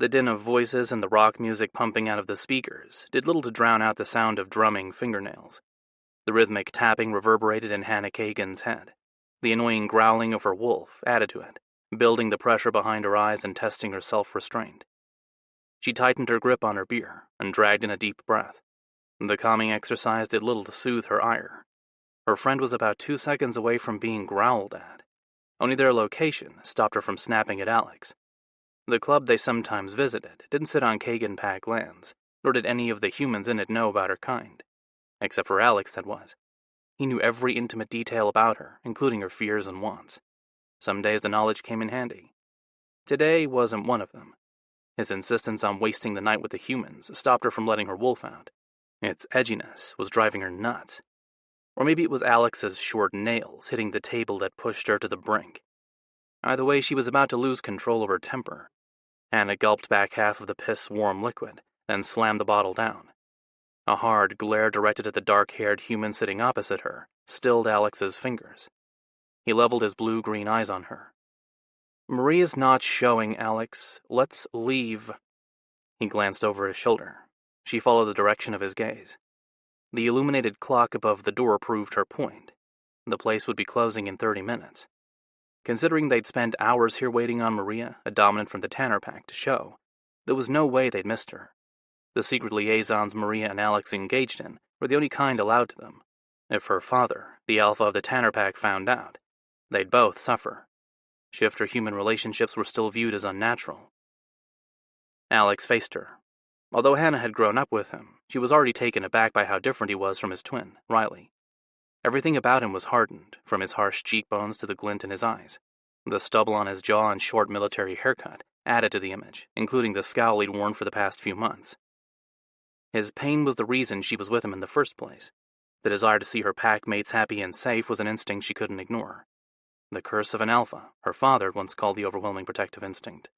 The din of voices and the rock music pumping out of the speakers did little to drown out the sound of drumming fingernails. The rhythmic tapping reverberated in Hannah Kagan's head. The annoying growling of her wolf added to it, building the pressure behind her eyes and testing her self-restraint. She tightened her grip on her beer and dragged in a deep breath. The calming exercise did little to soothe her ire. Her friend was about 2 seconds away from being growled at. Only their location stopped her from snapping at Alex. The club they sometimes visited didn't sit on Kagan Pack lands, nor did any of the humans in it know about her kind. Except for Alex, that was. He knew every intimate detail about her, including her fears and wants. Some days the knowledge came in handy. Today wasn't one of them. His insistence on wasting the night with the humans stopped her from letting her wolf out. Its edginess was driving her nuts. Or maybe it was Alex's short nails hitting the table that pushed her to the brink. Either way, she was about to lose control of her temper. Hannah gulped back half of the piss-warm liquid, then slammed the bottle down. A hard glare directed at the dark-haired human sitting opposite her stilled Alex's fingers. He leveled his blue-green eyes on her. "Maria's not showing, Alex. Let's leave." He glanced over his shoulder. She followed the direction of his gaze. The illuminated clock above the door proved her point. The place would be closing in 30 minutes. Considering they'd spent hours here waiting on Maria, a dominant from the Tanner Pack, to show, there was no way they'd missed her. The secret liaisons Maria and Alex engaged in were the only kind allowed to them. If her father, the alpha of the Tanner Pack, found out, they'd both suffer. Shifter-human relationships were still viewed as unnatural. Alex faced her. Although Hannah had grown up with him, she was already taken aback by how different he was from his twin, Riley. Everything about him was hardened, from his harsh cheekbones to the glint in his eyes. The stubble on his jaw and short military haircut added to the image, including the scowl he'd worn for the past few months. His pain was the reason she was with him in the first place. The desire to see her pack mates happy and safe was an instinct she couldn't ignore. The curse of an alpha, her father had once called the overwhelming protective instinct.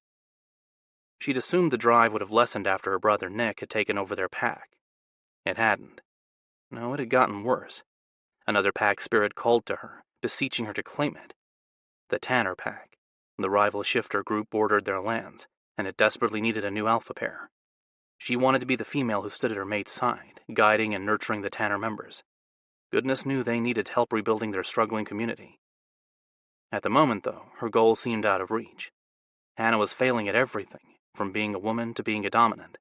She'd assumed the drive would have lessened after her brother Nick had taken over their pack. It hadn't. No, it had gotten worse. Another pack spirit called to her, beseeching her to claim it. The Tanner Pack, the rival shifter group, bordered their lands, and it desperately needed a new alpha pair. She wanted to be the female who stood at her mate's side, guiding and nurturing the Tanner members. Goodness knew they needed help rebuilding their struggling community. At the moment, though, her goal seemed out of reach. Hannah was failing at everything, from being a woman to being a dominant.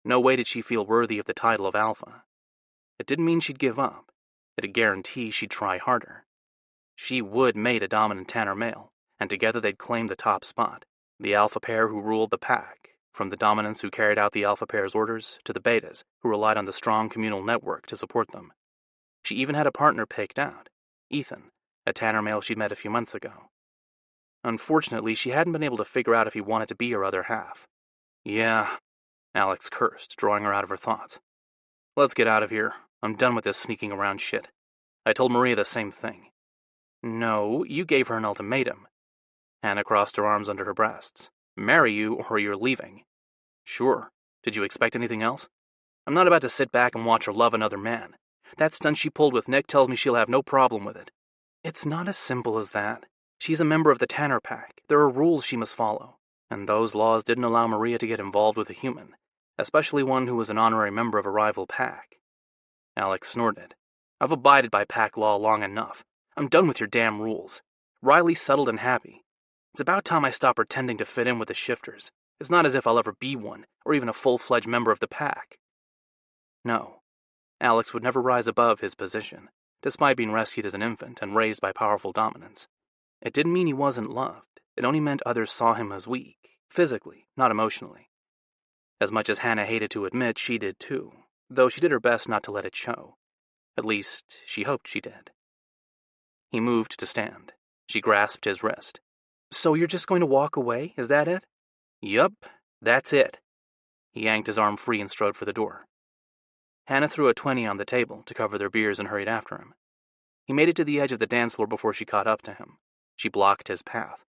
No way did she feel worthy of the title of alpha. It didn't mean she'd give up. It'd guarantee she'd try harder. She would mate a dominant Tanner male, and together they'd claim the top spot, the alpha pair who ruled the pack, from the dominants who carried out the alpha pair's orders to the betas who relied on the strong communal network to support them. She even had a partner picked out, Ethan, a Tanner male she'd met a few months ago. Unfortunately, she hadn't been able to figure out if he wanted to be her other half. "Yeah," Alex cursed, drawing her out of her thoughts. "Let's get out of here. I'm done with this sneaking around shit. I told Maria the same thing." "No, you gave her an ultimatum." Hannah crossed her arms under her breasts. "Marry you or you're leaving." "Sure. Did you expect anything else? I'm not about to sit back and watch her love another man. That stunt she pulled with Nick tells me she'll have no problem with it." "It's not as simple as that. She's a member of the Tanner Pack. There are rules she must follow, and those laws didn't allow Maria to get involved with a human, especially one who was an honorary member of a rival pack." Alex snorted. "I've abided by pack law long enough. I'm done with your damn rules. Riley's settled and happy. It's about time I stop pretending to fit in with the shifters. It's not as if I'll ever be one, or even a full-fledged member of the pack." No, Alex would never rise above his position, despite being rescued as an infant and raised by powerful dominants. It didn't mean he wasn't loved. It only meant others saw him as weak, physically, not emotionally. As much as Hannah hated to admit, she did too, though she did her best not to let it show. At least, she hoped she did. He moved to stand. She grasped his wrist. "So you're just going to walk away? Is that it?" "Yup, that's it." He yanked his arm free and strode for the door. Hannah threw a 20 on the table to cover their beers and hurried after him. He made it to the edge of the dance floor before she caught up to him. She blocked his path.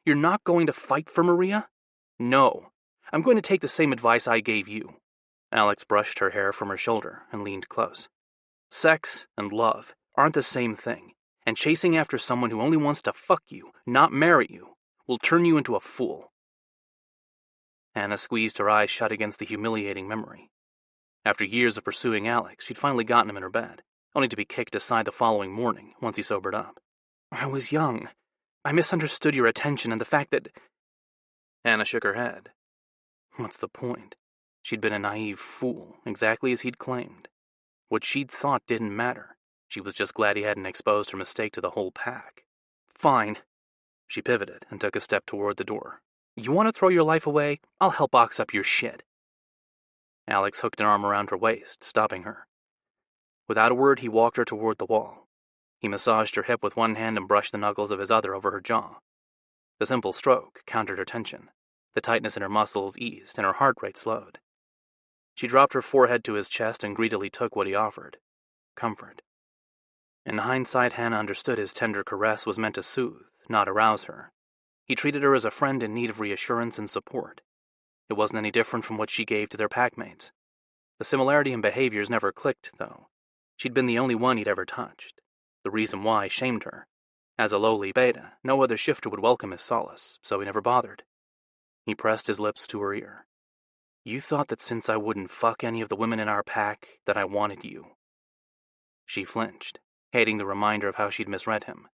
"You're not going to fight for Maria?" "No. I'm going to take the same advice I gave you." Alex brushed her hair from her shoulder and leaned close. "Sex and love aren't the same thing, and chasing after someone who only wants to fuck you, not marry you, will turn you into a fool." Hannah squeezed her eyes shut against the humiliating memory. After years of pursuing Alex, she'd finally gotten him in her bed, only to be kicked aside the following morning once he sobered up. I was young. I misunderstood your attention and the fact that... Hannah shook her head. What's the point? She'd been a naive fool, exactly as he'd claimed. What she'd thought didn't matter. She was just glad he hadn't exposed her mistake to the whole pack. Fine. She pivoted and took a step toward the door. You want to throw your life away? I'll help box up your shit. Alex hooked an arm around her waist, stopping her. Without a word, he walked her toward the wall. He massaged her hip with one hand and brushed the knuckles of his other over her jaw. The simple stroke countered her tension. The tightness in her muscles eased, and her heart rate slowed. She dropped her forehead to his chest and greedily took what he offered. Comfort. In hindsight, Hannah understood his tender caress was meant to soothe, not arouse her. He treated her as a friend in need of reassurance and support. It wasn't any different from what she gave to their packmates. The similarity in behaviors never clicked, though. She'd been the only one he'd ever touched. The reason why shamed her. As a lowly beta, no other shifter would welcome his solace, so he never bothered. He pressed his lips to her ear. You thought that since I wouldn't fuck any of the women in our pack, that I wanted you. She flinched, hating the reminder of how she'd misread him.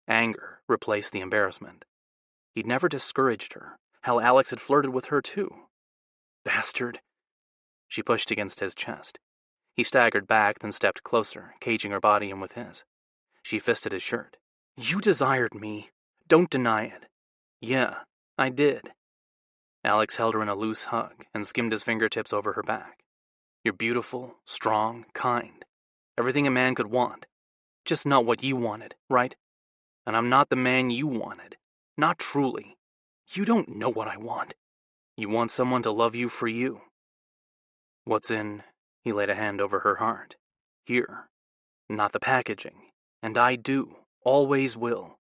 Anger replaced the embarrassment. He'd never discouraged her. Hell, Alex had flirted with her too. Bastard. She pushed against his chest. He staggered back, then stepped closer, caging her body in with his. She fisted his shirt. You desired me. Don't deny it. Yeah, I did. Alex held her in a loose hug and skimmed his fingertips over her back. You're beautiful, strong, kind. Everything a man could want. Just not what you wanted, right? And I'm not the man you wanted. Not truly. You don't know what I want. You want someone to love you for you. What's in... He laid a hand over her heart. Here. Not the packaging. And I do. Always will.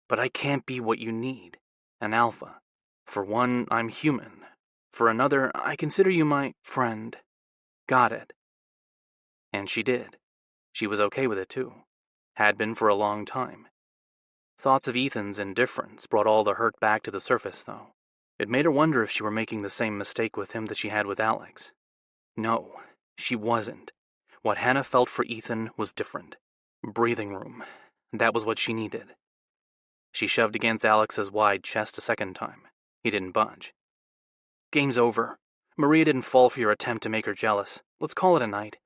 But I can't be what you need. An alpha. For one, I'm human. For another, I consider you my friend. Got it. And she did. She was okay with it, too. Had been for a long time. Thoughts of Ethan's indifference brought all the hurt back to the surface, though. It made her wonder if she were making the same mistake with him that she had with Alex. No, she wasn't. What Hannah felt for Ethan was different. Breathing room. That was what she needed. She shoved against Alex's wide chest a second time. He didn't budge. Game's over. Maria didn't fall for your attempt to make her jealous. Let's call it a night.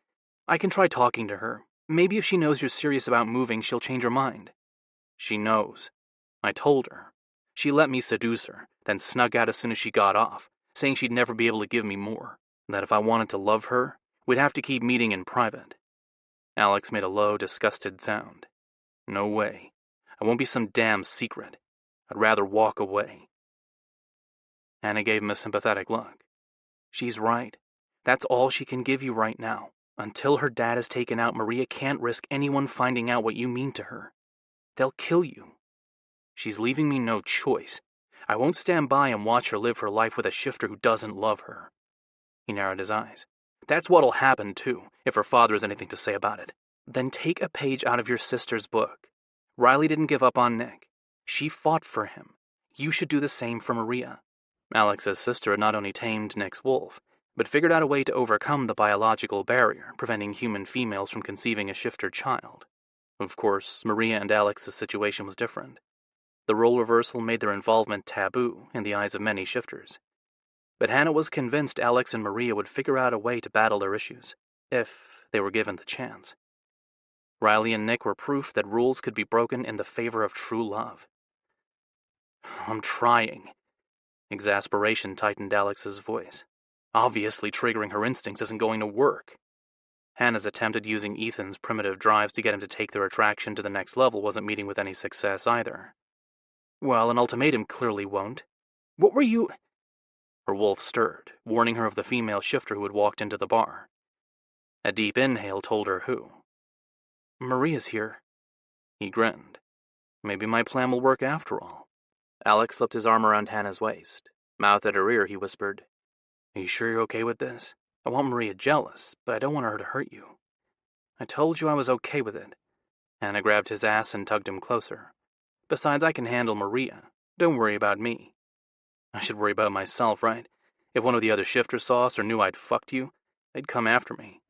I can try talking to her. Maybe if she knows you're serious about moving, she'll change her mind. She knows. I told her. She let me seduce her, then snuck out as soon as she got off, saying she'd never be able to give me more. That if I wanted to love her, we'd have to keep meeting in private. Alex made a low, disgusted sound. No way. I won't be some damn secret. I'd rather walk away. Hannah gave him a sympathetic look. She's right. That's all she can give you right now. Until her dad is taken out, Maria can't risk anyone finding out what you mean to her. They'll kill you. She's leaving me no choice. I won't stand by and watch her live her life with a shifter who doesn't love her. He narrowed his eyes. That's what'll happen, too, if her father has anything to say about it. Then take a page out of your sister's book. Riley didn't give up on Nick. She fought for him. You should do the same for Maria. Alex's sister had not only tamed Nick's wolf, but figured out a way to overcome the biological barrier preventing human females from conceiving a shifter child. Of course, Maria and Alex's situation was different. The role reversal made their involvement taboo in the eyes of many shifters. But Hannah was convinced Alex and Maria would figure out a way to battle their issues, if they were given the chance. Riley and Nick were proof that rules could be broken in the favor of true love. I'm trying. Exasperation tightened Alex's voice. Obviously, triggering her instincts isn't going to work. Hannah's attempt at using Ethan's primitive drives to get him to take their attraction to the next level wasn't meeting with any success either. Well, an ultimatum clearly won't. What were you... Her wolf stirred, warning her of the female shifter who had walked into the bar. A deep inhale told her who. Maria's here. He grinned. Maybe my plan will work after all. Alex slipped his arm around Hannah's waist. Mouth at her ear, he whispered, Are you sure you're okay with this? I want Maria jealous, but I don't want her to hurt you. I told you I was okay with it. Hannah grabbed his ass and tugged him closer. Besides, I can handle Maria. Don't worry about me. I should worry about myself, right? If one of the other shifters saw us or knew I'd fucked you, they'd come after me.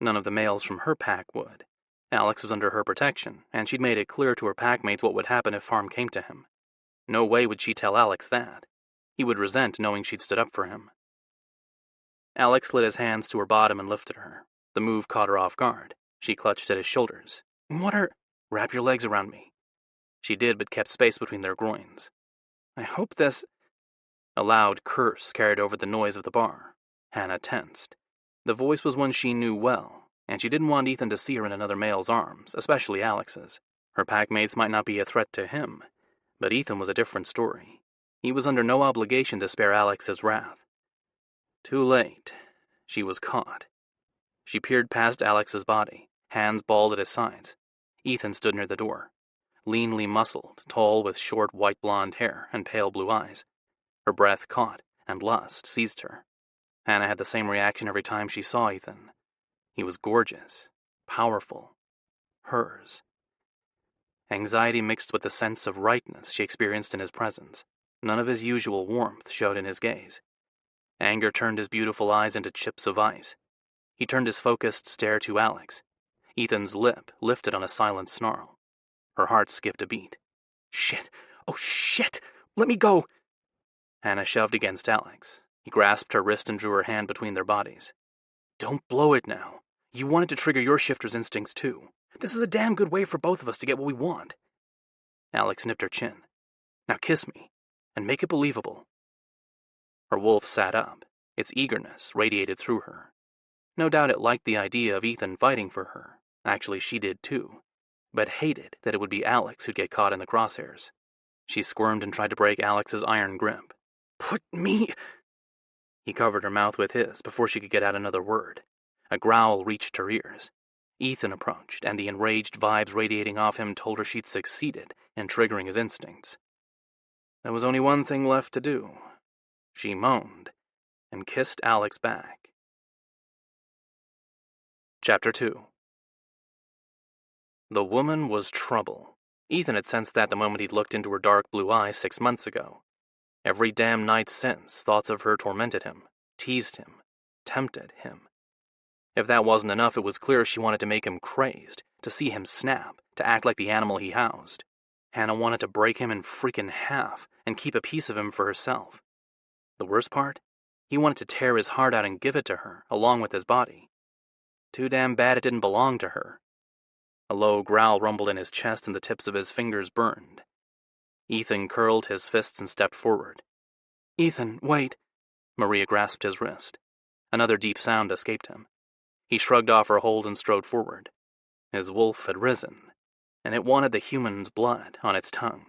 None of the males from her pack would. Alex was under her protection, and she'd made it clear to her packmates what would happen if harm came to him. No way would she tell Alex that. He would resent knowing she'd stood up for him. Alex slid his hands to her bottom and lifted her. The move caught her off guard. She clutched at his shoulders. What are... Wrap your legs around me. She did, but kept space between their groins. I hope this... A loud curse carried over the noise of the bar. Hannah tensed. The voice was one she knew well, and she didn't want Ethan to see her in another male's arms, especially Alex's. Her packmates might not be a threat to him, but Ethan was a different story. He was under no obligation to spare Alex's wrath. Too late. She was caught. She peered past Alex's body, hands balled at his sides. Ethan stood near the door, leanly muscled, tall with short white blonde hair and pale blue eyes. Her breath caught, and lust seized her. Hannah had the same reaction every time she saw Ethan. He was gorgeous, powerful, hers. Anxiety mixed with the sense of rightness she experienced in his presence. None of his usual warmth showed in his gaze. Anger turned his beautiful eyes into chips of ice. He turned his focused stare to Alex. Ethan's lip lifted on a silent snarl. Her heart skipped a beat. Shit! Oh shit! Let me go! Hannah shoved against Alex. He grasped her wrist and drew her hand between their bodies. Don't blow it now. You wanted to trigger your shifter's instincts too. This is a damn good way for both of us to get what we want. Alex nipped her chin. Now kiss me, and make it believable. Her wolf sat up. Its eagerness radiated through her. No doubt it liked the idea of Ethan fighting for her. Actually, she did too, but hated that it would be Alex who'd get caught in the crosshairs. She squirmed and tried to break Alex's iron grip. Put me... He covered her mouth with his before she could get out another word. A growl reached her ears. Ethan approached, and the enraged vibes radiating off him told her she'd succeeded in triggering his instincts. There was only one thing left to do. She moaned and kissed Alex back. Chapter 2. The woman was trouble. Ethan had sensed that the moment he'd looked into her dark blue eyes 6 months ago. Every damn night since, thoughts of her tormented him, teased him, tempted him. If that wasn't enough, it was clear she wanted to make him crazed, to see him snap, to act like the animal he housed. Hannah wanted to break him in freaking half and keep a piece of him for herself. The worst part? He wanted to tear his heart out and give it to her, along with his body. Too damn bad it didn't belong to her. A low growl rumbled in his chest and the tips of his fingers burned. Ethan curled his fists and stepped forward. Ethan, wait. Maria grasped his wrist. Another deep sound escaped him. He shrugged off her hold and strode forward. His wolf had risen, and it wanted the human's blood on its tongue.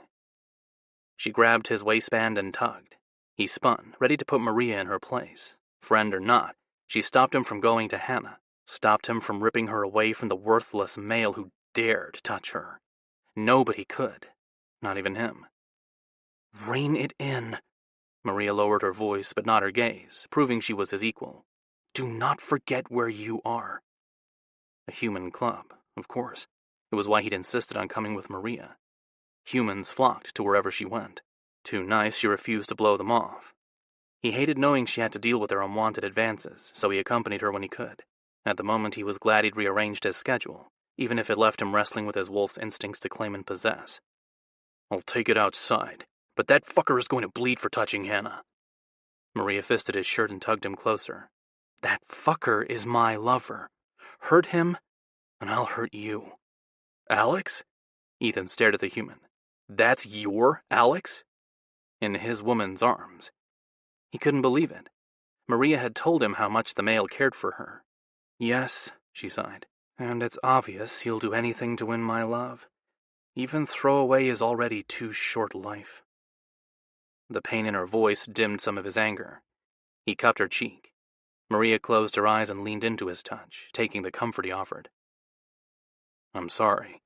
She grabbed his waistband and tugged. He spun, ready to put Maria in her place. Friend or not, she stopped him from going to Hannah, stopped him from ripping her away from the worthless male who dared touch her. Nobody could, not even him. Rein it in. Maria lowered her voice, but not her gaze, proving she was his equal. Do not forget where you are. A human club, of course. It was why he'd insisted on coming with Maria. Humans flocked to wherever she went. Too nice, she refused to blow them off. He hated knowing she had to deal with their unwanted advances, so he accompanied her when he could. At the moment, he was glad he'd rearranged his schedule, even if it left him wrestling with his wolf's instincts to claim and possess. I'll take it outside, but that fucker is going to bleed for touching Hannah. Maria fisted his shirt and tugged him closer. That fucker is my lover. Hurt him, and I'll hurt you. Alex? Ethan stared at the human. That's your Alex? In his woman's arms. He couldn't believe it. Maria had told him how much the male cared for her. Yes, she sighed, and it's obvious he'll do anything to win my love. Even throw away his already too short life. The pain in her voice dimmed some of his anger. He cupped her cheek. Maria closed her eyes and leaned into his touch, taking the comfort he offered. I'm sorry.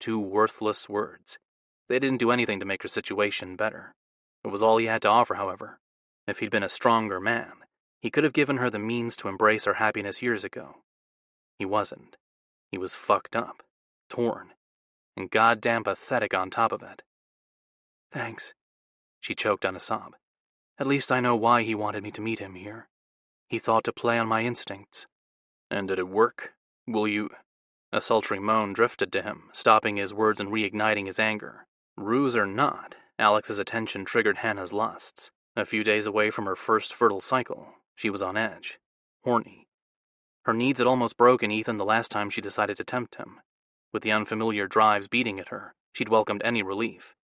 2 worthless words. They didn't do anything to make her situation better. It was all he had to offer, however. If he'd been a stronger man, he could have given her the means to embrace her happiness years ago. He wasn't. He was fucked up, torn, and goddamn pathetic on top of it. Thanks. She choked on a sob. At least I know why he wanted me to meet him here. He thought to play on my instincts. And did it work? Will you... A sultry moan drifted to him, stopping his words and reigniting his anger. Ruse or not, Alex's attention triggered Hannah's lusts. A few days away from her first fertile cycle, she was on edge. Horny. Her needs had almost broken Ethan the last time she decided to tempt him. With the unfamiliar drives beating at her, she'd welcomed any relief.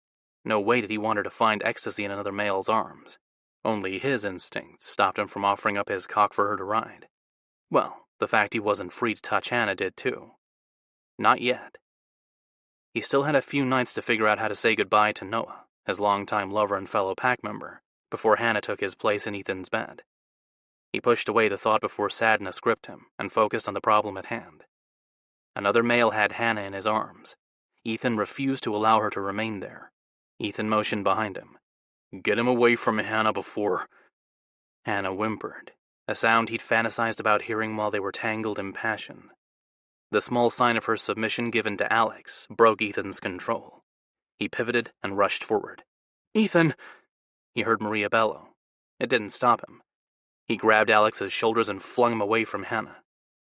No way did he want her to find ecstasy in another male's arms. Only his instincts stopped him from offering up his cock for her to ride. Well, the fact he wasn't free to touch Hannah did too. Not yet. He still had a few nights to figure out how to say goodbye to Noah, his longtime lover and fellow pack member, before Hannah took his place in Ethan's bed. He pushed away the thought before sadness gripped him and focused on the problem at hand. Another male had Hannah in his arms. Ethan refused to allow her to remain there. Ethan motioned behind him. Get him away from Hannah before... Hannah whimpered, a sound he'd fantasized about hearing while they were tangled in passion. The small sign of her submission given to Alex broke Ethan's control. He pivoted and rushed forward. Ethan! He heard Maria bellow. It didn't stop him. He grabbed Alex's shoulders and flung him away from Hannah.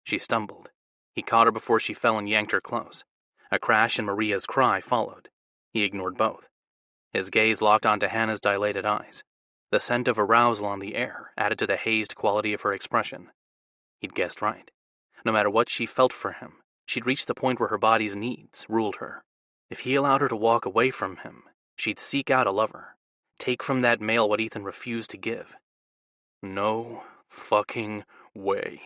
She stumbled. He caught her before she fell and yanked her close. A crash and Maria's cry followed. He ignored both. His gaze locked onto Hannah's dilated eyes. The scent of arousal on the air added to the hazed quality of her expression. He'd guessed right. No matter what she felt for him, she'd reached the point where her body's needs ruled her. If he allowed her to walk away from him, she'd seek out a lover. Take from that male what Ethan refused to give. No fucking way.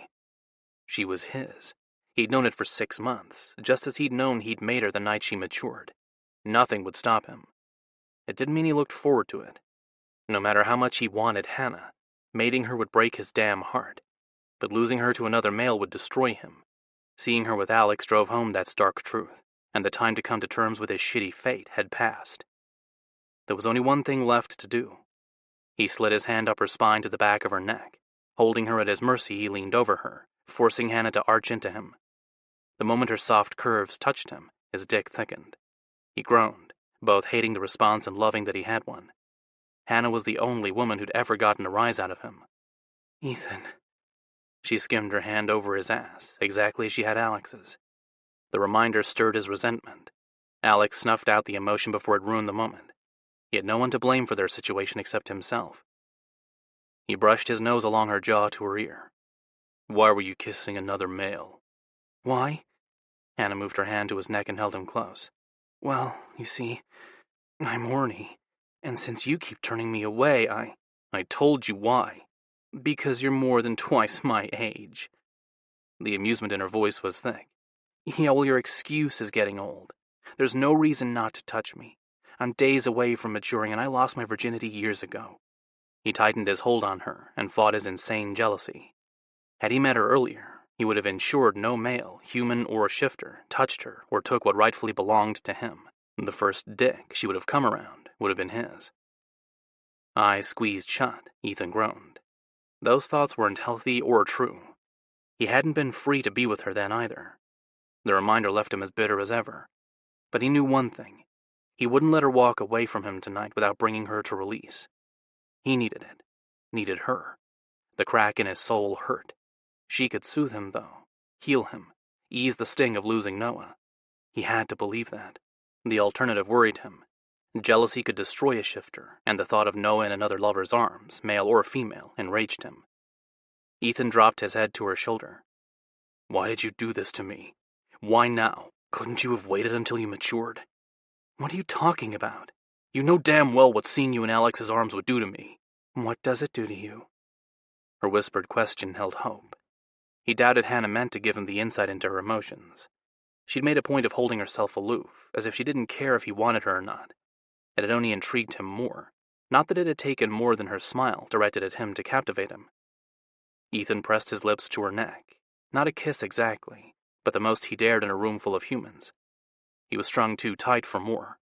She was his. He'd known it for 6 months, just as he'd known he'd made her the night she matured. Nothing would stop him. It didn't mean he looked forward to it. No matter how much he wanted Hannah, mating her would break his damn heart. But losing her to another male would destroy him. Seeing her with Alex drove home that stark truth, and the time to come to terms with his shitty fate had passed. There was only one thing left to do. He slid his hand up her spine to the back of her neck. Holding her at his mercy, he leaned over her, forcing Hannah to arch into him. The moment her soft curves touched him, his dick thickened. He groaned, both hating the response and loving that he had one. Hannah was the only woman who'd ever gotten a rise out of him. Ethan. She skimmed her hand over his ass, exactly as she had Alex's. The reminder stirred his resentment. Alex snuffed out the emotion before it ruined the moment. He had no one to blame for their situation except himself. He brushed his nose along her jaw to her ear. Why were you kissing another male? Why? Hannah moved her hand to his neck and held him close. Well, you see, I'm horny, and since you keep turning me away, I told you why. Because you're more than twice my age. The amusement in her voice was thick. Yeah, well, your excuse is getting old. There's no reason not to touch me. I'm days away from maturing, and I lost my virginity years ago. He tightened his hold on her and fought his insane jealousy. Had he met her earlier, he would have ensured no male, human or shifter, touched her or took what rightfully belonged to him. The first dick she would have come around would have been his. Eyes squeezed shut, Ethan groaned. Those thoughts weren't healthy or true. He hadn't been free to be with her then either. The reminder left him as bitter as ever. But he knew one thing. He wouldn't let her walk away from him tonight without bringing her to release. He needed it. Needed her. The crack in his soul hurt. She could soothe him, though. Heal him. Ease the sting of losing Noah. He had to believe that. The alternative worried him. Jealousy could destroy a shifter, and the thought of Noah in another lover's arms, male or female, enraged him. Ethan dropped his head to her shoulder. Why did you do this to me? Why now? Couldn't you have waited until you matured? What are you talking about? You know damn well what seeing you in Alex's arms would do to me. What does it do to you? Her whispered question held hope. He doubted Hannah meant to give him the insight into her emotions. She'd made a point of holding herself aloof, as if she didn't care if he wanted her or not. It had only intrigued him more, not that it had taken more than her smile directed at him to captivate him. Ethan pressed his lips to her neck, not a kiss exactly, but the most he dared in a room full of humans. He was strung too tight for more.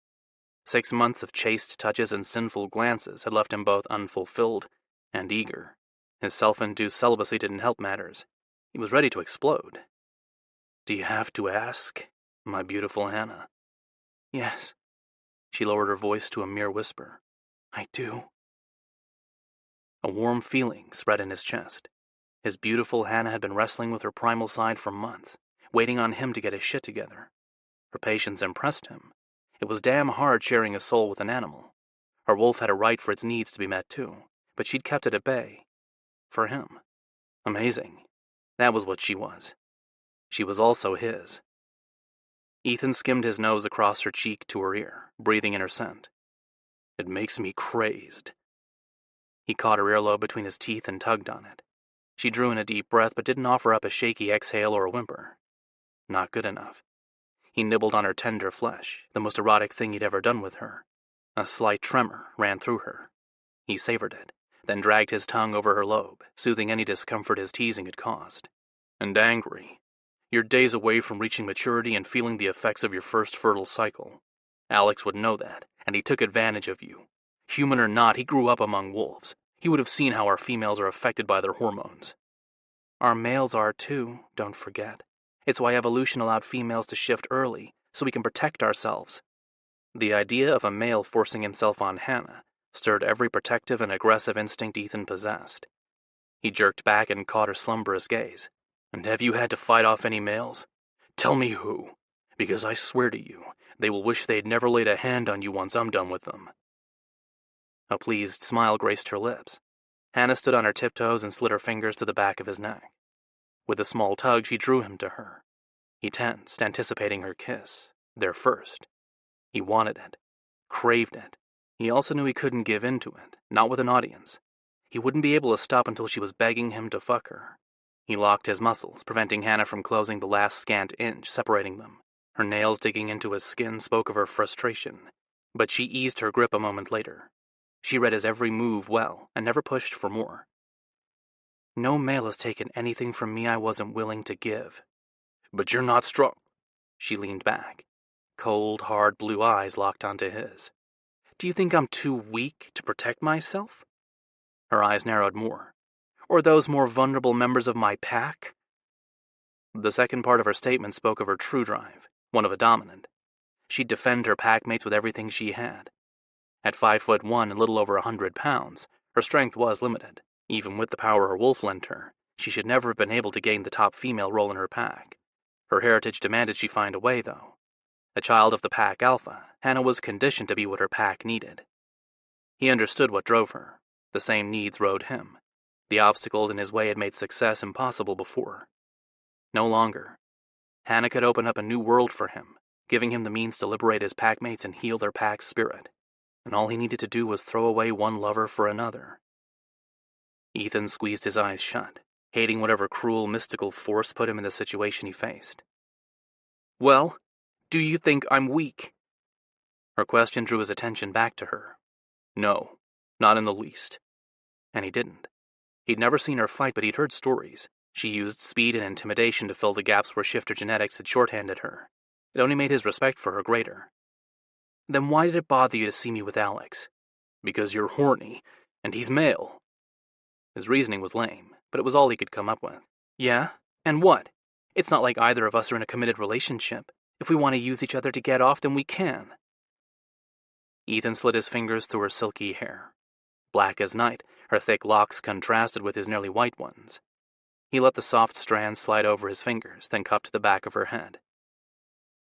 6 months of chaste touches and sinful glances had left him both unfulfilled and eager. His self-induced celibacy didn't help matters. He was ready to explode. Do you have to ask, my beautiful Hannah? Yes. She lowered her voice to a mere whisper. I do. A warm feeling spread in his chest. His beautiful Hannah had been wrestling with her primal side for months, waiting on him to get his shit together. Her patience impressed him. It was damn hard sharing a soul with an animal. Her wolf had a right for its needs to be met too, but she'd kept it at bay. For him. Amazing. That was what she was. She was also his. Ethan skimmed his nose across her cheek to her ear, breathing in her scent. It makes me crazed. He caught her earlobe between his teeth and tugged on it. She drew in a deep breath but didn't offer up a shaky exhale or a whimper. Not good enough. He nibbled on her tender flesh, the most erotic thing he'd ever done with her. A slight tremor ran through her. He savored it, then dragged his tongue over her lobe, soothing any discomfort his teasing had caused. And angry. You're days away from reaching maturity and feeling the effects of your first fertile cycle. Alex would know that, and he took advantage of you. Human or not, he grew up among wolves. He would have seen how our females are affected by their hormones. Our males are too, don't forget. It's why evolution allowed females to shift early, so we can protect ourselves. The idea of a male forcing himself on Hannah stirred every protective and aggressive instinct Ethan possessed. He jerked back and caught her slumberous gaze. And have you had to fight off any males? Tell me who, because I swear to you, they will wish they'd never laid a hand on you once I'm done with them. A pleased smile graced her lips. Hannah stood on her tiptoes and slid her fingers to the back of his neck. With a small tug, she drew him to her. He tensed, anticipating her kiss, their first. He wanted it, craved it. He also knew he couldn't give in to it, not with an audience. He wouldn't be able to stop until she was begging him to fuck her. He locked his muscles, preventing Hannah from closing the last scant inch separating them. Her nails digging into his skin spoke of her frustration, but she eased her grip a moment later. She read his every move well and never pushed for more. No male has taken anything from me I wasn't willing to give. But you're not strong. She leaned back. Cold, hard blue eyes locked onto his. Do you think I'm too weak to protect myself? Her eyes narrowed more. Or those more vulnerable members of my pack? The second part of her statement spoke of her true drive, one of a dominant. She'd defend her pack mates with everything she had. At 5'1" and little over 100 pounds, her strength was limited. Even with the power her wolf lent her, she should never have been able to gain the top female role in her pack. Her heritage demanded she find a way, though. A child of the pack alpha, Hannah was conditioned to be what her pack needed. He understood what drove her. The same needs rode him. The obstacles in his way had made success impossible before. No longer. Hannah could open up a new world for him, giving him the means to liberate his packmates and heal their pack's spirit. And all he needed to do was throw away one lover for another. Ethan squeezed his eyes shut, hating whatever cruel, mystical force put him in the situation he faced. Well, do you think I'm weak? Her question drew his attention back to her. No, not in the least. And he didn't. He'd never seen her fight, but he'd heard stories. She used speed and intimidation to fill the gaps where shifter genetics had shorthanded her. It only made his respect for her greater. Then why did it bother you to see me with Alex? Because you're horny, and he's male. His reasoning was lame, but it was all he could come up with. Yeah? And what? It's not like either of us are in a committed relationship. If we want to use each other to get off, then we can. Ethan slid his fingers through her silky hair. Black as night, her thick locks contrasted with his nearly white ones. He let the soft strands slide over his fingers, then cupped the back of her head.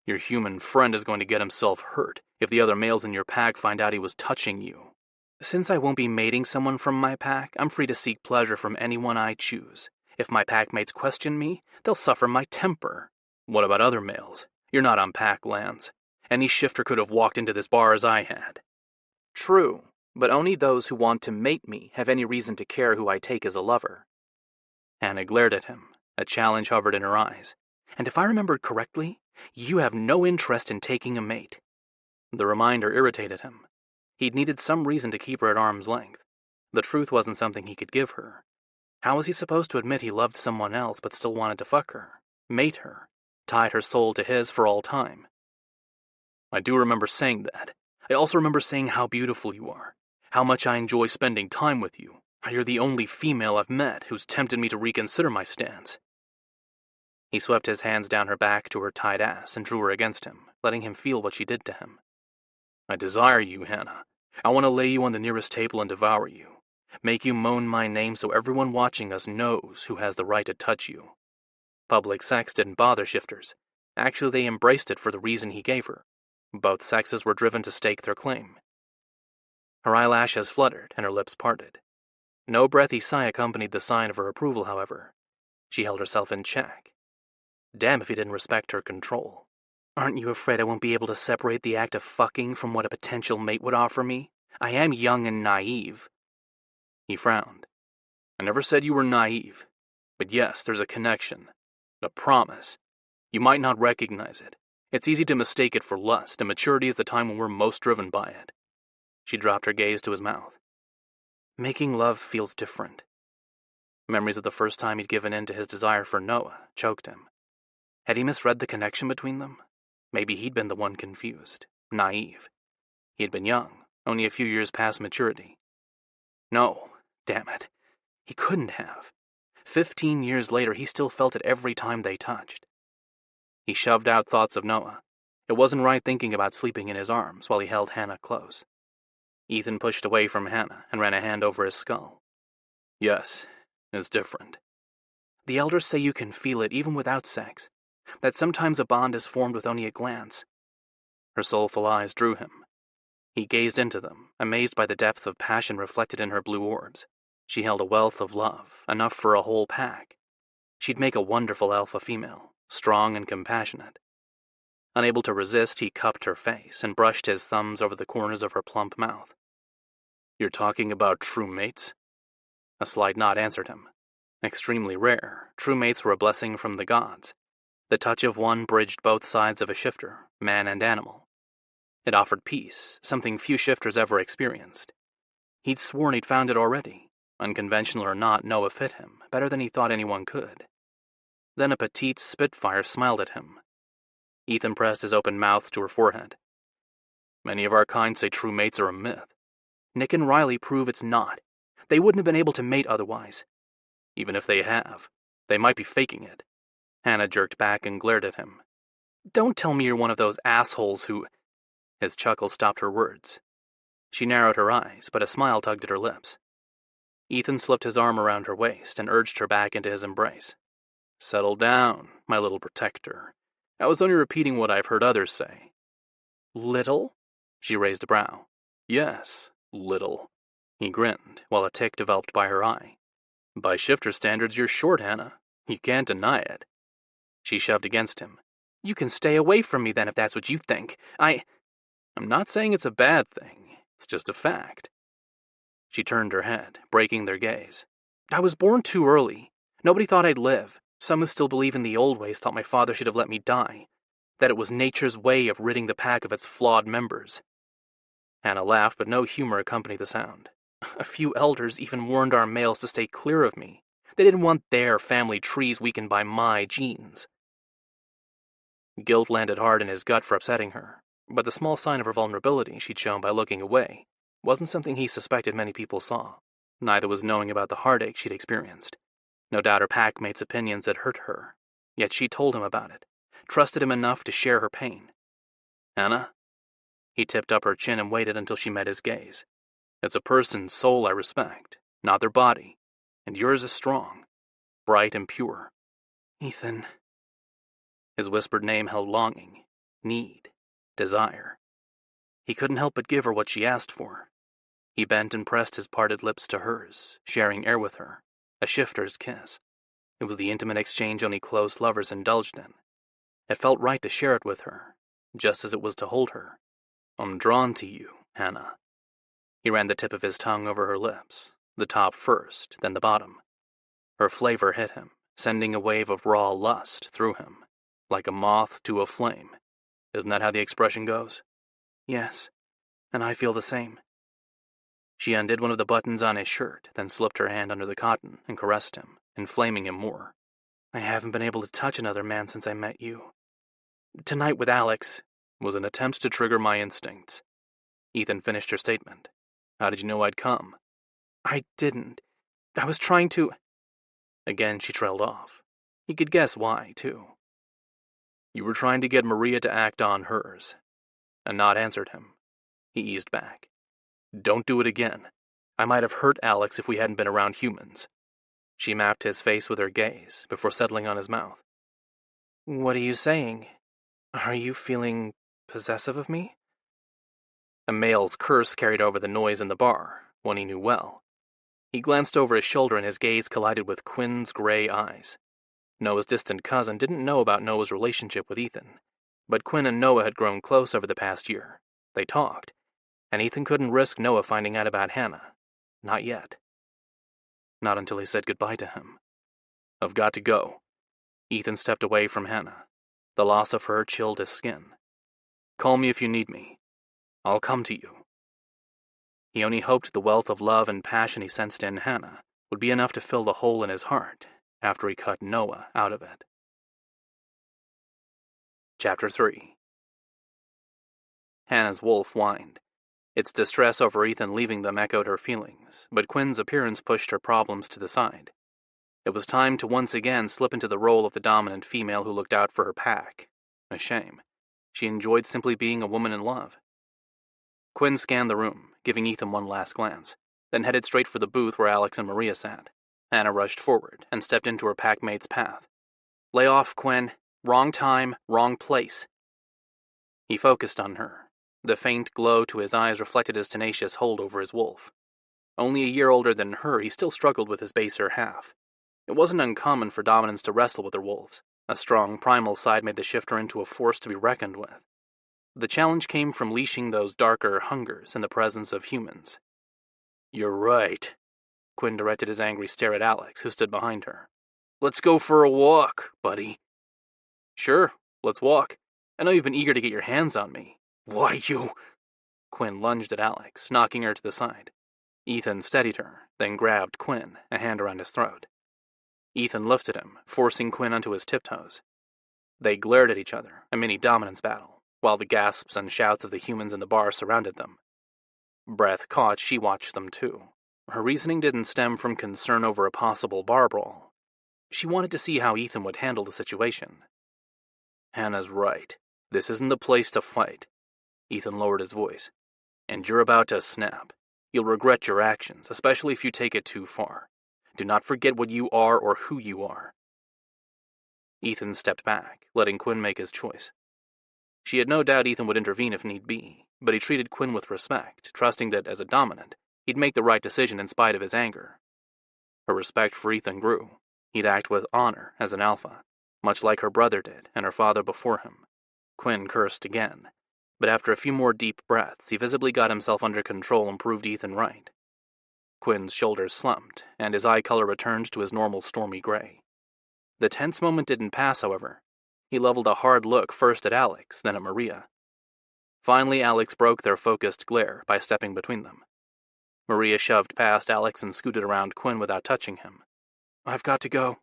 Your human friend is going to get himself hurt if the other males in your pack find out he was touching you. Since I won't be mating someone from my pack, I'm free to seek pleasure from anyone I choose. If my packmates question me, they'll suffer my temper. What about other males? You're not on pack lands. Any shifter could have walked into this bar as I had. True, but only those who want to mate me have any reason to care who I take as a lover. Hannah glared at him. A challenge hovered in her eyes. And if I remembered correctly, you have no interest in taking a mate. The reminder irritated him. He'd needed some reason to keep her at arm's length. The truth wasn't something he could give her. How was he supposed to admit he loved someone else but still wanted to fuck her, mate her, tied her soul to his for all time? I do remember saying that. I also remember saying how beautiful you are, how much I enjoy spending time with you, how you're the only female I've met who's tempted me to reconsider my stance. He swept his hands down her back to her tight ass and drew her against him, letting him feel what she did to him. I desire you, Hannah. I want to lay you on the nearest table and devour you. Make you moan my name so everyone watching us knows who has the right to touch you. Public sex didn't bother shifters. Actually, they embraced it for the reason he gave her. Both sexes were driven to stake their claim. Her eyelashes fluttered and her lips parted. No breathy sigh accompanied the sign of her approval, however. She held herself in check. Damn if he didn't respect her control. Aren't you afraid I won't be able to separate the act of fucking from what a potential mate would offer me? I am young and naive. He frowned. I never said you were naive. But yes, there's a connection. A promise. You might not recognize it. It's easy to mistake it for lust, and maturity is the time when we're most driven by it. She dropped her gaze to his mouth. Making love feels different. Memories of the first time he'd given in to his desire for Noah choked him. Had he misread the connection between them? Maybe he'd been the one confused, naive. He had been young, only a few years past maturity. No, damn it. He couldn't have. 15 years later, he still felt it every time they touched. He shoved out thoughts of Noah. It wasn't right thinking about sleeping in his arms while he held Hannah close. Ethan pushed away from Hannah and ran a hand over his skull. Yes, it's different. The elders say you can feel it even without sex, that sometimes a bond is formed with only a glance. Her soulful eyes drew him. He gazed into them, amazed by the depth of passion reflected in her blue orbs. She held a wealth of love, enough for a whole pack. She'd make a wonderful alpha female, strong and compassionate. Unable to resist, he cupped her face and brushed his thumbs over the corners of her plump mouth. You're talking about true mates? A slight nod answered him. Extremely rare, true mates were a blessing from the gods. The touch of one bridged both sides of a shifter, man and animal. It offered peace, something few shifters ever experienced. He'd sworn he'd found it already. Unconventional or not, Noah fit him, better than he thought anyone could. Then a petite spitfire smiled at him. Ethan pressed his open mouth to her forehead. Many of our kind say true mates are a myth. Nick and Riley prove it's not. They wouldn't have been able to mate otherwise. Even if they have, they might be faking it. Hannah jerked back and glared at him. Don't tell me you're one of those assholes who... His chuckle stopped her words. She narrowed her eyes, but a smile tugged at her lips. Ethan slipped his arm around her waist and urged her back into his embrace. Settle down, my little protector. I was only repeating what I've heard others say. Little? She raised a brow. Yes, little. He grinned, while a tick developed by her eye. By shifter standards, you're short, Hannah. You can't deny it. She shoved against him. You can stay away from me then if that's what you think. I'm not saying it's a bad thing. It's just a fact. She turned her head, breaking their gaze. I was born too early. Nobody thought I'd live. Some who still believe in the old ways thought my father should have let me die. That it was nature's way of ridding the pack of its flawed members. Hannah laughed, but no humor accompanied the sound. A few elders even warned our males to stay clear of me. They didn't want their family trees weakened by my genes. Guilt landed hard in his gut for upsetting her, but the small sign of her vulnerability she'd shown by looking away wasn't something he suspected many people saw. Neither was knowing about the heartache she'd experienced. No doubt her packmates' opinions had hurt her, yet she told him about it, trusted him enough to share her pain. Hannah? He tipped up her chin and waited until she met his gaze. It's a person's soul I respect, not their body, and yours is strong, bright and pure. Ethan. His whispered name held longing, need, desire. He couldn't help but give her what she asked for. He bent and pressed his parted lips to hers, sharing air with her, a shifter's kiss. It was the intimate exchange only close lovers indulged in. It felt right to share it with her, just as it was to hold her. I'm drawn to you, Hannah. He ran the tip of his tongue over her lips, the top first, then the bottom. Her flavor hit him, sending a wave of raw lust through him, like a moth to a flame. Isn't that how the expression goes? Yes, and I feel the same. She undid one of the buttons on his shirt, then slipped her hand under the cotton and caressed him, inflaming him more. I haven't been able to touch another man since I met you. Tonight with Alex was an attempt to trigger my instincts. Ethan finished her statement. How did you know I'd come? I didn't. I was trying to... Again she trailed off. He could guess why, too. You were trying to get Maria to act on hers. A nod answered him. He eased back. Don't do it again. I might have hurt Alex if we hadn't been around humans." She mapped his face with her gaze before settling on his mouth. "What are you saying? Are you feeling possessive of me?" A male's curse carried over the noise in the bar, one he knew well. He glanced over his shoulder and his gaze collided with Quinn's gray eyes. Noah's distant cousin didn't know about Noah's relationship with Ethan, but Quinn and Noah had grown close over the past year. They talked, and Ethan couldn't risk Noah finding out about Hannah. Not yet. Not until he said goodbye to him. "I've got to go." Ethan stepped away from Hannah. The loss of her chilled his skin. "Call me if you need me. I'll come to you." He only hoped the wealth of love and passion he sensed in Hannah would be enough to fill the hole in his heart after he cut Noah out of it. Chapter 3. Hannah's wolf whined. Its distress over Ethan leaving them echoed her feelings, but Quinn's appearance pushed her problems to the side. It was time to once again slip into the role of the dominant female who looked out for her pack. A shame. She enjoyed simply being a woman in love. Quinn scanned the room, giving Ethan one last glance, then headed straight for the booth where Alex and Maria sat. Hannah rushed forward and stepped into her packmate's path. "Lay off, Quinn. Wrong time, wrong place." He focused on her. The faint glow to his eyes reflected his tenacious hold over his wolf. Only a year older than her, he still struggled with his baser half. It wasn't uncommon for dominants to wrestle with their wolves. A strong primal side made the shifter into a force to be reckoned with. The challenge came from leashing those darker hungers in the presence of humans. "You're right." Quinn directed his angry stare at Alex, who stood behind her. "Let's go for a walk, buddy." "Sure, let's walk. I know you've been eager to get your hands on me." "Why, you—" Quinn lunged at Alex, knocking her to the side. Ethan steadied her, then grabbed Quinn, a hand around his throat. Ethan lifted him, forcing Quinn onto his tiptoes. They glared at each other, a mini-dominance battle, while the gasps and shouts of the humans in the bar surrounded them. Breath caught, she watched them too. Her reasoning didn't stem from concern over a possible bar brawl. She wanted to see how Ethan would handle the situation. "Hannah's right. This isn't the place to fight." Ethan lowered his voice. "And you're about to snap. You'll regret your actions, especially if you take it too far. Do not forget what you are or who you are." Ethan stepped back, letting Quinn make his choice. She had no doubt Ethan would intervene if need be, but he treated Quinn with respect, trusting that, as a dominant, he'd make the right decision in spite of his anger. Her respect for Ethan grew. He'd act with honor as an alpha, much like her brother did and her father before him. Quinn cursed again, but after a few more deep breaths, he visibly got himself under control and proved Ethan right. Quinn's shoulders slumped, and his eye color returned to his normal stormy gray. The tense moment didn't pass, however. He leveled a hard look first at Alex, then at Maria. Finally, Alex broke their focused glare by stepping between them. Maria shoved past Alex and scooted around Quinn without touching him. "I've got to go."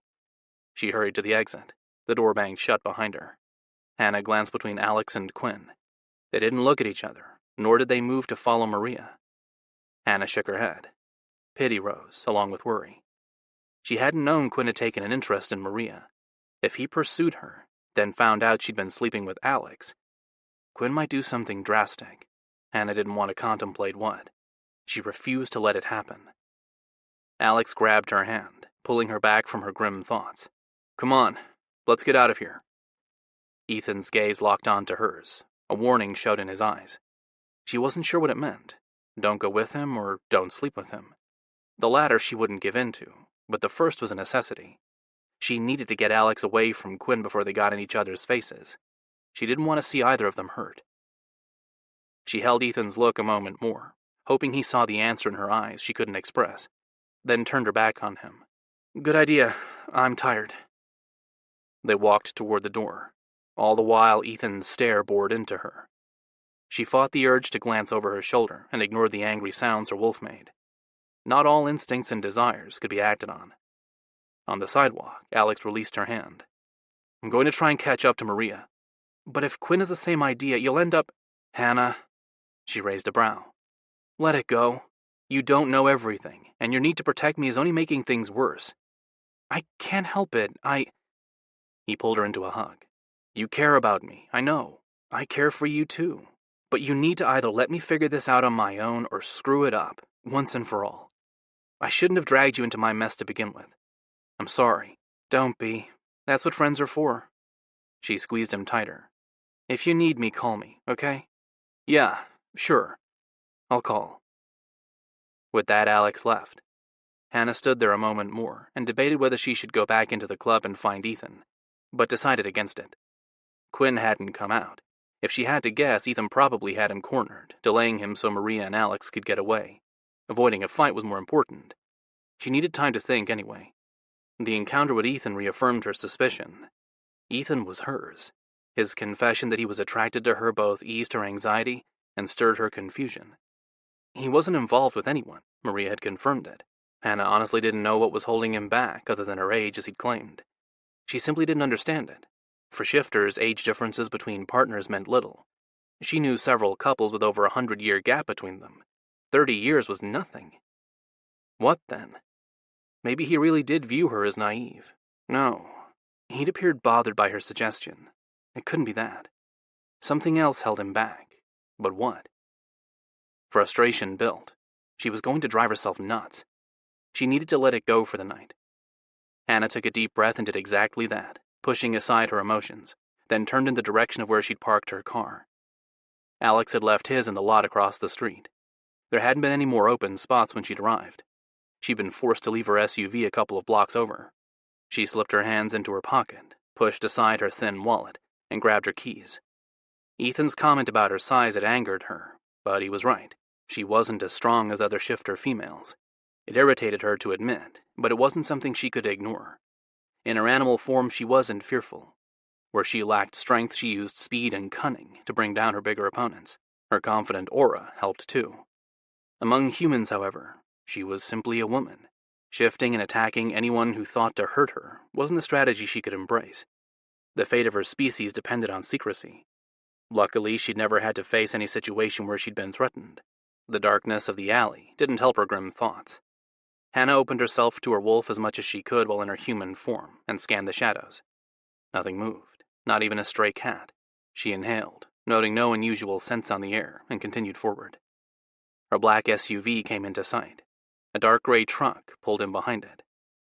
She hurried to the exit. The door banged shut behind her. Hannah glanced between Alex and Quinn. They didn't look at each other, nor did they move to follow Maria. Hannah shook her head. Pity rose, along with worry. She hadn't known Quinn had taken an interest in Maria. If he pursued her, then found out she'd been sleeping with Alex, Quinn might do something drastic. Hannah didn't want to contemplate what. She refused to let it happen. Alex grabbed her hand, pulling her back from her grim thoughts. "Come on, let's get out of here." Ethan's gaze locked onto hers. A warning showed in his eyes. She wasn't sure what it meant. Don't go with him or don't sleep with him. The latter she wouldn't give in to, but the first was a necessity. She needed to get Alex away from Quinn before they got in each other's faces. She didn't want to see either of them hurt. She held Ethan's look a moment more, hoping he saw the answer in her eyes she couldn't express, then turned her back on him. "Good idea. I'm tired." They walked toward the door. All the while, Ethan's stare bored into her. She fought the urge to glance over her shoulder and ignore the angry sounds her wolf made. Not all instincts and desires could be acted on. On the sidewalk, Alex released her hand. "I'm going to try and catch up to Maria. But if Quinn has the same idea, you'll end up—" "Hannah," she raised a brow. "Let it go. You don't know everything, and your need to protect me is only making things worse. I can't help it. He pulled her into a hug. "You care about me, I know. I care for you too. But you need to either let me figure this out on my own or screw it up, once and for all. I shouldn't have dragged you into my mess to begin with. I'm sorry. Don't be. That's what friends are for. She squeezed him tighter. If you need me, call me, okay? Yeah, sure. I'll call. With that, Alex left. Hannah stood there a moment more and debated whether she should go back into the club and find Ethan, but decided against it. Quinn hadn't come out. If she had to guess, Ethan probably had him cornered, delaying him so Maria and Alex could get away. Avoiding a fight was more important. She needed time to think anyway. The encounter with Ethan reaffirmed her suspicion. Ethan was hers. His confession that he was attracted to her both eased her anxiety and stirred her confusion. He wasn't involved with anyone. Maria had confirmed it. Hannah honestly didn't know what was holding him back other than her age, as he'd claimed. She simply didn't understand it. For shifters, age differences between partners meant little. She knew several couples with over 100-year gap between them. 30 years was nothing. What then? Maybe he really did view her as naive. No. He'd appeared bothered by her suggestion. It couldn't be that. Something else held him back. But what? Frustration built. She was going to drive herself nuts. She needed to let it go for the night. Hannah took a deep breath and did exactly that, pushing aside her emotions, then turned in the direction of where she'd parked her car. Alex had left his in the lot across the street. There hadn't been any more open spots when she'd arrived. She'd been forced to leave her SUV a couple of blocks over. She slipped her hands into her pocket, pushed aside her thin wallet, and grabbed her keys. Ethan's comment about her size had angered her, but he was right. She wasn't as strong as other shifter females. It irritated her to admit, but it wasn't something she could ignore. In her animal form, she wasn't fearful. Where she lacked strength, she used speed and cunning to bring down her bigger opponents. Her confident aura helped too. Among humans, however, she was simply a woman. Shifting and attacking anyone who thought to hurt her wasn't a strategy she could embrace. The fate of her species depended on secrecy. Luckily, she'd never had to face any situation where she'd been threatened. The darkness of the alley didn't help her grim thoughts. Hannah opened herself to her wolf as much as she could while in her human form and scanned the shadows. Nothing moved, not even a stray cat. She inhaled, noting no unusual scents on the air, and continued forward. Her black SUV came into sight. A dark gray truck pulled in behind it.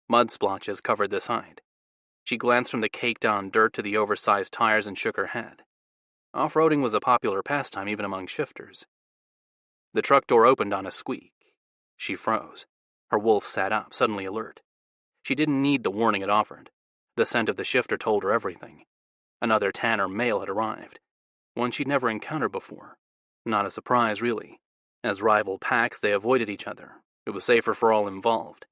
Mud splotches covered the side. She glanced from the caked-on dirt to the oversized tires and shook her head. Off-roading was a popular pastime even among shifters. The truck door opened on a squeak. She froze. Her wolf sat up, suddenly alert. She didn't need the warning it offered. The scent of the shifter told her everything. Another Tanner male had arrived. One she'd never encountered before. Not a surprise, really. As rival packs, they avoided each other. It was safer for all involved.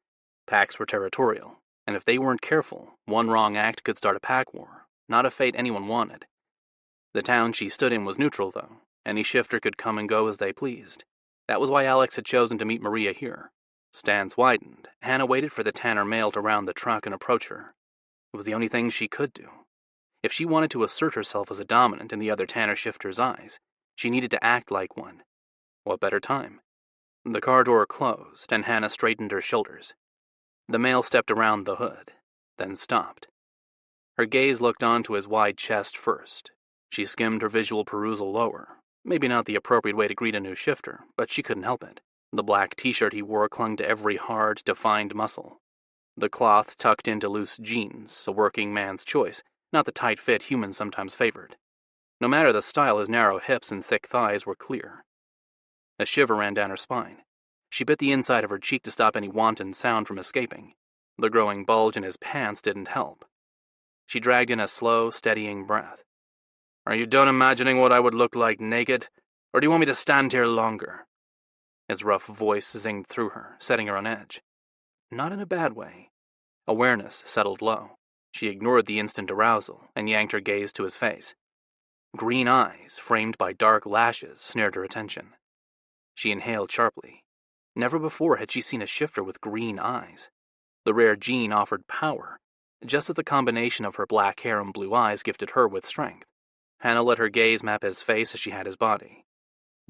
Packs were territorial, and if they weren't careful, one wrong act could start a pack war, not a fate anyone wanted. The town she stood in was neutral, though. Any shifter could come and go as they pleased. That was why Alex had chosen to meet Maria here. Stance widened. Hannah waited for the Tanner male to round the truck and approach her. It was the only thing she could do. If she wanted to assert herself as a dominant in the other Tanner shifter's eyes, she needed to act like one. What better time? The car door closed, and Hannah straightened her shoulders. The male stepped around the hood, then stopped. Her gaze looked onto his wide chest first. She skimmed her visual perusal lower. Maybe not the appropriate way to greet a new shifter, but she couldn't help it. The black t-shirt he wore clung to every hard, defined muscle. The cloth tucked into loose jeans, a working man's choice, not the tight fit humans sometimes favored. No matter the style, his narrow hips and thick thighs were clear. A shiver ran down her spine. She bit the inside of her cheek to stop any wanton sound from escaping. The growing bulge in his pants didn't help. She dragged in a slow, steadying breath. Are you done imagining what I would look like naked? Or do you want me to stand here longer? His rough voice zinged through her, setting her on edge. Not in a bad way. Awareness settled low. She ignored the instant arousal and yanked her gaze to his face. Green eyes, framed by dark lashes, snared her attention. She inhaled sharply. Never before had she seen a shifter with green eyes. The rare gene offered power, just as the combination of her black hair and blue eyes gifted her with strength. Hannah let her gaze map his face as she had his body.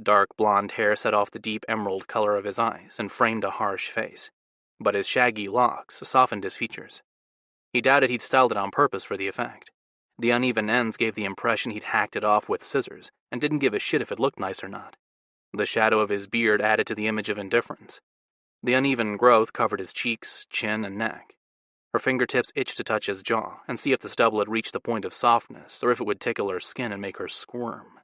Dark blonde hair set off the deep emerald color of his eyes and framed a harsh face, but his shaggy locks softened his features. He doubted he'd styled it on purpose for the effect. The uneven ends gave the impression he'd hacked it off with scissors and didn't give a shit if it looked nice or not. The shadow of his beard added to the image of indifference. The uneven growth covered his cheeks, chin, and neck. Her fingertips itched to touch his jaw and see if the stubble had reached the point of softness or if it would tickle her skin and make her squirm.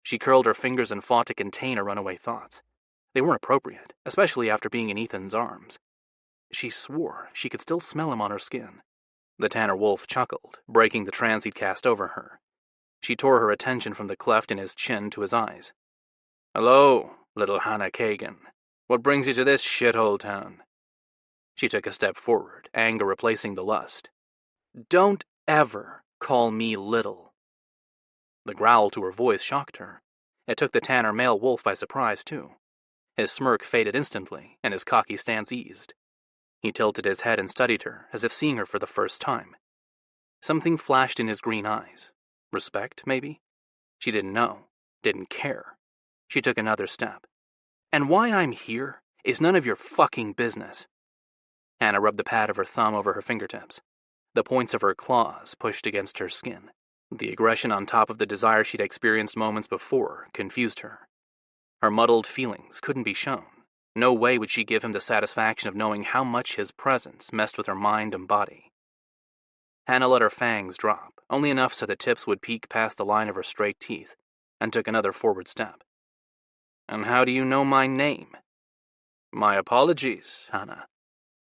She curled her fingers and fought to contain her runaway thoughts. They weren't appropriate, especially after being in Ethan's arms. She swore she could still smell him on her skin. The Tanner wolf chuckled, breaking the trance he'd cast over her. She tore her attention from the cleft in his chin to his eyes. "Hello, little Hannah Kagan. What brings you to this shithole town?" She took a step forward, anger replacing the lust. "Don't ever call me little." The growl to her voice shocked her. It took the Tanner male wolf by surprise, too. His smirk faded instantly, and his cocky stance eased. He tilted his head and studied her, as if seeing her for the first time. Something flashed in his green eyes. Respect, maybe? She didn't know, didn't care. She took another step. "And why I'm here is none of your fucking business." Hannah rubbed the pad of her thumb over her fingertips. The points of her claws pushed against her skin. The aggression on top of the desire she'd experienced moments before confused her. Her muddled feelings couldn't be shown. No way would she give him the satisfaction of knowing how much his presence messed with her mind and body. Hannah let her fangs drop, only enough so the tips would peek past the line of her straight teeth, and took another forward step. "And how do you know my name?" "My apologies, Hannah."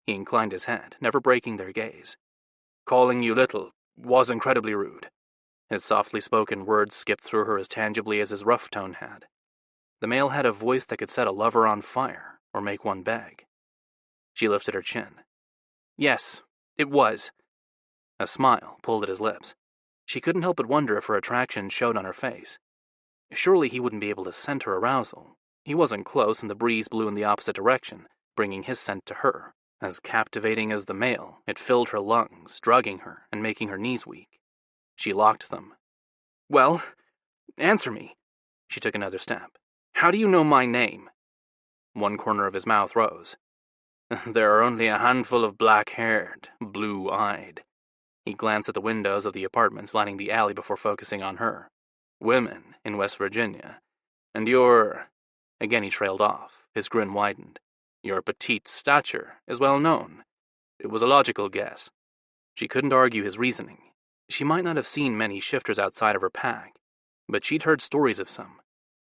He inclined his head, never breaking their gaze. "Calling you little was incredibly rude." His softly spoken words skipped through her as tangibly as his rough tone had. The male had a voice that could set a lover on fire, or make one beg. She lifted her chin. "Yes, it was." A smile pulled at his lips. She couldn't help but wonder if her attraction showed on her face. Surely he wouldn't be able to scent her arousal. He wasn't close, and the breeze blew in the opposite direction, bringing his scent to her. As captivating as the male, it filled her lungs, drugging her and making her knees weak. She locked them. "Well, answer me." She took another step. "How do you know my name?" One corner of his mouth rose. "There are only a handful of black-haired, blue-eyed." He glanced at the windows of the apartments lining the alley before focusing on her. "Women in West Virginia. And your—" Again he trailed off, his grin widened. "Your petite stature is well known. It was a logical guess." She couldn't argue his reasoning. She might not have seen many shifters outside of her pack, but she'd heard stories of some.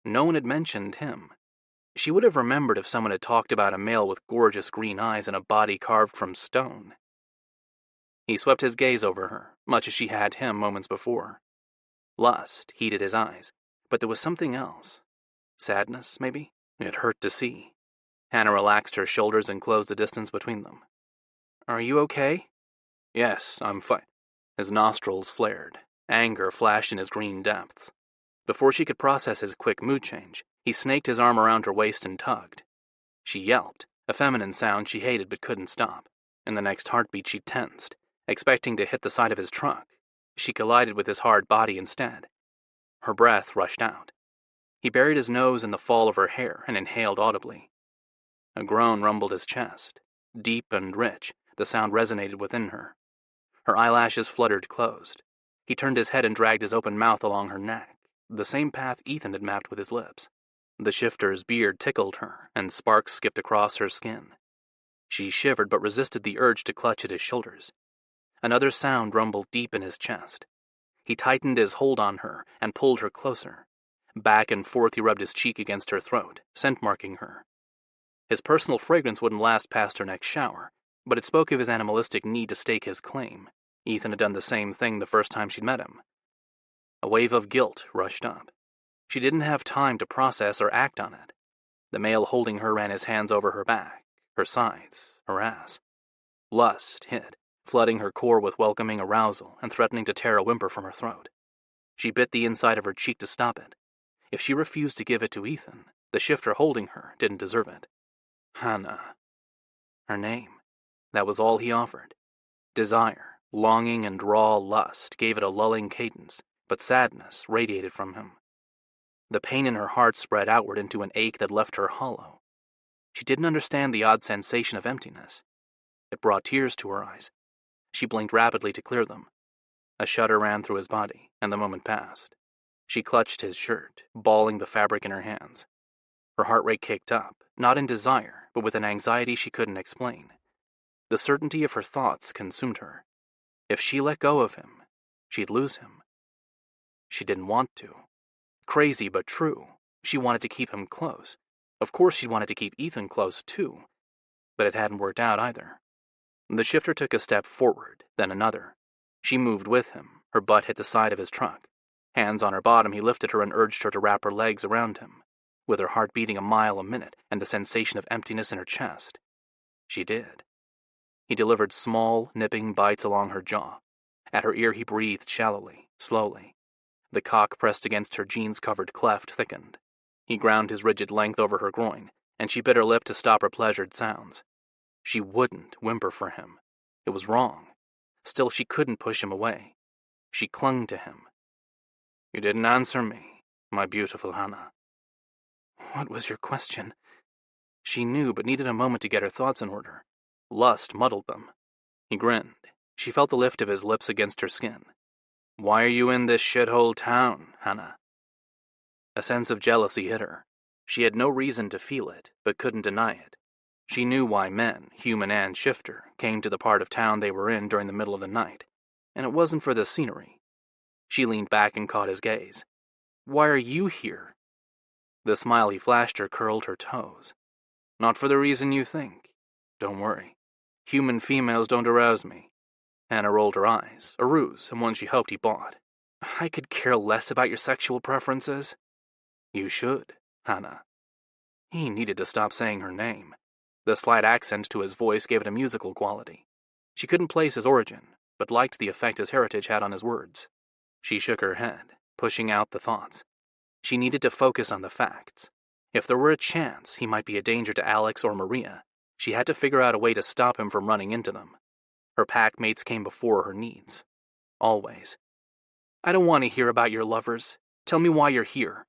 No one had mentioned him. She would have remembered if someone had talked about a male with gorgeous green eyes and a body carved from stone. He swept his gaze over her, much as she had him moments before. Lust heated his eyes, but there was something else. Sadness, maybe? It hurt to see. Hannah relaxed her shoulders and closed the distance between them. "Are you okay?" "Yes, I'm fine." His nostrils flared. Anger flashed in his green depths. Before she could process his quick mood change, he snaked his arm around her waist and tugged. She yelped, a feminine sound she hated but couldn't stop. In the next heartbeat she tensed, expecting to hit the side of his truck. She collided with his hard body instead. Her breath rushed out. He buried his nose in the fall of her hair and inhaled audibly. A groan rumbled his chest. Deep and rich, the sound resonated within her. Her eyelashes fluttered closed. He turned his head and dragged his open mouth along her neck, the same path Ethan had mapped with his lips. The shifter's beard tickled her, and sparks skipped across her skin. She shivered but resisted the urge to clutch at his shoulders. Another sound rumbled deep in his chest. He tightened his hold on her and pulled her closer. Back and forth he rubbed his cheek against her throat, scent-marking her. His personal fragrance wouldn't last past her next shower, but it spoke of his animalistic need to stake his claim. Ethan had done the same thing the first time she'd met him. A wave of guilt rushed up. She didn't have time to process or act on it. The male holding her ran his hands over her back, her sides, her ass. Lust hit, flooding her core with welcoming arousal and threatening to tear a whimper from her throat. She bit the inside of her cheek to stop it. If she refused to give it to Ethan, the shifter holding her didn't deserve it. Hannah. Her name. That was all he offered. Desire, longing, and raw lust gave it a lulling cadence, but sadness radiated from him. The pain in her heart spread outward into an ache that left her hollow. She didn't understand the odd sensation of emptiness. It brought tears to her eyes. She blinked rapidly to clear them. A shudder ran through his body, and the moment passed. She clutched his shirt, balling the fabric in her hands. Her heart rate kicked up, not in desire, but but with an anxiety she couldn't explain. The certainty of her thoughts consumed her. If she let go of him, she'd lose him. She didn't want to. Crazy but true. She wanted to keep him close. Of course she'd wanted to keep Ethan close too, but it hadn't worked out either. The shifter took a step forward, then another. She moved with him. Her butt hit the side of his truck. Hands on her bottom, he lifted her and urged her to wrap her legs around him, with her heart beating a mile a minute and the sensation of emptiness in her chest. She did. He delivered small, nipping bites along her jaw. At her ear he breathed shallowly, slowly. The cock pressed against her jeans-covered cleft thickened. He ground his rigid length over her groin, and she bit her lip to stop her pleasured sounds. She wouldn't whimper for him. It was wrong. Still, she couldn't push him away. She clung to him. "You didn't answer me, my beautiful Hannah." "What was your question?" She knew, but needed a moment to get her thoughts in order. Lust muddled them. He grinned. She felt the lift of his lips against her skin. "Why are you in this shithole town, Hannah?" A sense of jealousy hit her. She had no reason to feel it, but couldn't deny it. She knew why men, human and shifter, came to the part of town they were in during the middle of the night, and it wasn't for the scenery. She leaned back and caught his gaze. "Why are you here?" The smile he flashed her curled her toes. "Not for the reason you think. Don't worry. Human females don't arouse me." Hannah rolled her eyes, a ruse, and one she hoped he bought. "I could care less about your sexual preferences." "You should, Hannah." He needed to stop saying her name. The slight accent to his voice gave it a musical quality. She couldn't place his origin, but liked the effect his heritage had on his words. She shook her head, pushing out the thoughts. She needed to focus on the facts. If there were a chance he might be a danger to Alex or Maria, she had to figure out a way to stop him from running into them. Her pack mates came before her needs. Always. "I don't want to hear about your lovers. Tell me why you're here."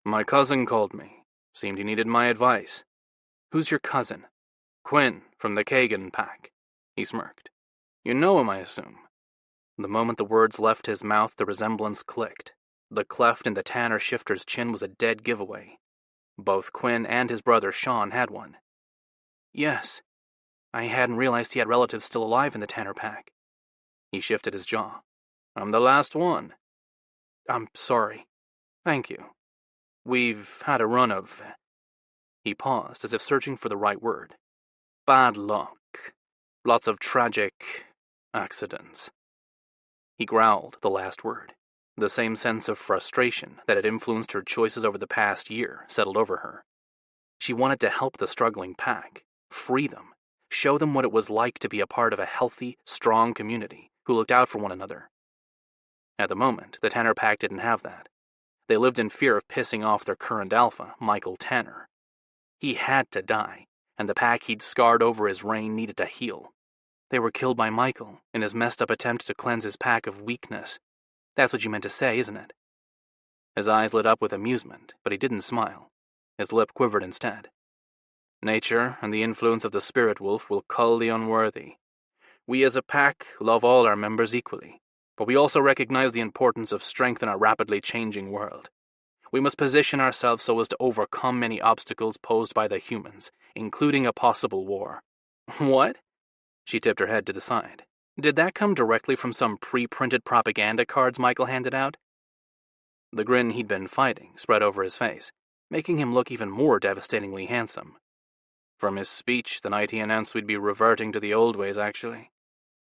"My cousin called me. Seemed he needed my advice." "Who's your cousin?" "Quinn, from the Kagan pack." He smirked. "You know him, I assume." The moment the words left his mouth, the resemblance clicked. The cleft in the Tanner shifter's chin was a dead giveaway. Both Quinn and his brother Sean had one. "Yes. I hadn't realized he had relatives still alive in the Tanner pack." He shifted his jaw. "I'm the last one." "I'm sorry." "Thank you. We've had a run of..." He paused, as if searching for the right word. "Bad luck. Lots of tragic accidents." He growled the last word. The same sense of frustration that had influenced her choices over the past year settled over her. She wanted to help the struggling pack, free them, show them what it was like to be a part of a healthy, strong community who looked out for one another. At the moment, the Tanner pack didn't have that. They lived in fear of pissing off their current alpha, Michael Tanner. He had to die, and the pack he'd scarred over his reign needed to heal. They were killed by Michael in his messed up attempt to cleanse his pack of weakness. That's what you meant to say, isn't it? His eyes lit up with amusement, but he didn't smile. His lip quivered instead. "Nature and the influence of the spirit wolf will cull the unworthy. We as a pack love all our members equally, but we also recognize the importance of strength in our rapidly changing world. We must position ourselves so as to overcome many obstacles posed by the humans, including a possible war." "What?" She tipped her head to the side. Did that come directly from some pre-printed propaganda cards Michael handed out? The grin he'd been fighting spread over his face, making him look even more devastatingly handsome. From his speech the night he announced we'd be reverting to the old ways, actually.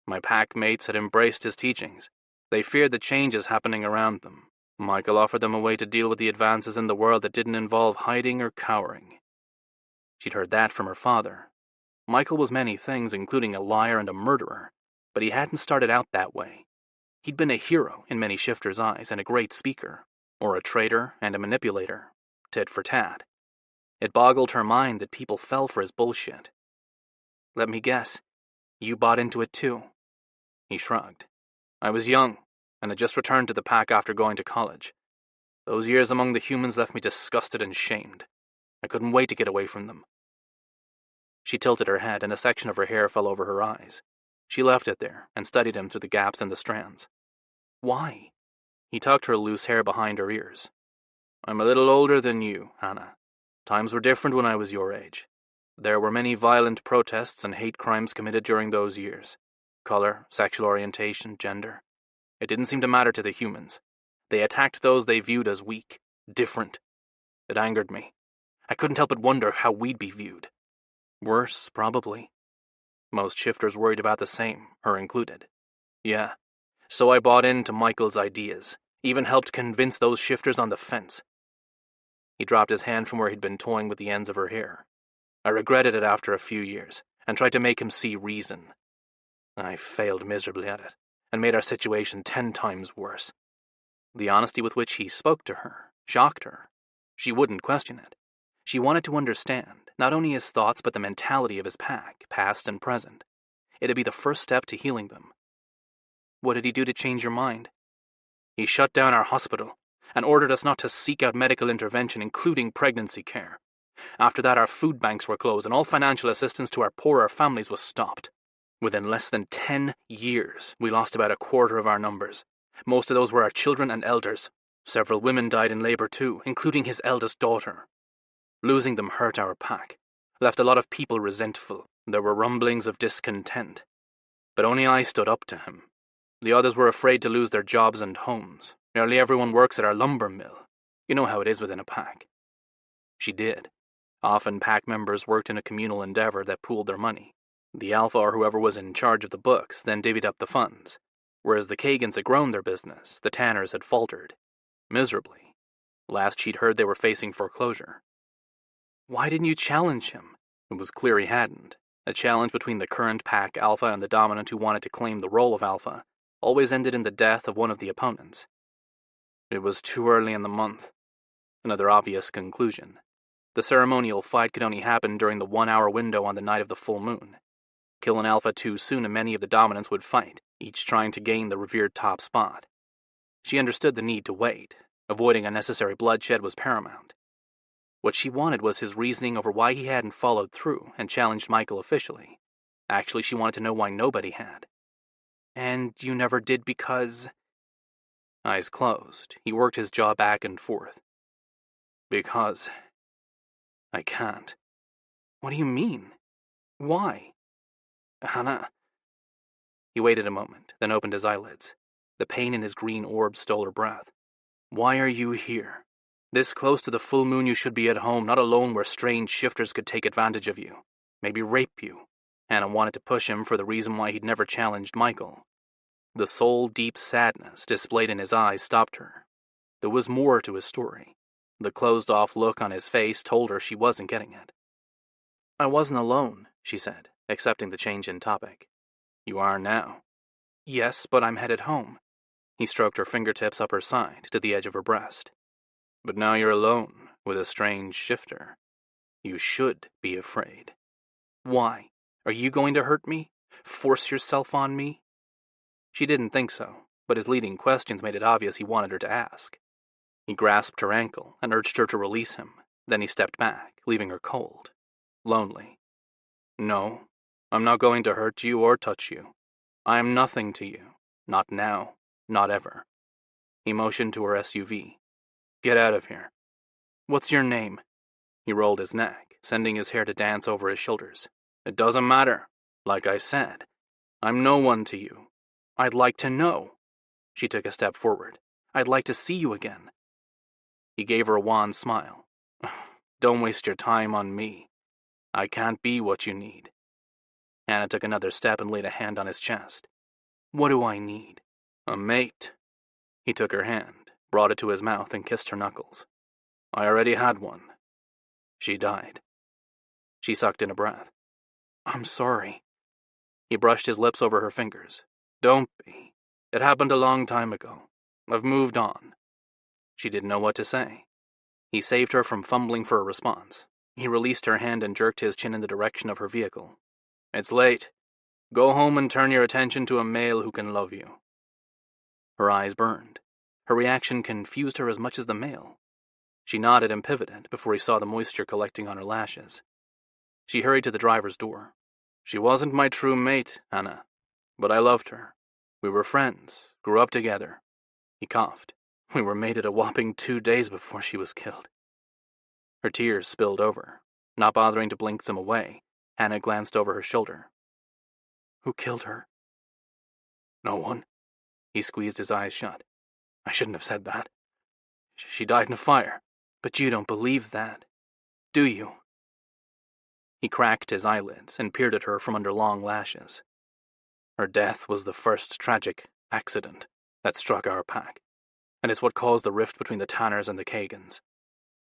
My pack mates had embraced his teachings. They feared the changes happening around them. Michael offered them a way to deal with the advances in the world that didn't involve hiding or cowering. She'd heard that from her father. Michael was many things, including a liar and a murderer, but he hadn't started out that way. He'd been a hero in many shifters' eyes and a great speaker, or a traitor and a manipulator, tit for tat. It boggled her mind that people fell for his bullshit. "Let me guess, you bought into it too?" He shrugged. "I was young, and had just returned to the pack after going to college. Those years among the humans left me disgusted and shamed. I couldn't wait to get away from them." She tilted her head, and a section of her hair fell over her eyes. She left it there and studied him through the gaps in the strands. "Why?" He tucked her loose hair behind her ears. "I'm a little older than you, Hannah. Times were different when I was your age. There were many violent protests and hate crimes committed during those years. Color, sexual orientation, gender. It didn't seem to matter to the humans. They attacked those they viewed as weak, different. It angered me. I couldn't help but wonder how we'd be viewed. Worse, probably. Most shifters worried about the same, her included. Yeah, so I bought into Michael's ideas, even helped convince those shifters on the fence. He dropped his hand from where he'd been toying with the ends of her hair. I regretted it after a few years, and tried to make him see reason. I failed miserably at it, and made our situation 10 times worse. The honesty with which he spoke to her shocked her. She wouldn't question it. She wanted to understand, not only his thoughts but the mentality of his pack, past and present. It'd be the first step to healing them. What did he do to change your mind? He shut down our hospital, and ordered us not to seek out medical intervention, including pregnancy care. After that, our food banks were closed, and all financial assistance to our poorer families was stopped. Within less than 10 years, we lost about a quarter of our numbers. Most of those were our children and elders. Several women died in labor too, including his eldest daughter. Losing them hurt our pack, left a lot of people resentful. There were rumblings of discontent. But only I stood up to him. The others were afraid to lose their jobs and homes. Nearly everyone works at our lumber mill. You know how it is within a pack. She did. Often pack members worked in a communal endeavor that pooled their money. The Alpha or whoever was in charge of the books then divvied up the funds. Whereas the Kagans had grown their business, the Tanners had faltered. Miserably. Last she'd heard they were facing foreclosure. Why didn't you challenge him? It was clear he hadn't. A challenge between the current pack Alpha and the dominant who wanted to claim the role of Alpha always ended in the death of one of the opponents. It was too early in the month. Another obvious conclusion. The ceremonial fight could only happen during the 1-hour window on the night of the full moon. Kill an Alpha too soon and many of the dominants would fight, each trying to gain the revered top spot. She understood the need to wait. Avoiding unnecessary bloodshed was paramount. What she wanted was his reasoning over why he hadn't followed through and challenged Michael officially. Actually, she wanted to know why nobody had. And you never did because... Eyes closed, he worked his jaw back and forth. Because... I can't. What do you mean? Why? Hannah... He waited a moment, then opened his eyelids. The pain in his green orb stole her breath. Why are you here? This close to the full moon you should be at home, not alone where strange shifters could take advantage of you. Maybe rape you. Hannah wanted to push him for the reason why he'd never challenged Michael. The soul-deep sadness displayed in his eyes stopped her. There was more to his story. The closed-off look on his face told her she wasn't getting it. I wasn't alone, she said, accepting the change in topic. You are now. Yes, but I'm headed home. He stroked her fingertips up her side to the edge of her breast. But now you're alone with a strange shifter. You should be afraid. Why? Are you going to hurt me? Force yourself on me? She didn't think so, but his leading questions made it obvious he wanted her to ask. He grasped her ankle and urged her to release him. Then he stepped back, leaving her cold, lonely. No, I'm not going to hurt you or touch you. I am nothing to you. Not now, not ever. He motioned to her SUV. Get out of here. What's your name? He rolled his neck, sending his hair to dance over his shoulders. It doesn't matter. Like I said, I'm no one to you. I'd like to know. She took a step forward. I'd like to see you again. He gave her a wan smile. Don't waste your time on me. I can't be what you need. Hannah took another step and laid a hand on his chest. What do I need? A mate. He took her hand, brought it to his mouth, and kissed her knuckles. I already had one. She died. She sucked in a breath. I'm sorry. He brushed his lips over her fingers. Don't be. It happened a long time ago. I've moved on. She didn't know what to say. He saved her from fumbling for a response. He released her hand and jerked his chin in the direction of her vehicle. It's late. Go home and turn your attention to a male who can love you. Her eyes burned. Her reaction confused her as much as the male. She nodded and pivoted before he saw the moisture collecting on her lashes. She hurried to the driver's door. She wasn't my true mate, Hannah, but I loved her. We were friends, grew up together. He coughed. We were mated a whopping 2 days before she was killed. Her tears spilled over. Not bothering to blink them away, Hannah glanced over her shoulder. Who killed her? No one. He squeezed his eyes shut. I shouldn't have said that. She died in a fire. But you don't believe that, do you? He cracked his eyelids and peered at her from under long lashes. Her death was the first tragic accident that struck our pack, and it's what caused the rift between the Tanners and the Kagans.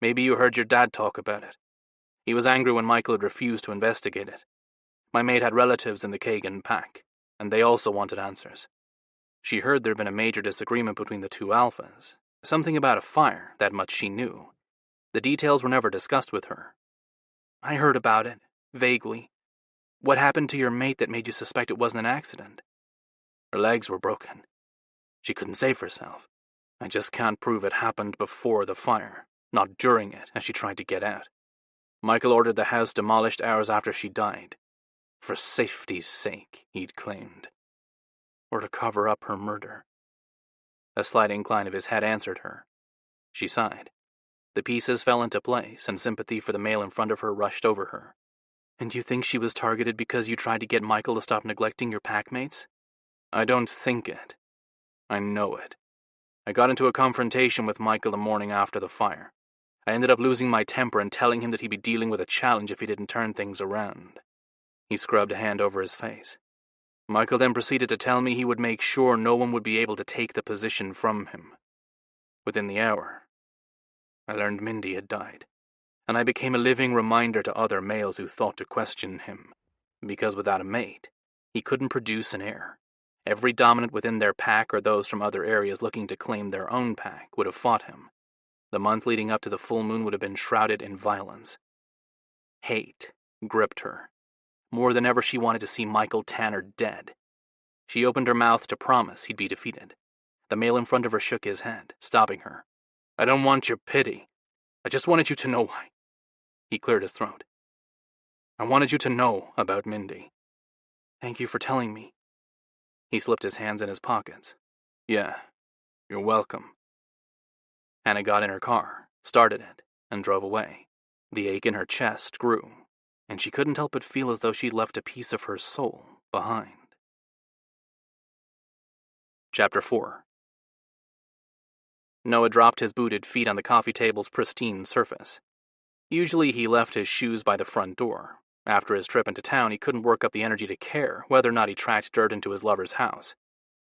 Maybe you heard your dad talk about it. He was angry when Michael had refused to investigate it. My mate had relatives in the Kagan pack, and they also wanted answers. She heard there'd been a major disagreement between the two alphas, something about a fire, that much she knew. The details were never discussed with her. I heard about it, vaguely. What happened to your mate that made you suspect it wasn't an accident? Her legs were broken. She couldn't save herself. I just can't prove it happened before the fire, not during it, as she tried to get out. Michael ordered the house demolished hours after she died. For safety's sake, he'd claimed. Or to cover up her murder. A slight incline of his head answered her. She sighed. The pieces fell into place, and sympathy for the male in front of her rushed over her. And you think she was targeted because you tried to get Michael to stop neglecting your packmates? I don't think it. I know it. I got into a confrontation with Michael the morning after the fire. I ended up losing my temper and telling him that he'd be dealing with a challenge if he didn't turn things around. He scrubbed a hand over his face. Michael then proceeded to tell me he would make sure no one would be able to take the position from him. Within the hour, I learned Mindy had died, and I became a living reminder to other males who thought to question him, because without a mate, he couldn't produce an heir. Every dominant within their pack or those from other areas looking to claim their own pack would have fought him. The month leading up to the full moon would have been shrouded in violence. Hate gripped her. More than ever, she wanted to see Michael Tanner dead. She opened her mouth to promise he'd be defeated. The male in front of her shook his head, stopping her. I don't want your pity. I just wanted you to know why. He cleared his throat. I wanted you to know about Mindy. Thank you for telling me. He slipped his hands in his pockets. Yeah, you're welcome. Hannah got in her car, started it, and drove away. The ache in her chest grew, and she couldn't help but feel as though she'd left a piece of her soul behind. Chapter 4. Noah dropped his booted feet on the coffee table's pristine surface. Usually he left his shoes by the front door. After his trip into town, he couldn't work up the energy to care whether or not he tracked dirt into his lover's house.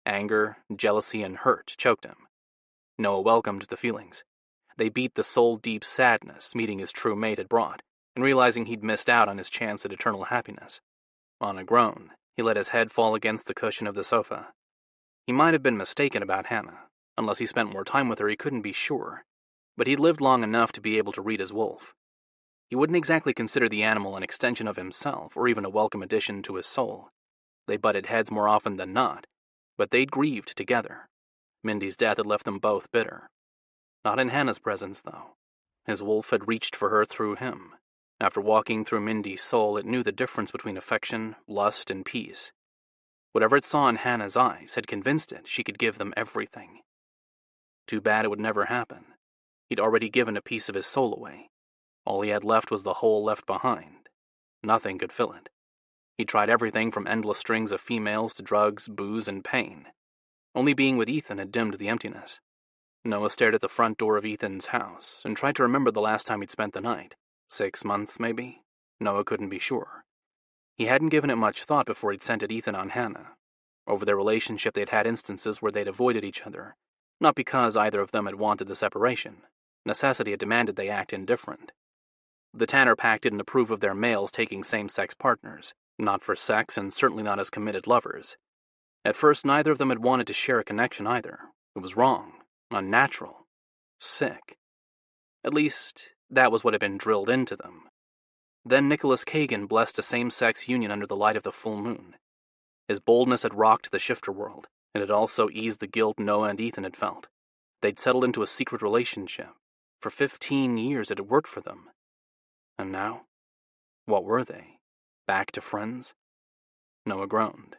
Anger, jealousy, and hurt choked him. Noah welcomed the feelings. They beat the soul-deep sadness meeting his true mate had brought, and realizing he'd missed out on his chance at eternal happiness. On a groan, he let his head fall against the cushion of the sofa. He might have been mistaken about Hannah. Unless he spent more time with her, he couldn't be sure. But he'd lived long enough to be able to read his wolf. He wouldn't exactly consider the animal an extension of himself, or even a welcome addition to his soul. They butted heads more often than not, but they'd grieved together. Mindy's death had left them both bitter. Not in Hannah's presence, though. His wolf had reached for her through him. After walking through Mindy's soul, it knew the difference between affection, lust, and peace. Whatever it saw in Hannah's eyes had convinced it she could give them everything. Too bad it would never happen. He'd already given a piece of his soul away. All he had left was the hole left behind. Nothing could fill it. He tried everything from endless strings of females to drugs, booze, and pain. Only being with Ethan had dimmed the emptiness. Noah stared at the front door of Ethan's house and tried to remember the last time he'd spent the night. 6 months, maybe? Noah couldn't be sure. He hadn't given it much thought before he'd scented Ethan on Hannah. Over their relationship, they'd had instances where they'd avoided each other, not because either of them had wanted the separation. Necessity had demanded they act indifferent. The Tanner pack didn't approve of their males taking same-sex partners, not for sex and certainly not as committed lovers. At first, neither of them had wanted to share a connection either. It was wrong, unnatural, sick. At least, that was what had been drilled into them. Then Nicholas Kagan blessed a same-sex union under the light of the full moon. His boldness had rocked the shifter world, and had also eased the guilt Noah and Ethan had felt. They'd settled into a secret relationship. For 15 years it had worked for them. And now? What were they? Back to friends? Noah groaned.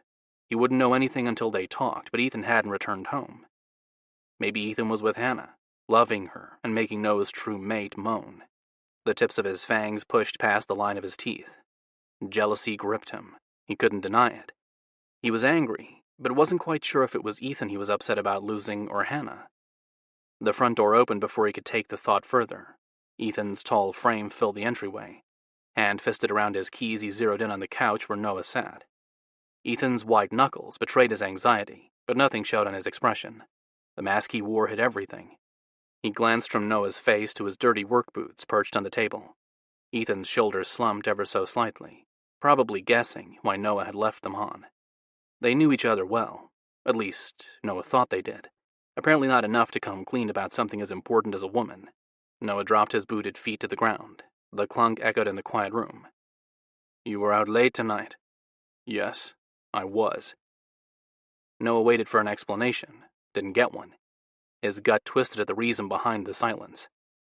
He wouldn't know anything until they talked, but Ethan hadn't returned home. Maybe Ethan was with Hannah, loving her and making Noah's true mate moan. The tips of his fangs pushed past the line of his teeth. Jealousy gripped him. He couldn't deny it. He was angry, but wasn't quite sure if it was Ethan he was upset about losing or Hannah. The front door opened before he could take the thought further. Ethan's tall frame filled the entryway. Hand fisted around his keys, he zeroed in on the couch where Noah sat. Ethan's white knuckles betrayed his anxiety, but nothing showed on his expression. The mask he wore hid everything. He glanced from Noah's face to his dirty work boots perched on the table. Ethan's shoulders slumped ever so slightly, probably guessing why Noah had left them on. They knew each other well. At least, Noah thought they did. Apparently not enough to come clean about something as important as a woman. Noah dropped his booted feet to the ground. The clunk echoed in the quiet room. "You were out late tonight." "Yes, I was." Noah waited for an explanation. Didn't get one. His gut twisted at the reason behind the silence.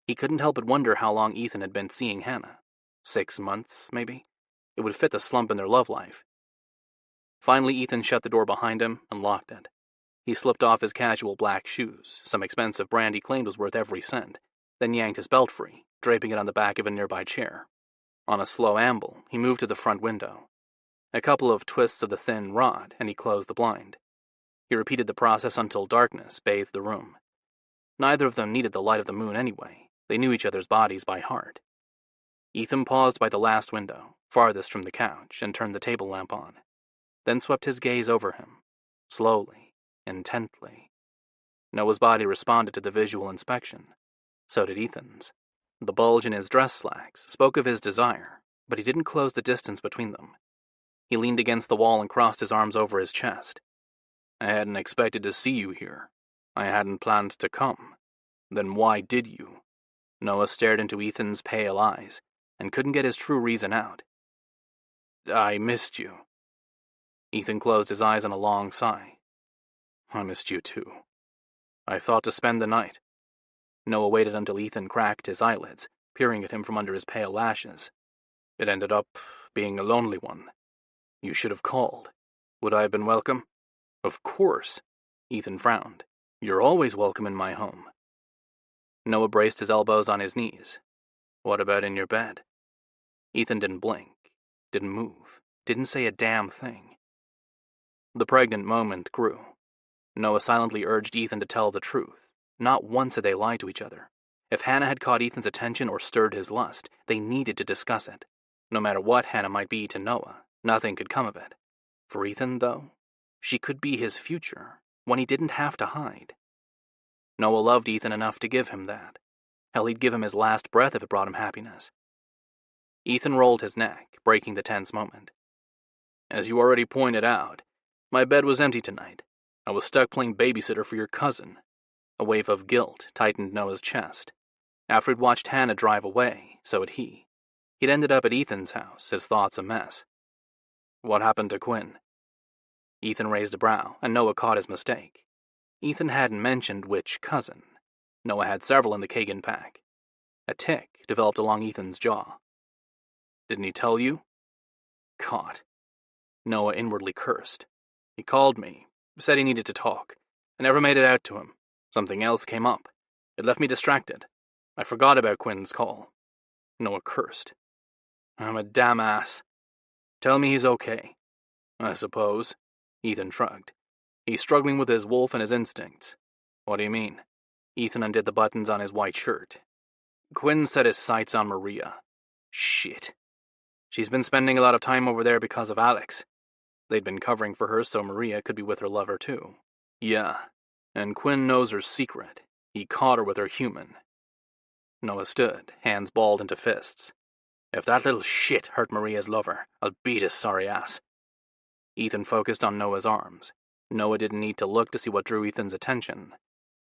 He couldn't help but wonder how long Ethan had been seeing Hannah. 6 months, maybe? It would fit the slump in their love life. Finally, Ethan shut the door behind him and locked it. He slipped off his casual black shoes, some expensive brand he claimed was worth every cent, then yanked his belt free, draping it on the back of a nearby chair. On a slow amble, he moved to the front window. A couple of twists of the thin rod, and he closed the blind. He repeated the process until darkness bathed the room. Neither of them needed the light of the moon anyway. They knew each other's bodies by heart. Ethan paused by the last window, farthest from the couch, and turned the table lamp on. Then swept his gaze over him, slowly, intently. Noah's body responded to the visual inspection. So did Ethan's. The bulge in his dress slacks spoke of his desire, but he didn't close the distance between them. He leaned against the wall and crossed his arms over his chest. "I hadn't expected to see you here. I hadn't planned to come. Then why did you?" Noah stared into Ethan's pale eyes and couldn't get his true reason out. "I missed you." Ethan closed his eyes on a long sigh. "I missed you too. I thought to spend the night." Noah waited until Ethan cracked his eyelids, peering at him from under his pale lashes. "It ended up being a lonely one. You should have called. Would I have been welcome?" "Of course." Ethan frowned. "You're always welcome in my home." Noah braced his elbows on his knees. "What about in your bed?" Ethan didn't blink, didn't move, didn't say a damn thing. The pregnant moment grew. Noah silently urged Ethan to tell the truth. Not once had they lied to each other. If Hannah had caught Ethan's attention or stirred his lust, they needed to discuss it. No matter what Hannah might be to Noah, nothing could come of it. For Ethan, though, she could be his future, one he didn't have to hide. Noah loved Ethan enough to give him that. Hell, he'd give him his last breath if it brought him happiness. Ethan rolled his neck, breaking the tense moment. "As you already pointed out, my bed was empty tonight. I was stuck playing babysitter for your cousin." A wave of guilt tightened Noah's chest. After he'd watched Hannah drive away, so had he. He'd ended up at Ethan's house, his thoughts a mess. "What happened to Quinn?" Ethan raised a brow, and Noah caught his mistake. Ethan hadn't mentioned which cousin. Noah had several in the Kagan pack. A tic developed along Ethan's jaw. "Didn't he tell you?" "Caught." Noah inwardly cursed. "He called me, said he needed to talk. I never made it out to him. Something else came up. It left me distracted. I forgot about Quinn's call." Noah cursed. "I'm a damn ass. Tell me he's okay." "I suppose." Ethan shrugged. "He's struggling with his wolf and his instincts." "What do you mean?" Ethan undid the buttons on his white shirt. "Quinn set his sights on Maria." "Shit. She's been spending a lot of time over there because of Alex. They'd been covering for her so Maria could be with her lover too." "Yeah. And Quinn knows her secret. He caught her with her human." Noah stood, hands balled into fists. "If that little shit hurt Maria's lover, I'll beat his sorry ass." Ethan focused on Noah's arms. Noah didn't need to look to see what drew Ethan's attention.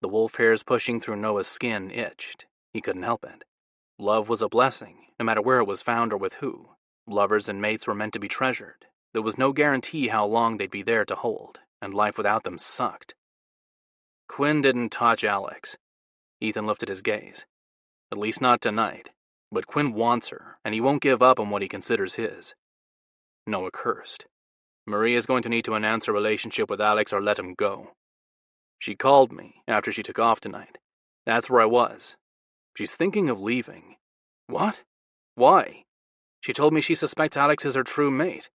The wolf hairs pushing through Noah's skin itched. He couldn't help it. Love was a blessing, no matter where it was found or with who. Lovers and mates were meant to be treasured. There was no guarantee how long they'd be there to hold, and life without them sucked. "Quinn didn't touch Alex." Ethan lifted his gaze. "At least not tonight. But Quinn wants her, and he won't give up on what he considers his." Noah cursed. "Maria's going to need to announce her relationship with Alex or let him go. She called me after she took off tonight. That's where I was. She's thinking of leaving." What? Why? She told me she suspects Alex is her true mate.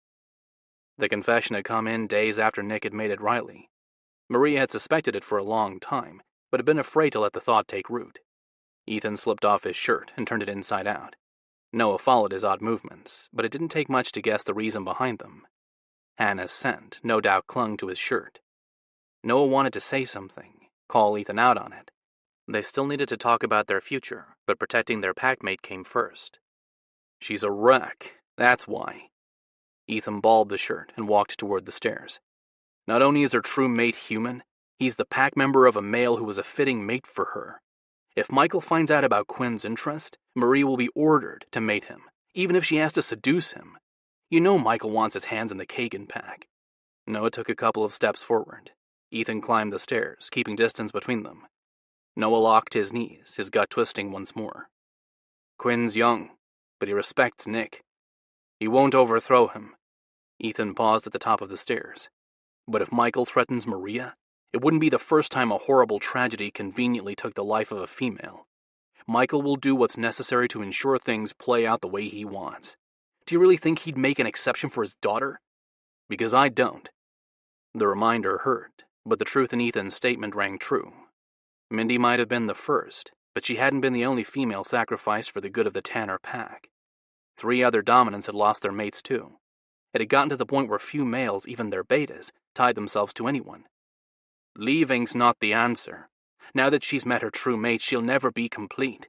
The confession had come in days after Nick had mated Riley. Maria had suspected it for a long time, but had been afraid to let the thought take root. Ethan slipped off his shirt and turned it inside out. Noah followed his odd movements, but it didn't take much to guess the reason behind them. Hannah's scent no doubt clung to his shirt. Noah wanted to say something, call Ethan out on it. They still needed to talk about their future, but protecting their packmate came first. She's a wreck, that's why. Ethan balled the shirt and walked toward the stairs. Not only is her true mate human, he's the pack member of a male who was a fitting mate for her. If Michael finds out about Quinn's interest, Marie will be ordered to mate him, even if she has to seduce him. You know Michael wants his hands in the Kagan pack. Noah took a couple of steps forward. Ethan climbed the stairs, keeping distance between them. Noah locked his knees, his gut twisting once more. Quinn's young, but he respects Nick. He won't overthrow him. Ethan paused at the top of the stairs. But if Michael threatens Maria, it wouldn't be the first time a horrible tragedy conveniently took the life of a female. Michael will do what's necessary to ensure things play out the way he wants. Do you really think he'd make an exception for his daughter? Because I don't. The reminder hurt, but the truth in Ethan's statement rang true. Mindy might have been the first, but she hadn't been the only female sacrificed for the good of the Tanner pack. 3 other dominants had lost their mates too. It had gotten to the point where few males, even their betas, tied themselves to anyone. Leaving's not the answer. Now that she's met her true mate, she'll never be complete.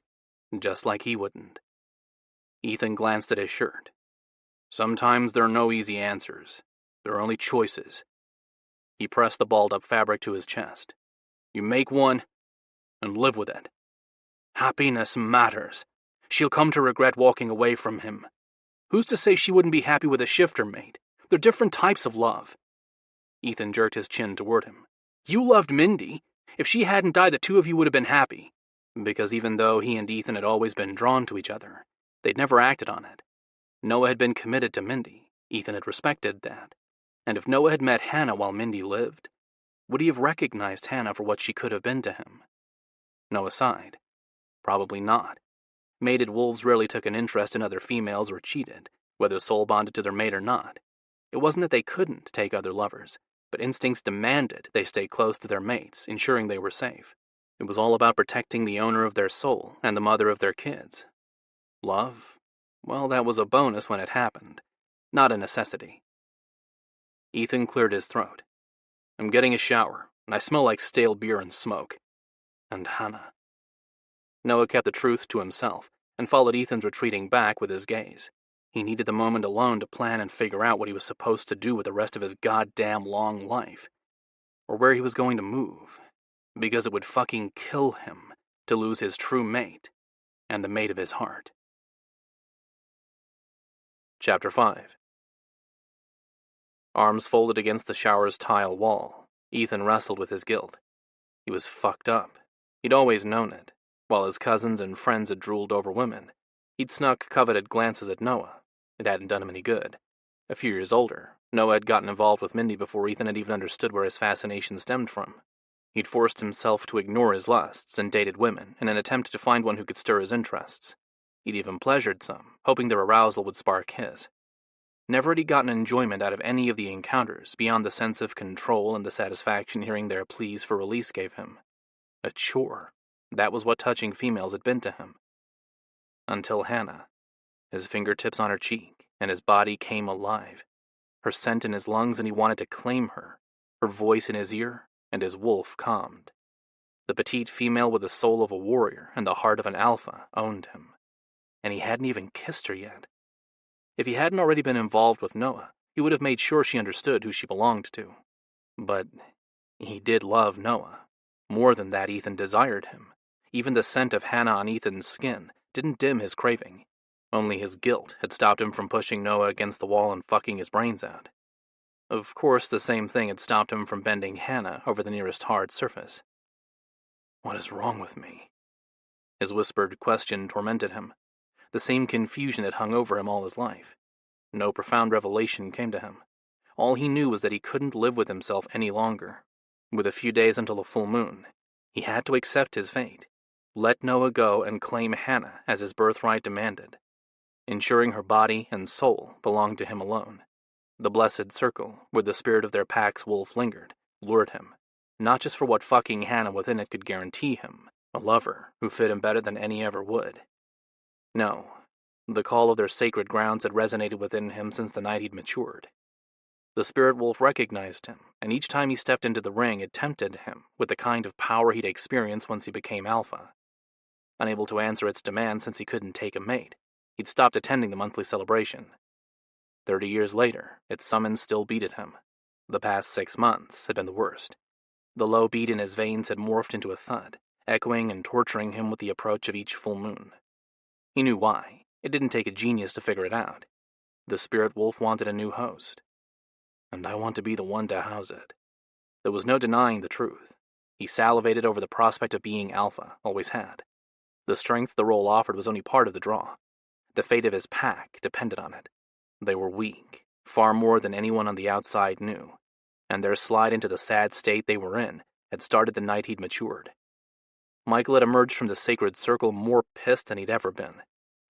Just like he wouldn't. Ethan glanced at his shirt. Sometimes there are no easy answers. There are only choices. He pressed the balled-up fabric to his chest. You make one, and live with it. Happiness matters. She'll come to regret walking away from him. Who's to say she wouldn't be happy with a shifter mate? They're different types of love. Ethan jerked his chin toward him. You loved Mindy. If she hadn't died, the two of you would have been happy. Because even though he and Ethan had always been drawn to each other, they'd never acted on it. Noah had been committed to Mindy. Ethan had respected that. And if Noah had met Hannah while Mindy lived, would he have recognized Hannah for what she could have been to him? Noah sighed. Probably not. Mated wolves rarely took an interest in other females or cheated, whether soul-bonded to their mate or not. It wasn't that they couldn't take other lovers, but instincts demanded they stay close to their mates, ensuring they were safe. It was all about protecting the owner of their soul and the mother of their kids. Love? Well, that was a bonus when it happened, not a necessity. Ethan cleared his throat. I'm getting a shower, and I smell like stale beer and smoke. And Hannah. Noah kept the truth to himself, and followed Ethan's retreating back with his gaze. He needed the moment alone to plan and figure out what he was supposed to do with the rest of his goddamn long life. Or where he was going to move. Because it would fucking kill him to lose his true mate, and the mate of his heart. Chapter 5. Arms folded against the shower's tile wall, Ethan wrestled with his guilt. He was fucked up. He'd always known it. While his cousins and friends had drooled over women, he'd snuck coveted glances at Noah. It hadn't done him any good. A few years older, Noah had gotten involved with Mindy before Ethan had even understood where his fascination stemmed from. He'd forced himself to ignore his lusts and dated women in an attempt to find one who could stir his interests. He'd even pleasured some, hoping their arousal would spark his. Never had he gotten enjoyment out of any of the encounters beyond the sense of control and the satisfaction hearing their pleas for release gave him. A chore. That was what touching females had been to him. Until Hannah. His fingertips on her cheek, and his body came alive. Her scent in his lungs, and he wanted to claim her. Her voice in his ear, and his wolf calmed. The petite female with the soul of a warrior and the heart of an alpha owned him. And he hadn't even kissed her yet. If he hadn't already been involved with Noah, he would have made sure she understood who she belonged to. But he did love Noah. More than that, Ethan desired him. Even the scent of Hannah on Ethan's skin didn't dim his craving. Only his guilt had stopped him from pushing Noah against the wall and fucking his brains out. Of course, the same thing had stopped him from bending Hannah over the nearest hard surface. What is wrong with me? His whispered question tormented him. The same confusion had hung over him all his life. No profound revelation came to him. All he knew was that he couldn't live with himself any longer. With a few days until the full moon, he had to accept his fate. let Noah go and claim Hannah as his birthright demanded, ensuring her body and soul belonged to him alone. The blessed circle, where the spirit of their pack's wolf lingered, lured him, not just for what fucking Hannah within it could guarantee him, a lover who fit him better than any ever would. No, the call of their sacred grounds had resonated within him since the night he'd matured. The spirit wolf recognized him, and each time he stepped into the ring it tempted him with the kind of power he'd experienced once he became alpha. Unable to answer its demands since he couldn't take a mate, he'd stopped attending the monthly celebration. 30 years later, its summons still beat at him. The past 6 months had been the worst. The low beat in his veins had morphed into a thud, echoing and torturing him with the approach of each full moon. He knew why. It didn't take a genius to figure it out. The spirit wolf wanted a new host. And I want to be the one to house it. There was no denying the truth. He salivated over the prospect of being alpha, always had. The strength the role offered was only part of the draw. The fate of his pack depended on it. They were weak, far more than anyone on the outside knew, and their slide into the sad state they were in had started the night he'd matured. Michael had emerged from the sacred circle more pissed than he'd ever been.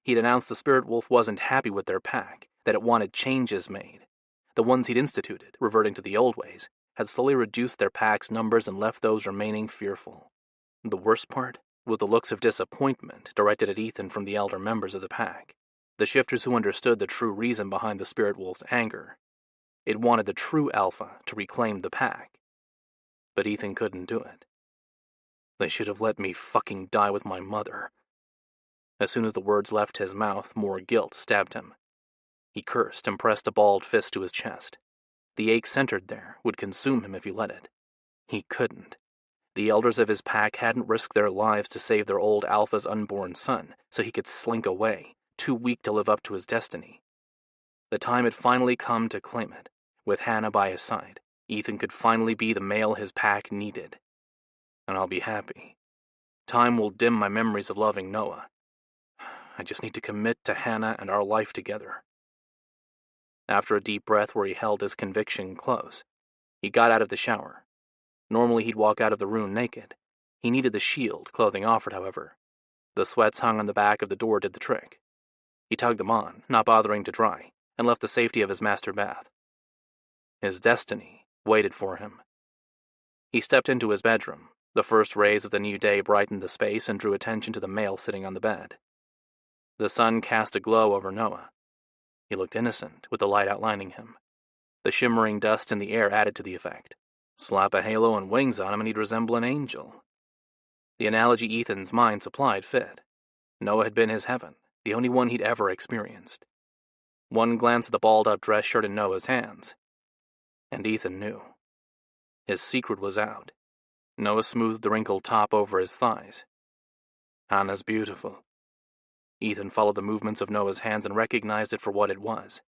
He'd announced the spirit wolf wasn't happy with their pack, that it wanted changes made. The ones he'd instituted, reverting to the old ways, had slowly reduced their pack's numbers and left those remaining fearful. The worst part was the looks of disappointment directed at Ethan from the elder members of the pack, the shifters who understood the true reason behind the spirit wolf's anger. It wanted the true alpha to reclaim the pack. But Ethan couldn't do it. They should have let me fucking die with my mother. As soon as the words left his mouth, more guilt stabbed him. He cursed and pressed a balled fist to his chest. The ache centered there would consume him if he let it. He couldn't. The elders of his pack hadn't risked their lives to save their old alpha's unborn son, so he could slink away, too weak to live up to his destiny. The time had finally come to claim it. With Hannah by his side, Ethan could finally be the male his pack needed. And I'll be happy. Time will dim my memories of loving Noah. I just need to commit to Hannah and our life together. After a deep breath where he held his conviction close, he got out of the shower. Normally he'd walk out of the room naked. He needed the shield clothing offered, however. The sweats hung on the back of the door did the trick. He tugged them on, not bothering to dry, and left the safety of his master bath. His destiny waited for him. He stepped into his bedroom. The first rays of the new day brightened the space and drew attention to the male sitting on the bed. The sun cast a glow over Noah. He looked innocent, with the light outlining him. The shimmering dust in the air added to the effect. Slap a halo and wings on him and he'd resemble an angel. The analogy Ethan's mind supplied fit. Noah had been his heaven, the only one he'd ever experienced. One glance at the balled-up dress shirt in Noah's hands, and Ethan knew. His secret was out. Noah smoothed the wrinkled top over his thighs. Hannah's beautiful. Ethan followed the movements of Noah's hands and recognized it for what it was,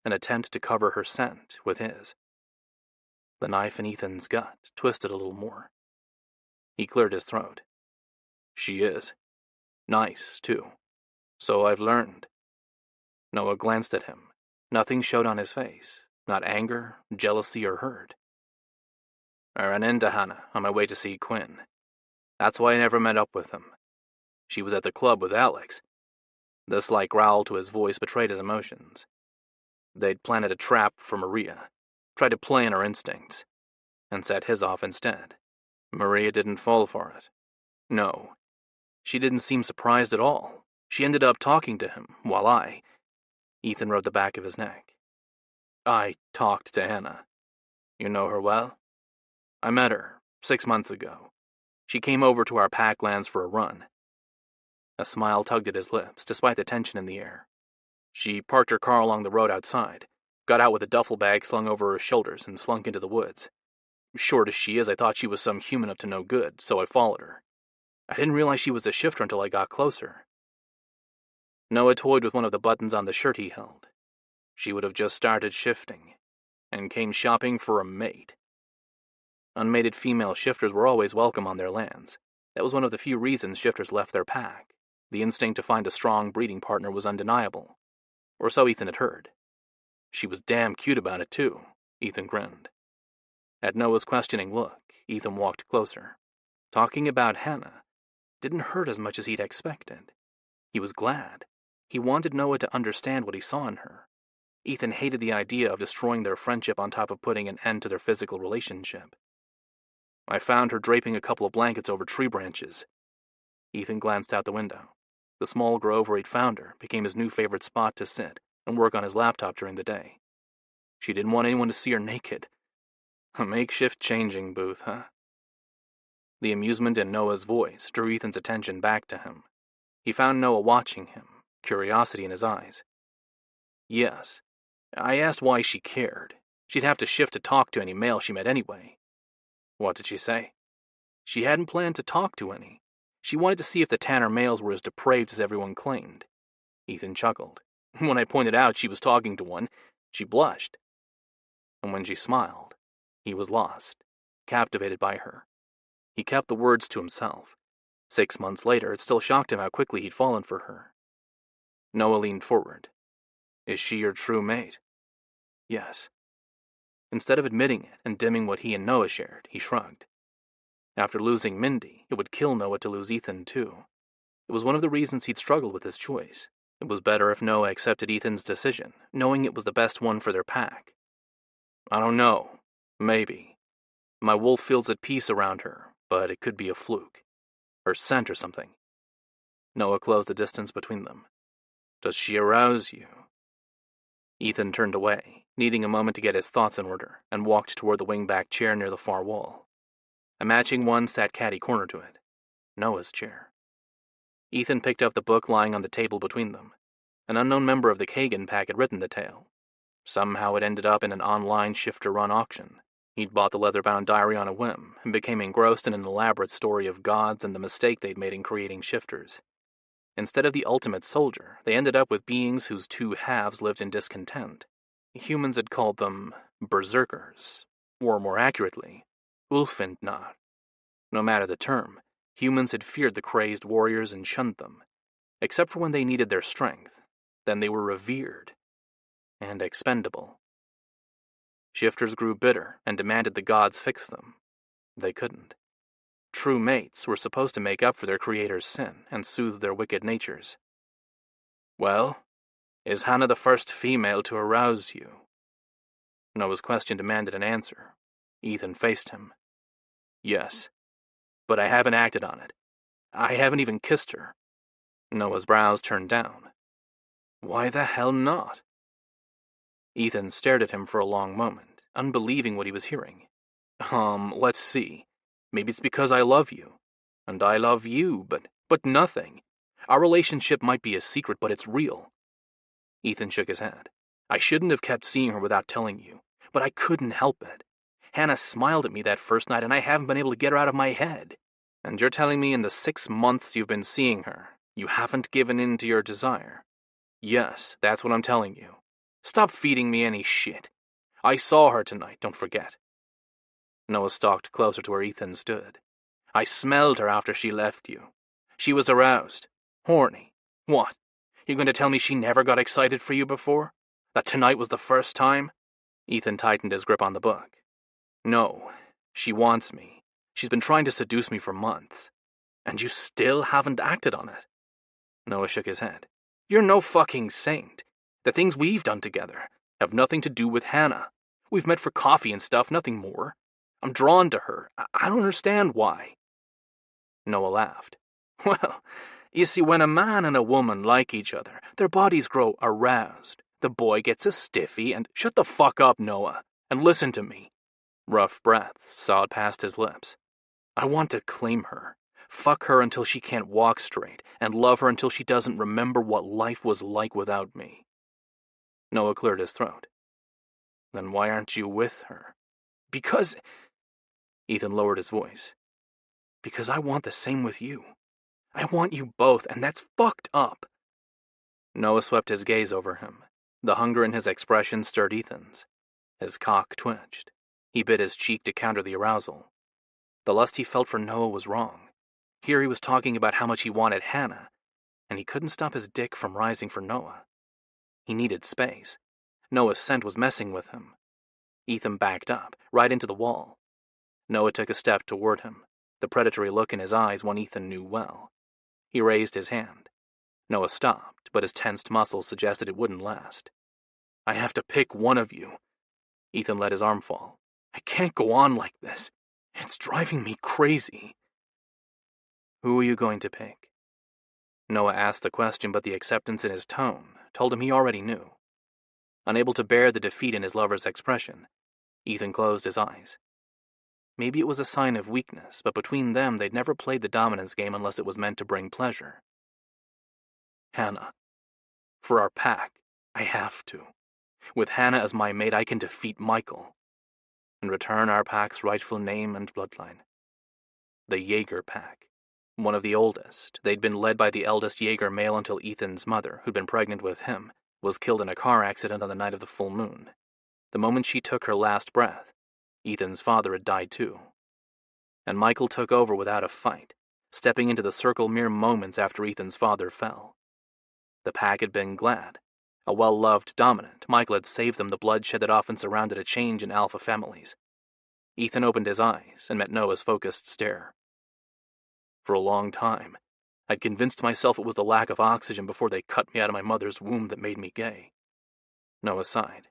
an attempt to cover her scent with his. The knife in Ethan's gut twisted a little more. He cleared his throat. She is. Nice, too. So I've learned. Noah glanced at him. Nothing showed on his face, not anger, jealousy, or hurt. I ran into Hannah on my way to see Quinn. That's why I never met up with him. She was at the club with Alex. The slight growl to his voice betrayed his emotions. They'd planted a trap for Maria, tried to play on her instincts, and set his off instead. Maria didn't fall for it. No. She didn't seem surprised at all. She ended up talking to him, while Ethan rubbed the back of his neck. I talked to Hannah. You know her well? I met her 6 months ago. She came over to our packlands for a run. A smile tugged at his lips, despite the tension in the air. She parked her car along the road outside, got out with a duffel bag slung over her shoulders, and slunk into the woods. Short as she is, I thought she was some human up to no good, so I followed her. I didn't realize she was a shifter until I got closer. Noah toyed with one of the buttons on the shirt he held. She would have just started shifting, and came shopping for a mate. Unmated female shifters were always welcome on their lands. That was one of the few reasons shifters left their pack. The instinct to find a strong breeding partner was undeniable. Or so Ethan had heard. She was damn cute about it, too, Ethan grinned. At Noah's questioning look, Ethan walked closer. Talking about Hannah, didn't hurt as much as he'd expected. He was glad. He wanted Noah to understand what he saw in her. Ethan hated the idea of destroying their friendship on top of putting an end to their physical relationship. I found her draping a couple of blankets over tree branches. Ethan glanced out the window. The small grove where he'd found her became his new favorite spot to sit and work on his laptop during the day. She didn't want anyone to see her naked. A makeshift changing booth, huh? The amusement in Noah's voice drew Ethan's attention back to him. He found Noah watching him, curiosity in his eyes. Yes. I asked why she cared. She'd have to shift to talk to any male she met anyway. What did she say? She hadn't planned to talk to any. She wanted to see if the Tanner males were as depraved as everyone claimed. Ethan chuckled. When I pointed out she was talking to one, she blushed. And when she smiled, he was lost, captivated by her. He kept the words to himself. 6 months later, it still shocked him how quickly he'd fallen for her. Noah leaned forward. Is she your true mate? Yes. Instead of admitting it and dimming what he and Noah shared, he shrugged. After losing Mindy, it would kill Noah to lose Ethan, too. It was one of the reasons he'd struggled with his choice. It was better if Noah accepted Ethan's decision, knowing it was the best one for their pack. I don't know. Maybe. My wolf feels at peace around her, but it could be a fluke. Her scent or something. Noah closed the distance between them. Does she arouse you? Ethan turned away, needing a moment to get his thoughts in order, and walked toward the wingback chair near the far wall. A matching one sat catty-corner to it. Noah's chair. Ethan picked up the book lying on the table between them. An unknown member of the Kagan pack had written the tale. Somehow it ended up in an online shifter-run auction. He'd bought the leather-bound diary on a whim, and became engrossed in an elaborate story of gods and the mistake they'd made in creating shifters. Instead of the ultimate soldier, they ended up with beings whose two halves lived in discontent. Humans had called them berserkers, or more accurately, Ulfindnar. No matter the term, humans had feared the crazed warriors and shunned them, except for when they needed their strength. Then they were revered and expendable. Shifters grew bitter and demanded the gods fix them. They couldn't. True mates were supposed to make up for their creator's sin and soothe their wicked natures. Well, is Hannah the first female to arouse you? Noah's question demanded an answer. Ethan faced him. Yes, but I haven't acted on it. I haven't even kissed her. Noah's brows turned down. Why the hell not? Ethan stared at him for a long moment, unbelieving what he was hearing. Let's see. Maybe it's because I love you. And I love you, but nothing. Our relationship might be a secret, but it's real. Ethan shook his head. I shouldn't have kept seeing her without telling you, but I couldn't help it. Hannah smiled at me that first night, and I haven't been able to get her out of my head. And you're telling me in the 6 months you've been seeing her, you haven't given in to your desire? Yes, that's what I'm telling you. Stop feeding me any shit. I saw her tonight, don't forget. Noah stalked closer to where Ethan stood. I smelled her after she left you. She was aroused. Horny. What? You going to tell me she never got excited for you before? That tonight was the first time? Ethan tightened his grip on the book. No, she wants me. She's been trying to seduce me for months. And you still haven't acted on it? Noah shook his head. You're no fucking saint. The things we've done together have nothing to do with Hannah. We've met for coffee and stuff, nothing more. I'm drawn to her. I don't understand why. Noah laughed. Well, you see, when a man and a woman like each other, their bodies grow aroused. The boy gets a stiffy and... Shut the fuck up, Noah, and listen to me. Rough breaths sawed past his lips. I want to claim her. Fuck her until she can't walk straight, and love her until she doesn't remember what life was like without me. Noah cleared his throat. Then why aren't you with her? Because... Ethan lowered his voice. Because I want the same with you. I want you both, and that's fucked up. Noah swept his gaze over him. The hunger in his expression stirred Ethan's. His cock twitched. He bit his cheek to counter the arousal. The lust he felt for Noah was wrong. Here he was talking about how much he wanted Hannah, and he couldn't stop his dick from rising for Noah. He needed space. Noah's scent was messing with him. Ethan backed up, right into the wall. Noah took a step toward him. The predatory look in his eyes one Ethan knew well. He raised his hand. Noah stopped, but his tensed muscles suggested it wouldn't last. I have to pick one of you. Ethan let his arm fall. I can't go on like this. It's driving me crazy. Who are you going to pick? Noah asked the question, but the acceptance in his tone told him he already knew. Unable to bear the defeat in his lover's expression, Ethan closed his eyes. Maybe it was a sign of weakness, but between them they'd never played the dominance game unless it was meant to bring pleasure. Hannah. For our pack, I have to. With Hannah as my mate, I can defeat Michael and return our pack's rightful name and bloodline. The Jaeger pack. One of the oldest. They'd been led by the eldest Jaeger male until Ethan's mother, who'd been pregnant with him, was killed in a car accident on the night of the full moon. The moment she took her last breath, Ethan's father had died too. And Michael took over without a fight, stepping into the circle mere moments after Ethan's father fell. The pack had been glad. A well-loved dominant, Michael had saved them the bloodshed that often surrounded a change in alpha families. Ethan opened his eyes and met Noah's focused stare. For a long time, I'd convinced myself it was the lack of oxygen before they cut me out of my mother's womb that made me gay. Noah sighed.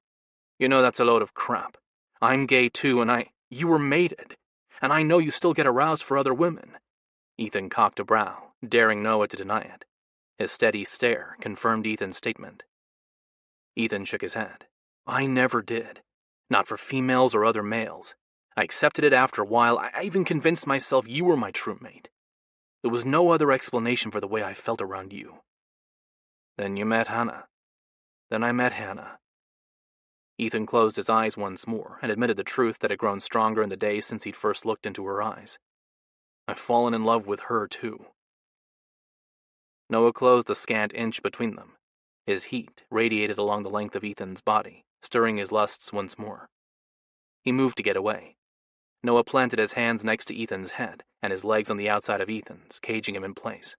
You know that's a load of crap. I'm gay too, and you were mated. And I know you still get aroused for other women. Ethan cocked a brow, daring Noah to deny it. His steady stare confirmed Ethan's statement. Ethan shook his head. I never did. Not for females or other males. I accepted it after a while. I even convinced myself you were my true mate. There was no other explanation for the way I felt around you. Then you met Hannah. Then I met Hannah. Ethan closed his eyes once more and admitted the truth that had grown stronger in the days since he'd first looked into her eyes. I've fallen in love with her, too. Noah closed the scant inch between them. His heat radiated along the length of Ethan's body, stirring his lusts once more. He moved to get away. Noah planted his hands next to Ethan's head and his legs on the outside of Ethan's, caging him in place.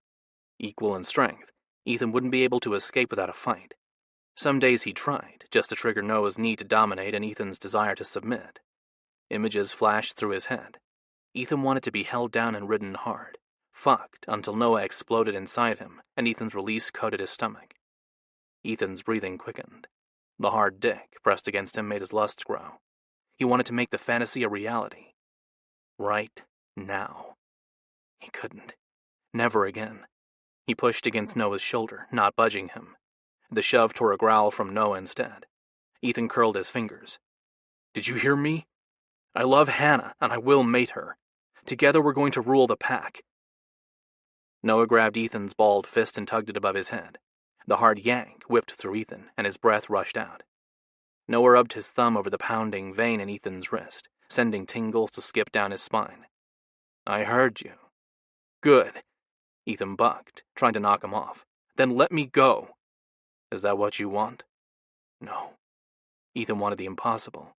Equal in strength, Ethan wouldn't be able to escape without a fight. Some days he tried, just to trigger Noah's need to dominate and Ethan's desire to submit. Images flashed through his head. Ethan wanted to be held down and ridden hard, fucked until Noah exploded inside him and Ethan's release coated his stomach. Ethan's breathing quickened. The hard dick pressed against him made his lust grow. He wanted to make the fantasy a reality. Right now. He couldn't. Never again. He pushed against Noah's shoulder, not budging him. The shove tore a growl from Noah instead. Ethan curled his fingers. Did you hear me? I love Hannah, and I will mate her. Together we're going to rule the pack. Noah grabbed Ethan's balled fist and tugged it above his head. The hard yank whipped through Ethan, and his breath rushed out. Noah rubbed his thumb over the pounding vein in Ethan's wrist, sending tingles to skip down his spine. I heard you. Good. Ethan bucked, trying to knock him off. Then let me go. Is that what you want? No. Ethan wanted the impossible.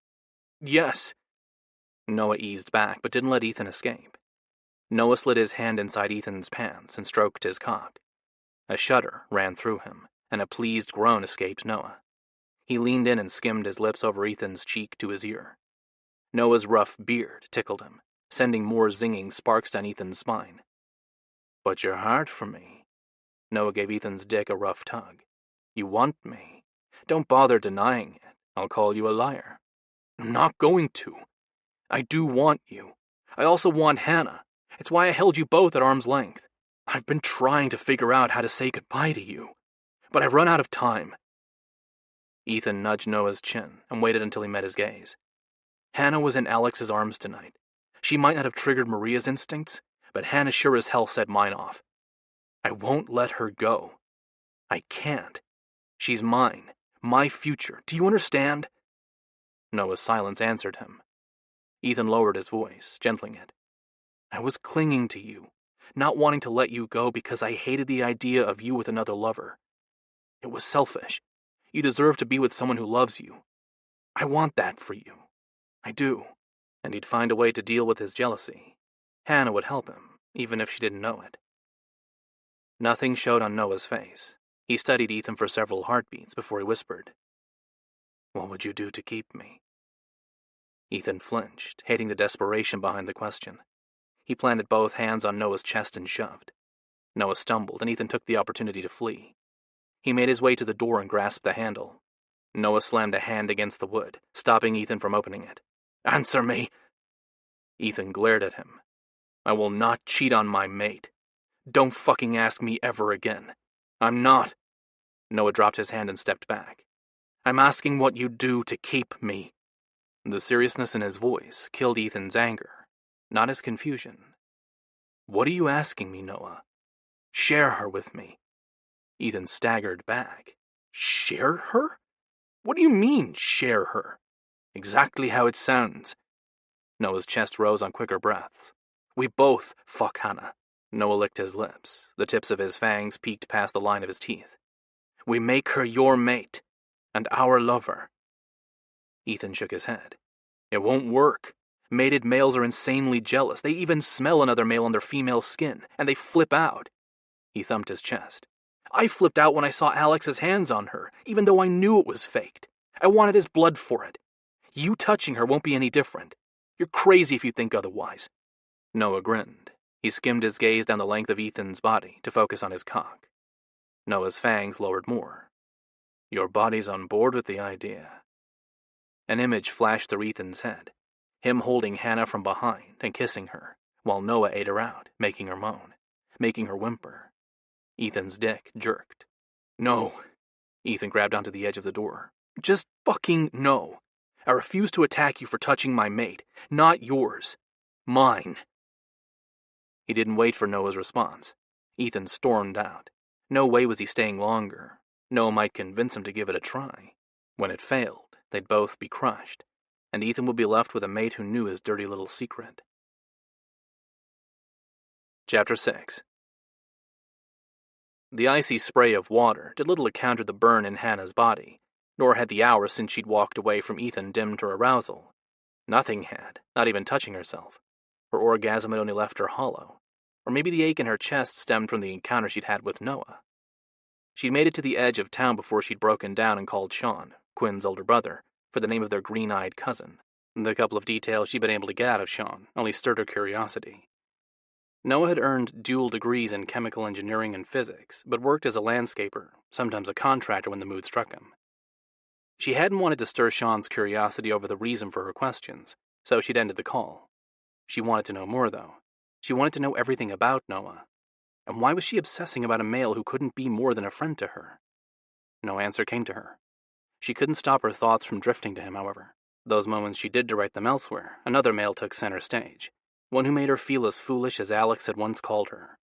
Yes. Noah eased back, but didn't let Ethan escape. Noah slid his hand inside Ethan's pants and stroked his cock. A shudder ran through him, and a pleased groan escaped Noah. He leaned in and skimmed his lips over Ethan's cheek to his ear. Noah's rough beard tickled him, sending more zinging sparks down Ethan's spine. But you're hard for me. Noah gave Ethan's dick a rough tug. You want me. Don't bother denying it. I'll call you a liar. I'm not going to. I do want you. I also want Hannah. It's why I held you both at arm's length. I've been trying to figure out how to say goodbye to you, but I've run out of time. Ethan nudged Noah's chin and waited until he met his gaze. Hannah was in Alex's arms tonight. She might not have triggered Maria's instincts, but Hannah sure as hell set mine off. I won't let her go. I can't. She's mine. My future. Do you understand? Noah's silence answered him. Ethan lowered his voice, gentling it. I was clinging to you, not wanting to let you go because I hated the idea of you with another lover. It was selfish. You deserve to be with someone who loves you. I want that for you. I do. And he'd find a way to deal with his jealousy. Hannah would help him, even if she didn't know it. Nothing showed on Noah's face. He studied Ethan for several heartbeats before he whispered, What would you do to keep me? Ethan flinched, hating the desperation behind the question. He planted both hands on Noah's chest and shoved. Noah stumbled, and Ethan took the opportunity to flee. He made his way to the door and grasped the handle. Noah slammed a hand against the wood, stopping Ethan from opening it. "Answer me!" Ethan glared at him. "I will not cheat on my mate. Don't fucking ask me ever again. I'm not." Noah dropped his hand and stepped back. "I'm asking what you do to keep me." The seriousness in his voice killed Ethan's anger, not his confusion. "What are you asking me, Noah? Share her with me." Ethan staggered back. "Share her? What do you mean, share her?" "Exactly how it sounds." Noah's chest rose on quicker breaths. "We both fuck Hannah." Noah licked his lips. The tips of his fangs peeked past the line of his teeth. "We make her your mate, and our lover." Ethan shook his head. "It won't work. Mated males are insanely jealous. They even smell another male on their female skin, and they flip out." He thumped his chest. "I flipped out when I saw Alex's hands on her, even though I knew it was faked. I wanted his blood for it. You touching her won't be any different. You're crazy if you think otherwise." Noah grinned. He skimmed his gaze down the length of Ethan's body to focus on his cock. Noah's fangs lowered more. "Your body's on board with the idea." An image flashed through Ethan's head, him holding Hannah from behind and kissing her, while Noah ate her out, making her moan, making her whimper. Ethan's dick jerked. "No." Ethan grabbed onto the edge of the door. "Just fucking no. I refuse to attack you for touching my mate. Not yours. Mine." He didn't wait for Noah's response. Ethan stormed out. No way was he staying longer. Noah might convince him to give it a try. When it failed, they'd both be crushed, and Ethan would be left with a mate who knew his dirty little secret. Chapter 6. The icy spray of water did little to counter the burn in Hannah's body, nor had the hours since she'd walked away from Ethan dimmed her arousal. Nothing had, not even touching herself. Her orgasm had only left her hollow. Or maybe the ache in her chest stemmed from the encounter she'd had with Noah. She'd made it to the edge of town before she'd broken down and called Sean, Quinn's older brother, for the name of their green-eyed cousin. The couple of details she'd been able to get out of Sean only stirred her curiosity. Noah had earned dual degrees in chemical engineering and physics, but worked as a landscaper, sometimes a contractor when the mood struck him. She hadn't wanted to stir Sean's curiosity over the reason for her questions, so she'd ended the call. She wanted to know more, though. She wanted to know everything about Noah. And why was she obsessing about a male who couldn't be more than a friend to her? No answer came to her. She couldn't stop her thoughts from drifting to him, however. Those moments she did direct them elsewhere, another male took center stage, one who made her feel as foolish as Alex had once called her.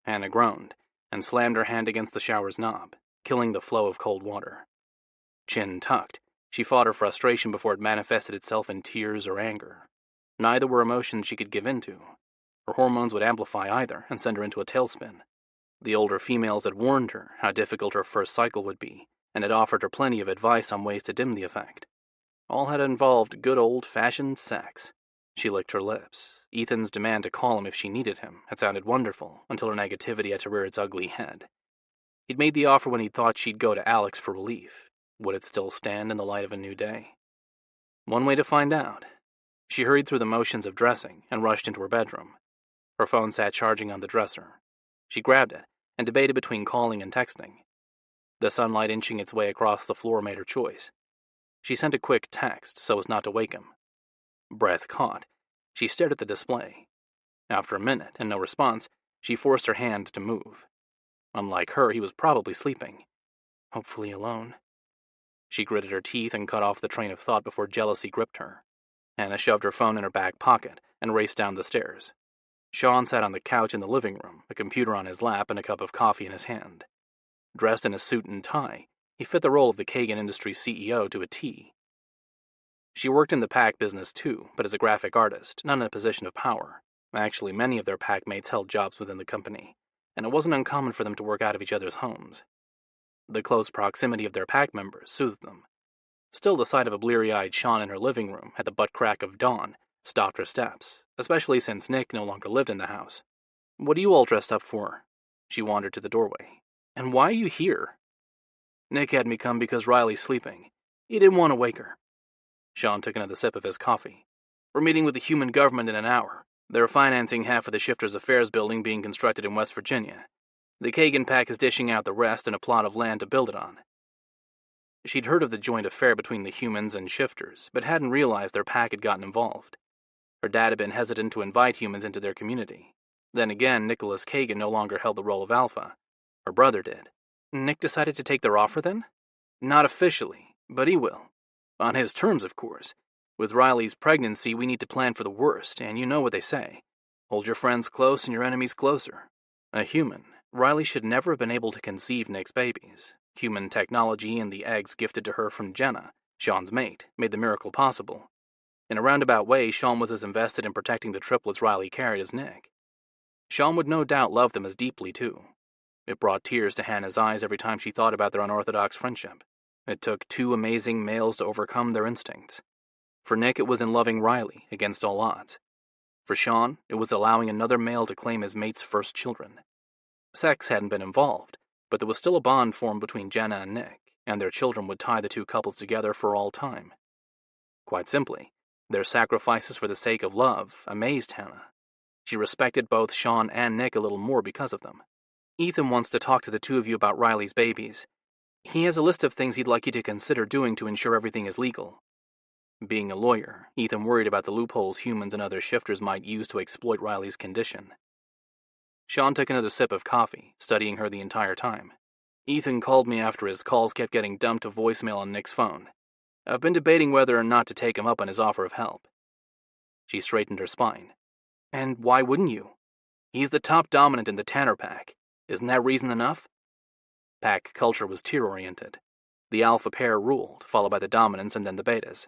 Hannah groaned, and slammed her hand against the shower's knob, killing the flow of cold water. Chin tucked, she fought her frustration before it manifested itself in tears or anger. Neither were emotions she could give into. Her hormones would amplify either and send her into a tailspin. The older females had warned her how difficult her first cycle would be, and had offered her plenty of advice on ways to dim the effect. All had involved good old-fashioned sex. She licked her lips. Ethan's demand to call him if she needed him had sounded wonderful, until her negativity had to rear its ugly head. He'd made the offer when he'd thought she'd go to Alex for relief. Would it still stand in the light of a new day? One way to find out. She hurried through the motions of dressing and rushed into her bedroom. Her phone sat charging on the dresser. She grabbed it and debated between calling and texting. The sunlight inching its way across the floor made her choice. She sent a quick text so as not to wake him. Breath caught. She stared at the display. After a minute and no response, she forced her hand to move. Unlike her, he was probably sleeping. Hopefully alone. She gritted her teeth and cut off the train of thought before jealousy gripped her. Hannah shoved her phone in her back pocket and raced down the stairs. Sean sat on the couch in the living room, a computer on his lap and a cup of coffee in his hand. Dressed in a suit and tie, he fit the role of the Kagan Industries CEO to a T. She worked in the pack business too, but as a graphic artist, not in a position of power. Actually, many of their pack mates held jobs within the company, and it wasn't uncommon for them to work out of each other's homes. The close proximity of their pack members soothed them. Still, the sight of a bleary-eyed Sean in her living room at the butt crack of dawn stopped her steps, especially since Nick no longer lived in the house. "What are you all dressed up for?" She wandered to the doorway. "And why are you here?" "Nick had me come because Riley's sleeping. He didn't want to wake her." Sean took another sip of his coffee. "We're meeting with the human government in an hour. They're financing half of the Shifters Affairs building being constructed in West Virginia. The Kagan pack is dishing out the rest and a plot of land to build it on. She'd heard of the joint affair between the humans and Shifters, but hadn't realized their pack had gotten involved. Her dad had been hesitant to invite humans into their community. Then again, Nicholas Kagan no longer held the role of alpha. Her brother did. Nick decided to take their offer then? Not officially, but he will. On his terms, of course. With Riley's pregnancy, we need to plan for the worst, and you know what they say. Hold your friends close and your enemies closer. A human, Riley should never have been able to conceive Nick's babies. Human technology and the eggs gifted to her from Jenna, Sean's mate, made the miracle possible. In a roundabout way, Sean was as invested in protecting the triplets Riley carried as Nick. Sean would no doubt love them as deeply, too. It brought tears to Hannah's eyes every time she thought about their unorthodox friendship. It took two amazing males to overcome their instincts. For Nick, it was in loving Riley against all odds. For Sean, it was allowing another male to claim his mate's first children. Sex hadn't been involved, but there was still a bond formed between Jenna and Nick, and their children would tie the two couples together for all time. Quite simply, their sacrifices for the sake of love amazed Hannah. She respected both Sean and Nick a little more because of them. Ethan wants to talk to the two of you about Riley's babies. He has a list of things he'd like you to consider doing to ensure everything is legal. Being a lawyer, Ethan worried about the loopholes humans and other shifters might use to exploit Riley's condition. Sean took another sip of coffee, studying her the entire time. Ethan called me after his calls kept getting dumped to voicemail on Nick's phone. I've been debating whether or not to take him up on his offer of help. She straightened her spine. And why wouldn't you? He's the top dominant in the Tanner pack. Isn't that reason enough? Pack culture was tier-oriented. The alpha pair ruled, followed by the dominants and then the betas.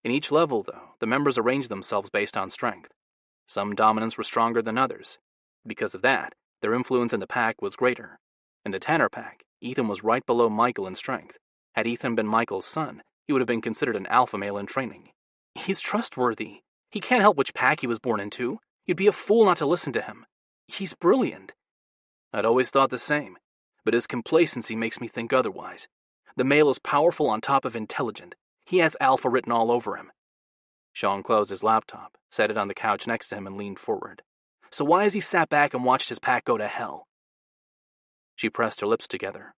In each level, though, the members arranged themselves based on strength. Some dominants were stronger than others. Because of that, their influence in the pack was greater. In the Tanner pack, Ethan was right below Michael in strength. Had Ethan been Michael's son, he would have been considered an alpha male in training. He's trustworthy. He can't help which pack he was born into. You'd be a fool not to listen to him. He's brilliant. I'd always thought the same, but his complacency makes me think otherwise. The male is powerful on top of intelligent. He has alpha written all over him. Sean closed his laptop, set it on the couch next to him, and leaned forward. So why has he sat back and watched his pack go to hell? She pressed her lips together.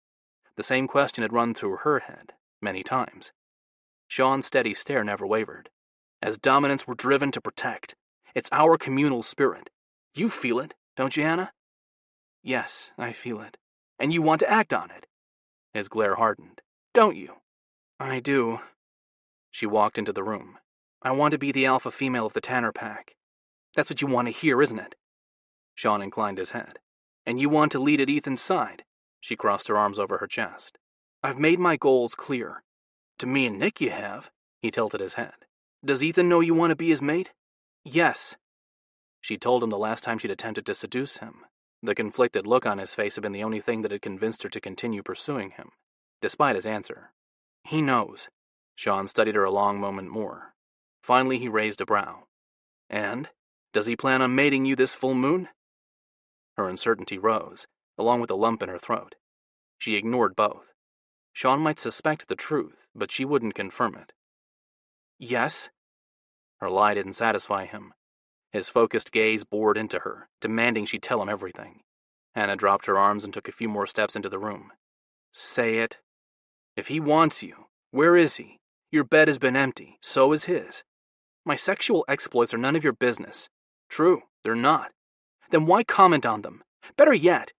The same question had run through her head many times. Sean's steady stare never wavered. As dominants were driven to protect. It's our communal spirit. You feel it, don't you, Hannah? Yes, I feel it. And you want to act on it. His glare hardened. Don't you? I do. She walked into the room. I want to be the alpha female of the Tanner pack. That's what you want to hear, isn't it? Sean inclined his head. And you want to lead at Ethan's side? She crossed her arms over her chest. I've made my goals clear. To me and Nick you have. He tilted his head. Does Ethan know you want to be his mate? Yes. She told him the last time she'd attempted to seduce him. The conflicted look on his face had been the only thing that had convinced her to continue pursuing him, despite his answer. He knows. Sean studied her a long moment more. Finally, he raised a brow. And? Does he plan on mating you this full moon? Her uncertainty rose, along with a lump in her throat. She ignored both. Sean might suspect the truth, but she wouldn't confirm it. Yes? Her lie didn't satisfy him. His focused gaze bored into her, demanding she tell him everything. Hannah dropped her arms and took a few more steps into the room. Say it. If he wants you, where is he? Your bed has been empty, so is his. My sexual exploits are none of your business. True, they're not. Then why comment on them? Better yet,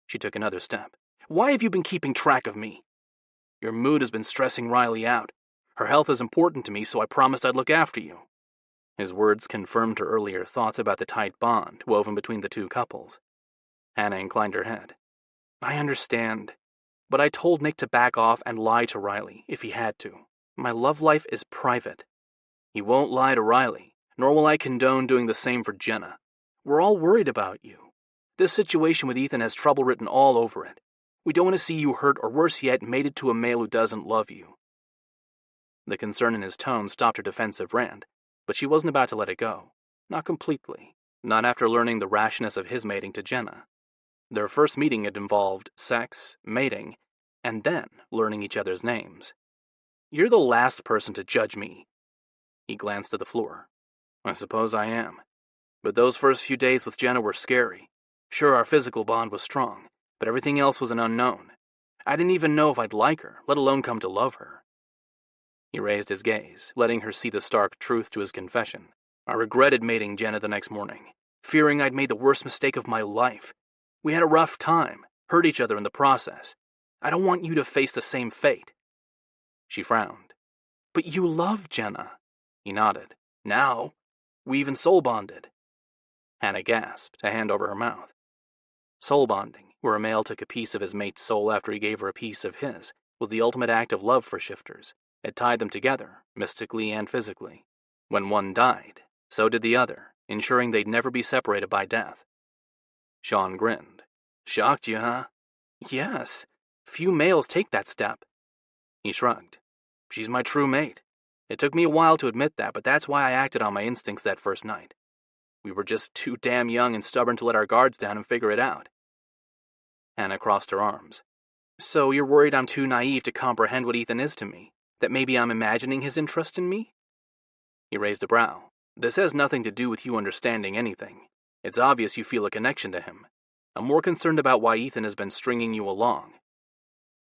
she took another step. Why have you been keeping track of me? Your mood has been stressing Riley out. Her health is important to me, so I promised I'd look after you. His words confirmed her earlier thoughts about the tight bond woven between the two couples. Hannah inclined her head. I understand, but I told Nick to back off and lie to Riley if he had to. My love life is private. He won't lie to Riley, nor will I condone doing the same for Jenna. We're all worried about you. This situation with Ethan has trouble written all over it. We don't want to see you hurt or worse yet, mated to a male who doesn't love you. The concern in his tone stopped her defensive rant, but she wasn't about to let it go. Not completely. Not after learning the rashness of his mating to Jenna. Their first meeting had involved sex, mating, and then learning each other's names. You're the last person to judge me. He glanced at the floor. I suppose I am. But those first few days with Jenna were scary. Sure, our physical bond was strong, but everything else was an unknown. I didn't even know if I'd like her, let alone come to love her. He raised his gaze, letting her see the stark truth to his confession. I regretted mating Jenna the next morning, fearing I'd made the worst mistake of my life. We had a rough time, hurt each other in the process. I don't want you to face the same fate. She frowned. But you love Jenna. He nodded. Now, we even soul bonded. Hannah gasped, a hand over her mouth. Soul bonding, where a male took a piece of his mate's soul after he gave her a piece of his, was the ultimate act of love for shifters. It tied them together, mystically and physically. When one died, so did the other, ensuring they'd never be separated by death. Sean grinned. Shocked you, huh? Yes. Few males take that step. He shrugged. She's my true mate. It took me a while to admit that, but that's why I acted on my instincts that first night. We were just too damn young and stubborn to let our guards down and figure it out. Hannah crossed her arms. So you're worried I'm too naive to comprehend what Ethan is to me? That maybe I'm imagining his interest in me? He raised a brow. This has nothing to do with you understanding anything. It's obvious you feel a connection to him. I'm more concerned about why Ethan has been stringing you along.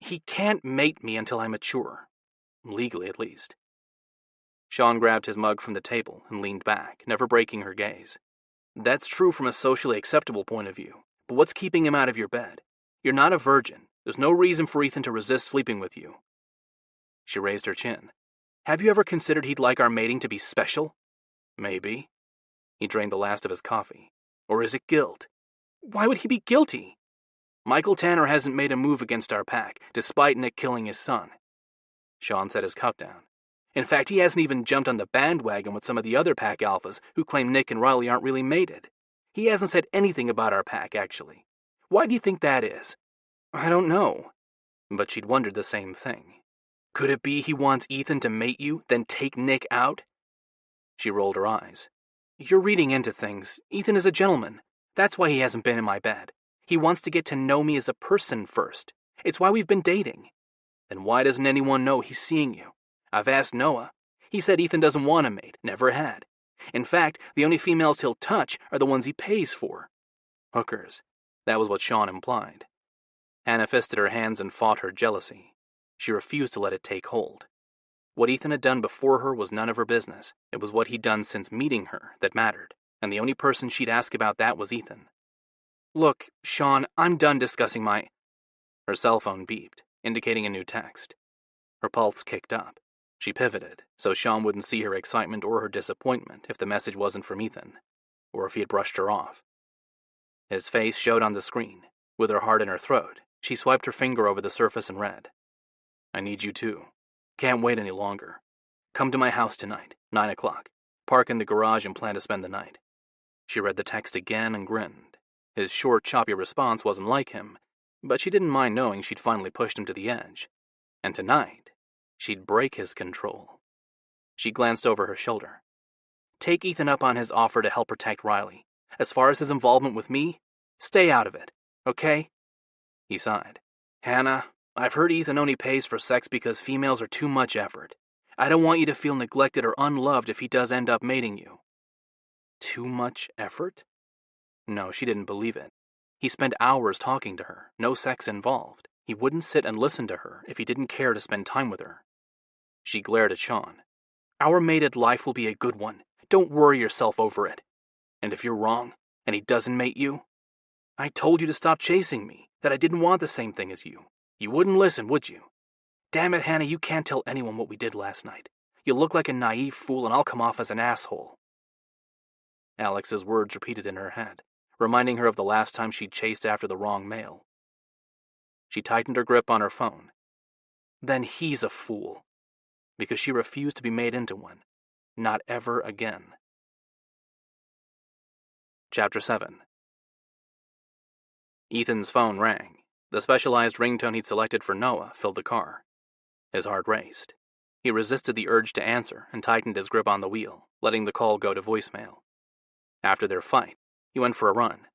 He can't mate me until I'm mature. Legally, at least. Sean grabbed his mug from the table and leaned back, never breaking her gaze. That's true from a socially acceptable point of view, but what's keeping him out of your bed? You're not a virgin. There's no reason for Ethan to resist sleeping with you. She raised her chin. Have you ever considered he'd like our mating to be special? Maybe. He drained the last of his coffee. Or is it guilt? Why would he be guilty? Michael Tanner hasn't made a move against our pack, despite Nick killing his son. Sean set his cup down. In fact, he hasn't even jumped on the bandwagon with some of the other pack alphas who claim Nick and Riley aren't really mated. He hasn't said anything about our pack, actually. Why do you think that is? I don't know. But she'd wondered the same thing. Could it be he wants Ethan to mate you, then take Nick out? She rolled her eyes. You're reading into things. Ethan is a gentleman. That's why he hasn't been in my bed. He wants to get to know me as a person first. It's why we've been dating. Then why doesn't anyone know he's seeing you? I've asked Noah. He said Ethan doesn't want a mate, never had. In fact, the only females he'll touch are the ones he pays for. Hookers. That was what Sean implied. Hannah fisted her hands and fought her jealousy. She refused to let it take hold. What Ethan had done before her was none of her business. It was what he'd done since meeting her that mattered, and the only person she'd ask about that was Ethan. Look, Sean, I'm done discussing my... Her cell phone beeped, indicating a new text. Her pulse kicked up. She pivoted, so Sean wouldn't see her excitement or her disappointment if the message wasn't from Ethan, or if he had brushed her off. His face showed on the screen. With her heart in her throat, she swiped her finger over the surface and read, I need you too. Can't wait any longer. Come to my house tonight, 9 o'clock. Park in the garage and plan to spend the night. She read the text again and grinned. His short, choppy response wasn't like him, but she didn't mind knowing she'd finally pushed him to the edge. And tonight, she'd break his control. She glanced over her shoulder. Take Ethan up on his offer to help protect Riley. As far as his involvement with me, stay out of it, okay? He sighed. Hannah, I've heard Ethan only pays for sex because females are too much effort. I don't want you to feel neglected or unloved if he does end up mating you. Too much effort? No, she didn't believe it. He spent hours talking to her, no sex involved. He wouldn't sit and listen to her if he didn't care to spend time with her. She glared at Sean. Our mated life will be a good one. Don't worry yourself over it. And if you're wrong, and he doesn't mate you, I told you to stop chasing me, that I didn't want the same thing as you. You wouldn't listen, would you? Damn it, Hannah, you can't tell anyone what we did last night. You'll look like a naive fool and I'll come off as an asshole. Alex's words repeated in her head, reminding her of the last time she'd chased after the wrong male. She tightened her grip on her phone. Then he's a fool. Because she refused to be made into one. Not ever again. Chapter 7. Ethan's phone rang. The specialized ringtone he'd selected for Noah filled the car. His heart raced. He resisted the urge to answer and tightened his grip on the wheel, letting the call go to voicemail. After their fight, he went for a run.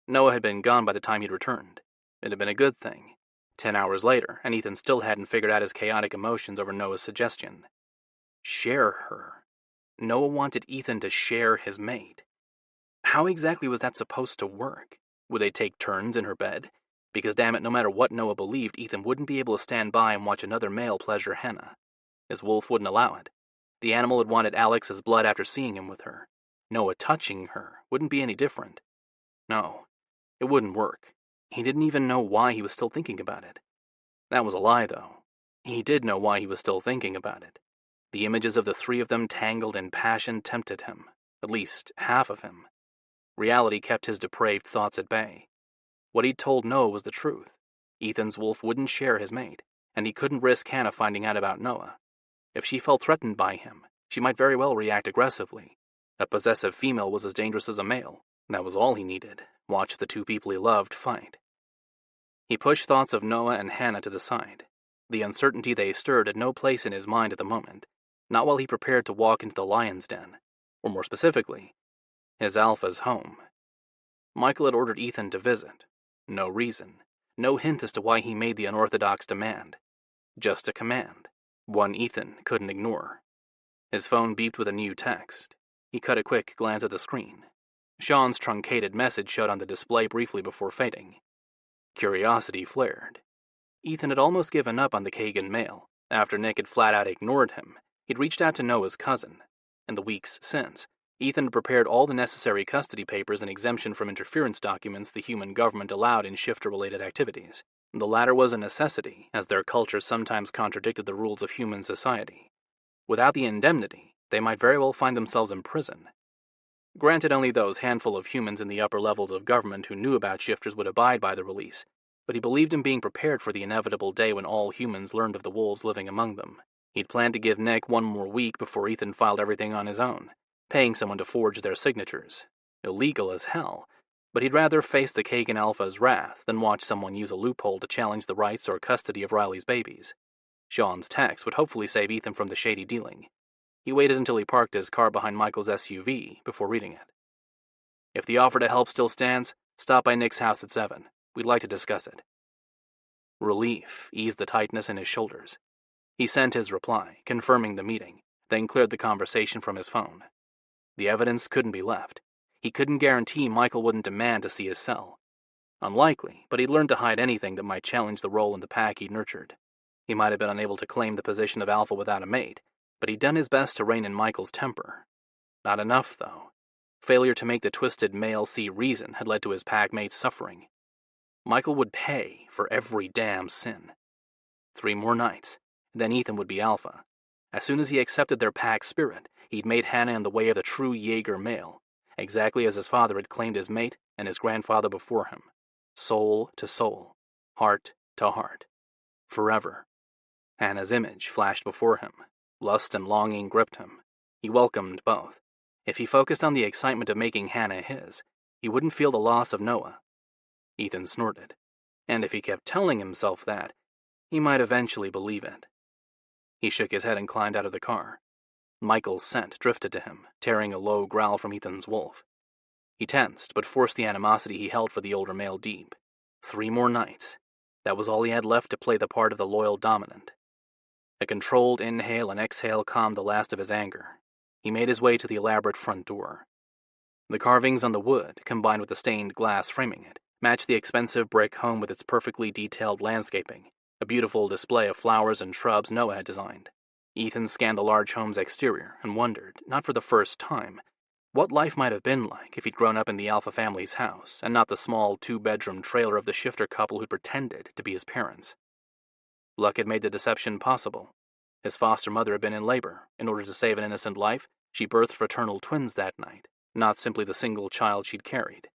Noah had been gone by the time he'd returned. It had been a good thing. 10 hours later, and Ethan still hadn't figured out his chaotic emotions over Noah's suggestion. Share her. Noah wanted Ethan to share his mate. How exactly was that supposed to work? Would they take turns in her bed? Because damn it, no matter what Noah believed, Ethan wouldn't be able to stand by and watch another male pleasure Hannah. His wolf wouldn't allow it. The animal had wanted Alex's blood after seeing him with her. Noah touching her wouldn't be any different. No, it wouldn't work. He didn't even know why he was still thinking about it. That was a lie, though. He did know why he was still thinking about it. The images of the three of them tangled in passion tempted him, at least half of him. Reality kept his depraved thoughts at bay. What he'd told Noah was the truth. Ethan's wolf wouldn't share his mate, and he couldn't risk Hannah finding out about Noah. If she felt threatened by him, she might very well react aggressively. A possessive female was as dangerous as a male. That was all he needed. Watch the two people he loved fight. He pushed thoughts of Noah and Hannah to the side. The uncertainty they stirred had no place in his mind at the moment, not while he prepared to walk into the lion's den, or more specifically, his alpha's home. Michael had ordered Ethan to visit. No reason, no hint as to why he made the unorthodox demand. Just a command, one Ethan couldn't ignore. His phone beeped with a new text. He cut a quick glance at the screen. Sean's truncated message showed on the display briefly before fading. Curiosity flared. Ethan had almost given up on the Kagan mail. After Nick had flat-out ignored him, he'd reached out to Noah's cousin. In the weeks since, Ethan had prepared all the necessary custody papers and exemption from interference documents the human government allowed in shifter-related activities. The latter was a necessity, as their culture sometimes contradicted the rules of human society. Without the indemnity, they might very well find themselves in prison. Granted, only those handful of humans in the upper levels of government who knew about shifters would abide by the release, but he believed in being prepared for the inevitable day when all humans learned of the wolves living among them. He'd planned to give Nick one more week before Ethan filed everything on his own, paying someone to forge their signatures. Illegal as hell, but he'd rather face the Kagan Alpha's wrath than watch someone use a loophole to challenge the rights or custody of Riley's babies. Sean's text would hopefully save Ethan from the shady dealing. He waited until he parked his car behind Michael's SUV before reading it. If the offer to help still stands, stop by Nick's house at 7. We'd like to discuss it. Relief eased the tightness in his shoulders. He sent his reply, confirming the meeting, then cleared the conversation from his phone. The evidence couldn't be left. He couldn't guarantee Michael wouldn't demand to see his cell. Unlikely, but he'd learned to hide anything that might challenge the role in the pack he'd nurtured. He might have been unable to claim the position of alpha without a mate, but he'd done his best to rein in Michael's temper. Not enough, though. Failure to make the twisted male see reason had led to his pack mate's suffering. Michael would pay for every damn sin. 3 more nights, then Ethan would be alpha. As soon as he accepted their pack spirit, he'd made Hannah in the way of the true Jaeger male, exactly as his father had claimed his mate and his grandfather before him. Soul to soul, heart to heart. Forever. Hannah's image flashed before him. Lust and longing gripped him. He welcomed both. If he focused on the excitement of making Hannah his, he wouldn't feel the loss of Noah. Ethan snorted. And if he kept telling himself that, he might eventually believe it. He shook his head and climbed out of the car. Michael's scent drifted to him, tearing a low growl from Ethan's wolf. He tensed, but forced the animosity he held for the older male deep. 3 more nights. That was all he had left to play the part of the loyal dominant. A controlled inhale and exhale calmed the last of his anger. He made his way to the elaborate front door. The carvings on the wood, combined with the stained glass framing it, matched the expensive brick home with its perfectly detailed landscaping, a beautiful display of flowers and shrubs Noah had designed. Ethan scanned the large home's exterior and wondered, not for the first time, what life might have been like if he'd grown up in the Alpha family's house and not the small 2-bedroom trailer of the shifter couple who pretended to be his parents. Luck had made the deception possible. His foster mother had been in labor. In order to save an innocent life, she birthed fraternal twins that night, not simply the single child she'd carried.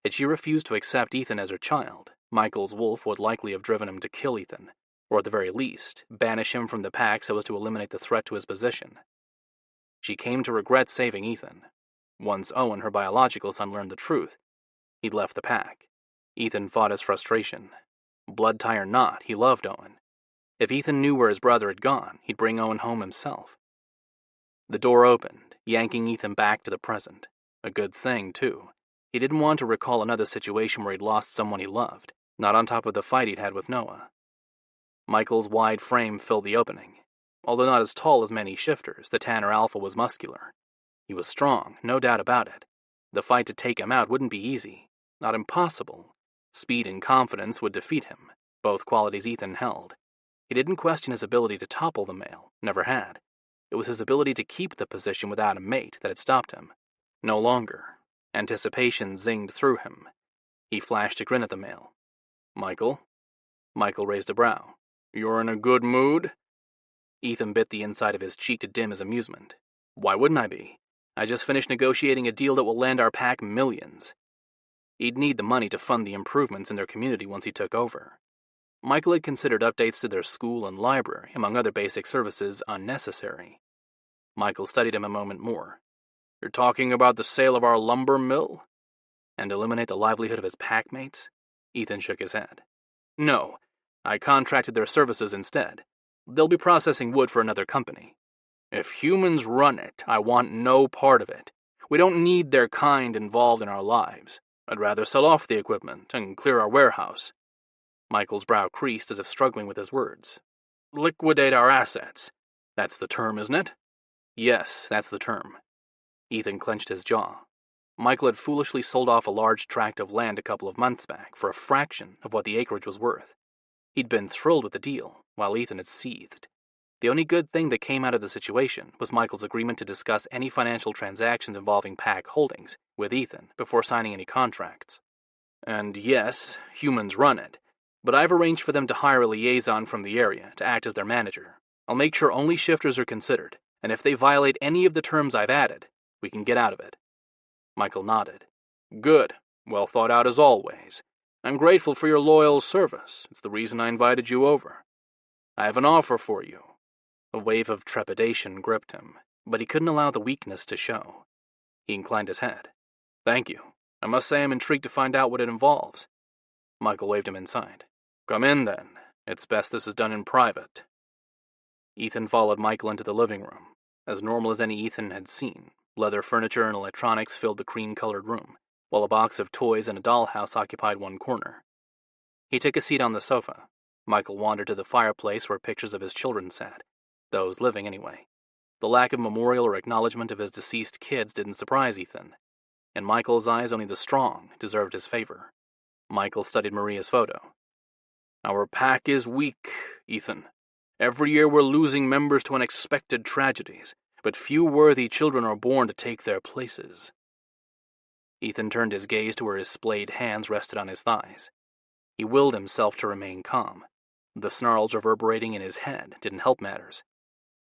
Had she refused to accept Ethan as her child, Michael's wolf would likely have driven him to kill Ethan, or at the very least, banish him from the pack so as to eliminate the threat to his position. She came to regret saving Ethan. Once Owen, her biological son, learned the truth, he'd left the pack. Ethan fought his frustration. Blood tie or not, he loved Owen. If Ethan knew where his brother had gone, he'd bring Owen home himself. The door opened, yanking Ethan back to the present. A good thing, too. He didn't want to recall another situation where he'd lost someone he loved, not on top of the fight he'd had with Noah. Michael's wide frame filled the opening. Although not as tall as many shifters, the Tanner Alpha was muscular. He was strong, no doubt about it. The fight to take him out wouldn't be easy, not impossible. Speed and confidence would defeat him, both qualities Ethan held. He didn't question his ability to topple the male, never had. It was his ability to keep the position without a mate that had stopped him. No longer. Anticipation zinged through him. He flashed a grin at the male. "Michael?" Michael raised a brow. "You're in a good mood?" Ethan bit the inside of his cheek to dim his amusement. "Why wouldn't I be? I just finished negotiating a deal that will land our pack millions." He'd need the money to fund the improvements in their community once he took over. Michael had considered updates to their school and library, among other basic services, unnecessary. Michael studied him a moment more. "You're talking about the sale of our lumber mill? And eliminate the livelihood of his packmates?" Ethan shook his head. "No, I contracted their services instead. They'll be processing wood for another company. If humans run it, I want no part of it. We don't need their kind involved in our lives. I'd rather sell off the equipment and clear our warehouse." Michael's brow creased as if struggling with his words. "Liquidate our assets. That's the term, isn't it?" "Yes, that's the term." Ethan clenched his jaw. Michael had foolishly sold off a large tract of land a couple of months back for a fraction of what the acreage was worth. He'd been thrilled with the deal, while Ethan had seethed. The only good thing that came out of the situation was Michael's agreement to discuss any financial transactions involving Pack Holdings with Ethan before signing any contracts. "And yes, humans run it, but I've arranged for them to hire a liaison from the area to act as their manager. I'll make sure only shifters are considered, and if they violate any of the terms I've added, we can get out of it." Michael nodded. "Good. Well thought out as always. I'm grateful for your loyal service. It's the reason I invited you over. I have an offer for you." A wave of trepidation gripped him, but he couldn't allow the weakness to show. He inclined his head. "Thank you. I must say I'm intrigued to find out what it involves." Michael waved him inside. "Come in, then. It's best this is done in private." Ethan followed Michael into the living room. As normal as any Ethan had seen, leather furniture and electronics filled the cream-colored room, while a box of toys and a dollhouse occupied one corner. He took a seat on the sofa. Michael wandered to the fireplace where pictures of his children sat. Those living, anyway. The lack of memorial or acknowledgement of his deceased kids didn't surprise Ethan. In Michael's eyes, only the strong deserved his favor. Michael studied Maria's photo. "Our pack is weak, Ethan. Every year we're losing members to unexpected tragedies, but few worthy children are born to take their places." Ethan turned his gaze to where his splayed hands rested on his thighs. He willed himself to remain calm. The snarls reverberating in his head didn't help matters.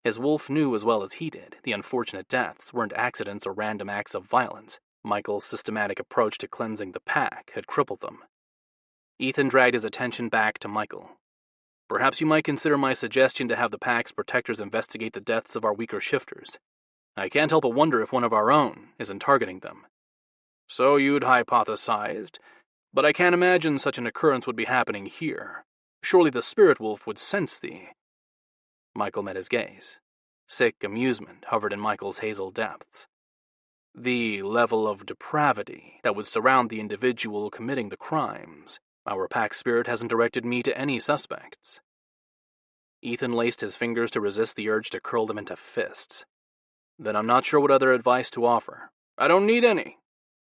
His wolf knew as well as he did the unfortunate deaths weren't accidents or random acts of violence. Michael's systematic approach to cleansing the pack had crippled them. Ethan dragged his attention back to Michael. "Perhaps you might consider my suggestion to have the pack's protectors investigate the deaths of our weaker shifters. I can't help but wonder if one of our own isn't targeting them." "So you'd hypothesized, but I can't imagine such an occurrence would be happening here. Surely the spirit wolf would sense the—" Michael met his gaze. Sick amusement hovered in Michael's hazel depths. "The level of depravity that would surround the individual committing the crimes. Our pack spirit hasn't directed me to any suspects." Ethan laced his fingers to resist the urge to curl them into fists. "Then I'm not sure what other advice to offer. I don't need any.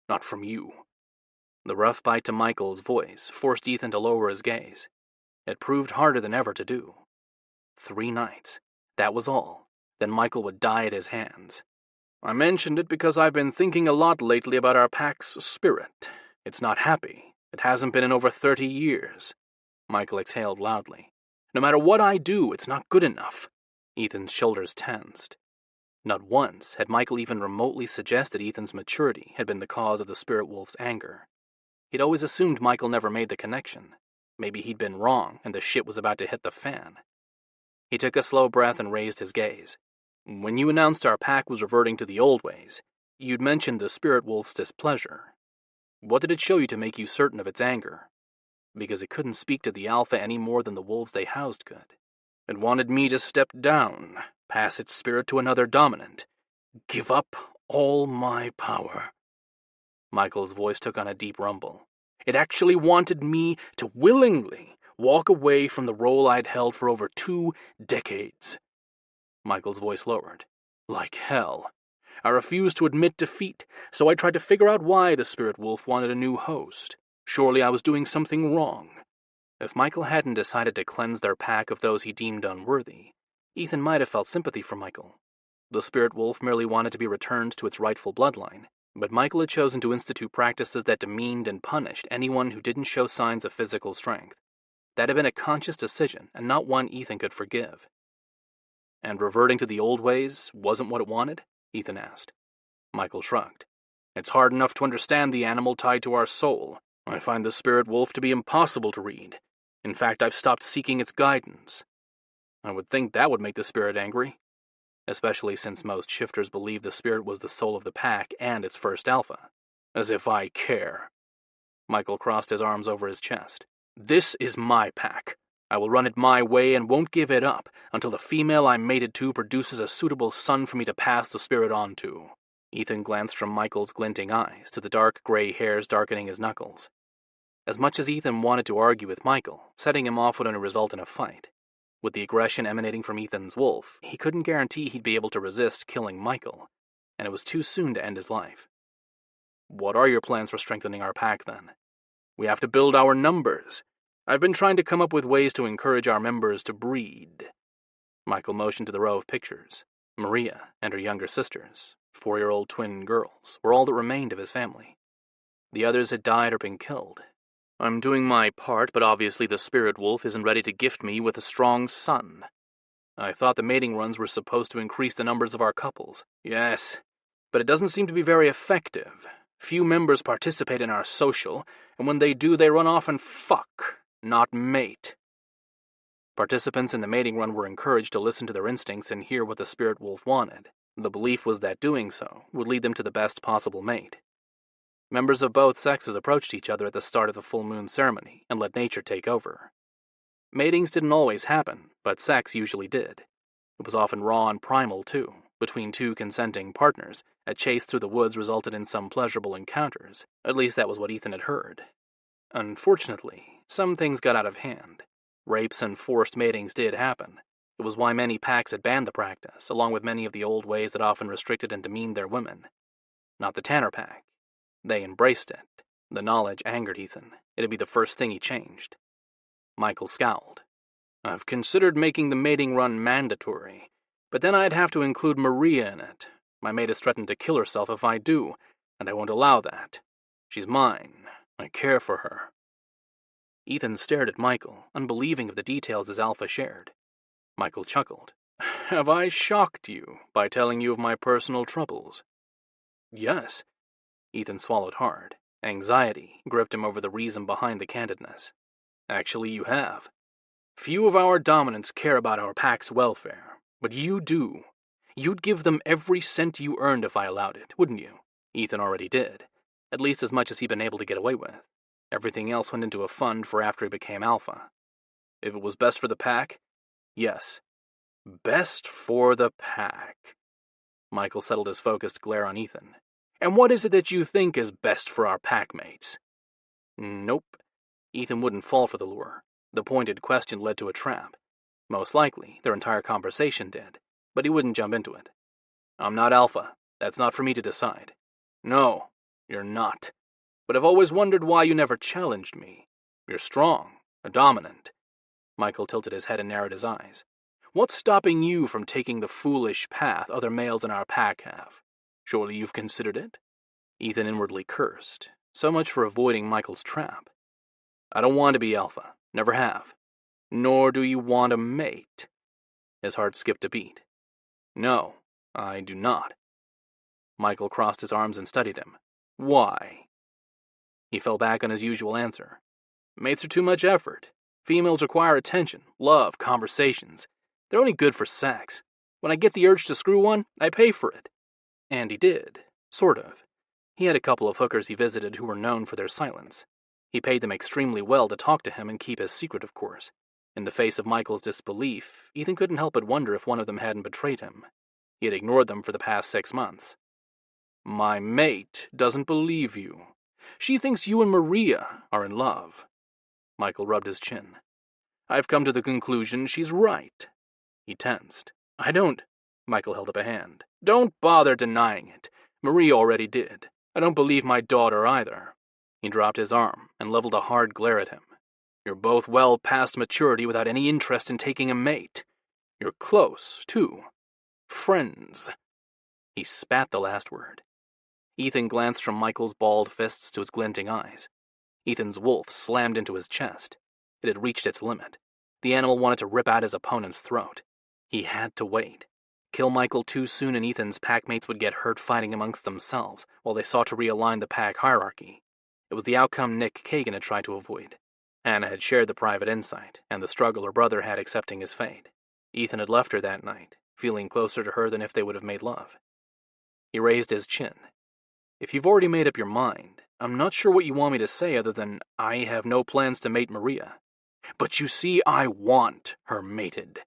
Not from you." The rough bite to Michael's voice forced Ethan to lower his gaze. It proved harder than ever to do. 3 nights. That was all. Then Michael would die at his hands. "I mentioned it because I've been thinking a lot lately about our pack's spirit. It's not happy. It hasn't been in over 30 years. Michael exhaled loudly. "No matter what I do, it's not good enough." Ethan's shoulders tensed. Not once had Michael even remotely suggested Ethan's maturity had been the cause of the spirit wolf's anger. He'd always assumed Michael never made the connection. Maybe he'd been wrong, and the shit was about to hit the fan. He took a slow breath and raised his gaze. "When you announced our pack was reverting to the old ways, you'd mentioned the spirit wolf's displeasure. What did it show you to make you certain of its anger? Because it couldn't speak to the alpha any more than the wolves they housed could. It wanted me to step down, pass its spirit to another dominant, give up all my power." Michael's voice took on a deep rumble. "It actually wanted me to willingly walk away from the role I'd held for over 2 decades. Michael's voice lowered. "Like hell. I refused to admit defeat, so I tried to figure out why the spirit wolf wanted a new host. Surely I was doing something wrong. If Michael hadn't decided to cleanse their pack of those he deemed unworthy, Ethan might have felt sympathy for Michael. The spirit wolf merely wanted to be returned to its rightful bloodline, but Michael had chosen to institute practices that demeaned and punished anyone who didn't show signs of physical strength. That had been a conscious decision, and not one Ethan could forgive. And reverting to the old ways wasn't what it wanted? Ethan asked. Michael shrugged. It's hard enough to understand the animal tied to our soul. I find the spirit wolf to be impossible to read. In fact, I've stopped seeking its guidance. I would think that would make the spirit angry, especially since most shifters believe the spirit was the soul of the pack and its first alpha. As if I care. Michael crossed his arms over his chest. This is my pack. I will run it my way and won't give it up until the female I'm mated to produces a suitable son for me to pass the spirit on to. Ethan glanced from Michael's glinting eyes to the dark gray hairs darkening his knuckles. As much as Ethan wanted to argue with Michael, setting him off wouldn't result in a fight. With the aggression emanating from Ethan's wolf, he couldn't guarantee he'd be able to resist killing Michael, and it was too soon to end his life. What are your plans for strengthening our pack, then? We have to build our numbers. I've been trying to come up with ways to encourage our members to breed. Michael motioned to the row of pictures. Maria and her younger sisters, 4-year-old twin girls, were all that remained of his family. The others had died or been killed. I'm doing my part, but obviously the spirit wolf isn't ready to gift me with a strong son. I thought the mating runs were supposed to increase the numbers of our couples. Yes, but it doesn't seem to be very effective. Few members participate in our social, and when they do, they run off and fuck, not mate. Participants in the mating run were encouraged to listen to their instincts and hear what the spirit wolf wanted. The belief was that doing so would lead them to the best possible mate. Members of both sexes approached each other at the start of the full moon ceremony and let nature take over. Matings didn't always happen, but sex usually did. It was often raw and primal, too. Between two consenting partners, a chase through the woods resulted in some pleasurable encounters. At least that was what Ethan had heard. Unfortunately, some things got out of hand. Rapes and forced matings did happen. It was why many packs had banned the practice, along with many of the old ways that often restricted and demeaned their women. Not the Tanner pack. They embraced it. The knowledge angered Ethan. It'd be the first thing he changed. Michael scowled. I've considered making the mating run mandatory, but then I'd have to include Maria in it. My mate has threatened to kill herself if I do, and I won't allow that. She's mine. I care for her. Ethan stared at Michael, unbelieving of the details his alpha shared. Michael chuckled. Have I shocked you by telling you of my personal troubles? Yes. Ethan swallowed hard. Anxiety gripped him over the reason behind the candidness. Actually, you have. Few of our dominants care about our pack's welfare, but you do. You'd give them every cent you earned if I allowed it, wouldn't you? Ethan already did, at least as much as he'd been able to get away with. Everything else went into a fund for after he became alpha. If it was best for the pack? Yes. Best for the pack. Michael settled his focused glare on Ethan. And what is it that you think is best for our packmates? Nope. Ethan wouldn't fall for the lure. The pointed question led to a trap. Most likely, their entire conversation did, but he wouldn't jump into it. I'm not alpha. That's not for me to decide. No, you're not. But I've always wondered why you never challenged me. You're strong, a dominant. Michael tilted his head and narrowed his eyes. What's stopping you from taking the foolish path other males in our pack have? Surely you've considered it? Ethan inwardly cursed. So much for avoiding Michael's trap. I don't want to be alpha. Never have. Nor do you want a mate. His heart skipped a beat. No, I do not. Michael crossed his arms and studied him. Why? He fell back on his usual answer. Mates are too much effort. Females require attention, love, conversations. They're only good for sex. When I get the urge to screw one, I pay for it. And he did. Sort of. He had a couple of hookers he visited who were known for their silence. He paid them extremely well to talk to him and keep his secret, of course. In the face of Michael's disbelief, Ethan couldn't help but wonder if one of them hadn't betrayed him. He had ignored them for the past 6 months. My mate doesn't believe you. She thinks you and Maria are in love. Michael rubbed his chin. I've come to the conclusion she's right. He tensed. I don't. Michael held up a hand. Don't bother denying it. Marie already did. I don't believe my daughter either. He dropped his arm and leveled a hard glare at him. You're both well past maturity without any interest in taking a mate. You're close, too. Friends. He spat the last word. Ethan glanced from Michael's balled fists to his glinting eyes. Ethan's wolf slammed into his chest. It had reached its limit. The animal wanted to rip out his opponent's throat. He had to wait. Kill Michael too soon and Ethan's packmates would get hurt fighting amongst themselves while they sought to realign the pack hierarchy. It was the outcome Nick Kagan had tried to avoid. Anna had shared the private insight, and the struggle her brother had accepting his fate. Ethan had left her that night, feeling closer to her than if they would have made love. He raised his chin. If you've already made up your mind, I'm not sure what you want me to say other than I have no plans to mate Maria. But you see, I want her mated.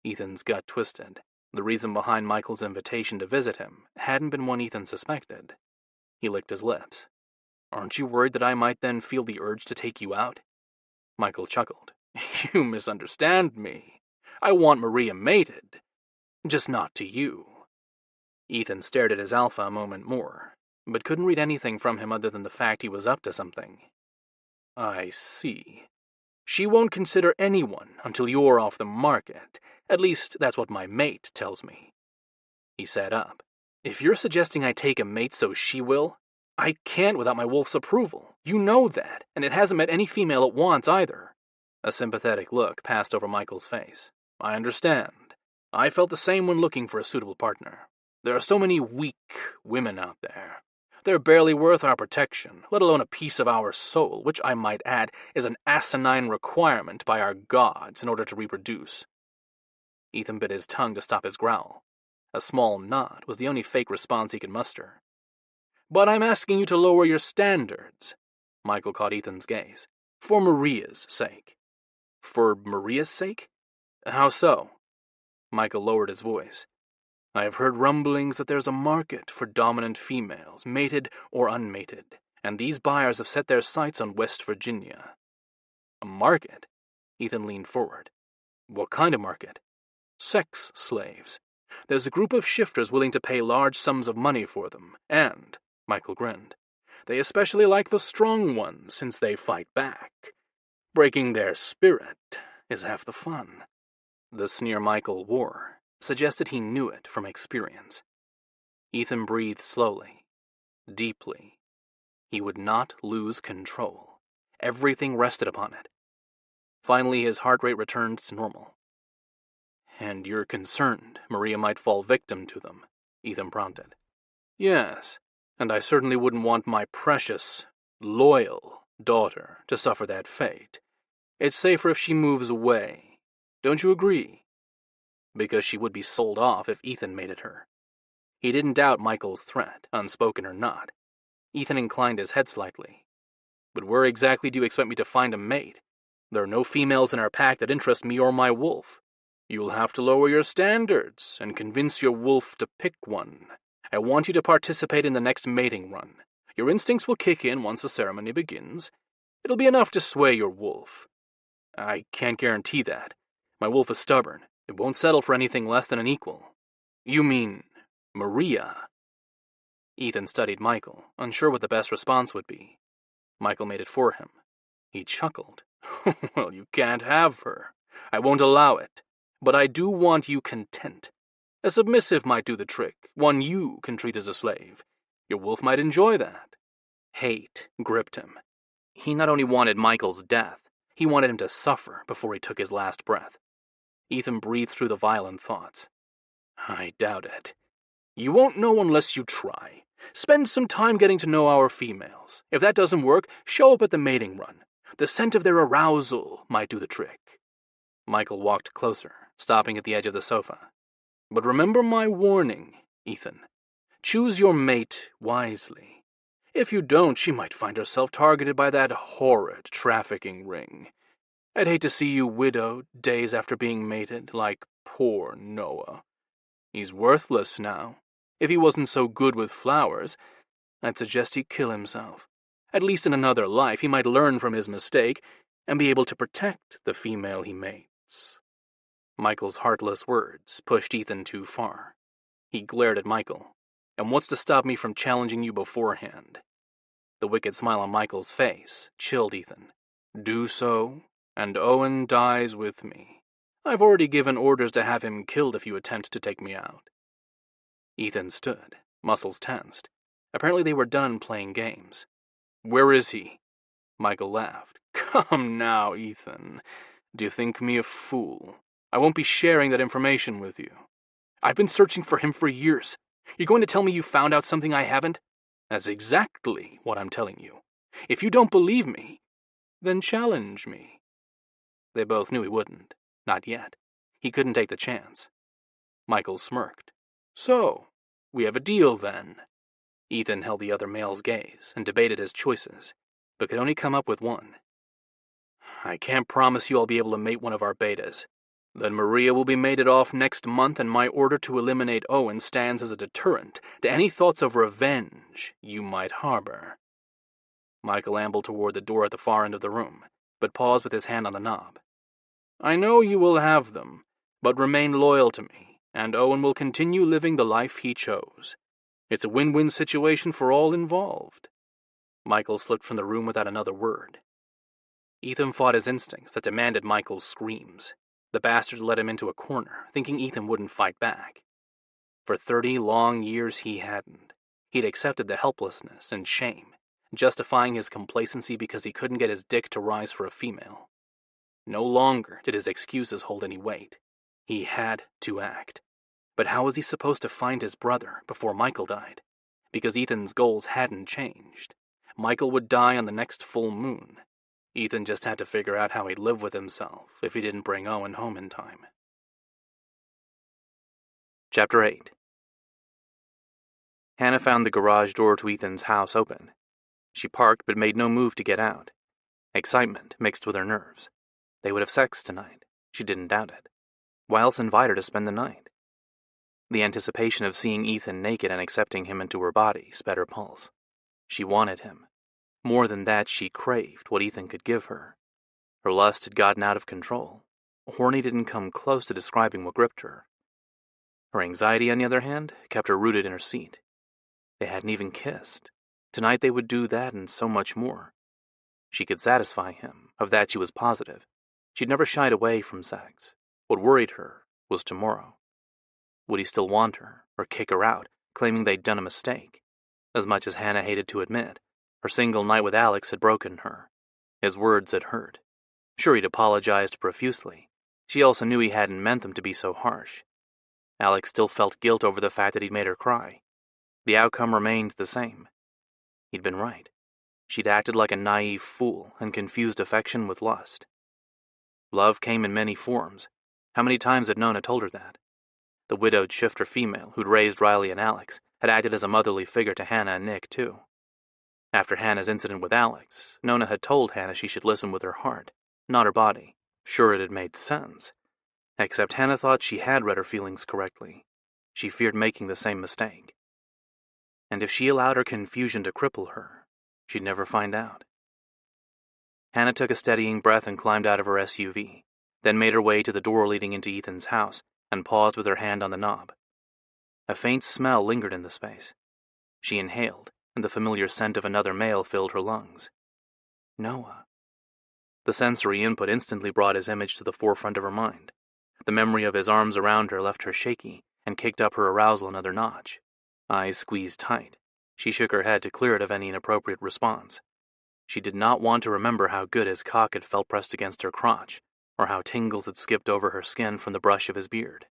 Ethan's gut twisted. The reason behind Michael's invitation to visit him hadn't been one Ethan suspected. He licked his lips. Aren't you worried that I might then feel the urge to take you out? Michael chuckled. You misunderstand me. I want Maria mated. Just not to you. Ethan stared at his alpha a moment more, but couldn't read anything from him other than the fact he was up to something. I see. She won't consider anyone until you're off the market. At least, that's what my mate tells me. He sat up. If you're suggesting I take a mate so she will, I can't without my wolf's approval. You know that, and it hasn't met any female it wants either. A sympathetic look passed over Michael's face. I understand. I felt the same when looking for a suitable partner. There are so many weak women out there. They're barely worth our protection, let alone a piece of our soul, which I might add is an asinine requirement by our gods in order to reproduce. Ethan bit his tongue to stop his growl. A small nod was the only fake response he could muster. But I'm asking you to lower your standards. Michael caught Ethan's gaze. For Maria's sake. For Maria's sake? How so? Michael lowered his voice. I have heard rumblings that there's a market for dominant females, mated or unmated, and these buyers have set their sights on West Virginia. A market? Ethan leaned forward. What kind of market? Sex slaves. There's a group of shifters willing to pay large sums of money for them, and, Michael grinned, they especially like the strong ones since they fight back. Breaking their spirit is half the fun. The sneer Michael wore suggested he knew it from experience. Ethan breathed slowly, deeply. He would not lose control. Everything rested upon it. Finally, his heart rate returned to normal. And you're concerned Maria might fall victim to them, Ethan prompted. Yes, and I certainly wouldn't want my precious, loyal daughter to suffer that fate. It's safer if she moves away. Don't you agree? Because she would be sold off if Ethan mated her. He didn't doubt Michael's threat, unspoken or not. Ethan inclined his head slightly. But where exactly do you expect me to find a mate? There are no females in our pack that interest me or my wolf. You'll have to lower your standards and convince your wolf to pick one. I want you to participate in the next mating run. Your instincts will kick in once the ceremony begins. It'll be enough to sway your wolf. I can't guarantee that. My wolf is stubborn. It won't settle for anything less than an equal. You mean Maria? Ethan studied Michael, unsure what the best response would be. Michael made it for him. He chuckled. Well, you can't have her. I won't allow it. But I do want you content. A submissive might do the trick, one you can treat as a slave. Your wolf might enjoy that. Hate gripped him. He not only wanted Michael's death, he wanted him to suffer before he took his last breath. Ethan breathed through the violent thoughts. I doubt it. You won't know unless you try. Spend some time getting to know our females. If that doesn't work, show up at the mating run. The scent of their arousal might do the trick. Michael walked closer, stopping at the edge of the sofa. But remember my warning, Ethan. Choose your mate wisely. If you don't, she might find herself targeted by that horrid trafficking ring. I'd hate to see you widowed days after being mated, like poor Noah. He's worthless now. If he wasn't so good with flowers, I'd suggest he kill himself. At least in another life, he might learn from his mistake and be able to protect the female he mates. Michael's heartless words pushed Ethan too far. He glared at Michael. "And what's to stop me from challenging you beforehand?" The wicked smile on Michael's face chilled Ethan. "Do so, and Owen dies with me. I've already given orders to have him killed if you attempt to take me out." Ethan stood, muscles tensed. Apparently they were done playing games. "Where is he?" Michael laughed. "Come now, Ethan. Do you think me a fool? I won't be sharing that information with you. I've been searching for him for years. You're going to tell me you found out something I haven't? That's exactly what I'm telling you. If you don't believe me, then challenge me." They both knew he wouldn't. Not yet. He couldn't take the chance. Michael smirked. "So, we have a deal then." Ethan held the other male's gaze and debated his choices, but could only come up with one. "I can't promise you I'll be able to mate one of our betas. Then Maria will be mated off next month, and my order to eliminate Owen stands as a deterrent to any thoughts of revenge you might harbor." Michael ambled toward the door at the far end of the room, but paused with his hand on the knob. "I know you will have them, but remain loyal to me, and Owen will continue living the life he chose. It's a win-win situation for all involved." Michael slipped from the room without another word. Ethan fought his instincts that demanded Michael's screams. The bastard led him into a corner, thinking Ethan wouldn't fight back. For 30 long years he hadn't. He'd accepted the helplessness and shame, justifying his complacency because he couldn't get his dick to rise for a female. No longer did his excuses hold any weight. He had to act. But how was he supposed to find his brother before Michael died? Because Ethan's goals hadn't changed. Michael would die on the next full moon. Ethan just had to figure out how he'd live with himself if he didn't bring Owen home in time. Chapter 8. Hannah found the garage door to Ethan's house open. She parked but made no move to get out. Excitement mixed with her nerves. They would have sex tonight. She didn't doubt it. Why else invite her to spend the night? The anticipation of seeing Ethan naked and accepting him into her body sped her pulse. She wanted him. More than that, she craved what Ethan could give her. Her lust had gotten out of control. Horny didn't come close to describing what gripped her. Her anxiety, on the other hand, kept her rooted in her seat. They hadn't even kissed. Tonight they would do that and so much more. She could satisfy him, of that she was positive. She'd never shied away from sex. What worried her was tomorrow. Would he still want her, or kick her out, claiming they'd done a mistake? As much as Hannah hated to admit, her single night with Alex had broken her. His words had hurt. Sure, he'd apologized profusely. She also knew he hadn't meant them to be so harsh. Alex still felt guilt over the fact that he'd made her cry. The outcome remained the same. He'd been right. She'd acted like a naive fool and confused affection with lust. Love came in many forms. How many times had Nona told her that? The widowed shifter female who'd raised Riley and Alex had acted as a motherly figure to Hannah and Nick, too. After Hannah's incident with Alex, Nona had told Hannah she should listen with her heart, not her body. Sure, it had made sense. Except Hannah thought she had read her feelings correctly. She feared making the same mistake. And if she allowed her confusion to cripple her, she'd never find out. Hannah took a steadying breath and climbed out of her SUV, then made her way to the door leading into Ethan's house and paused with her hand on the knob. A faint smell lingered in the space. She inhaled, and the familiar scent of another male filled her lungs. Noah. The sensory input instantly brought his image to the forefront of her mind. The memory of his arms around her left her shaky and kicked up her arousal another notch. Eyes squeezed tight. She shook her head to clear it of any inappropriate response. She did not want to remember how good his cock had felt pressed against her crotch, or how tingles had skipped over her skin from the brush of his beard.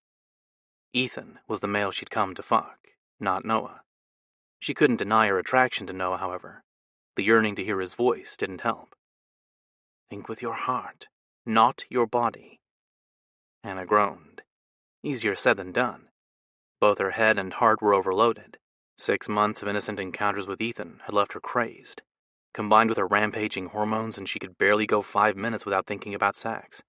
Ethan was the male she'd come to fuck, not Noah. She couldn't deny her attraction to Noah, however. The yearning to hear his voice didn't help. Think with your heart, not your body. Hannah groaned. Easier said than done. Both her head and heart were overloaded. 6 months of innocent encounters with Ethan had left her crazed, combined with her rampaging hormones, and she could barely go 5 minutes without thinking about sex.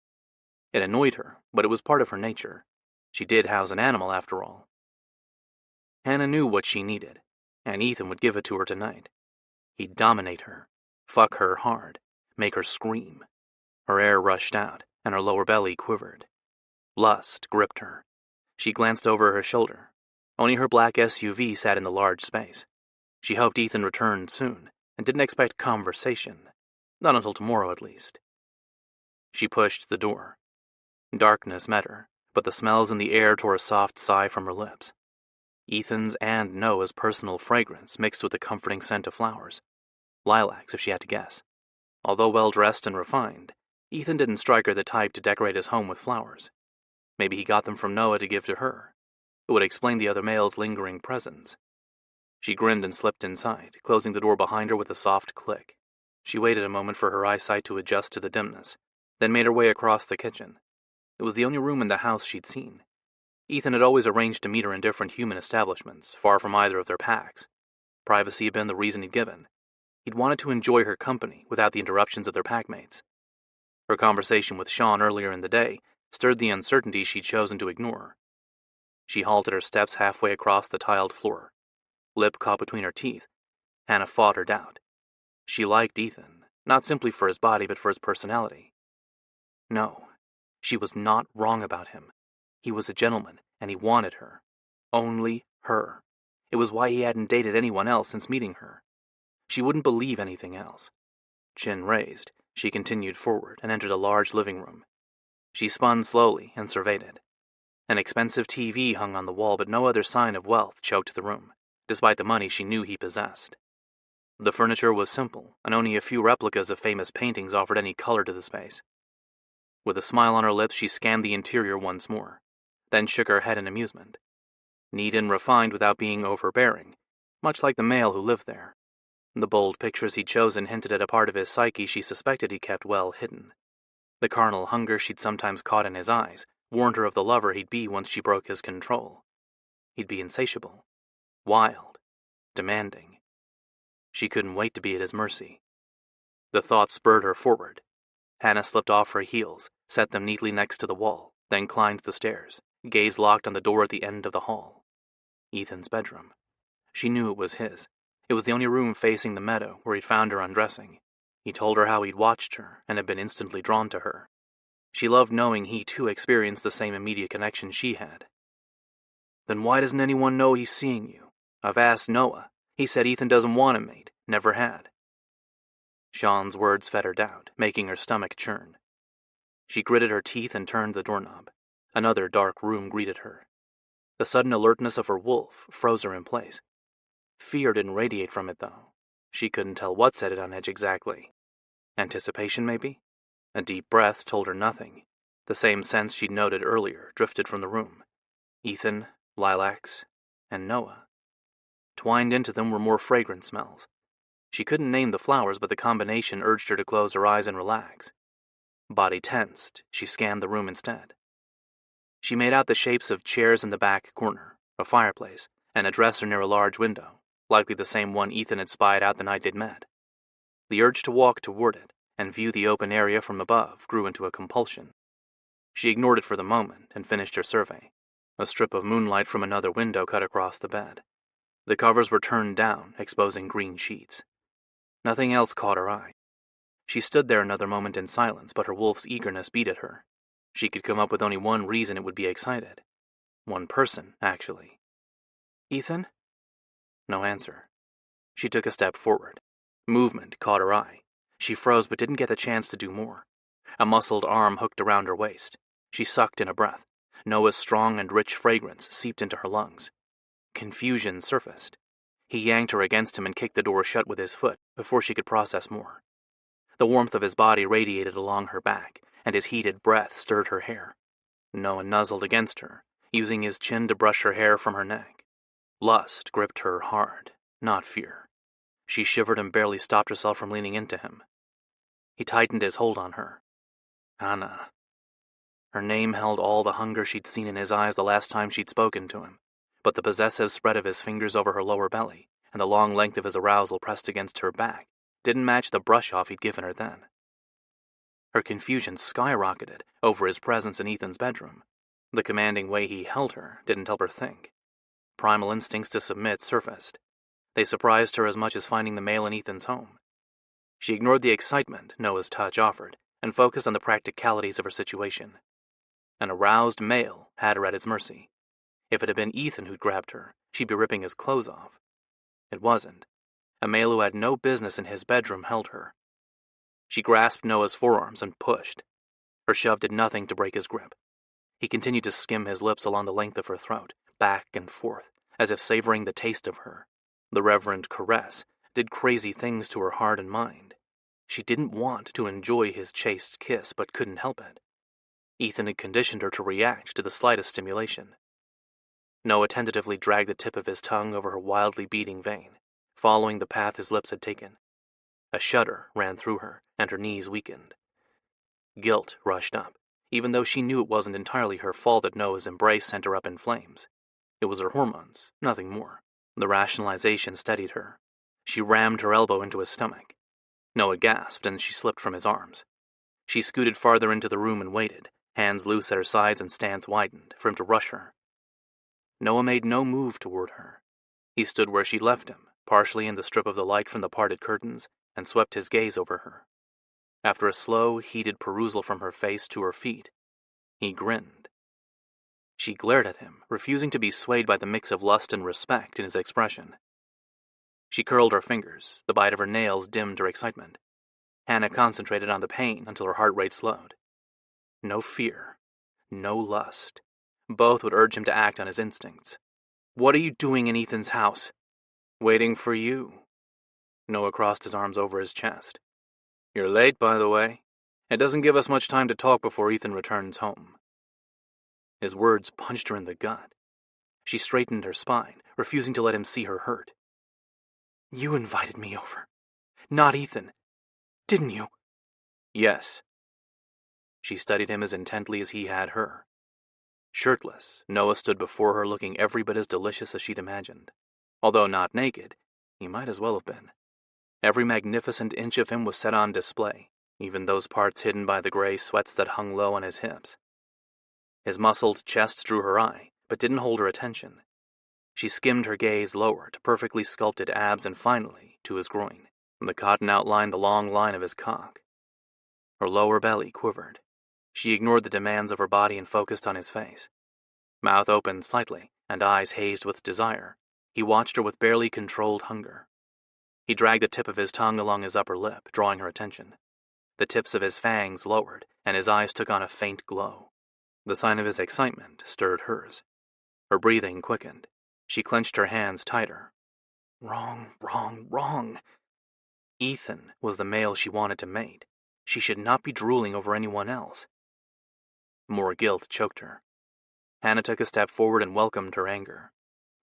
It annoyed her, but it was part of her nature. She did house an animal, after all. Hannah knew what she needed, and Ethan would give it to her tonight. He'd dominate her, fuck her hard, make her scream. Her air rushed out, and her lower belly quivered. Lust gripped her. She glanced over her shoulder. Only her black SUV sat in the large space. She hoped Ethan returned soon, and didn't expect conversation. Not until tomorrow, at least. She pushed the door. Darkness met her, but the smells in the air tore a soft sigh from her lips. Ethan's and Noah's personal fragrance mixed with the comforting scent of flowers. Lilacs, if she had to guess. Although well-dressed and refined, Ethan didn't strike her the type to decorate his home with flowers. Maybe he got them from Noah to give to her. It would explain the other male's lingering presence. She grinned and slipped inside, closing the door behind her with a soft click. She waited a moment for her eyesight to adjust to the dimness, then made her way across the kitchen. It was the only room in the house she'd seen. Ethan had always arranged to meet her in different human establishments, far from either of their packs. Privacy had been the reason he'd given. He'd wanted to enjoy her company without the interruptions of their packmates. Her conversation with Sean earlier in the day stirred the uncertainty she'd chosen to ignore. She halted her steps halfway across the tiled floor. Lip caught between her teeth. Hannah fought her doubt. She liked Ethan, not simply for his body but for his personality. No, she was not wrong about him. He was a gentleman, and he wanted her. Only her. It was why he hadn't dated anyone else since meeting her. She wouldn't believe anything else. Chin raised, she continued forward and entered a large living room. She spun slowly and surveyed it. An expensive TV hung on the wall, but no other sign of wealth choked the room, despite the money she knew he possessed. The furniture was simple, and only a few replicas of famous paintings offered any color to the space. With a smile on her lips, she scanned the interior once more, then shook her head in amusement. Neat and refined without being overbearing, much like the male who lived there. The bold pictures he'd chosen hinted at a part of his psyche she suspected he kept well hidden. The carnal hunger she'd sometimes caught in his eyes warned her of the lover he'd be once she broke his control. He'd be insatiable, wild, demanding. She couldn't wait to be at his mercy. The thought spurred her forward. Hannah slipped off her heels, set them neatly next to the wall, then climbed the stairs, gaze locked on the door at the end of the hall. Ethan's bedroom. She knew it was his. It was the only room facing the meadow where he'd found her undressing. He told her how he'd watched her and had been instantly drawn to her. She loved knowing he too experienced the same immediate connection she had. Then why doesn't anyone know he's seeing you? I've asked Noah. He said Ethan doesn't want a mate, never had. Sean's words fed her doubt, making her stomach churn. She gritted her teeth and turned the doorknob. Another dark room greeted her. The sudden alertness of her wolf froze her in place. Fear didn't radiate from it, though. She couldn't tell what set it on edge exactly. Anticipation, maybe? A deep breath told her nothing. The same sense she'd noted earlier drifted from the room. Ethan, lilacs, and Noah. Twined into them were more fragrant smells. She couldn't name the flowers, but the combination urged her to close her eyes and relax. Body tensed, she scanned the room instead. She made out the shapes of chairs in the back corner, a fireplace, and a dresser near a large window, likely the same one Ethan had spied out the night they'd met. The urge to walk toward it and view the open area from above grew into a compulsion. She ignored it for the moment and finished her survey. A strip of moonlight from another window cut across the bed. The covers were turned down, exposing green sheets. Nothing else caught her eye. She stood there another moment in silence, but her wolf's eagerness beat at her. She could come up with only one reason it would be excited. One person, actually. Ethan? No answer. She took a step forward. Movement caught her eye. She froze but didn't get the chance to do more. A muscled arm hooked around her waist. She sucked in a breath. Noah's strong and rich fragrance seeped into her lungs. Confusion surfaced. He yanked her against him and kicked the door shut with his foot before she could process more. The warmth of his body radiated along her back, and his heated breath stirred her hair. Noah nuzzled against her, using his chin to brush her hair from her neck. Lust gripped her hard, not fear. She shivered and barely stopped herself from leaning into him. He tightened his hold on her. Hannah. Her name held all the hunger she'd seen in his eyes the last time she'd spoken to him, but the possessive spread of his fingers over her lower belly and the long length of his arousal pressed against her back didn't match the brush-off he'd given her then. Her confusion skyrocketed over his presence in Ethan's bedroom. The commanding way he held her didn't help her think. Primal instincts to submit surfaced. They surprised her as much as finding the male in Ethan's home. She ignored the excitement Noah's touch offered and focused on the practicalities of her situation. An aroused male had her at his mercy. If it had been Ethan who'd grabbed her, she'd be ripping his clothes off. It wasn't. A male who had no business in his bedroom held her. She grasped Noah's forearms and pushed. Her shove did nothing to break his grip. He continued to skim his lips along the length of her throat, back and forth, as if savoring the taste of her. The reverent caress did crazy things to her heart and mind. She didn't want to enjoy his chaste kiss, but couldn't help it. Ethan had conditioned her to react to the slightest stimulation. Noah tentatively dragged the tip of his tongue over her wildly beating vein, following the path his lips had taken. A shudder ran through her, and her knees weakened. Guilt rushed up, even though she knew it wasn't entirely her fault that Noah's embrace sent her up in flames. It was her hormones, nothing more. The rationalization steadied her. She rammed her elbow into his stomach. Noah gasped, and she slipped from his arms. She scooted farther into the room and waited, hands loose at her sides and stance widened, for him to rush her. Noah made no move toward her. He stood where she'd left him, partially in the strip of the light from the parted curtains, and swept his gaze over her. After a slow, heated perusal from her face to her feet, he grinned. She glared at him, refusing to be swayed by the mix of lust and respect in his expression. She curled her fingers, the bite of her nails dimmed her excitement. Hannah concentrated on the pain until her heart rate slowed. No fear, no lust. Both would urge him to act on his instincts. "What are you doing in Ethan's house?" "Waiting for you." Noah crossed his arms over his chest. "You're late, by the way. It doesn't give us much time to talk before Ethan returns home." His words punched her in the gut. She straightened her spine, refusing to let him see her hurt. "You invited me over. Not Ethan. Didn't you?" "Yes." She studied him as intently as he had her. Shirtless, Noah stood before her looking every bit as delicious as she'd imagined. Although not naked, he might as well have been. Every magnificent inch of him was set on display, even those parts hidden by the gray sweats that hung low on his hips. His muscled chest drew her eye, but didn't hold her attention. She skimmed her gaze lower to perfectly sculpted abs and finally to his groin. The cotton outlined the long line of his cock. Her lower belly quivered. She ignored the demands of her body and focused on his face. Mouth opened slightly, and eyes hazed with desire, he watched her with barely controlled hunger. He dragged the tip of his tongue along his upper lip, drawing her attention. The tips of his fangs lowered, and his eyes took on a faint glow. The sign of his excitement stirred hers. Her breathing quickened. She clenched her hands tighter. Wrong, wrong, wrong. Ethan was the male she wanted to mate. She should not be drooling over anyone else. More guilt choked her. Hannah took a step forward and welcomed her anger.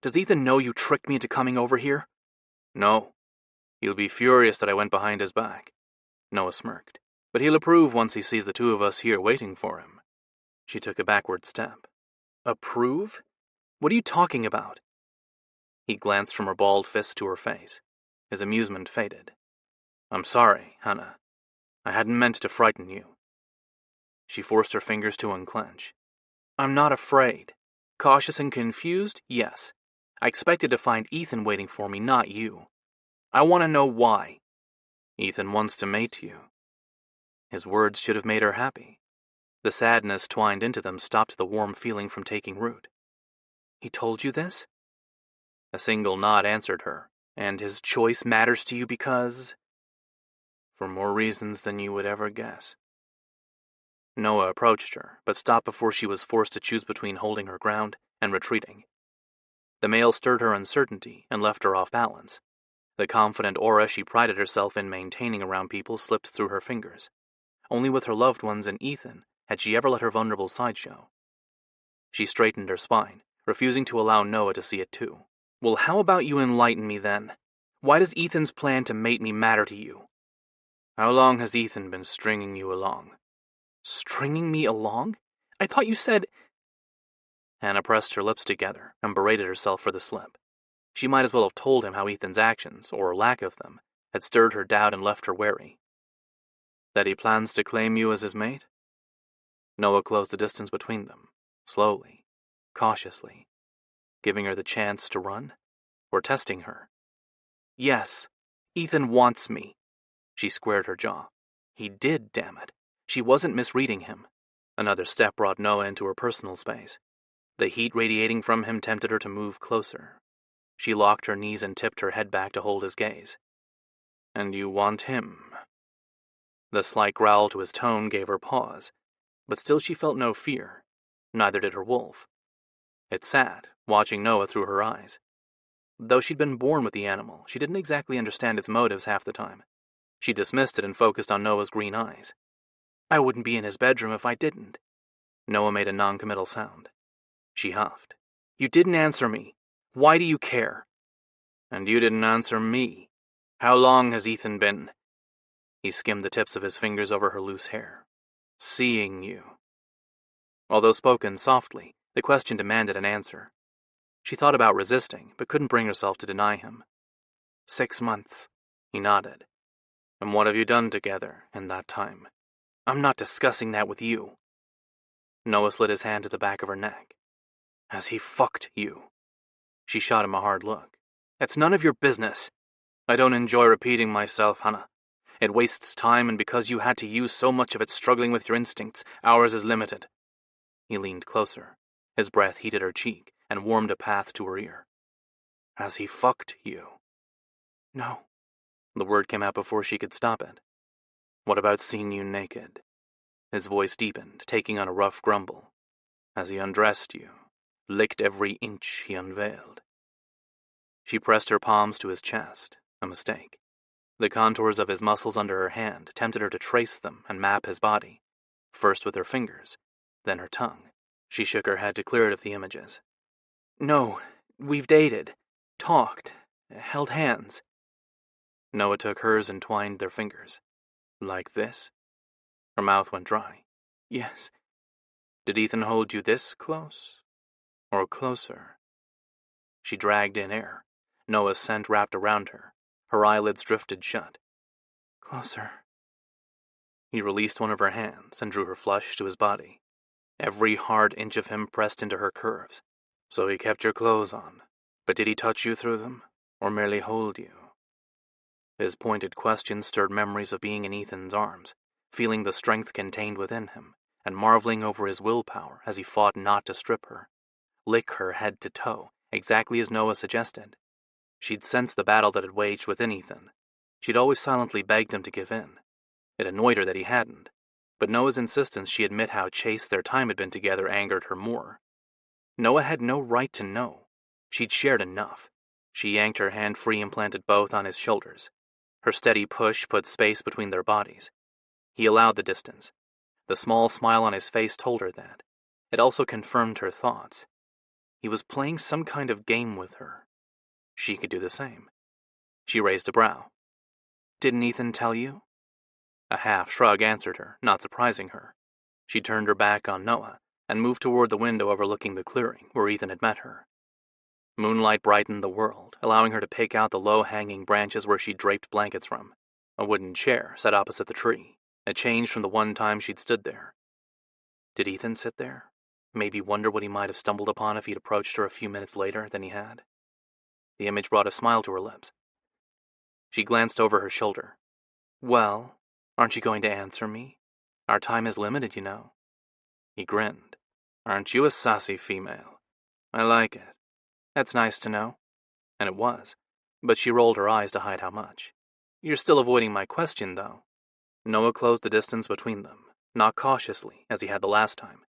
"Does Ethan know you tricked me into coming over here?" "No. He'll be furious that I went behind his back." Noah smirked. "But he'll approve once he sees the two of us here waiting for him." She took a backward step. "Approve? What are you talking about?" He glanced from her balled fist to her face. His amusement faded. "I'm sorry, Hannah. I hadn't meant to frighten you." She forced her fingers to unclench. "I'm not afraid. Cautious and confused, yes. I expected to find Ethan waiting for me, not you. I want to know why." "Ethan wants to mate you." His words should have made her happy. The sadness twined into them stopped the warm feeling from taking root. "He told you this?" A single nod answered her. "And his choice matters to you because—" "For more reasons than you would ever guess." Noah approached her, but stopped before she was forced to choose between holding her ground and retreating. The male stirred her uncertainty and left her off balance. The confident aura she prided herself in maintaining around people slipped through her fingers. Only with her loved ones and Ethan had she ever let her vulnerable side show. She straightened her spine, refusing to allow Noah to see it too. "Well, how about you enlighten me then? Why does Ethan's plan to mate me matter to you?" "How long has Ethan been stringing you along?" "Stringing me along? I thought you said—" Hannah pressed her lips together and berated herself for the slip. She might as well have told him how Ethan's actions, or lack of them, had stirred her doubt and left her wary. "That he plans to claim you as his mate?" Noah closed the distance between them, slowly, cautiously, giving her the chance to run, or testing her. "Yes, Ethan wants me." She squared her jaw. He did, damn it. She wasn't misreading him. Another step brought Noah into her personal space. The heat radiating from him tempted her to move closer. She locked her knees and tipped her head back to hold his gaze. "And you want him?" The slight growl to his tone gave her pause, but still she felt no fear. Neither did her wolf. It sat, watching Noah through her eyes. Though she'd been born with the animal, she didn't exactly understand its motives half the time. She dismissed it and focused on Noah's green eyes. "I wouldn't be in his bedroom if I didn't." Noah made a non-committal sound. She huffed. "You didn't answer me. Why do you care?" "And you didn't answer me. How long has Ethan been?" He skimmed the tips of his fingers over her loose hair. "Seeing you." Although spoken softly, the question demanded an answer. She thought about resisting, but couldn't bring herself to deny him. 6 months. He nodded. "And what have you done together in that time?" "I'm not discussing that with you." Noah slid his hand to the back of her neck. "Has he fucked you?" She shot him a hard look. "It's none of your business." "I don't enjoy repeating myself, Hannah. It wastes time, and because you had to use so much of it struggling with your instincts, ours is limited." He leaned closer. His breath heated her cheek and warmed a path to her ear. "Has he fucked you?" "No." The word came out before she could stop it. "What about seeing you naked?" His voice deepened, taking on a rough grumble. "Has he undressed you? Licked every inch he unveiled?" She pressed her palms to his chest. A mistake. The contours of his muscles under her hand tempted her to trace them and map his body, first with her fingers, then her tongue. She shook her head to clear it of the images. "No, we've dated, talked, held hands." Noah took hers and twined their fingers. "Like this?" Her mouth went dry. "Yes." "Did Ethan hold you this close? Or closer?" She dragged in air. Noah's scent wrapped around her. Her eyelids drifted shut. "Closer." He released one of her hands and drew her flush to his body. Every hard inch of him pressed into her curves. "So he kept your clothes on. But did he touch you through them? Or merely hold you?" His pointed question stirred memories of being in Ethan's arms, feeling the strength contained within him, and marveling over his willpower as he fought not to strip her, lick her head to toe, exactly as Noah suggested. She'd sensed the battle that had waged within Ethan. She'd always silently begged him to give in. It annoyed her that he hadn't, but Noah's insistence she admit how chaste their time had been together angered her more. Noah had no right to know. She'd shared enough. She yanked her hand free and planted both on his shoulders. Her steady push put space between their bodies. He allowed the distance. The small smile on his face told her that. It also confirmed her thoughts. He was playing some kind of game with her. She could do the same. She raised a brow. "Didn't Ethan tell you?" A half shrug answered her, not surprising her. She turned her back on Noah and moved toward the window overlooking the clearing where Ethan had met her. Moonlight brightened the world, allowing her to pick out the low-hanging branches where she'd draped blankets from. A wooden chair sat opposite the tree, a change from the one time she'd stood there. Did Ethan sit there? Maybe wonder what he might have stumbled upon if he'd approached her a few minutes later than he had? The image brought a smile to her lips. She glanced over her shoulder. "Well, aren't you going to answer me? Our time is limited, you know." He grinned. "Aren't you a sassy female? I like it." "That's nice to know." And it was, but she rolled her eyes to hide how much. "You're still avoiding my question, though." Noah closed the distance between them, not cautiously, as he had the last time.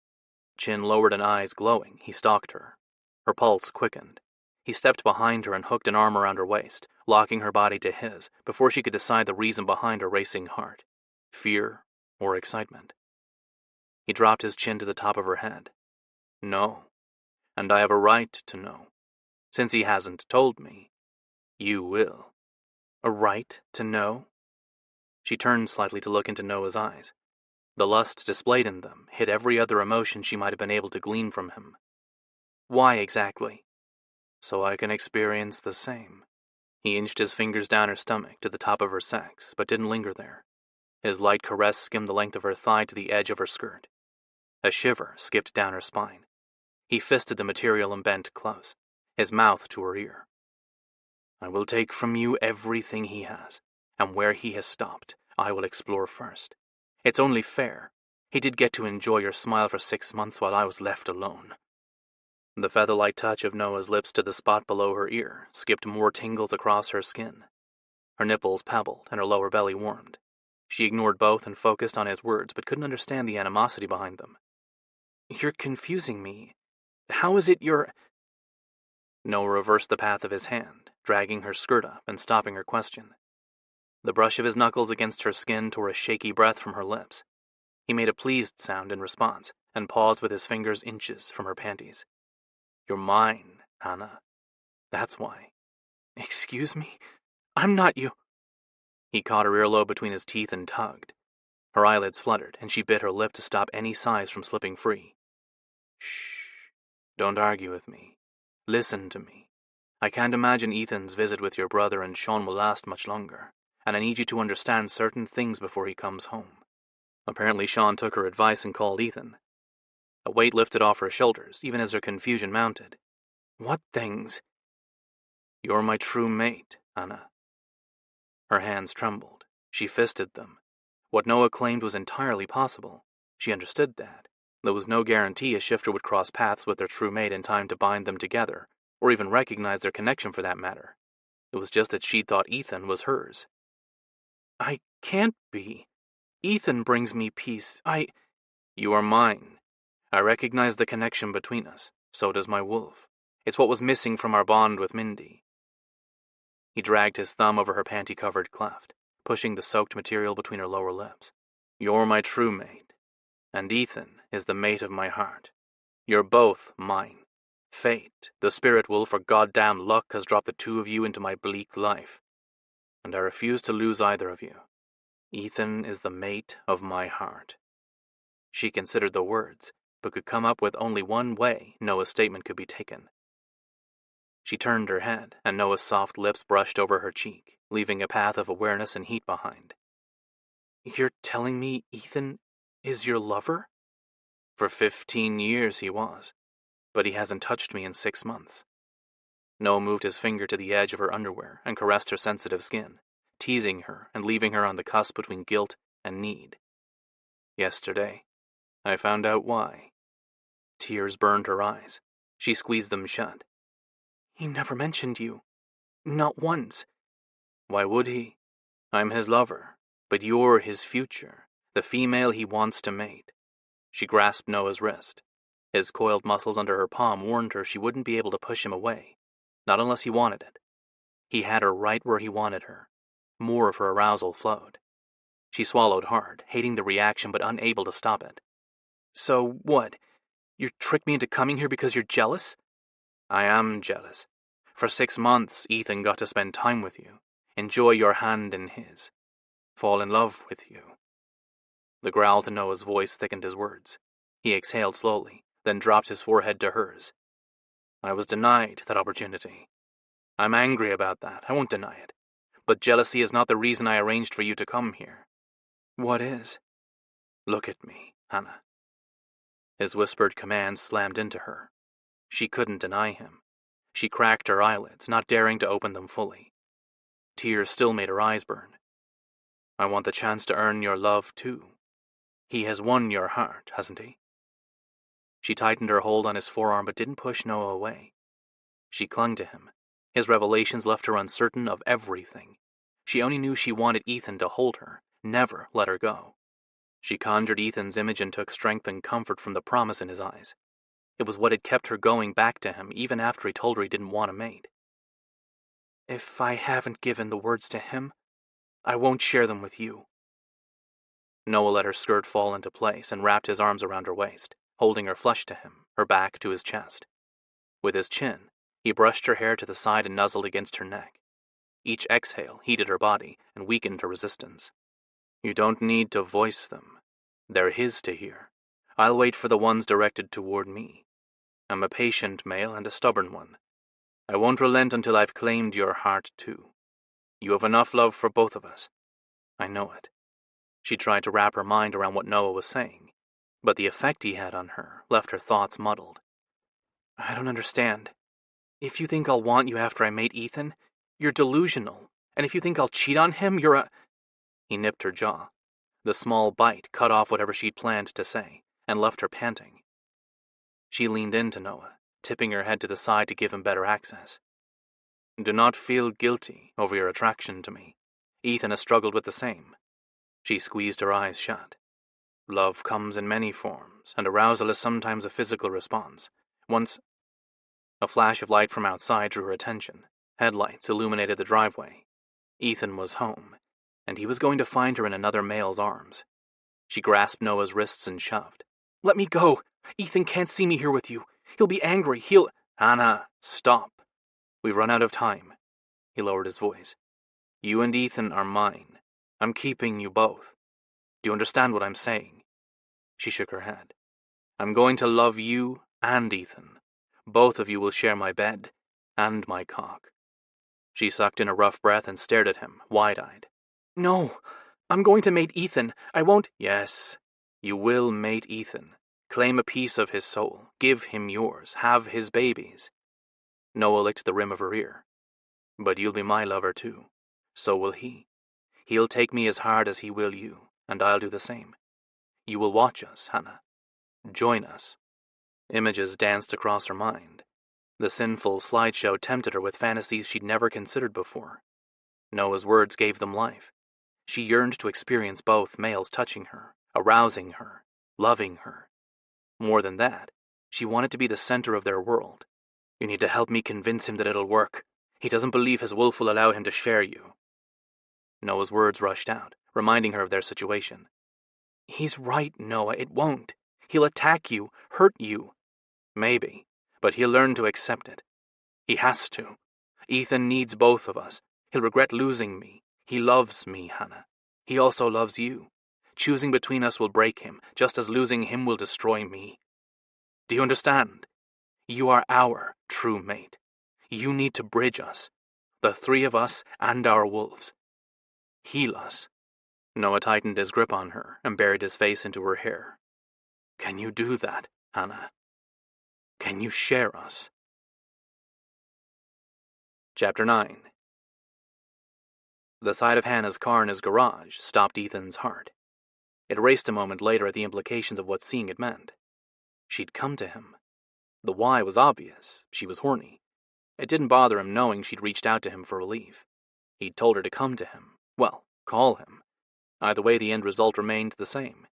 Chin lowered and eyes glowing, he stalked her. Her pulse quickened. He stepped behind her and hooked an arm around her waist, locking her body to his, before she could decide the reason behind her racing heart. Fear or excitement. He dropped his chin to the top of her head. "No, and I have a right to know. Since he hasn't told me, you will." "A right to know?" She turned slightly to look into Noah's eyes. The lust displayed in them hid every other emotion she might have been able to glean from him. "Why exactly?" "So I can experience the same." He inched his fingers down her stomach to the top of her sex, but didn't linger there. His light caress skimmed the length of her thigh to the edge of her skirt. A shiver skipped down her spine. He fisted the material and bent close, his mouth to her ear. "I will take from you everything he has, and where he has stopped, I will explore first. It's only fair. He did get to enjoy your smile for 6 months while I was left alone. The feather-like touch of Noah's lips to the spot below her ear skipped more tingles across her skin. Her nipples pebbled and her lower belly warmed. She ignored both and focused on his words, but couldn't understand the animosity behind them. You're confusing me. How is it you're... Noah reversed the path of his hand, dragging her skirt up and stopping her question. The brush of his knuckles against her skin tore a shaky breath from her lips. He made a pleased sound in response and paused with his fingers inches from her panties. You're mine, Hannah. That's why. Excuse me? I'm not you. He caught her earlobe between his teeth and tugged. Her eyelids fluttered, and she bit her lip to stop any sighs from slipping free. Shh. Don't argue with me. Listen to me. I can't imagine Ethan's visit with your brother and Sean will last much longer, and I need you to understand certain things before he comes home. Apparently Sean took her advice and called Ethan. A weight lifted off her shoulders, even as her confusion mounted. What things? You're my true mate, Anna. Her hands trembled. She fisted them. What Noah claimed was entirely possible. She understood that. There was no guarantee a shifter would cross paths with their true mate in time to bind them together, or even recognize their connection for that matter. It was just that she thought Ethan was hers. I can't be. Ethan brings me peace. You are mine. I recognize the connection between us. So does my wolf. It's what was missing from our bond with Mindy. He dragged his thumb over her panty-covered cleft, pushing the soaked material between her lower lips. You're my true mate, and Ethan is the mate of my heart. You're both mine. Fate, the spirit wolf or goddamn luck has dropped the two of you into my bleak life, and I refuse to lose either of you. Ethan is the mate of my heart. She considered the words, but could come up with only one way Noah's statement could be taken. She turned her head, and Noah's soft lips brushed over her cheek, leaving a path of awareness and heat behind. You're telling me Ethan is your lover? For 15 years he was, but he hasn't touched me in 6 months. Noah moved his finger to the edge of her underwear and caressed her sensitive skin, teasing her and leaving her on the cusp between guilt and need. Yesterday, I found out why. Tears burned her eyes. She squeezed them shut. He never mentioned you. Not once. Why would he? I'm his lover, but you're his future, the female he wants to mate. She grasped Noah's wrist. His coiled muscles under her palm warned her she wouldn't be able to push him away, not unless he wanted it. He had her right where he wanted her. More of her arousal flowed. She swallowed hard, hating the reaction but unable to stop it. So what? You tricked me into coming here because you're jealous? I am jealous. For 6 months, Ethan got to spend time with you, enjoy your hand in his, fall in love with you. The growl to Noah's voice thickened his words. He exhaled slowly, then dropped his forehead to hers. I was denied that opportunity. I'm angry about that, I won't deny it. But jealousy is not the reason I arranged for you to come here. What is? Look at me, Hannah. His whispered command slammed into her. She couldn't deny him. She cracked her eyelids, not daring to open them fully. Tears still made her eyes burn. I want the chance to earn your love, too. He has won your heart, hasn't he? She tightened her hold on his forearm but didn't push Noah away. She clung to him. His revelations left her uncertain of everything. She only knew she wanted Ethan to hold her, never let her go. She conjured Ethan's image and took strength and comfort from the promise in his eyes. It was what had kept her going back to him even after he told her he didn't want a mate. If I haven't given the words to him, I won't share them with you. Noah let her skirt fall into place and wrapped his arms around her waist, holding her flush to him, her back to his chest. With his chin, he brushed her hair to the side and nuzzled against her neck. Each exhale heated her body and weakened her resistance. You don't need to voice them. They're his to hear. I'll wait for the ones directed toward me. I'm a patient male and a stubborn one. I won't relent until I've claimed your heart, too. You have enough love for both of us. I know it. She tried to wrap her mind around what Noah was saying, but the effect he had on her left her thoughts muddled. I don't understand. If you think I'll want you after I mate Ethan, you're delusional. And if you think I'll cheat on him, you're a... He nipped her jaw. The small bite cut off whatever she'd planned to say, and left her panting. She leaned into Noah, tipping her head to the side to give him better access. Do not feel guilty over your attraction to me. Ethan has struggled with the same. She squeezed her eyes shut. Love comes in many forms, and arousal is sometimes a physical response. Once, a flash of light from outside drew her attention. Headlights illuminated the driveway. Ethan was home, and he was going to find her in another male's arms. She grasped Noah's wrists and shoved. Let me go! Ethan can't see me here with you. He'll be angry. Hannah, stop. We've run out of time. He lowered his voice. You and Ethan are mine. I'm keeping you both. Do you understand what I'm saying? She shook her head. I'm going to love you and Ethan. Both of you will share my bed and my cock. She sucked in a rough breath and stared at him, wide-eyed. No, I'm going to mate Ethan. I won't. Yes, you will mate Ethan. Claim a piece of his soul. Give him yours. Have his babies. Noah licked the rim of her ear. But you'll be my lover too. So will he. He'll take me as hard as he will you, and I'll do the same. You will watch us, Hannah. Join us. Images danced across her mind. The sinful slideshow tempted her with fantasies she'd never considered before. Noah's words gave them life. She yearned to experience both males touching her, arousing her, loving her. More than that, she wanted to be the center of their world. You need to help me convince him that it'll work. He doesn't believe his wolf will allow him to share you. Noah's words rushed out, reminding her of their situation. He's right, Noah, it won't. He'll attack you, hurt you. Maybe, but he'll learn to accept it. He has to. Ethan needs both of us. He'll regret losing me. He loves me, Hannah. He also loves you. Choosing between us will break him, just as losing him will destroy me. Do you understand? You are our true mate. You need to bridge us, the three of us and our wolves. Heal us. Noah tightened his grip on her and buried his face into her hair. Can you do that, Hannah? Can you share us? Chapter 9. The sight of Hannah's car in his garage stopped Ethan's heart. It raced a moment later at the implications of what seeing it meant. She'd come to him. The why was obvious. She was horny. It didn't bother him knowing she'd reached out to him for relief. He'd told her to come to him. Well, call him. Either way, the end result remained the same.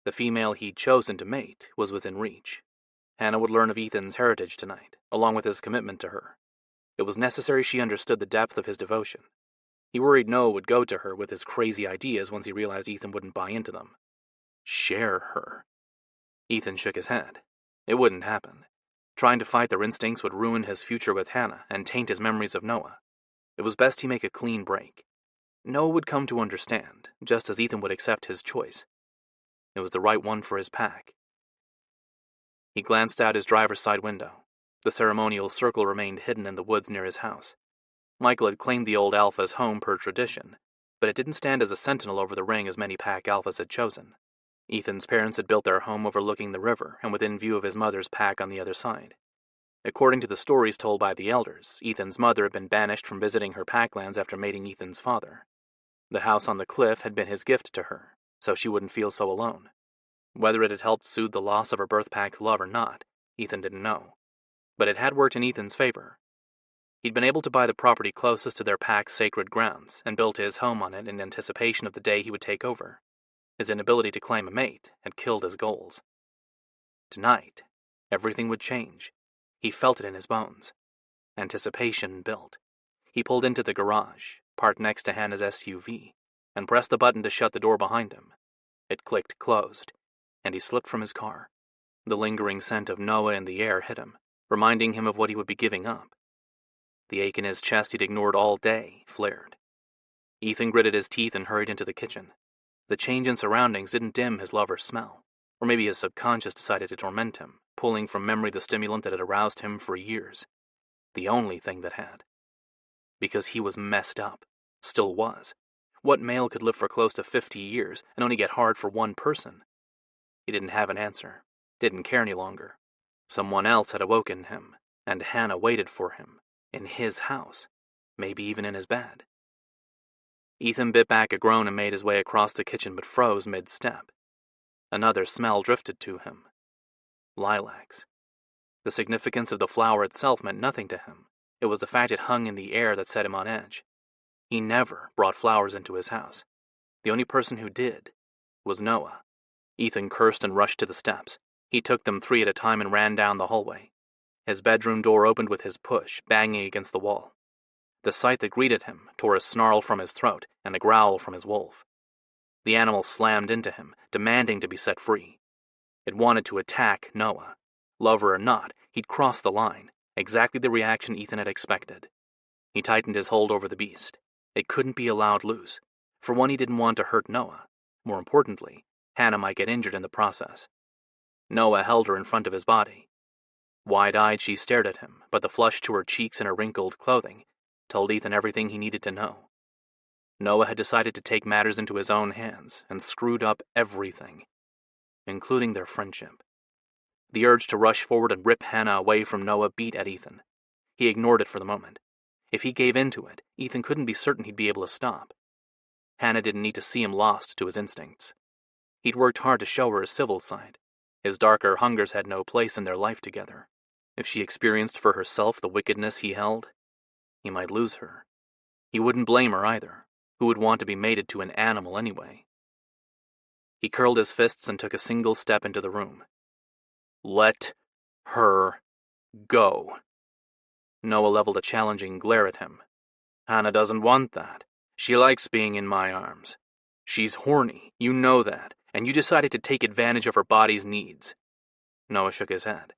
The female he'd chosen to mate was within reach. Hannah would learn of Ethan's heritage tonight, along with his commitment to her. It was necessary she understood the depth of his devotion. He worried Noah would go to her with his crazy ideas once he realized Ethan wouldn't buy into them. Share her. Ethan shook his head. It wouldn't happen. Trying to fight their instincts would ruin his future with Hannah and taint his memories of Noah. It was best he make a clean break. Noah would come to understand, just as Ethan would accept his choice. It was the right one for his pack. He glanced out his driver's side window. The ceremonial circle remained hidden in the woods near his house. Michael had claimed the old alpha's home per tradition, but it didn't stand as a sentinel over the ring as many pack alphas had chosen. Ethan's parents had built their home overlooking the river and within view of his mother's pack on the other side. According to the stories told by the elders, Ethan's mother had been banished from visiting her packlands after mating Ethan's father. The house on the cliff had been his gift to her, so she wouldn't feel so alone. Whether it had helped soothe the loss of her birth pack's love or not, Ethan didn't know. But it had worked in Ethan's favor. He'd been able to buy the property closest to their pack's sacred grounds and built his home on it in anticipation of the day he would take over. His inability to claim a mate had killed his goals. Tonight, everything would change. He felt it in his bones. Anticipation built. He pulled into the garage, parked next to Hannah's SUV, and pressed the button to shut the door behind him. It clicked closed, and he slipped from his car. The lingering scent of Noah in the air hit him, reminding him of what he would be giving up. The ache in his chest he'd ignored all day flared. Ethan gritted his teeth and hurried into the kitchen. The change in surroundings didn't dim his lover's smell, or maybe his subconscious decided to torment him, pulling from memory the stimulant that had aroused him for years. The only thing that had. Because he was messed up. Still was. What male could live for close to 50 years and only get hard for one person? He didn't have an answer. Didn't care any longer. Someone else had awoken him, and Hannah waited for him, in his house, maybe even in his bed. Ethan bit back a groan and made his way across the kitchen but froze mid-step. Another smell drifted to him. Lilacs. The significance of the flower itself meant nothing to him. It was the fact it hung in the air that set him on edge. He never brought flowers into his house. The only person who did was Noah. Ethan cursed and rushed to the steps. He took them 3 at a time and ran down the hallway. His bedroom door opened with his push, banging against the wall. The sight that greeted him tore a snarl from his throat and a growl from his wolf. The animal slammed into him, demanding to be set free. It wanted to attack Noah. Lover or not, he'd crossed the line, exactly the reaction Ethan had expected. He tightened his hold over the beast. It couldn't be allowed loose. For one, he didn't want to hurt Noah. More importantly, Hannah might get injured in the process. Noah held her in front of his body. Wide-eyed, she stared at him, but the flush to her cheeks and her wrinkled clothing told Ethan everything he needed to know. Noah had decided to take matters into his own hands and screwed up everything, including their friendship. The urge to rush forward and rip Hannah away from Noah beat at Ethan. He ignored it for the moment. If he gave in to it, Ethan couldn't be certain he'd be able to stop. Hannah didn't need to see him lost to his instincts. He'd worked hard to show her his civil side. His darker hungers had no place in their life together. If she experienced for herself the wickedness he held, he might lose her. He wouldn't blame her either. Who would want to be mated to an animal anyway? He curled his fists and took a single step into the room. Let her go. Noah leveled a challenging glare at him. Hannah doesn't want that. She likes being in my arms. She's horny, you know that, and you decided to take advantage of her body's needs. Noah shook his head.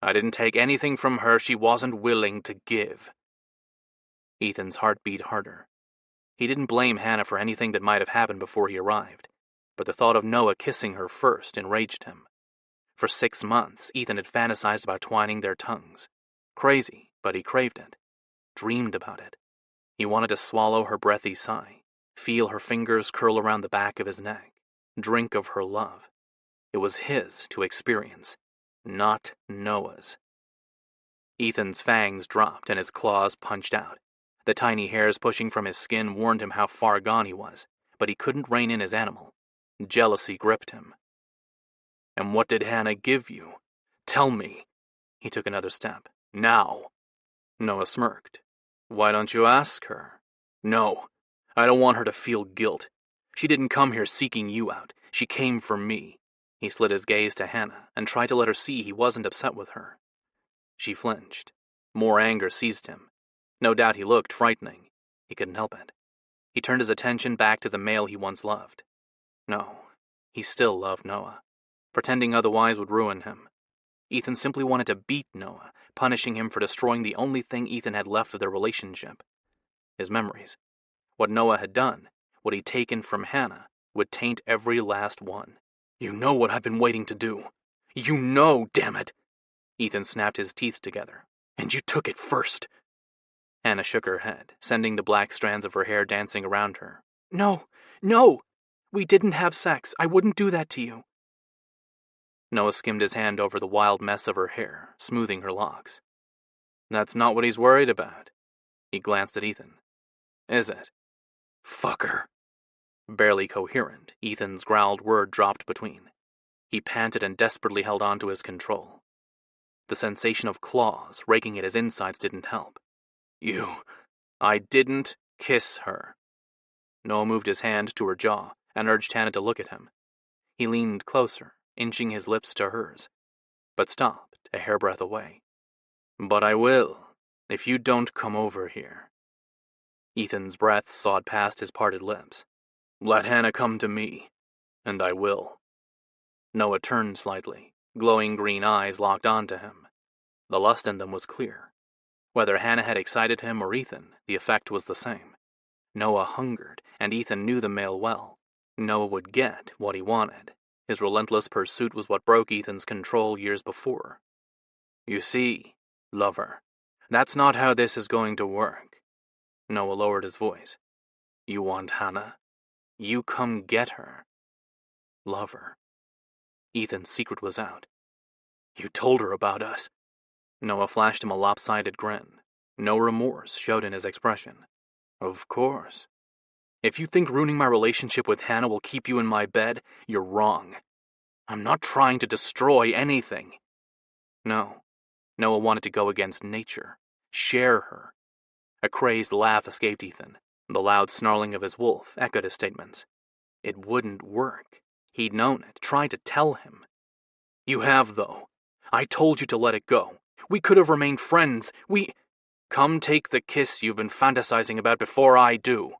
I didn't take anything from her she wasn't willing to give. Ethan's heart beat harder. He didn't blame Hannah for anything that might have happened before he arrived, but the thought of Noah kissing her first enraged him. For 6 months, Ethan had fantasized about twining their tongues. Crazy, but he craved it. Dreamed about it. He wanted to swallow her breathy sigh, feel her fingers curl around the back of his neck, drink of her love. It was his to experience, not Noah's. Ethan's fangs dropped and his claws punched out. The tiny hairs pushing from his skin warned him how far gone he was, but he couldn't rein in his animal. Jealousy gripped him. And what did Hannah give you? Tell me. He took another step. Now. Noah smirked. Why don't you ask her? No, I don't want her to feel guilt. She didn't come here seeking you out. She came for me. He slid his gaze to Hannah and tried to let her see he wasn't upset with her. She flinched. More anger seized him. No doubt he looked frightening. He couldn't help it. He turned his attention back to the male he once loved. No, he still loved Noah. Pretending otherwise would ruin him. Ethan simply wanted to beat Noah, punishing him for destroying the only thing Ethan had left of their relationship. His memories. What Noah had done, what he'd taken from Hannah, would taint every last one. You know what I've been waiting to do. You know, damn it! Ethan snapped his teeth together. And you took it first. Hannah shook her head, sending the black strands of her hair dancing around her. No, no! We didn't have sex. I wouldn't do that to you. Noah skimmed his hand over the wild mess of her hair, smoothing her locks. That's not what he's worried about. He glanced at Ethan. Is it? Fucker. Barely coherent, Ethan's growled word dropped between. He panted and desperately held on to his control. The sensation of claws raking at his insides didn't help. I didn't kiss her. Noah moved his hand to her jaw and urged Hannah to look at him. He leaned closer, inching his lips to hers, but stopped a hairbreadth away. But I will, if you don't come over here. Ethan's breath sawed past his parted lips. Let Hannah come to me, and I will. Noah turned slightly, glowing green eyes locked onto him. The lust in them was clear. Whether Hannah had excited him or Ethan, the effect was the same. Noah hungered, and Ethan knew the male well. Noah would get what he wanted. His relentless pursuit was what broke Ethan's control years before. You see, lover, that's not how this is going to work. Noah lowered his voice. You want Hannah? You come get her. Lover. Ethan's secret was out. You told her about us. Noah flashed him a lopsided grin. No remorse showed in his expression. Of course. If you think ruining my relationship with Hannah will keep you in my bed, you're wrong. I'm not trying to destroy anything. No. Noah wanted to go against nature. Share her. A crazed laugh escaped Ethan. The loud snarling of his wolf echoed his statements. It wouldn't work. He'd known it, tried to tell him. You have, though. I told you to let it go. We could have remained friends. Come take the kiss you've been fantasizing about before I do.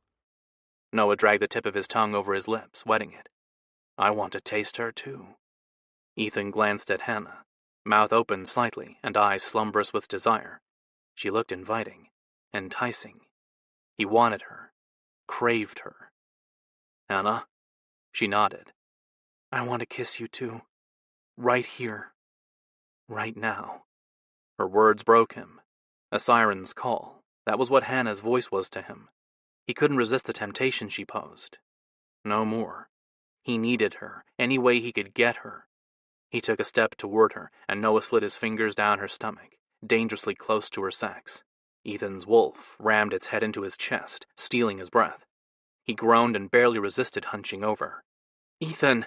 Noah dragged the tip of his tongue over his lips, wetting it. I want to taste her, too. Ethan glanced at Hannah, mouth open slightly and eyes slumberous with desire. She looked inviting, enticing. He wanted her, craved her. Hannah? She nodded. I want to kiss you, too. Right here. Right now. Her words broke him. A siren's call. That was what Hannah's voice was to him. He couldn't resist the temptation she posed. No more. He needed her, any way he could get her. He took a step toward her, and Noah slid his fingers down her stomach, dangerously close to her sex. Ethan's wolf rammed its head into his chest, stealing his breath. He groaned and barely resisted hunching over. Ethan!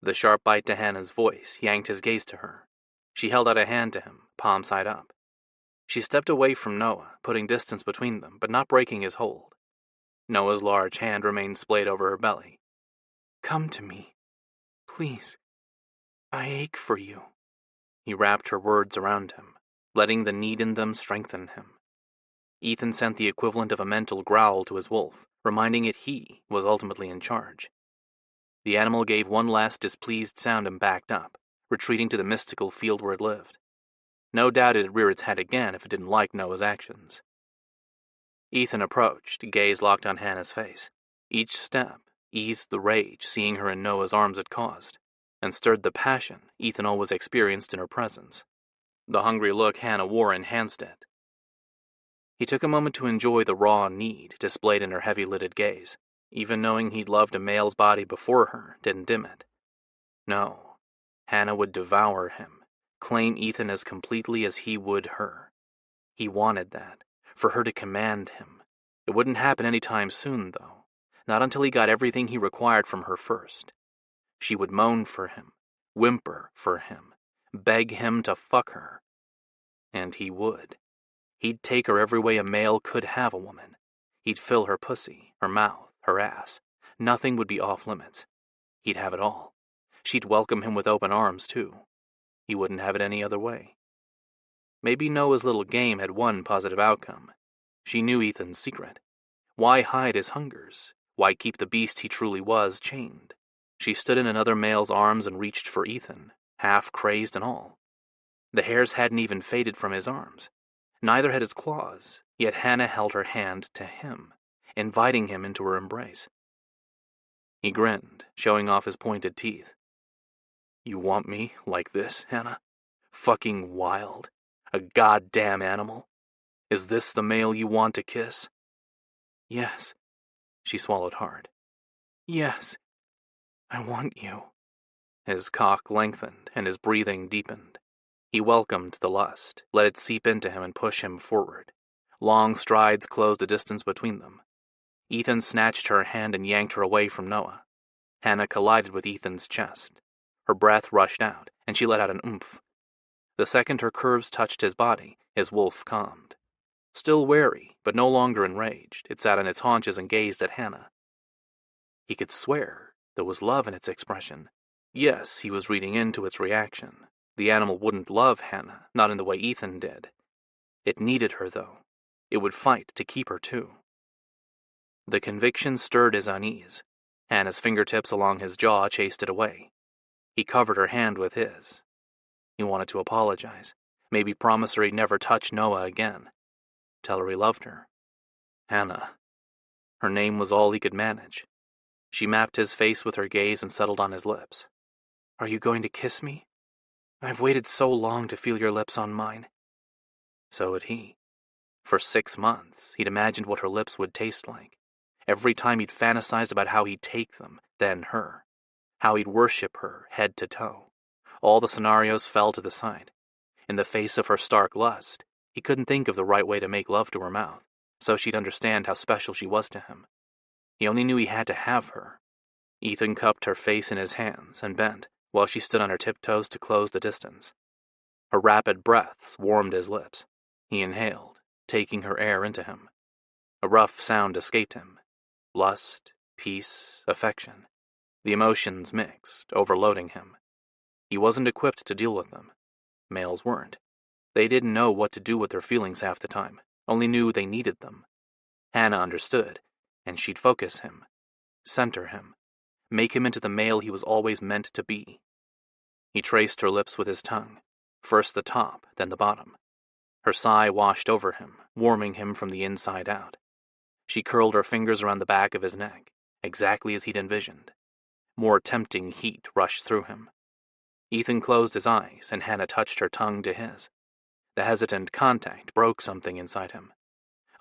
The sharp bite to Hannah's voice yanked his gaze to her. She held out a hand to him, palm side up. She stepped away from Noah, putting distance between them, but not breaking his hold. Noah's large hand remained splayed over her belly. Come to me. Please. I ache for you. He wrapped her words around him, letting the need in them strengthen him. Ethan sent the equivalent of a mental growl to his wolf, reminding it he was ultimately in charge. The animal gave one last displeased sound and backed up, retreating to the mystical field where it lived. No doubt it'd rear its head again if it didn't like Noah's actions. Ethan approached, gaze locked on Hannah's face. Each step eased the rage seeing her in Noah's arms had caused, and stirred the passion Ethan always experienced in her presence. The hungry look Hannah wore enhanced it. He took a moment to enjoy the raw need displayed in her heavy-lidded gaze. Even knowing he'd loved a male's body before her didn't dim it. No, Hannah would devour him, claim Ethan as completely as he would her. He wanted that, for her to command him. It wouldn't happen any time soon, though. Not until he got everything he required from her first. She would moan for him, whimper for him, beg him to fuck her. And he would. He'd take her every way a male could have a woman. He'd fill her pussy, her mouth, her ass. Nothing would be off limits. He'd have it all. She'd welcome him with open arms, too. He wouldn't have it any other way. Maybe Noah's little game had one positive outcome. She knew Ethan's secret. Why hide his hungers? Why keep the beast he truly was chained? She stood in another male's arms and reached for Ethan, half crazed and all. The hairs hadn't even faded from his arms. Neither had his claws, yet Hannah held her hand to him, inviting him into her embrace. He grinned, showing off his pointed teeth. You want me like this, Hannah? Fucking wild. A goddamn animal? Is this the male you want to kiss? Yes. She swallowed hard. Yes. I want you. His cock lengthened and his breathing deepened. He welcomed the lust, let it seep into him and push him forward. Long strides closed the distance between them. Ethan snatched her hand and yanked her away from Noah. Hannah collided with Ethan's chest. Her breath rushed out, and she let out an oomph. The second her curves touched his body, his wolf calmed. Still wary, but no longer enraged, it sat on its haunches and gazed at Hannah. He could swear there was love in its expression. Yes, he was reading into its reaction. The animal wouldn't love Hannah, not in the way Ethan did. It needed her, though. It would fight to keep her, too. The conviction stirred his unease. Hannah's fingertips along his jaw chased it away. He covered her hand with his. He wanted to apologize. Maybe promise her he'd never touch Noah again. Tell her he loved her. Hannah. Her name was all he could manage. She mapped his face with her gaze and settled on his lips. Are you going to kiss me? I've waited so long to feel your lips on mine. So had he. For 6 months, he'd imagined what her lips would taste like. Every time he'd fantasized about how he'd take them, then her. How he'd worship her, head to toe. All the scenarios fell to the side. In the face of her stark lust, he couldn't think of the right way to make love to her mouth, so she'd understand how special she was to him. He only knew he had to have her. Ethan cupped her face in his hands and bent, while she stood on her tiptoes to close the distance. Her rapid breaths warmed his lips. He inhaled, taking her air into him. A rough sound escaped him. Lust, peace, affection. The emotions mixed, overloading him. He wasn't equipped to deal with them. Males weren't. They didn't know what to do with their feelings half the time, only knew they needed them. Hannah understood, and she'd focus him, center him, make him into the male he was always meant to be. He traced her lips with his tongue, first the top, then the bottom. Her sigh washed over him, warming him from the inside out. She curled her fingers around the back of his neck, exactly as he'd envisioned. More tempting heat rushed through him. Ethan closed his eyes, and Hannah touched her tongue to his. The hesitant contact broke something inside him.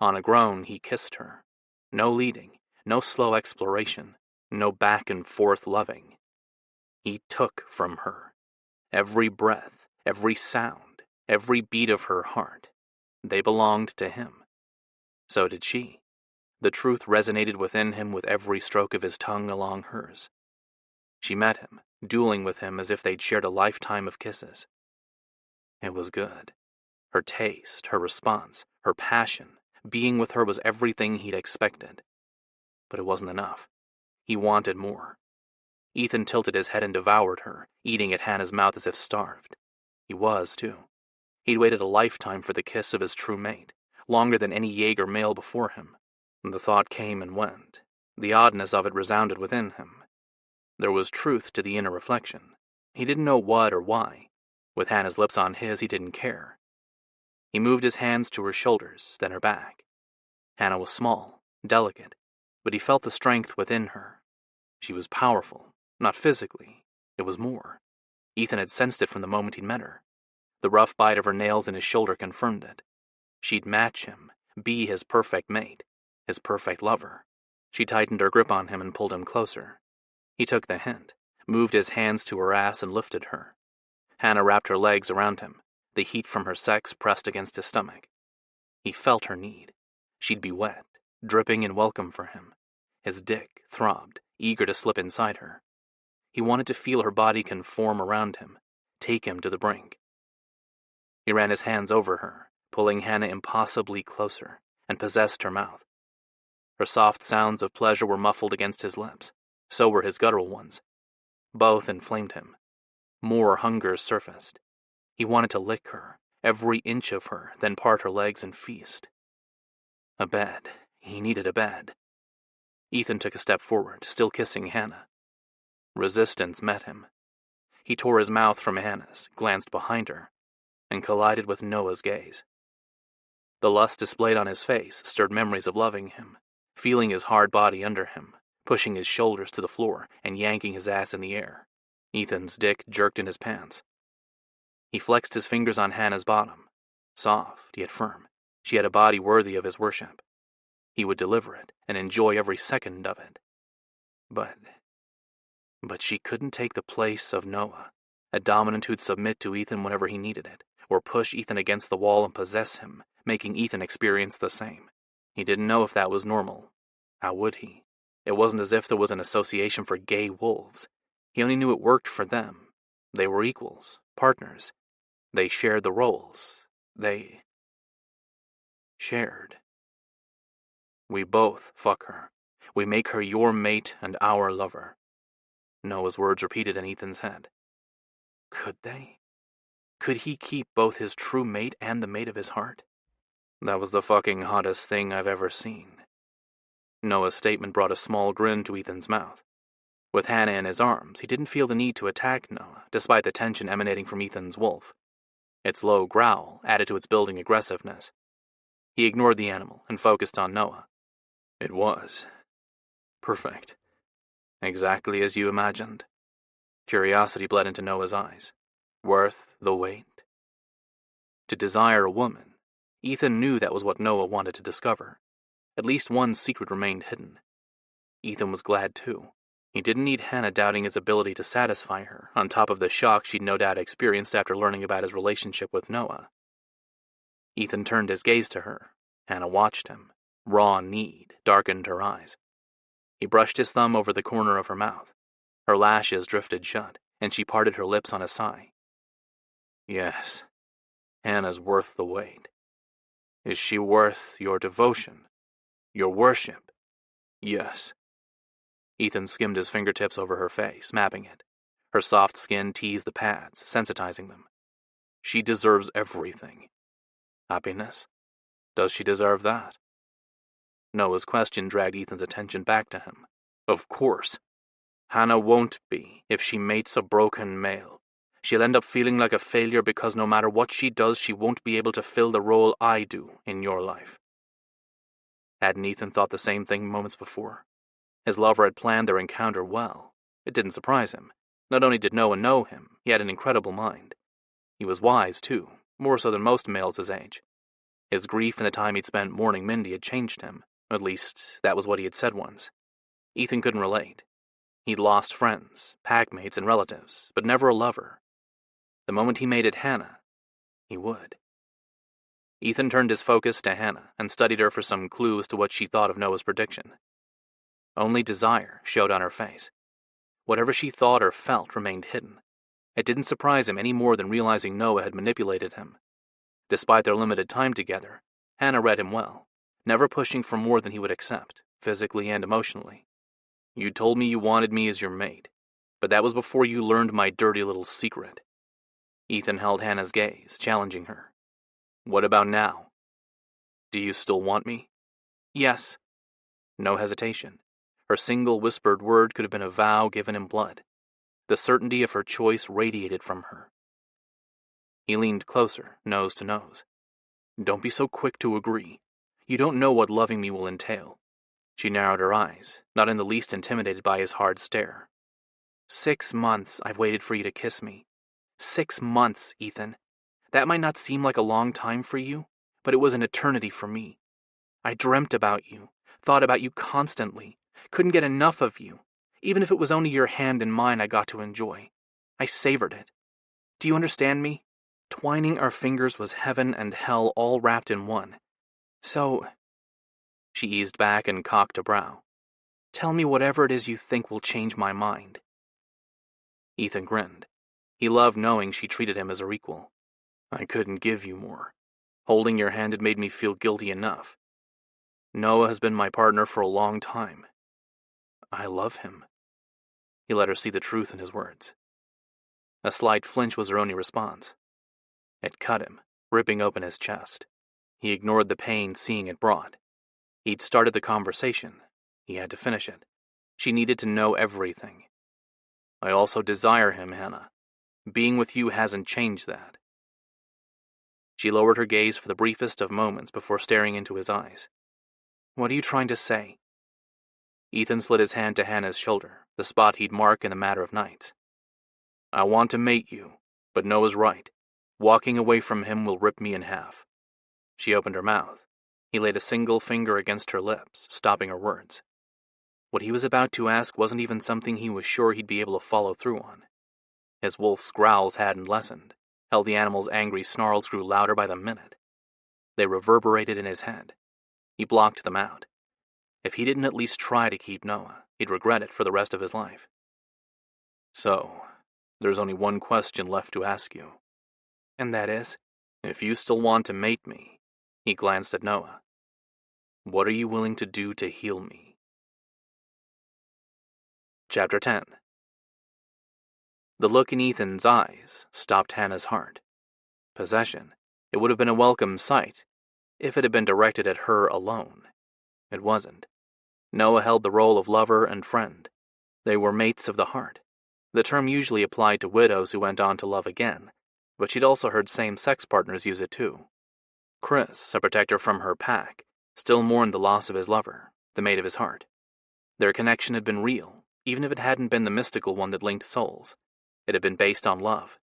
On a groan, he kissed her. No leading, no slow exploration, no back and forth loving. He took from her. Every breath, every sound, every beat of her heart. They belonged to him. So did she. The truth resonated within him with every stroke of his tongue along hers. She met him, dueling with him as if they'd shared a lifetime of kisses. It was good. Her taste, her response, her passion, being with her was everything he'd expected. But it wasn't enough. He wanted more. Ethan tilted his head and devoured her, eating at Hannah's mouth as if starved. He was, too. He'd waited a lifetime for the kiss of his true mate, longer than any Jaeger male before him. The thought came and went. The oddness of it resounded within him. There was truth to the inner reflection. He didn't know what or why. With Hannah's lips on his, he didn't care. He moved his hands to her shoulders, then her back. Hannah was small, delicate, but he felt the strength within her. She was powerful, not physically. It was more. Ethan had sensed it from the moment he'd met her. The rough bite of her nails in his shoulder confirmed it. She'd match him, be his perfect mate, his perfect lover. She tightened her grip on him and pulled him closer. He took the hint, moved his hands to her ass and lifted her. Hannah wrapped her legs around him, the heat from her sex pressed against his stomach. He felt her need. She'd be wet, dripping in welcome for him. His dick throbbed, eager to slip inside her. He wanted to feel her body conform around him, take him to the brink. He ran his hands over her, pulling Hannah impossibly closer, and possessed her mouth. Her soft sounds of pleasure were muffled against his lips. So were his guttural ones. Both inflamed him. More hunger surfaced. He wanted to lick her, every inch of her, then part her legs and feast. A bed. He needed a bed. Ethan took a step forward, still kissing Hannah. Resistance met him. He tore his mouth from Hannah's, glanced behind her, and collided with Noah's gaze. The lust displayed on his face stirred memories of loving him, feeling his hard body under him, pushing his shoulders to the floor and yanking his ass in the air. Ethan's dick jerked in his pants. He flexed his fingers on Hannah's bottom. Soft, yet firm. She had a body worthy of his worship. He would deliver it and enjoy every second of it. But she couldn't take the place of Noah, a dominant who'd submit to Ethan whenever he needed it, or push Ethan against the wall and possess him, making Ethan experience the same. He didn't know if that was normal. How would he? It wasn't as if there was an association for gay wolves. He only knew it worked for them. They were equals, partners. They shared the roles. They shared. We both fuck her. We make her your mate and our lover. Noah's words repeated in Ethan's head. Could they? Could he keep both his true mate and the mate of his heart? That was the fucking hottest thing I've ever seen. Noah's statement brought a small grin to Ethan's mouth. With Hannah in his arms, he didn't feel the need to attack Noah, despite the tension emanating from Ethan's wolf. Its low growl added to its building aggressiveness. He ignored the animal and focused on Noah. It was perfect. Exactly as you imagined. Curiosity bled into Noah's eyes. Worth the wait? To desire a woman, Ethan knew that was what Noah wanted to discover. At least one secret remained hidden. Ethan was glad too. He didn't need Hannah doubting his ability to satisfy her, on top of the shock she'd no doubt experienced after learning about his relationship with Noah. Ethan turned his gaze to her. Hannah watched him. Raw need darkened her eyes. He brushed his thumb over the corner of her mouth. Her lashes drifted shut, and she parted her lips on a sigh. Yes, Hannah's worth the wait. Is she worth your devotion? Your worship? Yes. Ethan skimmed his fingertips over her face, mapping it. Her soft skin teased the pads, sensitizing them. She deserves everything. Happiness? Does she deserve that? Noah's question dragged Ethan's attention back to him. Of course. Hannah won't be if she mates a broken male. She'll end up feeling like a failure because no matter what she does, she won't be able to fill the role I do in your life. Hadn't Ethan thought the same thing moments before? His lover had planned their encounter well. It didn't surprise him. Not only did Noah know him, he had an incredible mind. He was wise, too, more so than most males his age. His grief and the time he'd spent mourning Mindy had changed him. At least, that was what he had said once. Ethan couldn't relate. He'd lost friends, packmates, and relatives, but never a lover. The moment he mated Hannah, he would. Ethan turned his focus to Hannah and studied her for some clue as to what she thought of Noah's prediction. Only desire showed on her face. Whatever she thought or felt remained hidden. It didn't surprise him any more than realizing Noah had manipulated him. Despite their limited time together, Hannah read him well, never pushing for more than he would accept, physically and emotionally. You told me you wanted me as your mate, but that was before you learned my dirty little secret. Ethan held Hannah's gaze, challenging her. What about now? Do you still want me? Yes. No hesitation. Her single whispered word could have been a vow given in blood. The certainty of her choice radiated from her. He leaned closer, nose to nose. Don't be so quick to agree. You don't know what loving me will entail. She narrowed her eyes, not in the least intimidated by his hard stare. 6 months I've waited for you to kiss me. 6 months, Ethan. That might not seem like a long time for you, but it was an eternity for me. I dreamt about you, thought about you constantly, couldn't get enough of you, even if it was only your hand in mine I got to enjoy. I savored it. Do you understand me? Twining our fingers was heaven and hell all wrapped in one. So... She eased back and cocked a brow. Tell me whatever it is you think will change my mind. Ethan grinned. He loved knowing she treated him as her equal. I couldn't give you more. Holding your hand had made me feel guilty enough. Noah has been my partner for a long time. I love him. He let her see the truth in his words. A slight flinch was her only response. It cut him, ripping open his chest. He ignored the pain seeing it brought. He'd started the conversation. He had to finish it. She needed to know everything. I also desire him, Hannah. Being with you hasn't changed that. She lowered her gaze for the briefest of moments before staring into his eyes. What are you trying to say? Ethan slid his hand to Hannah's shoulder, the spot he'd marked in a matter of nights. I want to mate you, but Noah's right. Walking away from him will rip me in half. She opened her mouth. He laid a single finger against her lips, stopping her words. What he was about to ask wasn't even something he was sure he'd be able to follow through on. His wolf's growls hadn't lessened, hell the animal's angry snarls grew louder by the minute. They reverberated in his head. He blocked them out. If he didn't at least try to keep Noah, he'd regret it for the rest of his life. So, there's only one question left to ask you. And that is? If you still want to mate me, he glanced at Noah. What are you willing to do to heal me? Chapter 10. The look in Ethan's eyes stopped Hannah's heart. Possession. It would have been a welcome sight if it had been directed at her alone. It wasn't. Noah held the role of lover and friend. They were mates of the heart. The term usually applied to widows who went on to love again, but she'd also heard same-sex partners use it too. Chris, a protector from her pack, still mourned the loss of his lover, the mate of his heart. Their connection had been real, even if it hadn't been the mystical one that linked souls. It had been based on love.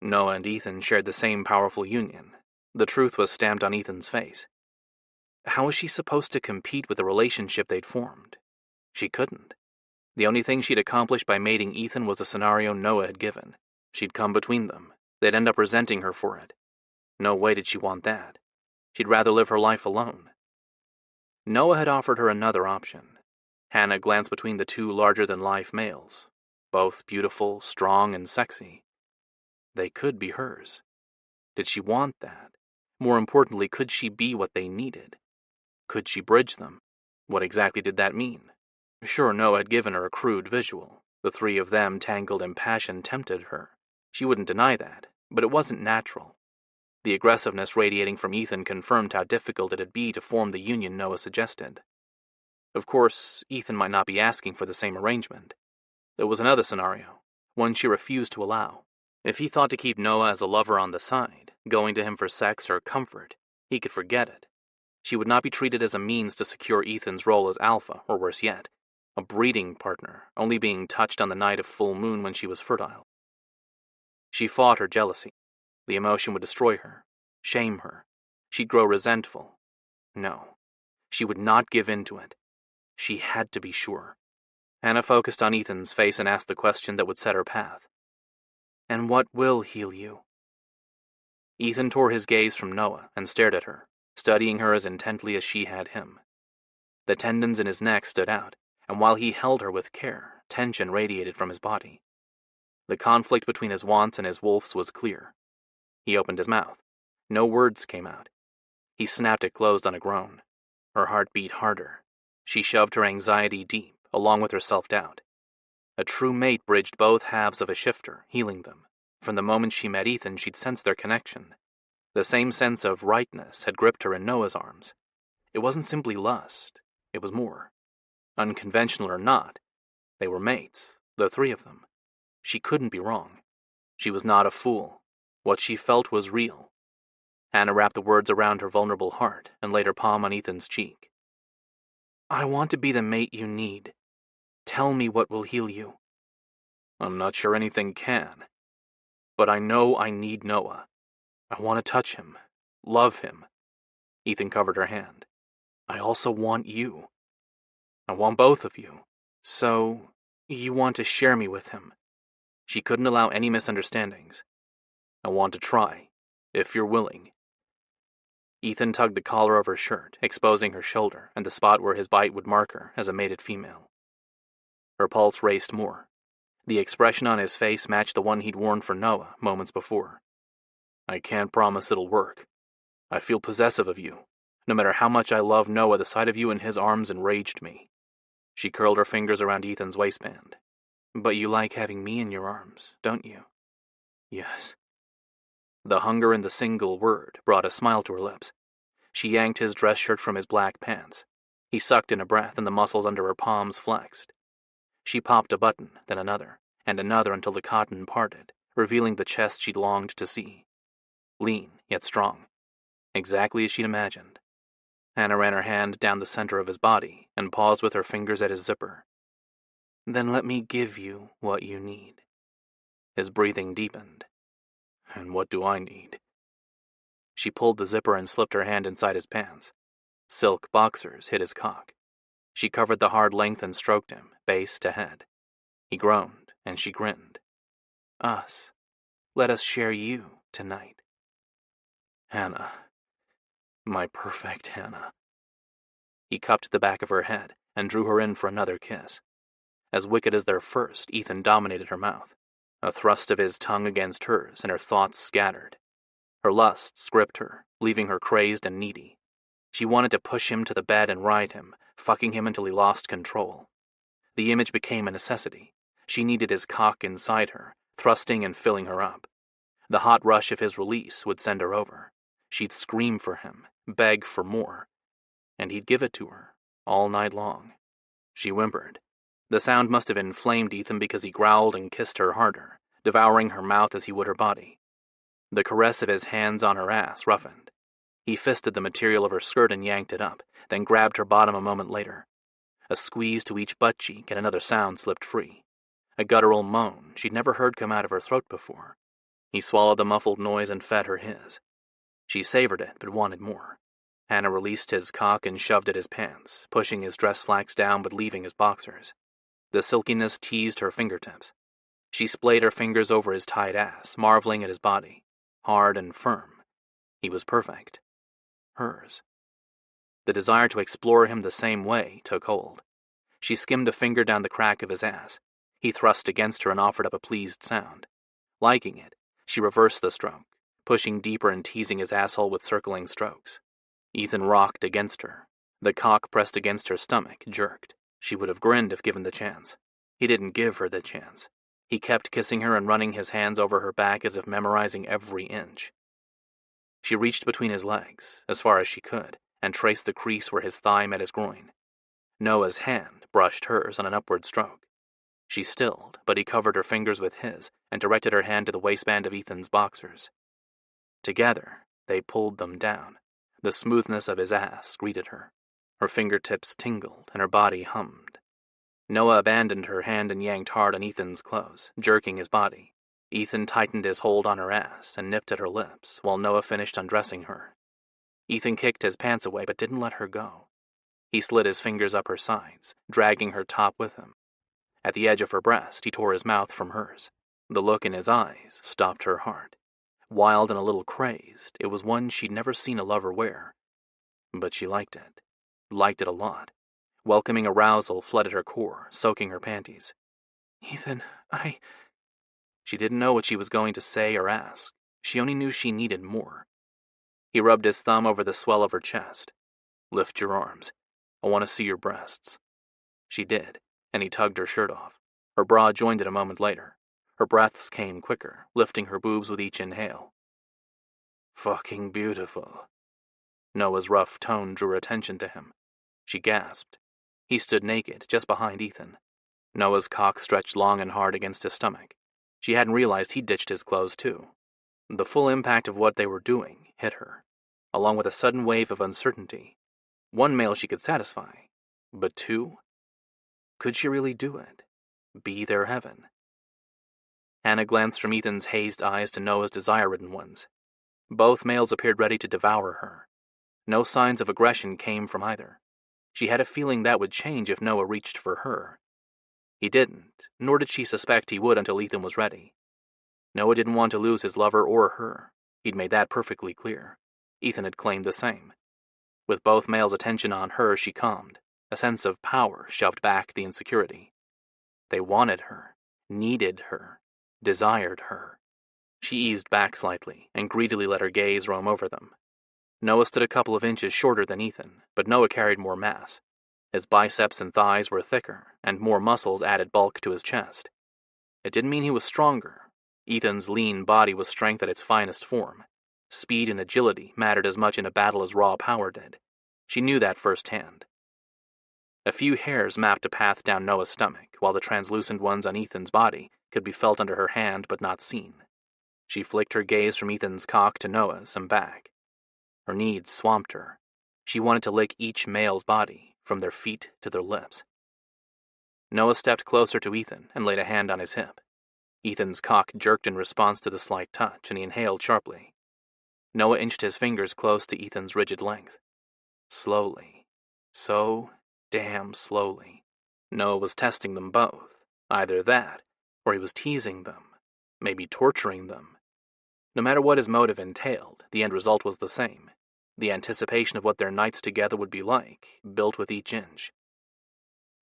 Noah and Ethan shared the same powerful union. The truth was stamped on Ethan's face. How was she supposed to compete with the relationship they'd formed? She couldn't. The only thing she'd accomplished by mating Ethan was a scenario Noah had given. She'd come between them. They'd end up resenting her for it. No way did she want that. She'd rather live her life alone. Noah had offered her another option. Hannah glanced between the two larger-than-life males, both beautiful, strong, and sexy. They could be hers. Did she want that? More importantly, could she be what they needed? Could she bridge them? What exactly did that mean? Sure, Noah had given her a crude visual. The three of them, tangled in passion, tempted her. She wouldn't deny that, but it wasn't natural. The aggressiveness radiating from Ethan confirmed how difficult it'd be to form the union Noah suggested. Of course, Ethan might not be asking for the same arrangement. There was another scenario, one she refused to allow. If he thought to keep Noah as a lover on the side, going to him for sex or comfort, he could forget it. She would not be treated as a means to secure Ethan's role as alpha, or worse yet, a breeding partner, only being touched on the night of full moon when she was fertile. She fought her jealousy. The emotion would destroy her, shame her. She'd grow resentful. No, she would not give in to it. She had to be sure. Hannah focused on Ethan's face and asked the question that would set her path. And what will heal you? Ethan tore his gaze from Noah and stared at her, studying her as intently as she had him. The tendons in his neck stood out, and while he held her with care, tension radiated from his body. The conflict between his wants and his wolf's was clear. He opened his mouth. No words came out. He snapped it closed on a groan. Her heart beat harder. She shoved her anxiety deep, along with her self-doubt. A true mate bridged both halves of a shifter, healing them. From the moment she met Ethan, she'd sensed their connection. The same sense of rightness had gripped her in Noah's arms. It wasn't simply lust. It was more. Unconventional or not, they were mates, the three of them. She couldn't be wrong. She was not a fool. What she felt was real. Hannah wrapped the words around her vulnerable heart and laid her palm on Ethan's cheek. I want to be the mate you need. Tell me what will heal you. I'm not sure anything can. But I know I need Noah. I want to touch him, love him. Ethan covered her hand. I also want you. I want both of you. So, you want to share me with him. She couldn't allow any misunderstandings. I want to try, if you're willing. Ethan tugged the collar of her shirt, exposing her shoulder and the spot where his bite would mark her as a mated female. Her pulse raced more. The expression on his face matched the one he'd worn for Noah moments before. I can't promise it'll work. I feel possessive of you. No matter how much I love Noah, the sight of you in his arms enraged me. She curled her fingers around Ethan's waistband. But you like having me in your arms, don't you? Yes. The hunger in the single word brought a smile to her lips. She yanked his dress shirt from his black pants. He sucked in a breath and the muscles under her palms flexed. She popped a button, then another, and another until the cotton parted, revealing the chest she'd longed to see. Lean, yet strong. Exactly as she'd imagined. Hannah ran her hand down the center of his body and paused with her fingers at his zipper. Then let me give you what you need. His breathing deepened. And what do I need? She pulled the zipper and slipped her hand inside his pants. Silk boxers hid his cock. She covered the hard length and stroked him, base to head. He groaned, and she grinned. Us. Let us share you tonight. Hannah. My perfect Hannah. He cupped the back of her head and drew her in for another kiss. As wicked as their first, Ethan dominated her mouth. A thrust of his tongue against hers, and her thoughts scattered. Her lusts gripped her, leaving her crazed and needy. She wanted to push him to the bed and ride him, fucking him until he lost control. The image became a necessity. She needed his cock inside her, thrusting and filling her up. The hot rush of his release would send her over. She'd scream for him, beg for more. And he'd give it to her, all night long. She whimpered. The sound must have inflamed Ethan because he growled and kissed her harder, devouring her mouth as he would her body. The caress of his hands on her ass roughened. He fisted the material of her skirt and yanked it up, then grabbed her bottom a moment later. A squeeze to each butt cheek and another sound slipped free. A guttural moan she'd never heard come out of her throat before. He swallowed the muffled noise and fed her his. She savored it, but wanted more. Hannah released his cock and shoved at his pants, pushing his dress slacks down but leaving his boxers. The silkiness teased her fingertips. She splayed her fingers over his tight ass, marveling at his body. Hard and firm. He was perfect. Hers. The desire to explore him the same way took hold. She skimmed a finger down the crack of his ass. He thrust against her and offered up a pleased sound. Liking it, she reversed the stroke, pushing deeper and teasing his asshole with circling strokes. Ethan rocked against her. The cock pressed against her stomach, jerked. She would have grinned if given the chance. He didn't give her the chance. He kept kissing her and running his hands over her back as if memorizing every inch. She reached between his legs, as far as she could, and traced the crease where his thigh met his groin. Noah's hand brushed hers on an upward stroke. She stilled, but he covered her fingers with his and directed her hand to the waistband of Ethan's boxers. Together, they pulled them down. The smoothness of his ass greeted her. Her fingertips tingled and her body hummed. Noah abandoned her hand and yanked hard on Ethan's clothes, jerking his body. Ethan tightened his hold on her ass and nipped at her lips while Noah finished undressing her. Ethan kicked his pants away but didn't let her go. He slid his fingers up her sides, dragging her top with him. At the edge of her breast, he tore his mouth from hers. The look in his eyes stopped her heart. Wild and a little crazed, it was one she'd never seen a lover wear. But she liked it. Liked it a lot. Welcoming arousal flooded her core, soaking her panties. Ethan, She didn't know what she was going to say or ask. She only knew she needed more. He rubbed his thumb over the swell of her chest. Lift your arms. I want to see your breasts. She did, and he tugged her shirt off. Her bra joined it a moment later. Her breaths came quicker, lifting her boobs with each inhale. Fucking beautiful. Noah's rough tone drew her attention to him. She gasped. He stood naked, just behind Ethan. Noah's cock stretched long and hard against his stomach. She hadn't realized he'd ditched his clothes, too. The full impact of what they were doing hit her, along with a sudden wave of uncertainty. One male she could satisfy, but two? Could she really do it? Be their heaven? Hannah glanced from Ethan's hazed eyes to Noah's desire-ridden ones. Both males appeared ready to devour her. No signs of aggression came from either. She had a feeling that would change if Noah reached for her. He didn't, nor did she suspect he would until Ethan was ready. Noah didn't want to lose his lover or her. He'd made that perfectly clear. Ethan had claimed the same. With both males' attention on her, she calmed. A sense of power shoved back the insecurity. They wanted her, needed her, desired her. She eased back slightly and greedily let her gaze roam over them. Noah stood a couple of inches shorter than Ethan, but Noah carried more mass. His biceps and thighs were thicker, and more muscles added bulk to his chest. It didn't mean he was stronger. Ethan's lean body was strength at its finest form. Speed and agility mattered as much in a battle as raw power did. She knew that firsthand. A few hairs mapped a path down Noah's stomach, while the translucent ones on Ethan's body could be felt under her hand but not seen. She flicked her gaze from Ethan's cock to Noah's and back. Her needs swamped her. She wanted to lick each male's body, from their feet to their lips. Noah stepped closer to Ethan and laid a hand on his hip. Ethan's cock jerked in response to the slight touch, and he inhaled sharply. Noah inched his fingers close to Ethan's rigid length. Slowly. So damn slowly. Noah was testing them both. Either that, or he was teasing them. Maybe torturing them. No matter what his motive entailed, the end result was the same. The anticipation of what their nights together would be like, built with each inch.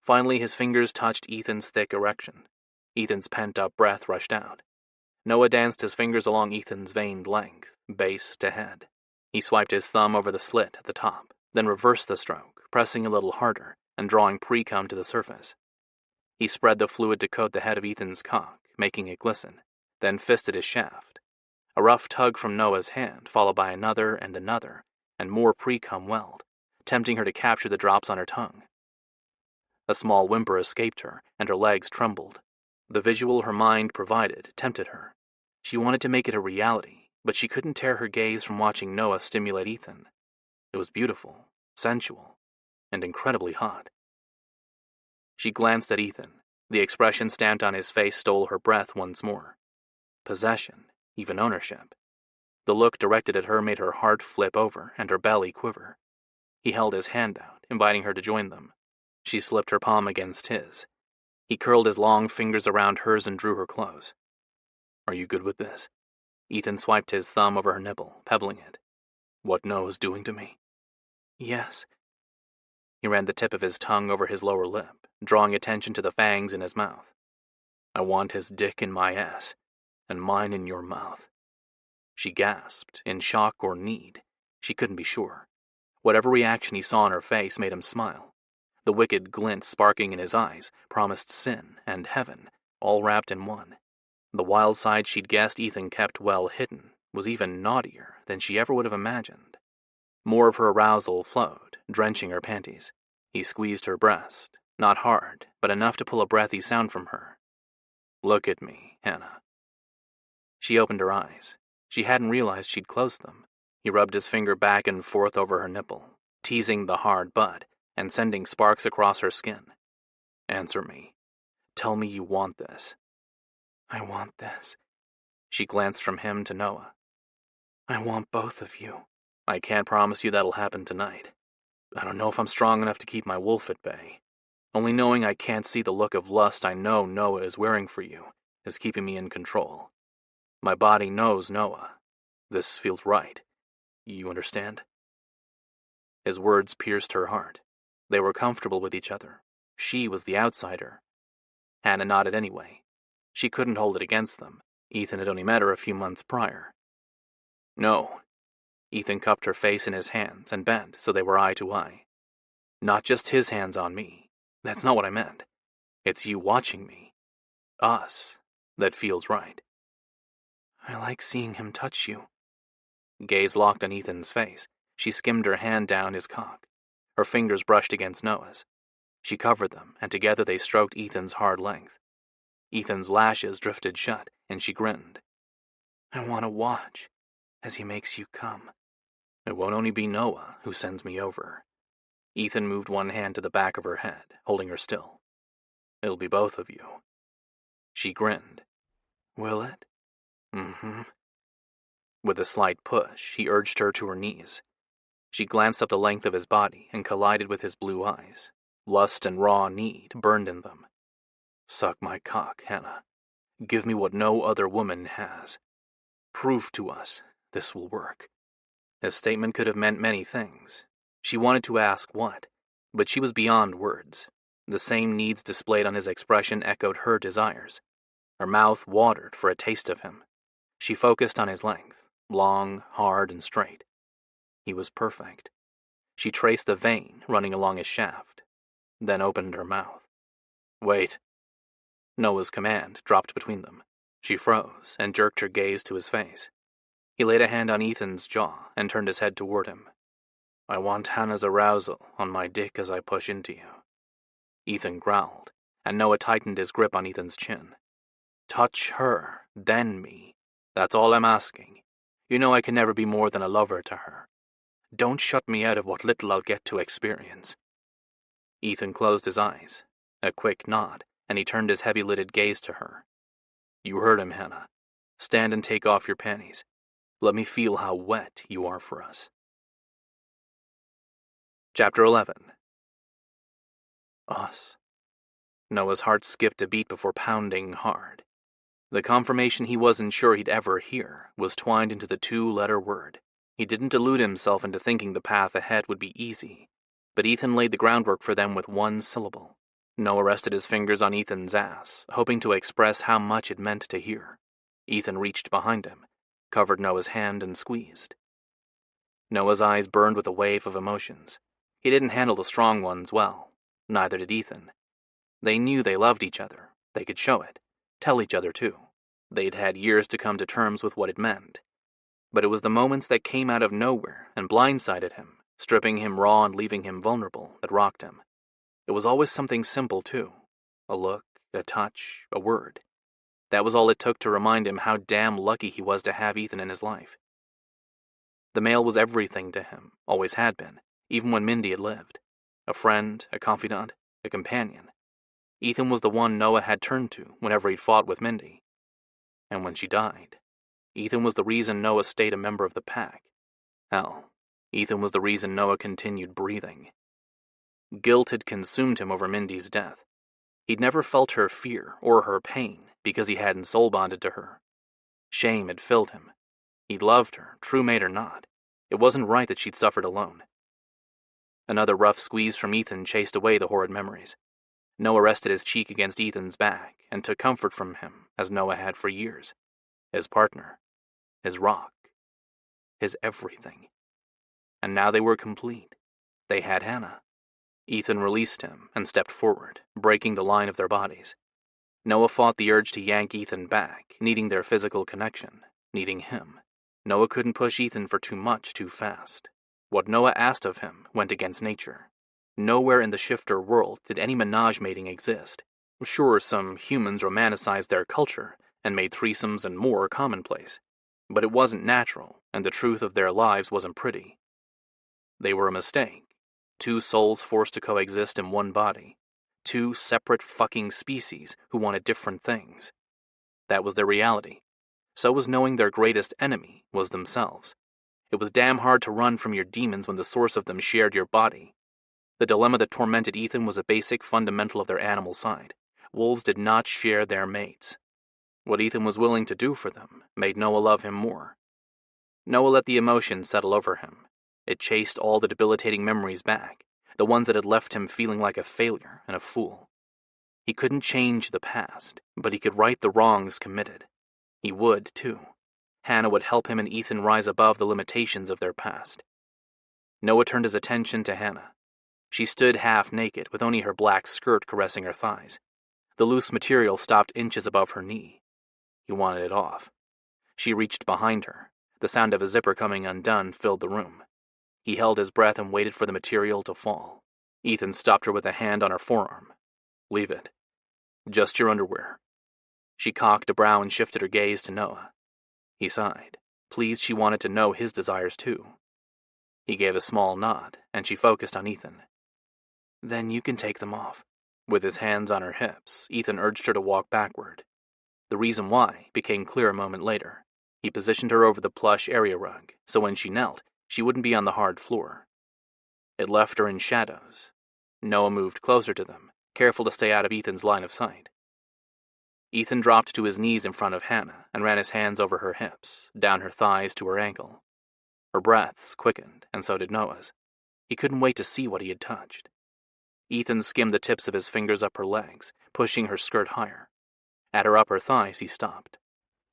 Finally, his fingers touched Ethan's thick erection. Ethan's pent-up breath rushed out. Noah danced his fingers along Ethan's veined length, base to head. He swiped his thumb over the slit at the top, then reversed the stroke, pressing a little harder and drawing pre-cum to the surface. He spread the fluid to coat the head of Ethan's cock, making it glisten, then fisted his shaft. A rough tug from Noah's hand, followed by another, and more pre-cum welled, tempting her to capture the drops on her tongue. A small whimper escaped her, and her legs trembled. The visual her mind provided tempted her. She wanted to make it a reality, but she couldn't tear her gaze from watching Noah stimulate Ethan. It was beautiful, sensual, and incredibly hot. She glanced at Ethan. The expression stamped on his face stole her breath once more. Possession, even ownership. The look directed at her made her heart flip over and her belly quiver. He held his hand out, inviting her to join them. She slipped her palm against his. He curled his long fingers around hers and drew her close. Are you good with this? Ethan swiped his thumb over her nipple, pebbling it. What Noah's doing to me? Yes. He ran the tip of his tongue over his lower lip, drawing attention to the fangs in his mouth. I want his dick in my ass, and mine in your mouth. She gasped, in shock or need. She couldn't be sure. Whatever reaction he saw on her face made him smile. The wicked glint sparking in his eyes promised sin and heaven, all wrapped in one. The wild side she'd guessed Ethan kept well hidden was even naughtier than she ever would have imagined. More of her arousal flowed, drenching her panties. He squeezed her breast, not hard, but enough to pull a breathy sound from her. Look at me, Hannah. She opened her eyes. She hadn't realized she'd closed them. He rubbed his finger back and forth over her nipple, teasing the hard bud and sending sparks across her skin. Answer me. Tell me you want this. I want this. She glanced from him to Noah. I want both of you. I can't promise you that'll happen tonight. I don't know if I'm strong enough to keep my wolf at bay. Only knowing I can't see the look of lust I know Noah is wearing for you is keeping me in control. My body knows Noah. This feels right. You understand? His words pierced her heart. They were comfortable with each other. She was the outsider. Hannah nodded anyway. She couldn't hold it against them. Ethan had only met her a few months prior. No. Ethan cupped her face in his hands and bent so they were eye to eye. Not just his hands on me. That's not what I meant. It's you watching me. Us. That feels right. I like seeing him touch you. Gaze locked on Ethan's face. She skimmed her hand down his cock. Her fingers brushed against Noah's. She covered them, and together they stroked Ethan's hard length. Ethan's lashes drifted shut, and she grinned. I want to watch as he makes you come. It won't only be Noah who sends me over. Ethan moved one hand to the back of her head, holding her still. It'll be both of you. She grinned. Will it? Mm-hmm. With a slight push, he urged her to her knees. She glanced up the length of his body and collided with his blue eyes. Lust and raw need burned in them. Suck my cock, Hannah. Give me what no other woman has. Prove to us this will work. His statement could have meant many things. She wanted to ask what, but she was beyond words. The same needs displayed on his expression echoed her desires. Her mouth watered for a taste of him. She focused on his length, long, hard, and straight. He was perfect. She traced the vein running along his shaft, then opened her mouth. Wait. Noah's command dropped between them. She froze and jerked her gaze to his face. He laid a hand on Ethan's jaw and turned his head toward him. I want Hannah's arousal on my dick as I push into you. Ethan growled, and Noah tightened his grip on Ethan's chin. Touch her, then me. That's all I'm asking. You know I can never be more than a lover to her. Don't shut me out of what little I'll get to experience. Ethan closed his eyes. A quick nod, and he turned his heavy-lidded gaze to her. You heard him, Hannah. Stand and take off your panties. Let me feel how wet you are for us. Chapter 11. Us. Noah's heart skipped a beat before pounding hard. The confirmation he wasn't sure he'd ever hear was twined into the two-letter word. He didn't delude himself into thinking the path ahead would be easy, but Ethan laid the groundwork for them with one syllable. Noah rested his fingers on Ethan's ass, hoping to express how much it meant to hear. Ethan reached behind him, covered Noah's hand, and squeezed. Noah's eyes burned with a wave of emotions. He didn't handle the strong ones well. Neither did Ethan. They knew they loved each other. They could show it. Tell each other, too. They'd had years to come to terms with what it meant. But it was the moments that came out of nowhere and blindsided him, stripping him raw and leaving him vulnerable, that rocked him. It was always something simple, too. A look, a touch, a word. That was all it took to remind him how damn lucky he was to have Ethan in his life. The male was everything to him, always had been, even when Mindy had lived. A friend, a confidant, a companion. Ethan was the one Noah had turned to whenever he'd fought with Mindy. And when she died, Ethan was the reason Noah stayed a member of the pack. Hell, Ethan was the reason Noah continued breathing. Guilt had consumed him over Mindy's death. He'd never felt her fear or her pain because he hadn't soul-bonded to her. Shame had filled him. He'd loved her, true mate or not. It wasn't right that she'd suffered alone. Another rough squeeze from Ethan chased away the horrid memories. Noah rested his cheek against Ethan's back and took comfort from him, as Noah had for years. His partner, his rock, his everything. And now they were complete. They had Hannah. Ethan released him and stepped forward, breaking the line of their bodies. Noah fought the urge to yank Ethan back, needing their physical connection, needing him. Noah couldn't push Ethan for too much too fast. What Noah asked of him went against nature. Nowhere in the shifter world did any menage mating exist. Sure, some humans romanticized their culture and made threesomes and more commonplace, but it wasn't natural, and the truth of their lives wasn't pretty. They were a mistake. Two souls forced to coexist in one body. Two separate fucking species who wanted different things. That was their reality. So was knowing their greatest enemy was themselves. It was damn hard to run from your demons when the source of them shared your body. The dilemma that tormented Ethan was a basic fundamental of their animal side. Wolves did not share their mates. What Ethan was willing to do for them made Noah love him more. Noah let the emotion settle over him. It chased all the debilitating memories back, the ones that had left him feeling like a failure and a fool. He couldn't change the past, but he could right the wrongs committed. He would, too. Hannah would help him and Ethan rise above the limitations of their past. Noah turned his attention to Hannah. She stood half naked, with only her black skirt caressing her thighs. The loose material stopped inches above her knee. He wanted it off. She reached behind her. The sound of a zipper coming undone filled the room. He held his breath and waited for the material to fall. Ethan stopped her with a hand on her forearm. "Leave it. Just your underwear." She cocked a brow and shifted her gaze to Noah. He sighed, pleased she wanted to know his desires too. He gave a small nod, and she focused on Ethan. "Then you can take them off." With his hands on her hips, Ethan urged her to walk backward. The reason why became clear a moment later. He positioned her over the plush area rug, so when she knelt, she wouldn't be on the hard floor. It left her in shadows. Noah moved closer to them, careful to stay out of Ethan's line of sight. Ethan dropped to his knees in front of Hannah and ran his hands over her hips, down her thighs to her ankle. Her breaths quickened, and so did Noah's. He couldn't wait to see what he had touched. Ethan skimmed the tips of his fingers up her legs, pushing her skirt higher. At her upper thighs, he stopped.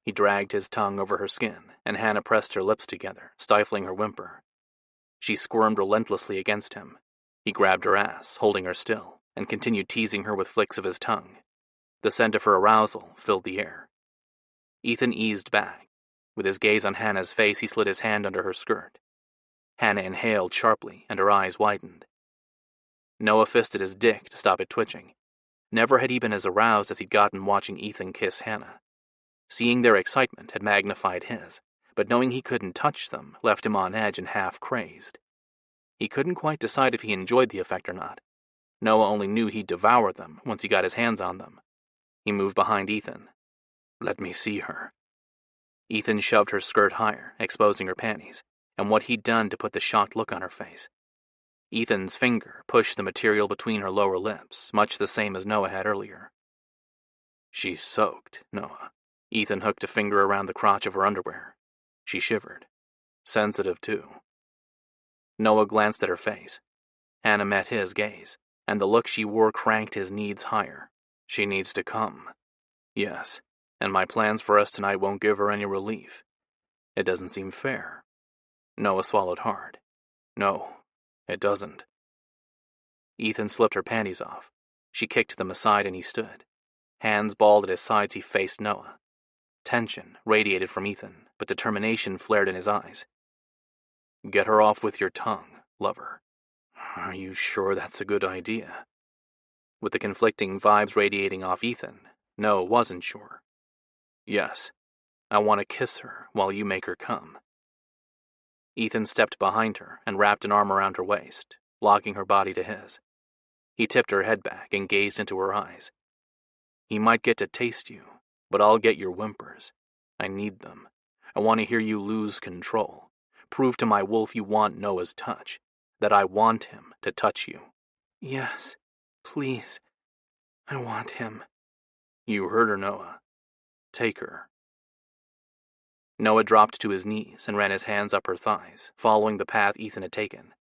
He dragged his tongue over her skin, and Hannah pressed her lips together, stifling her whimper. She squirmed relentlessly against him. He grabbed her ass, holding her still, and continued teasing her with flicks of his tongue. The scent of her arousal filled the air. Ethan eased back. With his gaze on Hannah's face, he slid his hand under her skirt. Hannah inhaled sharply, and her eyes widened. Noah fisted his dick to stop it twitching. Never had he been as aroused as he'd gotten watching Ethan kiss Hannah. Seeing their excitement had magnified his, but knowing he couldn't touch them left him on edge and half-crazed. He couldn't quite decide if he enjoyed the effect or not. Noah only knew he'd devour them once he got his hands on them. He moved behind Ethan. "Let me see her." Ethan shoved her skirt higher, exposing her panties, and what he'd done to put the shocked look on her face. Ethan's finger pushed the material between her lower lips, much the same as Noah had earlier. "She's soaked, Noah." Ethan hooked a finger around the crotch of her underwear. She shivered. "Sensitive, too." Noah glanced at her face. Hannah met his gaze, and the look she wore cranked his needs higher. "She needs to come." "Yes, and my plans for us tonight won't give her any relief. It doesn't seem fair." Noah swallowed hard. "No, it doesn't." Ethan slipped her panties off. She kicked them aside and he stood. Hands balled at his sides, he faced Noah. Tension radiated from Ethan, but determination flared in his eyes. "Get her off with your tongue, lover." "Are you sure that's a good idea?" With the conflicting vibes radiating off Ethan, Noah wasn't sure. "Yes, I want to kiss her while you make her come." Ethan stepped behind her and wrapped an arm around her waist, locking her body to his. He tipped her head back and gazed into her eyes. "He might get to taste you, but I'll get your whimpers. I need them. I want to hear you lose control. Prove to my wolf you want Noah's touch, that I want him to touch you." "Yes, please. I want him." "You heard her, Noah. Take her." Noah dropped to his knees and ran his hands up her thighs, following the path Ethan had taken.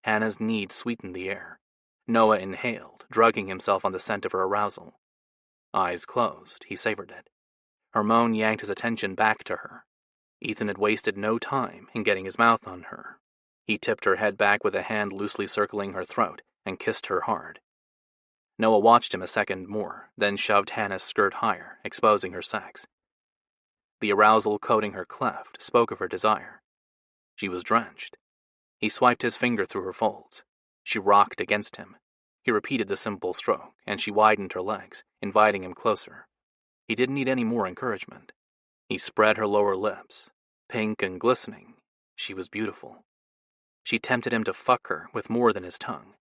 Hannah's need sweetened the air. Noah inhaled, drugging himself on the scent of her arousal. Eyes closed, he savored it. Her moan yanked his attention back to her. Ethan had wasted no time in getting his mouth on her. He tipped her head back with a hand loosely circling her throat and kissed her hard. Noah watched him a second more, then shoved Hannah's skirt higher, exposing her sex. The arousal coating her cleft spoke of her desire. She was drenched. He swiped his finger through her folds. She rocked against him. He repeated the simple stroke, and she widened her legs, inviting him closer. He didn't need any more encouragement. He spread her lower lips. Pink and glistening, she was beautiful. She tempted him to fuck her with more than his tongue.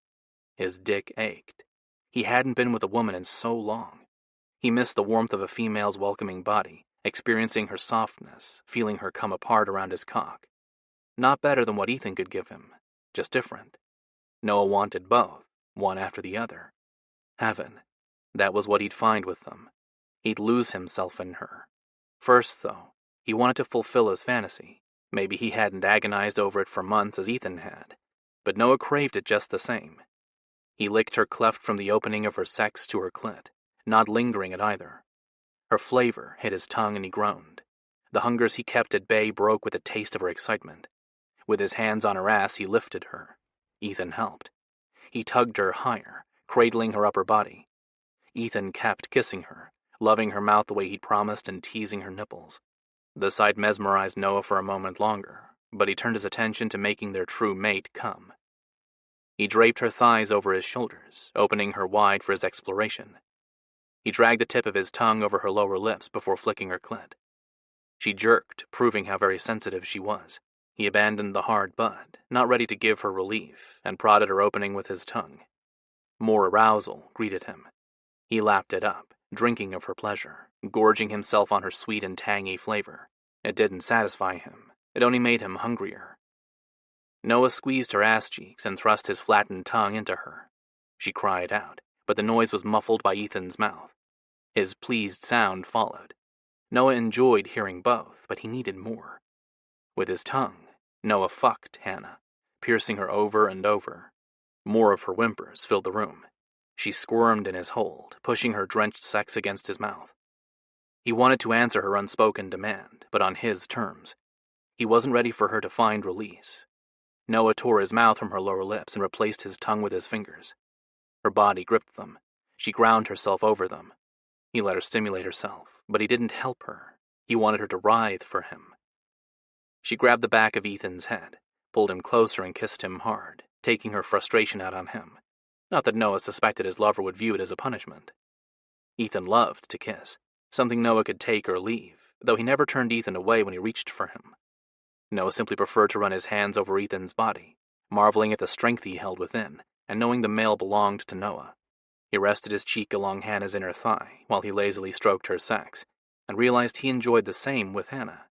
His dick ached. He hadn't been with a woman in so long. He missed the warmth of a female's welcoming body, experiencing her softness, feeling her come apart around his cock. Not better than what Ethan could give him, just different. Noah wanted both, one after the other. Heaven. That was what he'd find with them. He'd lose himself in her. First, though, he wanted to fulfill his fantasy. Maybe he hadn't agonized over it for months as Ethan had, but Noah craved it just the same. He licked her cleft from the opening of her sex to her clit, not lingering at either. Her flavor hit his tongue and he groaned. The hungers he kept at bay broke with a taste of her excitement. With his hands on her ass, he lifted her. Ethan helped. He tugged her higher, cradling her upper body. Ethan kept kissing her, loving her mouth the way he'd promised and teasing her nipples. The sight mesmerized Noah for a moment longer, but he turned his attention to making their true mate come. He draped her thighs over his shoulders, opening her wide for his exploration. He dragged the tip of his tongue over her lower lips before flicking her clit. She jerked, proving how very sensitive she was. He abandoned the hard bud, not ready to give her relief, and prodded her opening with his tongue. More arousal greeted him. He lapped it up, drinking of her pleasure, gorging himself on her sweet and tangy flavor. It didn't satisfy him. It only made him hungrier. Noah squeezed her ass cheeks and thrust his flattened tongue into her. She cried out, but the noise was muffled by Ethan's mouth. His pleased sound followed. Noah enjoyed hearing both, but he needed more. With his tongue, Noah fucked Hannah, piercing her over and over. More of her whimpers filled the room. She squirmed in his hold, pushing her drenched sex against his mouth. He wanted to answer her unspoken demand, but on his terms. He wasn't ready for her to find release. Noah tore his mouth from her lower lips and replaced his tongue with his fingers. Her body gripped them. She ground herself over them. He let her stimulate herself, but he didn't help her. He wanted her to writhe for him. She grabbed the back of Ethan's head, pulled him closer and kissed him hard, taking her frustration out on him. Not that Noah suspected his lover would view it as a punishment. Ethan loved to kiss, something Noah could take or leave, though he never turned Ethan away when he reached for him. Noah simply preferred to run his hands over Ethan's body, marveling at the strength he held within, and knowing the male belonged to Noah. He rested his cheek along Hannah's inner thigh while he lazily stroked her sex, and realized he enjoyed the same with Hannah.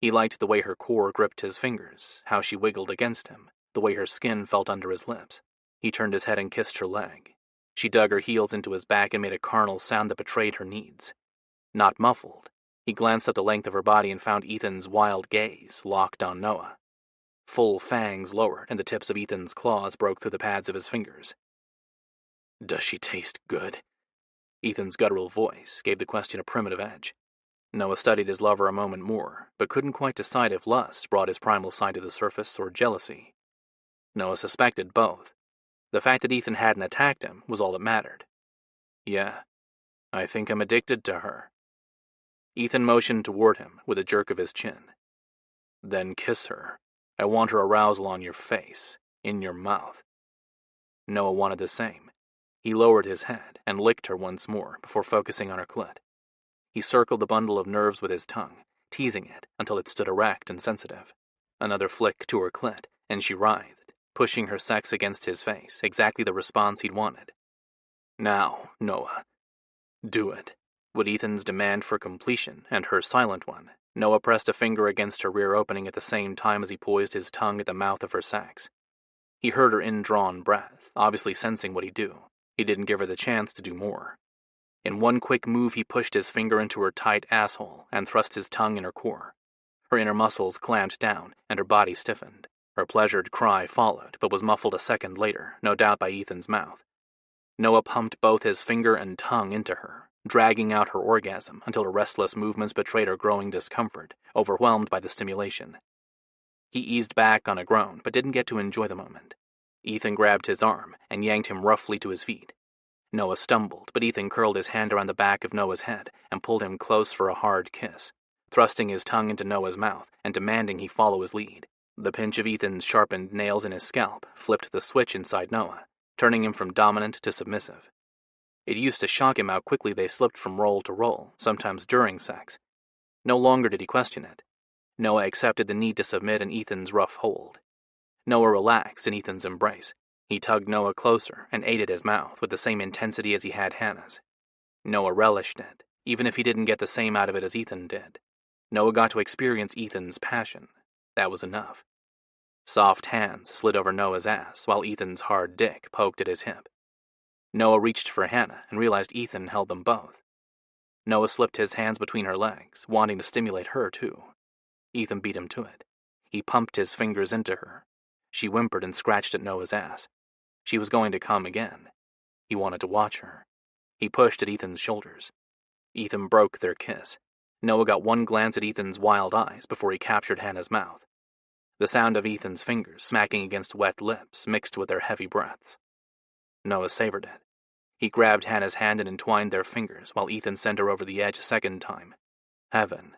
He liked the way her core gripped his fingers, how she wiggled against him, the way her skin felt under his lips. He turned his head and kissed her leg. She dug her heels into his back and made a carnal sound that betrayed her needs. Not muffled, he glanced up the length of her body and found Ethan's wild gaze locked on Noah. Full fangs lowered, and the tips of Ethan's claws broke through the pads of his fingers. "Does she taste good?" Ethan's guttural voice gave the question a primitive edge. Noah studied his lover a moment more, but couldn't quite decide if lust brought his primal side to the surface or jealousy. Noah suspected both. The fact that Ethan hadn't attacked him was all that mattered. "Yeah, I think I'm addicted to her." Ethan motioned toward him with a jerk of his chin. "Then kiss her. I want her arousal on your face, in your mouth." Noah wanted the same. He lowered his head and licked her once more before focusing on her clit. He circled the bundle of nerves with his tongue, teasing it until it stood erect and sensitive. Another flick to her clit, and she writhed, pushing her sex against his face, exactly the response he'd wanted. "Now, Noah. Do it." With Ethan's demand for completion and her silent one, Noah pressed a finger against her rear opening at the same time as he poised his tongue at the mouth of her sex. He heard her indrawn breath, obviously sensing what he'd do. He didn't give her the chance to do more. In one quick move, he pushed his finger into her tight asshole and thrust his tongue in her core. Her inner muscles clamped down, and her body stiffened. Her pleasured cry followed, but was muffled a second later, no doubt by Ethan's mouth. Noah pumped both his finger and tongue into her, dragging out her orgasm until her restless movements betrayed her growing discomfort, overwhelmed by the stimulation. He eased back on a groan, but didn't get to enjoy the moment. Ethan grabbed his arm and yanked him roughly to his feet. Noah stumbled, but Ethan curled his hand around the back of Noah's head and pulled him close for a hard kiss, thrusting his tongue into Noah's mouth and demanding he follow his lead. The pinch of Ethan's sharpened nails in his scalp flipped the switch inside Noah, turning him from dominant to submissive. It used to shock him how quickly they slipped from role to role, sometimes during sex. No longer did he question it. Noah accepted the need to submit in Ethan's rough hold. Noah relaxed in Ethan's embrace. He tugged Noah closer and ate at his mouth with the same intensity as he had Hannah's. Noah relished it, even if he didn't get the same out of it as Ethan did. Noah got to experience Ethan's passion. That was enough. Soft hands slid over Noah's ass while Ethan's hard dick poked at his hip. Noah reached for Hannah and realized Ethan held them both. Noah slipped his hands between her legs, wanting to stimulate her too. Ethan beat him to it. He pumped his fingers into her. She whimpered and scratched at Noah's ass. She was going to come again. He wanted to watch her. He pushed at Ethan's shoulders. Ethan broke their kiss. Noah got one glance at Ethan's wild eyes before he captured Hannah's mouth. The sound of Ethan's fingers smacking against wet lips mixed with their heavy breaths. Noah savored it. He grabbed Hannah's hand and entwined their fingers while Ethan sent her over the edge a second time. Heaven.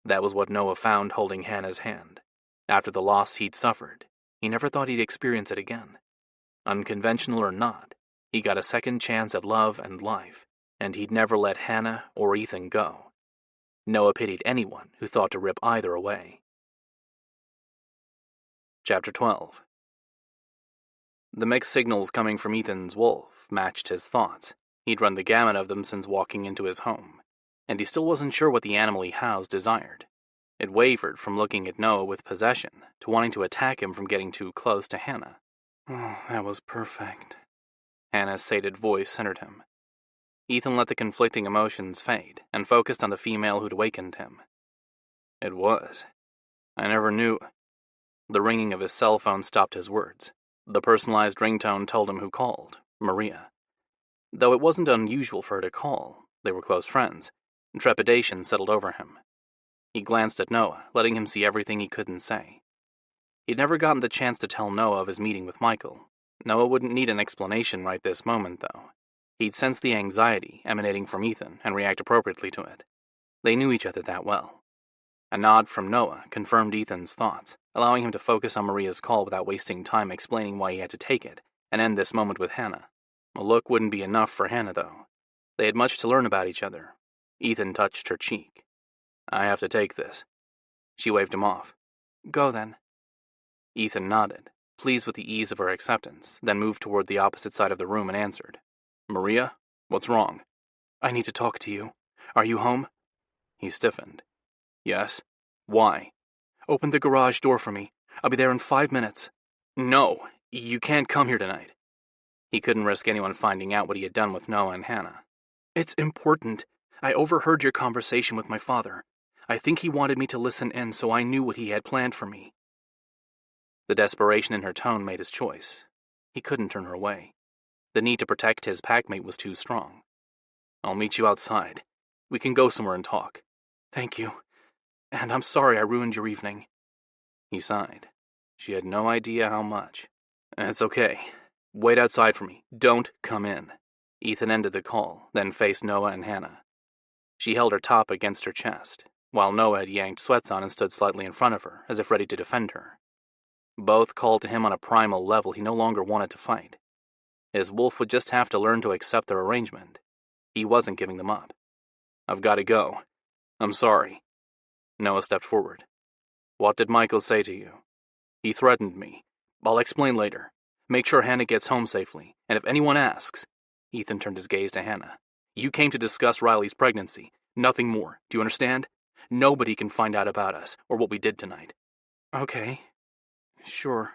That was what Noah found holding Hannah's hand. After the loss he'd suffered, he never thought he'd experience it again. Unconventional or not, he got a second chance at love and life, and he'd never let Hannah or Ethan go. Noah pitied anyone who thought to rip either away. Chapter 12. The mixed signals coming from Ethan's wolf matched his thoughts. He'd run the gamut of them since walking into his home, and he still wasn't sure what the animal he housed desired. It wavered from looking at Noah with possession to wanting to attack him from getting too close to Hannah. Oh, that was perfect. Hannah's sated voice centered him. Ethan let the conflicting emotions fade and focused on the female who'd awakened him. It was. I never knew. The ringing of his cell phone stopped his words. The personalized ringtone told him who called, Maria. Though it wasn't unusual for her to call, they were close friends. Trepidation settled over him. He glanced at Noah, letting him see everything he couldn't say. He'd never gotten the chance to tell Noah of his meeting with Michael. Noah wouldn't need an explanation right this moment, though. He'd sense the anxiety emanating from Ethan and react appropriately to it. They knew each other that well. A nod from Noah confirmed Ethan's thoughts, allowing him to focus on Maria's call without wasting time explaining why he had to take it and end this moment with Hannah. A look wouldn't be enough for Hannah, though. They had much to learn about each other. Ethan touched her cheek. I have to take this. She waved him off. Go then. Ethan nodded, pleased with the ease of her acceptance, then moved toward the opposite side of the room and answered. Maria, what's wrong? I need to talk to you. Are you home? He stiffened. Yes. Why? Open the garage door for me. I'll be there in 5 minutes. No, you can't come here tonight. He couldn't risk anyone finding out what he had done with Noah and Hannah. It's important. I overheard your conversation with my father. I think he wanted me to listen in, so I knew what he had planned for me. The desperation in her tone made his choice. He couldn't turn her away. The need to protect his packmate was too strong. I'll meet you outside. We can go somewhere and talk. Thank you. And I'm sorry I ruined your evening. He sighed. She had no idea how much. It's okay. Wait outside for me. Don't come in. Ethan ended the call, then faced Noah and Hannah. She held her top against her chest, while Noah had yanked sweats on and stood slightly in front of her, as if ready to defend her. Both called to him on a primal level he no longer wanted to fight. His wolf would just have to learn to accept their arrangement. He wasn't giving them up. I've got to go. I'm sorry. Noah stepped forward. What did Michael say to you? He threatened me. I'll explain later. Make sure Hannah gets home safely, and if anyone asks... Ethan turned his gaze to Hannah. You came to discuss Riley's pregnancy. Nothing more. Do you understand? Nobody can find out about us, or what we did tonight. Okay. Sure.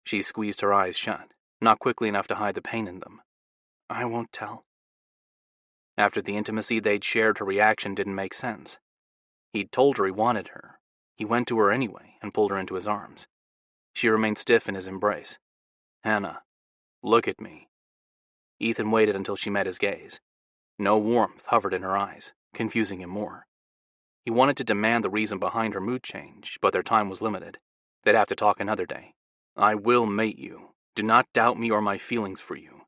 She squeezed her eyes shut, not quickly enough to hide the pain in them. I won't tell. After the intimacy they'd shared, her reaction didn't make sense. He'd told her he wanted her. He went to her anyway and pulled her into his arms. She remained stiff in his embrace. "Hannah, look at me." Ethan waited until she met his gaze. No warmth hovered in her eyes, confusing him more. He wanted to demand the reason behind her mood change, but their time was limited. They'd have to talk another day. "I will mate you. Do not doubt me or my feelings for you."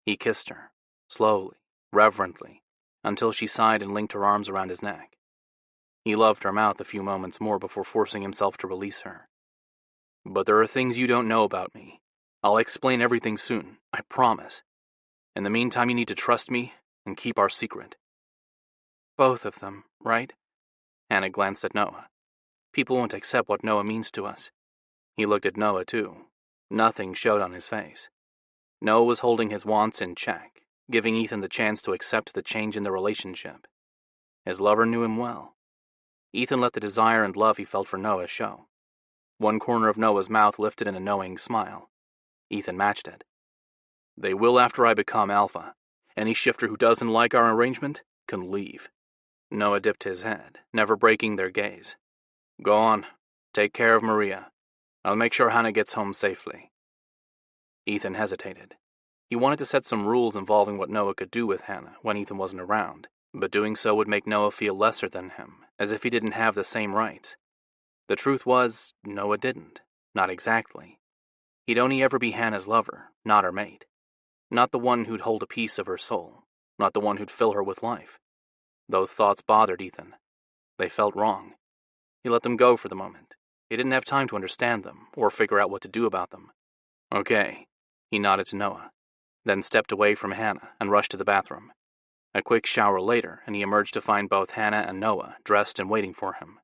He kissed her, slowly, reverently, until she sighed and linked her arms around his neck. He loved her mouth a few moments more before forcing himself to release her. "But there are things you don't know about me. I'll explain everything soon, I promise. In the meantime, you need to trust me and keep our secret." "Both of them, right?" Hannah glanced at Noah. "People won't accept what Noah means to us." He looked at Noah, too. Nothing showed on his face. Noah was holding his wants in check, giving Ethan the chance to accept the change in the relationship. His lover knew him well. Ethan let the desire and love he felt for Noah show. One corner of Noah's mouth lifted in a knowing smile. Ethan matched it. "They will after I become alpha. Any shifter who doesn't like our arrangement can leave." Noah dipped his head, never breaking their gaze. "Go on. Take care of Maria. I'll make sure Hannah gets home safely." Ethan hesitated. He wanted to set some rules involving what Noah could do with Hannah when Ethan wasn't around, but doing so would make Noah feel lesser than him, as if he didn't have the same rights. The truth was, Noah didn't. Not exactly. He'd only ever be Hannah's lover, not her mate. Not the one who'd hold a piece of her soul. Not the one who'd fill her with life. Those thoughts bothered Ethan. They felt wrong. He let them go for the moment. He didn't have time to understand them, or figure out what to do about them. "Okay," he nodded to Noah, then stepped away from Hannah and rushed to the bathroom. A quick shower later, and he emerged to find both Hannah and Noah dressed and waiting for him.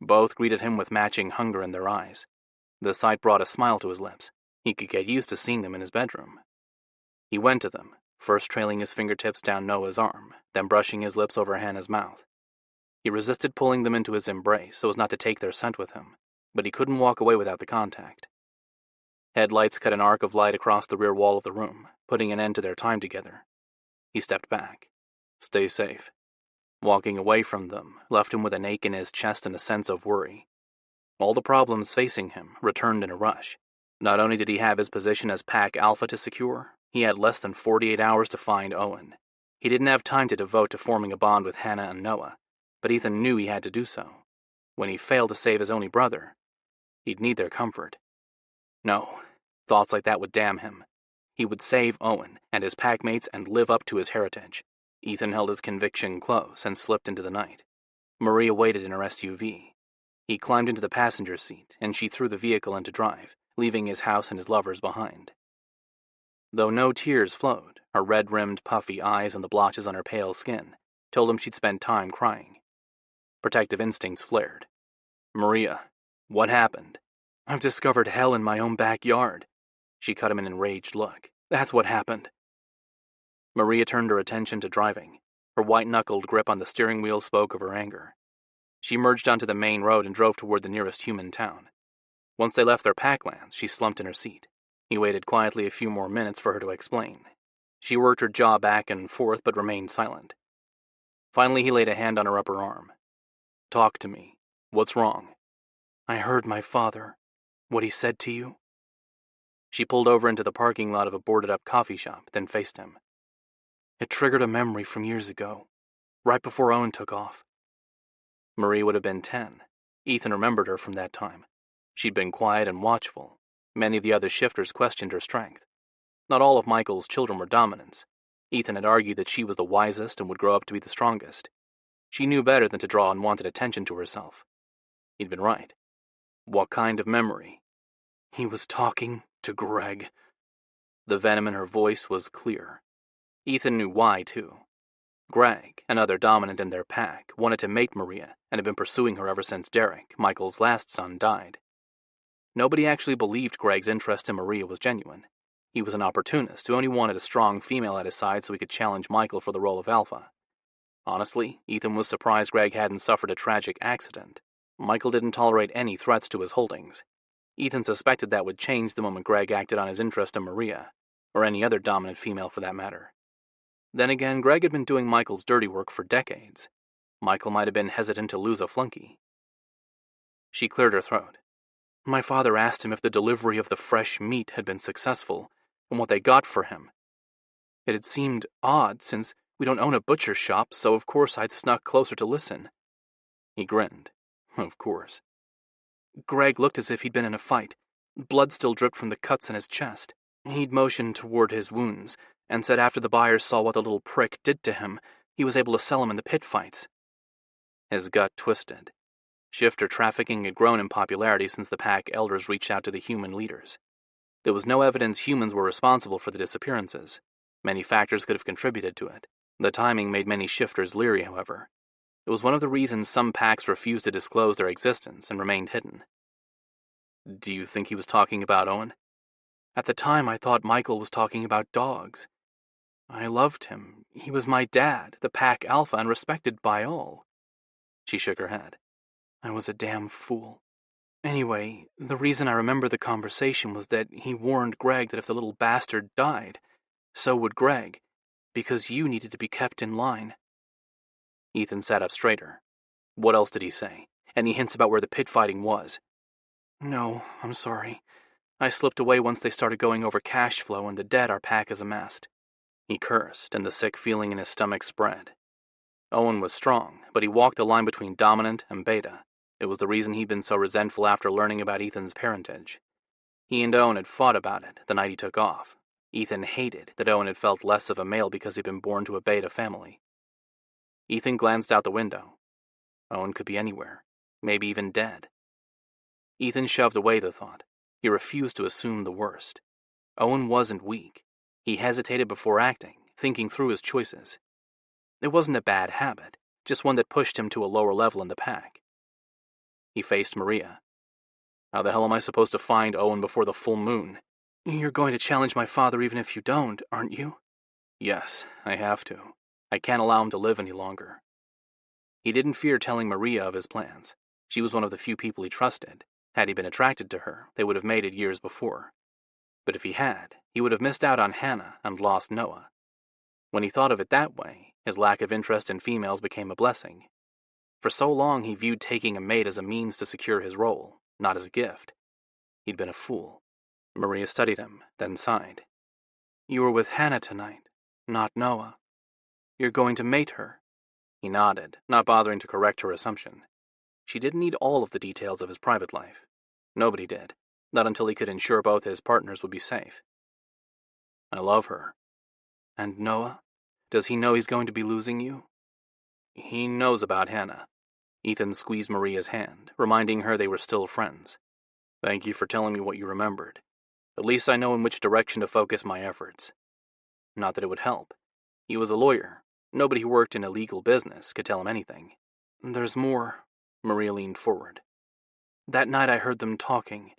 Both greeted him with matching hunger in their eyes. The sight brought a smile to his lips. He could get used to seeing them in his bedroom. He went to them, first trailing his fingertips down Noah's arm, then brushing his lips over Hannah's mouth. He resisted pulling them into his embrace so as not to take their scent with him, but he couldn't walk away without the contact. Headlights cut an arc of light across the rear wall of the room, putting an end to their time together. He stepped back. "Stay safe." Walking away from them left him with an ache in his chest and a sense of worry. All the problems facing him returned in a rush. Not only did he have his position as Pack Alpha to secure, he had less than 48 hours to find Owen. He didn't have time to devote to forming a bond with Hannah and Noah, but Ethan knew he had to do so. When he failed to save his only brother, he'd need their comfort. No, thoughts like that would damn him. He would save Owen and his packmates and live up to his heritage. Ethan held his conviction close and slipped into the night. Maria waited in her SUV. He climbed into the passenger seat, and she threw the vehicle into drive, leaving his house and his lovers behind. Though no tears flowed, her red-rimmed, puffy eyes and the blotches on her pale skin told him she'd spent time crying. Protective instincts flared. "Maria, what happened?" "I've discovered hell in my own backyard." She cut him an enraged look. "That's what happened." Maria turned her attention to driving. Her white-knuckled grip on the steering wheel spoke of her anger. She merged onto the main road and drove toward the nearest human town. Once they left their packlands, she slumped in her seat. He waited quietly a few more minutes for her to explain. She worked her jaw back and forth but remained silent. Finally, he laid a hand on her upper arm. "Talk to me. What's wrong?" "I heard my father. What he said to you." She pulled over into the parking lot of a boarded-up coffee shop, then faced him. "It triggered a memory from years ago, right before Owen took off." Marie would have been 10. Ethan remembered her from that time. She'd been quiet and watchful. Many of the other shifters questioned her strength. Not all of Michael's children were dominants. Ethan had argued that she was the wisest and would grow up to be the strongest. She knew better than to draw unwanted attention to herself. He'd been right. What kind of memory? "He was talking to Greg." The venom in her voice was clear. Ethan knew why, too. Greg, another dominant in their pack, wanted to mate Maria and had been pursuing her ever since Derek, Michael's last son, died. Nobody actually believed Greg's interest in Maria was genuine. He was an opportunist who only wanted a strong female at his side so he could challenge Michael for the role of alpha. Honestly, Ethan was surprised Greg hadn't suffered a tragic accident. Michael didn't tolerate any threats to his holdings. Ethan suspected that would change the moment Greg acted on his interest in Maria, or any other dominant female for that matter. Then again, Greg had been doing Michael's dirty work for decades. Michael might have been hesitant to lose a flunky. She cleared her throat. My father asked him if the delivery of the fresh meat had been successful, and what they got for him. It had seemed odd, since we don't own a butcher shop, so of course I'd snuck closer to listen. He grinned. Of course. Greg looked as if he'd been in a fight. Blood still dripped from the cuts in his chest. He'd motioned toward his wounds, and said after the buyers saw what the little prick did to him, he was able to sell him in the pit fights. His gut twisted. Shifter trafficking had grown in popularity since the pack elders reached out to the human leaders. There was no evidence humans were responsible for the disappearances. Many factors could have contributed to it. The timing made many shifters leery, however. It was one of the reasons some packs refused to disclose their existence and remained hidden. Do you think he was talking about Owen? At the time, I thought Michael was talking about dogs. I loved him. He was my dad, the pack alpha, and respected by all. She shook her head. I was a damn fool. Anyway, the reason I remember the conversation was that he warned Greg that if the little bastard died, so would Greg, because you needed to be kept in line. Ethan sat up straighter. What else did he say? Any hints about where the pit fighting was? No, I'm sorry. I slipped away once they started going over cash flow and the debt our pack has amassed. He cursed, and the sick feeling in his stomach spread. Owen was strong, but he walked the line between dominant and beta. It was the reason he'd been so resentful after learning about Ethan's parentage. He and Owen had fought about it the night he took off. Ethan hated that Owen had felt less of a male because he'd been born to a beta family. Ethan glanced out the window. Owen could be anywhere, maybe even dead. Ethan shoved away the thought. He refused to assume the worst. Owen wasn't weak. He hesitated before acting, thinking through his choices. It wasn't a bad habit, just one that pushed him to a lower level in the pack. He faced Maria. How the hell am I supposed to find Owen before the full moon? You're going to challenge my father even if you don't, aren't you? Yes, I have to. I can't allow him to live any longer. He didn't fear telling Maria of his plans. She was one of the few people he trusted. Had he been attracted to her, they would have mated years before. But if he had, he would have missed out on Hannah and lost Noah. When he thought of it that way, his lack of interest in females became a blessing. For so long he viewed taking a mate as a means to secure his role, not as a gift. He'd been a fool. Maria studied him, then sighed. You were with Hannah tonight, not Noah. You're going to mate her. He nodded, not bothering to correct her assumption. She didn't need all of the details of his private life. Nobody did, not until he could ensure both his partners would be safe. I love her. And Noah? Does he know he's going to be losing you? He knows about Hannah. Ethan squeezed Maria's hand, reminding her they were still friends. Thank you for telling me what you remembered. At least I know in which direction to focus my efforts. Not that it would help. He was a lawyer. Nobody who worked in a legal business could tell him anything. There's more. Maria leaned forward. That night I heard them talking.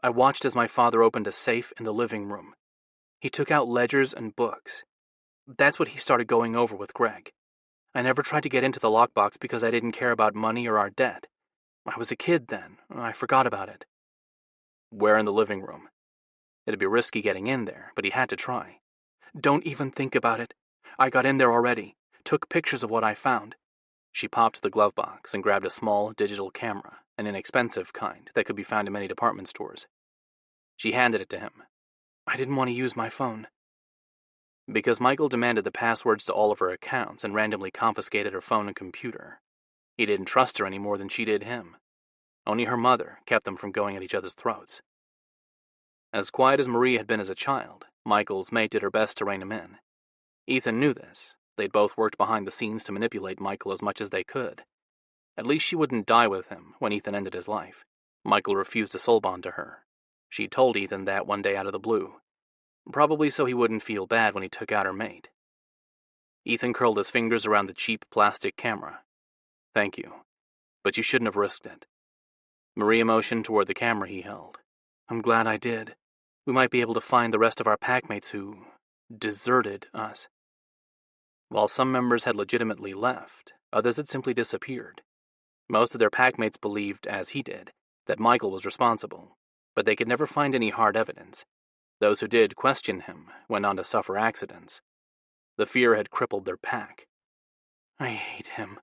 I watched as my father opened a safe in the living room. He took out ledgers and books. That's what he started going over with Greg. I never tried to get into the lockbox because I didn't care about money or our debt. I was a kid then. I forgot about it. Where in the living room? It'd be risky getting in there, but he had to try. Don't even think about it. I got in there already. Took pictures of what I found. She popped the glove box and grabbed a small digital camera, an inexpensive kind that could be found in many department stores. She handed it to him. I didn't want to use my phone. Because Michael demanded the passwords to all of her accounts and randomly confiscated her phone and computer. He didn't trust her any more than she did him. Only her mother kept them from going at each other's throats. As quiet as Marie had been as a child, Michael's mate did her best to rein him in. Ethan knew this. They'd both worked behind the scenes to manipulate Michael as much as they could. At least she wouldn't die with him when Ethan ended his life. Michael refused to soul bond to her. She told Ethan that one day out of the blue. Probably so he wouldn't feel bad when he took out her mate. Ethan curled his fingers around the cheap plastic camera. Thank you, but you shouldn't have risked it. Maria motioned toward the camera he held. I'm glad I did. We might be able to find the rest of our packmates who deserted us. While some members had legitimately left, others had simply disappeared. Most of their packmates believed, as he did, that Michael was responsible, but they could never find any hard evidence. Those who did question him went on to suffer accidents. The fear had crippled their pack. I hate him.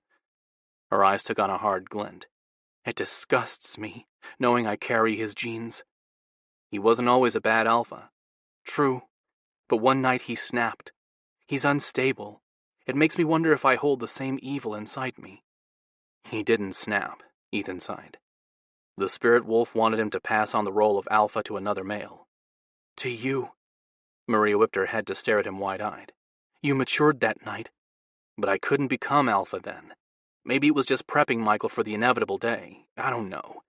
Her eyes took on a hard glint. It disgusts me. knowing I carry his genes. He wasn't always a bad alpha. True, but one night he snapped. He's unstable. It makes me wonder if I hold the same evil inside me. He didn't snap, Ethan sighed. The spirit wolf wanted him to pass on the role of alpha to another male. To you. Maria whipped her head to stare at him wide-eyed. You matured that night. But I couldn't become alpha then. Maybe it was just prepping Michael for the inevitable day. I don't know.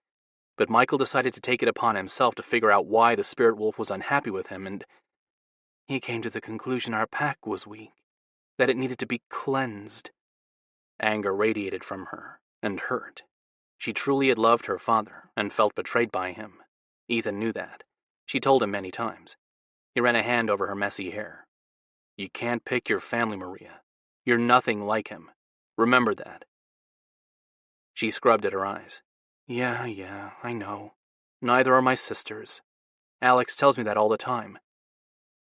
But Michael decided to take it upon himself to figure out why the spirit wolf was unhappy with him, and he came to the conclusion our pack was weak, that it needed to be cleansed. Anger radiated from her, and hurt. She truly had loved her father, and felt betrayed by him. Ethan knew that. She told him many times. He ran a hand over her messy hair. You can't pick your family, Maria. You're nothing like him. Remember that. She scrubbed at her eyes. Yeah, I know. Neither are my sisters. Alex tells me that all the time.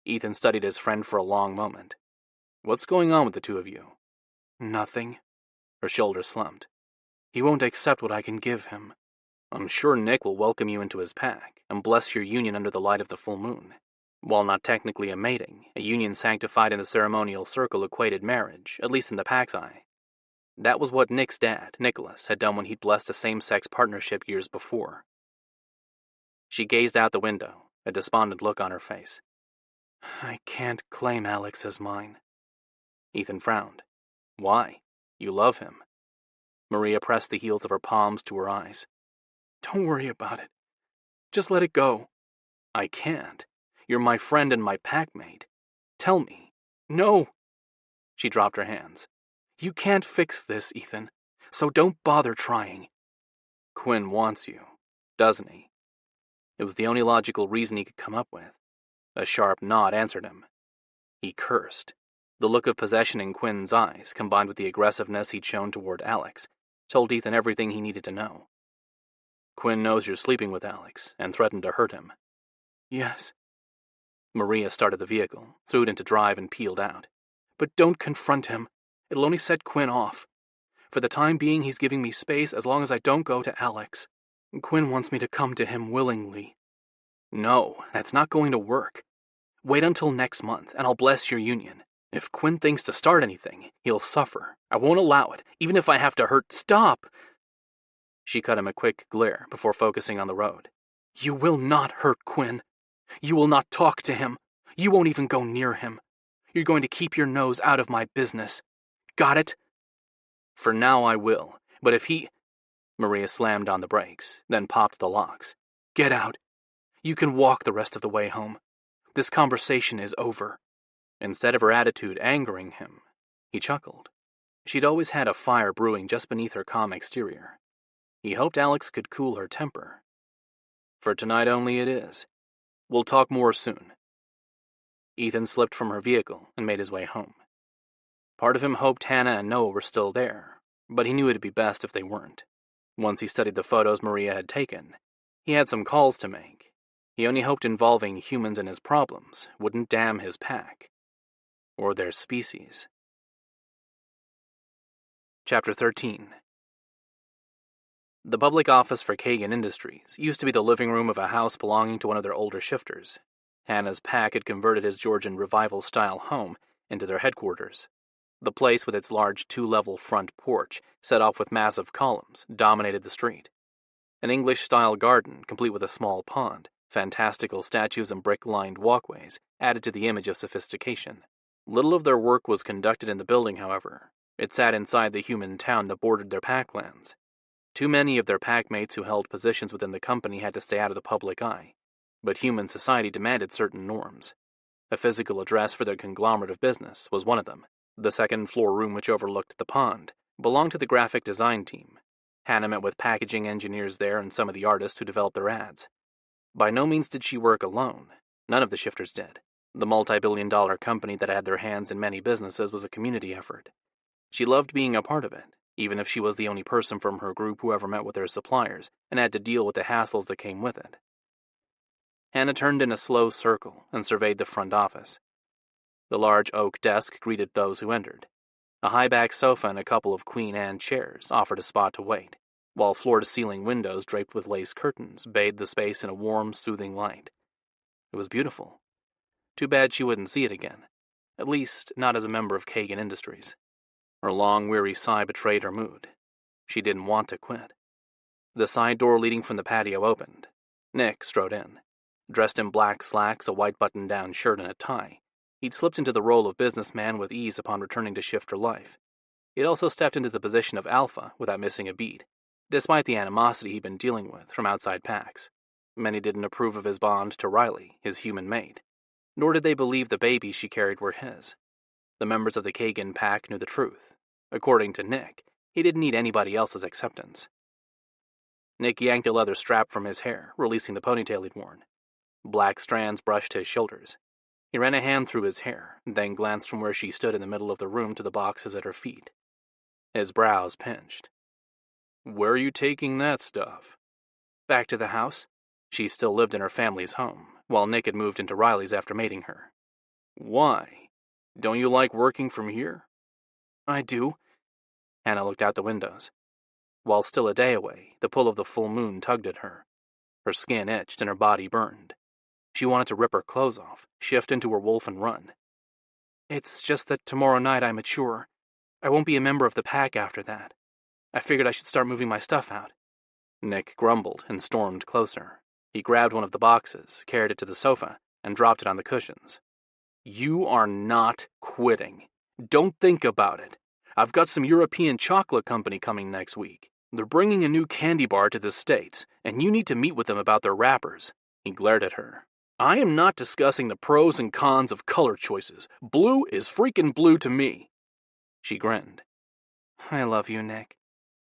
Ethan studied his friend for a long moment. What's going on with the two of you? Nothing. Her shoulders slumped. He won't accept what I can give him. I'm sure Nick will welcome you into his pack and bless your union under the light of the full moon. While not technically a mating, a union sanctified in the ceremonial circle equated marriage, at least in the pack's eye. That was what Nick's dad, Nicholas, had done when he'd blessed a same-sex partnership years before. She gazed out the window, a despondent look on her face. I can't claim Alex as mine. Ethan frowned. Why? You love him. Maria pressed the heels of her palms to her eyes. Don't worry about it. Just let it go. I can't. You're my friend and my packmate. Tell me. No. She dropped her hands. You can't fix this, Ethan, so don't bother trying. Quinn wants you, doesn't he? It was the only logical reason he could come up with. A sharp nod answered him. He cursed. The look of possession in Quinn's eyes, combined with the aggressiveness he'd shown toward Alex, told Ethan everything he needed to know. Quinn knows you're sleeping with Alex, and threatened to hurt him. Yes. Maria started the vehicle, threw it into drive, and peeled out. But don't confront him. It'll only set Quinn off. For the time being, he's giving me space as long as I don't go to Alex. Quinn wants me to come to him willingly. No, that's not going to work. Wait until next month, and I'll bless your union. If Quinn thinks to start anything, he'll suffer. I won't allow it, even if I have to hurt. Stop! She cut him a quick glare before focusing on the road. You will not hurt Quinn. You will not talk to him. You won't even go near him. You're going to keep your nose out of my business. Got it? For now I will, but if he... Maria slammed on the brakes, then popped the locks. Get out. You can walk the rest of the way home. This conversation is over. Instead of her attitude angering him, he chuckled. She'd always had a fire brewing just beneath her calm exterior. He hoped Alex could cool her temper. For tonight only it is. We'll talk more soon. Ethan slipped from her vehicle and made his way home. Part of him hoped Hannah and Noah were still there, but he knew it'd be best if they weren't. Once he studied the photos Maria had taken, he had some calls to make. He only hoped involving humans in his problems wouldn't damn his pack. Or their species. Chapter 13. The public office for Kagan Industries used to be the living room of a house belonging to one of their older shifters. Hannah's pack had converted his Georgian revival-style home into their headquarters. The place, with its large two-level front porch, set off with massive columns, dominated the street. An English-style garden, complete with a small pond, fantastical statues and brick-lined walkways, added to the image of sophistication. Little of their work was conducted in the building, however. It sat inside the human town that bordered their packlands. Too many of their packmates who held positions within the company had to stay out of the public eye, but human society demanded certain norms. A physical address for their conglomerate of business was one of them. The second-floor room, which overlooked the pond, belonged to the graphic design team. Hannah met with packaging engineers there and some of the artists who developed their ads. By no means did she work alone. None of the shifters did. The multi-billion-dollar company that had their hands in many businesses was a community effort. She loved being a part of it, even if she was the only person from her group who ever met with their suppliers and had to deal with the hassles that came with it. Hannah turned in a slow circle and surveyed the front office. The large oak desk greeted those who entered. A high-back sofa and a couple of Queen Anne chairs offered a spot to wait. while floor-to-ceiling windows draped with lace curtains bathed the space in a warm, soothing light. It was beautiful. Too bad she wouldn't see it again, at least not as a member of Kagan Industries. Her long, weary sigh betrayed her mood. She didn't want to quit. The side door leading from the patio opened. Nick strode in. Dressed in black slacks, a white button-down shirt, and a tie, he'd slipped into the role of businessman with ease upon returning to Shifter life. He'd also stepped into the position of alpha without missing a beat, despite the animosity he'd been dealing with from outside packs. Many didn't approve of his bond to Riley, his human mate, nor did they believe the babies she carried were his. The members of the Kagan pack knew the truth. According to Nick, he didn't need anybody else's acceptance. Nick yanked a leather strap from his hair, releasing the ponytail he'd worn. Black strands brushed his shoulders. He ran a hand through his hair, then glanced from where she stood in the middle of the room to the boxes at her feet. His brows pinched. "Where are you taking that stuff?" "Back to the house." She still lived in her family's home, while Nick had moved into Riley's after mating her. "Why? Don't you like working from here?" "I do." Hannah looked out the windows. While still a day away, the pull of the full moon tugged at her. Her skin itched and her body burned. She wanted to rip her clothes off, shift into her wolf and run. "It's just that tomorrow night I mature. I won't be a member of the pack after that. I figured I should start moving my stuff out." Nick grumbled and stormed closer. He grabbed one of the boxes, carried it to the sofa, and dropped it on the cushions. "You are not quitting. Don't think about it. I've got some European chocolate company coming next week. They're bringing a new candy bar to the States, and you need to meet with them about their wrappers." He glared at her. "I am not discussing the pros and cons of color choices. Blue is freaking blue to me." She grinned. "I love you, Nick.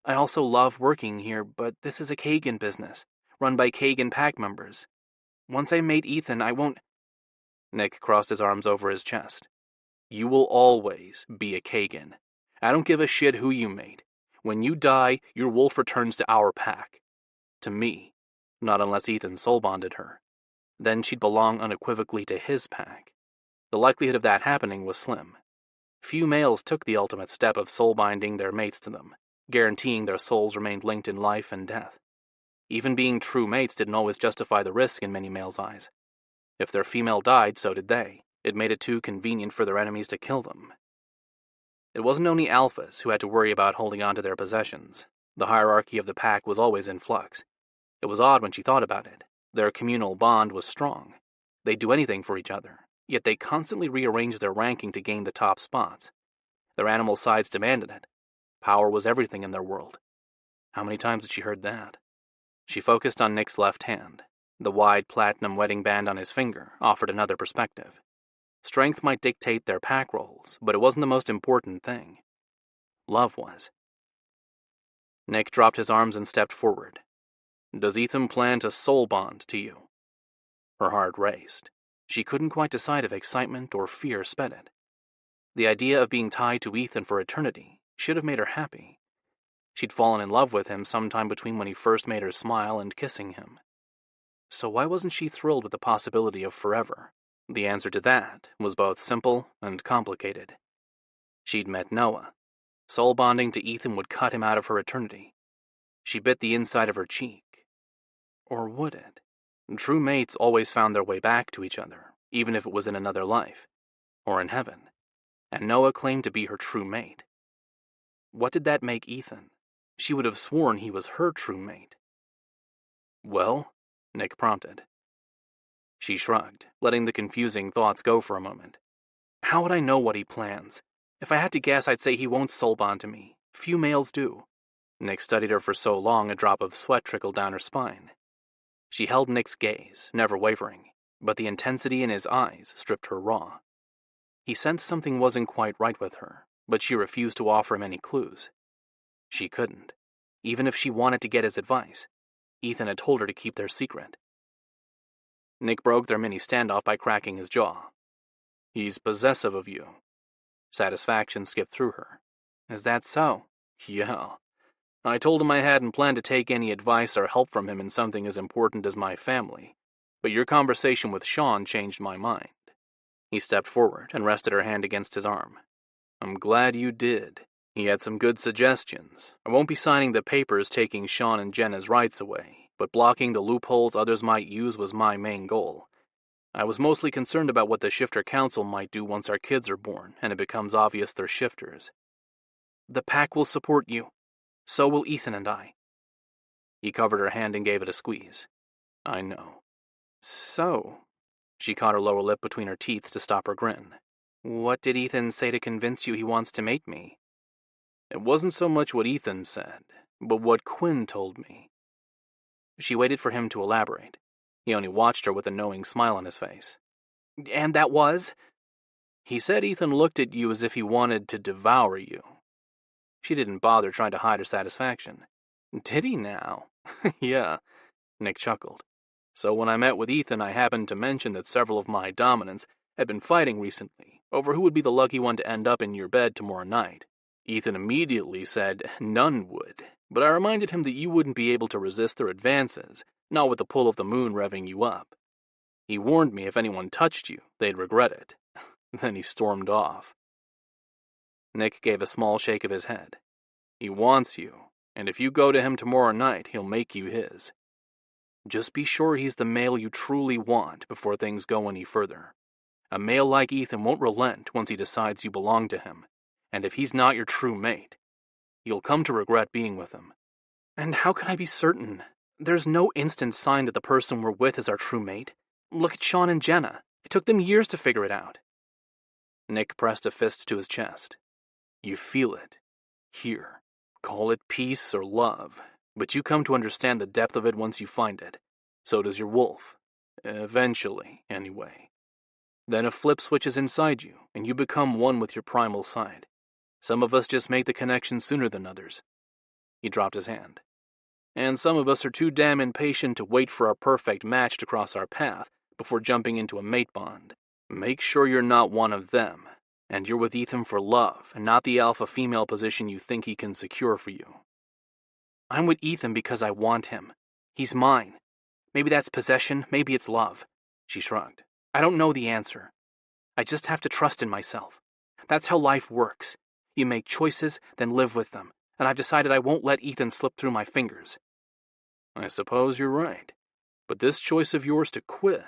I also love working here, but this is a Kagan business, run by Kagan pack members. Once I mate Ethan, I won't—" Nick crossed his arms over his chest. "You will always be a Kagan. I don't give a shit who you mate. When you die, your wolf returns to our pack. To me. Not unless Ethan soul-bonded her. Then she'd belong unequivocally to his pack. The likelihood of that happening was slim. Few males took the ultimate step of soul-binding their mates to them, guaranteeing their souls remained linked in life and death. Even being true mates didn't always justify the risk in many males' eyes. If their female died, so did they. It made it too convenient for their enemies to kill them. It wasn't only alphas who had to worry about holding on to their possessions. The hierarchy of the pack was always in flux. It was odd when she thought about it. Their communal bond was strong. They'd do anything for each other, yet they constantly rearranged their ranking to gain the top spots. Their animal sides demanded it. Power was everything in their world. How many times had she heard that? She focused on Nick's left hand. The wide platinum wedding band on his finger offered another perspective. Strength might dictate their pack roles, but it wasn't the most important thing. Love was. Nick dropped his arms and stepped forward. "Does Ethan plan to soul bond to you?" Her heart raced. She couldn't quite decide if excitement or fear sped it. The idea of being tied to Ethan for eternity should have made her happy. She'd fallen in love with him sometime between when he first made her smile and kissing him. So why wasn't she thrilled with the possibility of forever? The answer to that was both simple and complicated. She'd met Noah. Soul bonding to Ethan would cut him out of her eternity. She bit the inside of her cheek. Or would it? True mates always found their way back to each other, even if it was in another life, or in heaven. And Noah claimed to be her true mate. What did that make Ethan? She would have sworn he was her true mate. "Well?" Nick prompted. She shrugged, letting the confusing thoughts go for a moment. "How would I know what he plans? If I had to guess, I'd say he won't soul bond to me. Few males do." Nick studied her for so long a drop of sweat trickled down her spine. She held Nick's gaze, never wavering, but the intensity in his eyes stripped her raw. He sensed something wasn't quite right with her, but she refused to offer him any clues. She couldn't, even if she wanted to get his advice. Ethan had told her to keep their secret. Nick broke their mini standoff by cracking his jaw. "He's possessive of you." Satisfaction skipped through her. "Is that so?" "Yeah. I told him I hadn't planned to take any advice or help from him in something as important as my family, but your conversation with Sean changed my mind." He stepped forward and rested her hand against his arm. "I'm glad you did." He had some good suggestions. I won't be signing the papers taking Sean and Jenna's rights away, but blocking the loopholes others might use was my main goal. I was mostly concerned about what the Shifter Council might do once our kids are born and it becomes obvious they're shifters. The pack will support you. So will Ethan and I. He covered her hand and gave it a squeeze. I know. So, she caught her lower lip between her teeth to stop her grin. What did Ethan say to convince you he wants to mate me? It wasn't so much what Ethan said, but what Quinn told me. She waited for him to elaborate. He only watched her with a knowing smile on his face. And that was? He said Ethan looked at you as if he wanted to devour you. She didn't bother trying to hide her satisfaction. Did he now? Yeah, Nick chuckled. So when I met with Ethan, I happened to mention that several of my dominants had been fighting recently over who would be the lucky one to end up in your bed tomorrow night. Ethan immediately said none would, but I reminded him that you wouldn't be able to resist their advances, not with the pull of the moon revving you up. He warned me if anyone touched you, they'd regret it. Then he stormed off. Nick gave a small shake of his head. He wants you, and if you go to him tomorrow night, he'll make you his. Just be sure he's the male you truly want before things go any further. A male like Ethan won't relent once he decides you belong to him, and if he's not your true mate, you'll come to regret being with him. And how can I be certain? There's no instant sign that the person we're with is our true mate. Look at Sean and Jenna. It took them years to figure it out. Nick pressed a fist to his chest. You feel it. Here. Call it peace or love, but you come to understand the depth of it once you find it. So does your wolf. Eventually, anyway. Then a flip switches inside you, and you become one with your primal side. Some of us just make the connection sooner than others. He dropped his hand. And some of us are too damn impatient to wait for our perfect match to cross our path before jumping into a mate bond. Make sure you're not one of them, and you're with Ethan for love and not the alpha-female position you think he can secure for you. I'm with Ethan because I want him. He's mine. Maybe that's possession, maybe it's love. She shrugged. I don't know the answer. I just have to trust in myself. That's how life works. You make choices, then live with them, and I've decided I won't let Ethan slip through my fingers. I suppose you're right, but this choice of yours to quit...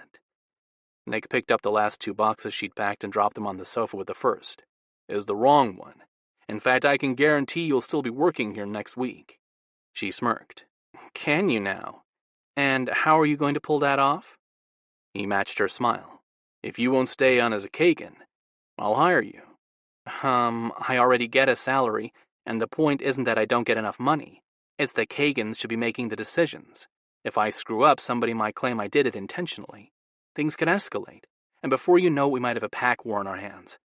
Nick picked up the last 2 boxes she'd packed and dropped them on the sofa with the first. Is the wrong one. In fact, I can guarantee you'll still be working here next week. She smirked. Can you now? And how are you going to pull that off? He matched her smile. If you won't stay on as a Kagan, I'll hire you. I already get a salary, and the point isn't that I don't get enough money. It's that Kagans should be making the decisions. If I screw up, somebody might claim I did it intentionally. Things could escalate, and before you know it, we might have a pack war on our hands.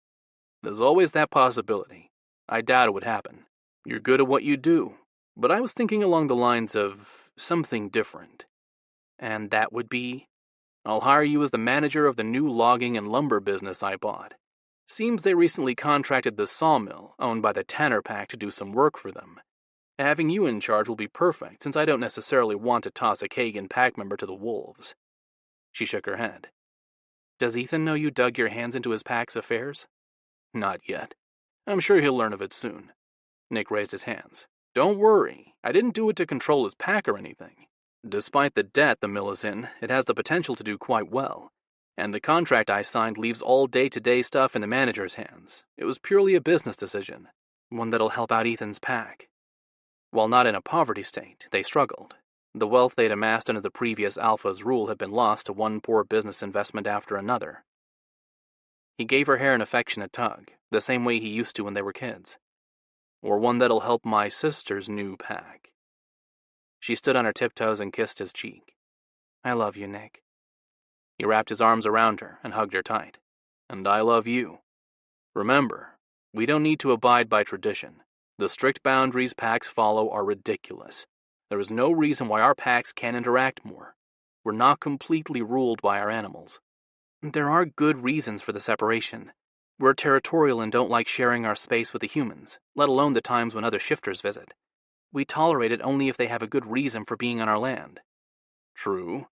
There's always that possibility. I doubt it would happen. You're good at what you do, but I was thinking along the lines of something different. And that would be? I'll hire you as the manager of the new logging and lumber business I bought. Seems they recently contracted the sawmill, owned by the Tanner Pack, to do some work for them. Having you in charge will be perfect, since I don't necessarily want to toss a Kagan pack member to the wolves. She shook her head. Does Ethan know you dug your hands into his pack's affairs? Not yet. I'm sure he'll learn of it soon. Nick raised his hands. Don't worry, I didn't do it to control his pack or anything. Despite the debt the mill is in, it has the potential to do quite well. And the contract I signed leaves all day-to-day stuff in the manager's hands. It was purely a business decision, one that'll help out Ethan's pack. While not in a poverty state, they struggled. The wealth they'd amassed under the previous Alpha's rule had been lost to one poor business investment after another. He gave her hair an affectionate tug, the same way he used to when they were kids. Or one that'll help my sister's new pack. She stood on her tiptoes and kissed his cheek. I love you, Nick. He wrapped his arms around her and hugged her tight. And I love you. Remember, we don't need to abide by tradition. The strict boundaries packs follow are ridiculous. There is no reason why our packs can't interact more. We're not completely ruled by our animals. There are good reasons for the separation. We're territorial and don't like sharing our space with the humans, let alone the times when other shifters visit. We tolerate it only if they have a good reason for being on our land. True,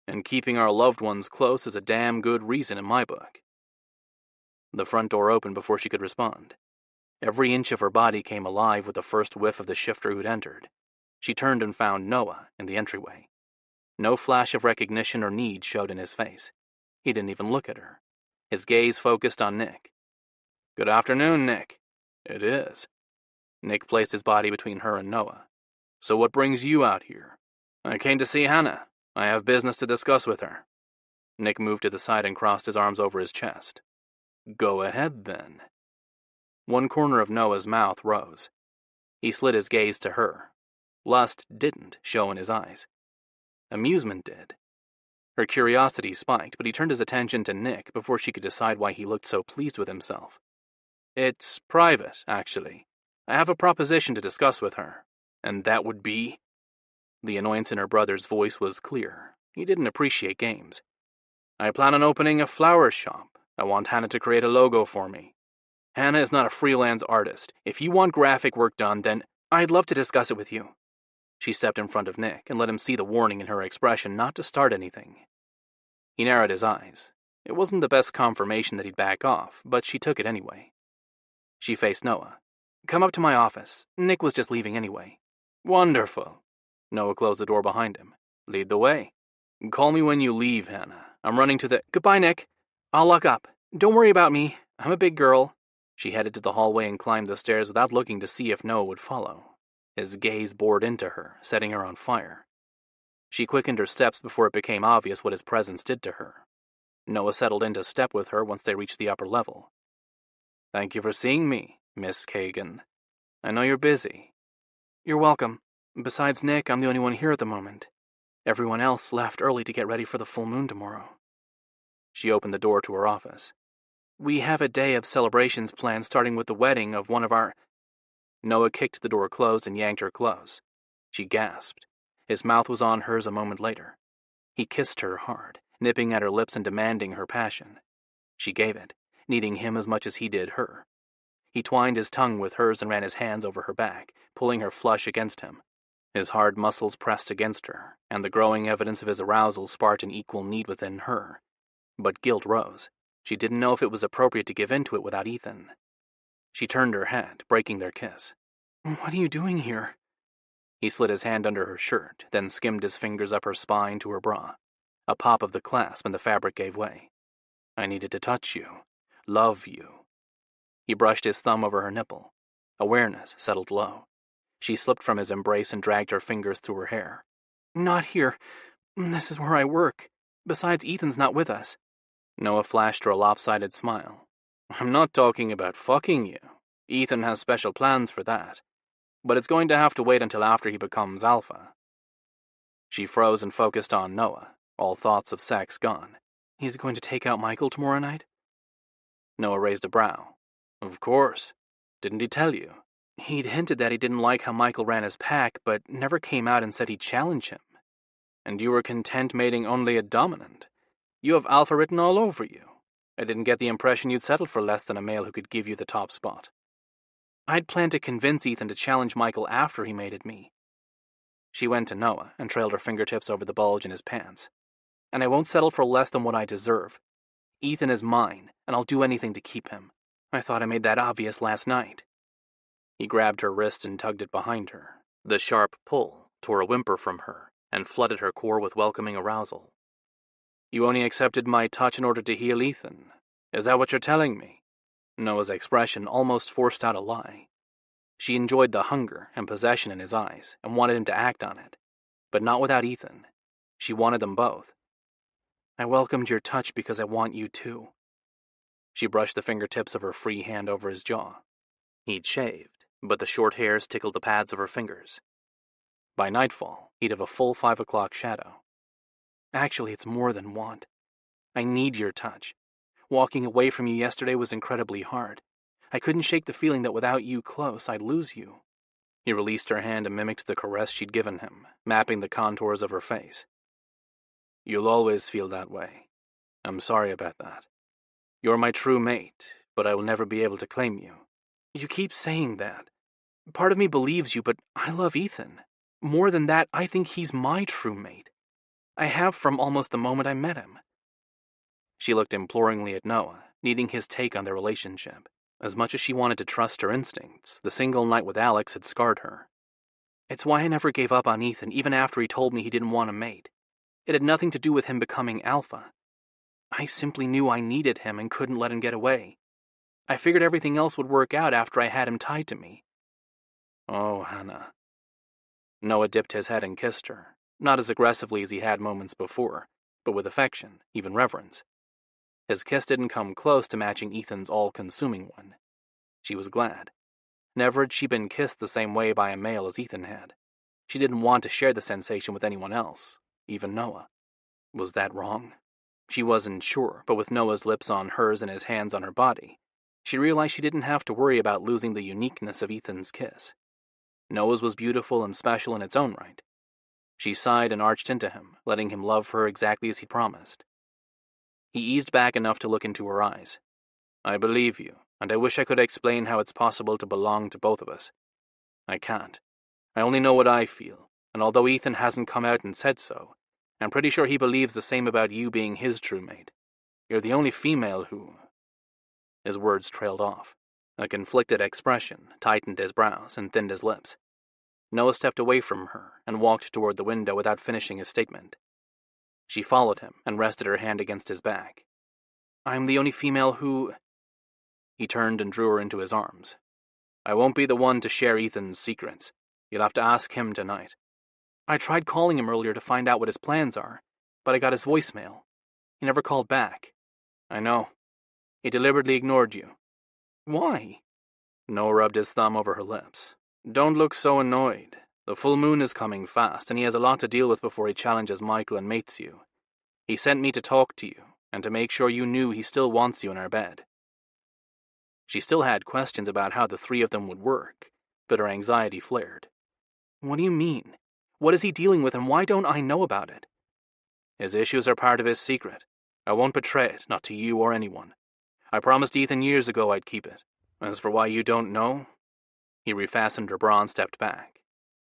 and keeping our loved ones close is a damn good reason in my book. The front door opened before she could respond. Every inch of her body came alive with the first whiff of the shifter who'd entered. She turned and found Noah in the entryway. No flash of recognition or need showed in his face. He didn't even look at her. His gaze focused on Nick. "Good afternoon, Nick." "It is." Nick placed his body between her and Noah. "So what brings you out here?" "I came to see Hannah. I have business to discuss with her." Nick moved to the side and crossed his arms over his chest. "Go ahead, then." One corner of Noah's mouth rose. He slid his gaze to her. Lust didn't show in his eyes. Amusement did. Her curiosity spiked, but he turned his attention to Nick before she could decide why he looked so pleased with himself. "It's private, actually. I have a proposition to discuss with her." "And that would be?" The annoyance in her brother's voice was clear. He didn't appreciate games. "I plan on opening a flower shop. I want Hannah to create a logo for me. Hannah is not a freelance artist. If you want graphic work done, then I'd love to discuss it with you." She stepped in front of Nick and let him see the warning in her expression not to start anything. He narrowed his eyes. It wasn't the best confirmation that he'd back off, but she took it anyway. She faced Noah. "Come up to my office. Nick was just leaving anyway." "Wonderful." Noah closed the door behind him. "Lead the way." "Call me when you leave, Hannah. I'm running to the—" "Goodbye, Nick. I'll lock up. Don't worry about me. I'm a big girl." She headed to the hallway and climbed the stairs without looking to see if Noah would follow. His gaze bored into her, setting her on fire. She quickened her steps before it became obvious what his presence did to her. Noah settled into step with her once they reached the upper level. "Thank you for seeing me, Miss Kagan. I know you're busy." "You're welcome. Besides Nick, I'm the only one here at the moment. Everyone else left early to get ready for the full moon tomorrow." She opened the door to her office. "We have a day of celebrations planned, starting with the wedding of one of our—" Noah kicked the door closed and yanked her close. She gasped. His mouth was on hers a moment later. He kissed her hard, nipping at her lips and demanding her passion. She gave it, needing him as much as he did her. He twined his tongue with hers and ran his hands over her back, pulling her flush against him. His hard muscles pressed against her, and the growing evidence of his arousal sparked an equal need within her. But guilt rose. She didn't know if it was appropriate to give in to it without Ethan. She turned her head, breaking their kiss. "What are you doing here?" He slid his hand under her shirt, then skimmed his fingers up her spine to her bra. A pop of the clasp and the fabric gave way. "I needed to touch you. Love you." He brushed his thumb over her nipple. Awareness settled low. She slipped from his embrace and dragged her fingers through her hair. "Not here. This is where I work. Besides, Ethan's not with us." Noah flashed her a lopsided smile. "I'm not talking about fucking you. Ethan has special plans for that. But it's going to have to wait until after he becomes alpha." She froze and focused on Noah, all thoughts of sex gone. "He's going to take out Michael tomorrow night?" Noah raised a brow. "Of course. Didn't he tell you?" "He'd hinted that he didn't like how Michael ran his pack, but never came out and said he'd challenge him." "And you were content mating only a dominant? You have alpha written all over you. I didn't get the impression you'd settled for less than a male who could give you the top spot." "I'd planned to convince Ethan to challenge Michael after he mated me." She went to Noah and trailed her fingertips over the bulge in his pants. "And I won't settle for less than what I deserve. Ethan is mine, and I'll do anything to keep him. I thought I made that obvious last night." He grabbed her wrist and tugged it behind her. The sharp pull tore a whimper from her and flooded her core with welcoming arousal. "You only accepted my touch in order to heal Ethan. Is that what you're telling me?" Noah's expression almost forced out a lie. She enjoyed the hunger and possession in his eyes and wanted him to act on it, but not without Ethan. She wanted them both. "I welcomed your touch because I want you too." She brushed the fingertips of her free hand over his jaw. He'd shaved, but the short hairs tickled the pads of her fingers. By nightfall, he'd have a full 5 o'clock shadow. "Actually, it's more than want. I need your touch. Walking away from you yesterday was incredibly hard. I couldn't shake the feeling that without you close, I'd lose you." He released her hand and mimicked the caress she'd given him, mapping the contours of her face. "You'll always feel that way. I'm sorry about that. You're my true mate, but I will never be able to claim you." "You keep saying that. Part of me believes you, but I love Ethan. More than that, I think he's my true mate. I have from almost the moment I met him." She looked imploringly at Noah, needing his take on their relationship. As much as she wanted to trust her instincts, the single night with Alex had scarred her. It's why I never gave up on Ethan, even after he told me he didn't want a mate. It had nothing to do with him becoming alpha. I simply knew I needed him and couldn't let him get away. I figured everything else would work out after I had him tied to me. Oh, Hannah. Noah dipped his head and kissed her, not as aggressively as he had moments before, but with affection, even reverence. His kiss didn't come close to matching Ethan's all-consuming one. She was glad. Never had she been kissed the same way by a male as Ethan had. She didn't want to share the sensation with anyone else, even Noah. Was that wrong? She wasn't sure, but with Noah's lips on hers and his hands on her body, she realized she didn't have to worry about losing the uniqueness of Ethan's kiss. Noah's was beautiful and special in its own right. She sighed and arched into him, letting him love her exactly as he promised. He eased back enough to look into her eyes. I believe you, and I wish I could explain how it's possible to belong to both of us. I can't. I only know what I feel, and although Ethan hasn't come out and said so, I'm pretty sure he believes the same about you being his true mate. You're the only female who... His words trailed off. A conflicted expression tightened his brows and thinned his lips. Noah stepped away from her and walked toward the window without finishing his statement. She followed him and rested her hand against his back. I'm the only female who... He turned and drew her into his arms. I won't be the one to share Ethan's secrets. You'll have to ask him tonight. I tried calling him earlier to find out what his plans are, but I got his voicemail. He never called back. I know. He deliberately ignored you. Why? Noah rubbed his thumb over her lips. Don't look so annoyed. The full moon is coming fast, and he has a lot to deal with before he challenges Michael and mates you. He sent me to talk to you, and to make sure you knew he still wants you in our bed. She still had questions about how the three of them would work, but her anxiety flared. What do you mean? What is he dealing with, and why don't I know about it? His issues are part of his secret. I won't betray it, not to you or anyone. I promised Ethan years ago I'd keep it. As for why you don't know... He refastened her bra and stepped back.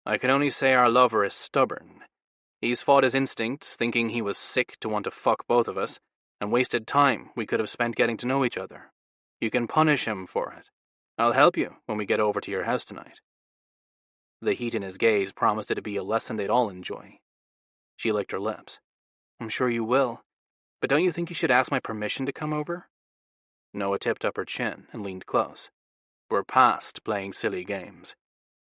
I can only say our lover is stubborn. He's fought his instincts, thinking he was sick to want to fuck both of us, and wasted time we could have spent getting to know each other. You can punish him for it. I'll help you when we get over to your house tonight. The heat in his gaze promised it to be a lesson they'd all enjoy. She licked her lips. I'm sure you will, but don't you think you should ask my permission to come over? Noah tipped up her chin and leaned close. We're past playing silly games.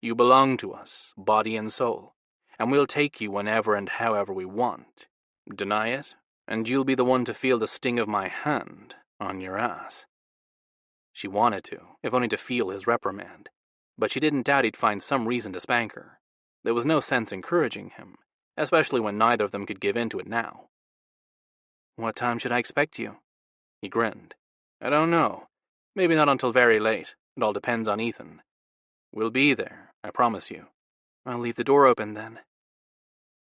You belong to us, body and soul, and we'll take you whenever and however we want. Deny it, and you'll be the one to feel the sting of my hand on your ass. She wanted to, if only to feel his reprimand, but she didn't doubt he'd find some reason to spank her. There was no sense encouraging him, especially when neither of them could give in to it now. What time should I expect you? He grinned. I don't know. Maybe not until very late. It all depends on Ethan. We'll be there, I promise you. I'll leave the door open then.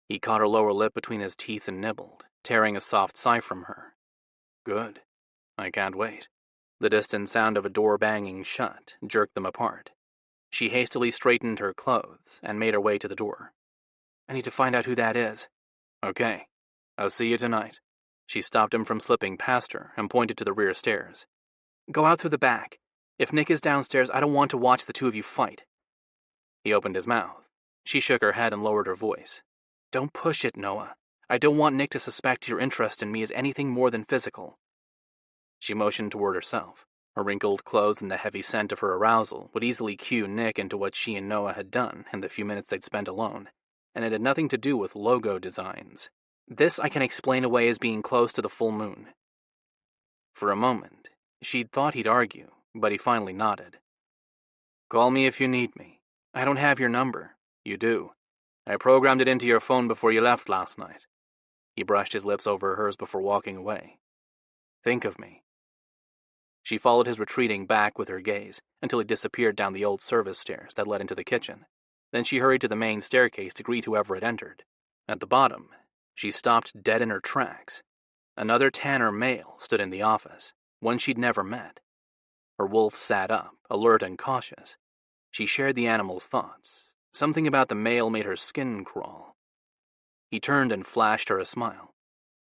He caught her lower lip between his teeth and nibbled, tearing a soft sigh from her. Good. I can't wait. The distant sound of a door banging shut jerked them apart. She hastily straightened her clothes and made her way to the door. I need to find out who that is. Okay. I'll see you tonight. She stopped him from slipping past her and pointed to the rear stairs. Go out through the back. If Nick is downstairs, I don't want to watch the two of you fight. He opened his mouth. She shook her head and lowered her voice. Don't push it, Noah. I don't want Nick to suspect your interest in me as anything more than physical. She motioned toward herself. Her wrinkled clothes and the heavy scent of her arousal would easily cue Nick into what she and Noah had done in the few minutes they'd spent alone, and it had nothing to do with logo designs. This I can explain away as being close to the full moon. For a moment, she'd thought he'd argue, but he finally nodded. Call me if you need me. I don't have your number. You do. I programmed it into your phone before you left last night. He brushed his lips over hers before walking away. Think of me. She followed his retreating back with her gaze until he disappeared down the old service stairs that led into the kitchen. Then she hurried to the main staircase to greet whoever had entered. At the bottom, she stopped dead in her tracks. Another Tanner male stood in the office, one she'd never met. Her wolf sat up, alert and cautious. She shared the animal's thoughts. Something about the male made her skin crawl. He turned and flashed her a smile.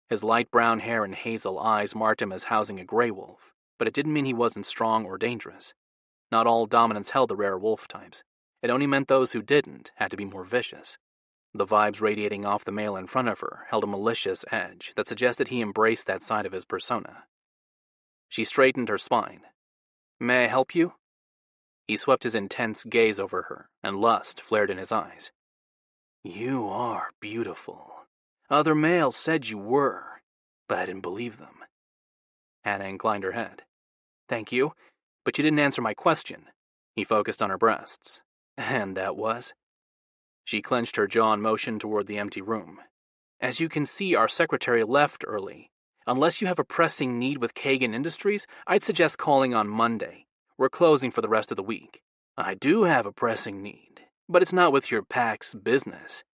His light brown hair and hazel eyes marked him as housing a gray wolf, but it didn't mean he wasn't strong or dangerous. Not all dominants held the rare wolf types. It only meant those who didn't had to be more vicious. The vibes radiating off the male in front of her held a malicious edge that suggested he embraced that side of his persona. She straightened her spine. "May I help you?" He swept his intense gaze over her, and lust flared in his eyes. "You are beautiful. Other males said you were, but I didn't believe them." Hannah inclined her head. "Thank you, but you didn't answer my question." He focused on her breasts. "And that was?" She clenched her jaw and motioned toward the empty room. "As you can see, our secretary left early. Unless you have a pressing need with Kagan Industries, I'd suggest calling on Monday. We're closing for the rest of the week." "I do have a pressing need, but it's not with your pack's business.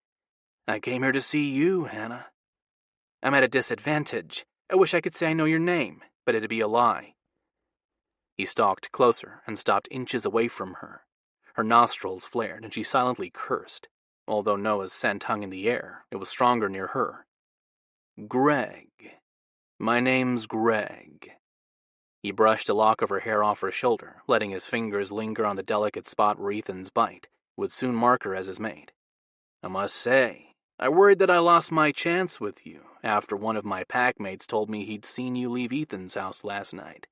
I came here to see you, Hannah." "I'm at a disadvantage. I wish I could say I know your name, but it'd be a lie." He stalked closer and stopped inches away from her. Her nostrils flared, and she silently cursed. Although Noah's scent hung in the air, it was stronger near her. "Greg. My name's Greg." He brushed a lock of her hair off her shoulder, letting his fingers linger on the delicate spot where Ethan's bite would soon mark her as his mate. "I must say, I worried that I lost my chance with you after one of my packmates told me he'd seen you leave Ethan's house last night.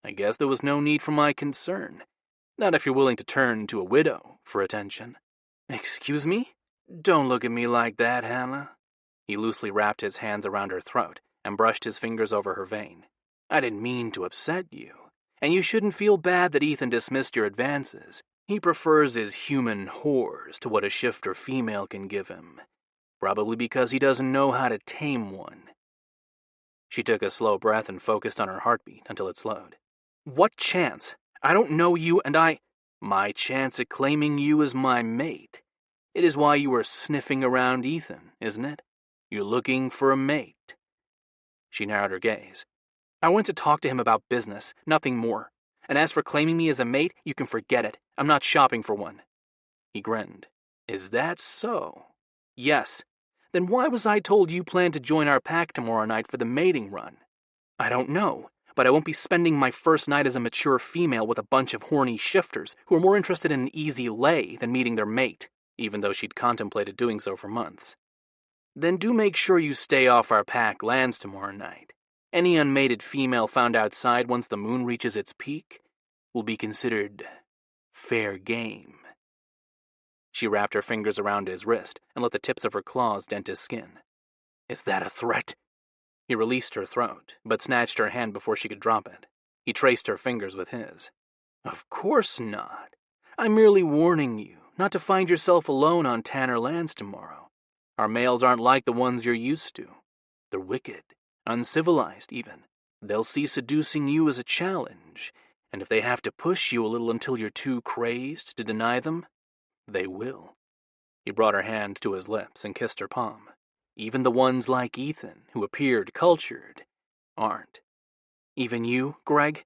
I guess there was no need for my concern. Not if you're willing to turn to a widow for attention." "Excuse me? Don't look at me like that, Hannah." He loosely wrapped his hands around her throat and brushed his fingers over her vein. "I didn't mean to upset you, and you shouldn't feel bad that Ethan dismissed your advances. He prefers his human whores to what a shifter female can give him, probably because he doesn't know how to tame one." She took a slow breath and focused on her heartbeat until it slowed. "What chance? I don't know you, and My chance at claiming you as my mate. It is why you are sniffing around Ethan, isn't it? You're looking for a mate." She narrowed her gaze. "I went to talk to him about business, nothing more. And as for claiming me as a mate, you can forget it. I'm not shopping for one." He grinned. "Is that so?" "Yes. Then why was I told you planned to join our pack tomorrow night for the mating run?" "I don't know, but I won't be spending my first night as a mature female with a bunch of horny shifters who are more interested in an easy lay than meeting their mate," even though she'd contemplated doing so for months. "Then do make sure you stay off our pack lands tomorrow night. Any unmated female found outside once the moon reaches its peak will be considered fair game." She wrapped her fingers around his wrist and let the tips of her claws dent his skin. "Is that a threat?" He released her throat, but snatched her hand before she could drop it. He traced her fingers with his. "Of course not. I'm merely warning you not to find yourself alone on Tanner Lands tomorrow. Our males aren't like the ones you're used to. They're wicked, uncivilized even. They'll see seducing you as a challenge, and if they have to push you a little until you're too crazed to deny them, they will." He brought her hand to his lips and kissed her palm. "Even the ones like Ethan, who appeared cultured, aren't. Even you, Greg?"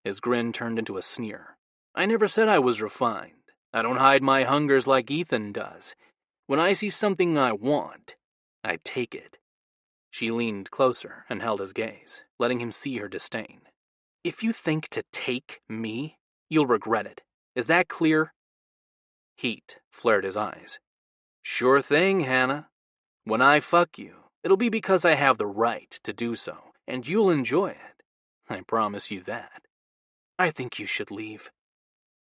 His grin turned into a sneer. "I never said I was refined. I don't hide my hungers like Ethan does. When I see something I want, I take it." She leaned closer and held his gaze, letting him see her disdain. "If you think to take me, you'll regret it. Is that clear?" Heat flared his eyes. "Sure thing, Hannah. When I fuck you, it'll be because I have the right to do so, and you'll enjoy it. I promise you that. I think you should leave."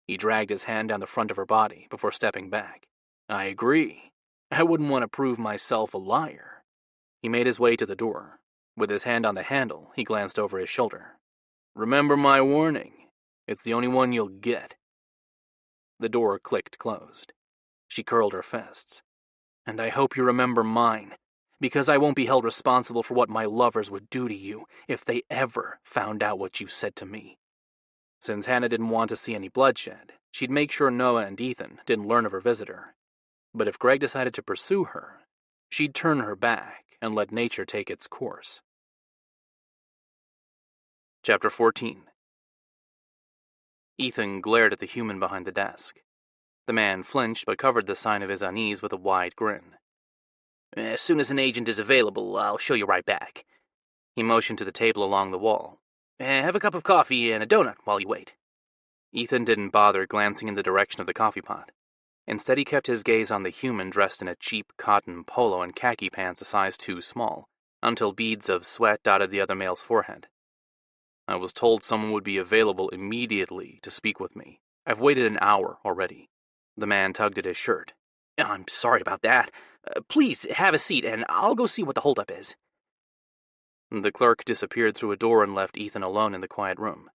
He dragged his hand down the front of her body before stepping back. "I agree. I wouldn't want to prove myself a liar." He made his way to the door. With his hand on the handle, he glanced over his shoulder. "Remember my warning. It's the only one you'll get." The door clicked closed. She curled her fists. "And I hope you remember mine, because I won't be held responsible for what my lovers would do to you if they ever found out what you said to me." Since Hannah didn't want to see any bloodshed, she'd make sure Noah and Ethan didn't learn of her visitor. But if Greg decided to pursue her, she'd turn her back and let nature take its course. Chapter 14. Ethan glared at the human behind the desk. The man flinched but covered the sign of his unease with a wide grin. "As soon as an agent is available, I'll show you right back." He motioned to the table along the wall. Have a cup of coffee and a donut while you wait. Ethan didn't bother glancing in the direction of the coffee pot. Instead, he kept his gaze on the human dressed in a cheap cotton polo and khaki pants a size too small, until beads of sweat dotted the other male's forehead. I was told someone would be available immediately to speak with me. I've waited an hour already. The man tugged at his shirt. I'm sorry about that. Please have a seat, and I'll go see what the holdup is. The clerk disappeared through a door and left Ethan alone in the quiet room.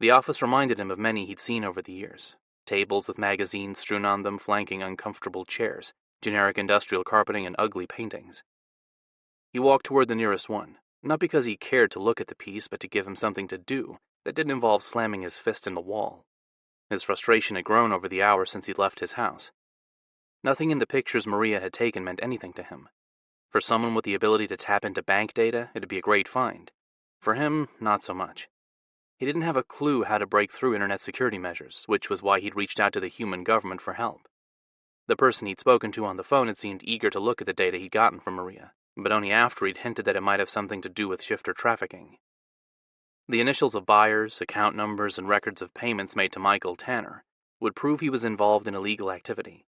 The office reminded him of many he'd seen over the years. Tables with magazines strewn on them flanking uncomfortable chairs, generic industrial carpeting, and ugly paintings. He walked toward the nearest one, not because he cared to look at the piece, but to give him something to do that didn't involve slamming his fist in the wall. His frustration had grown over the hours since he'd left his house. Nothing in the pictures Maria had taken meant anything to him. For someone with the ability to tap into bank data, it'd be a great find. For him, not so much. He didn't have a clue how to break through internet security measures, which was why he'd reached out to the human government for help. The person he'd spoken to on the phone had seemed eager to look at the data he'd gotten from Maria, but only after he'd hinted that it might have something to do with shifter trafficking. The initials of buyers, account numbers, and records of payments made to Michael Tanner would prove he was involved in illegal activity.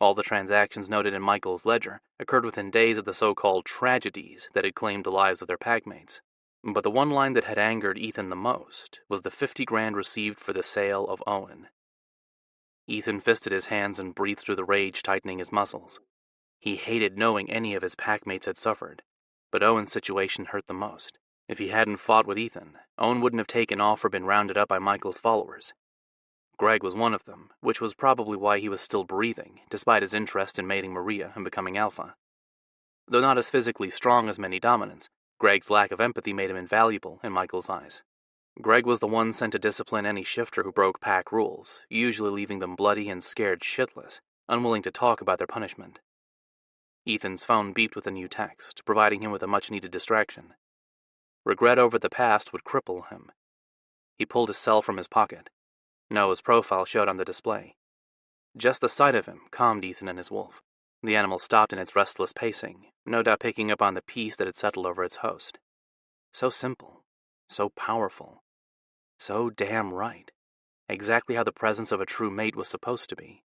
All the transactions noted in Michael's ledger occurred within days of the so-called tragedies that had claimed the lives of their packmates. But the one line that had angered Ethan the most was the $50,000 received for the sale of Owen. Ethan fisted his hands and breathed through the rage tightening his muscles. He hated knowing any of his packmates had suffered, but Owen's situation hurt the most. If he hadn't fought with Ethan, Owen wouldn't have taken off or been rounded up by Michael's followers. Greg was one of them, which was probably why he was still breathing, despite his interest in mating Maria and becoming alpha. Though not as physically strong as many dominants, Greg's lack of empathy made him invaluable in Michael's eyes. Greg was the one sent to discipline any shifter who broke pack rules, usually leaving them bloody and scared shitless, unwilling to talk about their punishment. Ethan's phone beeped with a new text, providing him with a much-needed distraction. Regret over the past would cripple him. He pulled his cell from his pocket. Noah's profile showed on the display. Just the sight of him calmed Ethan and his wolf. The animal stopped in its restless pacing, no doubt picking up on the peace that had settled over its host. So simple, so powerful, so damn right. Exactly how the presence of a true mate was supposed to be.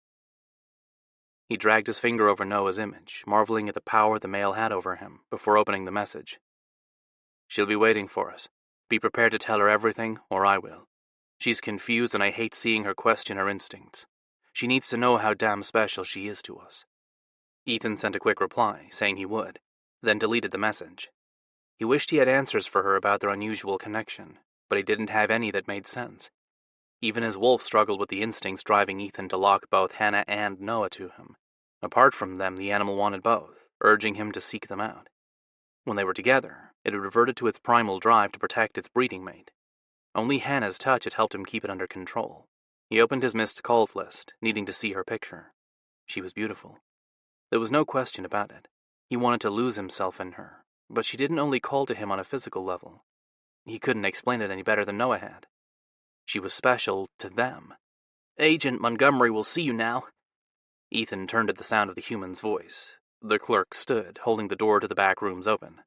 He dragged his finger over Noah's image, marveling at the power the male had over him, before opening the message. She'll be waiting for us. Be prepared to tell her everything, or I will. She's confused and I hate seeing her question her instincts. She needs to know how damn special she is to us. Ethan sent a quick reply, saying he would, then deleted the message. He wished he had answers for her about their unusual connection, but he didn't have any that made sense. Even his wolf struggled with the instincts driving Ethan to lock both Hannah and Noah to him. Apart from them, the animal wanted both, urging him to seek them out. When they were together, it had reverted to its primal drive to protect its breeding mate. Only Hannah's touch had helped him keep it under control. He opened his missed calls list, needing to see her picture. She was beautiful. There was no question about it. He wanted to lose himself in her, but she didn't only call to him on a physical level. He couldn't explain it any better than Noah had. She was special to them. Agent Montgomery will see you now. Ethan turned at the sound of the human's voice. The clerk stood, holding the door to the back rooms open.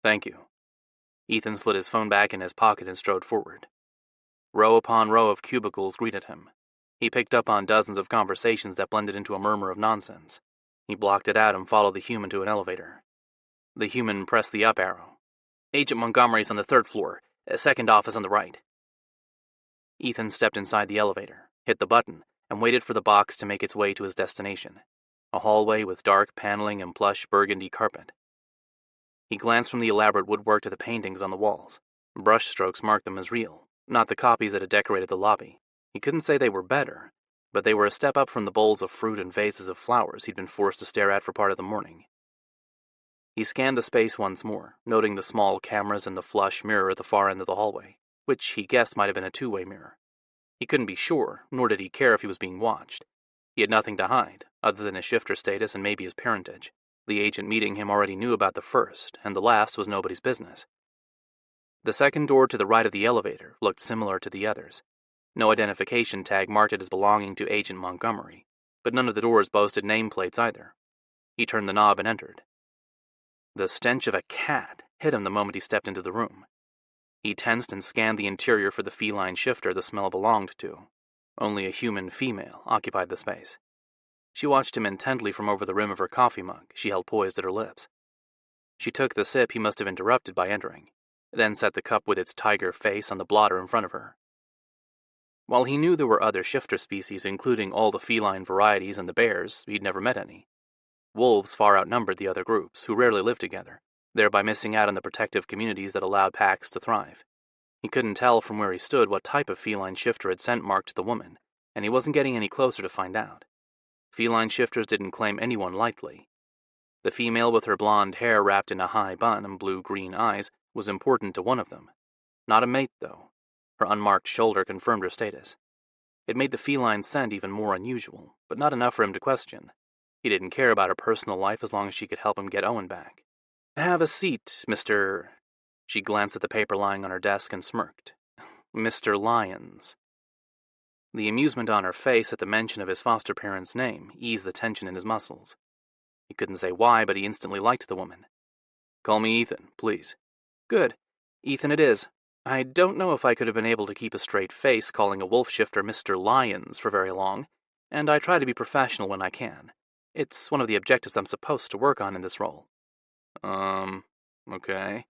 Thank you. Ethan slid his phone back in his pocket and strode forward. Row upon row of cubicles greeted him. He picked up on dozens of conversations that blended into a murmur of nonsense. He blocked it out and followed the human to an elevator. The human pressed the up arrow. Agent Montgomery's on the 3rd floor, second office on the right. Ethan stepped inside the elevator, hit the button, and waited for the box to make its way to his destination, a hallway with dark paneling and plush burgundy carpet. He glanced from the elaborate woodwork to the paintings on the walls. Brush strokes marked them as real, not the copies that had decorated the lobby. He couldn't say they were better, but they were a step up from the bowls of fruit and vases of flowers he'd been forced to stare at for part of the morning. He scanned the space once more, noting the small cameras and the flush mirror at the far end of the hallway, which he guessed might have been a two-way mirror. He couldn't be sure, nor did he care if he was being watched. He had nothing to hide, other than his shifter status and maybe his parentage. The agent meeting him already knew about the first, and the last was nobody's business. The second door to the right of the elevator looked similar to the others. No identification tag marked it as belonging to Agent Montgomery, but none of the doors boasted nameplates either. He turned the knob and entered. The stench of a cat hit him the moment he stepped into the room. He tensed and scanned the interior for the feline shifter the smell belonged to. Only a human female occupied the space. She watched him intently from over the rim of her coffee mug she held poised at her lips. She took the sip he must have interrupted by entering, then set the cup with its tiger face on the blotter in front of her. While he knew there were other shifter species, including all the feline varieties and the bears, he'd never met any. Wolves far outnumbered the other groups, who rarely lived together, thereby missing out on the protective communities that allowed packs to thrive. He couldn't tell from where he stood what type of feline shifter had scent marked the woman, and he wasn't getting any closer to find out. Feline shifters didn't claim anyone lightly. The female with her blonde hair wrapped in a high bun and blue-green eyes was important to one of them. Not a mate, though. Her unmarked shoulder confirmed her status. It made the feline scent even more unusual, but not enough for him to question. He didn't care about her personal life as long as she could help him get Owen back. "Have a seat, Mr. She glanced at the paper lying on her desk and smirked. Mr. Lyons. The amusement on her face at the mention of his foster parent's name eased the tension in his muscles. He couldn't say why, but he instantly liked the woman. "Call me Ethan, please." "Good. Ethan it is. I don't know if I could have been able to keep a straight face calling a wolf shifter Mr. Lyons for very long, and I try to be professional when I can. It's one of the objectives I'm supposed to work on in this role." Okay.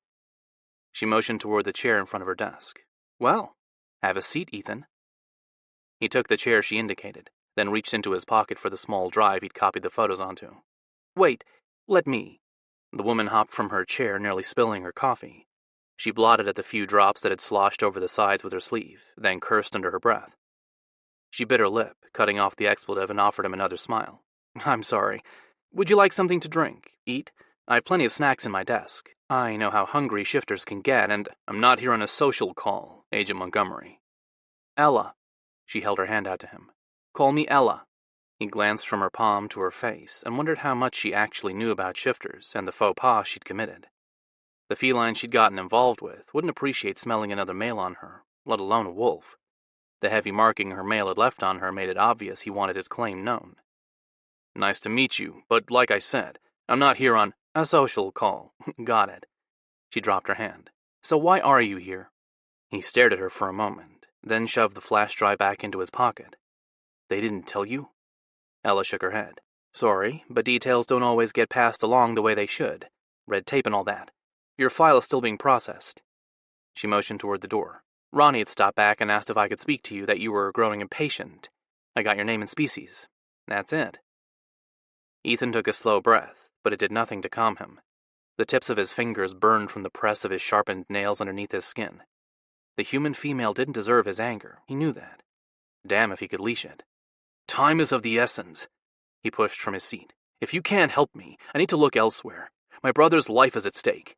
She motioned toward the chair in front of her desk. "Well, have a seat, Ethan." He took the chair she indicated, then reached into his pocket for the small drive he'd copied the photos onto. "Wait, let me." The woman hopped from her chair, nearly spilling her coffee. She blotted at the few drops that had sloshed over the sides with her sleeve, then cursed under her breath. She bit her lip, cutting off the expletive, and offered him another smile. "I'm sorry. Would you like something to drink? Eat? I've plenty of snacks in my desk. I know how hungry shifters can get, and I'm not here on a social call, Agent Montgomery." "Ella." She held her hand out to him. "Call me Ella." He glanced from her palm to her face and wondered how much she actually knew about shifters and the faux pas she'd committed. The feline she'd gotten involved with wouldn't appreciate smelling another male on her, let alone a wolf. The heavy marking her male had left on her made it obvious he wanted his claim known. "Nice to meet you, but like I said, I'm not here on a social call." "Got it." She dropped her hand. "So why are you here?" He stared at her for a moment, then shoved the flash drive back into his pocket. "They didn't tell you?" Ella shook her head. "Sorry, but details don't always get passed along the way they should. Red tape and all that. Your file is still being processed." She motioned toward the door. "Ronnie had stopped back and asked if I could speak to you, that you were growing impatient. I got your name and species. That's it." Ethan took a slow breath, but it did nothing to calm him. The tips of his fingers burned from the press of his sharpened nails underneath his skin. The human female didn't deserve his anger, he knew that. Damn if he could leash it. "Time is of the essence." He pushed from his seat. "If you can't help me, I need to look elsewhere. My brother's life is at stake."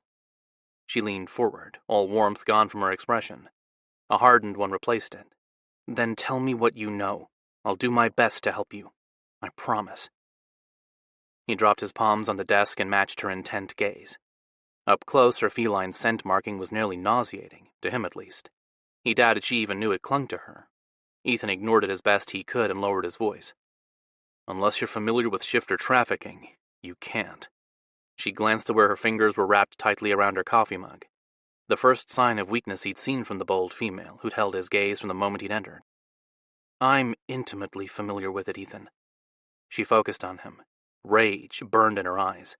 She leaned forward, all warmth gone from her expression. A hardened one replaced it. "Then tell me what you know. I'll do my best to help you. I promise." He dropped his palms on the desk and matched her intent gaze. Up close, her feline scent marking was nearly nauseating, to him at least. He doubted she even knew it clung to her. Ethan ignored it as best he could and lowered his voice. "Unless you're familiar with shifter trafficking, you can't." She glanced to where her fingers were wrapped tightly around her coffee mug. The first sign of weakness he'd seen from the bold female, who'd held his gaze from the moment he'd entered. "I'm intimately familiar with it, Ethan." She focused on him. Rage burned in her eyes.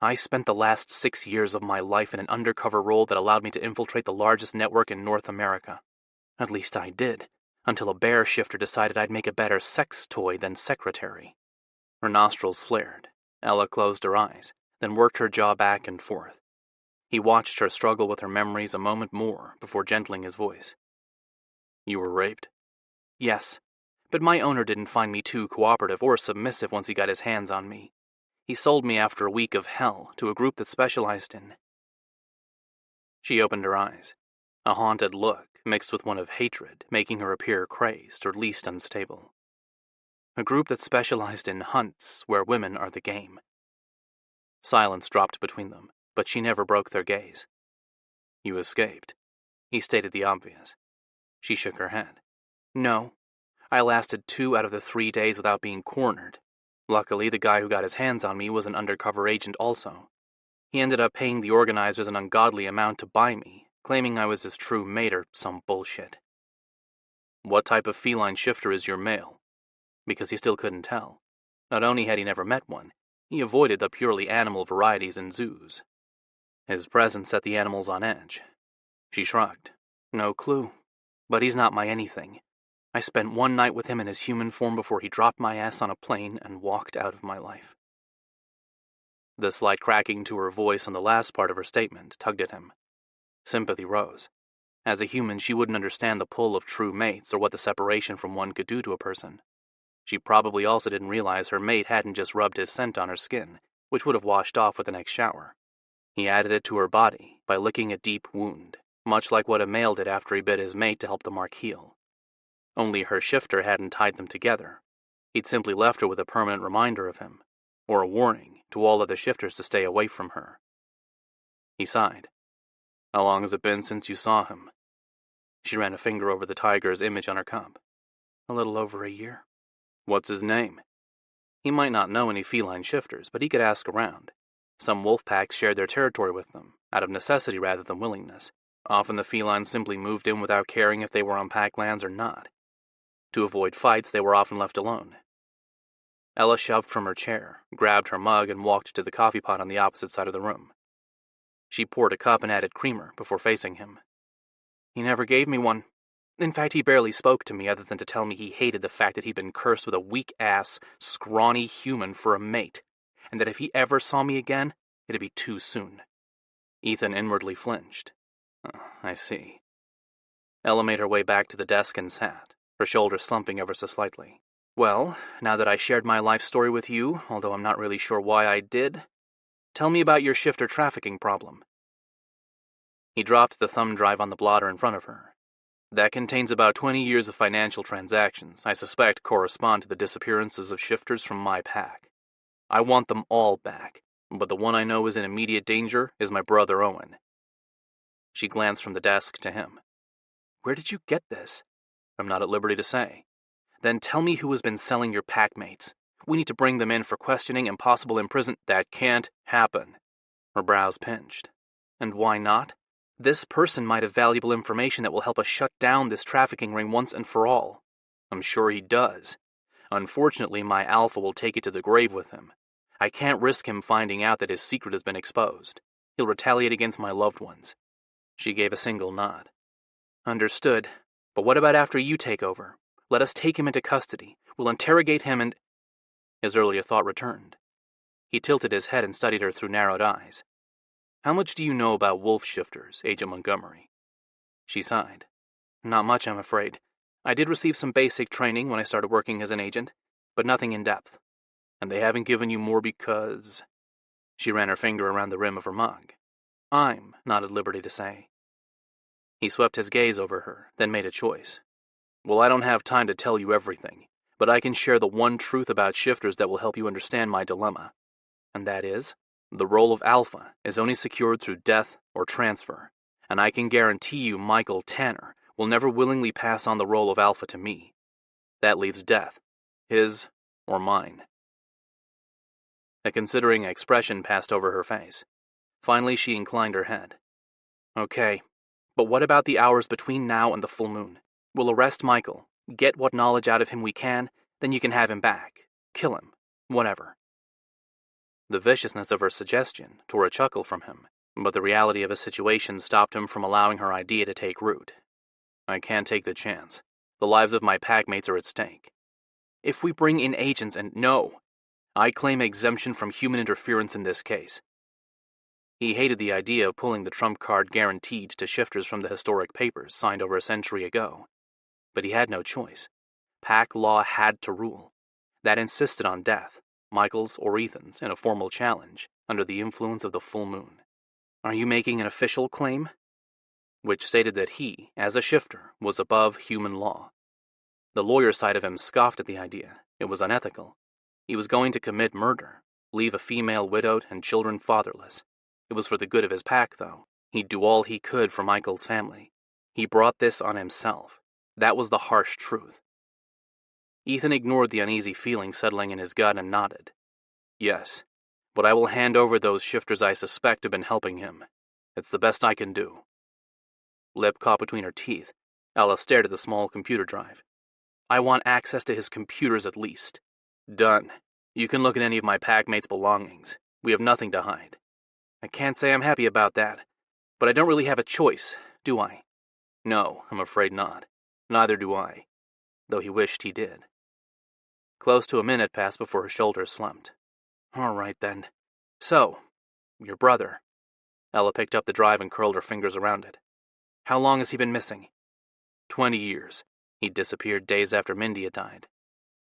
"I spent the last 6 years of my life in an undercover role that allowed me to infiltrate the largest network in North America. At least I did, until a bear shifter decided I'd make a better sex toy than secretary." Her nostrils flared. Ella closed her eyes, then worked her jaw back and forth. He watched her struggle with her memories a moment more before gentling his voice. "You were raped?" "Yes, but my owner didn't find me too cooperative or submissive once he got his hands on me. He sold me after a week of hell to a group that specialized in..." She opened her eyes, a haunted look mixed with one of hatred, making her appear crazed or at least unstable. "A group that specialized in hunts where women are the game." Silence dropped between them, but she never broke their gaze. "You escaped." He stated the obvious. She shook her head. "No. I lasted 2 out of the 3 days without being cornered. Luckily, the guy who got his hands on me was an undercover agent also. He ended up paying the organizers an ungodly amount to buy me, claiming I was his true mate or some bullshit. What type of feline shifter is your male? Because he still couldn't tell. Not only had he never met one, he avoided the purely animal varieties in zoos. His presence set the animals on edge. She shrugged. No clue. But he's not my anything. I spent one night with him in his human form before he dropped my ass on a plane and walked out of my life. The slight cracking to her voice on the last part of her statement tugged at him. Sympathy rose. As a human, she wouldn't understand the pull of true mates or what the separation from one could do to a person. She probably also didn't realize her mate hadn't just rubbed his scent on her skin, which would have washed off with the next shower. He added it to her body by licking a deep wound, much like what a male did after he bit his mate to help the mark heal. Only her shifter hadn't tied them together. He'd simply left her with a permanent reminder of him, or a warning to all other shifters to stay away from her. He sighed. How long has it been since you saw him? She ran a finger over the tiger's image on her cup. A little over a year. What's his name? He might not know any feline shifters, but he could ask around. Some wolf packs shared their territory with them, out of necessity rather than willingness. Often the felines simply moved in without caring if they were on pack lands or not. To avoid fights, they were often left alone. Ella shoved from her chair, grabbed her mug, and walked to the coffee pot on the opposite side of the room. She poured a cup and added creamer before facing him. He never gave me one. In fact, he barely spoke to me other than to tell me he hated the fact that he'd been cursed with a weak-ass, scrawny human for a mate, and that if he ever saw me again, it'd be too soon. Ethan inwardly flinched. Oh, I see. Ella made her way back to the desk and sat, her shoulders slumping ever so slightly. Well, now that I shared my life story with you, although I'm not really sure why I did, tell me about your shifter trafficking problem. He dropped the thumb drive on the blotter in front of her. That contains about 20 years of financial transactions I suspect correspond to the disappearances of shifters from my pack. I want them all back, but the one I know is in immediate danger is my brother Owen. She glanced from the desk to him. Where did you get this? I'm not at liberty to say. Then tell me who has been selling your packmates. We need to bring them in for questioning and possible imprisonment. That can't happen. Her brows pinched. And why not? This person might have valuable information that will help us shut down this trafficking ring once and for all. I'm sure he does. Unfortunately, my alpha will take it to the grave with him. I can't risk him finding out that his secret has been exposed. He'll retaliate against my loved ones. She gave a single nod. Understood. But what about after you take over? Let us take him into custody. We'll interrogate him and... His earlier thought returned. He tilted his head and studied her through narrowed eyes. How much do you know about wolf shifters, Agent Montgomery? She sighed. Not much, I'm afraid. I did receive some basic training when I started working as an agent, but nothing in depth. And they haven't given you more because... She ran her finger around the rim of her mug. I'm not at liberty to say. He swept his gaze over her, then made a choice. Well, I don't have time to tell you everything, but I can share the one truth about shifters that will help you understand my dilemma. And that is, the role of alpha is only secured through death or transfer, and I can guarantee you Michael Tanner will never willingly pass on the role of alpha to me. That leaves death, his or mine. A considering expression passed over her face. Finally, she inclined her head. Okay, but what about the hours between now and the full moon? We'll arrest Michael, get what knowledge out of him we can, then you can have him back. Kill him. Whatever. The viciousness of her suggestion tore a chuckle from him, but the reality of his situation stopped him from allowing her idea to take root. I can't take the chance. The lives of my packmates are at stake. If we bring in agents and... No! I claim exemption from human interference in this case. He hated the idea of pulling the trump card guaranteed to shifters from the historic papers signed over a century ago. But he had no choice. Pack law had to rule. That insisted on death, Michael's or Ethan's, in a formal challenge, under the influence of the full moon. Are you making an official claim? Which stated that he, as a shifter, was above human law. The lawyer side of him scoffed at the idea. It was unethical. He was going to commit murder, leave a female widowed and children fatherless. It was for the good of his pack, though. He'd do all he could for Michael's family. He brought this on himself. That was the harsh truth. Ethan ignored the uneasy feeling settling in his gut and nodded. Yes, but I will hand over those shifters I suspect have been helping him. It's the best I can do. Lip caught between her teeth, Ella stared at the small computer drive. I want access to his computers at least. Done. You can look at any of my packmates' belongings. We have nothing to hide. I can't say I'm happy about that, but I don't really have a choice, do I? No, I'm afraid not. Neither do I, though he wished he did. Close to a minute passed before her shoulders slumped. All right, then. So, your brother. Ella picked up the drive and curled her fingers around it. How long has he been missing? 20 years. He'd disappeared days after Mindy had died.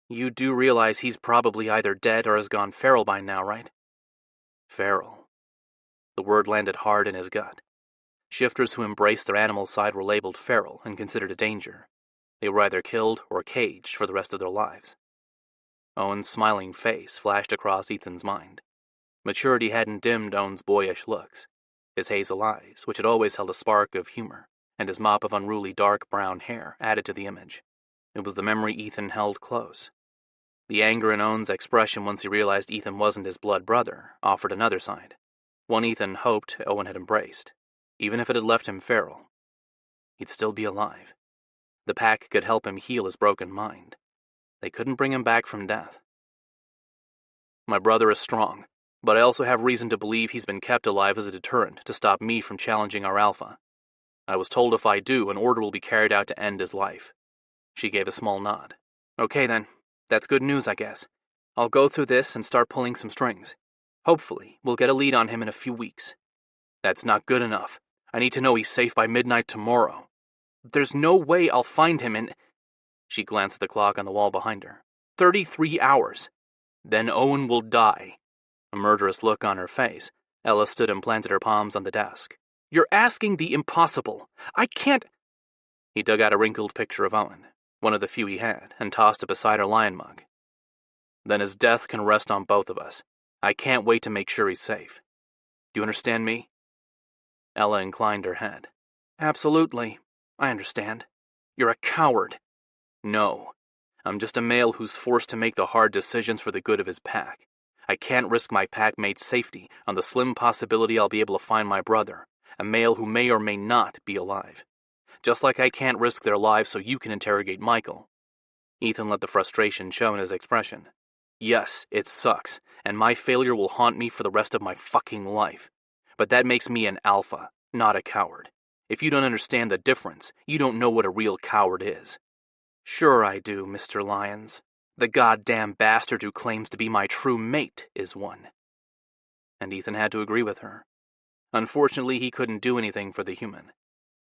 You do realize he's probably either dead or has gone feral by now, right? Feral. The word landed hard in his gut. Shifters who embraced their animal side were labeled feral and considered a danger. They were either killed or caged for the rest of their lives. Owen's smiling face flashed across Ethan's mind. Maturity hadn't dimmed Owen's boyish looks. His hazel eyes, which had always held a spark of humor, and his mop of unruly dark brown hair added to the image. It was the memory Ethan held close. The anger in Owen's expression once he realized Ethan wasn't his blood brother offered another side, one Ethan hoped Owen had embraced. Even if it had left him feral, he'd still be alive. The pack could help him heal his broken mind. They couldn't bring him back from death. My brother is strong, but I also have reason to believe he's been kept alive as a deterrent to stop me from challenging our alpha. I was told if I do, an order will be carried out to end his life. She gave a small nod. Okay then, that's good news, I guess. I'll go through this and start pulling some strings. Hopefully, we'll get a lead on him in a few weeks. That's not good enough. I need to know he's safe by midnight tomorrow. There's no way I'll find him in... She glanced at the clock on the wall behind her. 33 hours. Then Owen will die. A murderous look on her face, Ella stood and planted her palms on the desk. You're asking the impossible. I can't... He dug out a wrinkled picture of Owen, one of the few he had, and tossed it beside her lion mug. Then his death can rest on both of us. I can't wait to make sure he's safe. Do you understand me? Ella inclined her head. Absolutely. I understand. You're a coward. No. I'm just a male who's forced to make the hard decisions for the good of his pack. I can't risk my packmate's safety on the slim possibility I'll be able to find my brother, a male who may or may not be alive. Just like I can't risk their lives so you can interrogate Michael. Ethan let the frustration show in his expression. Yes, it sucks, and my failure will haunt me for the rest of my fucking life. But that makes me an alpha, not a coward. If you don't understand the difference, you don't know what a real coward is. Sure I do, Mr. Lyons. The goddamn bastard who claims to be my true mate is one. And Ethan had to agree with her. Unfortunately, he couldn't do anything for the human.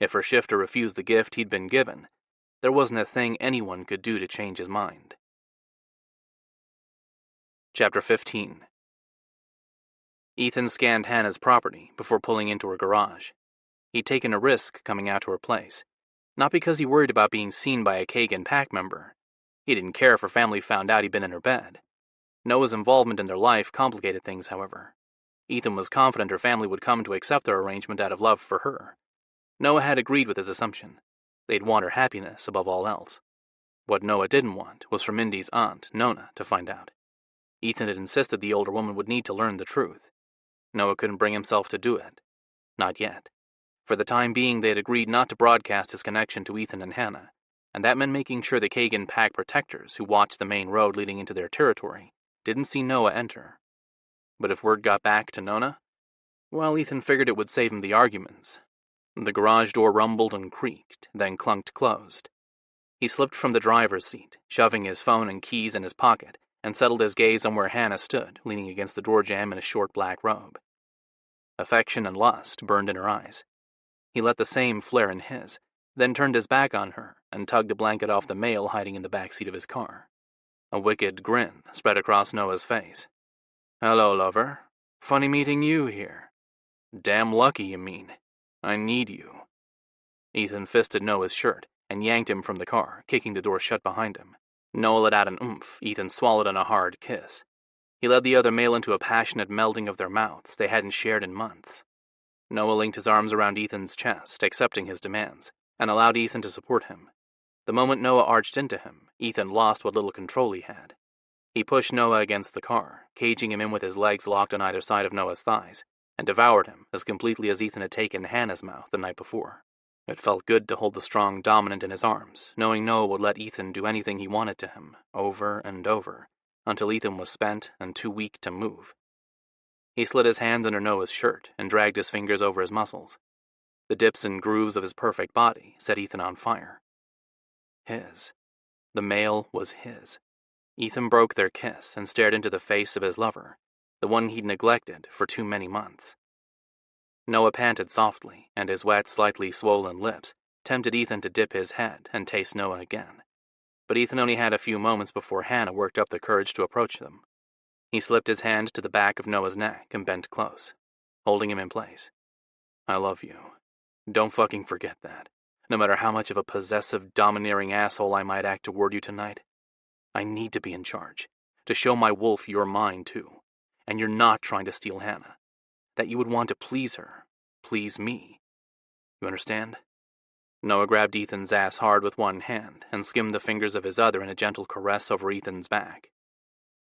If her shifter refused the gift he'd been given, there wasn't a thing anyone could do to change his mind. Chapter 15. Ethan scanned Hannah's property before pulling into her garage. He'd taken a risk coming out to her place, not because he worried about being seen by a Kagan pack member. He didn't care if her family found out he'd been in her bed. Noah's involvement in their life complicated things, however. Ethan was confident her family would come to accept their arrangement out of love for her. Noah had agreed with his assumption. They'd want her happiness above all else. What Noah didn't want was for Mindy's aunt, Nona, to find out. Ethan had insisted the older woman would need to learn the truth. Noah couldn't bring himself to do it. Not yet. For the time being, they had agreed not to broadcast his connection to Ethan and Hannah, and that meant making sure the Kagan pack protectors who watched the main road leading into their territory didn't see Noah enter. But if word got back to Nona, well, Ethan figured it would save him the arguments. The garage door rumbled and creaked, then clunked closed. He slipped from the driver's seat, shoving his phone and keys in his pocket, and settled his gaze on where Hannah stood, leaning against the door jamb in a short black robe. Affection and lust burned in her eyes. He let the same flare in his, then turned his back on her and tugged a blanket off the mail hiding in the back seat of his car. A wicked grin spread across Noah's face. Hello, lover. Funny meeting you here. Damn lucky, you mean. I need you. Ethan fisted Noah's shirt and yanked him from the car, kicking the door shut behind him. Noah let out an oomph Ethan swallowed in a hard kiss. He led the other male into a passionate melding of their mouths they hadn't shared in months. Noah linked his arms around Ethan's chest, accepting his demands, and allowed Ethan to support him. The moment Noah arched into him, Ethan lost what little control he had. He pushed Noah against the car, caging him in with his legs locked on either side of Noah's thighs, and devoured him as completely as Ethan had taken Hannah's mouth the night before. It felt good to hold the strong dominant in his arms, knowing Noah would let Ethan do anything he wanted to him, over and over, until Ethan was spent and too weak to move. He slid his hands under Noah's shirt and dragged his fingers over his muscles. The dips and grooves of his perfect body set Ethan on fire. His. The male was his. Ethan broke their kiss and stared into the face of his lover, the one he'd neglected for too many months. Noah panted softly, and his wet, slightly swollen lips tempted Ethan to dip his head and taste Noah again. But Ethan only had a few moments before Hannah worked up the courage to approach them. He slipped his hand to the back of Noah's neck and bent close, holding him in place. I love you. Don't fucking forget that. No matter how much of a possessive, domineering asshole I might act toward you tonight, I need to be in charge, to show my wolf you're mine too, and you're not trying to steal Hannah. That you would want to please her, please me. You understand? Noah grabbed Ethan's ass hard with one hand and skimmed the fingers of his other in a gentle caress over Ethan's back.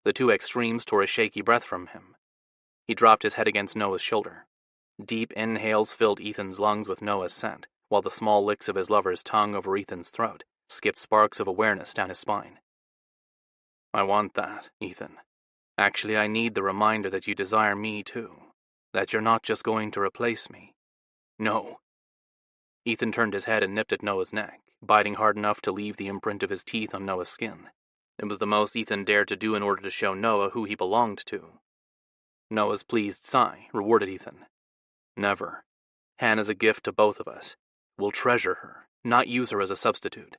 The two extremes tore a shaky breath from him. He dropped his head against Noah's shoulder. Deep inhales filled Ethan's lungs with Noah's scent, while the small licks of his lover's tongue over Ethan's throat skipped sparks of awareness down his spine. I want that, Ethan. Actually, I need the reminder that you desire me too. That you're not just going to replace me. No. Ethan turned his head and nipped at Noah's neck, biting hard enough to leave the imprint of his teeth on Noah's skin. It was the most Ethan dared to do in order to show Noah who he belonged to. Noah's pleased sigh rewarded Ethan. Never. Hannah's a gift to both of us. We'll treasure her, not use her as a substitute.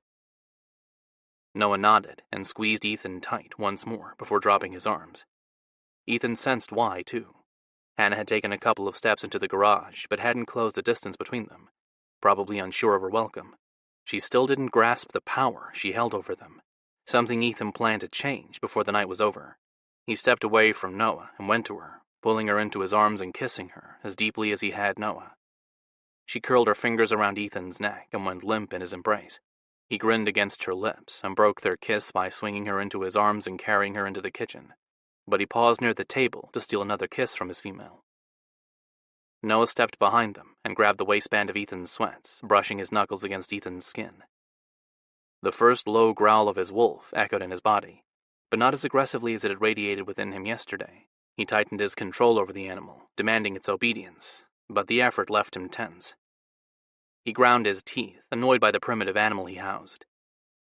Noah nodded and squeezed Ethan tight once more before dropping his arms. Ethan sensed why, too. Hannah had taken a couple of steps into the garage, but hadn't closed the distance between them, probably unsure of her welcome. She still didn't grasp the power she held over them, something Ethan planned to change before the night was over. He stepped away from Noah and went to her, pulling her into his arms and kissing her as deeply as he had Noah. She curled her fingers around Ethan's neck and went limp in his embrace. He grinned against her lips and broke their kiss by swinging her into his arms and carrying her into the kitchen. But he paused near the table to steal another kiss from his female. Noah stepped behind them and grabbed the waistband of Ethan's sweats, brushing his knuckles against Ethan's skin. The first low growl of his wolf echoed in his body, but not as aggressively as it had radiated within him yesterday. He tightened his control over the animal, demanding its obedience, but the effort left him tense. He ground his teeth, annoyed by the primitive animal he housed.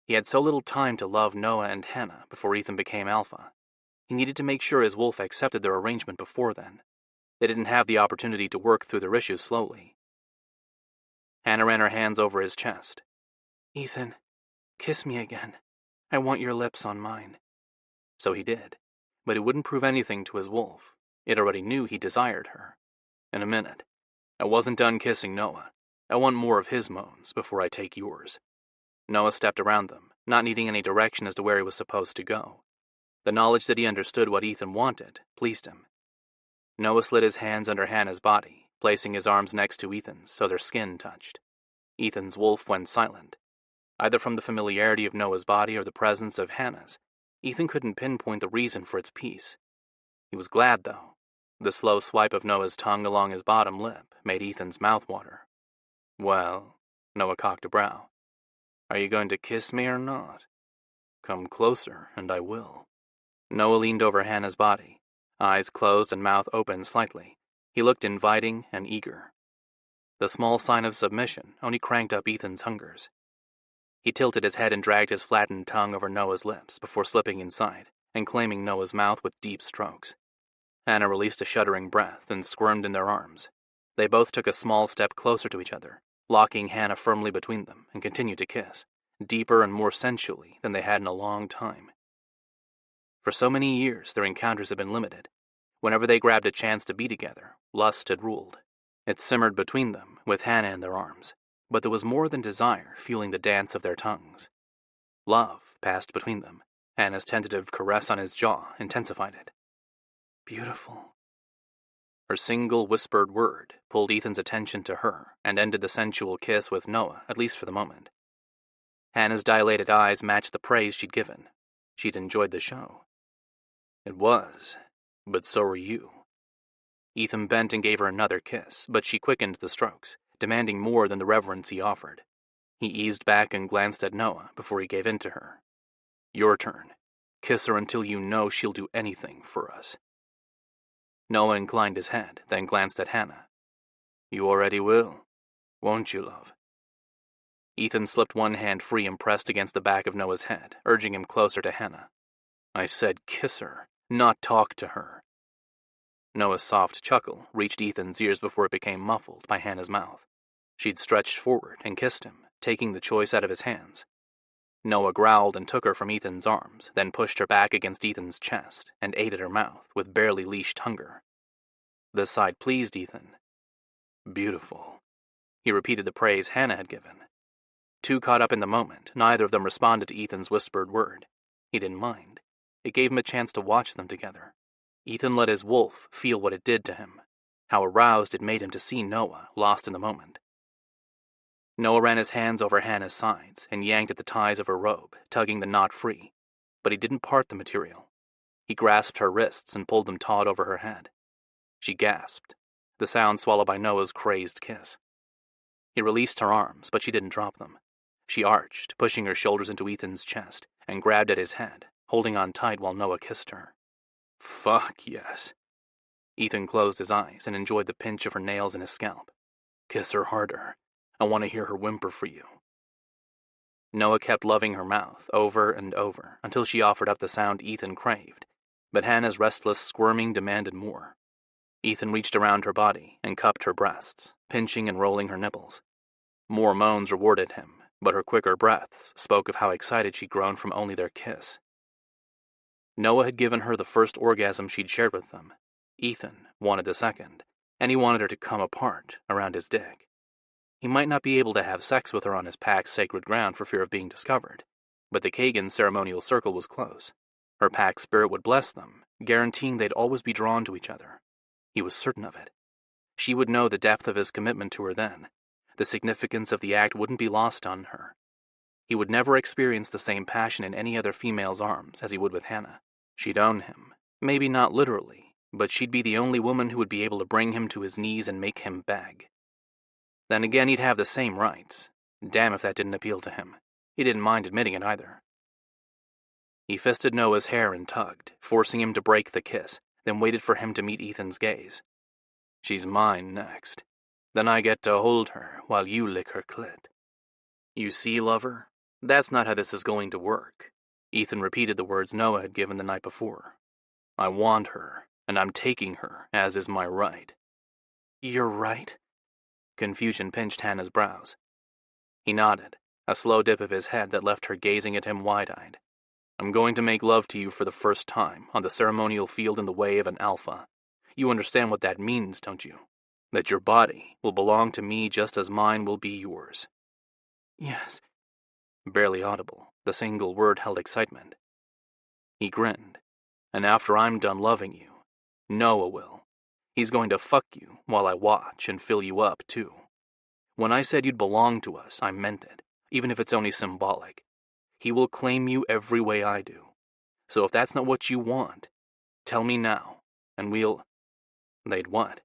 He had so little time to love Noah and Hannah before Ethan became alpha. He needed to make sure his wolf accepted their arrangement before then. They didn't have the opportunity to work through their issues slowly. Hannah ran her hands over his chest. Ethan, kiss me again. I want your lips on mine. So he did, but it wouldn't prove anything to his wolf. It already knew he desired her. In a minute. I wasn't done kissing Noah. I want more of his moans before I take yours. Noah stepped around them, not needing any direction as to where he was supposed to go. The knowledge that he understood what Ethan wanted pleased him. Noah slid his hands under Hannah's body, placing his arms next to Ethan's so their skin touched. Ethan's wolf went silent. Either from the familiarity of Noah's body or the presence of Hannah's, Ethan couldn't pinpoint the reason for its peace. He was glad, though. The slow swipe of Noah's tongue along his bottom lip made Ethan's mouth water. Well, Noah cocked a brow. Are you going to kiss me or not? Come closer, and I will. Noah leaned over Hannah's body, eyes closed and mouth open slightly. He looked inviting and eager. The small sign of submission only cranked up Ethan's hungers. He tilted his head and dragged his flattened tongue over Noah's lips before slipping inside and claiming Noah's mouth with deep strokes. Hannah released a shuddering breath and squirmed in their arms. They both took a small step closer to each other, locking Hannah firmly between them, and continued to kiss, deeper and more sensually than they had in a long time. For so many years, their encounters had been limited. Whenever they grabbed a chance to be together, lust had ruled. It simmered between them, with Hannah in their arms, but there was more than desire fueling the dance of their tongues. Love passed between them. Hannah's tentative caress on his jaw intensified it. Beautiful. Her single whispered word pulled Ethan's attention to her and ended the sensual kiss with Noah, at least for the moment. Hannah's dilated eyes matched the praise she'd given. She'd enjoyed the show. It was, but so were you. Ethan bent and gave her another kiss, but she quickened the strokes, demanding more than the reverence he offered. He eased back and glanced at Noah before he gave in to her. Your turn. Kiss her until you know she'll do anything for us. Noah inclined his head, then glanced at Hannah. You already will, won't you, love? Ethan slipped one hand free and pressed against the back of Noah's head, urging him closer to Hannah. I said kiss her, not talk to her. Noah's soft chuckle reached Ethan's ears before it became muffled by Hannah's mouth. She'd stretched forward and kissed him, taking the choice out of his hands. Noah growled and took her from Ethan's arms, then pushed her back against Ethan's chest and ate at her mouth with barely leashed hunger. This side pleased Ethan. Beautiful. He repeated the praise Hannah had given. Too caught up in the moment, neither of them responded to Ethan's whispered word. He didn't mind. It gave him a chance to watch them together. Ethan let his wolf feel what it did to him, how aroused it made him to see Noah lost in the moment. Noah ran his hands over Hannah's sides and yanked at the ties of her robe, tugging the knot free, but he didn't part the material. He grasped her wrists and pulled them taut over her head. She gasped, the sound swallowed by Noah's crazed kiss. He released her arms, but she didn't drop them. She arched, pushing her shoulders into Ethan's chest, and grabbed at his head, holding on tight while Noah kissed her. Fuck yes. Ethan closed his eyes and enjoyed the pinch of her nails in his scalp. Kiss her harder. I want to hear her whimper for you. Noah kept loving her mouth over and over until she offered up the sound Ethan craved, but Hannah's restless squirming demanded more. Ethan reached around her body and cupped her breasts, pinching and rolling her nipples. More moans rewarded him, but her quicker breaths spoke of how excited she'd grown from only their kiss. Noah had given her the first orgasm she'd shared with them. Ethan wanted the second, and he wanted her to come apart around his dick. He might not be able to have sex with her on his pack's sacred ground for fear of being discovered, but the Kagan ceremonial circle was close. Her pack spirit would bless them, guaranteeing they'd always be drawn to each other. He was certain of it. She would know the depth of his commitment to her then. The significance of the act wouldn't be lost on her. He would never experience the same passion in any other female's arms as he would with Hannah. She'd own him. Maybe not literally, but she'd be the only woman who would be able to bring him to his knees and make him beg. Then again, he'd have the same rights. Damn if that didn't appeal to him. He didn't mind admitting it either. He fisted Noah's hair and tugged, forcing him to break the kiss, then waited for him to meet Ethan's gaze. She's mine next. Then I get to hold her while you lick her clit. You see, lover? That's not how this is going to work. Ethan repeated the words Noah had given the night before. I want her, and I'm taking her, as is my right. You're right? Confusion pinched Hannah's brows. He nodded, a slow dip of his head that left her gazing at him wide-eyed. I'm going to make love to you for the first time on the ceremonial field in the way of an alpha. You understand what that means, don't you? That your body will belong to me just as mine will be yours. Yes. Barely audible, the single word held excitement. He grinned. And after I'm done loving you, Noah will. He's going to fuck you while I watch and fill you up, too. When I said you'd belong to us, I meant it, even if it's only symbolic. He will claim you every way I do. So if that's not what you want, tell me now, and we'll... They'd what?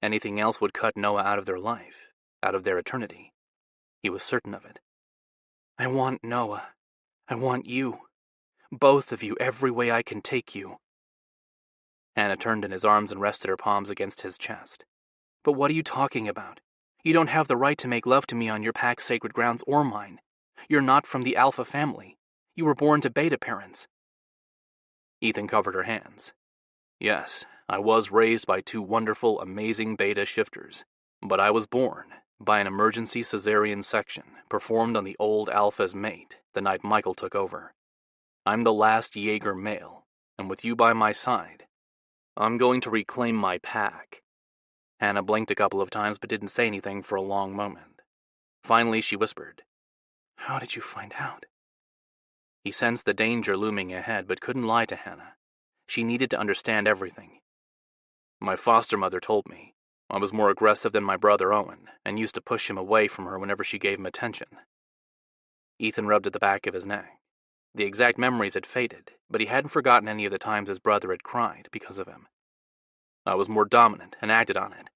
Anything else would cut Noah out of their life, out of their eternity. He was certain of it. I want Noah. I want you. Both of you, every way I can take you. Hannah turned in his arms and rested her palms against his chest. But what are you talking about? You don't have the right to make love to me on your pack's sacred grounds or mine. You're not from the Alpha family. You were born to Beta parents. Ethan covered her hands. Yes, I was raised by two wonderful, amazing Beta shifters. But I was born by an emergency cesarean section performed on the old Alpha's mate the night Michael took over. I'm the last Jaeger male, and with you by my side, I'm going to reclaim my pack. Hannah blinked a couple of times but didn't say anything for a long moment. Finally, she whispered, How did you find out? He sensed the danger looming ahead but couldn't lie to Hannah. She needed to understand everything. My foster mother told me. I was more aggressive than my brother Owen and used to push him away from her whenever she gave him attention. Ethan rubbed at the back of his neck. The exact memories had faded, but he hadn't forgotten any of the times his brother had cried because of him. I was more dominant and acted on it.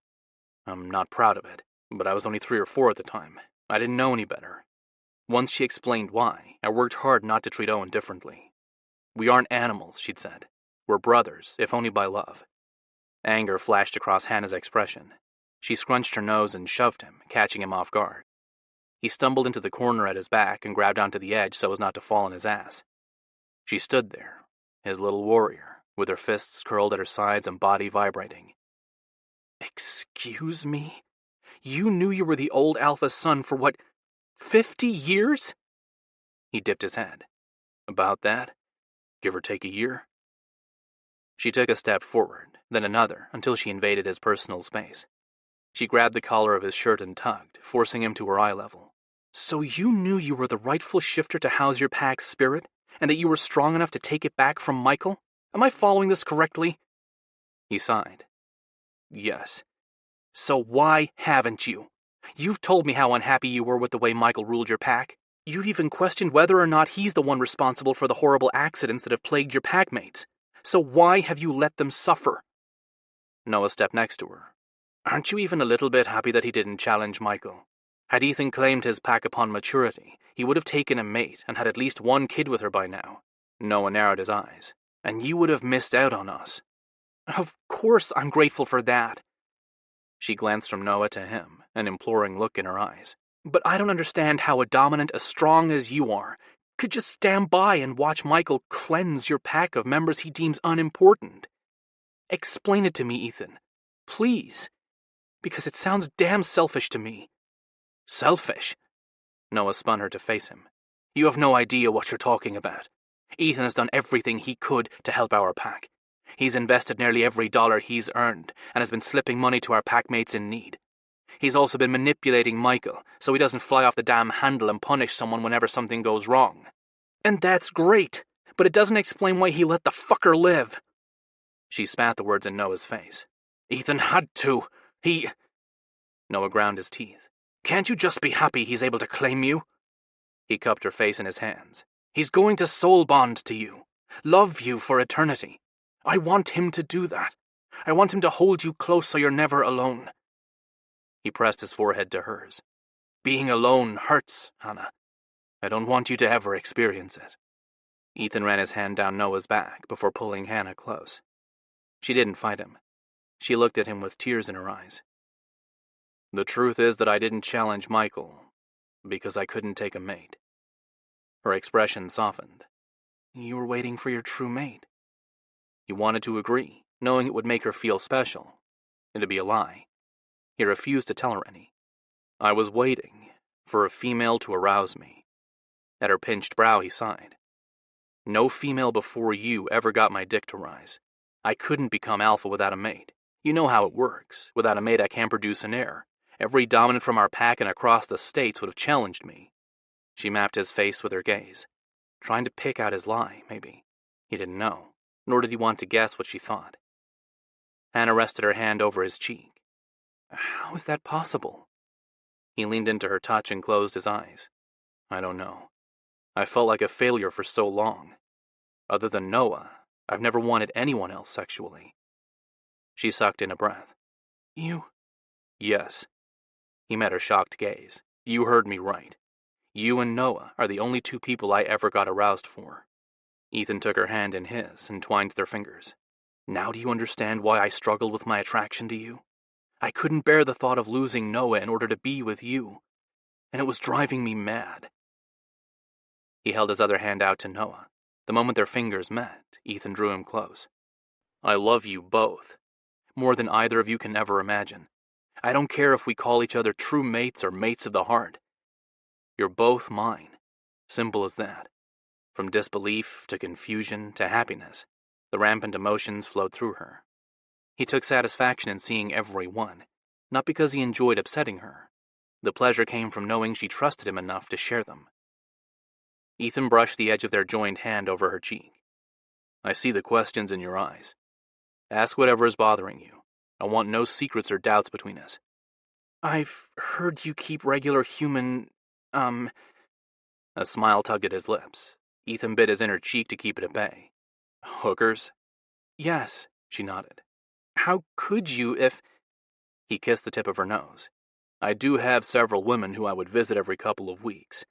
I'm not proud of it. But I was only 3 or 4 at the time. I didn't know any better. Once she explained why, I worked hard not to treat Owen differently. We aren't animals, she'd said. We're brothers, if only by love. Anger flashed across Hannah's expression. She scrunched her nose and shoved him, catching him off guard. He stumbled into the corner at his back and grabbed onto the edge so as not to fall on his ass. She stood there, his little warrior, with her fists curled at her sides and body vibrating. Excuse me? You knew you were the old Alpha's son for what, 50 years? He dipped his head. About that, give or take a year. She took a step forward, then another, until she invaded his personal space. She grabbed the collar of his shirt and tugged, forcing him to her eye level. So you knew you were the rightful shifter to house your pack's spirit, and that you were strong enough to take it back from Michael? Am I following this correctly? He sighed. Yes. So why haven't you? You've told me how unhappy you were with the way Michael ruled your pack. You've even questioned whether or not he's the one responsible for the horrible accidents that have plagued your packmates. So why have you let them suffer? Noah stepped next to her. Aren't you even a little bit happy that he didn't challenge Michael? Had Ethan claimed his pack upon maturity, he would have taken a mate and had at least one kid with her by now. Noah narrowed his eyes. And you would have missed out on us. Of course I'm grateful for that. She glanced from Noah to him, an imploring look in her eyes. But I don't understand how a dominant as strong as you are could just stand by and watch Michael cleanse your pack of members he deems unimportant. Explain it to me, Ethan. Please. Because it sounds damn selfish to me. Selfish? Noah spun her to face him. You have no idea what you're talking about. Ethan has done everything he could to help our pack. He's invested nearly every dollar he's earned and has been slipping money to our packmates in need. He's also been manipulating Michael so he doesn't fly off the damn handle and punish someone whenever something goes wrong. And that's great, but it doesn't explain why he let the fucker live. She spat the words in Noah's face. Ethan had to. Noah ground his teeth. Can't you just be happy he's able to claim you? He cupped her face in his hands. He's going to soul bond to you. Love you for eternity. I want him to do that. I want him to hold you close so you're never alone. He pressed his forehead to hers. Being alone hurts, Hannah. I don't want you to ever experience it. Ethan ran his hand down Noah's back before pulling Hannah close. She didn't fight him. She looked at him with tears in her eyes. The truth is that I didn't challenge Michael because I couldn't take a mate. Her expression softened. You were waiting for your true mate. He wanted to agree, knowing it would make her feel special. It'd be a lie. He refused to tell her any. I was waiting for a female to arouse me. At her pinched brow, he sighed. No female before you ever got my dick to rise. I couldn't become alpha without a mate. You know how it works. Without a mate, I can't produce an heir. Every dominant from our pack and across the states would have challenged me. She mapped his face with her gaze, trying to pick out his lie, maybe. He didn't know, nor did he want to guess what she thought. Hannah rested her hand over his cheek. How is that possible? He leaned into her touch and closed his eyes. I don't know. I felt like a failure for so long. Other than Noah, I've never wanted anyone else sexually. She sucked in a breath. You? Yes. He met her shocked gaze. You heard me right. You and Noah are the only two people I ever got aroused for. Ethan took her hand in his and twined their fingers. Now do you understand why I struggled with my attraction to you? I couldn't bear the thought of losing Noah in order to be with you, and it was driving me mad. He held his other hand out to Noah. The moment their fingers met, Ethan drew him close. I love you both, more than either of you can ever imagine. I don't care if we call each other true mates or mates of the heart. You're both mine. Simple as that. From disbelief to confusion to happiness, the rampant emotions flowed through her. He took satisfaction in seeing every one, not because he enjoyed upsetting her. The pleasure came from knowing she trusted him enough to share them. Ethan brushed the edge of their joined hand over her cheek. I see the questions in your eyes. Ask whatever is bothering you. I want no secrets or doubts between us. I've heard you keep regular human, A smile tugged at his lips. Ethan bit his inner cheek to keep it at bay. Hookers? Yes, she nodded. How could you if... He kissed the tip of her nose. I do have several women who I would visit every couple of weeks.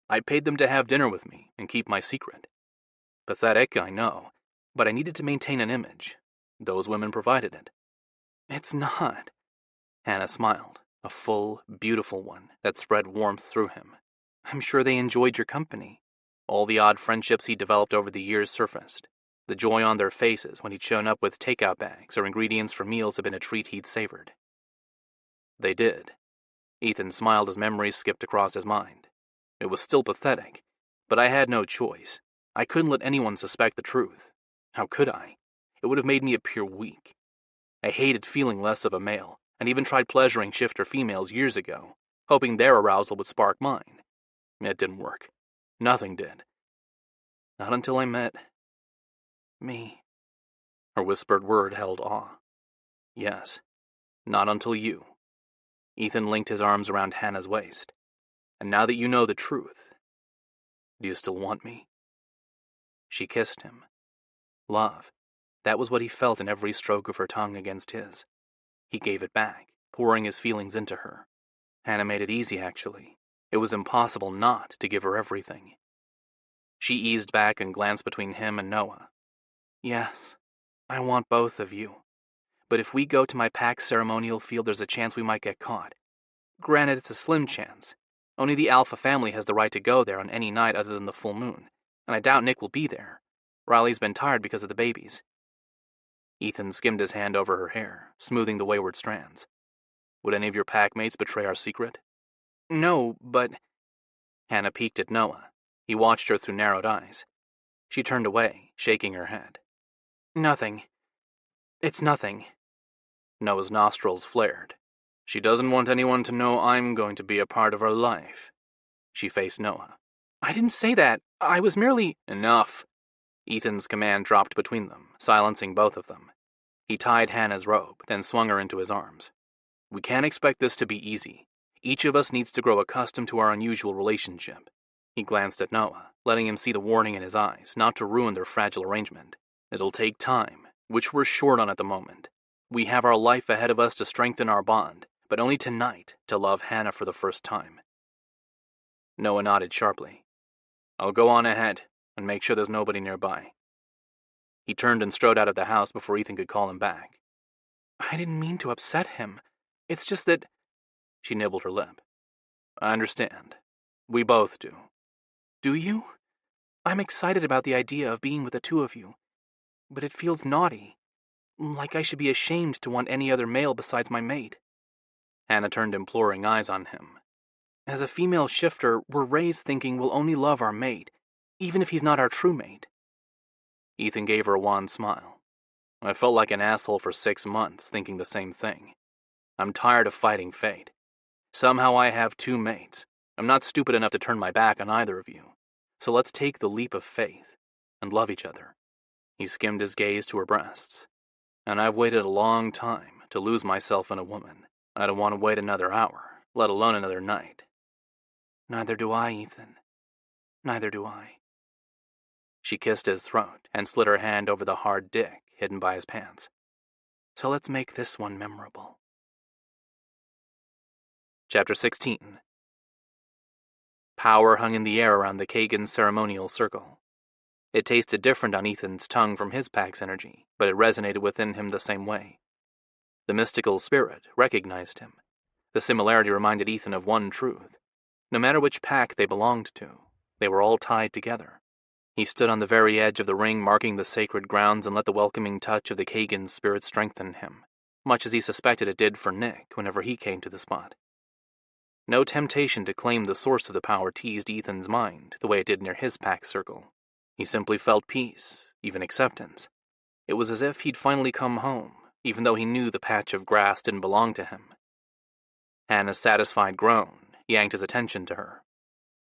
I paid them to have dinner with me and keep my secret. Pathetic, I know, but I needed to maintain an image. Those women provided it. It's not. Hannah smiled, a full, beautiful one that spread warmth through him. I'm sure they enjoyed your company. All the odd friendships he developed over the years surfaced. The joy on their faces when he'd shown up with takeout bags or ingredients for meals had been a treat he'd savored. They did. Ethan smiled as memories skipped across his mind. It was still pathetic, but I had no choice. I couldn't let anyone suspect the truth. How could I? It would have made me appear weak. I hated feeling less of a male, and even tried pleasuring shifter females years ago, hoping their arousal would spark mine. It didn't work. Nothing did. Not until I met... me. Her whispered word held awe. Yes, not until you. Ethan linked his arms around Hannah's waist. And now that you know the truth, do you still want me? She kissed him. Love. That was what he felt in every stroke of her tongue against his. He gave it back, pouring his feelings into her. Hannah made it easy, actually. It was impossible not to give her everything. She eased back and glanced between him and Noah. Yes, I want both of you. But if we go to my pack's ceremonial field, there's a chance we might get caught. Granted, it's a slim chance. Only the Alpha family has the right to go there on any night other than the full moon, and I doubt Nick will be there. Riley's been tired because of the babies. Ethan skimmed his hand over her hair, smoothing the wayward strands. Would any of your packmates betray our secret? No, but... Hannah peeked at Noah. He watched her through narrowed eyes. She turned away, shaking her head. Nothing. It's nothing. Noah's nostrils flared. She doesn't want anyone to know I'm going to be a part of her life. She faced Noah. I didn't say that. I was merely... Enough. Ethan's command dropped between them, silencing both of them. He tied Hannah's robe, then swung her into his arms. We can't expect this to be easy. Each of us needs to grow accustomed to our unusual relationship. He glanced at Noah, letting him see the warning in his eyes, not to ruin their fragile arrangement. It'll take time, which we're short on at the moment. We have our life ahead of us to strengthen our bond, but only tonight to love Hannah for the first time. Noah nodded sharply. I'll go on ahead and make sure there's nobody nearby. He turned and strode out of the house before Ethan could call him back. I didn't mean to upset him. It's just that... She nibbled her lip. I understand. We both do. Do you? I'm excited about the idea of being with the two of you, but it feels naughty, like I should be ashamed to want any other male besides my mate. Hannah turned imploring eyes on him. As a female shifter, we're raised thinking we'll only love our mate, even if he's not our true mate. Ethan gave her a wan smile. I felt like an asshole for 6 months thinking the same thing. I'm tired of fighting fate. Somehow I have 2 mates. I'm not stupid enough to turn my back on either of you. So let's take the leap of faith and love each other. He skimmed his gaze to her breasts. And I've waited a long time to lose myself in a woman. I don't want to wait another hour, let alone another night. Neither do I, Ethan. Neither do I. She kissed his throat and slid her hand over the hard dick hidden by his pants. So let's make this one memorable. Chapter 16. Power hung in the air around the Kagan ceremonial circle. It tasted different on Ethan's tongue from his pack's energy, but it resonated within him the same way. The mystical spirit recognized him. The similarity reminded Ethan of one truth. No matter which pack they belonged to, they were all tied together. He stood on the very edge of the ring, marking the sacred grounds, and let the welcoming touch of the Kagan spirit strengthen him, much as he suspected it did for Nick whenever he came to the spot. No temptation to claim the source of the power teased Ethan's mind the way it did near his pack circle. He simply felt peace, even acceptance. It was as if he'd finally come home, even though he knew the patch of grass didn't belong to him. Hannah's satisfied groan yanked his attention to her.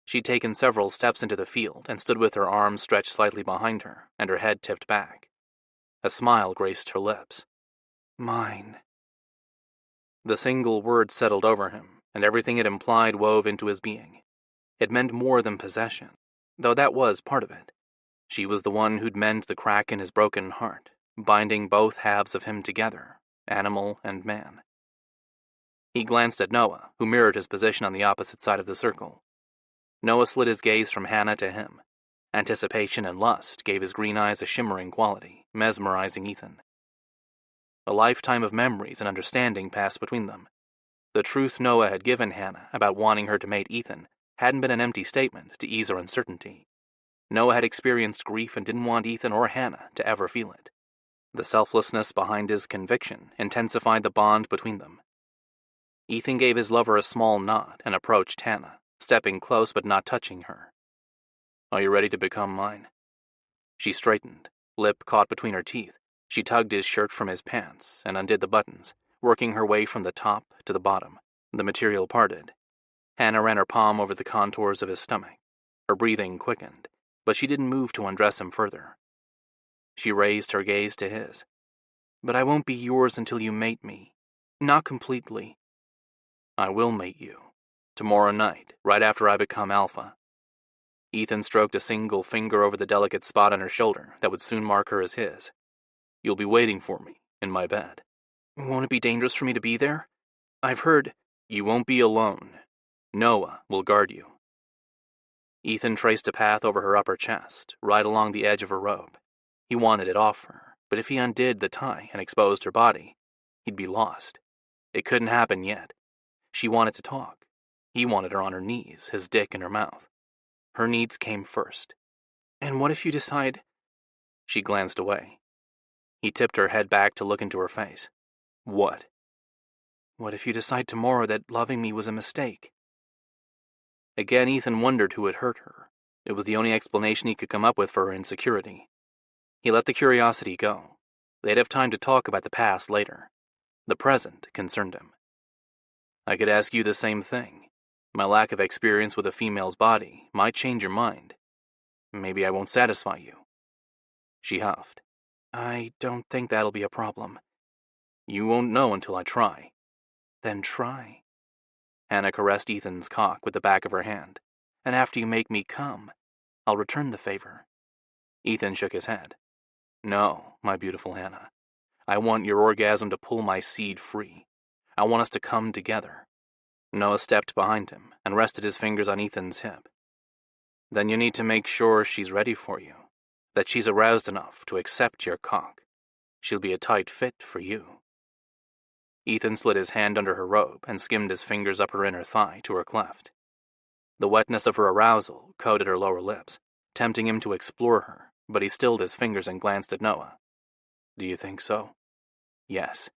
She'd taken several steps into the field and stood with her arms stretched slightly behind her and her head tipped back. A smile graced her lips. Mine. The single word settled over him, and everything it implied wove into his being. It meant more than possession, though that was part of it. She was the one who'd mend the crack in his broken heart, binding both halves of him together, animal and man. He glanced at Noah, who mirrored his position on the opposite side of the circle. Noah slid his gaze from Hannah to him. Anticipation and lust gave his green eyes a shimmering quality, mesmerizing Ethan. A lifetime of memories and understanding passed between them. The truth Noah had given Hannah about wanting her to mate Ethan hadn't been an empty statement to ease her uncertainty. Noah had experienced grief and didn't want Ethan or Hannah to ever feel it. The selflessness behind his conviction intensified the bond between them. Ethan gave his lover a small nod and approached Hannah, stepping close but not touching her. "Are you ready to become mine?" She straightened, lip caught between her teeth. She tugged his shirt from his pants and undid the buttons, working her way from the top to the bottom. The material parted. Hannah ran her palm over the contours of his stomach. Her breathing quickened, but she didn't move to undress him further. She raised her gaze to his. "But I won't be yours until you mate me. Not completely." "I will mate you. Tomorrow night, right after I become alpha." Ethan stroked a single finger over the delicate spot on her shoulder that would soon mark her as his. "You'll be waiting for me, in my bed." "Won't it be dangerous for me to be there? I've heard—" "You won't be alone. Noah will guard you." Ethan traced a path over her upper chest, right along the edge of her robe. He wanted it off her, but if he undid the tie and exposed her body, he'd be lost. It couldn't happen yet. She wanted to talk. He wanted her on her knees, his dick in her mouth. Her needs came first. "And what if you decide—" She glanced away. He tipped her head back to look into her face. "What?" "What if you decide tomorrow that loving me was a mistake?" Again, Ethan wondered who had hurt her. It was the only explanation he could come up with for her insecurity. He let the curiosity go. They'd have time to talk about the past later. The present concerned him. "I could ask you the same thing. My lack of experience with a female's body might change your mind. Maybe I won't satisfy you." She huffed. "I don't think that'll be a problem." "You won't know until I try." "Then try." Hannah caressed Ethan's cock with the back of her hand. "And after you make me come, I'll return the favor." Ethan shook his head. "No, my beautiful Hannah. I want your orgasm to pull my seed free. I want us to come together." Noah stepped behind him and rested his fingers on Ethan's hip. "Then you need to make sure she's ready for you, that she's aroused enough to accept your cock. She'll be a tight fit for you." Ethan slid his hand under her robe and skimmed his fingers up her inner thigh to her cleft. The wetness of her arousal coated her lower lips, tempting him to explore her, but he stilled his fingers and glanced at Noah. "Do you think so?" "Yes."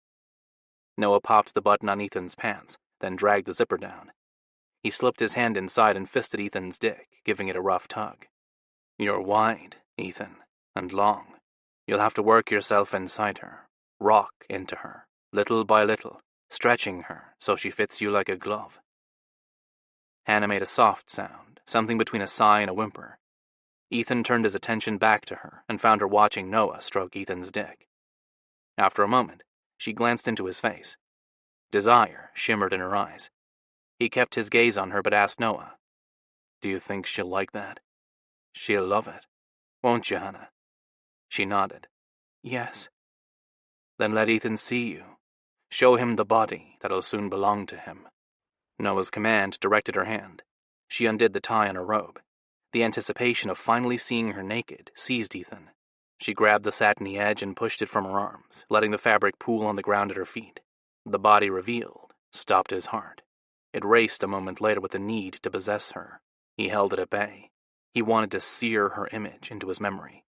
Noah popped the button on Ethan's pants, then dragged the zipper down. He slipped his hand inside and fisted Ethan's dick, giving it a rough tug. "You're wide, Ethan, and long. You'll have to work yourself inside her, rock into her, little by little, stretching her so she fits you like a glove." Hannah made a soft sound, something between a sigh and a whimper. Ethan turned his attention back to her and found her watching Noah stroke Ethan's dick. After a moment, she glanced into his face. Desire shimmered in her eyes. He kept his gaze on her but asked Noah, "Do you think she'll like that?" "She'll love it. Won't you, Hannah?" She nodded. "Yes." "Then let Ethan see you. Show him the body that'll soon belong to him." Noah's command directed her hand. She undid the tie on her robe. The anticipation of finally seeing her naked seized Ethan. She grabbed the satiny edge and pushed it from her arms, letting the fabric pool on the ground at her feet. The body revealed stopped his heart. It raced a moment later with the need to possess her. He held it at bay. He wanted to sear her image into his memory.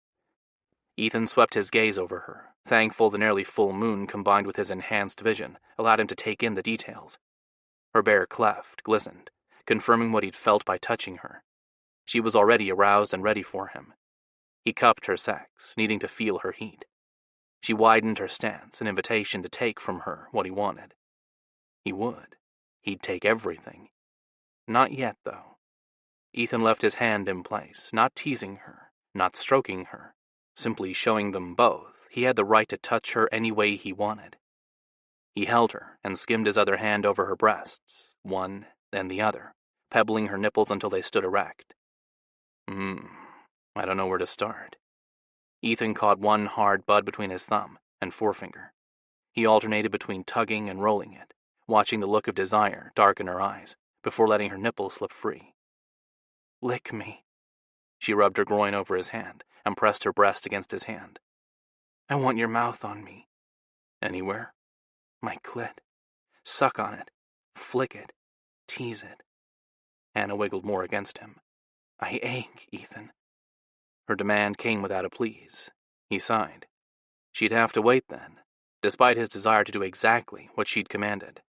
Ethan swept his gaze over her, thankful the nearly full moon combined with his enhanced vision allowed him to take in the details. Her bare cleft glistened, confirming what he'd felt by touching her. She was already aroused and ready for him. He cupped her sex, needing to feel her heat. She widened her stance, an invitation to take from her what he wanted. He would. He'd take everything. Not yet, though. Ethan left his hand in place, not teasing her, not stroking her, simply showing them both he had the right to touch her any way he wanted. He held her and skimmed his other hand over her breasts, one, then the other, pebbling her nipples until they stood erect. I don't know where to start. Ethan caught one hard bud between his thumb and forefinger. He alternated between tugging and rolling it, watching the look of desire darken her eyes before letting her nipple slip free. "Lick me." She rubbed her groin over his hand and pressed her breast against his hand. "I want your mouth on me." "Anywhere?" "My clit. Suck on it. Flick it. Tease it." Hannah wiggled more against him. "I ache, Ethan." Her demand came without a please. He sighed. She'd have to wait then, despite his desire to do exactly what she'd commanded.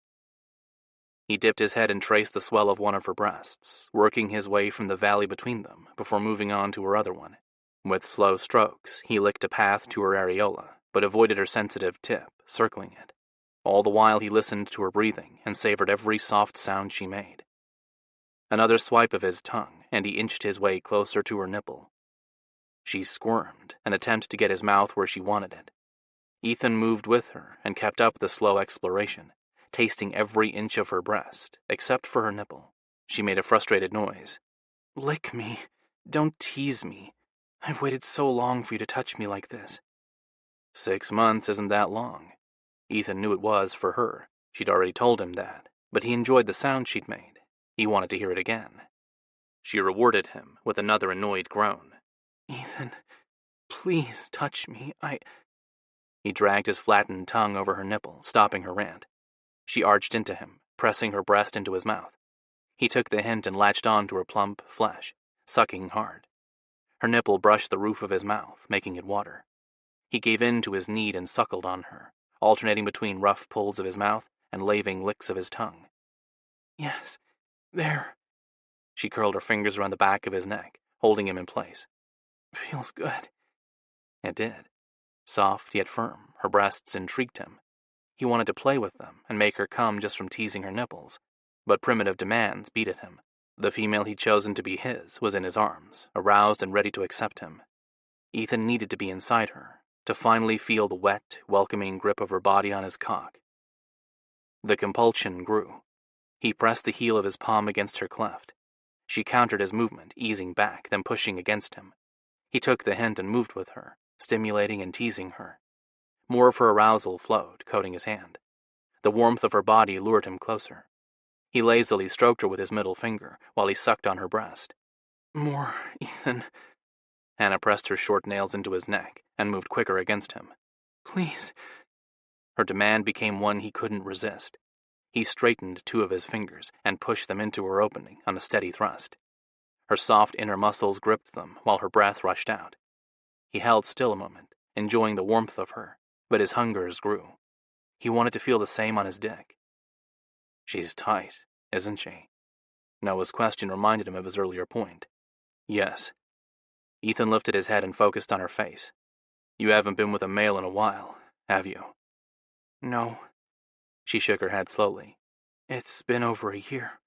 He dipped his head and traced the swell of one of her breasts, working his way from the valley between them before moving on to her other one. With slow strokes, he licked a path to her areola, but avoided her sensitive tip, circling it. All the while he listened to her breathing and savored every soft sound she made. Another swipe of his tongue, and he inched his way closer to her nipple. She squirmed, an attempt to get his mouth where she wanted it. Ethan moved with her and kept up the slow exploration, tasting every inch of her breast, except for her nipple. She made a frustrated noise. "Lick me. Don't tease me. I've waited so long for you to touch me like this." 6 months isn't that long. Ethan knew it was for her. She'd already told him that, but he enjoyed the sound she'd made. He wanted to hear it again. She rewarded him with another annoyed groan. "Ethan, please touch me. He dragged his flattened tongue over her nipple, stopping her rant. She arched into him, pressing her breast into his mouth. He took the hint and latched on to her plump flesh, sucking hard. Her nipple brushed the roof of his mouth, making it water. He gave in to his need and suckled on her, alternating between rough pulls of his mouth and laving licks of his tongue. "Yes, there." She curled her fingers around the back of his neck, holding him in place. "Feels good." It did. Soft yet firm, her breasts intrigued him. He wanted to play with them and make her come just from teasing her nipples, but primitive demands beat at him. The female he'd chosen to be his was in his arms, aroused and ready to accept him. Ethan needed to be inside her, to finally feel the wet, welcoming grip of her body on his cock. The compulsion grew. He pressed the heel of his palm against her cleft. She countered his movement, easing back, then pushing against him. He took the hint and moved with her, stimulating and teasing her. More of her arousal flowed, coating his hand. The warmth of her body lured him closer. He lazily stroked her with his middle finger while he sucked on her breast. "More, Ethan." Hannah pressed her short nails into his neck and moved quicker against him. "Please." Her demand became one he couldn't resist. He straightened 2 of his fingers and pushed them into her opening on a steady thrust. Her soft inner muscles gripped them while her breath rushed out. He held still a moment, enjoying the warmth of her, but his hungers grew. He wanted to feel the same on his dick. "She's tight, isn't she?" Noah's question reminded him of his earlier point. "Yes." Ethan lifted his head and focused on her face. "You haven't been with a male in a while, have you?" "No." She shook her head slowly. "It's been over a year.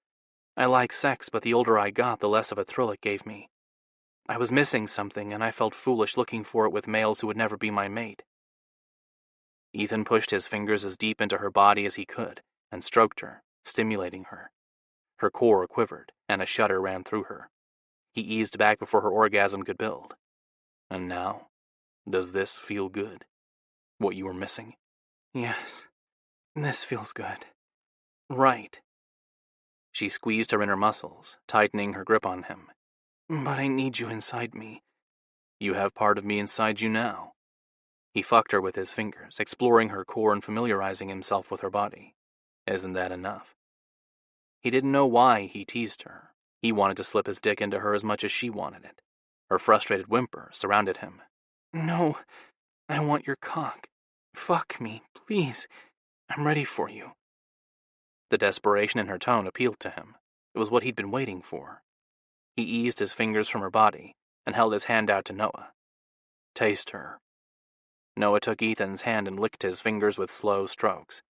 I like sex, but the older I got, the less of a thrill it gave me. I was missing something, and I felt foolish looking for it with males who would never be my mate." Ethan pushed his fingers as deep into her body as he could and stroked her, stimulating her. Her core quivered, and a shudder ran through her. He eased back before her orgasm could build. "And now? Does this feel good? What you were missing?" "Yes, this feels good. Right." She squeezed her inner muscles, tightening her grip on him. "But I need you inside me." "You have part of me inside you now." He fucked her with his fingers, exploring her core and familiarizing himself with her body. Isn't that enough? He didn't know why he teased her. He wanted to slip his dick into her as much as she wanted it. Her frustrated whimper surrounded him. "No, I want your cock. Fuck me, please. I'm ready for you." The desperation in her tone appealed to him. It was what he'd been waiting for. He eased his fingers from her body and held his hand out to Noah. "Taste her." Noah took Ethan's hand and licked his fingers with slow strokes.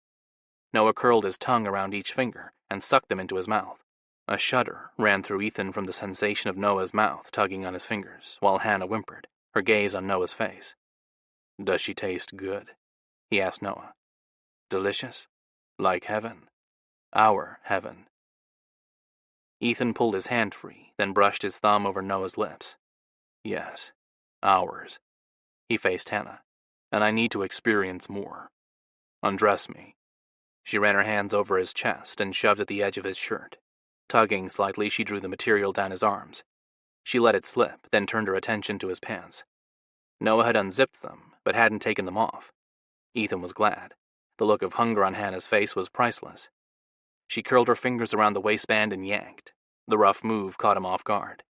Noah curled his tongue around each finger and sucked them into his mouth. A shudder ran through Ethan from the sensation of Noah's mouth tugging on his fingers, while Hannah whimpered, her gaze on Noah's face. "Does she taste good?" he asked Noah. "Delicious? Like heaven? Our heaven?" Ethan pulled his hand free, then brushed his thumb over Noah's lips. "Yes, ours." He faced Hannah. "And I need to experience more. Undress me." She ran her hands over his chest and shoved at the edge of his shirt. Tugging slightly, she drew the material down his arms. She let it slip, then turned her attention to his pants. Noah had unzipped them, but hadn't taken them off. Ethan was glad. The look of hunger on Hannah's face was priceless. She curled her fingers around the waistband and yanked. The rough move caught him off guard.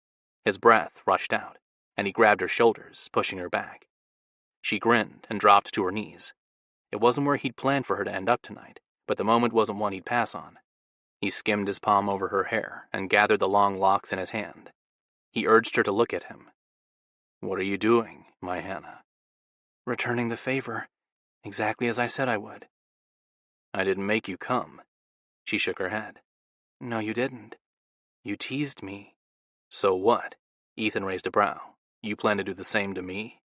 His breath rushed out, and he grabbed her shoulders, pushing her back. She grinned and dropped to her knees. It wasn't where he'd planned for her to end up tonight, but the moment wasn't one he'd pass on. He skimmed his palm over her hair and gathered the long locks in his hand. He urged her to look at him. "What are you doing, my Hannah?" "Returning the favor, exactly as I said I would." "I didn't make you come." She shook her head. "No, you didn't. You teased me." "So what?" Ethan raised a brow. "You plan to do the same to me?"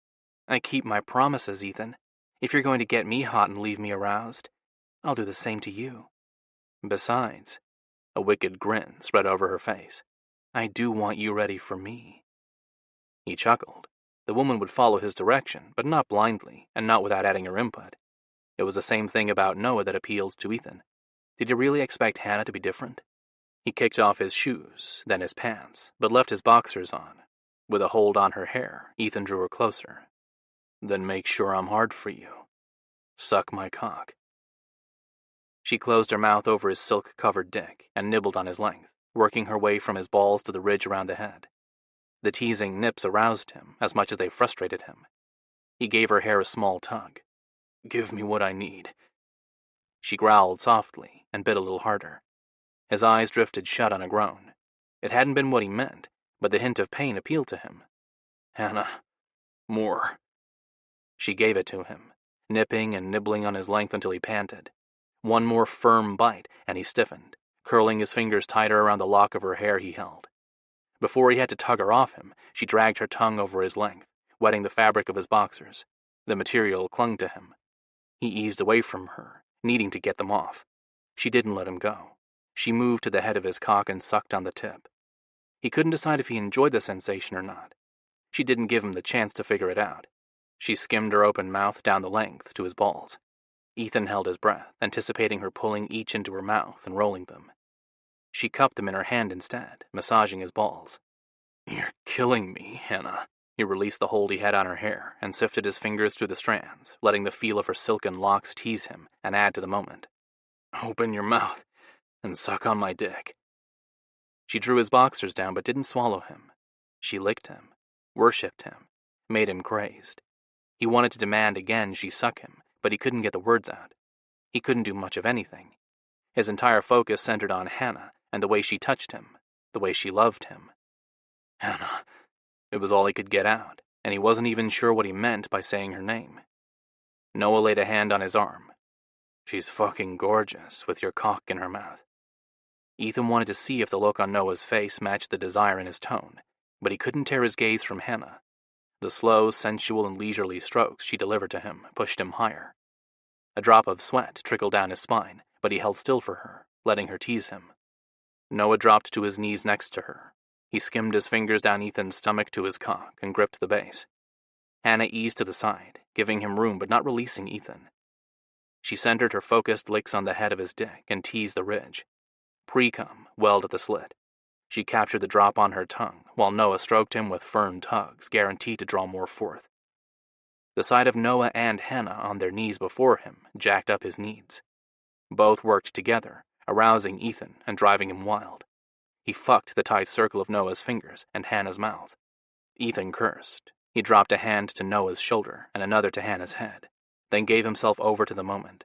"I keep my promises, Ethan. If you're going to get me hot and leave me aroused, I'll do the same to you. Besides," a wicked grin spread over her face, "I do want you ready for me." He chuckled. The woman would follow his direction, but not blindly, and not without adding her input. It was the same thing about Noah that appealed to Ethan. Did he really expect Hannah to be different? He kicked off his shoes, then his pants, but left his boxers on. With a hold on her hair, Ethan drew her closer. "Then make sure I'm hard for you. Suck my cock." She closed her mouth over his silk-covered dick and nibbled on his length, working her way from his balls to the ridge around the head. The teasing nips aroused him as much as they frustrated him. He gave her hair a small tug. "Give me what I need." She growled softly and bit a little harder. His eyes drifted shut on a groan. It hadn't been what he meant, but the hint of pain appealed to him. "Hannah, more." She gave it to him, nipping and nibbling on his length until he panted. One more firm bite, and he stiffened, curling his fingers tighter around the lock of her hair he held. Before he had to tug her off him, she dragged her tongue over his length, wetting the fabric of his boxers. The material clung to him. He eased away from her, needing to get them off. She didn't let him go. She moved to the head of his cock and sucked on the tip. He couldn't decide if he enjoyed the sensation or not. She didn't give him the chance to figure it out. She skimmed her open mouth down the length to his balls. Ethan held his breath, anticipating her pulling each into her mouth and rolling them. She cupped them in her hand instead, massaging his balls. "You're killing me, Hannah." He released the hold he had on her hair and sifted his fingers through the strands, letting the feel of her silken locks tease him and add to the moment. "Open your mouth and suck on my dick." She drew his boxers down but didn't swallow him. She licked him, worshipped him, made him crazed. He wanted to demand again she suck him, but he couldn't get the words out. He couldn't do much of anything. His entire focus centered on Hannah and the way she touched him, the way she loved him. Hannah. It was all he could get out, and he wasn't even sure what he meant by saying her name. Noah laid a hand on his arm. "She's fucking gorgeous with your cock in her mouth." Ethan wanted to see if the look on Noah's face matched the desire in his tone, but he couldn't tear his gaze from Hannah. The slow, sensual, and leisurely strokes she delivered to him pushed him higher. A drop of sweat trickled down his spine, but he held still for her, letting her tease him. Noah dropped to his knees next to her. He skimmed his fingers down Ethan's stomach to his cock and gripped the base. Hannah eased to the side, giving him room but not releasing Ethan. She centered her focused licks on the head of his dick and teased the ridge. Pre-cum welled at the slit. She captured the drop on her tongue, while Noah stroked him with firm tugs, guaranteed to draw more forth. The sight of Noah and Hannah on their knees before him jacked up his needs. Both worked together, arousing Ethan and driving him wild. He fucked the tight circle of Noah's fingers and Hannah's mouth. Ethan cursed. He dropped a hand to Noah's shoulder and another to Hannah's head, then gave himself over to the moment.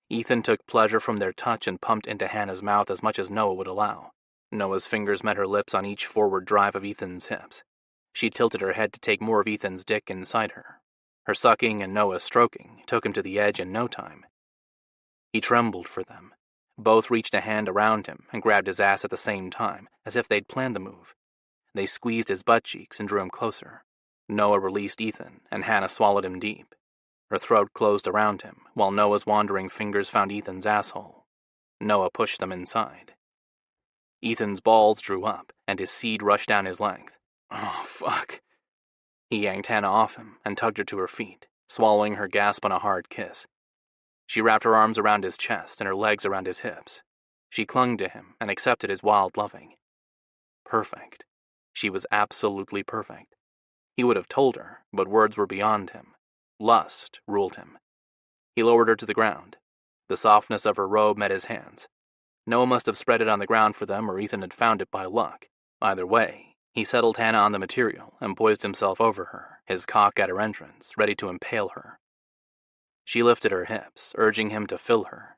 Ethan took pleasure from their touch and pumped into Hannah's mouth as much as Noah would allow. Noah's fingers met her lips on each forward drive of Ethan's hips. She tilted her head to take more of Ethan's dick inside her. Her sucking and Noah's stroking took him to the edge in no time. He trembled for them. Both reached a hand around him and grabbed his ass at the same time, as if they'd planned the move. They squeezed his butt cheeks and drew him closer. Noah released Ethan, and Hannah swallowed him deep. Her throat closed around him, while Noah's wandering fingers found Ethan's asshole. Noah pushed them inside. Ethan's balls drew up, and his seed rushed down his length. "Oh, fuck." He yanked Hannah off him and tugged her to her feet, swallowing her gasp on a hard kiss. She wrapped her arms around his chest and her legs around his hips. She clung to him and accepted his wild loving. Perfect. She was absolutely perfect. He would have told her, but words were beyond him. Lust ruled him. He lowered her to the ground. The softness of her robe met his hands. Noah must have spread it on the ground for them, or Ethan had found it by luck. Either way, he settled Hannah on the material and poised himself over her, his cock at her entrance, ready to impale her. She lifted her hips, urging him to fill her.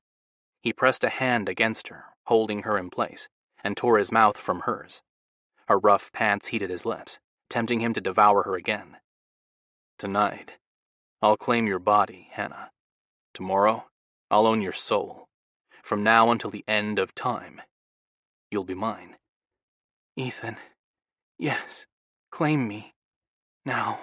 He pressed a hand against her, holding her in place, and tore his mouth from hers. Her rough pants heated his lips, tempting him to devour her again. Tonight, I'll claim your body, Hannah. Tomorrow, I'll own your soul. From now until the end of time, you'll be mine. Ethan, yes, claim me. Now.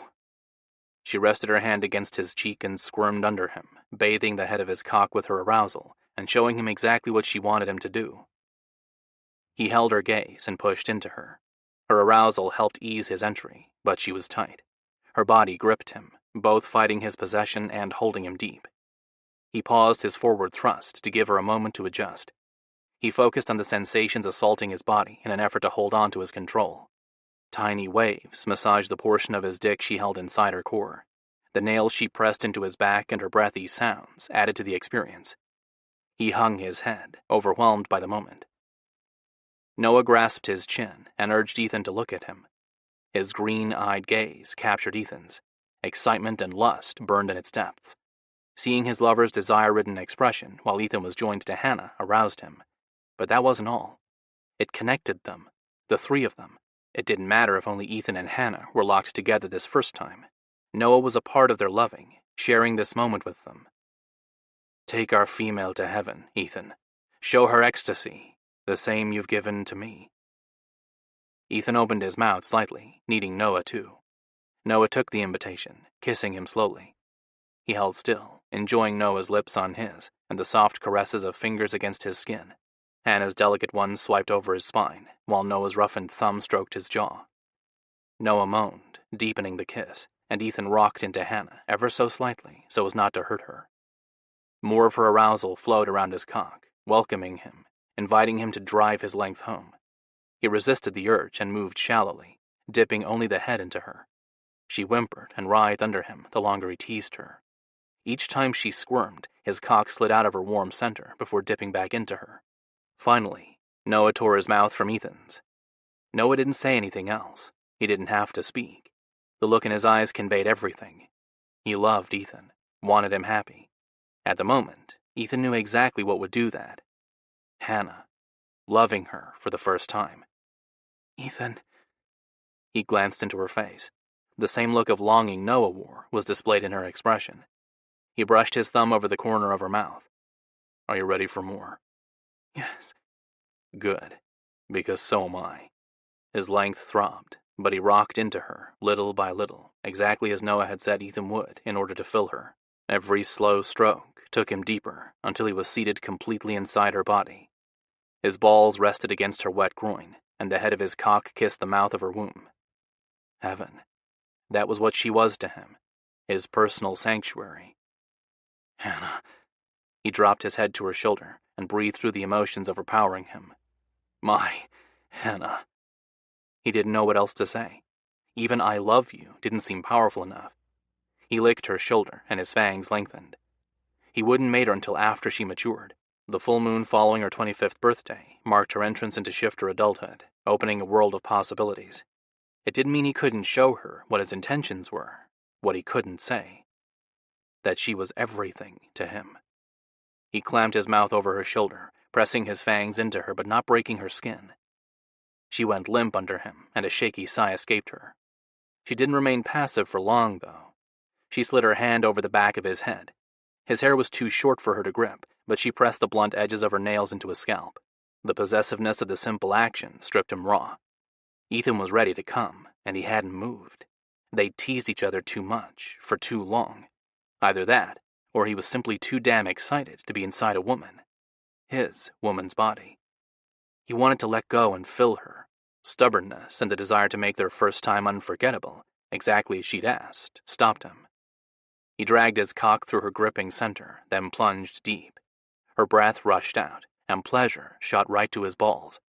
She rested her hand against his cheek and squirmed under him, bathing the head of his cock with her arousal and showing him exactly what she wanted him to do. He held her gaze and pushed into her. Her arousal helped ease his entry, but she was tight. Her body gripped him, both fighting his possession and holding him deep. He paused his forward thrust to give her a moment to adjust. He focused on the sensations assaulting his body in an effort to hold on to his control. Tiny waves massaged the portion of his dick she held inside her core. The nails she pressed into his back and her breathy sounds added to the experience. He hung his head, overwhelmed by the moment. Noah grasped his chin and urged Ethan to look at him. His green-eyed gaze captured Ethan's. Excitement and lust burned in its depths. Seeing his lover's desire-ridden expression while Ethan was joined to Hannah aroused him. But that wasn't all. It connected them, the three of them. It didn't matter if only Ethan and Hannah were locked together this first time. Noah was a part of their loving, sharing this moment with them. Take our female to heaven, Ethan. Show her ecstasy, the same you've given to me. Ethan opened his mouth slightly, needing Noah too. Noah took the invitation, kissing him slowly. He held still, enjoying Noah's lips on his, and the soft caresses of fingers against his skin. Hannah's delicate ones swiped over his spine, while Noah's roughened thumb stroked his jaw. Noah moaned, deepening the kiss, and Ethan rocked into Hannah ever so slightly so as not to hurt her. More of her arousal flowed around his cock, welcoming him, inviting him to drive his length home. He resisted the urge and moved shallowly, dipping only the head into her. She whimpered and writhed under him the longer he teased her. Each time she squirmed, his cock slid out of her warm center before dipping back into her. Finally, Noah tore his mouth from Ethan's. Noah didn't say anything else. He didn't have to speak. The look in his eyes conveyed everything. He loved Ethan, wanted him happy. At the moment, Ethan knew exactly what would do that. Hannah, loving her for the first time. Ethan. He glanced into her face. The same look of longing Noah wore was displayed in her expression. He brushed his thumb over the corner of her mouth. Are you ready for more? Yes. Good, because so am I. His length throbbed, but he rocked into her, little by little, exactly as Noah had said Ethan would, in order to fill her. Every slow stroke took him deeper, until he was seated completely inside her body. His balls rested against her wet groin, and the head of his cock kissed the mouth of her womb. Heaven. That was what she was to him, his personal sanctuary. Hannah. He dropped his head to her shoulder and breathed through the emotions overpowering him. My Hannah. He didn't know what else to say. Even I love you didn't seem powerful enough. He licked her shoulder and his fangs lengthened. He wouldn't mate her until after she matured. The full moon following her 25th birthday marked her entrance into shifter adulthood, opening a world of possibilities. It didn't mean he couldn't show her what his intentions were, what he couldn't say. That she was everything to him. He clamped his mouth over her shoulder, pressing his fangs into her but not breaking her skin. She went limp under him, and a shaky sigh escaped her. She didn't remain passive for long, though. She slid her hand over the back of his head. His hair was too short for her to grip, but she pressed the blunt edges of her nails into his scalp. The possessiveness of the simple action stripped him raw. Ethan was ready to come, and he hadn't moved. They'd teased each other too much, for too long. Either that, or he was simply too damn excited to be inside a woman. His woman's body. He wanted to let go and fill her. Stubbornness and the desire to make their first time unforgettable, exactly as she'd asked, stopped him. He dragged his cock through her gripping center, then plunged deep. Her breath rushed out, and pleasure shot right to his balls.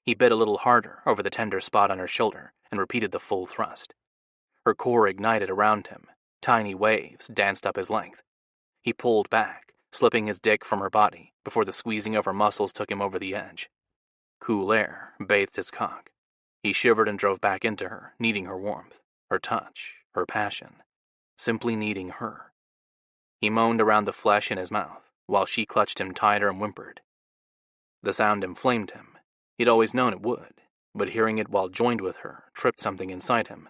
He bit a little harder over the tender spot on her shoulder and repeated the full thrust. Her core ignited around him. Tiny waves danced up his length. He pulled back, slipping his dick from her body before the squeezing of her muscles took him over the edge. Cool air bathed his cock. He shivered and drove back into her, needing her warmth, her touch, her passion, simply needing her. He moaned around the flesh in his mouth, while she clutched him tighter and whimpered. The sound inflamed him. He'd always known it would, but hearing it while joined with her tripped something inside him.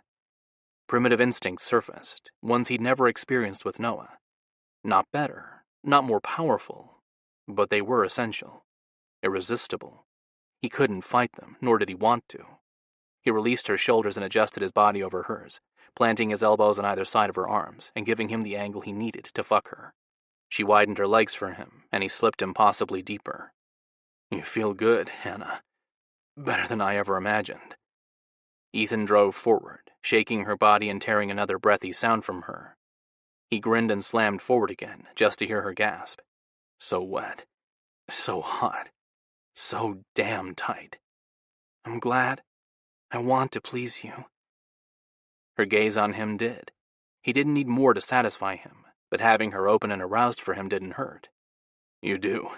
Primitive instincts surfaced, ones he'd never experienced with Noah. Not better, not more powerful, but they were essential, irresistible. He couldn't fight them, nor did he want to. He released her shoulders and adjusted his body over hers, planting his elbows on either side of her arms and giving him the angle he needed to fuck her. She widened her legs for him, and he slipped impossibly deeper. "You feel good, Hannah. Better than I ever imagined." Ethan drove forward, shaking her body and tearing another breathy sound from her. He grinned and slammed forward again, just to hear her gasp. So wet. So hot. So damn tight. "I'm glad. I want to please you." Her gaze on him did. He didn't need more to satisfy him, but having her open and aroused for him didn't hurt. "You do.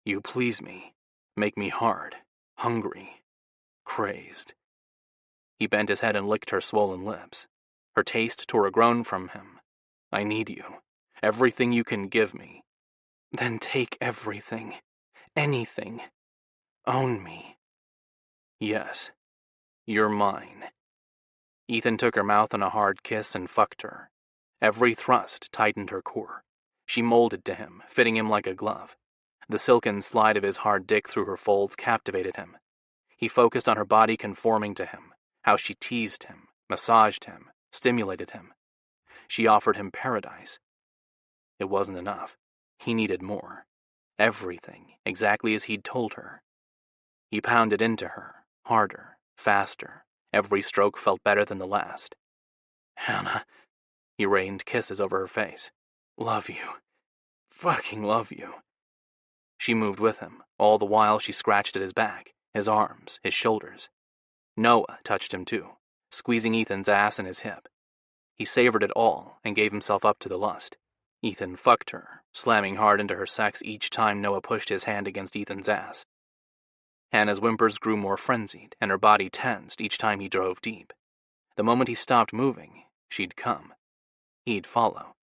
You please me. Make me hard, hungry, crazed." He bent his head and licked her swollen lips. Her taste tore a groan from him. "I need you. Everything you can give me." "Then take everything. Anything. Own me." "Yes. You're mine." Ethan took her mouth in a hard kiss and fucked her. Every thrust tightened her core. She molded to him, fitting him like a glove. The silken slide of his hard dick through her folds captivated him. He focused on her body conforming to him, how she teased him, massaged him, stimulated him. She offered him paradise. It wasn't enough. He needed more. Everything, exactly as he'd told her. He pounded into her, harder, faster. Every stroke felt better than the last. "Hannah," he rained kisses over her face. "Love you. Fucking love you." She moved with him. All the while she scratched at his back, his arms, his shoulders. Noah touched him too, squeezing Ethan's ass and his hip. He savored it all and gave himself up to the lust. Ethan fucked her, slamming hard into her sex each time Noah pushed his hand against Ethan's ass. Hannah's whimpers grew more frenzied, and her body tensed each time he drove deep. The moment he stopped moving, she'd come. He'd follow.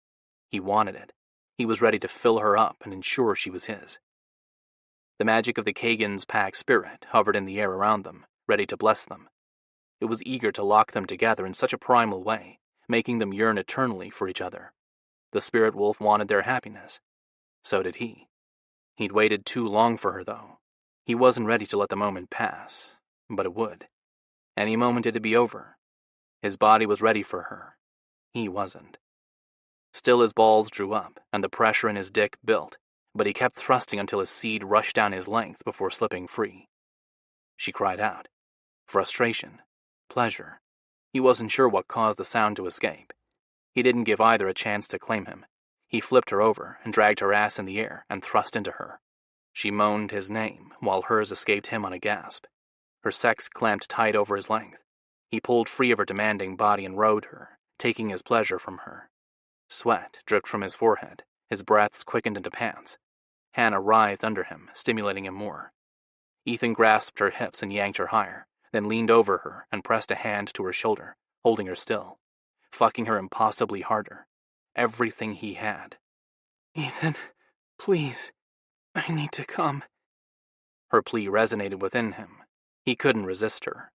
He wanted it. He was ready to fill her up and ensure she was his. The magic of the Kagan's pack spirit hovered in the air around them, ready to bless them. It was eager to lock them together in such a primal way, making them yearn eternally for each other. The spirit wolf wanted their happiness. So did he. He'd waited too long for her, though. He wasn't ready to let the moment pass, but it would. Any moment it'd be over. His body was ready for her. He wasn't. Still his balls drew up, and the pressure in his dick built, but he kept thrusting until his seed rushed down his length before slipping free. She cried out. Frustration. Pleasure. He wasn't sure what caused the sound to escape. He didn't give either a chance to claim him. He flipped her over and dragged her ass in the air and thrust into her. She moaned his name, while hers escaped him on a gasp. Her sex clamped tight over his length. He pulled free of her demanding body and rode her, taking his pleasure from her. Sweat dripped from his forehead. His breaths quickened into pants. Hannah writhed under him, stimulating him more. Ethan grasped her hips and yanked her higher, then leaned over her and pressed a hand to her shoulder, holding her still, fucking her impossibly harder. Everything he had. "Ethan, please, I need to come." Her plea resonated within him. He couldn't resist her.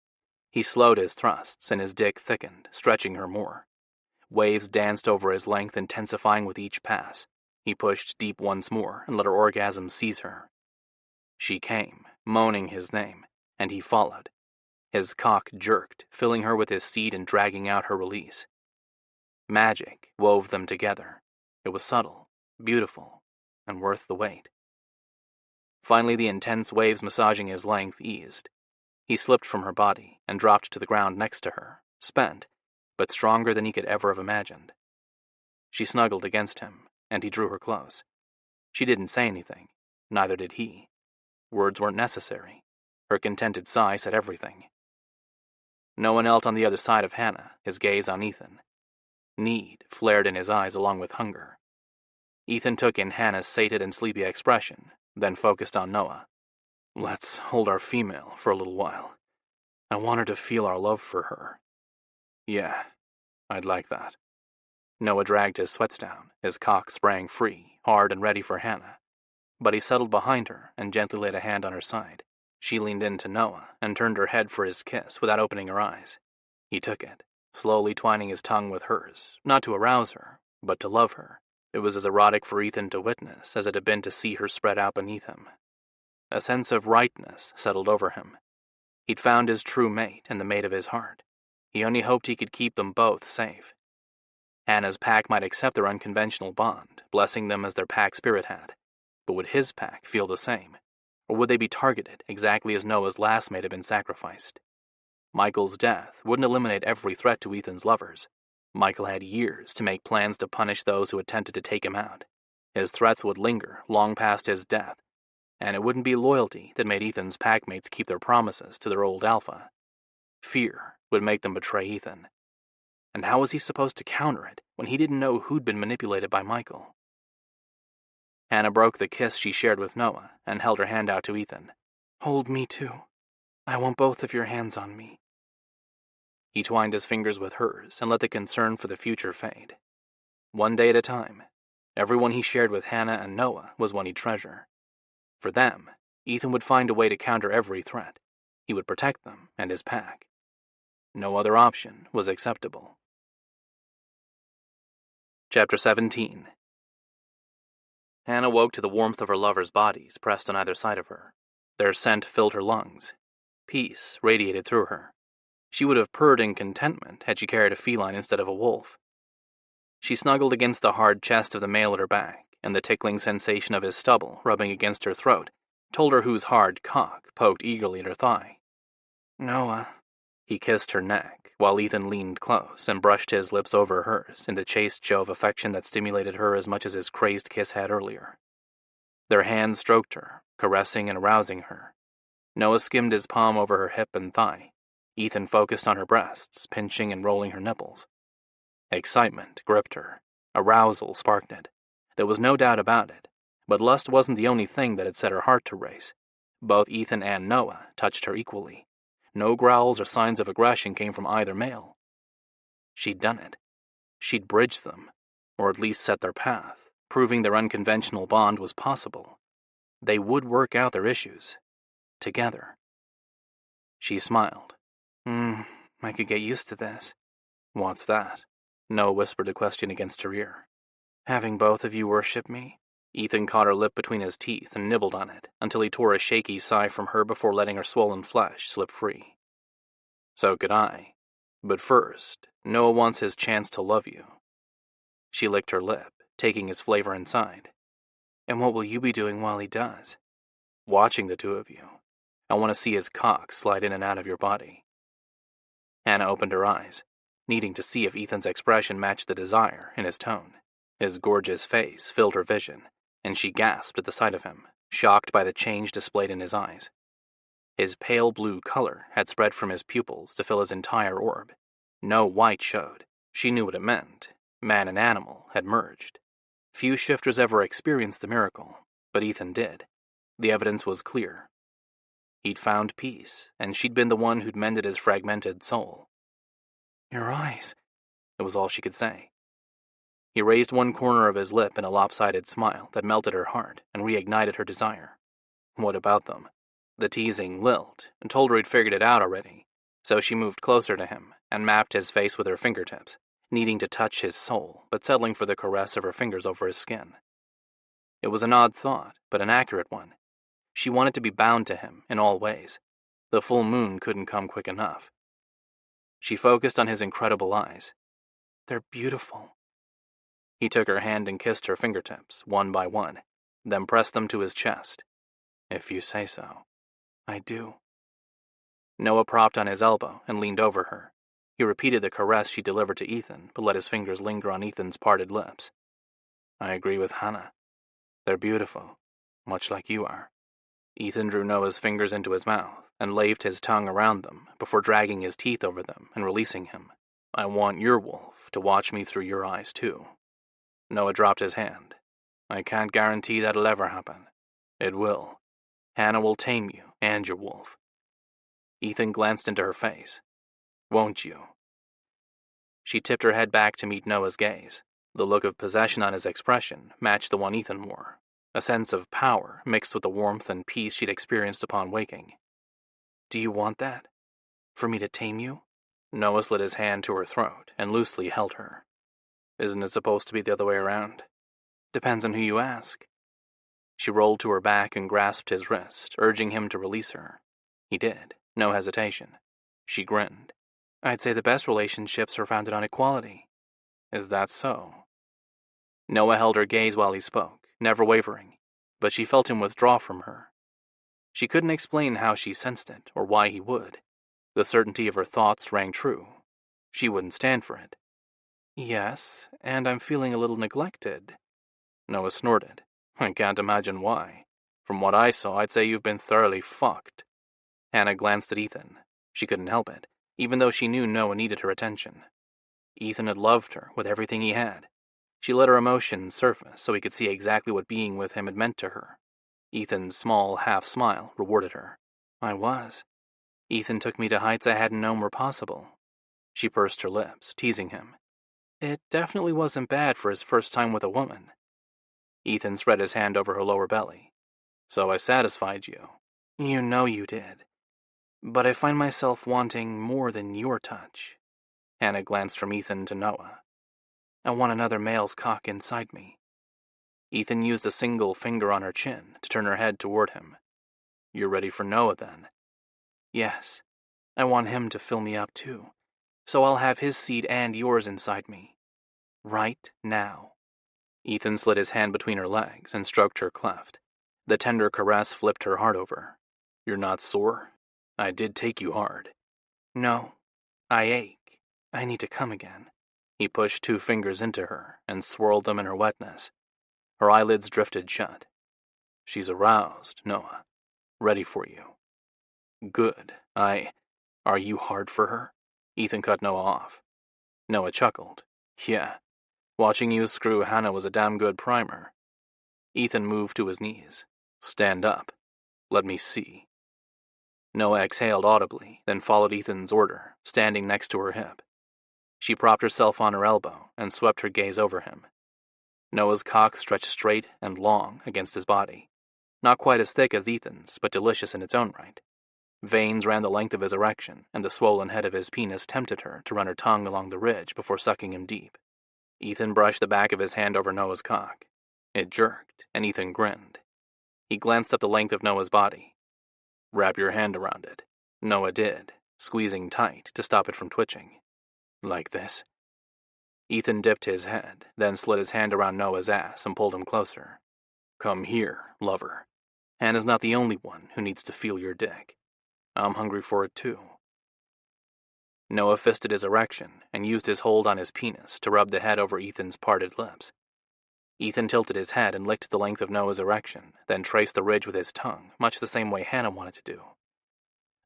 He slowed his thrusts, and his dick thickened, stretching her more. Waves danced over his length, intensifying with each pass. He pushed deep once more and let her orgasm seize her. She came, moaning his name, and he followed. His cock jerked, filling her with his seed and dragging out her release. Magic wove them together. It was subtle, beautiful, and worth the wait. Finally, the intense waves massaging his length eased. He slipped from her body and dropped to the ground next to her, spent, but stronger than he could ever have imagined. She snuggled against him, and he drew her close. She didn't say anything, neither did he. Words weren't necessary. Her contented sigh said everything. Noah knelt on the other side of Hannah, his gaze on Ethan. Need flared in his eyes along with hunger. Ethan took in Hannah's sated and sleepy expression, then focused on Noah. Let's hold our female for a little while. I want her to feel our love for her. Yeah, I'd like that. Noah dragged his sweats down, his cock sprang free, hard and ready for Hannah. But he settled behind her and gently laid a hand on her side. She leaned in to Noah and turned her head for his kiss without opening her eyes. He took it, slowly twining his tongue with hers, not to arouse her, but to love her. It was as erotic for Ethan to witness as it had been to see her spread out beneath him. A sense of rightness settled over him. He'd found his true mate and the mate of his heart. He only hoped he could keep them both safe. Hannah's pack might accept their unconventional bond, blessing them as their pack spirit had. But would his pack feel the same? Or would they be targeted exactly as Noah's last mate had been sacrificed? Michael's death wouldn't eliminate every threat to Ethan's lovers. Michael had years to make plans to punish those who attempted to take him out. His threats would linger long past his death, and it wouldn't be loyalty that made Ethan's packmates keep their promises to their old alpha. Fear would make them betray Ethan. And how was he supposed to counter it when he didn't know who'd been manipulated by Michael? Hannah broke the kiss she shared with Noah and held her hand out to Ethan. Hold me too. I want both of your hands on me. He twined his fingers with hers and let the concern for the future fade. One day at a time, everyone he shared with Hannah and Noah was one he'd treasure. For them, Ethan would find a way to counter every threat. He would protect them and his pack. No other option was acceptable. Chapter 17. Hannah woke to the warmth of her lovers' bodies pressed on either side of her. Their scent filled her lungs. Peace radiated through her. She would have purred in contentment had she carried a feline instead of a wolf. She snuggled against the hard chest of the male at her back, and the tickling sensation of his stubble rubbing against her throat told her whose hard cock poked eagerly at her thigh. Noah. He kissed her neck, while Ethan leaned close and brushed his lips over hers in the chaste show of affection that stimulated her as much as his crazed kiss had earlier. Their hands stroked her, caressing and arousing her. Noah skimmed his palm over her hip and thigh. Ethan focused on her breasts, pinching and rolling her nipples. Excitement gripped her. Arousal sparked it. There was no doubt about it, but lust wasn't the only thing that had set her heart to race. Both Ethan and Noah touched her equally. No growls or signs of aggression came from either male. She'd done it. She'd bridged them, or at least set their path, proving their unconventional bond was possible. They would work out their issues. Together. She smiled. I could get used to this. What's that? Noah whispered a question against her ear. Having both of you worship me? Ethan caught her lip between his teeth and nibbled on it until he tore a shaky sigh from her before letting her swollen flesh slip free. So could I. But first, Noah wants his chance to love you. She licked her lip, taking his flavor inside. And what will you be doing while he does? Watching the two of you. I want to see his cock slide in and out of your body. Hannah opened her eyes, needing to see if Ethan's expression matched the desire in his tone. His gorgeous face filled her vision, and she gasped at the sight of him, shocked by the change displayed in his eyes. His pale blue color had spread from his pupils to fill his entire orb. No white showed. She knew what it meant. Man and animal had merged. Few shifters ever experienced the miracle, but Ethan did. The evidence was clear. He'd found peace, and she'd been the one who'd mended his fragmented soul. Your eyes, it was all she could say. He raised one corner of his lip in a lopsided smile that melted her heart and reignited her desire. What about them? The teasing lilt and told her he'd figured it out already, so she moved closer to him and mapped his face with her fingertips, needing to touch his soul, but settling for the caress of her fingers over his skin. It was an odd thought, but an accurate one. She wanted to be bound to him in all ways. The full moon couldn't come quick enough. She focused on his incredible eyes. They're beautiful. He took her hand and kissed her fingertips, one by one, then pressed them to his chest. If you say so. I do. Noah propped on his elbow and leaned over her. He repeated the caress she delivered to Ethan, but let his fingers linger on Ethan's parted lips. I agree with Hannah. They're beautiful, much like you are. Ethan drew Noah's fingers into his mouth and laved his tongue around them before dragging his teeth over them and releasing him. I want your wolf to watch me through your eyes, too. Noah dropped his hand. I can't guarantee that'll ever happen. It will. Hannah will tame you and your wolf. Ethan glanced into her face. Won't you? She tipped her head back to meet Noah's gaze. The look of possession on his expression matched the one Ethan wore, a sense of power mixed with the warmth and peace she'd experienced upon waking. Do you want that? For me to tame you? Noah slid his hand to her throat and loosely held her. Isn't it supposed to be the other way around? Depends on who you ask. She rolled to her back and grasped his wrist, urging him to release her. He did, no hesitation. She grinned. I'd say the best relationships are founded on equality. Is that so? Noah held her gaze while he spoke, never wavering, but she felt him withdraw from her. She couldn't explain how she sensed it, or why he would. The certainty of her thoughts rang true. She wouldn't stand for it. Yes, and I'm feeling a little neglected. Noah snorted. I can't imagine why. From what I saw, I'd say you've been thoroughly fucked. Hannah glanced at Ethan. She couldn't help it, even though she knew Noah needed her attention. Ethan had loved her with everything he had. She let her emotions surface so he could see exactly what being with him had meant to her. Ethan's small half-smile rewarded her. I was. Ethan took me to heights I hadn't known were possible. She pursed her lips, teasing him. It definitely wasn't bad for his first time with a woman. Ethan spread his hand over her lower belly. So I satisfied you. You know you did. But I find myself wanting more than your touch. Hannah glanced from Ethan to Noah. I want another male's cock inside me. Ethan used a single finger on her chin to turn her head toward him. You're ready for Noah, then? Yes. I want him to fill me up, too. So I'll have his seed and yours inside me. Right now. Ethan slid his hand between her legs and stroked her cleft. The tender caress flipped her heart over. You're not sore? I did take you hard. No. I ache. I need to come again. He pushed 2 fingers into her and swirled them in her wetness. Her eyelids drifted shut. She's aroused, Noah. Ready for you. Good. Are you hard for her? Ethan cut Noah off. Noah chuckled. Yeah. Watching you screw Hannah was a damn good primer. Ethan moved to his knees. Stand up. Let me see. Noah exhaled audibly, then followed Ethan's order, standing next to her hip. She propped herself on her elbow and swept her gaze over him. Noah's cock stretched straight and long against his body. Not quite as thick as Ethan's, but delicious in its own right. Veins ran the length of his erection, and the swollen head of his penis tempted her to run her tongue along the ridge before sucking him deep. Ethan brushed the back of his hand over Noah's cock. It jerked, and Ethan grinned. He glanced up the length of Noah's body. Wrap your hand around it. Noah did, squeezing tight to stop it from twitching. Like this? Ethan dipped his head, then slid his hand around Noah's ass and pulled him closer. Come here, lover. Hannah's not the only one who needs to feel your dick. I'm hungry for it too. Noah fisted his erection and used his hold on his penis to rub the head over Ethan's parted lips. Ethan tilted his head and licked the length of Noah's erection, then traced the ridge with his tongue, much the same way Hannah wanted to do.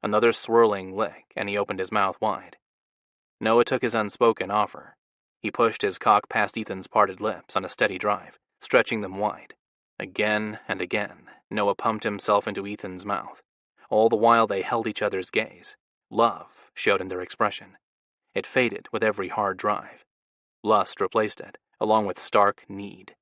Another swirling lick, and he opened his mouth wide. Noah took his unspoken offer. He pushed his cock past Ethan's parted lips on a steady drive, stretching them wide. Again and again, Noah pumped himself into Ethan's mouth. All the while they held each other's gaze. Love showed in their expression. It faded with every hard drive. Lust replaced it, along with stark need.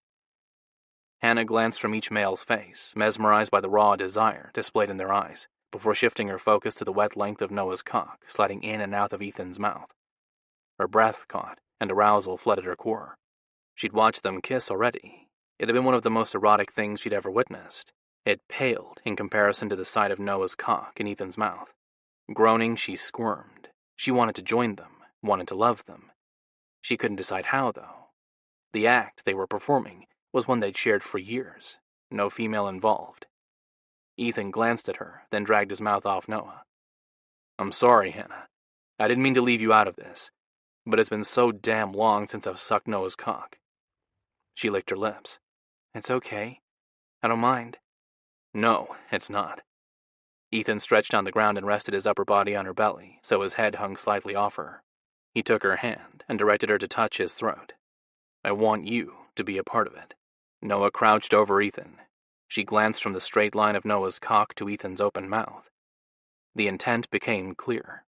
Hannah glanced from each male's face, mesmerized by the raw desire displayed in their eyes, before shifting her focus to the wet length of Noah's cock sliding in and out of Ethan's mouth. Her breath caught, and arousal flooded her core. She'd watched them kiss already. It had been one of the most erotic things she'd ever witnessed. It paled in comparison to the sight of Noah's cock in Ethan's mouth. Groaning, she squirmed. She wanted to join them, wanted to love them. She couldn't decide how, though. The act they were performing was one they'd shared for years, no female involved. Ethan glanced at her, then dragged his mouth off Noah. I'm sorry, Hannah. I didn't mean to leave you out of this, but it's been so damn long since I've sucked Noah's cock." She licked her lips. "It's okay. I don't mind." "No, it's not." Ethan stretched on the ground and rested his upper body on her belly, so his head hung slightly off her. He took her hand and directed her to touch his throat. "I want you to be a part of it." Noah crouched over Ethan. She glanced from the straight line of Noah's cock to Ethan's open mouth. The intent became clear.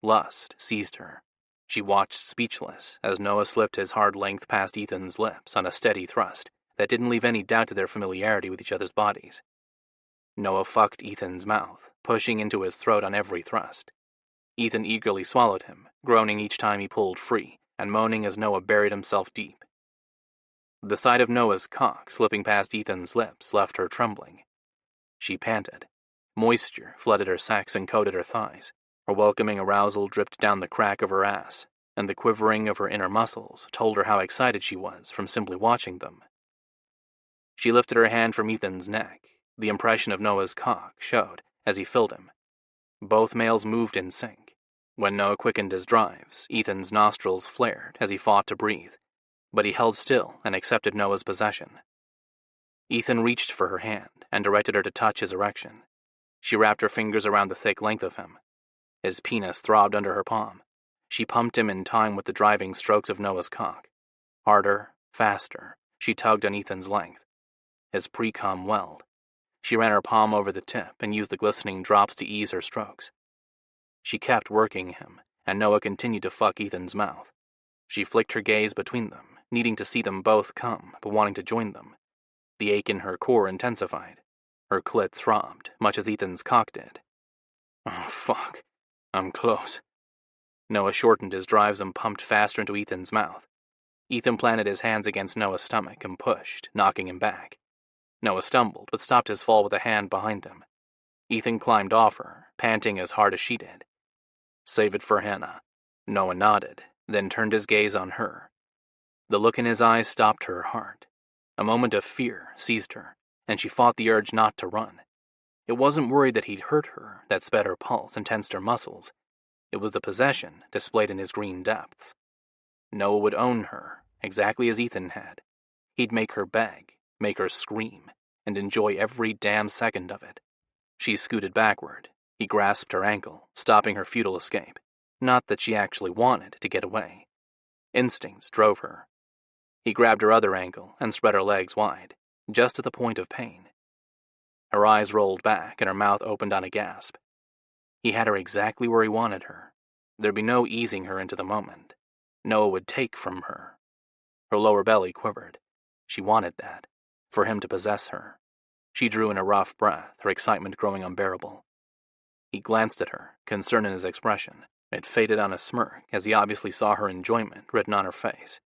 Lust seized her. She watched speechless as Noah slipped his hard length past Ethan's lips on a steady thrust that didn't leave any doubt to their familiarity with each other's bodies. Noah fucked Ethan's mouth, pushing into his throat on every thrust. Ethan eagerly swallowed him, groaning each time he pulled free, and moaning as Noah buried himself deep. The sight of Noah's cock slipping past Ethan's lips left her trembling. She panted. Moisture flooded her sex and coated her thighs. Her welcoming arousal dripped down the crack of her ass, and the quivering of her inner muscles told her how excited she was from simply watching them. She lifted her hand from Ethan's neck. The impression of Noah's cock showed as he filled him. Both males moved in sync. When Noah quickened his drives, Ethan's nostrils flared as he fought to breathe, but he held still and accepted Noah's possession. Ethan reached for her hand and directed her to touch his erection. She wrapped her fingers around the thick length of him. His penis throbbed under her palm. She pumped him in time with the driving strokes of Noah's cock. Harder, faster, she tugged on Ethan's length. His pre-cum welled. She ran her palm over the tip and used the glistening drops to ease her strokes. She kept working him, and Noah continued to fuck Ethan's mouth. She flicked her gaze between them, needing to see them both come, but wanting to join them. The ache in her core intensified. Her clit throbbed, much as Ethan's cock did. "Oh, fuck. I'm close." Noah shortened his drives and pumped faster into Ethan's mouth. Ethan planted his hands against Noah's stomach and pushed, knocking him back. Noah stumbled, but stopped his fall with a hand behind him. Ethan climbed off her, panting as hard as she did. "Save it for Hannah." Noah nodded, then turned his gaze on her. The look in his eyes stopped her heart. A moment of fear seized her, and she fought the urge not to run. It wasn't worry that he'd hurt her that sped her pulse and tensed her muscles. It was the possession displayed in his green depths. Noah would own her, exactly as Ethan had. He'd make her beg, make her scream, and enjoy every damn second of it. She scooted backward. He grasped her ankle, stopping her futile escape. Not that she actually wanted to get away. Instincts drove her. He grabbed her other ankle and spread her legs wide, just to the point of pain. Her eyes rolled back and her mouth opened on a gasp. He had her exactly where he wanted her. There'd be no easing her into the moment. Noah would take from her. Her lower belly quivered. She wanted that, for him to possess her. She drew in a rough breath, her excitement growing unbearable. He glanced at her, concern in his expression. It faded on a smirk as he obviously saw her enjoyment written on her face.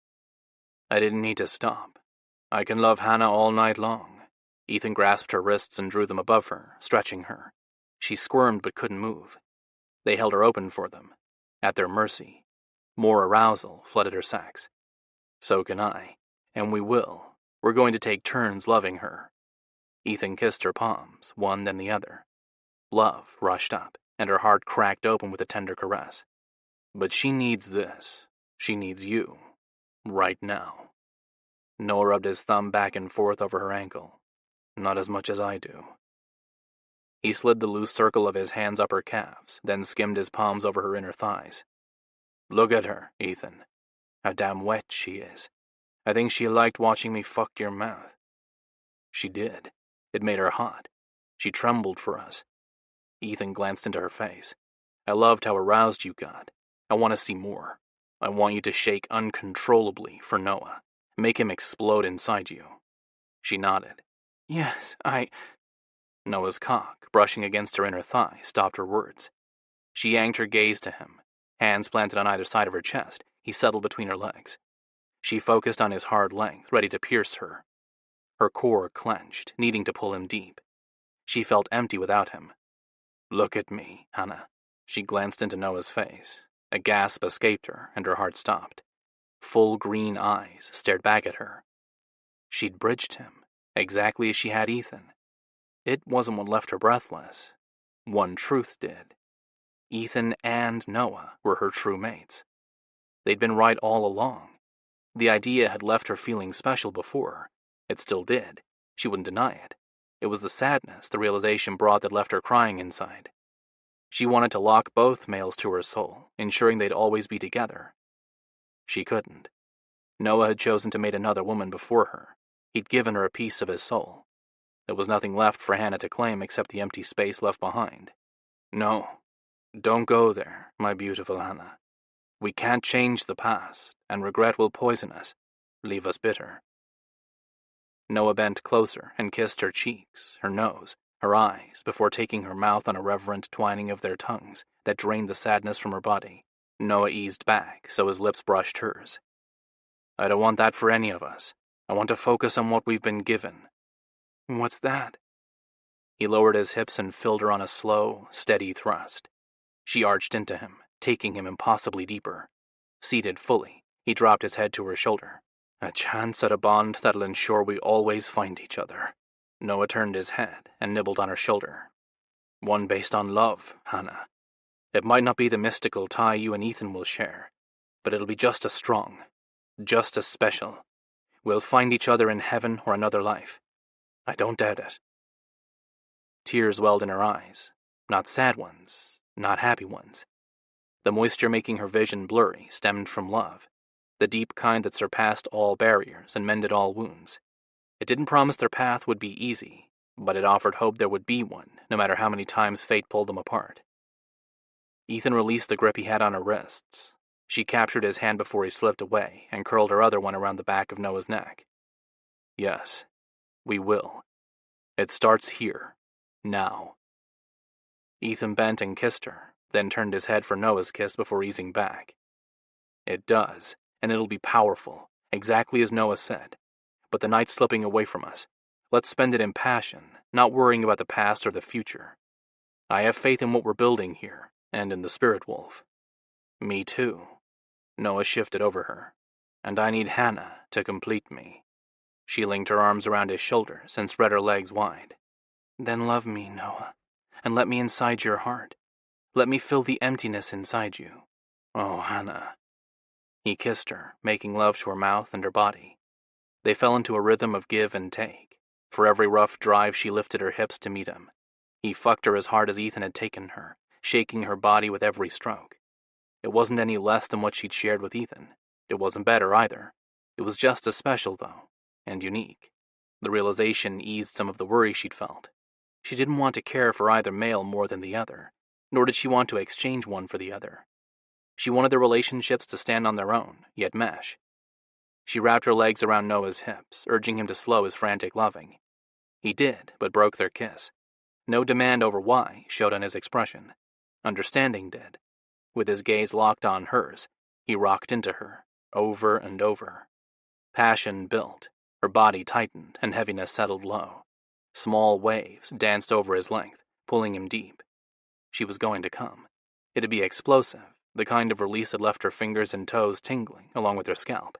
"I didn't need to stop. I can love Hannah all night long." Ethan grasped her wrists and drew them above her, stretching her. She squirmed but couldn't move. They held her open for them, at their mercy. More arousal flooded her sex. "So can I, and we will. We're going to take turns loving her." Ethan kissed her palms, one then the other. Love rushed up, and her heart cracked open with a tender caress. "But she needs this. She needs you. Right now." Noah rubbed his thumb back and forth over her ankle. "Not as much as I do." He slid the loose circle of his hands up her calves, then skimmed his palms over her inner thighs. "Look at her, Ethan. How damn wet she is. I think she liked watching me fuck your mouth." She did. It made her hot. She trembled for us. Ethan glanced into her face. "I loved how aroused you got. I want to see more. I want you to shake uncontrollably for Noah. Make him explode inside you." She nodded. "Yes, Noah's cock, brushing against her inner thigh, stopped her words. She yanked her gaze to him. Hands planted on either side of her chest, he settled between her legs. She focused on his hard length, ready to pierce her. Her core clenched, needing to pull him deep. She felt empty without him. "Look at me, Hannah." She glanced into Noah's face. A gasp escaped her, and her heart stopped. Full green eyes stared back at her. She'd bridged him, exactly as she had Ethan. It wasn't what left her breathless. One truth did. Ethan and Noah were her true mates. They'd been right all along. The idea had left her feeling special before. It still did. She wouldn't deny it. It was the sadness the realization brought that left her crying inside. She wanted to lock both males to her soul, ensuring they'd always be together. She couldn't. Noah had chosen to mate another woman before her. He'd given her a piece of his soul. There was nothing left for Hannah to claim except the empty space left behind. No, don't go there, my beautiful Hannah. We can't change the past, and regret will poison us, leave us bitter. Noah bent closer and kissed her cheeks, her nose, her eyes, before taking her mouth on a reverent twining of their tongues that drained the sadness from her body. Noah eased back, so his lips brushed hers. I don't want that for any of us. I want to focus on what we've been given. What's that? He lowered his hips and filled her on a slow, steady thrust. She arched into him, taking him impossibly deeper. Seated fully, he dropped his head to her shoulder. A chance at a bond that'll ensure we always find each other. Noah turned his head and nibbled on her shoulder. One based on love, Hannah. It might not be the mystical tie you and Ethan will share, but it'll be just as strong, just as special. We'll find each other in heaven or another life. I don't doubt it. Tears welled in her eyes, not sad ones, not happy ones. The moisture making her vision blurry stemmed from love, the deep kind that surpassed all barriers and mended all wounds. It didn't promise their path would be easy, but it offered hope there would be one, no matter how many times fate pulled them apart. Ethan released the grip he had on her wrists. She captured his hand before he slipped away and curled her other one around the back of Noah's neck. Yes, we will. It starts here, now. Ethan bent and kissed her, then turned his head for Noah's kiss before easing back. It does, and it'll be powerful, exactly as Noah said. But the night's slipping away from us. Let's spend it in passion, not worrying about the past or the future. I have faith in what we're building here, and in the Spirit Wolf. Me too. Noah shifted over her. And I need Hannah to complete me. She linked her arms around his shoulders and spread her legs wide. Then love me, Noah, and let me inside your heart. Let me fill the emptiness inside you. Oh, Hannah. He kissed her, making love to her mouth and her body. They fell into a rhythm of give and take. For every rough drive, she lifted her hips to meet him. He fucked her as hard as Ethan had taken her, shaking her body with every stroke. It wasn't any less than what she'd shared with Ethan. It wasn't better either. It was just as special, though, and unique. The realization eased some of the worry she'd felt. She didn't want to care for either male more than the other, nor did she want to exchange one for the other. She wanted their relationships to stand on their own, yet mesh. She wrapped her legs around Noah's hips, urging him to slow his frantic loving. He did, but broke their kiss. No demand over why showed on his expression. Understanding did. With his gaze locked on hers, he rocked into her, over and over. Passion built, her body tightened, and heaviness settled low. Small waves danced over his length, pulling him deep. She was going to come. It'd be explosive, the kind of release that left her fingers and toes tingling, along with her scalp.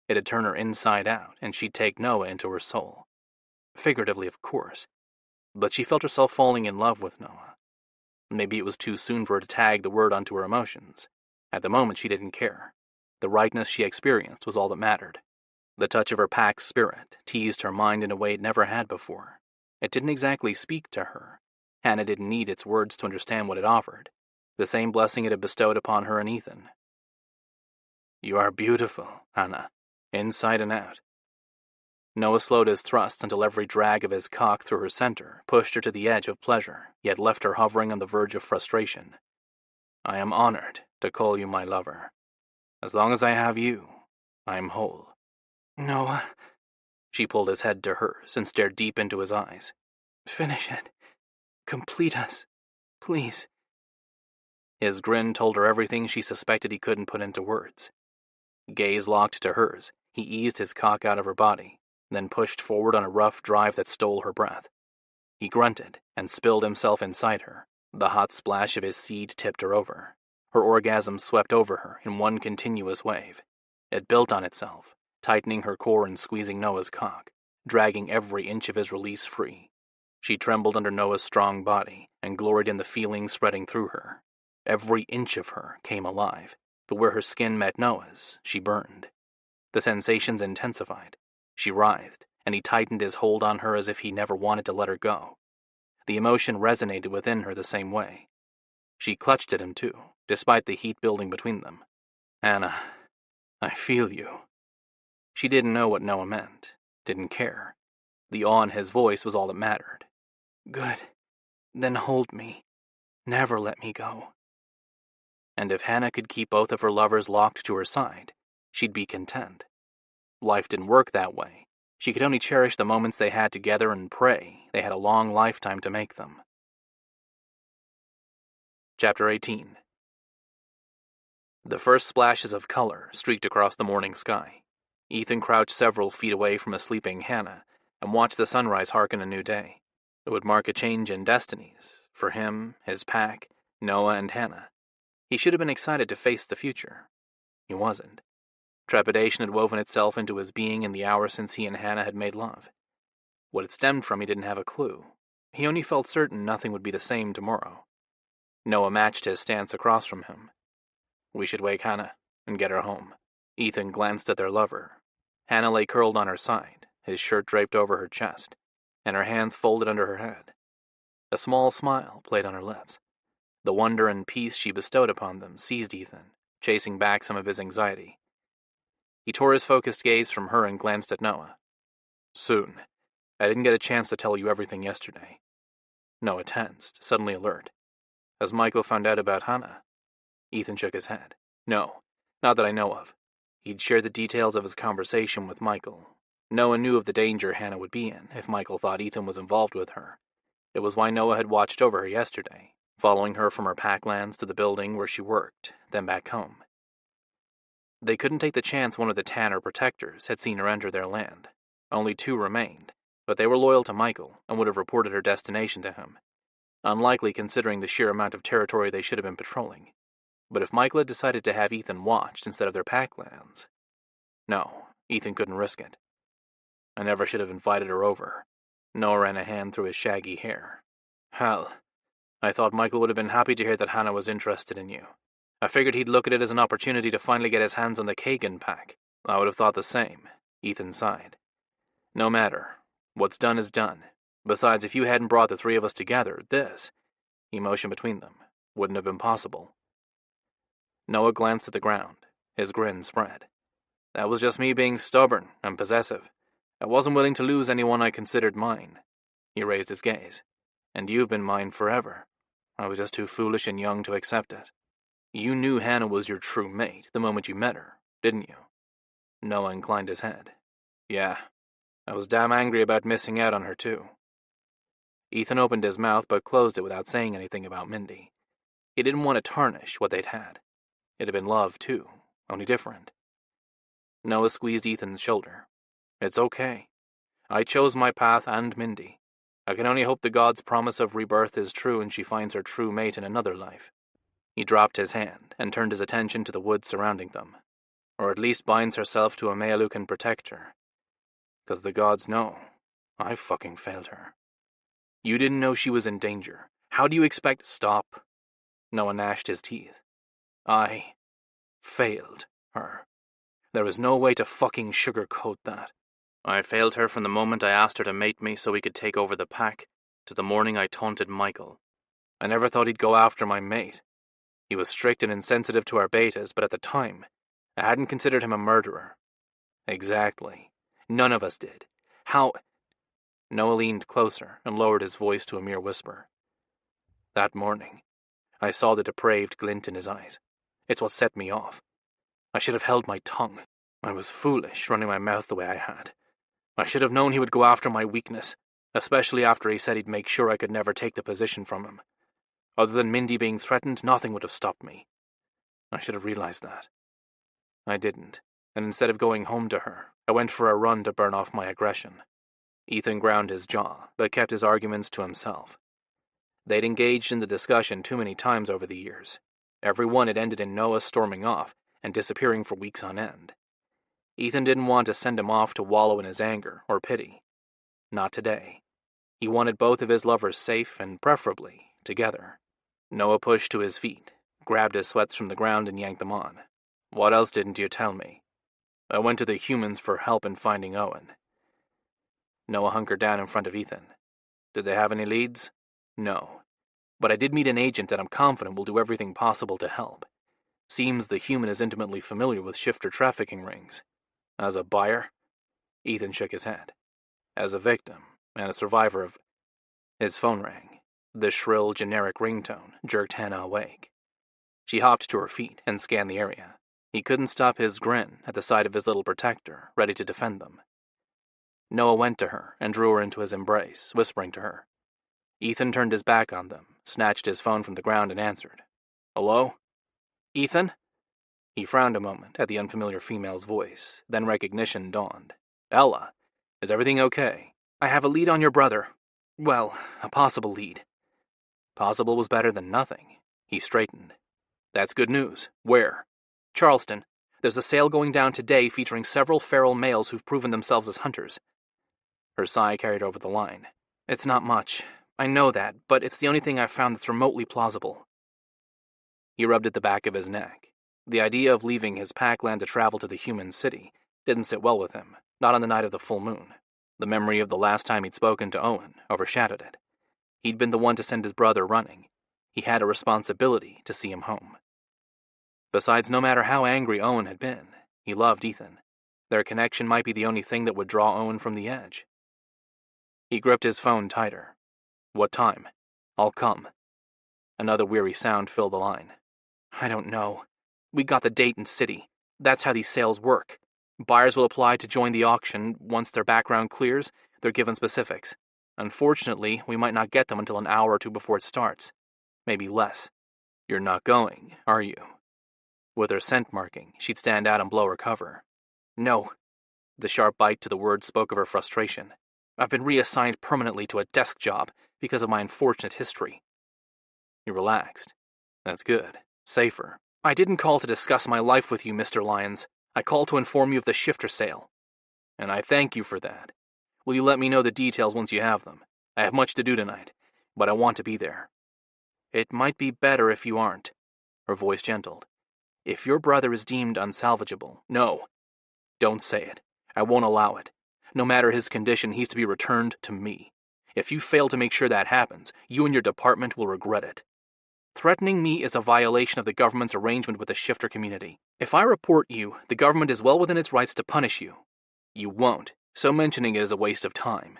It'd turn her inside out, and she'd take Noah into her soul. Figuratively, of course. But she felt herself falling in love with Noah. Maybe it was too soon for her to tag the word onto her emotions. At the moment, she didn't care. The rightness she experienced was all that mattered. The touch of her pack's spirit teased her mind in a way it never had before. It didn't exactly speak to her. Hannah didn't need its words to understand what it offered. The same blessing it had bestowed upon her and Ethan. You are beautiful, Hannah, inside and out. Noah slowed his thrusts until every drag of his cock through her center pushed her to the edge of pleasure, yet left her hovering on the verge of frustration. I am honored to call you my lover. As long as I have you, I am whole. Noah. She pulled his head to hers and stared deep into his eyes. Finish it. Complete us. Please. His grin told her everything she suspected he couldn't put into words. Gaze locked to hers, he eased his cock out of her body, then pushed forward on a rough drive that stole her breath. He grunted and spilled himself inside her. The hot splash of his seed tipped her over. Her orgasm swept over her in one continuous wave. It built on itself, tightening her core and squeezing Noah's cock, dragging every inch of his release free. She trembled under Noah's strong body and gloried in the feeling spreading through her. Every inch of her came alive, but where her skin met Noah's, she burned. The sensations intensified. She writhed, and he tightened his hold on her as if he never wanted to let her go. The emotion resonated within her the same way. She clutched at him too, despite the heat building between them. "Hannah, I feel you." She didn't know what Noah meant, didn't care. The awe in his voice was all that mattered. "Good. Then hold me. Never let me go." And if Hannah could keep both of her lovers locked to her side, she'd be content. Life didn't work that way. She could only cherish the moments they had together and pray they had a long lifetime to make them. Chapter 18. The first splashes of color streaked across the morning sky. Ethan crouched several feet away from a sleeping Hannah and watched the sunrise harken a new day. It would mark a change in destinies, for him, his pack, Noah, and Hannah. He should have been excited to face the future. He wasn't. Trepidation had woven itself into his being in the hour since he and Hannah had made love. What it stemmed from he didn't have a clue. He only felt certain nothing would be the same tomorrow. Noah matched his stance across from him. "We should wake Hannah and get her home." Ethan glanced at their lover. Hannah lay curled on her side, his shirt draped over her chest, and her hands folded under her head. A small smile played on her lips. The wonder and peace she bestowed upon them seized Ethan, chasing back some of his anxiety. He tore his focused gaze from her and glanced at Noah. "Soon. I didn't get a chance to tell you everything yesterday." Noah tensed, suddenly alert. "Has Michael found out about Hannah?" Ethan shook his head. "No, not that I know of." He'd shared the details of his conversation with Michael. Noah knew of the danger Hannah would be in if Michael thought Ethan was involved with her. It was why Noah had watched over her yesterday, following her from her packlands to the building where she worked, then back home. They couldn't take the chance one of the Tanner protectors had seen her enter their land. Only 2 remained, but they were loyal to Michael and would have reported her destination to him. Unlikely considering the sheer amount of territory they should have been patrolling. But if Michael had decided to have Ethan watched instead of their packlands... No, Ethan couldn't risk it. "I never should have invited her over." Noah ran a hand through his shaggy hair. "Hell, I thought Michael would have been happy to hear that Hannah was interested in you. I figured he'd look at it as an opportunity to finally get his hands on the Kagan pack." "I would have thought the same," Ethan sighed. "No matter. What's done is done. Besides, if you hadn't brought the 3 of us together, this," he motioned between them, "wouldn't have been possible." Noah glanced at the ground. His grin spread. "That was just me being stubborn and possessive. I wasn't willing to lose anyone I considered mine." He raised his gaze. "And you've been mine forever. I was just too foolish and young to accept it." "You knew Hannah was your true mate the moment you met her, didn't you?" Noah inclined his head. "Yeah. I was damn angry about missing out on her too." Ethan opened his mouth but closed it without saying anything about Mindy. He didn't want to tarnish what they'd had. It had been love too, only different. Noah squeezed Ethan's shoulder. "It's okay. I chose my path and Mindy. I can only hope the gods' promise of rebirth is true and she finds her true mate in another life." He dropped his hand and turned his attention to the woods surrounding them. "Or at least binds herself to a male who can protect her. 'Cause the gods know. I fucking failed her." "You didn't know she was in danger. How do you expect—" "Stop." Noah gnashed his teeth. "I failed her. There is no way to fucking sugarcoat that. I failed her from the moment I asked her to mate me so we could take over the pack, to the morning I taunted Michael. I never thought he'd go after my mate. He was strict and insensitive to our betas, but at the time, I hadn't considered him a murderer." "Exactly. None of us did. How—" Noah leaned closer and lowered his voice to a mere whisper. "That morning, I saw the depraved glint in his eyes. It's what set me off. I should have held my tongue. I was foolish running my mouth the way I had. I should have known he would go after my weakness, especially after he said he'd make sure I could never take the position from him. Other than Mindy being threatened, nothing would have stopped me. I should have realized that. I didn't, and instead of going home to her, I went for a run to burn off my aggression." Ethan ground his jaw, but kept his arguments to himself. They'd engaged in the discussion too many times over the years. Every one had ended in Noah storming off and disappearing for weeks on end. Ethan didn't want to send him off to wallow in his anger or pity. Not today. He wanted both of his lovers safe and, preferably, together. Noah pushed to his feet, grabbed his sweats from the ground and yanked them on. What else didn't you tell me? I went to the humans for help in finding Owen. Noah hunkered down in front of Ethan. Did they have any leads? No. But I did meet an agent that I'm confident will do everything possible to help. Seems the human is intimately familiar with shifter trafficking rings. As a buyer? Ethan shook his head. As a victim, and a survivor of... His phone rang. The shrill, generic ringtone jerked Hannah awake. She hopped to her feet and scanned the area. He couldn't stop his grin at the sight of his little protector, ready to defend them. Noah went to her and drew her into his embrace, whispering to her. Ethan turned his back on them, snatched his phone from the ground and answered. Hello? Ethan? He frowned a moment at the unfamiliar female's voice, then recognition dawned. Ella, is everything okay? I have a lead on your brother. Well, a possible lead. Possible was better than nothing. He straightened. That's good news. Where? Charleston. There's a sale going down today featuring several feral males who've proven themselves as hunters. Her sigh carried over the line. It's not much. I know that, but it's the only thing I've found that's remotely plausible. He rubbed at the back of his neck. The idea of leaving his packland to travel to the human city didn't sit well with him, not on the night of the full moon. The memory of the last time he'd spoken to Owen overshadowed it. He'd been the one to send his brother running. He had a responsibility to see him home. Besides, no matter how angry Owen had been, he loved Ethan. Their connection might be the only thing that would draw Owen from the edge. He gripped his phone tighter. What time? I'll come. Another weary sound filled the line. I don't know. We got the date and city. That's how these sales work. Buyers will apply to join the auction. Once their background clears, they're given specifics. Unfortunately, we might not get them until an hour or two before it starts. Maybe less. You're not going, are you? With her scent marking, she'd stand out and blow her cover. No. The sharp bite to the word spoke of her frustration. I've been reassigned permanently to a desk job because of my unfortunate history. He relaxed. That's good. Safer. I didn't call to discuss my life with you, Mr. Lyons. I called to inform you of the shifter sale. And I thank you for that. Will you let me know the details once you have them? I have much to do tonight, but I want to be there. It might be better if you aren't. Her voice gentled. If your brother is deemed unsalvageable, no. Don't say it. I won't allow it. No matter his condition, he's to be returned to me. If you fail to make sure that happens, you and your department will regret it. Threatening me is a violation of the government's arrangement with the shifter community. If I report you, the government is well within its rights to punish you. You won't, so mentioning it is a waste of time.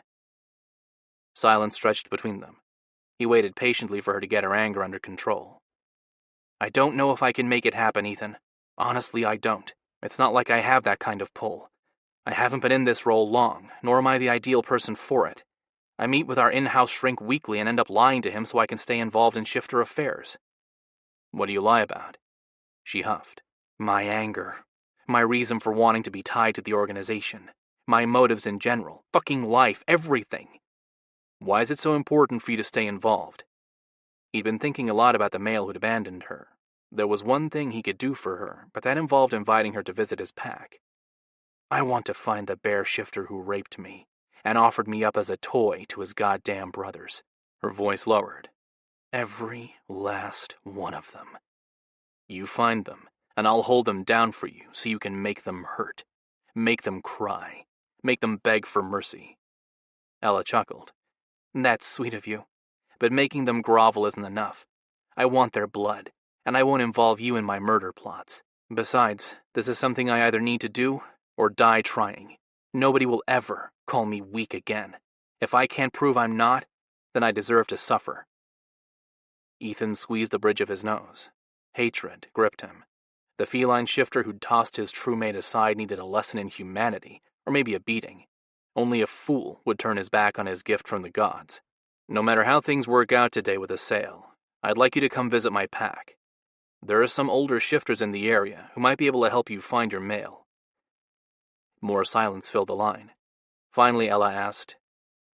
Silence stretched between them. He waited patiently for her to get her anger under control. I don't know if I can make it happen, Ethan. Honestly, I don't. It's not like I have that kind of pull. I haven't been in this role long, nor am I the ideal person for it. I meet with our in-house shrink weekly and end up lying to him so I can stay involved in shifter affairs. What do you lie about? She huffed. My anger. My reason for wanting to be tied to the organization. My motives in general. Fucking life. Everything. Why is it so important for you to stay involved? He'd been thinking a lot about the male who'd abandoned her. There was one thing he could do for her, but that involved inviting her to visit his pack. I want to find the bear shifter who raped me and offered me up as a toy to his goddamn brothers. Her voice lowered. Every last one of them. You find them, and I'll hold them down for you so you can make them hurt. Make them cry. Make them beg for mercy. Ella chuckled. That's sweet of you. But making them grovel isn't enough. I want their blood, and I won't involve you in my murder plots. Besides, this is something I either need to do or die trying. Nobody will ever call me weak again. If I can't prove I'm not, then I deserve to suffer. Ethan squeezed the bridge of his nose. Hatred gripped him. The feline shifter who'd tossed his true mate aside needed a lesson in humanity, or maybe a beating. Only a fool would turn his back on his gift from the gods. No matter how things work out today with the sale, I'd like you to come visit my pack. There are some older shifters in the area who might be able to help you find your male. More silence filled the line. Finally, Ella asked,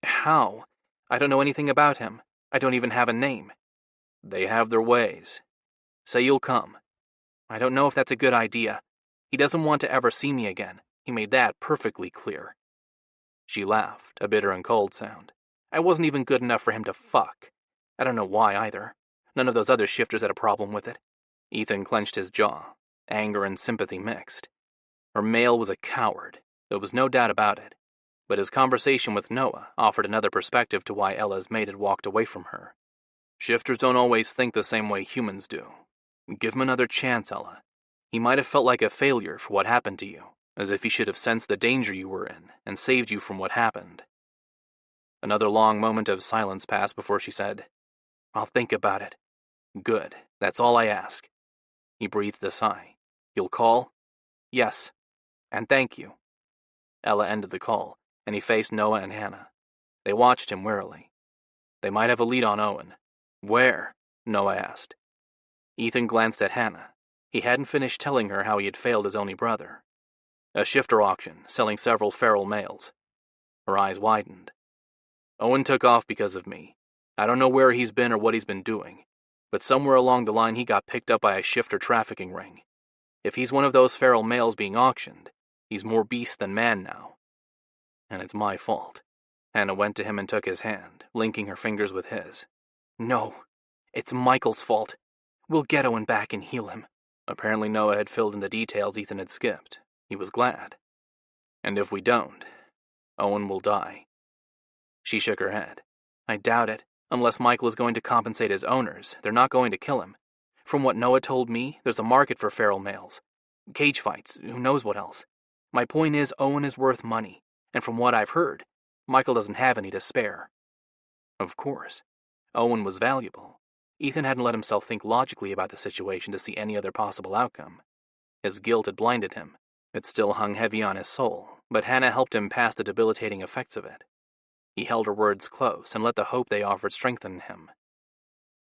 How? I don't know anything about him. I don't even have a name. They have their ways. Say you'll come. I don't know if that's a good idea. He doesn't want to ever see me again. He made that perfectly clear. She laughed, a bitter and cold sound. I wasn't even good enough for him to fuck. I don't know why either. None of those other shifters had a problem with it. Ethan clenched his jaw, anger and sympathy mixed. Her male was a coward, there was no doubt about it, but his conversation with Noah offered another perspective to why Ella's mate had walked away from her. Shifters don't always think the same way humans do. Give him another chance, Ella. He might have felt like a failure for what happened to you, as if he should have sensed the danger you were in and saved you from what happened. Another long moment of silence passed before she said, "I'll think about it." "Good, that's all I ask." He breathed a sigh. "You'll call?" "Yes, and thank you." Ella ended the call, and he faced Noah and Hannah. They watched him warily. They might have a lead on Owen. "Where?" Noah asked. Ethan glanced at Hannah. He hadn't finished telling her how he had failed his only brother. "A shifter auction, selling several feral males." Her eyes widened. "Owen took off because of me. I don't know where he's been or what he's been doing, but somewhere along the line he got picked up by a shifter trafficking ring. If he's one of those feral males being auctioned, he's more beast than man now. And it's my fault." Hannah went to him and took his hand, linking her fingers with his. "No, it's Michael's fault. We'll get Owen back and heal him." Apparently Noah had filled in the details Ethan had skipped. He was glad. "And if we don't, Owen will die." She shook her head. "I doubt it. Unless Michael is going to compensate his owners, they're not going to kill him. From what Noah told me, there's a market for feral males. Cage fights, who knows what else. My point is, Owen is worth money, and from what I've heard, Michael doesn't have any to spare." Of course. Owen was valuable. Ethan hadn't let himself think logically about the situation to see any other possible outcome. His guilt had blinded him. It still hung heavy on his soul, but Hannah helped him pass the debilitating effects of it. He held her words close and let the hope they offered strengthen him.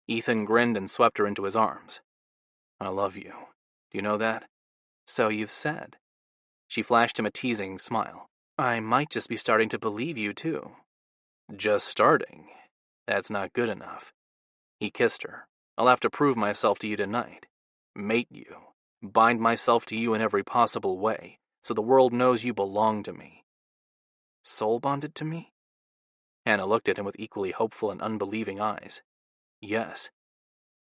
Ethan grinned and swept her into his arms. "I love you. Do you know that?" "So you've said." She flashed him a teasing smile. "I might just be starting to believe you, too." "Just starting? That's not good enough." He kissed her. "I'll have to prove myself to you tonight. Mate you. Bind myself to you in every possible way, so the world knows you belong to me." "Soul bonded to me?" Hannah looked at him with equally hopeful and unbelieving eyes. "Yes."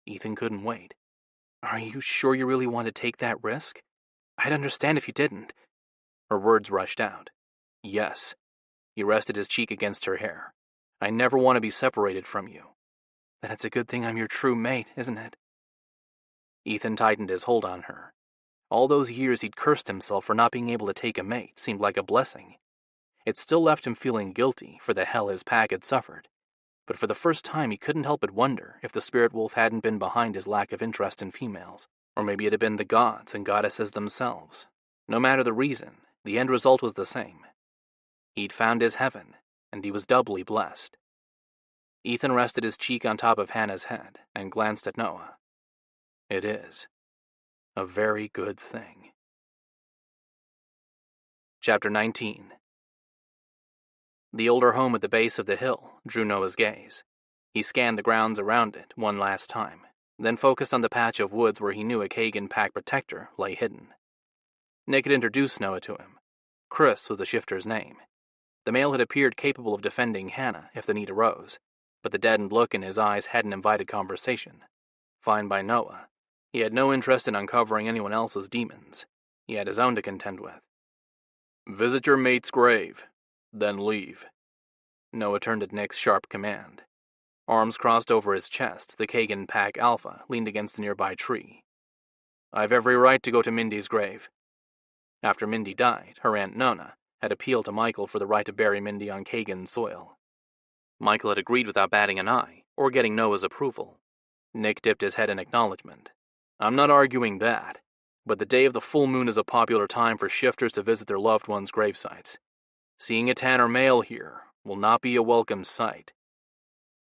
Ethan couldn't wait. "Are you sure you really want to take that risk? I'd understand if you didn't." Her words rushed out. "Yes." He rested his cheek against her hair. "I never want to be separated from you." "Then it's a good thing I'm your true mate, isn't it?" Ethan tightened his hold on her. All those years he'd cursed himself for not being able to take a mate seemed like a blessing. It still left him feeling guilty for the hell his pack had suffered, but for the first time he couldn't help but wonder if the spirit wolf hadn't been behind his lack of interest in females, or maybe it had been the gods and goddesses themselves. No matter the reason, the end result was the same. He'd found his heaven, and he was doubly blessed. Ethan rested his cheek on top of Hannah's head and glanced at Noah. "It is a very good thing." Chapter 19. The older home at the base of the hill drew Noah's gaze. He scanned the grounds around it one last time, then focused on the patch of woods where he knew a Kagan pack protector lay hidden. Nick had introduced Noah to him. Chris was the shifter's name. The male had appeared capable of defending Hannah if the need arose, but the deadened look in his eyes hadn't invited conversation. Fine by Noah. He had no interest in uncovering anyone else's demons. He had his own to contend with. "Visit your mate's grave, then leave." Noah turned at Nick's sharp command. Arms crossed over his chest, the Kagan pack Alpha leaned against a nearby tree. "I've every right to go to Mindy's grave." After Mindy died, her Aunt Nona had appealed to Michael for the right to bury Mindy on Kagan soil. Michael had agreed without batting an eye, or getting Noah's approval. Nick dipped his head in acknowledgement. "I'm not arguing that, but the day of the full moon is a popular time for shifters to visit their loved ones' gravesites. Seeing a Tanner male here will not be a welcome sight."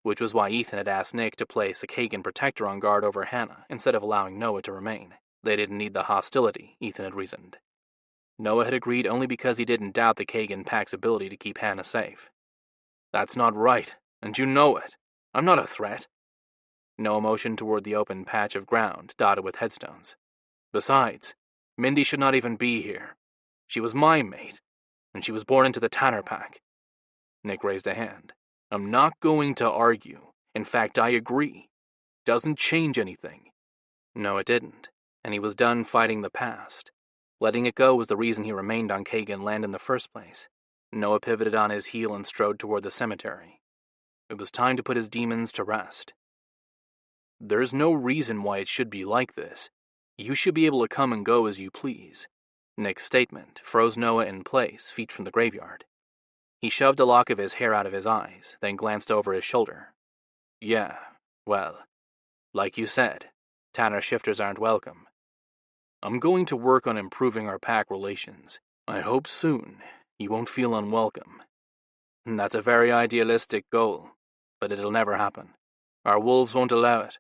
Which was why Ethan had asked Nick to place a Kagan protector on guard over Hannah instead of allowing Noah to remain. They didn't need the hostility, Ethan had reasoned. Noah had agreed only because he didn't doubt the Kagan pack's ability to keep Hannah safe. "That's not right, and you know it. I'm not a threat." Noah motioned toward the open patch of ground dotted with headstones. "Besides, Mindy should not even be here. She was my mate, and she was born into the Tanner pack." Nick raised a hand. "I'm not going to argue. In fact, I agree. Doesn't change anything. No, it didn't, and he was done fighting the past. Letting it go was the reason he remained on Kagan land in the first place. Noah pivoted on his heel and strode toward the cemetery. It was time to put his demons to rest. There's no reason why it should be like this. You should be able to come and go as you please. Nick's statement froze Noah in place, feet from the graveyard. He shoved a lock of his hair out of his eyes, then glanced over his shoulder. Yeah, well, like you said, Tanner shifters aren't welcome. I'm going to work on improving our pack relations. I hope soon you won't feel unwelcome. That's a very idealistic goal, but it'll never happen. Our wolves won't allow it.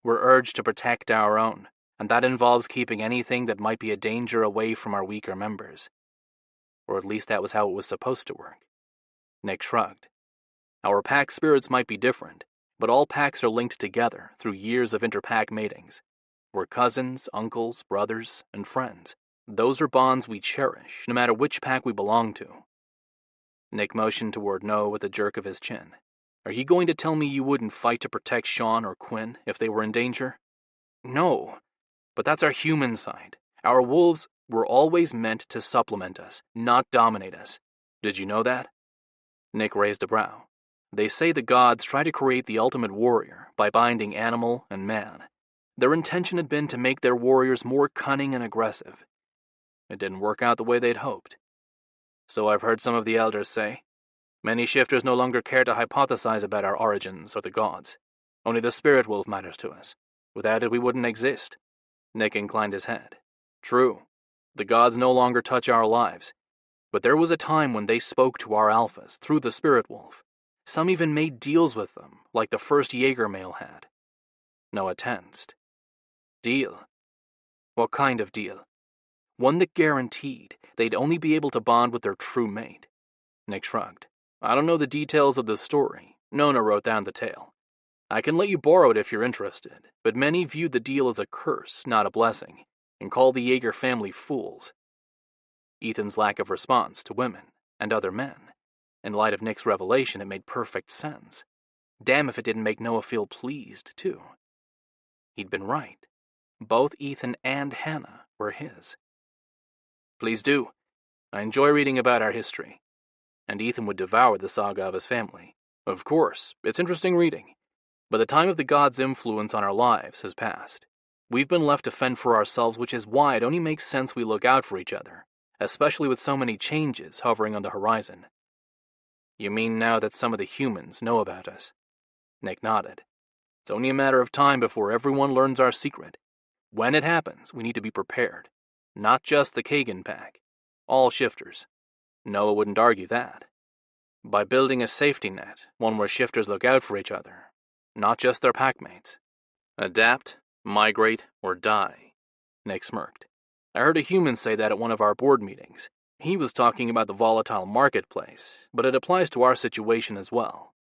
We're urged to protect our own, and that involves keeping anything that might be a danger away from our weaker members. Or at least that was how it was supposed to work. Nick shrugged. Our pack spirits might be different, but all packs are linked together through years of interpack matings. We're cousins, uncles, brothers, and friends. Those are bonds we cherish, no matter which pack we belong to. Nick motioned toward Noah with a jerk of his chin. Are you going to tell me you wouldn't fight to protect Sean or Quinn if they were in danger? No, but that's our human side. Our wolves were always meant to supplement us, not dominate us. Did you know that? Nick raised a brow. They say the gods try to create the ultimate warrior by binding animal and man. Their intention had been to make their warriors more cunning and aggressive. It didn't work out the way they'd hoped. So I've heard some of the elders say. Many shifters no longer care to hypothesize about our origins or the gods. Only the spirit wolf matters to us. Without it, we wouldn't exist. Nick inclined his head. True. The gods no longer touch our lives. But there was a time when they spoke to our alphas through the spirit wolf. Some even made deals with them, like the first Jaeger male had. Noah tensed. Deal? What kind of deal? One that guaranteed they'd only be able to bond with their true mate. Nick shrugged. I don't know the details of the story. Nona wrote down the tale. I can let you borrow it if you're interested, but many viewed the deal as a curse, not a blessing, and called the Jaeger family fools. Ethan's lack of response to women and other men. In light of Nick's revelation, it made perfect sense. Damn if it didn't make Noah feel pleased, too. He'd been right. Both Ethan and Hannah were his. Please do. I enjoy reading about our history. And Ethan would devour the saga of his family. Of course, it's interesting reading. But the time of the gods' influence on our lives has passed. We've been left to fend for ourselves, which is why it only makes sense we look out for each other, especially with so many changes hovering on the horizon. You mean now that some of the humans know about us? Nick nodded. It's only a matter of time before everyone learns our secret. When it happens, we need to be prepared. Not just the Kagan pack. All shifters. Noah wouldn't argue that. By building a safety net, one where shifters look out for each other, not just their packmates. Adapt, migrate, or die. Nick smirked. I heard a human say that at one of our board meetings. He was talking about the volatile marketplace, but it applies to our situation as well.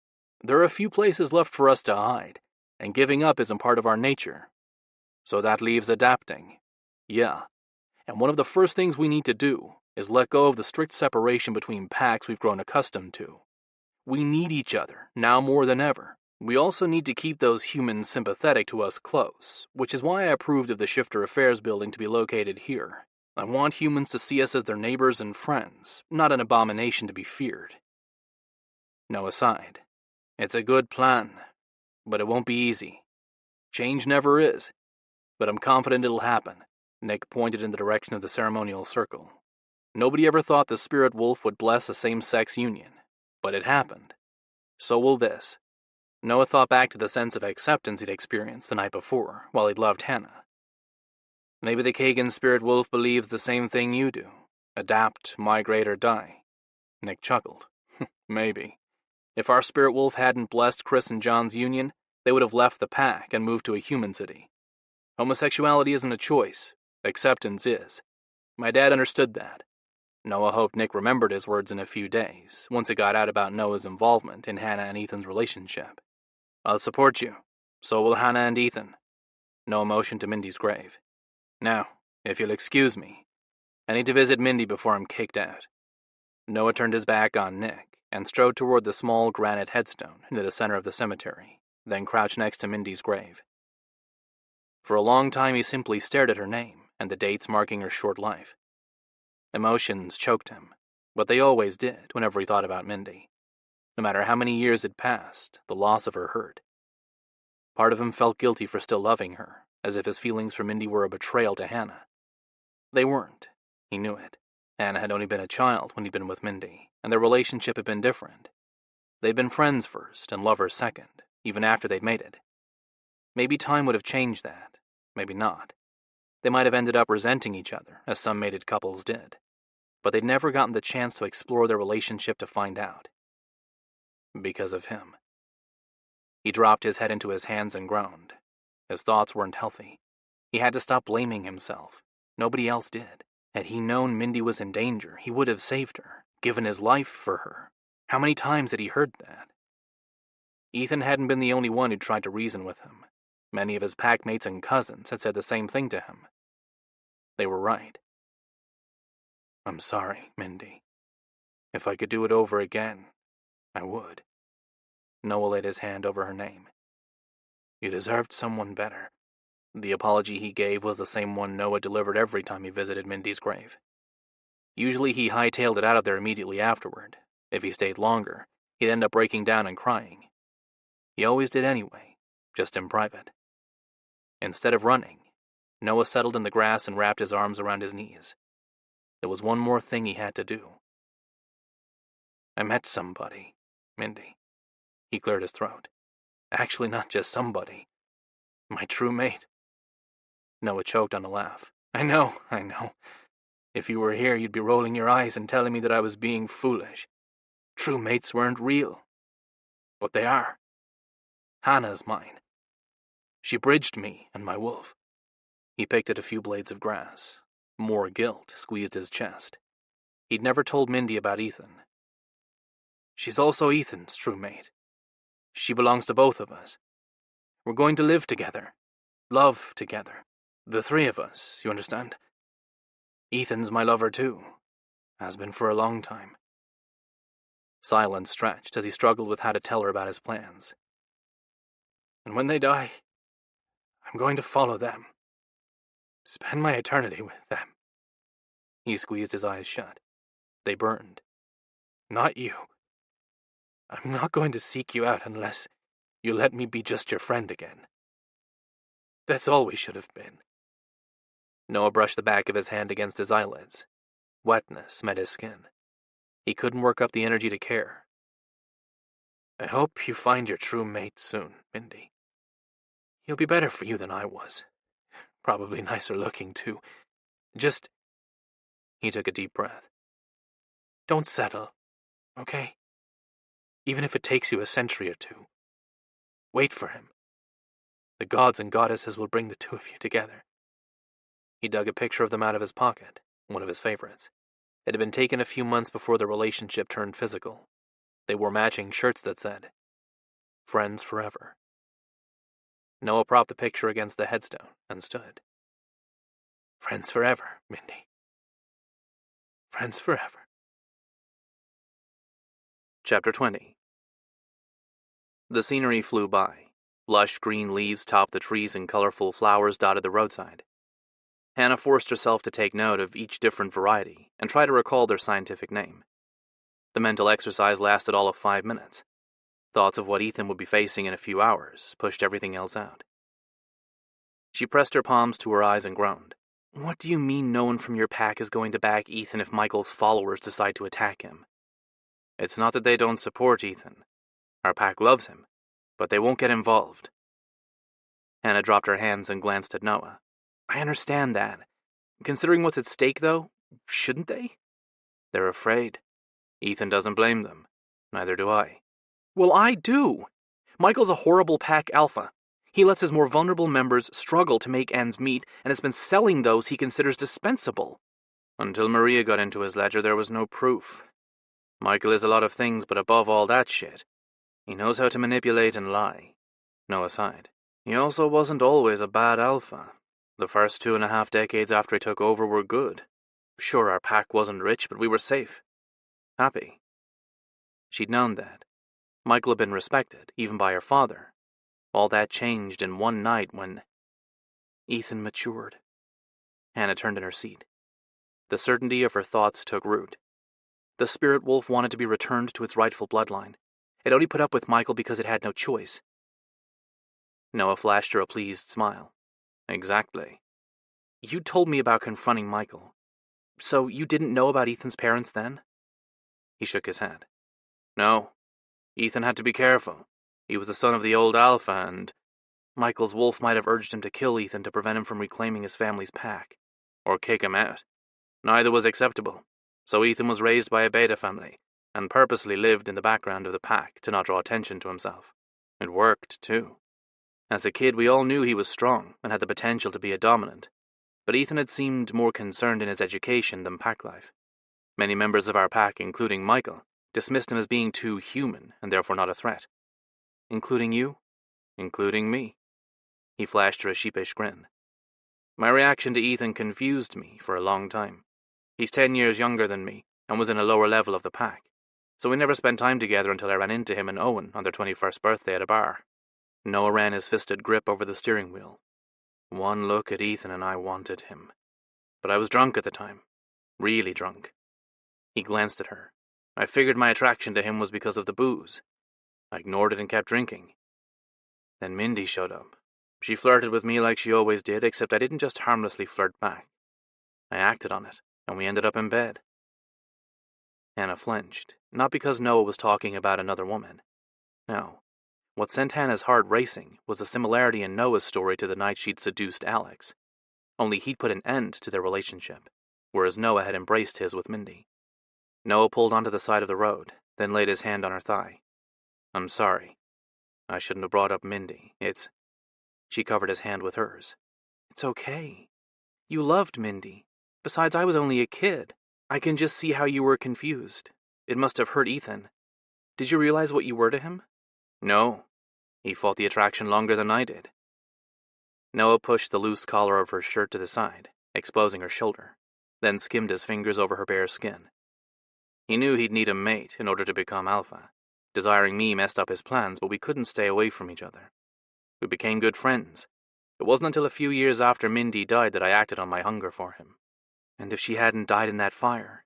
There are a few places left for us to hide, and giving up isn't part of our nature. So that leaves adapting. Yeah. And one of the first things we need to do is let go of the strict separation between packs we've grown accustomed to. We need each other, now more than ever. We also need to keep those humans sympathetic to us close, which is why I approved of the Shifter Affairs building to be located here. I want humans to see us as their neighbors and friends, not an abomination to be feared. Noah sighed. It's a good plan, but it won't be easy. Change never is, but I'm confident it'll happen. Nick pointed in the direction of the ceremonial circle. Nobody ever thought the spirit wolf would bless a same-sex union, but it happened. So will this. Noah thought back to the sense of acceptance he'd experienced the night before, while he'd loved Hannah. Maybe the Kagan spirit wolf believes the same thing you do. Adapt, migrate, or die. Nick chuckled. Maybe. If our spirit wolf hadn't blessed Chris and John's union, they would have left the pack and moved to a human city. Homosexuality isn't a choice. Acceptance is. My dad understood that. Noah hoped Nick remembered his words in a few days, once it got out about Noah's involvement in Hannah and Ethan's relationship. I'll support you. So will Hannah and Ethan. Noah motioned to Mindy's grave. Now, if you'll excuse me, I need to visit Mindy before I'm kicked out. Noah turned his back on Nick and strode toward the small granite headstone near the center of the cemetery, then crouched next to Mindy's grave. For a long time he simply stared at her name and the dates marking her short life. Emotions choked him, but they always did whenever he thought about Mindy. No matter how many years had passed, the loss of her hurt. Part of him felt guilty for still loving her, as if his feelings for Mindy were a betrayal to Hannah. They weren't. He knew it. Hannah had only been a child when he'd been with Mindy, and their relationship had been different. They'd been friends first and lovers second, even after they'd mated. Maybe time would have changed that, maybe not. They might have ended up resenting each other, as some mated couples did. But they'd never gotten the chance to explore their relationship to find out. Because of him. He dropped his head into his hands and groaned. His thoughts weren't healthy. He had to stop blaming himself. Nobody else did. Had he known Mindy was in danger, he would have saved her, given his life for her. How many times had he heard that? Ethan hadn't been the only one who'd tried to reason with him. Many of his packmates and cousins had said the same thing to him. They were right. I'm sorry, Mindy. If I could do it over again, I would. Noah laid his hand over her name. You deserved someone better. The apology he gave was the same one Noah delivered every time he visited Mindy's grave. Usually he hightailed it out of there immediately afterward. If he stayed longer, he'd end up breaking down and crying. He always did anyway, just in private. Instead of running, Noah settled in the grass and wrapped his arms around his knees. There was one more thing he had to do. I met somebody, Mindy. He cleared his throat. Actually, not just somebody. My true mate. Noah choked on a laugh. I know. If you were here, you'd be rolling your eyes and telling me that I was being foolish. True mates weren't real. But they are. Hannah's mine. She bridged me and my wolf. He picked at a few blades of grass. More guilt squeezed his chest. He'd never told Mindy about Ethan. She's also Ethan's true mate. She belongs to both of us. We're going to live together. Love together. The three of us, you understand? Ethan's my lover too. Has been for a long time. Silence stretched as he struggled with how to tell her about his plans. And when they die, I'm going to follow them. Spend my eternity with them. He squeezed his eyes shut. They burned. Not you. I'm not going to seek you out unless you let me be just your friend again. That's all we should have been. Noah brushed the back of his hand against his eyelids. Wetness met his skin. He couldn't work up the energy to care. I hope you find your true mate soon, Mindy. He'll be better for you than I was. Probably nicer looking, too. Just... He took a deep breath. Don't settle, okay? Even if it takes you a century or two. Wait for him. The gods and goddesses will bring the two of you together. He dug a picture of them out of his pocket, one of his favorites. It had been taken a few months before the relationship turned physical. They wore matching shirts that said, Friends Forever. Noah propped the picture against the headstone and stood. Friends forever, Mindy. Friends forever. Chapter 20. The scenery flew by. Lush green leaves topped the trees and colorful flowers dotted the roadside. Hannah forced herself to take note of each different variety and try to recall their scientific name. The mental exercise lasted all of 5 minutes. Thoughts of what Ethan would be facing in a few hours pushed everything else out. She pressed her palms to her eyes and groaned. What do you mean no one from your pack is going to back Ethan if Michael's followers decide to attack him? It's not that they don't support Ethan. Our pack loves him, but they won't get involved. Hannah dropped her hands and glanced at Noah. I understand that. Considering what's at stake, though, shouldn't they? They're afraid. Ethan doesn't blame them. Neither do I. Well, I do. Michael's a horrible pack alpha. He lets his more vulnerable members struggle to make ends meet and has been selling those he considers dispensable. Until Maria got into his ledger, there was no proof. Michael is a lot of things, but above all that shit, he knows how to manipulate and lie. Noah sighed. He also wasn't always a bad alpha. The first 2.5 decades after he took over were good. Sure, our pack wasn't rich, but we were safe. Happy. She'd known that. Michael had been respected, even by her father. All that changed in one night when... Ethan matured. Hannah turned in her seat. The certainty of her thoughts took root. The spirit wolf wanted to be returned to its rightful bloodline. It only put up with Michael because it had no choice. Noah flashed her a pleased smile. Exactly. You told me about confronting Michael. So you didn't know about Ethan's parents then? He shook his head. No. Ethan had to be careful. He was the son of the old Alpha, and Michael's wolf might have urged him to kill Ethan to prevent him from reclaiming his family's pack. Or kick him out. Neither was acceptable. So Ethan was raised by a beta family, and purposely lived in the background of the pack to not draw attention to himself. It worked, too. As a kid, we all knew he was strong and had the potential to be a dominant, but Ethan had seemed more concerned in his education than pack life. Many members of our pack, including Michael, dismissed him as being too human and therefore not a threat. Including you? Including me. He flashed her a sheepish grin. My reaction to Ethan confused me for a long time. He's 10 years younger than me and was in a lower level of the pack, so we never spent time together until I ran into him and Owen on their 21st birthday at a bar. Noah ran his fisted grip over the steering wheel. One look at Ethan and I wanted him. But I was drunk at the time. Really drunk. He glanced at her. I figured my attraction to him was because of the booze. I ignored it and kept drinking. Then Mindy showed up. She flirted with me like she always did, except I didn't just harmlessly flirt back. I acted on it, and we ended up in bed. Hannah flinched, not because Noah was talking about another woman. No. What sent Hannah's heart racing was the similarity in Noah's story to the night she'd seduced Alex. Only he'd put an end to their relationship, whereas Noah had embraced his with Mindy. Noah pulled onto the side of the road, then laid his hand on her thigh. I'm sorry. I shouldn't have brought up Mindy. She covered his hand with hers. It's okay. You loved Mindy. Besides, I was only a kid. I can just see how you were confused. It must have hurt Ethan. Did you realize what you were to him? No. He fought the attraction longer than I did. Noah pushed the loose collar of her shirt to the side, exposing her shoulder, then skimmed his fingers over her bare skin. He knew he'd need a mate in order to become alpha. Desiring me messed up his plans, but we couldn't stay away from each other. We became good friends. It wasn't until a few years after Mindy died that I acted on my hunger for him. And if she hadn't died in that fire,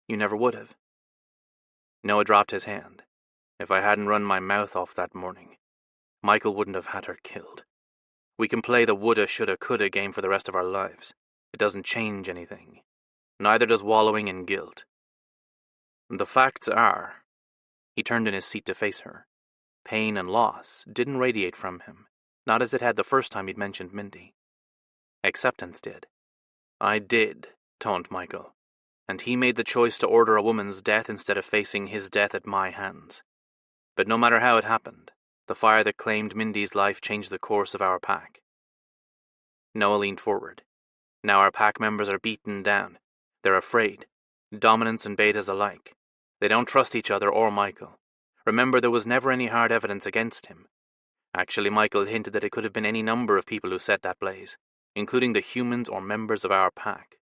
you never would have. Noah dropped his hand. If I hadn't run my mouth off that morning, Michael wouldn't have had her killed. We can play the woulda, shoulda, coulda game for the rest of our lives. It doesn't change anything. Neither does wallowing in guilt. The facts are... He turned in his seat to face her. Pain and loss didn't radiate from him, not as it had the first time he'd mentioned Mindy. Acceptance did. I did, taunted Michael, and he made the choice to order a woman's death instead of facing his death at my hands. But no matter how it happened, the fire that claimed Mindy's life changed the course of our pack. Noah leaned forward. Now our pack members are beaten down. They're afraid. Dominants and betas alike. They don't trust each other or Michael. Remember, there was never any hard evidence against him. Actually, Michael hinted that it could have been any number of people who set that blaze, including the humans or members of our pack.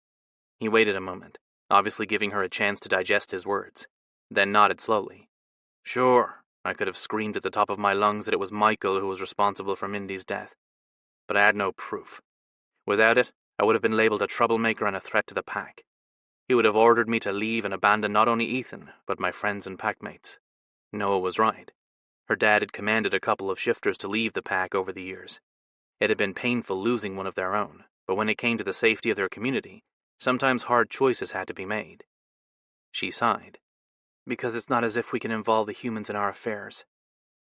He waited a moment, obviously giving her a chance to digest his words, then nodded slowly. Sure, I could have screamed at the top of my lungs that it was Michael who was responsible for Mindy's death. But I had no proof. Without it, I would have been labeled a troublemaker and a threat to the pack. He would have ordered me to leave and abandon not only Ethan, but my friends and packmates. Noah was right. Her dad had commanded a couple of shifters to leave the pack over the years. It had been painful losing one of their own, but when it came to the safety of their community, sometimes hard choices had to be made. She sighed. Because it's not as if we can involve the humans in our affairs.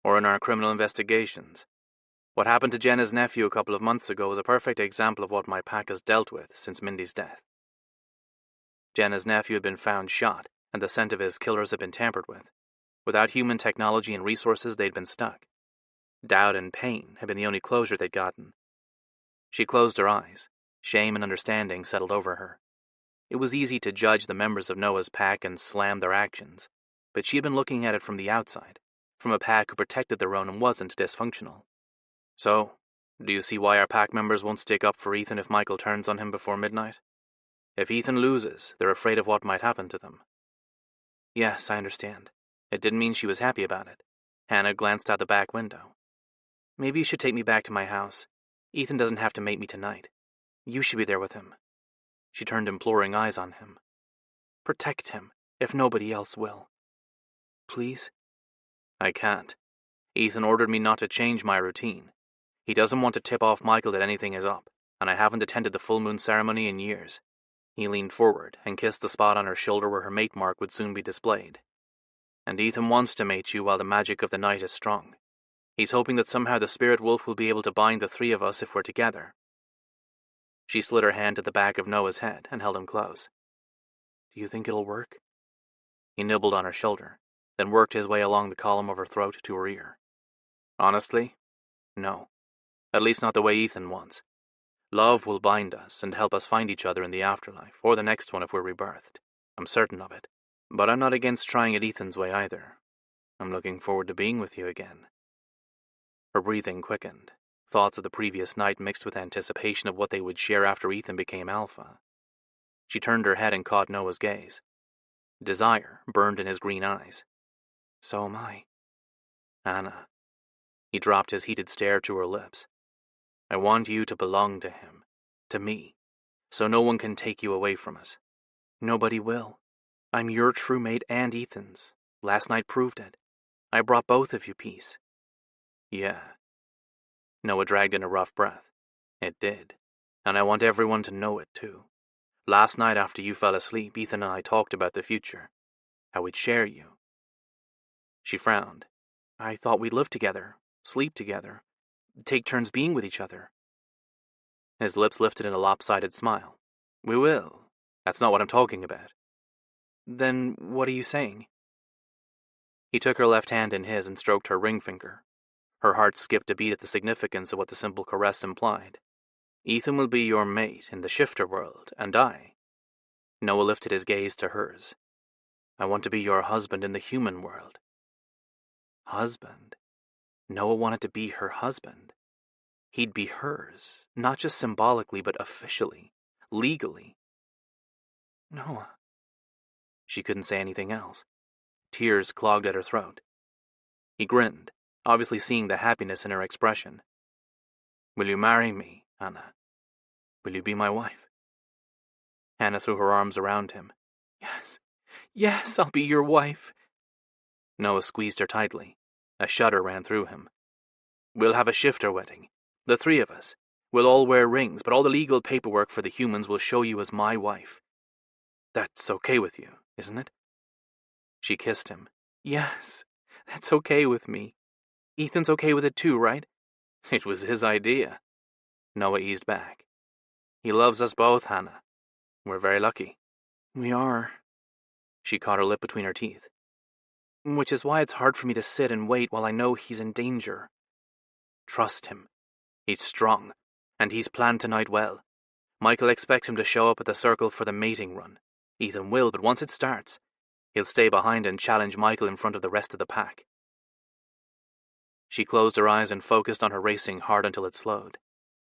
Or in our criminal investigations. What happened to Jenna's nephew a couple of months ago was a perfect example of what my pack has dealt with since Mindy's death. Jenna's nephew had been found shot, and the scent of his killers had been tampered with. Without human technology and resources, they'd been stuck. Doubt and pain had been the only closure they'd gotten. She closed her eyes. Shame and understanding settled over her. It was easy to judge the members of Noah's pack and slam their actions, but she had been looking at it from the outside, from a pack who protected their own and wasn't dysfunctional. So, do you see why our pack members won't stick up for Ethan if Michael turns on him before midnight? If Ethan loses, they're afraid of what might happen to them. Yes, I understand. It didn't mean she was happy about it. Hannah glanced out the back window. Maybe you should take me back to my house. Ethan doesn't have to mate me tonight. You should be there with him. She turned imploring eyes on him. Protect him, if nobody else will. Please? I can't. Ethan ordered me not to change my routine. He doesn't want to tip off Michael that anything is up, and I haven't attended the full moon ceremony in years. He leaned forward and kissed the spot on her shoulder where her mate mark would soon be displayed. And Ethan wants to mate you while the magic of the night is strong. He's hoping that somehow the spirit wolf will be able to bind the three of us if we're together. She slid her hand to the back of Noah's head and held him close. Do you think it'll work? He nibbled on her shoulder, then worked his way along the column of her throat to her ear. Honestly, no. At least not the way Ethan wants. Love will bind us and help us find each other in the afterlife, or the next one if we're rebirthed. I'm certain of it. But I'm not against trying it Ethan's way either. I'm looking forward to being with you again. Her breathing quickened. Thoughts of the previous night mixed with anticipation of what they would share after Ethan became alpha. She turned her head and caught Noah's gaze. Desire burned in his green eyes. So am I. Anna. He dropped his heated stare to her lips. I want you to belong to him, to me, so no one can take you away from us. Nobody will. I'm your true mate and Ethan's. Last night proved it. I brought both of you peace. Yeah. Noah dragged in a rough breath. It did. And I want everyone to know it, too. Last night after you fell asleep, Ethan and I talked about the future. How we'd share you. She frowned. I thought we'd live together, sleep together, take turns being with each other. His lips lifted in a lopsided smile. We will. That's not what I'm talking about. Then what are you saying? He took her left hand in his and stroked her ring finger. Her heart skipped a beat at the significance of what the simple caress implied. Ethan will be your mate in the shifter world, and I. Noah lifted his gaze to hers. I want to be your husband in the human world. Husband? Noah wanted to be her husband. He'd be hers, not just symbolically, but officially, legally. Noah. She couldn't say anything else. Tears clogged at her throat. He grinned, obviously seeing the happiness in her expression. Will you marry me, Anna? Will you be my wife? Anna threw her arms around him. Yes, yes, I'll be your wife. Noah squeezed her tightly. A shudder ran through him. We'll have a shifter wedding. The three of us. We'll all wear rings, but all the legal paperwork for the humans will show you as my wife. That's okay with you, isn't it? She kissed him. Yes, that's okay with me. Ethan's okay with it too, right? It was his idea. Noah eased back. He loves us both, Hannah. We're very lucky. We are. She caught her lip between her teeth. Which is why it's hard for me to sit and wait while I know he's in danger. Trust him. He's strong, and he's planned tonight well. Michael expects him to show up at the circle for the mating run. Ethan will, but once it starts, he'll stay behind and challenge Michael in front of the rest of the pack. She closed her eyes and focused on her racing heart until it slowed.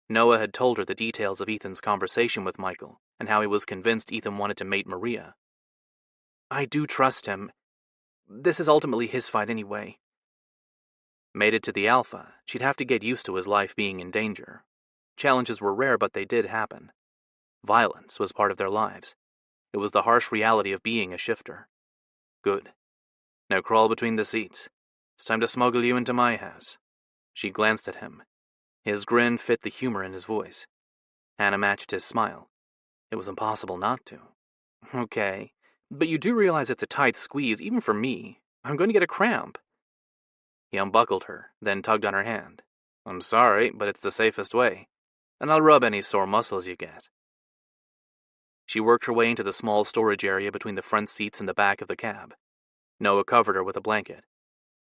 Noah had told her the details of Ethan's conversation with Michael, and how he was convinced Ethan wanted to mate Maria. I do trust him. This is ultimately his fight anyway. Mated to the Alpha, she'd have to get used to his life being in danger. Challenges were rare, but they did happen. Violence was part of their lives. It was the harsh reality of being a shifter. Good. Now crawl between the seats. It's time to smuggle you into my house. She glanced at him. His grin fit the humor in his voice. Hannah matched his smile. It was impossible not to. Okay, but you do realize it's a tight squeeze, even for me. I'm going to get a cramp. He unbuckled her, then tugged on her hand. I'm sorry, but it's the safest way. And I'll rub any sore muscles you get. She worked her way into the small storage area between the front seats and the back of the cab. Noah covered her with a blanket.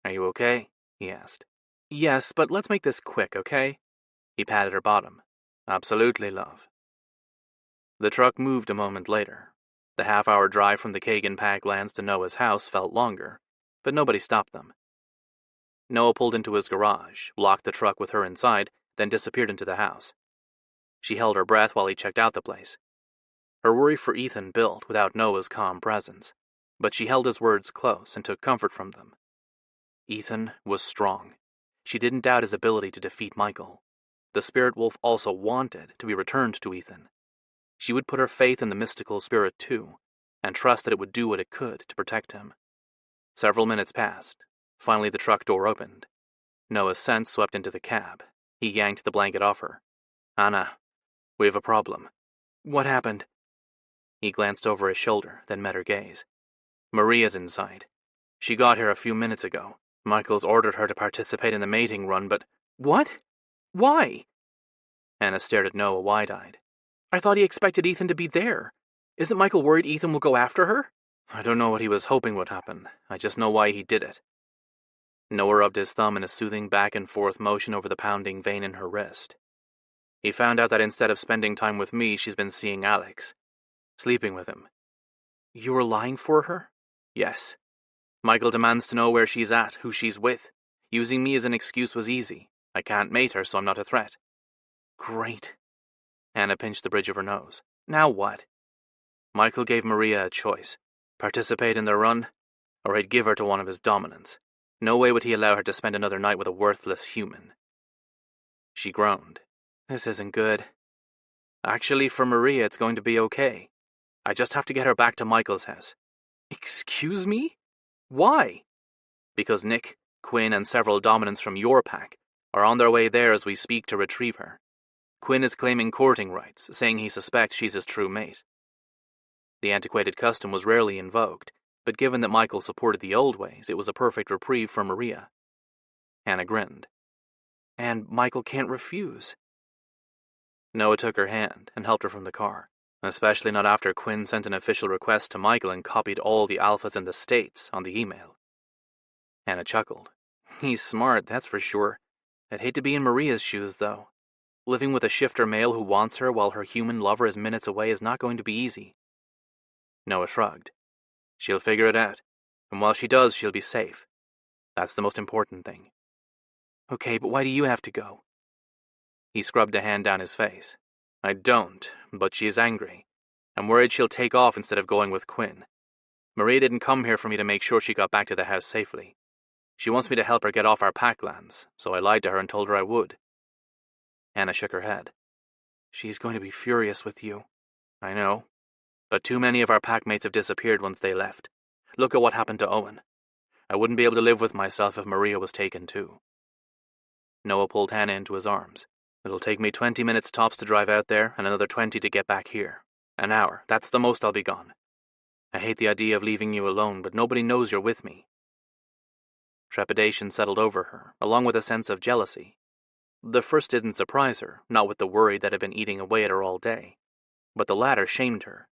Are you okay? He asked. Yes, but let's make this quick, okay? He patted her bottom. Absolutely, love. The truck moved a moment later. The half-hour drive from the Kagan Pack lands to Noah's house felt longer, but nobody stopped them. Noah pulled into his garage, locked the truck with her inside, then disappeared into the house. She held her breath while he checked out the place. Her worry for Ethan built without Noah's calm presence, but she held his words close and took comfort from them. Ethan was strong. She didn't doubt his ability to defeat Michael. The spirit wolf also wanted to be returned to Ethan. She would put her faith in the mystical spirit too, and trust that it would do what it could to protect him. Several minutes passed. Finally, the truck door opened. Noah's sense swept into the cab. He yanked the blanket off her. "Anna, we have a problem." "What happened?" He glanced over his shoulder, then met her gaze. "Maria's inside. She got here a few minutes ago. Michael's ordered her to participate in the mating run, but—" "What? Why?" Anna stared at Noah wide-eyed. "I thought he expected Ethan to be there. Isn't Michael worried Ethan will go after her?" "I don't know what he was hoping would happen. I just know why he did it." Noah rubbed his thumb in a soothing back-and-forth motion over the pounding vein in her wrist. "He found out that instead of spending time with me, she's been seeing Alex. Sleeping with him." "You were lying for her?" "Yes. Michael demands to know where she's at, who she's with. Using me as an excuse was easy. I can't mate her, so I'm not a threat." "Great." Anna pinched the bridge of her nose. "Now what?" "Michael gave Maria a choice. Participate in the run, or he'd give her to one of his dominants. No way would he allow her to spend another night with a worthless human." She groaned. "This isn't good. Actually, for Maria, it's going to be okay. I just have to get her back to Michael's house." "Excuse me? Why?" "Because Nick, Quinn, and several dominants from your pack are on their way there as we speak to retrieve her. Quinn is claiming courting rights, saying he suspects she's his true mate. The antiquated custom was rarely invoked, but given that Michael supported the old ways, it was a perfect reprieve for Maria." Anna grinned. "And Michael can't refuse." Noah took her hand and helped her from the car, especially not after Quinn sent an official request to Michael and copied all the alphas in the States on the email. Anna chuckled. "He's smart, that's for sure. I'd hate to be in Maria's shoes, though. Living with a shifter male who wants her while her human lover is minutes away is not going to be easy." Noah shrugged. "She'll figure it out, and while she does, she'll be safe. That's the most important thing." "Okay, but why do you have to go?" He scrubbed a hand down his face. "I don't, but she's angry. I'm worried she'll take off instead of going with Quinn. Maria didn't come here for me to make sure she got back to the house safely. She wants me to help her get off our packlands, so I lied to her and told her I would." Anna shook her head. "She's going to be furious with you." "I know. But too many of our packmates have disappeared once they left. Look at what happened to Owen. I wouldn't be able to live with myself if Maria was taken too." Noah pulled Hannah into his arms. "It'll take me 20 minutes tops to drive out there, and another 20 to get back here. An hour, that's the most I'll be gone. I hate the idea of leaving you alone, but nobody knows you're with me." Trepidation settled over her, along with a sense of jealousy. The first didn't surprise her, not with the worry that had been eating away at her all day. But the latter shamed her.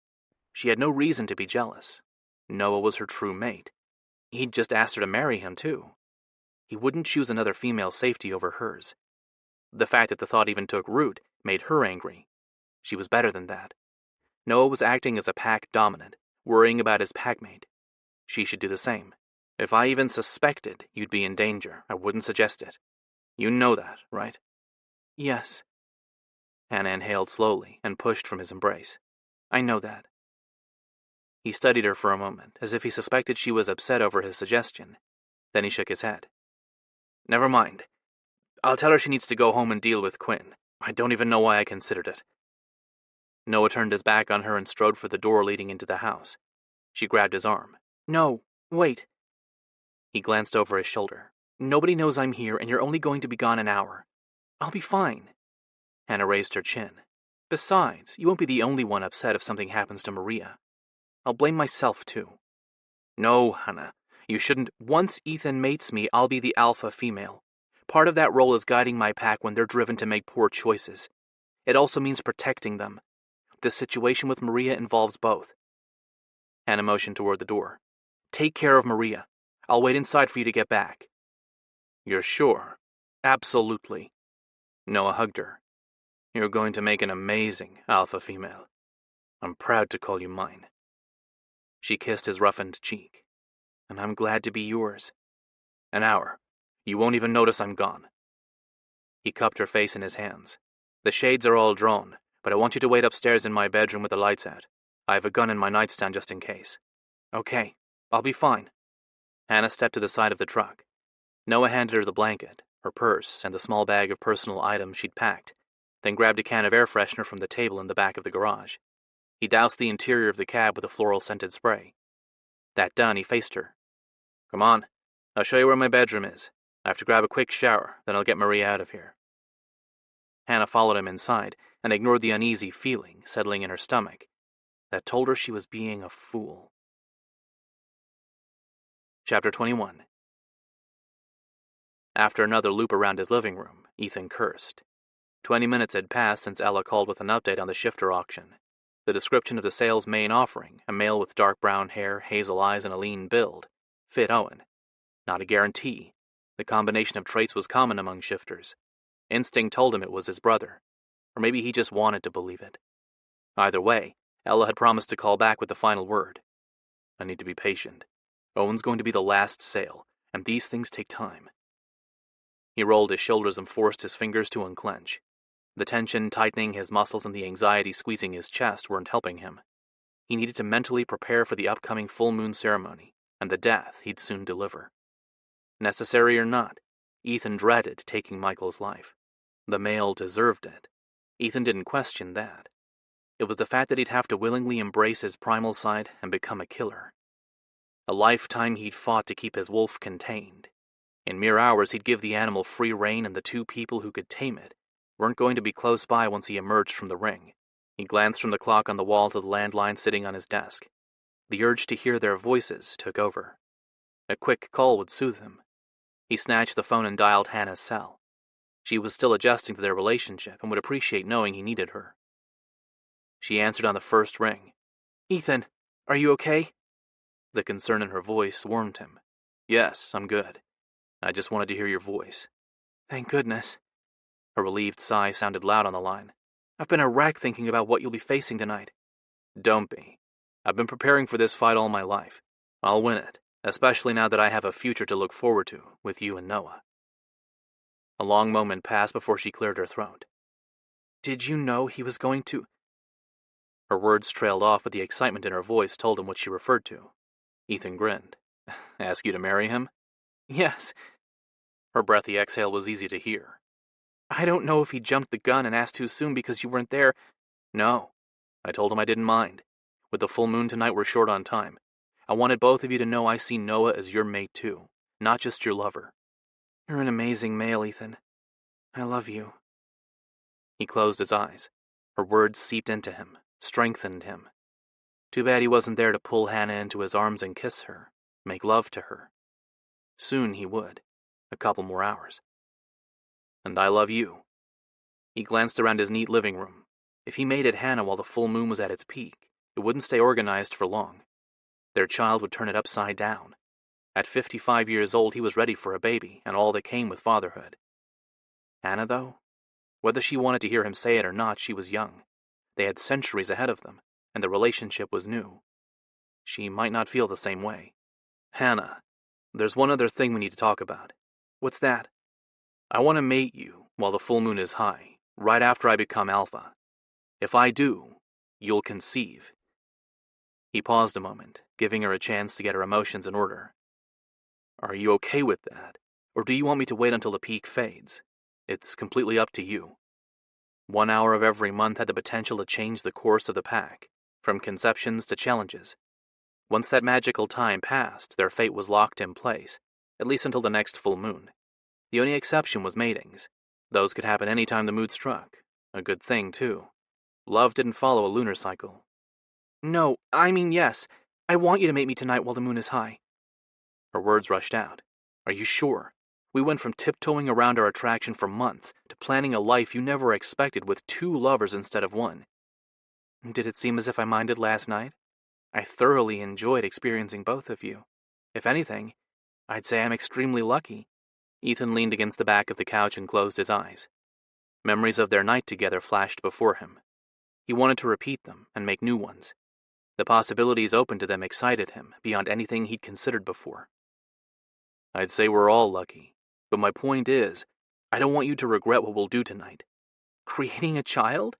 She had no reason to be jealous. Noah was her true mate. He'd just asked her to marry him, too. He wouldn't choose another female's safety over hers. The fact that the thought even took root made her angry. She was better than that. Noah was acting as a pack dominant, worrying about his packmate. She should do the same. "If I even suspected you'd be in danger, I wouldn't suggest it. You know that, right?" "Yes." Hannah inhaled slowly and pushed from his embrace. "I know that." He studied her for a moment, as if he suspected she was upset over his suggestion. Then he shook his head. "Never mind. I'll tell her she needs to go home and deal with Quinn. I don't even know why I considered it." Noah turned his back on her and strode for the door leading into the house. She grabbed his arm. "No, wait." He glanced over his shoulder. "Nobody knows I'm here, and you're only going to be gone an hour. I'll be fine." Hannah raised her chin. "Besides, you won't be the only one upset if something happens to Maria. I'll blame myself, too." "No, Hannah. You shouldn't. Once Ethan mates me, I'll be the alpha female. Part of that role is guiding my pack when they're driven to make poor choices. It also means protecting them. This situation with Maria involves both." Hannah motioned toward the door. "Take care of Maria. I'll wait inside for you to get back." "You're sure?" "Absolutely." Noah hugged her. "You're going to make an amazing alpha female. I'm proud to call you mine." She kissed his roughened cheek. "And I'm glad to be yours." "An hour. You won't even notice I'm gone." He cupped her face in his hands. "The shades are all drawn, but I want you to wait upstairs in my bedroom with the lights out. I have a gun in my nightstand just in case." "Okay, I'll be fine." Hannah stepped to the side of the truck. Noah handed her the blanket, her purse, and the small bag of personal items she'd packed, then grabbed a can of air freshener from the table in the back of the garage. He doused the interior of the cab with a floral-scented spray. That done, he faced her. "Come on, I'll show you where my bedroom is. I have to grab a quick shower, then I'll get Maria out of here." Hannah followed him inside and ignored the uneasy feeling settling in her stomach that told her she was being a fool. Chapter 21. After another loop around his living room, Ethan cursed. 20 minutes had passed since Ella called with an update on the shifter auction. The description of the sale's main offering, a male with dark brown hair, hazel eyes, and a lean build, fit Owen. Not a guarantee. The combination of traits was common among shifters. Instinct told him it was his brother, or maybe he just wanted to believe it. Either way, Ella had promised to call back with the final word. I need to be patient. Owen's going to be the last sale, and these things take time. He rolled his shoulders and forced his fingers to unclench. The tension tightening his muscles and the anxiety squeezing his chest weren't helping him. He needed to mentally prepare for the upcoming full moon ceremony and the death he'd soon deliver. Necessary or not, Ethan dreaded taking Michael's life. The male deserved it. Ethan didn't question that. It was the fact that he'd have to willingly embrace his primal side and become a killer. A lifetime he'd fought to keep his wolf contained. In mere hours, he'd give the animal free rein, and the two people who could tame it weren't going to be close by once he emerged from the ring. He glanced from the clock on the wall to the landline sitting on his desk. The urge to hear their voices took over. A quick call would soothe him. He snatched the phone and dialed Hannah's cell. She was still adjusting to their relationship and would appreciate knowing he needed her. She answered on the first ring. "Ethan, are you okay?" The concern in her voice warmed him. "Yes, I'm good. I just wanted to hear your voice." "Thank goodness." A relieved sigh sounded loud on the line. "I've been a wreck thinking about what you'll be facing tonight." "Don't be. I've been preparing for this fight all my life. I'll win it, especially now that I have a future to look forward to with you and Noah." A long moment passed before she cleared her throat. "Did you know he was going to—" Her words trailed off, but the excitement in her voice told him what she referred to. Ethan grinned. "Ask you to marry him?" "Yes." Her breathy exhale was easy to hear. "I don't know if he jumped the gun and asked too soon because you weren't there." "No. I told him I didn't mind. With the full moon tonight, we're short on time. I wanted both of you to know I see Noah as your mate too, not just your lover." "You're an amazing male, Ethan. I love you." He closed his eyes. Her words seeped into him, strengthened him. Too bad he wasn't there to pull Hannah into his arms and kiss her, make love to her. Soon he would. A couple more hours. "And I love you." He glanced around his neat living room. If he mated Hannah while the full moon was at its peak, it wouldn't stay organized for long. Their child would turn it upside down. At 55 years old, he was ready for a baby and all that came with fatherhood. Hannah, though? Whether she wanted to hear him say it or not, she was young. They had centuries ahead of them, and the relationship was new. She might not feel the same way. "Hannah, there's one other thing we need to talk about." "What's that?" "I want to mate you while the full moon is high, right after I become alpha. If I do, you'll conceive." He paused a moment, giving her a chance to get her emotions in order. "Are you okay with that, or do you want me to wait until the peak fades? It's completely up to you." 1 hour of every month had the potential to change the course of the pack, from conceptions to challenges. Once that magical time passed, their fate was locked in place, at least until the next full moon. The only exception was matings. Those could happen any time the mood struck. A good thing, too. Love didn't follow a lunar cycle. "No, I mean yes. I want you to mate me tonight while the moon is high." Her words rushed out. "Are you sure? We went from tiptoeing around our attraction for months to planning a life you never expected with 2 lovers instead of 1. Did it seem as if I minded last night? I thoroughly enjoyed experiencing both of you. If anything, I'd say I'm extremely lucky." Ethan leaned against the back of the couch and closed his eyes. Memories of their night together flashed before him. He wanted to repeat them and make new ones. The possibilities open to them excited him beyond anything he'd considered before. "I'd say we're all lucky, but my point is, I don't want you to regret what we'll do tonight." "Creating a child?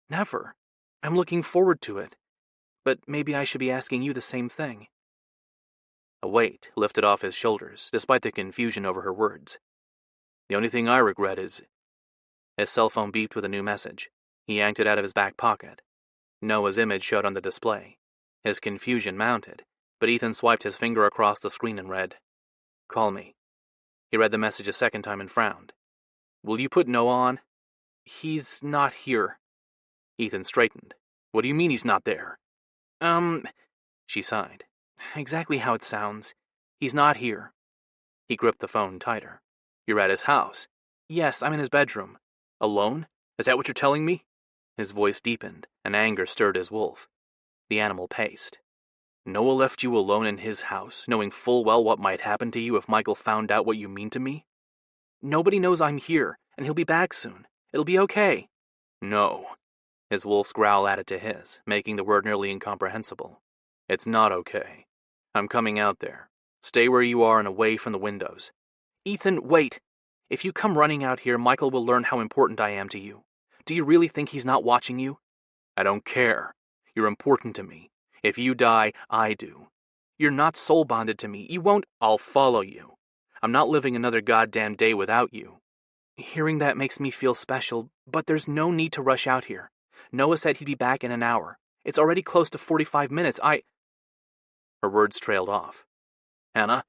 Never. I'm looking forward to it. But maybe I should be asking you the same thing." A weight lifted off his shoulders, despite the confusion over her words. The only thing I regret is... His cell phone beeped with a new message. He yanked it out of his back pocket. Noah's image showed on the display. His confusion mounted, but Ethan swiped his finger across the screen and read, "Call me." He read the message a second time and frowned. "Will you put Noah on?" "He's not here." Ethan straightened. "What do you mean he's not there?" She sighed. "Exactly how it sounds. He's not here." He gripped the phone tighter. "You're at his house?" "Yes, I'm in his bedroom." "Alone? Is that what you're telling me?" His voice deepened, and anger stirred his wolf. The animal paced. "Noah left you alone in his house, knowing full well what might happen to you if Michael found out what you mean to me?" "Nobody knows I'm here, and he'll be back soon. It'll be okay." "No." His wolf's growl added to his, making the word nearly incomprehensible. "It's not okay. I'm coming out there. Stay where you are and away from the windows." "Ethan, wait. If you come running out here, Michael will learn how important I am to you. Do you really think he's not watching you?" "I don't care. You're important to me. If you die, I do." "You're not soul-bonded to me. You won't—" "I'll follow you. I'm not living another goddamn day without you." "Hearing that makes me feel special, but there's no need to rush out here. Noah said he'd be back in an hour. It's already close to 45 minutes. Her words trailed off. "Hannah?"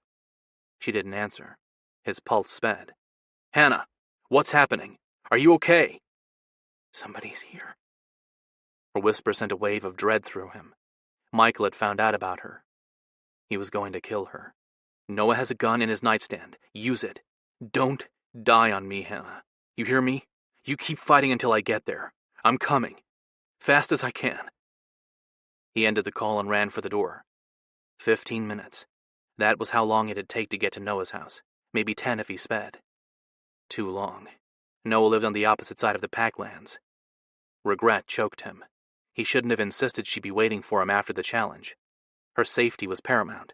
She didn't answer. His pulse sped. "Hannah, what's happening? Are you okay?" "Somebody's here." Her whisper sent a wave of dread through him. Michael had found out about her. He was going to kill her. "Noah has a gun in his nightstand. Use it. Don't die on me, Hannah. You hear me? You keep fighting until I get there. I'm coming. Fast as I can." He ended the call and ran for the door. 15 minutes. That was how long it'd take to get to Noah's house. Maybe 10 if he sped. Too long. Noah lived on the opposite side of the packlands. Regret choked him. He shouldn't have insisted she be waiting for him after the challenge. Her safety was paramount.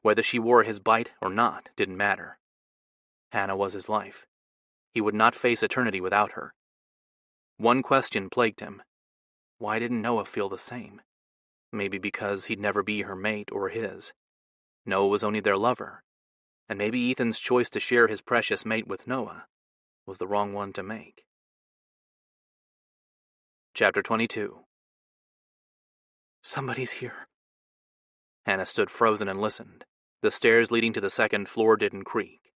Whether she wore his bite or not didn't matter. Hannah was his life. He would not face eternity without her. One question plagued him. Why didn't Noah feel the same? Maybe because he'd never be her mate or his. Noah was only their lover. And maybe Ethan's choice to share his precious mate with Noah was the wrong one to make. Chapter 22. "Somebody's here." Hannah stood frozen and listened. The stairs leading to the second floor didn't creak.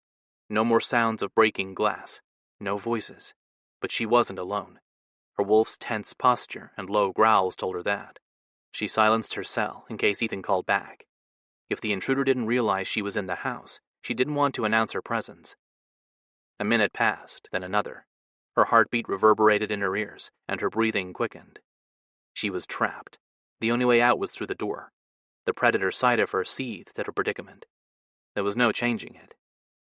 No more sounds of breaking glass. No voices. But she wasn't alone. Her wolf's tense posture and low growls told her that. She silenced her cell in case Ethan called back. If the intruder didn't realize she was in the house, she didn't want to announce her presence. A minute passed, then another. Her heartbeat reverberated in her ears, and her breathing quickened. She was trapped. The only way out was through the door. The predator's sight of her seethed at her predicament. There was no changing it.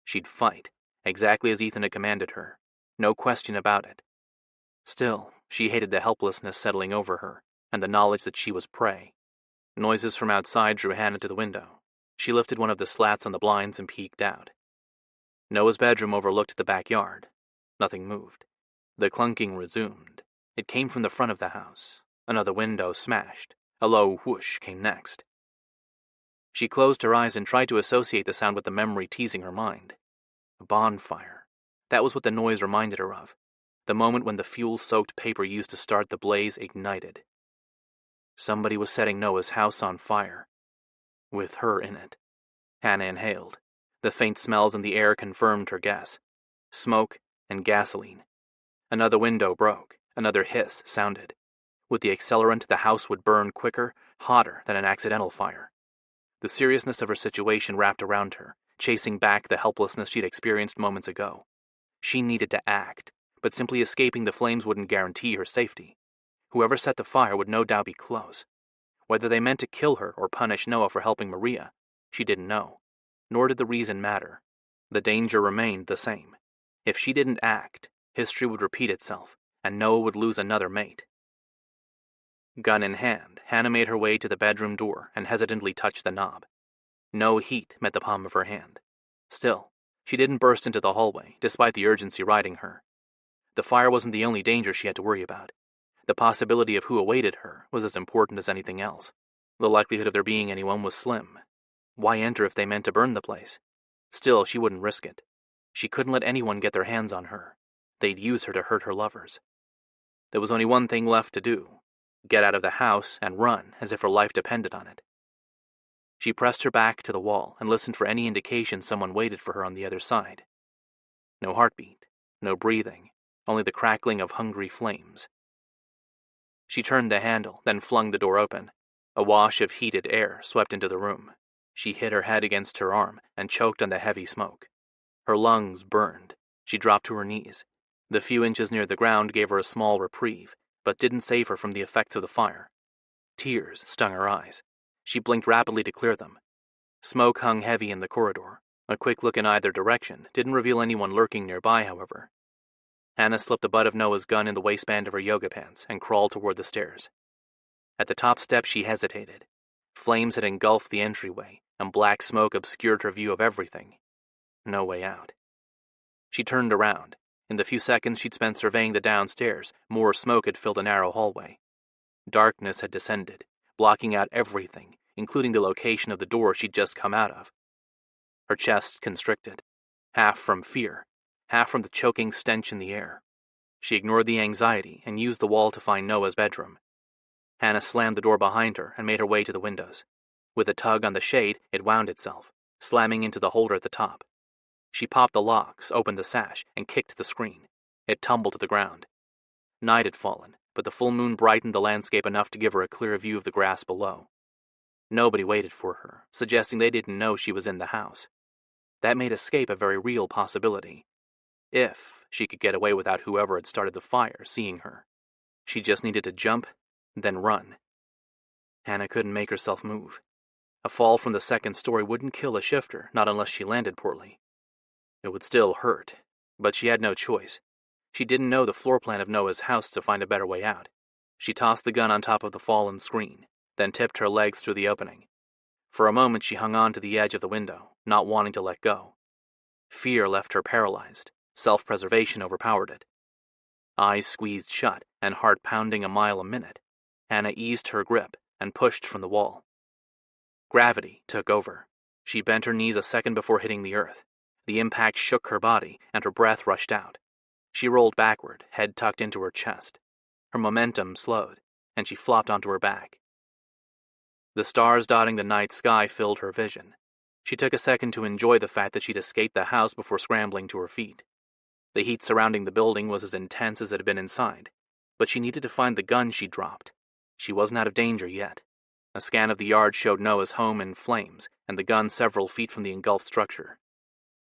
She'd fight, exactly as Ethan had commanded her. No question about it. Still, she hated the helplessness settling over her, and the knowledge that she was prey. Noises from outside drew Hannah to the window. She lifted one of the slats on the blinds and peeked out. Noah's bedroom overlooked the backyard. Nothing moved. The clunking resumed. It came from the front of the house. Another window smashed. A low whoosh came next. She closed her eyes and tried to associate the sound with the memory teasing her mind. A bonfire. That was what the noise reminded her of. The moment when the fuel-soaked paper used to start the blaze ignited. Somebody was setting Noah's house on fire. With her in it. Hannah inhaled. The faint smells in the air confirmed her guess. Smoke and gasoline. Another window broke. Another hiss sounded. With the accelerant, the house would burn quicker, hotter than an accidental fire. The seriousness of her situation wrapped around her, chasing back the helplessness she'd experienced moments ago. She needed to act, but simply escaping the flames wouldn't guarantee her safety. Whoever set the fire would no doubt be close. Whether they meant to kill her or punish Noah for helping Maria, she didn't know. Nor did the reason matter. The danger remained the same. If she didn't act, history would repeat itself, and Noah would lose another mate. Gun in hand, Hannah made her way to the bedroom door and hesitantly touched the knob. No heat met the palm of her hand. Still, she didn't burst into the hallway, despite the urgency riding her. The fire wasn't the only danger she had to worry about. The possibility of who awaited her was as important as anything else. The likelihood of there being anyone was slim. Why enter if they meant to burn the place? Still, she wouldn't risk it. She couldn't let anyone get their hands on her. They'd use her to hurt her lovers. There was only one thing left to do: get out of the house and run as if her life depended on it. She pressed her back to the wall and listened for any indication someone waited for her on the other side. No heartbeat, no breathing, only the crackling of hungry flames. She turned the handle, then flung the door open. A wash of heated air swept into the room. She hit her head against her arm and choked on the heavy smoke. Her lungs burned. She dropped to her knees. The few inches near the ground gave her a small reprieve, but didn't save her from the effects of the fire. Tears stung her eyes. She blinked rapidly to clear them. Smoke hung heavy in the corridor. A quick look in either direction didn't reveal anyone lurking nearby, however. Hannah slipped the butt of Noah's gun in the waistband of her yoga pants and crawled toward the stairs. At the top step she hesitated. Flames had engulfed the entryway, and black smoke obscured her view of everything. No way out. She turned around. In the few seconds she'd spent surveying the downstairs, more smoke had filled a narrow hallway. Darkness had descended, blocking out everything, including the location of the door she'd just come out of. Her chest constricted, half from fear, half from the choking stench in the air. She ignored the anxiety and used the wall to find Noah's bedroom. Hannah slammed the door behind her and made her way to the windows. With a tug on the shade, it wound itself, slamming into the holder at the top. She popped the locks, opened the sash, and kicked the screen. It tumbled to the ground. Night had fallen, but the full moon brightened the landscape enough to give her a clear view of the grass below. Nobody waited for her, suggesting they didn't know she was in the house. That made escape a very real possibility. If she could get away without whoever had started the fire seeing her. She just needed to jump, then run. Hannah couldn't make herself move. A fall from the second story wouldn't kill a shifter, not unless she landed poorly. It would still hurt, but she had no choice. She didn't know the floor plan of Noah's house to find a better way out. She tossed the gun on top of the fallen screen, then tipped her legs through the opening. For a moment she hung on to the edge of the window, not wanting to let go. Fear left her paralyzed. Self-preservation overpowered it. Eyes squeezed shut and heart pounding a mile a minute, Hannah eased her grip and pushed from the wall. Gravity took over. She bent her knees a second before hitting the earth. The impact shook her body, and her breath rushed out. She rolled backward, head tucked into her chest. Her momentum slowed, and she flopped onto her back. The stars dotting the night sky filled her vision. She took a second to enjoy the fact that she'd escaped the house before scrambling to her feet. The heat surrounding the building was as intense as it had been inside, but she needed to find the gun she dropped. She wasn't out of danger yet. A scan of the yard showed Noah's home in flames, and the gun several feet from the engulfed structure.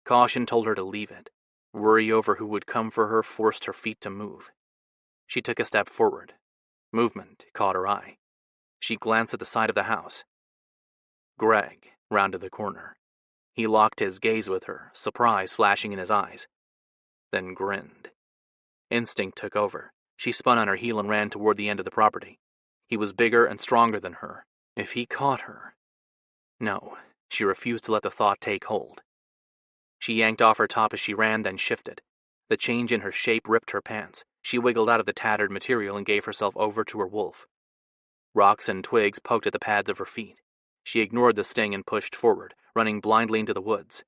Caution told her to leave it. Worry over who would come for her forced her feet to move. She took a step forward. Movement caught her eye. She glanced at the side of the house. Greg rounded the corner. He locked his gaze with her, surprise flashing in his eyes, then grinned. Instinct took over. She spun on her heel and ran toward the end of the property. He was bigger and stronger than her. If he caught her... No, she refused to let the thought take hold. She yanked off her top as she ran, then shifted. The change in her shape ripped her pants. She wiggled out of the tattered material and gave herself over to her wolf. Rocks and twigs poked at the pads of her feet. She ignored the sting and pushed forward, running blindly into the woods.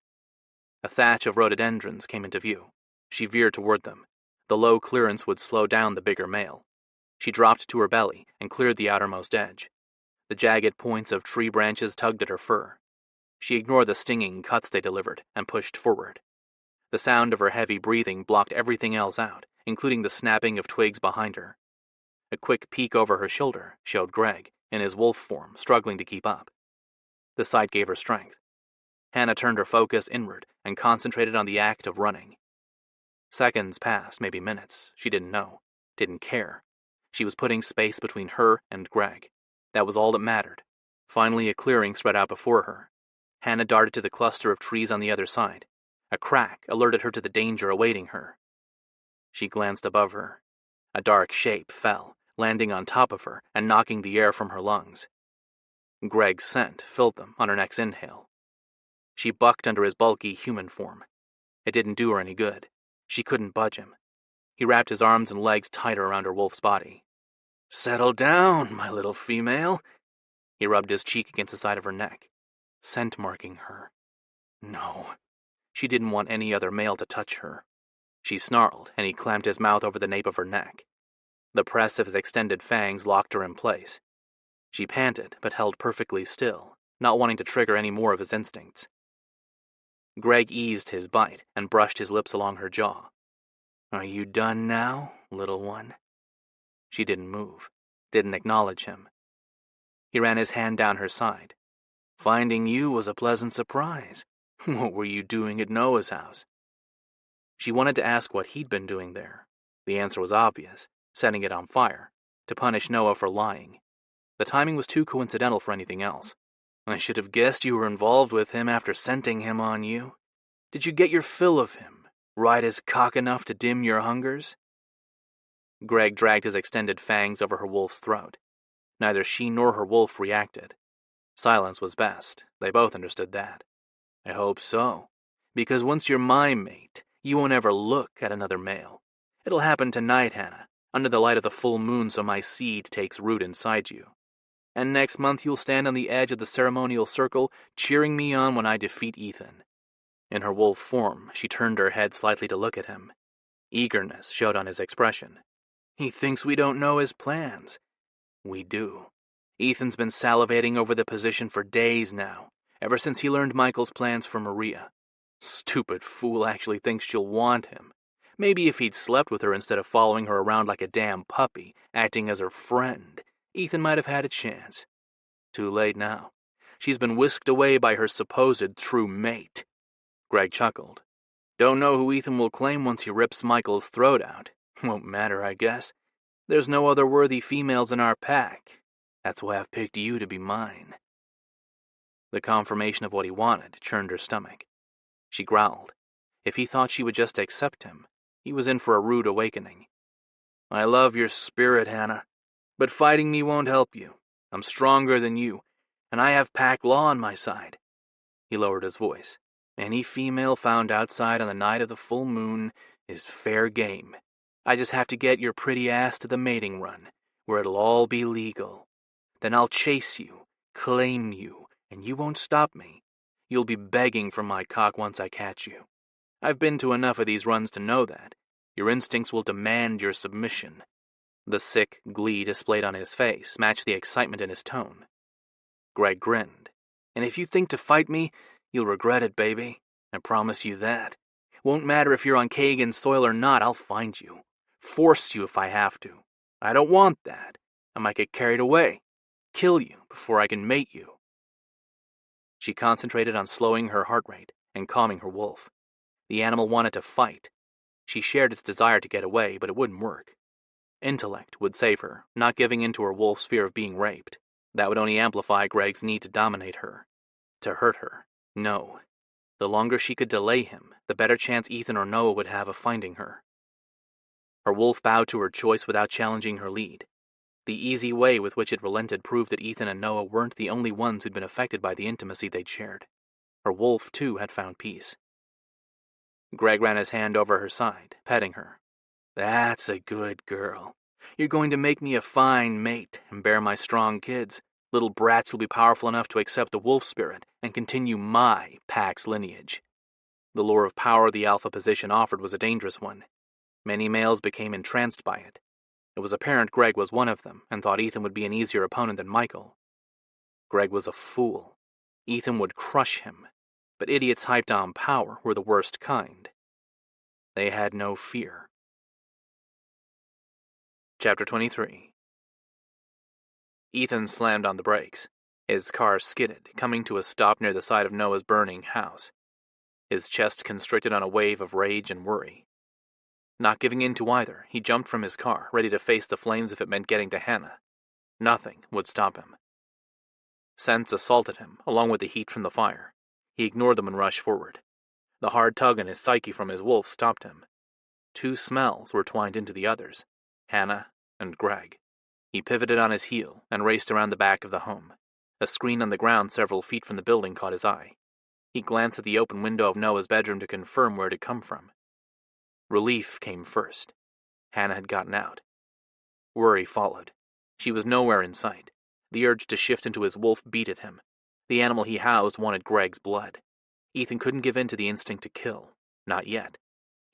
A thatch of rhododendrons came into view. She veered toward them. The low clearance would slow down the bigger male. She dropped to her belly and cleared the outermost edge. The jagged points of tree branches tugged at her fur. She ignored the stinging cuts they delivered and pushed forward. The sound of her heavy breathing blocked everything else out, including the snapping of twigs behind her. A quick peek over her shoulder showed Greg, in his wolf form, struggling to keep up. The sight gave her strength. Hannah turned her focus inward and concentrated on the act of running. Seconds passed, maybe minutes. She didn't know, didn't care. She was putting space between her and Greg. That was all that mattered. Finally, a clearing spread out before her. Hannah darted to the cluster of trees on the other side. A crack alerted her to the danger awaiting her. She glanced above her. A dark shape fell, landing on top of her and knocking the air from her lungs. Greg's scent filled them on her next inhale. She bucked under his bulky human form. It didn't do her any good. She couldn't budge him. He wrapped his arms and legs tighter around her wolf's body. "Settle down, my little female." He rubbed his cheek against the side of her neck, scent marking her. No. She didn't want any other male to touch her. She snarled, and he clamped his mouth over the nape of her neck. The press of his extended fangs locked her in place. She panted, but held perfectly still, not wanting to trigger any more of his instincts. Greg eased his bite and brushed his lips along her jaw. "Are you done now, little one?" She didn't move, didn't acknowledge him. He ran his hand down her side. "Finding you was a pleasant surprise. What were you doing at Noah's house?" She wanted to ask what he'd been doing there. The answer was obvious, setting it on fire, to punish Noah for lying. The timing was too coincidental for anything else. "I should have guessed you were involved with him after scenting him on you. Did you get your fill of him? Ride his cock enough to dim your hungers?" Greg dragged his extended fangs over her wolf's throat. Neither she nor her wolf reacted. Silence was best. They both understood that. "I hope so. Because once you're my mate, you won't ever look at another male. It'll happen tonight, Hannah, under the light of the full moon so my seed takes root inside you. And next month you'll stand on the edge of the ceremonial circle, cheering me on when I defeat Ethan." In her wolf form, she turned her head slightly to look at him. Eagerness showed on his expression. "He thinks we don't know his plans. We do. Ethan's been salivating over the position for days now, ever since he learned Michael's plans for Maria. Stupid fool actually thinks she'll want him. Maybe if he'd slept with her instead of following her around like a damn puppy, acting as her friend, Ethan might have had a chance. Too late now. She's been whisked away by her supposed true mate." Greg chuckled. "Don't know who Ethan will claim once he rips Michael's throat out. Won't matter, I guess. There's no other worthy females in our pack. That's why I've picked you to be mine." The confirmation of what he wanted churned her stomach. She growled. If he thought she would just accept him, he was in for a rude awakening. "I love your spirit, Hannah, but fighting me won't help you. I'm stronger than you, and I have pack law on my side." He lowered his voice. "Any female found outside on the night of the full moon is fair game. I just have to get your pretty ass to the mating run, where it'll all be legal. Then I'll chase you, claim you, and you won't stop me. You'll be begging for my cock once I catch you. I've been to enough of these runs to know that. Your instincts will demand your submission." The sick glee displayed on his face matched the excitement in his tone. Greg grinned. "And if you think to fight me, you'll regret it, baby. I promise you that. Won't matter if you're on Kagan's soil or not, I'll find you. Force you if I have to. I don't want that. I might get carried away. Kill you before I can mate you." She concentrated on slowing her heart rate and calming her wolf. The animal wanted to fight. She shared its desire to get away, but it wouldn't work. Intellect would save her, not giving in to her wolf's fear of being raped. That would only amplify Greg's need to dominate her. To hurt her. No. The longer she could delay him, the better chance Ethan or Noah would have of finding her. Her wolf bowed to her choice without challenging her lead. The easy way with which it relented proved that Ethan and Noah weren't the only ones who'd been affected by the intimacy they'd shared. Her wolf, too, had found peace. Greg ran his hand over her side, petting her. "That's a good girl. You're going to make me a fine mate and bear my strong kids. Little brats will be powerful enough to accept the wolf spirit and continue my pack's lineage." The lure of power the alpha position offered was a dangerous one. Many males became entranced by it. It was apparent Greg was one of them, and thought Ethan would be an easier opponent than Michael. Greg was a fool. Ethan would crush him, but idiots hyped on power were the worst kind. They had no fear. Chapter 23. Ethan slammed on the brakes. His car skidded, coming to a stop near the side of Noah's burning house. His chest constricted on a wave of rage and worry. Not giving in to either, he jumped from his car, ready to face the flames if it meant getting to Hannah. Nothing would stop him. Scents assaulted him, along with the heat from the fire. He ignored them and rushed forward. The hard tug on his psyche from his wolf stopped him. Two smells were twined into the others, Hannah and Greg. He pivoted on his heel and raced around the back of the home. A screen on the ground several feet from the building caught his eye. He glanced at the open window of Noah's bedroom to confirm where it had come from. Relief came first. Hannah had gotten out. Worry followed. She was nowhere in sight. The urge to shift into his wolf beat at him. The animal he housed wanted Greg's blood. Ethan couldn't give in to the instinct to kill. Not yet.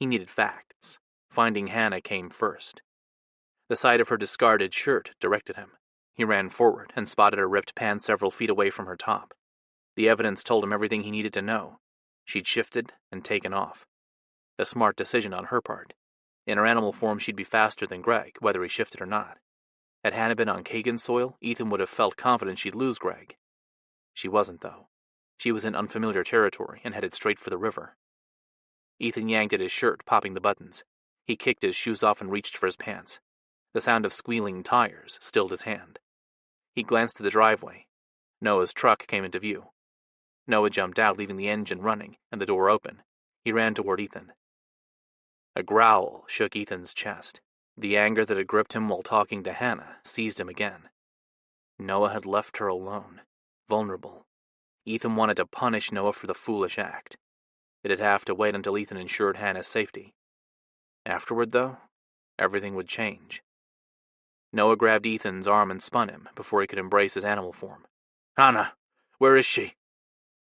He needed facts. Finding Hannah came first. The sight of her discarded shirt directed him. He ran forward and spotted her ripped pants several feet away from her top. The evidence told him everything he needed to know. She'd shifted and taken off. A smart decision on her part. In her animal form, she'd be faster than Greg, whether he shifted or not. Had Hannah been on Kagan's soil, Ethan would have felt confident she'd lose Greg. She wasn't, though. She was in unfamiliar territory and headed straight for the river. Ethan yanked at his shirt, popping the buttons. He kicked his shoes off and reached for his pants. The sound of squealing tires stilled his hand. He glanced to the driveway. Noah's truck came into view. Noah jumped out, leaving the engine running and the door open. He ran toward Ethan. A growl shook Ethan's chest. The anger that had gripped him while talking to Hannah seized him again. Noah had left her alone, vulnerable. Ethan wanted to punish Noah for the foolish act. It'd have to wait until Ethan ensured Hannah's safety. Afterward, though, everything would change. Noah grabbed Ethan's arm and spun him before he could embrace his animal form. "Hannah, where is she?"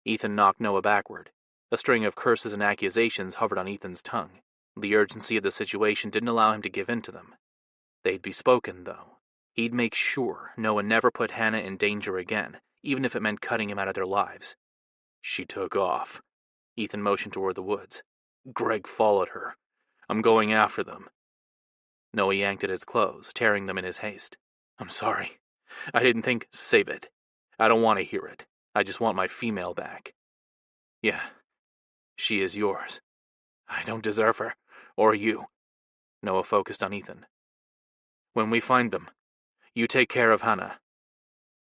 Ethan knocked Noah backward. A string of curses and accusations hovered on Ethan's tongue. The urgency of the situation didn't allow him to give in to them. They'd be spoken, though. He'd make sure Noah never put Hannah in danger again, even if it meant cutting him out of their lives. "She took off." Ethan motioned toward the woods. "Greg followed her. I'm going after them." Noah yanked at his clothes, tearing them in his haste. "I'm sorry. I didn't think—" "Save it. I don't want to hear it. I just want my female back." "Yeah, she is yours. I don't deserve her, or you." Noah focused on Ethan. "When we find them, you take care of Hannah.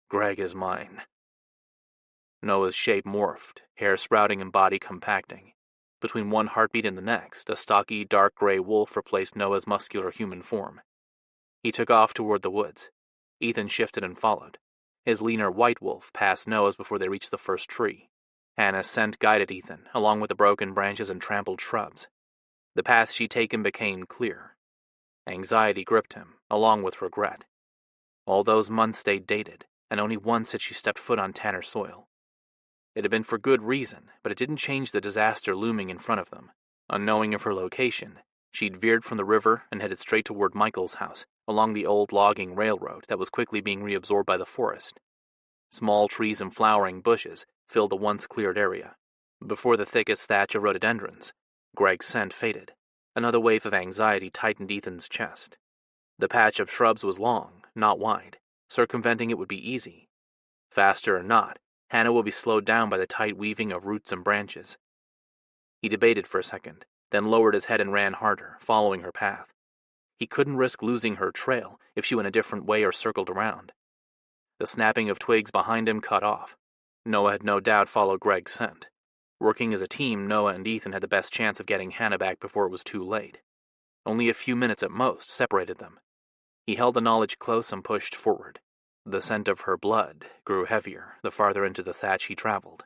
Greg is mine." Noah's shape morphed, hair sprouting and body compacting. Between one heartbeat and the next, a stocky, dark gray wolf replaced Noah's muscular human form. He took off toward the woods. Ethan shifted and followed. His leaner white wolf passed Noah's before they reached the first tree. Hannah's scent guided Ethan, along with the broken branches and trampled shrubs. The path she'd taken became clear. Anxiety gripped him, along with regret. All those months they'd dated, and only once had she stepped foot on Tanner soil. It had been for good reason, but it didn't change the disaster looming in front of them. Unknowing of her location, she'd veered from the river and headed straight toward Michael's house, along the old logging railroad that was quickly being reabsorbed by the forest. Small trees and flowering bushes filled the once cleared area. Before the thickest thatch of rhododendrons, Greg's scent faded. Another wave of anxiety tightened Ethan's chest. The patch of shrubs was long, not wide. Circumventing it would be easy. Faster or not, Hannah would be slowed down by the tight weaving of roots and branches. He debated for a second, then lowered his head and ran harder, following her path. He couldn't risk losing her trail if she went a different way or circled around. The snapping of twigs behind him cut off. Noah had no doubt followed Greg's scent. Working as a team, Noah and Ethan had the best chance of getting Hannah back before it was too late. Only a few minutes at most separated them. He held the knowledge close and pushed forward. The scent of her blood grew heavier the farther into the thatch he traveled.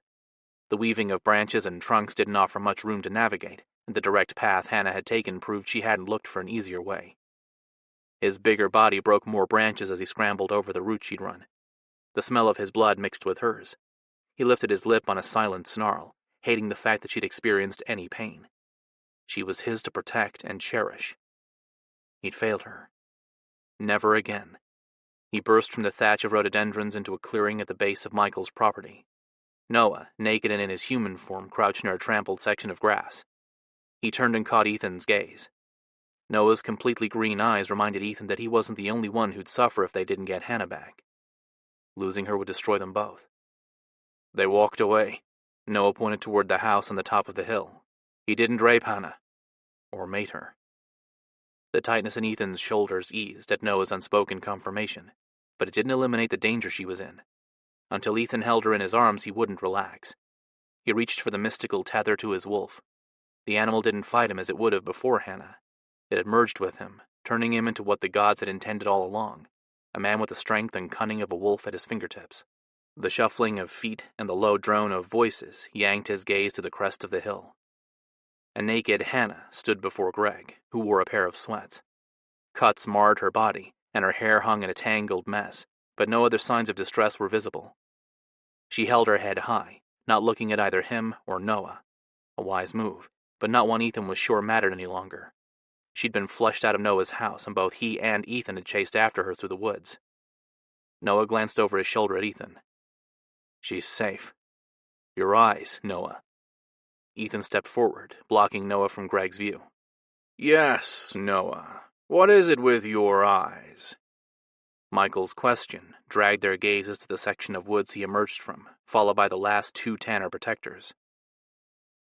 The weaving of branches and trunks didn't offer much room to navigate, and the direct path Hannah had taken proved she hadn't looked for an easier way. His bigger body broke more branches as he scrambled over the route she'd run. The smell of his blood mixed with hers. He lifted his lip on a silent snarl, hating the fact that she'd experienced any pain. She was his to protect and cherish. He'd failed her. Never again. He burst from the thatch of rhododendrons into a clearing at the base of Michael's property. Noah, naked and in his human form, crouched near a trampled section of grass. He turned and caught Ethan's gaze. Noah's completely green eyes reminded Ethan that he wasn't the only one who'd suffer if they didn't get Hannah back. Losing her would destroy them both. They walked away. Noah pointed toward the house on the top of the hill. He didn't rape Hannah. Or mate her. The tightness in Ethan's shoulders eased at Noah's unspoken confirmation, but it didn't eliminate the danger she was in. Until Ethan held her in his arms, he wouldn't relax. He reached for the mystical tether to his wolf. The animal didn't fight him as it would have before Hannah. It had merged with him, turning him into what the gods had intended all along, a man with the strength and cunning of a wolf at his fingertips. The shuffling of feet and the low drone of voices yanked his gaze to the crest of the hill. A naked Hannah stood before Greg, who wore a pair of sweats. Cuts marred her body, and her hair hung in a tangled mess, but no other signs of distress were visible. She held her head high, not looking at either him or Noah. A wise move, but not one Ethan was sure mattered any longer. She'd been flushed out of Noah's house, and both he and Ethan had chased after her through the woods. Noah glanced over his shoulder at Ethan. "She's safe. Your eyes, Noah." Ethan stepped forward, blocking Noah from Greg's view. "Yes, Noah. What is it with your eyes?" Michael's question dragged their gazes to the section of woods he emerged from, followed by the last 2 Tanner protectors.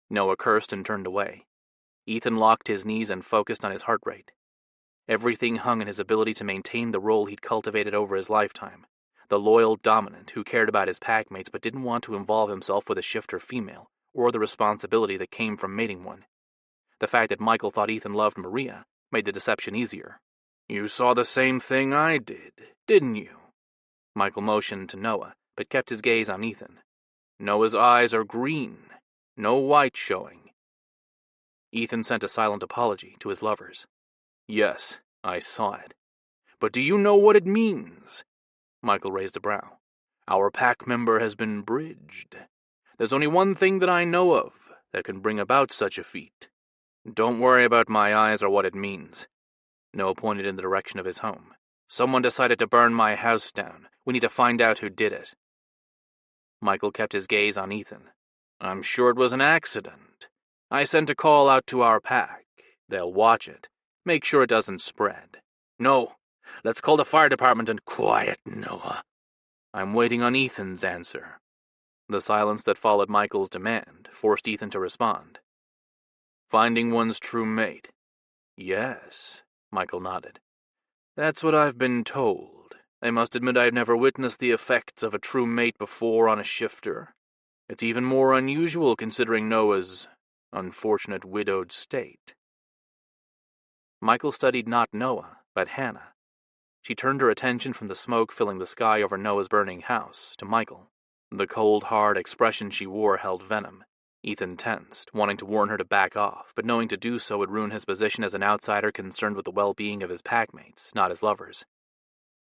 Noah cursed and turned away. Ethan locked his knees and focused on his heart rate. Everything hung in his ability to maintain the role he'd cultivated over his lifetime, the loyal dominant who cared about his packmates but didn't want to involve himself with a shifter female, or the responsibility that came from mating one. The fact that Michael thought Ethan loved Maria made the deception easier. "You saw the same thing I did, didn't you?" Michael motioned to Noah, but kept his gaze on Ethan. "Noah's eyes are green, no white showing." Ethan sent a silent apology to his lovers. "Yes, I saw it. But do you know what it means?" Michael raised a brow. "Our pack member has been bridged. There's only one thing that I know of that can bring about such a feat. Don't worry about my eyes or what it means." Noah pointed in the direction of his home. "Someone decided to burn my house down. We need to find out who did it." Michael kept his gaze on Ethan. "I'm sure it was an accident. I sent a call out to our pack. They'll watch it. Make sure it doesn't spread. No, let's call the fire department and quiet, Noah. I'm waiting on Ethan's answer." The silence that followed Michael's demand forced Ethan to respond. "Finding one's true mate." "Yes," Michael nodded. "That's what I've been told. I must admit I've never witnessed the effects of a true mate before on a shifter. It's even more unusual considering Noah's unfortunate widowed state." Michael studied not Noah, but Hannah. She turned her attention from the smoke filling the sky over Noah's burning house to Michael. The cold, hard expression she wore held venom. Ethan tensed, wanting to warn her to back off, but knowing to do so would ruin his position as an outsider concerned with the well-being of his packmates, not his lovers.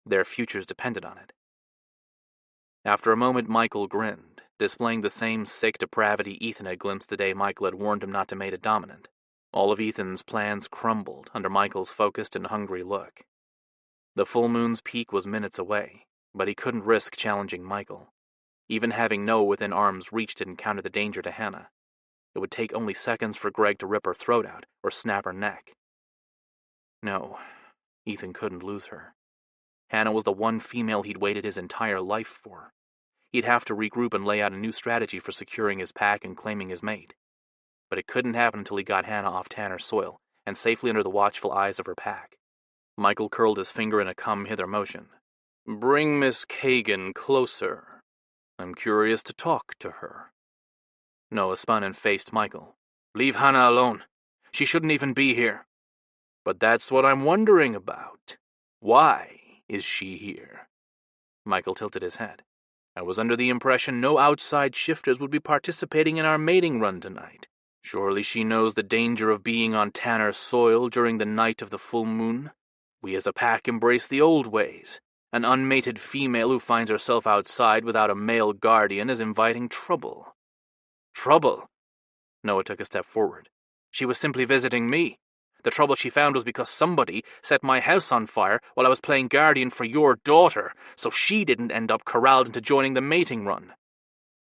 Their futures depended on it. After a moment, Michael grinned, displaying the same sick depravity Ethan had glimpsed the day Michael had warned him not to mate a dominant. All of Ethan's plans crumbled under Michael's focused and hungry look. The full moon's peak was minutes away, but he couldn't risk challenging Michael. Even having Noah within arm's reach didn't counter the danger to Hannah. It would take only seconds for Greg to rip her throat out or snap her neck. No, Ethan couldn't lose her. Hannah was the one female he'd waited his entire life for. He'd have to regroup and lay out a new strategy for securing his pack and claiming his mate. But it couldn't happen until he got Hannah off Tanner's soil and safely under the watchful eyes of her pack. Michael curled his finger in a come-hither motion. "Bring Miss Kagan closer. I'm curious to talk to her." Noah spun and faced Michael. "Leave Hannah alone. She shouldn't even be here." "But that's what I'm wondering about. Why is she here?" Michael tilted his head. "I was under the impression no outside shifters would be participating in our mating run tonight. Surely she knows the danger of being on Tanner's soil during the night of the full moon. We as a pack embrace the old ways. An unmated female who finds herself outside without a male guardian is inviting trouble." "Trouble?" Noah took a step forward. "She was simply visiting me. The trouble she found was because somebody set my house on fire while I was playing guardian for your daughter, so she didn't end up corralled into joining the mating run.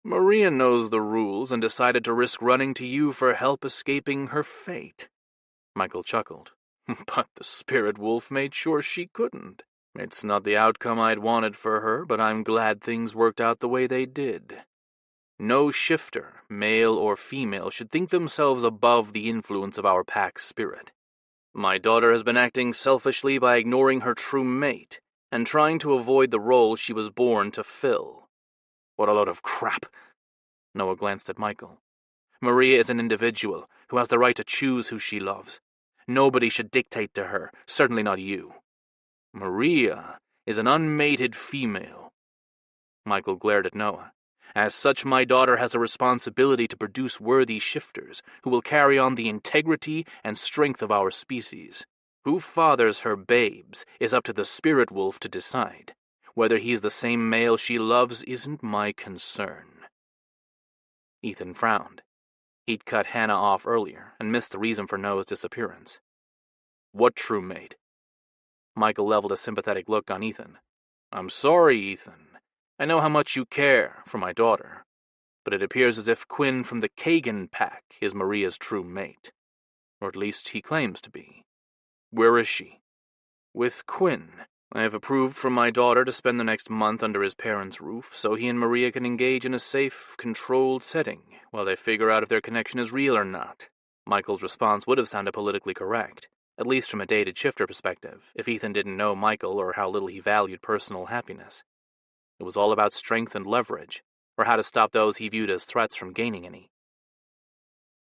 Maria knows the rules and decided to risk running to you for help escaping her fate." Michael chuckled. "But the spirit wolf made sure she couldn't. It's not the outcome I'd wanted for her, but I'm glad things worked out the way they did. No shifter, male or female, should think themselves above the influence of our pack's spirit. My daughter has been acting selfishly by ignoring her true mate and trying to avoid the role she was born to fill." "What a load of crap." Noah glanced at Michael. "Maria is an individual who has the right to choose who she loves. Nobody should dictate to her, certainly not you. Maria is an unmated female." Michael glared at Noah. "As such, my daughter has a responsibility to produce worthy shifters who will carry on the integrity and strength of our species. Who fathers her babes is up to the spirit wolf to decide. Whether he's the same male she loves isn't my concern." Ethan frowned. He'd cut Hannah off earlier and missed the reason for Noah's disappearance. What true mate? Michael leveled a sympathetic look on Ethan. I'm sorry, Ethan. I know how much you care for my daughter, but it appears as if Quinn from the Kagan pack is Maria's true mate. Or at least he claims to be. Where is she? With Quinn. I have approved for my daughter to spend the next month under his parents' roof, so he and Maria can engage in a safe, controlled setting while they figure out if their connection is real or not. Michael's response would have sounded politically correct, at least from a dated shifter perspective, if Ethan didn't know Michael or how little he valued personal happiness. It was all about strength and leverage, or how to stop those he viewed as threats from gaining any.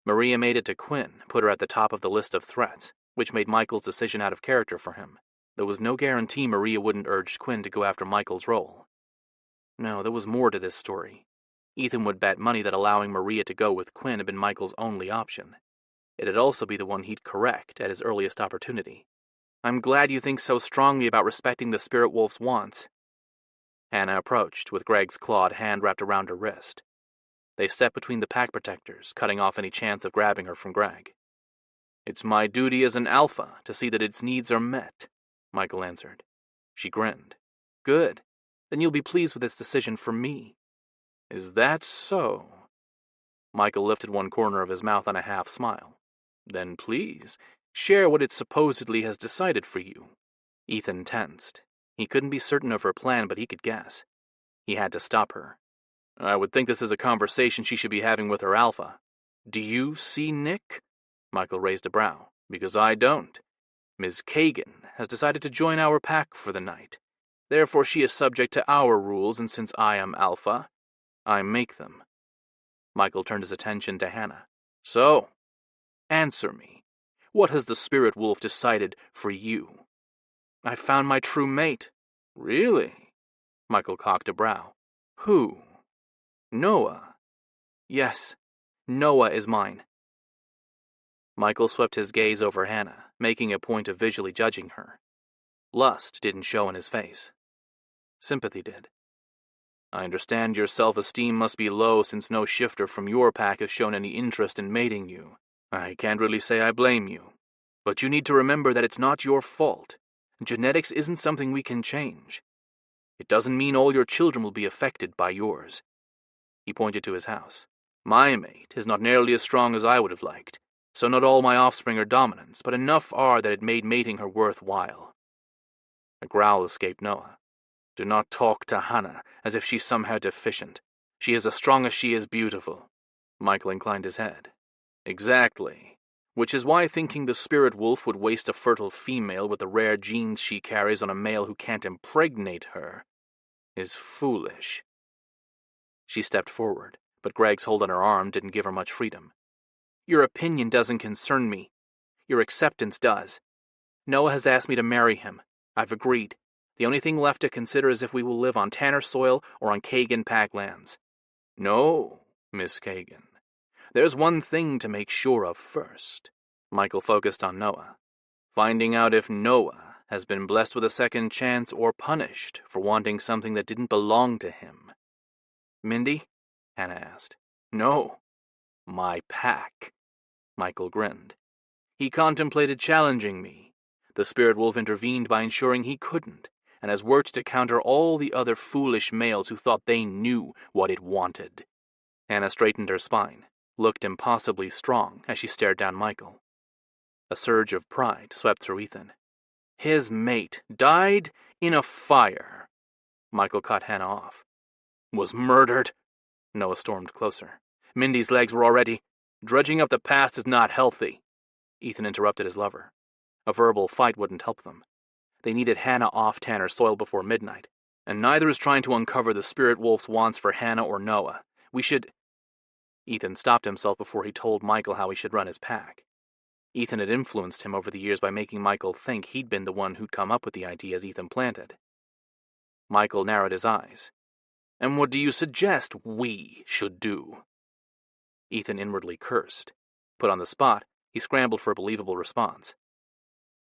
Maria made it to Quinn, put her at the top of the list of threats, which made Michael's decision out of character for him. There was no guarantee Maria wouldn't urge Quinn to go after Michael's role. No, there was more to this story. Ethan would bet money that allowing Maria to go with Quinn had been Michael's only option. It'd also be the one he'd correct at his earliest opportunity. I'm glad you think so strongly about respecting the Spirit Wolf's wants. Hannah approached, with Greg's clawed hand wrapped around her wrist. They stepped between the pack protectors, cutting off any chance of grabbing her from Greg. It's my duty as an alpha to see that its needs are met, Michael answered. She grinned. Good. Then you'll be pleased with its decision for me. Is that so? Michael lifted one corner of his mouth on a half-smile. Then please, share what it supposedly has decided for you. Ethan tensed. He couldn't be certain of her plan, but he could guess. He had to stop her. I would think this is a conversation she should be having with her alpha. Do you see Nick? Michael raised a brow. Because I don't. Ms. Kagan has decided to join our pack for the night. Therefore she is subject to our rules, and since I am alpha, I make them. Michael turned his attention to Hannah. So, answer me. What has the Spirit Wolf decided for you? I found my true mate. Really? Michael cocked a brow. Who? Noah. Yes, Noah is mine. Michael swept his gaze over Hannah, making a point of visually judging her. Lust didn't show in his face. Sympathy did. I understand your self-esteem must be low since no shifter from your pack has shown any interest in mating you. I can't really say I blame you. But you need to remember that it's not your fault. Genetics isn't something we can change. It doesn't mean all your children will be affected by yours. He pointed to his house. My mate is not nearly as strong as I would have liked, so not all my offspring are dominants, but enough are that it made mating her worthwhile. A growl escaped Noah. Do not talk to Hannah as if she's somehow deficient. She is as strong as she is beautiful. Michael inclined his head. Exactly. Which is why thinking the Spirit Wolf would waste a fertile female with the rare genes she carries on a male who can't impregnate her is foolish. She stepped forward, but Greg's hold on her arm didn't give her much freedom. Your opinion doesn't concern me. Your acceptance does. Noah has asked me to marry him. I've agreed. The only thing left to consider is if we will live on Tanner soil or on Kagan Pack lands. No, Miss Kagan. There's one thing to make sure of first. Michael focused on Noah. Finding out if Noah has been blessed with a second chance or punished for wanting something that didn't belong to him. Mindy? Hannah asked. No. My pack. Michael grinned. He contemplated challenging me. The Spirit Wolf intervened by ensuring he couldn't, and has worked to counter all the other foolish males who thought they knew what it wanted. Hannah straightened her spine, looked impossibly strong as she stared down Michael. A surge of pride swept through Ethan. His mate died in a fire. Michael cut Hannah off. Was murdered? Noah stormed closer. Mindy's legs were already... Drudging up the past is not healthy. Ethan interrupted his lover. A verbal fight wouldn't help them. They needed Hannah off Tanner soil before midnight, and neither is trying to uncover the Spirit Wolf's wants for Hannah or Noah. We should... Ethan stopped himself before he told Michael how he should run his pack. Ethan had influenced him over the years by making Michael think he'd been the one who'd come up with the ideas Ethan planted. Michael narrowed his eyes. And what do you suggest we should do? Ethan inwardly cursed. Put on the spot, he scrambled for a believable response.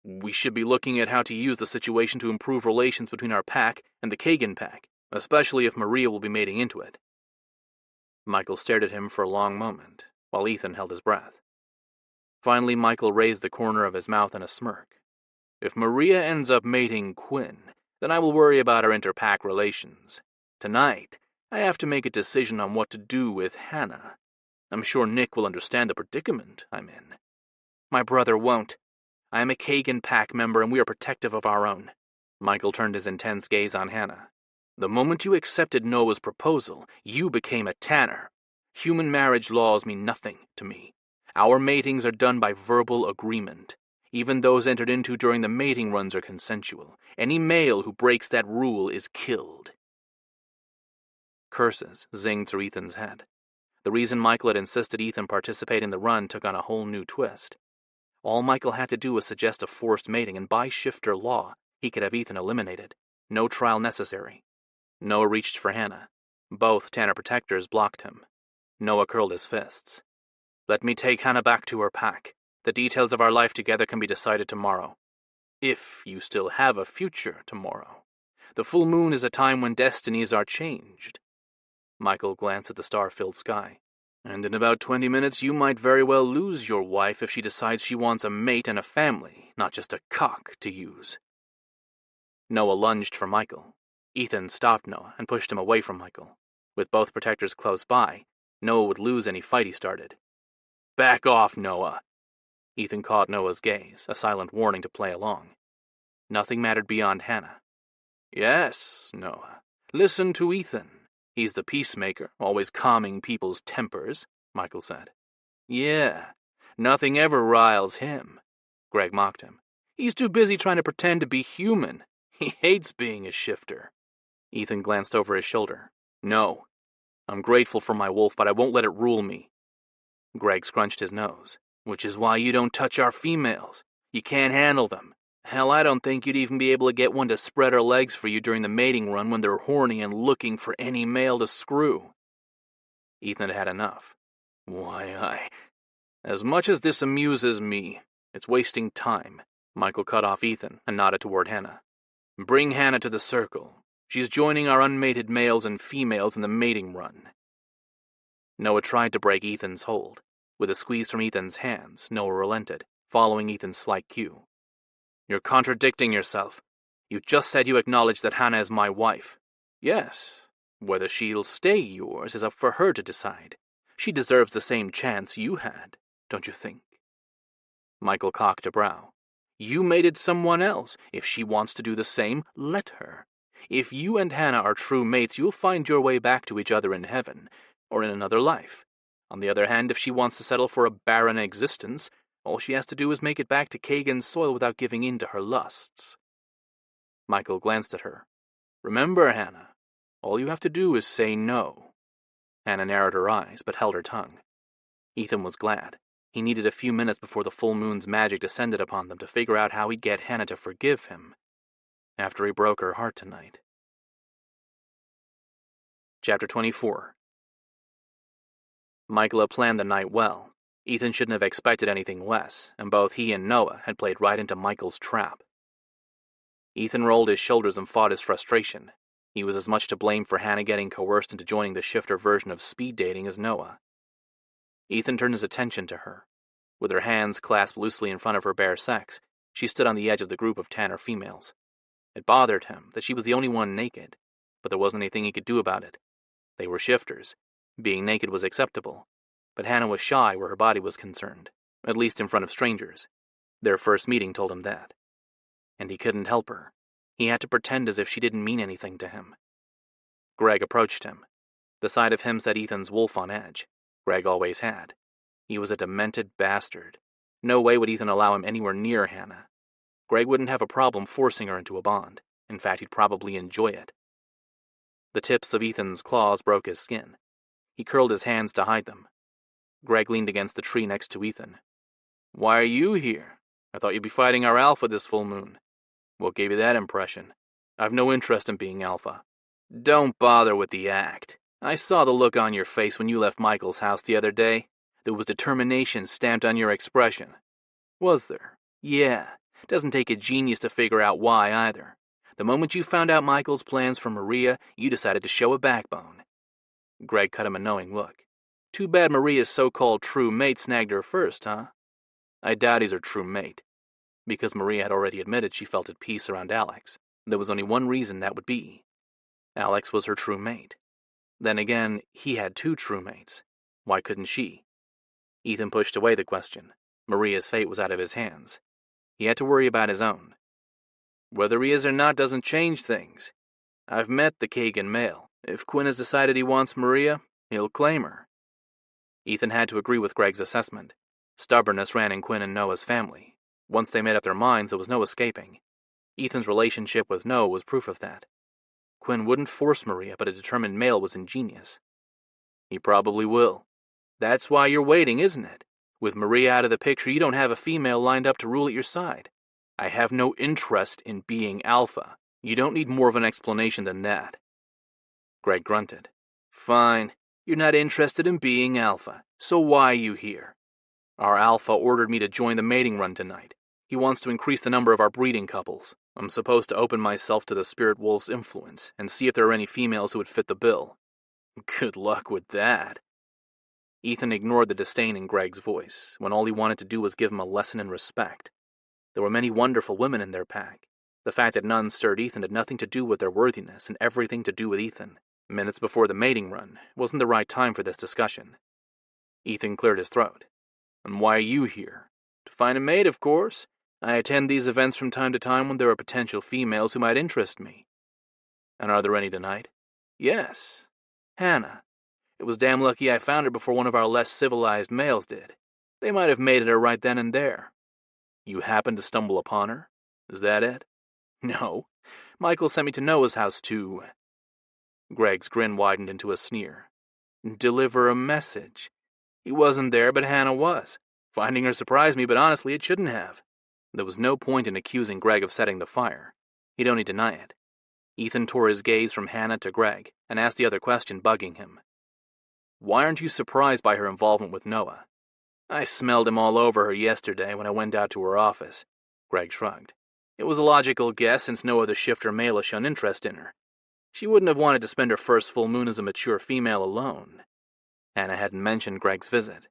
We should be looking at how to use the situation to improve relations between our pack and the Kagan pack, especially if Maria will be mating into it. Michael stared at him for a long moment, while Ethan held his breath. Finally, Michael raised the corner of his mouth in a smirk. If Maria ends up mating Quinn, then I will worry about our inter-pack relations. Tonight, I have to make a decision on what to do with Hannah. I'm sure Nick will understand the predicament I'm in. My brother won't. I am a Kagan pack member and we are protective of our own. Michael turned his intense gaze on Hannah. The moment you accepted Noah's proposal, you became a Tanner. Human marriage laws mean nothing to me. Our matings are done by verbal agreement. Even those entered into during the mating runs are consensual. Any male who breaks that rule is killed. Curses zinged through Ethan's head. The reason Michael had insisted Ethan participate in the run took on a whole new twist. All Michael had to do was suggest a forced mating, and by shifter law, he could have Ethan eliminated. No trial necessary. Noah reached for Hannah. Both Tanner protectors blocked him. Noah curled his fists. Let me take Hannah back to her pack. The details of our life together can be decided tomorrow. If you still have a future tomorrow. The full moon is a time when destinies are changed. Michael glanced at the star-filled sky. And in about 20 minutes you might very well lose your wife if she decides she wants a mate and a family, not just a cock to use. Noah lunged for Michael. Ethan stopped Noah and pushed him away from Michael. With both protectors close by, Noah would lose any fight he started. Back off, Noah. Ethan caught Noah's gaze, a silent warning to play along. Nothing mattered beyond Hannah. Yes, Noah. Listen to Ethan. He's the peacemaker, always calming people's tempers, Michael said. Yeah, nothing ever riles him, Greg mocked him. He's too busy trying to pretend to be human. He hates being a shifter. Ethan glanced over his shoulder. No. I'm grateful for my wolf, but I won't let it rule me. Greg scrunched his nose. Which is why you don't touch our females. You can't handle them. Hell, I don't think you'd even be able to get one to spread her legs for you during the mating run when they're horny and looking for any male to screw. Ethan had enough. As much as this amuses me, it's wasting time. Michael cut off Ethan and nodded toward Hannah. Bring Hannah to the circle. She's joining our unmated males and females in the mating run. Noah tried to break Ethan's hold. With a squeeze from Ethan's hands, Noah relented, following Ethan's slight cue. You're contradicting yourself. You just said you acknowledge that Hannah is my wife. Yes. Whether she'll stay yours is up for her to decide. She deserves the same chance you had, don't you think? Michael cocked a brow. You mated someone else. If she wants to do the same, let her. If you and Hannah are true mates, you'll find your way back to each other in heaven, or in another life. On the other hand, if she wants to settle for a barren existence, all she has to do is make it back to Kagan's soil without giving in to her lusts. Michael glanced at her. Remember, Hannah, all you have to do is say no. Hannah narrowed her eyes, but held her tongue. Ethan was glad. He needed a few minutes before the full moon's magic descended upon them to figure out how he'd get Hannah to forgive him, after he broke her heart tonight. Chapter 24. Michael had planned the night well. Ethan shouldn't have expected anything less, and both he and Noah had played right into Michael's trap. Ethan rolled his shoulders and fought his frustration. He was as much to blame for Hannah getting coerced into joining the shifter version of speed dating as Noah. Ethan turned his attention to her. With her hands clasped loosely in front of her bare sex, she stood on the edge of the group of Tanner females. It bothered him that she was the only one naked, but there wasn't anything he could do about it. They were shifters. Being naked was acceptable, but Hannah was shy where her body was concerned, at least in front of strangers. Their first meeting told him that. And he couldn't help her. He had to pretend as if she didn't mean anything to him. Greg approached him. The sight of him set Ethan's wolf on edge. Greg always had. He was a demented bastard. No way would Ethan allow him anywhere near Hannah. Greg wouldn't have a problem forcing her into a bond. In fact, he'd probably enjoy it. The tips of Ethan's claws broke his skin. He curled his hands to hide them. Greg leaned against the tree next to Ethan. Why are you here? I thought you'd be fighting our alpha this full moon. What gave you that impression? I've no interest in being alpha. Don't bother with the act. I saw the look on your face when you left Michael's house the other day. There was determination stamped on your expression. Was there? Yeah. Doesn't take a genius to figure out why either. The moment you found out Michael's plans for Maria, you decided to show a backbone. Greg cut him a knowing look. Too bad Maria's so-called true mate snagged her first, huh? I doubt he's her true mate. Because Maria had already admitted she felt at peace around Alex. There was only one reason that would be. Alex was her true mate. Then again, he had two true mates. Why couldn't she? Ethan pushed away the question. Maria's fate was out of his hands. He had to worry about his own. Whether he is or not doesn't change things. I've met the Kagan male. If Quinn has decided he wants Maria, he'll claim her. Ethan had to agree with Greg's assessment. Stubbornness ran in Quinn and Noah's family. Once they made up their minds, there was no escaping. Ethan's relationship with Noah was proof of that. Quinn wouldn't force Maria, but a determined male was ingenious. He probably will. That's why you're waiting, isn't it? With Maria out of the picture, you don't have a female lined up to rule at your side. I have no interest in being alpha. You don't need more of an explanation than that. Greg grunted. Fine. You're not interested in being alpha. So why are you here? Our alpha ordered me to join the mating run tonight. He wants to increase the number of our breeding couples. I'm supposed to open myself to the spirit wolf's influence and see if there are any females who would fit the bill. Good luck with that. Ethan ignored the disdain in Greg's voice, when all he wanted to do was give him a lesson in respect. There were many wonderful women in their pack. The fact that none stirred Ethan had nothing to do with their worthiness and everything to do with Ethan. Minutes before the mating run, wasn't the right time for this discussion. Ethan cleared his throat. And why are you here? To find a mate, of course. I attend these events from time to time when there are potential females who might interest me. And are there any tonight? Yes. Hannah. It was damn lucky I found her before one of our less civilized males did. They might have mated her right then and there. You happened to stumble upon her? Is that it? No. Michael sent me to Noah's house to... Greg's grin widened into a sneer. Deliver a message. He wasn't there, but Hannah was. Finding her surprised me, but honestly, it shouldn't have. There was no point in accusing Greg of setting the fire. He'd only deny it. Ethan tore his gaze from Hannah to Greg and asked the other question bugging him. Why aren't you surprised by her involvement with Noah? I smelled him all over her yesterday when I went out to her office. Greg shrugged. It was a logical guess since no other shifter male has shown interest in her. She wouldn't have wanted to spend her first full moon as a mature female alone. Hannah hadn't mentioned Greg's visit.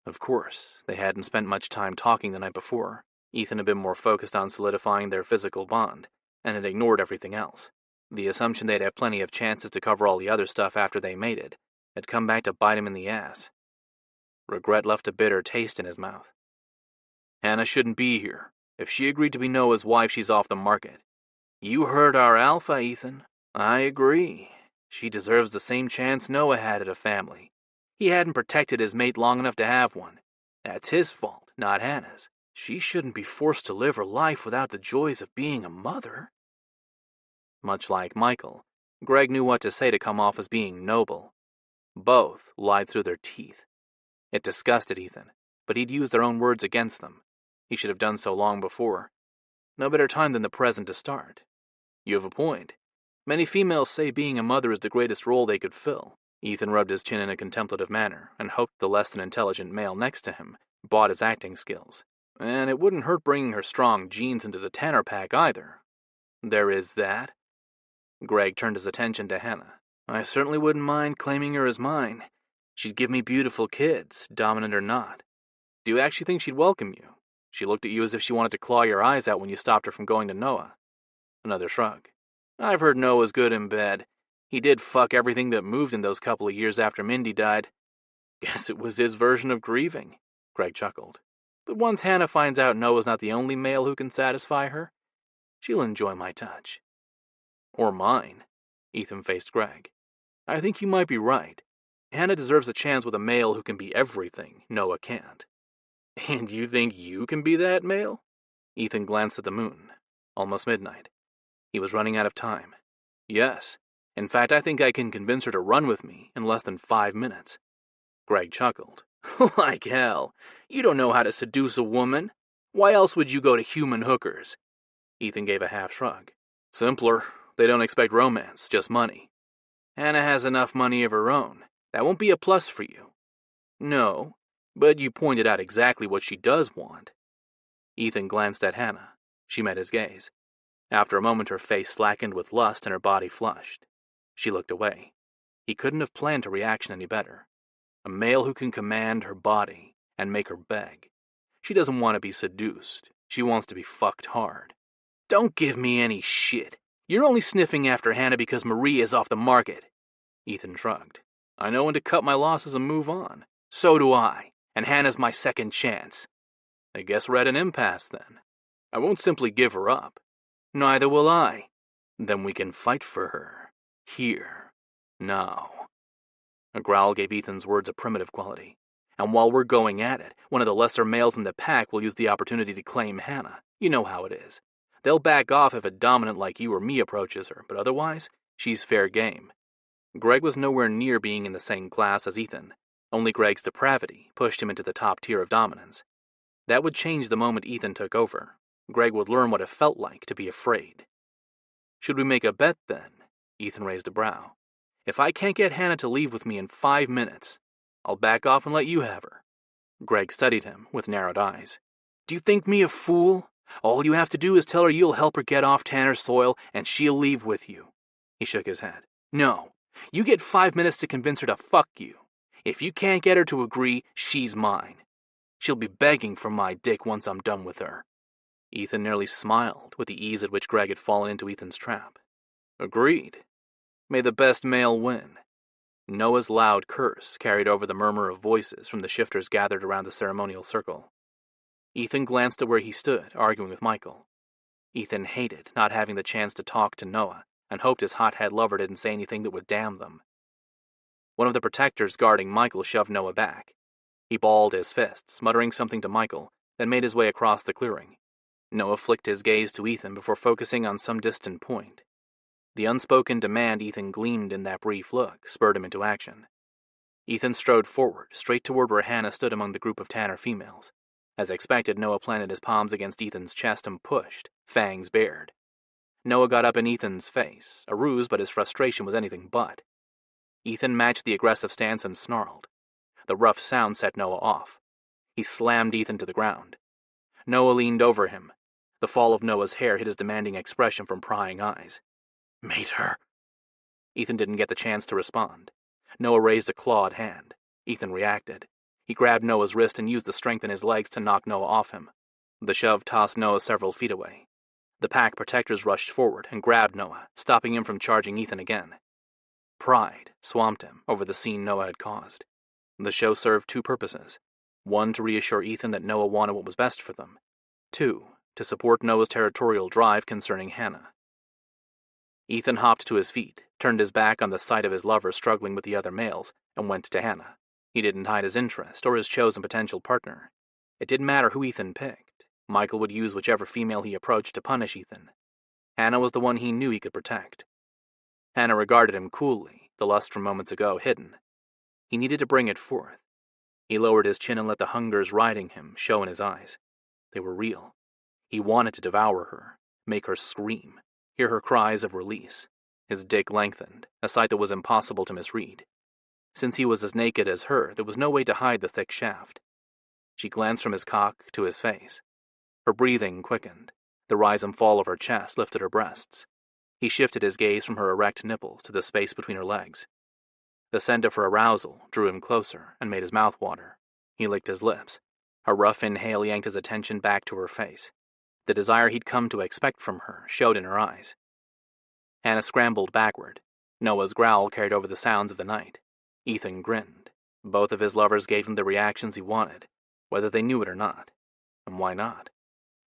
Of course, they hadn't spent much time talking the night before. Ethan had been more focused on solidifying their physical bond, and had ignored everything else. The assumption they'd have plenty of chances to cover all the other stuff after they mated had come back to bite him in the ass. Regret left a bitter taste in his mouth. Hannah shouldn't be here. If she agreed to be Noah's wife, she's off the market. You heard our alpha, Ethan. I agree. She deserves the same chance Noah had at a family. He hadn't protected his mate long enough to have one. That's his fault, not Hannah's. She shouldn't be forced to live her life without the joys of being a mother. Much like Michael, Greg knew what to say to come off as being noble. Both lied through their teeth. It disgusted Ethan, but he'd used their own words against them. He should have done so long before. No better time than the present to start. You have a point. Many females say being a mother is the greatest role they could fill. Ethan rubbed his chin in a contemplative manner and hoped the less than intelligent male next to him bought his acting skills. And it wouldn't hurt bringing her strong genes into the Tanner pack either. There is that. Greg turned his attention to Hannah. I certainly wouldn't mind claiming her as mine. She'd give me beautiful kids, dominant or not. Do you actually think she'd welcome you? She looked at you as if she wanted to claw your eyes out when you stopped her from going to Noah. Another shrug. I've heard Noah's good in bed. He did fuck everything that moved in those couple of years after Mindy died. Guess it was his version of grieving. Greg chuckled. But once Hannah finds out Noah's not the only male who can satisfy her, she'll enjoy my touch. Or mine. Ethan faced Greg. I think you might be right. Hannah deserves a chance with a male who can be everything Noah can't. And you think you can be that male? Ethan glanced at the moon. Almost midnight. He was running out of time. Yes. In fact, I think I can convince her to run with me in less than 5 minutes. Greg chuckled. Like hell. You don't know how to seduce a woman. Why else would you go to human hookers? Ethan gave a half shrug. Simpler. They don't expect romance, just money. Hannah has enough money of her own. That won't be a plus for you. No, but you pointed out exactly what she does want. Ethan glanced at Hannah. She met his gaze. After a moment, her face slackened with lust and her body flushed. She looked away. He couldn't have planned her reaction any better. A male who can command her body and make her beg. She doesn't want to be seduced. She wants to be fucked hard. Don't give me any shit. You're only sniffing after Hannah because Marie is off the market. Ethan shrugged. I know when to cut my losses and move on. So do I, and Hannah's my second chance. I guess we're at an impasse then. I won't simply give her up. Neither will I. Then we can fight for her. Here. Now. A growl gave Ethan's words a primitive quality. And while we're going at it, one of the lesser males in the pack will use the opportunity to claim Hannah. You know how it is. They'll back off if a dominant like you or me approaches her, but otherwise, she's fair game. Greg was nowhere near being in the same class as Ethan. Only Greg's depravity pushed him into the top tier of dominance. That would change the moment Ethan took over. Greg would learn what it felt like to be afraid. Should we make a bet then? Ethan raised a brow. If I can't get Hannah to leave with me in 5 minutes, I'll back off and let you have her. Greg studied him with narrowed eyes. Do you think me a fool? All you have to do is tell her you'll help her get off Tanner's soil and she'll leave with you. He shook his head. No, you get 5 minutes to convince her to fuck you. If you can't get her to agree, she's mine. She'll be begging for my dick once I'm done with her. Ethan nearly smiled with the ease at which Greg had fallen into Ethan's trap. Agreed. May the best male win. Noah's loud curse carried over the murmur of voices from the shifters gathered around the ceremonial circle. Ethan glanced at where he stood, arguing with Michael. Ethan hated not having the chance to talk to Noah, and hoped his hothead lover didn't say anything that would damn them. One of the protectors guarding Michael shoved Noah back. He balled his fists, muttering something to Michael, then made his way across the clearing. Noah flicked his gaze to Ethan before focusing on some distant point. The unspoken demand Ethan gleamed in that brief look spurred him into action. Ethan strode forward, straight toward where Hannah stood among the group of Tanner females. As expected, Noah planted his palms against Ethan's chest and pushed, fangs bared. Noah got up in Ethan's face, a ruse, but his frustration was anything but. Ethan matched the aggressive stance and snarled. The rough sound set Noah off. He slammed Ethan to the ground. Noah leaned over him. The fall of Noah's hair hid his demanding expression from prying eyes. Made her. Ethan didn't get the chance to respond. Noah raised a clawed hand. Ethan reacted. He grabbed Noah's wrist and used the strength in his legs to knock Noah off him. The shove tossed Noah several feet away. The pack protectors rushed forward and grabbed Noah, stopping him from charging Ethan again. Pride swamped him over the scene Noah had caused. The show served two purposes. One, to reassure Ethan that Noah wanted what was best for them. Two, to support Noah's territorial drive concerning Hannah. Ethan hopped to his feet, turned his back on the sight of his lover struggling with the other males, and went to Hannah. He didn't hide his interest or his chosen potential partner. It didn't matter who Ethan picked. Michael would use whichever female he approached to punish Ethan. Hannah was the one he knew he could protect. Hannah regarded him coolly, the lust from moments ago hidden. He needed to bring it forth. He lowered his chin and let the hungers riding him show in his eyes. They were real. He wanted to devour her, make her scream, hear her cries of release. His dick lengthened, a sight that was impossible to misread. Since he was as naked as her, there was no way to hide the thick shaft. She glanced from his cock to his face. Her breathing quickened. The rise and fall of her chest lifted her breasts. He shifted his gaze from her erect nipples to the space between her legs. The scent of her arousal drew him closer and made his mouth water. He licked his lips. A rough inhale yanked his attention back to her face. The desire he'd come to expect from her showed in her eyes. Hannah scrambled backward. Noah's growl carried over the sounds of the night. Ethan grinned. Both of his lovers gave him the reactions he wanted, whether they knew it or not. And why not?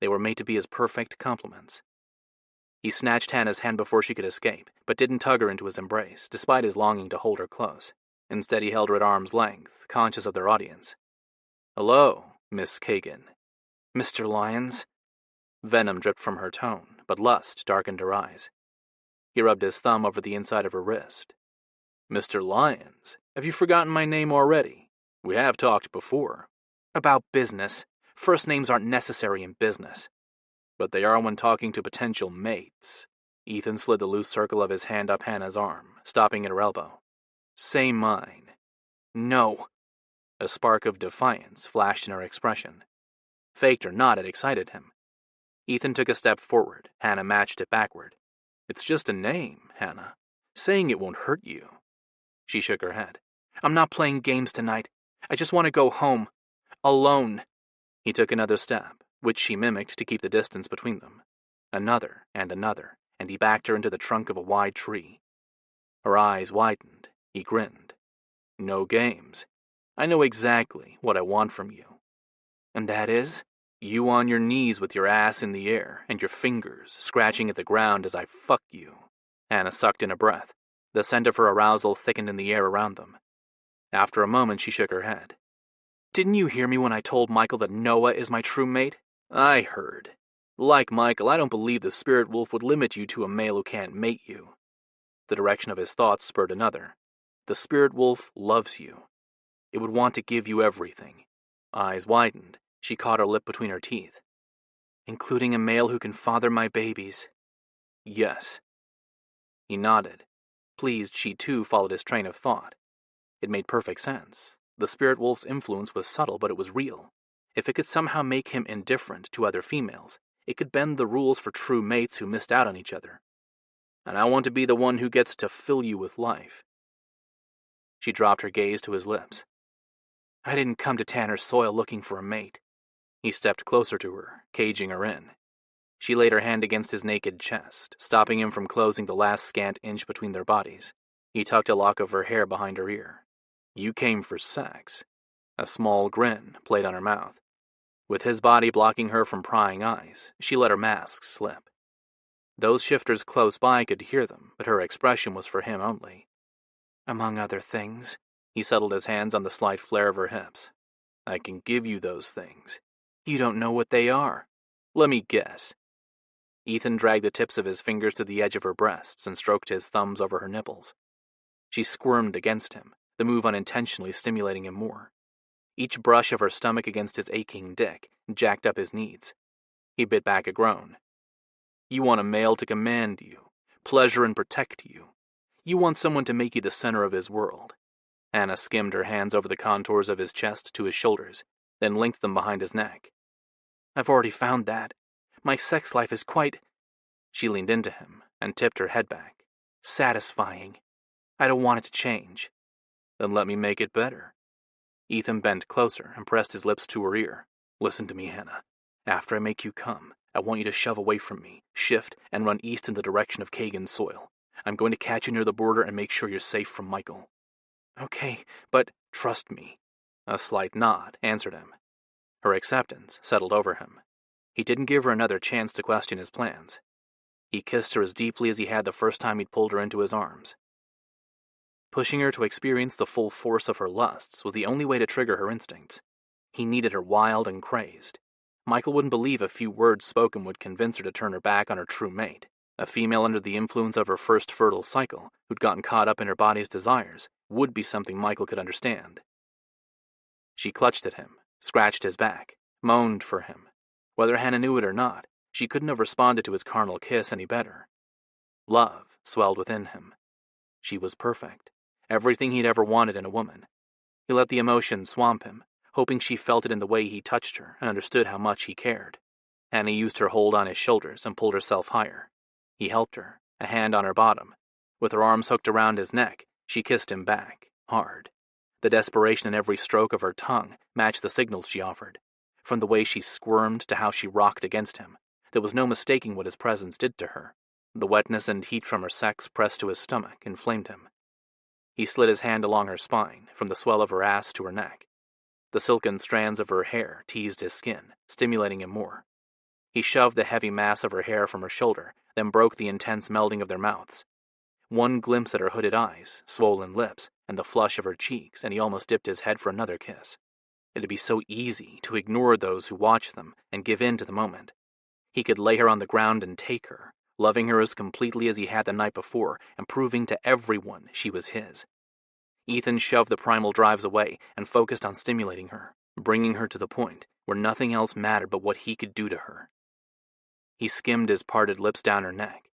They were made to be his perfect complements. He snatched Hannah's hand before she could escape, but didn't tug her into his embrace, despite his longing to hold her close. Instead, he held her at arm's length, conscious of their audience. Hello, Miss Kagan. Mr. Lyons? Venom dripped from her tone, but lust darkened her eyes. He rubbed his thumb over the inside of her wrist. Mr. Lyons, have you forgotten my name already? We have talked before. About business. First names aren't necessary in business. But they are when talking to potential mates. Ethan slid the loose circle of his hand up Hannah's arm, stopping at her elbow. Say mine. No. A spark of defiance flashed in her expression. Faked or not, it excited him. Ethan took a step forward. Hannah matched it backward. It's just a name, Hannah. Saying it won't hurt you. She shook her head. I'm not playing games tonight. I just want to go home. Alone. He took another step, which she mimicked to keep the distance between them. Another, and he backed her into the trunk of a wide tree. Her eyes widened. He grinned. No games. I know exactly what I want from you. And that is? You on your knees with your ass in the air and your fingers scratching at the ground as I fuck you. Hannah sucked in a breath. The scent of her arousal thickened in the air around them. After a moment, she shook her head. Didn't you hear me when I told Michael that Noah is my true mate? I heard. Like Michael, I don't believe the spirit wolf would limit you to a male who can't mate you. The direction of his thoughts spurred another. The spirit wolf loves you. It would want to give you everything. Eyes widened. She caught her lip between her teeth. Including a male who can father my babies. Yes. He nodded. Pleased, she too followed his train of thought. It made perfect sense. The spirit wolf's influence was subtle, but it was real. If it could somehow make him indifferent to other females, it could bend the rules for true mates who missed out on each other. And I want to be the one who gets to fill you with life. She dropped her gaze to his lips. I didn't come to Tanner's soil looking for a mate. He stepped closer to her, caging her in. She laid her hand against his naked chest, stopping him from closing the last scant inch between their bodies. He tucked a lock of her hair behind her ear. You came for sex. A small grin played on her mouth. With his body blocking her from prying eyes, she let her mask slip. Those shifters close by could hear them, but her expression was for him only. Among other things, he settled his hands on the slight flare of her hips. I can give you those things. You don't know what they are. Let me guess. Ethan dragged the tips of his fingers to the edge of her breasts and stroked his thumbs over her nipples. She squirmed against him, the move unintentionally stimulating him more. Each brush of her stomach against his aching dick jacked up his needs. He bit back a groan. You want a male to command you, pleasure and protect you. You want someone to make you the center of his world. Anna skimmed her hands over the contours of his chest to his shoulders, then linked them behind his neck. I've already found that. My sex life is quite... She leaned into him and tipped her head back. Satisfying. I don't want it to change. Then let me make it better. Ethan bent closer and pressed his lips to her ear. Listen to me, Hannah. After I make you come, I want you to shove away from me, shift, and run east in the direction of Kagan's soil. I'm going to catch you near the border and make sure you're safe from Michael. Okay, but trust me. A slight nod answered him. Her acceptance settled over him. He didn't give her another chance to question his plans. He kissed her as deeply as he had the first time he'd pulled her into his arms. Pushing her to experience the full force of her lusts was the only way to trigger her instincts. He needed her wild and crazed. Michael wouldn't believe a few words spoken would convince her to turn her back on her true mate. A female under the influence of her first fertile cycle, who'd gotten caught up in her body's desires, would be something Michael could understand. She clutched at him, scratched his back, moaned for him. Whether Hannah knew it or not, she couldn't have responded to his carnal kiss any better. Love swelled within him. She was perfect, everything he'd ever wanted in a woman. He let the emotion swamp him, hoping she felt it in the way he touched her and understood how much he cared. Hannah used her hold on his shoulders and pulled herself higher. He helped her, a hand on her bottom. With her arms hooked around his neck, she kissed him back, hard. The desperation in every stroke of her tongue matched the signals she offered. From the way she squirmed to how she rocked against him, there was no mistaking what his presence did to her. The wetness and heat from her sex pressed to his stomach inflamed him. He slid his hand along her spine, from the swell of her ass to her neck. The silken strands of her hair teased his skin, stimulating him more. He shoved the heavy mass of her hair from her shoulder, then broke the intense melding of their mouths. One glimpse at her hooded eyes, swollen lips, and the flush of her cheeks, and he almost dipped his head for another kiss. It'd be so easy to ignore those who watched them and give in to the moment. He could lay her on the ground and take her, loving her as completely as he had the night before, and proving to everyone she was his. Ethan shoved the primal drives away and focused on stimulating her, bringing her to the point where nothing else mattered but what he could do to her. He skimmed his parted lips down her neck.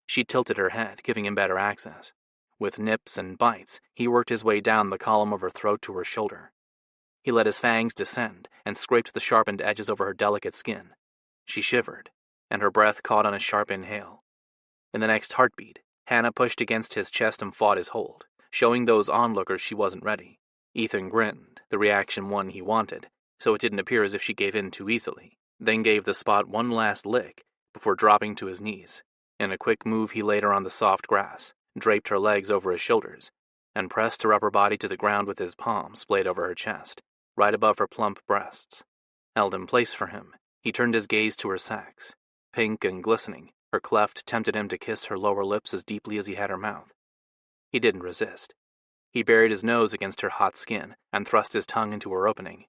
She tilted her head, giving him better access. With nips and bites, he worked his way down the column of her throat to her shoulder. He let his fangs descend and scraped the sharpened edges over her delicate skin. She shivered, and her breath caught on a sharp inhale. In the next heartbeat, Hannah pushed against his chest and fought his hold. Showing those onlookers she wasn't ready, Ethan grinned, the reaction one he wanted, so it didn't appear as if she gave in too easily, then gave the spot one last lick before dropping to his knees. In a quick move, he laid her on the soft grass, draped her legs over his shoulders, and pressed her upper body to the ground with his palms splayed over her chest, right above her plump breasts. Held in place for him, he turned his gaze to her sex. Pink and glistening, her cleft tempted him to kiss her lower lips as deeply as he had her mouth. He didn't resist. He buried his nose against her hot skin and thrust his tongue into her opening.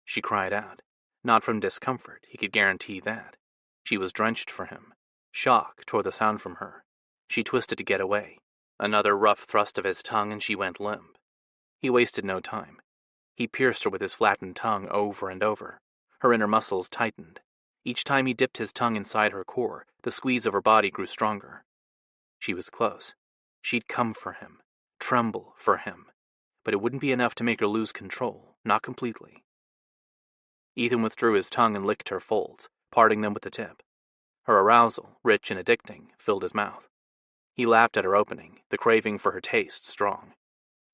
She cried out. Not from discomfort, he could guarantee that. She was drenched for him. Shock tore the sound from her. She twisted to get away. Another rough thrust of his tongue and she went limp. He wasted no time. He pierced her with his flattened tongue over and over. Her inner muscles tightened. Each time he dipped his tongue inside her core, the squeeze of her body grew stronger. She was close. She'd come for him, tremble for him, but it wouldn't be enough to make her lose control, not completely. Ethan withdrew his tongue and licked her folds, parting them with the tip. Her arousal, rich and addicting, filled his mouth. He lapped at her opening, the craving for her taste strong.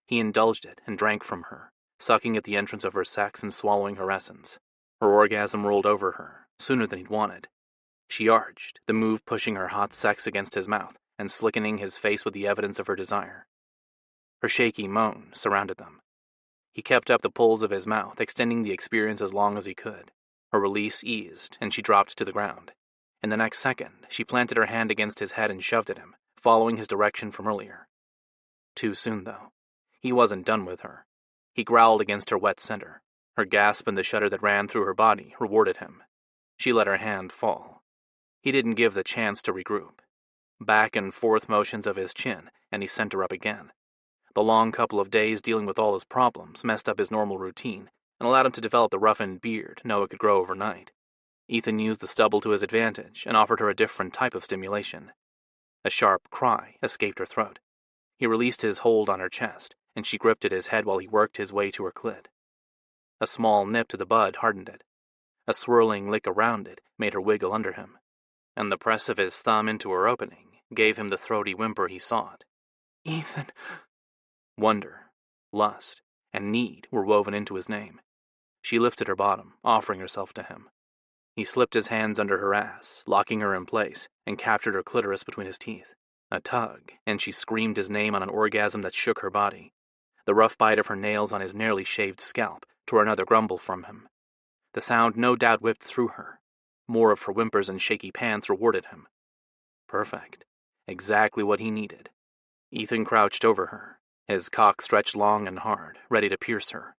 He indulged it and drank from her, sucking at the entrance of her sex and swallowing her essence. Her orgasm rolled over her, sooner than he'd wanted. She arched, the move pushing her hot sex against his mouth and slickening his face with the evidence of her desire. Her shaky moan surrounded them. He kept up the pulls of his mouth, extending the experience as long as he could. Her release eased, and she dropped to the ground. In the next second, she planted her hand against his head and shoved at him, following his direction from earlier. Too soon, though. He wasn't done with her. He growled against her wet center. Her gasp and the shudder that ran through her body rewarded him. She let her hand fall. He didn't give the chance to regroup. Back and forth motions of his chin, and he sent her up again. The long couple of days dealing with all his problems messed up his normal routine and allowed him to develop the roughened beard Noah could grow overnight. Ethan used the stubble to his advantage and offered her a different type of stimulation. A sharp cry escaped her throat. He released his hold on her chest, and she gripped at his head while he worked his way to her clit. A small nip to the bud hardened it. A swirling lick around it made her wiggle under him, and the press of his thumb into her opening gave him the throaty whimper he sought. Ethan. Wonder, lust, and need were woven into his name. She lifted her bottom, offering herself to him. He slipped his hands under her ass, locking her in place, and captured her clitoris between his teeth. A tug, and she screamed his name on an orgasm that shook her body. The rough bite of her nails on his nearly shaved scalp tore another grumble from him. The sound no doubt whipped through her. More of her whimpers and shaky pants rewarded him. Perfect. Exactly what he needed. Ethan crouched over her, his cock stretched long and hard, ready to pierce her.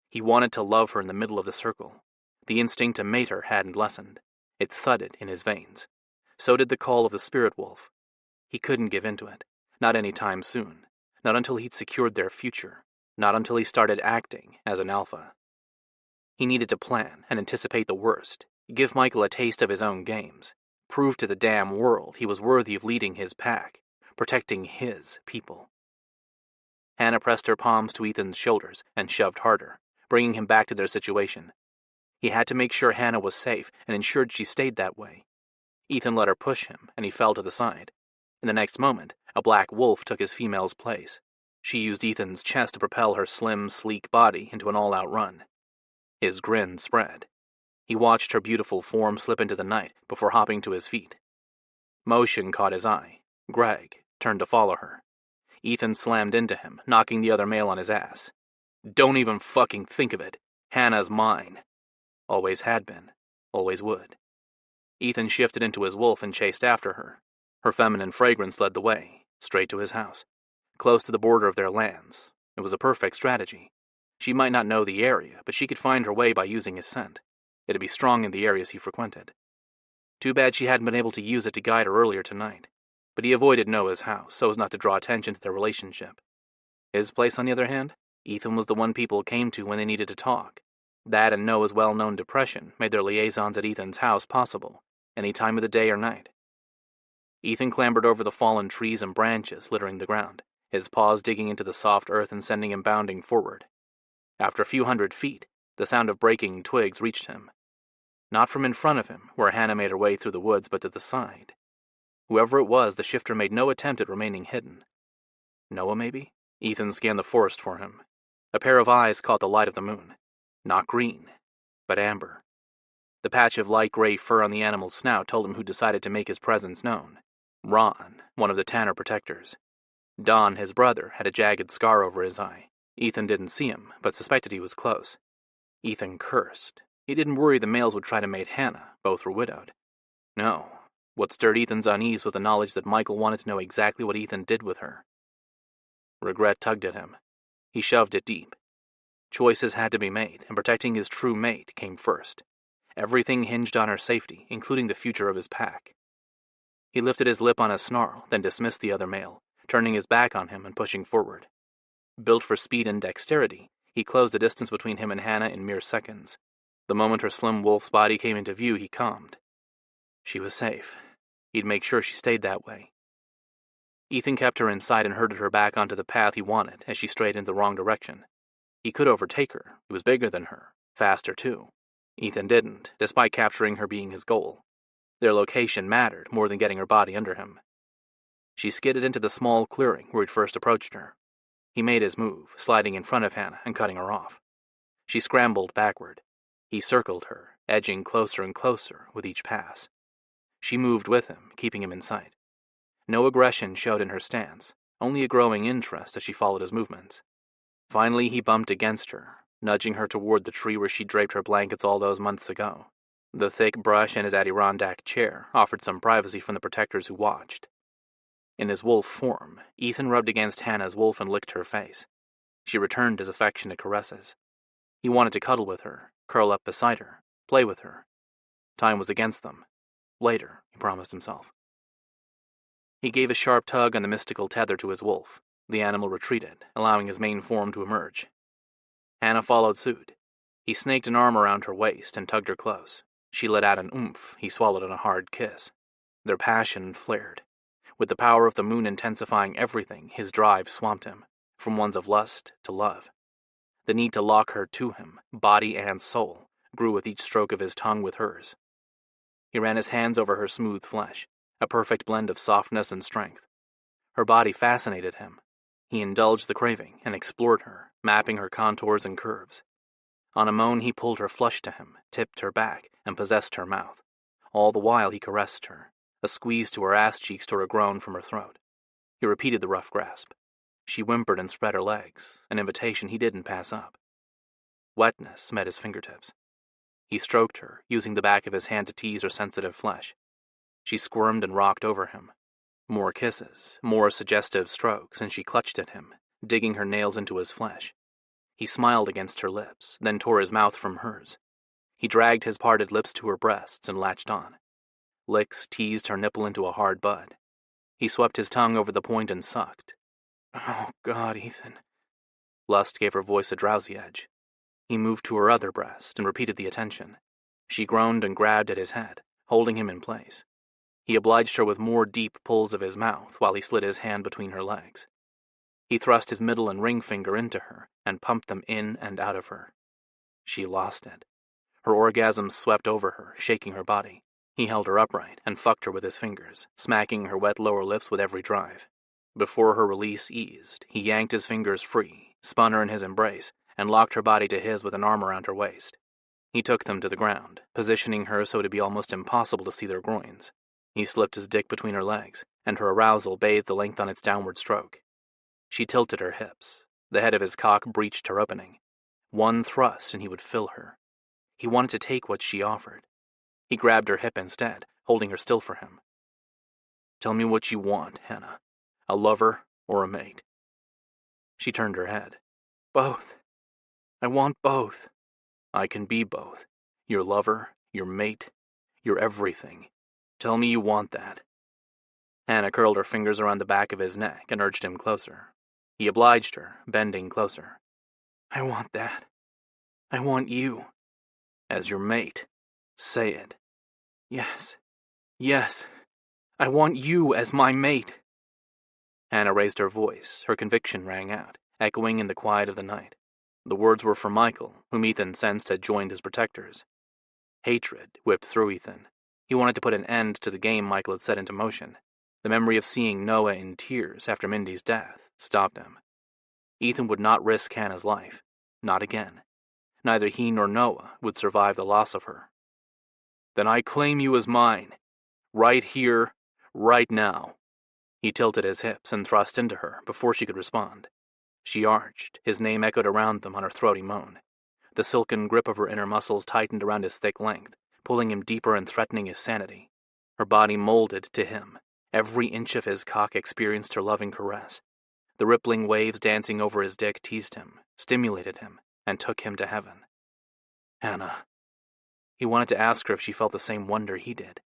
He wanted to love her in the middle of the circle. The instinct to mate her hadn't lessened. It thudded in his veins. So did the call of the spirit wolf. He couldn't give in to it. Not any time soon. Not until he'd secured their future. Not until he started acting as an alpha. He needed to plan and anticipate the worst. Give Michael a taste of his own games. Prove to the damn world he was worthy of leading his pack, protecting his people. Hannah pressed her palms to Ethan's shoulders and shoved harder, bringing him back to their situation. He had to make sure Hannah was safe and ensured she stayed that way. Ethan let her push him, and he fell to the side. In the next moment, a black wolf took his female's place. She used Ethan's chest to propel her slim, sleek body into an all-out run. His grin spread. He watched her beautiful form slip into the night before hopping to his feet. Motion caught his eye. Greg turned to follow her. Ethan slammed into him, knocking the other male on his ass. Don't even fucking think of it. Hannah's mine. Always had been. Always would. Ethan shifted into his wolf and chased after her. Her feminine fragrance led the way, straight to his house, close to the border of their lands. It was a perfect strategy. She might not know the area, but she could find her way by using his scent. It'd be strong in the areas he frequented. Too bad she hadn't been able to use it to guide her earlier tonight, but he avoided Noah's house so as not to draw attention to their relationship. His place, on the other hand, Ethan was the one people came to when they needed to talk. That and Noah's well-known depression made their liaisons at Ethan's house possible, any time of the day or night. Ethan clambered over the fallen trees and branches littering the ground, his paws digging into the soft earth and sending him bounding forward. After a few hundred feet, the sound of breaking twigs reached him. Not from in front of him, where Hannah made her way through the woods, but to the side. Whoever it was, the shifter made no attempt at remaining hidden. Noah, maybe? Ethan scanned the forest for him. A pair of eyes caught the light of the moon. Not green, but amber. The patch of light gray fur on the animal's snout told him who decided to make his presence known. Ron, one of the Tanner protectors. Don, his brother, had a jagged scar over his eye. Ethan didn't see him, but suspected he was close. Ethan cursed. He didn't worry the males would try to mate Hannah, both were widowed. No. What stirred Ethan's unease was the knowledge that Michael wanted to know exactly what Ethan did with her. Regret tugged at him. He shoved it deep. Choices had to be made, and protecting his true mate came first. Everything hinged on her safety, including the future of his pack. He lifted his lip on a snarl, then dismissed the other male, turning his back on him and pushing forward. Built for speed and dexterity, he closed the distance between him and Hannah in mere seconds. The moment her slim wolf's body came into view, he calmed. She was safe. He'd make sure she stayed that way. Ethan kept her in sight and herded her back onto the path he wanted as she strayed in the wrong direction. He could overtake her. He was bigger than her. Faster, too. Ethan didn't, despite capturing her being his goal. Their location mattered more than getting her body under him. She skidded into the small clearing where he'd first approached her. He made his move, sliding in front of Hannah and cutting her off. She scrambled backward. He circled her, edging closer and closer with each pass. She moved with him, keeping him in sight. No aggression showed in her stance, only a growing interest as she followed his movements. Finally, he bumped against her, nudging her toward the tree where she draped her blankets all those months ago. The thick brush in his Adirondack chair offered some privacy from the protectors who watched. In his wolf form, Ethan rubbed against Hannah's wolf and licked her face. She returned his affectionate caresses. He wanted to cuddle with her, curl up beside her, play with her. Time was against them. Later, he promised himself. He gave a sharp tug on the mystical tether to his wolf. The animal retreated, allowing his main form to emerge. Hannah followed suit. He snaked an arm around her waist and tugged her close. She let out an oomph he swallowed in a hard kiss. Their passion flared. With the power of the moon intensifying everything, his drive swamped him, from ones of lust to love. The need to lock her to him, body and soul, grew with each stroke of his tongue with hers. He ran his hands over her smooth flesh, a perfect blend of softness and strength. Her body fascinated him. He indulged the craving and explored her, mapping her contours and curves. On a moan, he pulled her flush to him, tipped her back, and possessed her mouth. All the while, he caressed her, a squeeze to her ass cheeks to a groan from her throat. He repeated the rough grasp. She whimpered and spread her legs, an invitation he didn't pass up. Wetness met his fingertips. He stroked her, using the back of his hand to tease her sensitive flesh. She squirmed and rocked over him. More kisses, more suggestive strokes, and she clutched at him, digging her nails into his flesh. He smiled against her lips, then tore his mouth from hers. He dragged his parted lips to her breasts and latched on. Licks teased her nipple into a hard bud. He swept his tongue over the point and sucked. Oh, God, Ethan. Lust gave her voice a drowsy edge. He moved to her other breast and repeated the attention. She groaned and grabbed at his head, holding him in place. He obliged her with more deep pulls of his mouth while he slid his hand between her legs. He thrust his middle and ring finger into her and pumped them in and out of her. She lost it. Her orgasm swept over her, shaking her body. He held her upright and fucked her with his fingers, smacking her wet lower lips with every drive. Before her release eased, he yanked his fingers free, spun her in his embrace, and locked her body to his with an arm around her waist. He took them to the ground, positioning her so it'd be almost impossible to see their groins. He slipped his dick between her legs, and her arousal bathed the length on its downward stroke. She tilted her hips. The head of his cock breached her opening. One thrust and he would fill her. He wanted to take what she offered. He grabbed her hip instead, holding her still for him. Tell me what you want, Hannah. A lover or a mate? She turned her head. Both. I want both. I can be both. Your lover, your mate, your everything. Tell me you want that. Hannah curled her fingers around the back of his neck and urged him closer. He obliged her, bending closer. I want that. I want you. As your mate. Say it. Yes. Yes. I want you as my mate. Hannah raised her voice. Her conviction rang out, echoing in the quiet of the night. The words were for Michael, whom Ethan sensed had joined his protectors. Hatred whipped through Ethan. He wanted to put an end to the game Michael had set into motion. The memory of seeing Noah in tears after Mindy's death stopped him. Ethan would not risk Hannah's life. Not again. Neither he nor Noah would survive the loss of her. "Then I claim you as mine. Right here, right now." He tilted his hips and thrust into her before she could respond. She arched, his name echoed around them on her throaty moan. The silken grip of her inner muscles tightened around his thick length, pulling him deeper and threatening his sanity. Her body molded to him. Every inch of his cock experienced her loving caress. The rippling waves dancing over his dick teased him, stimulated him, and took him to heaven. Hannah. He wanted to ask her if she felt the same wonder he did.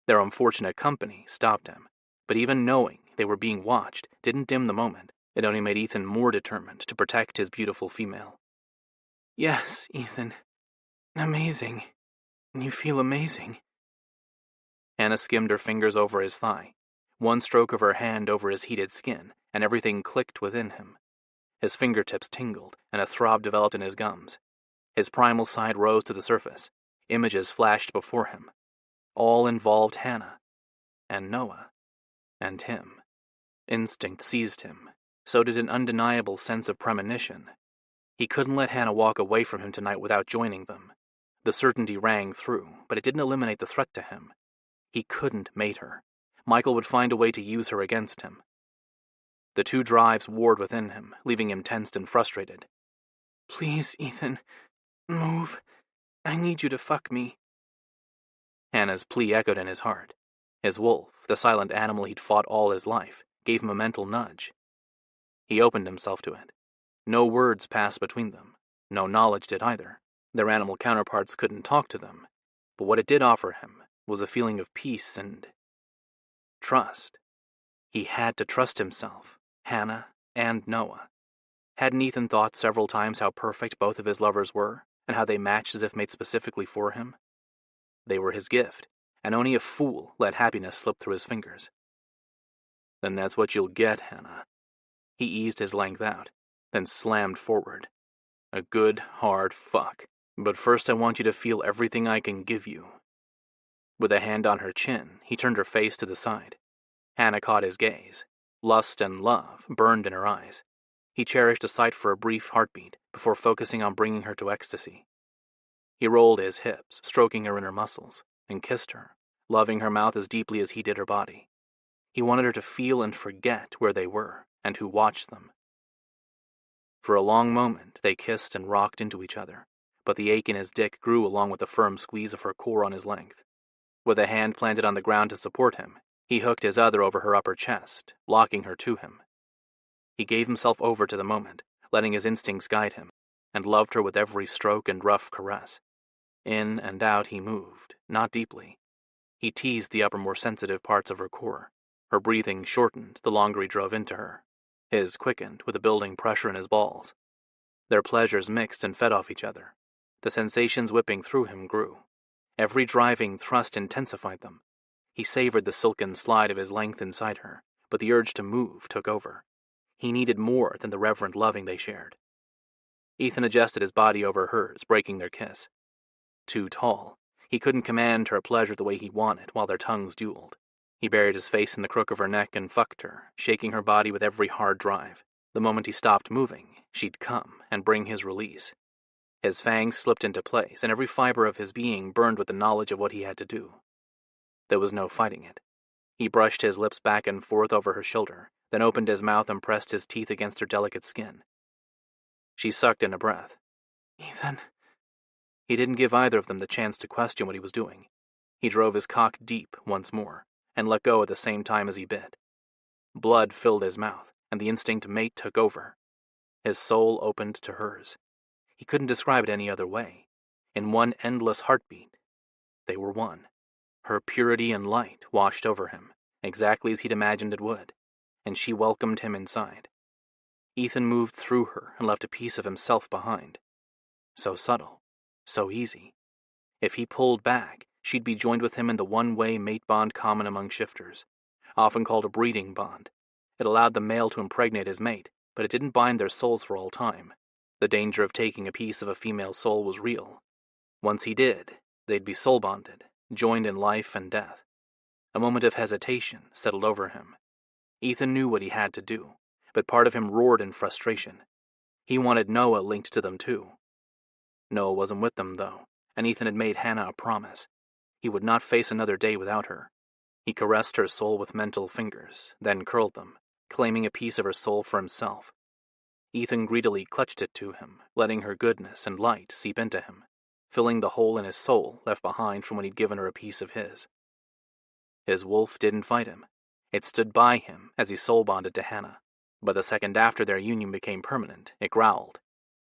Their unfortunate company stopped him, but even knowing they were being watched didn't dim the moment. It only made Ethan more determined to protect his beautiful female. "Yes, Ethan. Amazing. You feel amazing." Hannah skimmed her fingers over his thigh. One stroke of her hand over his heated skin, and everything clicked within him. His fingertips tingled, and a throb developed in his gums. His primal side rose to the surface. Images flashed before him. All involved Hannah, and Noah, and him. Instinct seized him. So did an undeniable sense of premonition. He couldn't let Hannah walk away from him tonight without joining them. The certainty rang through, but it didn't eliminate the threat to him. He couldn't mate her. Michael would find a way to use her against him. The two drives warred within him, leaving him tensed and frustrated. "Please, Ethan, move. I need you to fuck me." Hannah's plea echoed in his heart. His wolf, the silent animal he'd fought all his life, gave him a mental nudge. He opened himself to it. No words passed between them. No knowledge did either. Their animal counterparts couldn't talk to them. But what it did offer him was a feeling of peace and trust. He had to trust himself, Hannah, and Noah. Hadn't Ethan thought several times how perfect both of his lovers were, and how they matched as if made specifically for him? They were his gift, and only a fool let happiness slip through his fingers. "Then that's what you'll get, Hannah." He eased his length out, then slammed forward. "A good, hard fuck. But first I want you to feel everything I can give you." With a hand on her chin, he turned her face to the side. Hannah caught his gaze. Lust and love burned in her eyes. He cherished a sight for a brief heartbeat before focusing on bringing her to ecstasy. He rolled his hips, stroking her inner muscles, and kissed her, loving her mouth as deeply as he did her body. He wanted her to feel and forget where they were, and who watched them. For a long moment, they kissed and rocked into each other, but the ache in his dick grew along with the firm squeeze of her core on his length. With a hand planted on the ground to support him, he hooked his other over her upper chest, locking her to him. He gave himself over to the moment, letting his instincts guide him, and loved her with every stroke and rough caress. In and out he moved, not deeply. He teased the upper, more sensitive parts of her core. Her breathing shortened the longer he drove into her. His quickened with a building pressure in his balls. Their pleasures mixed and fed off each other. The sensations whipping through him grew. Every driving thrust intensified them. He savored the silken slide of his length inside her, but the urge to move took over. He needed more than the reverent loving they shared. Ethan adjusted his body over hers, breaking their kiss. Too tall, he couldn't command her pleasure the way he wanted while their tongues dueled. He buried his face in the crook of her neck and fucked her, shaking her body with every hard drive. The moment he stopped moving, she'd come and bring his release. His fangs slipped into place, and every fiber of his being burned with the knowledge of what he had to do. There was no fighting it. He brushed his lips back and forth over her shoulder, then opened his mouth and pressed his teeth against her delicate skin. She sucked in a breath. "Ethan." He didn't give either of them the chance to question what he was doing. He drove his cock deep once more, and let go at the same time as he bit. Blood filled his mouth, and the instinct to mate took over. His soul opened to hers. He couldn't describe it any other way. In one endless heartbeat, they were one. Her purity and light washed over him, exactly as he'd imagined it would, and she welcomed him inside. Ethan moved through her and left a piece of himself behind. So subtle, so easy. If he pulled back, she'd be joined with him in the one-way mate bond common among shifters, often called a breeding bond. It allowed the male to impregnate his mate, but it didn't bind their souls for all time. The danger of taking a piece of a female's soul was real. Once he did, they'd be soul-bonded, joined in life and death. A moment of hesitation settled over him. Ethan knew what he had to do, but part of him roared in frustration. He wanted Noah linked to them too. Noah wasn't with them, though, and Ethan had made Hannah a promise. He would not face another day without her. He caressed her soul with mental fingers, then curled them, claiming a piece of her soul for himself. Ethan greedily clutched it to him, letting her goodness and light seep into him, filling the hole in his soul left behind from when he'd given her a piece of his. His wolf didn't fight him. It stood by him as he soul-bonded to Hannah, but the second after their union became permanent, it growled.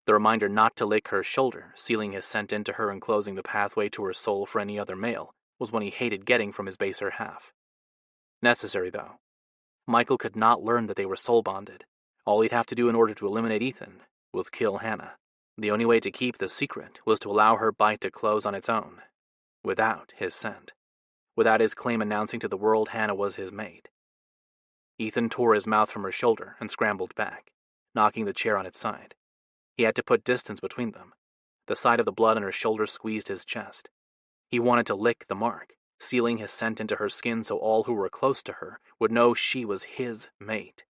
The reminder not to lick her shoulder, sealing his scent into her and closing the pathway to her soul for any other male, was one he hated getting from his baser half. Necessary, though. Michael could not learn that they were soul-bonded. All he'd have to do in order to eliminate Ethan was kill Hannah. The only way to keep the secret was to allow her bite to close on its own, without his scent, without his claim announcing to the world Hannah was his mate. Ethan tore his mouth from her shoulder and scrambled back, knocking the chair on its side. He had to put distance between them. The sight of the blood on her shoulder squeezed his chest. He wanted to lick the mark, sealing his scent into her skin so all who were close to her would know she was his mate.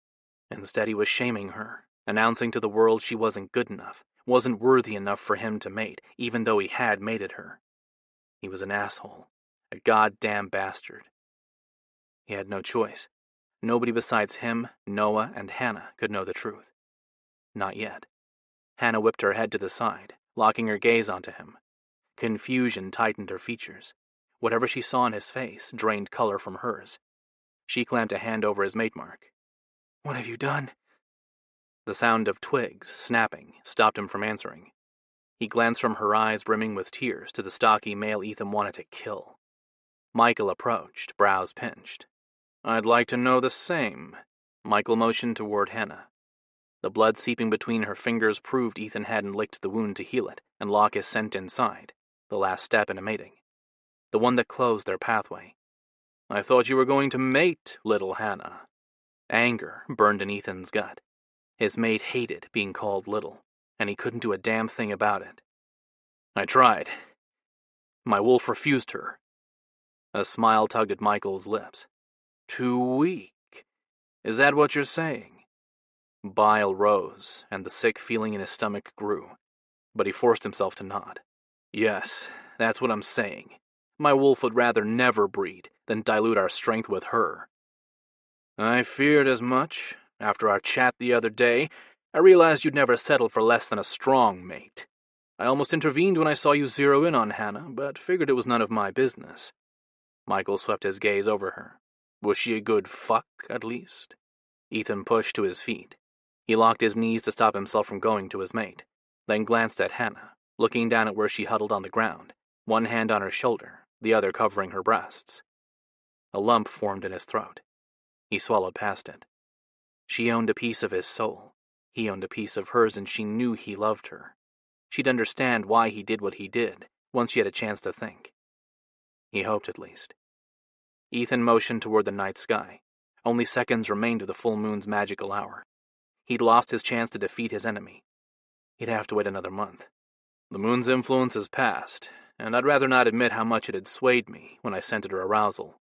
Instead, he was shaming her, announcing to the world she wasn't good enough, wasn't worthy enough for him to mate, even though he had mated her. He was an asshole, a goddamn bastard. He had no choice. Nobody besides him, Noah, and Hannah could know the truth. Not yet. Hannah whipped her head to the side, locking her gaze onto him. Confusion tightened her features. Whatever she saw in his face drained color from hers. She clamped a hand over his mate mark. "What have you done?" The sound of twigs snapping stopped him from answering. He glanced from her eyes brimming with tears to the stocky male Ethan wanted to kill. Michael approached, brows pinched. "I'd like to know the same." Michael motioned toward Hannah. The blood seeping between her fingers proved Ethan hadn't licked the wound to heal it and lock his scent inside, the last step in a mating. The one that closed their pathway. "I thought you were going to mate, little Hannah." Anger burned in Ethan's gut. His mate hated being called little, and he couldn't do a damn thing about it. "I tried. My wolf refused her." A smile tugged at Michael's lips. "Too weak. Is that what you're saying?" Bile rose, and the sick feeling in his stomach grew, but he forced himself to nod. "Yes, that's what I'm saying. My wolf would rather never breed than dilute our strength with her." "I feared as much. After our chat the other day, I realized you'd never settle for less than a strong mate. I almost intervened when I saw you zero in on Hannah, but figured it was none of my business." Michael swept his gaze over her. Was she a good fuck, at least? Ethan pushed to his feet. He locked his knees to stop himself from going to his mate, then glanced at Hannah, looking down at where she huddled on the ground, one hand on her shoulder, the other covering her breasts. A lump formed in his throat. He swallowed past it. She owned a piece of his soul. He owned a piece of hers, and she knew he loved her. She'd understand why he did what he did, once she had a chance to think. He hoped, at least. Ethan motioned toward the night sky. Only seconds remained of the full moon's magical hour. He'd lost his chance to defeat his enemy. He'd have to wait another month. The moon's influence has passed, and I'd rather not admit how much it had swayed me when I scented her arousal.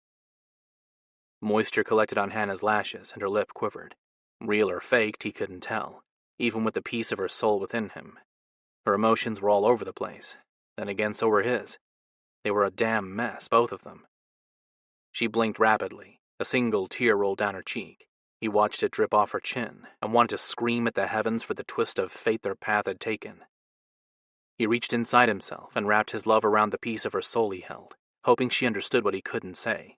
Moisture collected on Hannah's lashes, and her lip quivered. Real or faked, he couldn't tell, even with the piece of her soul within him. Her emotions were all over the place. Then again, so were his. They were a damn mess, both of them. She blinked rapidly. A single tear rolled down her cheek. He watched it drip off her chin, and wanted to scream at the heavens for the twist of fate their path had taken. He reached inside himself and wrapped his love around the piece of her soul he held, hoping she understood what he couldn't say.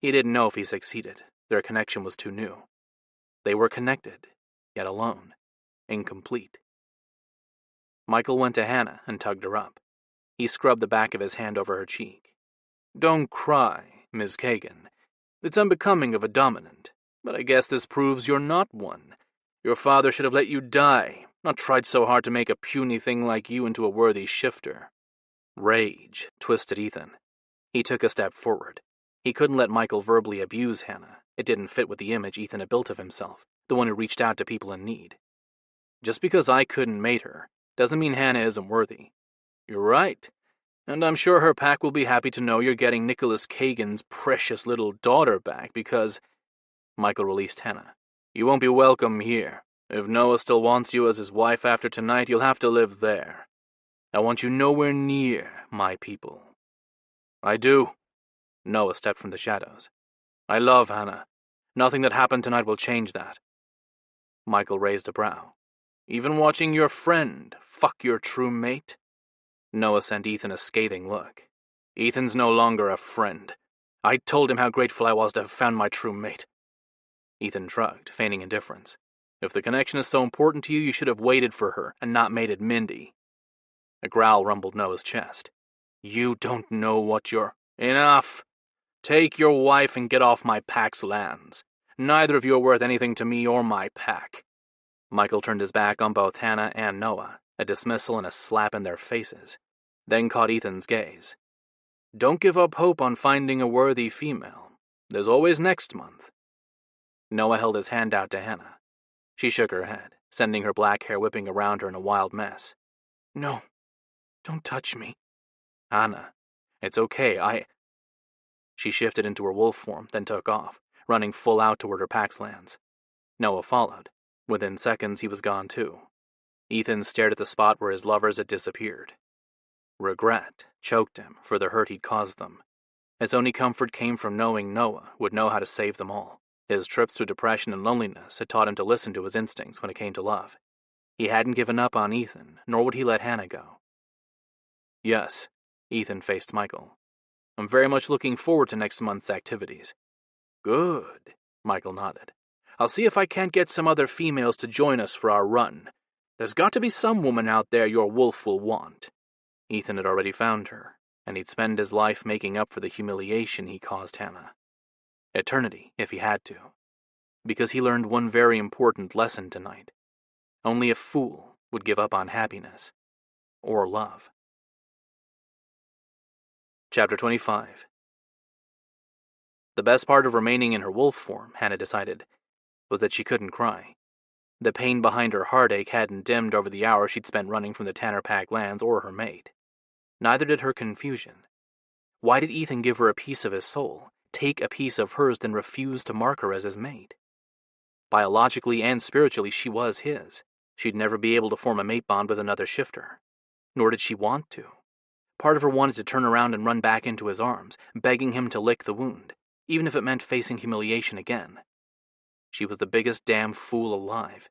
He didn't know if he succeeded. Their connection was too new. They were connected, yet alone, incomplete. Michael went to Hannah and tugged her up. He scrubbed the back of his hand over her cheek. "Don't cry, Miss Kagan. It's unbecoming of a dominant, but I guess this proves you're not one. Your father should have let you die, not tried so hard to make a puny thing like you into a worthy shifter." Rage twisted Ethan. He took a step forward. He couldn't let Michael verbally abuse Hannah. It didn't fit with the image Ethan had built of himself, the one who reached out to people in need. "Just because I couldn't mate her doesn't mean Hannah isn't worthy." "You're right, and I'm sure her pack will be happy to know you're getting Nicholas Kagan's precious little daughter back because—" Michael released Hannah. You won't be welcome here. If Noah still wants you as his wife after tonight, you'll have to live there. I want you nowhere near my people." "I do." Noah stepped from the shadows. "I love Hannah. Nothing that happened tonight will change that." Michael raised a brow. "Even watching your friend fuck your true mate?" Noah sent Ethan a scathing look. "Ethan's no longer a friend. I told him how grateful I was to have found my true mate." Ethan shrugged, feigning indifference. "If the connection is so important to you, you should have waited for her and not made it Mindy." A growl rumbled Noah's chest. "You don't know what you're—" "Enough! Take your wife and get off my pack's lands. Neither of you are worth anything to me or my pack." Michael turned his back on both Hannah and Noah, a dismissal and a slap in their faces, then caught Ethan's gaze. "Don't give up hope on finding a worthy female. There's always next month." Noah held his hand out to Hannah. She shook her head, sending her black hair whipping around her in a wild mess. "No, don't touch me." "Hannah, it's okay, She shifted into her wolf form, then took off, running full out toward her pack's lands. Noah followed. Within seconds, he was gone too. Ethan stared at the spot where his lovers had disappeared. Regret choked him for the hurt he'd caused them. His only comfort came from knowing Noah would know how to save them all. His trip through depression and loneliness had taught him to listen to his instincts when it came to love. He hadn't given up on Ethan, nor would he let Hannah go. "Yes," Ethan faced Michael. "I'm very much looking forward to next month's activities." "Good," Michael nodded. "I'll see if I can't get some other females to join us for our run. There's got to be some woman out there your wolf will want." Ethan had already found her, and he'd spend his life making up for the humiliation he caused Hannah. Eternity, if he had to. Because he learned one very important lesson tonight. Only a fool would give up on happiness. Or love. Chapter 25. The best part of remaining in her wolf form, Hannah decided, was that she couldn't cry. The pain behind her heartache hadn't dimmed over the hours she'd spent running from the Tanner Pack lands or her mate. Neither did her confusion. Why did Ethan give her a piece of his soul, take a piece of hers, then refuse to mark her as his mate? Biologically and spiritually, she was his. She'd never be able to form a mate bond with another shifter. Nor did she want to. Part of her wanted to turn around and run back into his arms, begging him to lick the wound, even if it meant facing humiliation again. She was the biggest damn fool alive.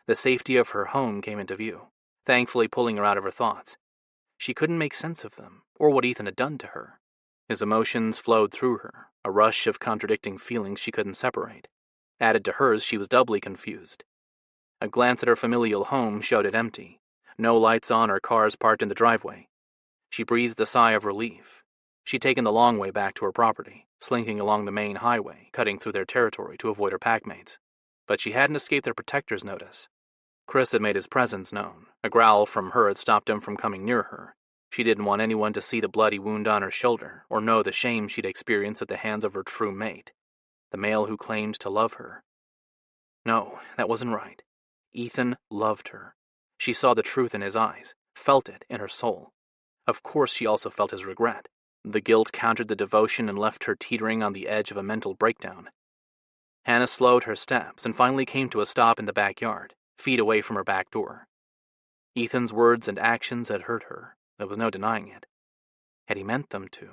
The safety of her home came into view, thankfully pulling her out of her thoughts. She couldn't make sense of them, or what Ethan had done to her. His emotions flowed through her, a rush of contradicting feelings she couldn't separate. Added to hers, she was doubly confused. A glance at her familial home showed it empty. No lights on or cars parked in the driveway. She breathed a sigh of relief. She'd taken the long way back to her property, slinking along the main highway, cutting through their territory to avoid her packmates. But she hadn't escaped their protector's notice. Chris had made his presence known. A growl from her had stopped him from coming near her. She didn't want anyone to see the bloody wound on her shoulder, or know the shame she'd experienced at the hands of her true mate, the male who claimed to love her. No, that wasn't right. Ethan loved her. She saw the truth in his eyes, felt it in her soul. Of course she also felt his regret. The guilt countered the devotion and left her teetering on the edge of a mental breakdown. Hannah slowed her steps and finally came to a stop in the backyard, feet away from her back door. Ethan's words and actions had hurt her. There was no denying it. Had he meant them to?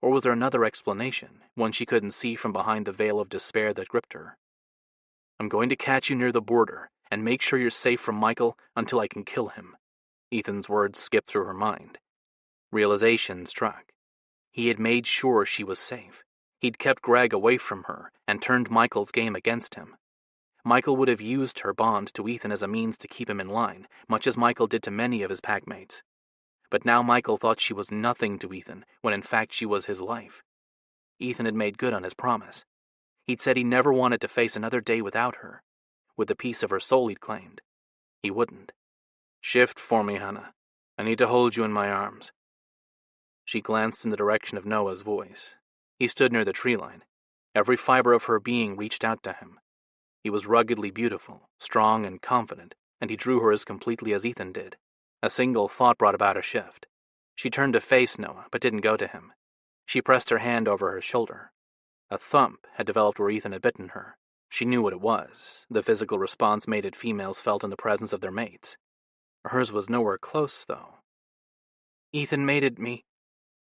Or was there another explanation, one she couldn't see from behind the veil of despair that gripped her? "I'm going to catch you near the border, and make sure you're safe from Michael until I can kill him." Ethan's words skipped through her mind. Realization struck. He had made sure she was safe. He'd kept Greg away from her and turned Michael's game against him. Michael would have used her bond to Ethan as a means to keep him in line, much as Michael did to many of his packmates. But now Michael thought she was nothing to Ethan, when in fact she was his life. Ethan had made good on his promise. He'd said he never wanted to face another day without her, with the piece of her soul he'd claimed. He wouldn't. "Shift for me, Hannah. I need to hold you in my arms." She glanced in the direction of Noah's voice. He stood near the tree line. Every fiber of her being reached out to him. He was ruggedly beautiful, strong and confident, and he drew her as completely as Ethan did. A single thought brought about a shift. She turned to face Noah, but didn't go to him. She pressed her hand over her shoulder. A thump had developed where Ethan had bitten her. She knew what it was, the physical response mated females felt in the presence of their mates. Hers was nowhere close, though. Ethan mated me.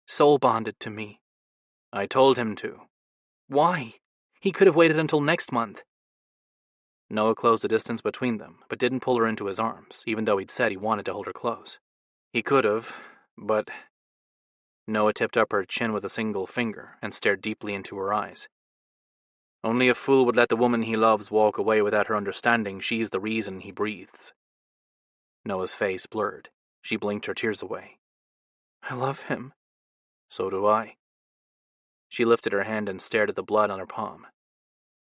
Soul bonded to me. I told him to. Why? He could have waited until next month. Noah closed the distance between them, but didn't pull her into his arms, even though he'd said he wanted to hold her close. He could have, but... Noah tipped up her chin with a single finger and stared deeply into her eyes. Only a fool would let the woman he loves walk away without her understanding she's the reason he breathes. Noah's face blurred. She blinked her tears away. I love him. So do I. She lifted her hand and stared at the blood on her palm.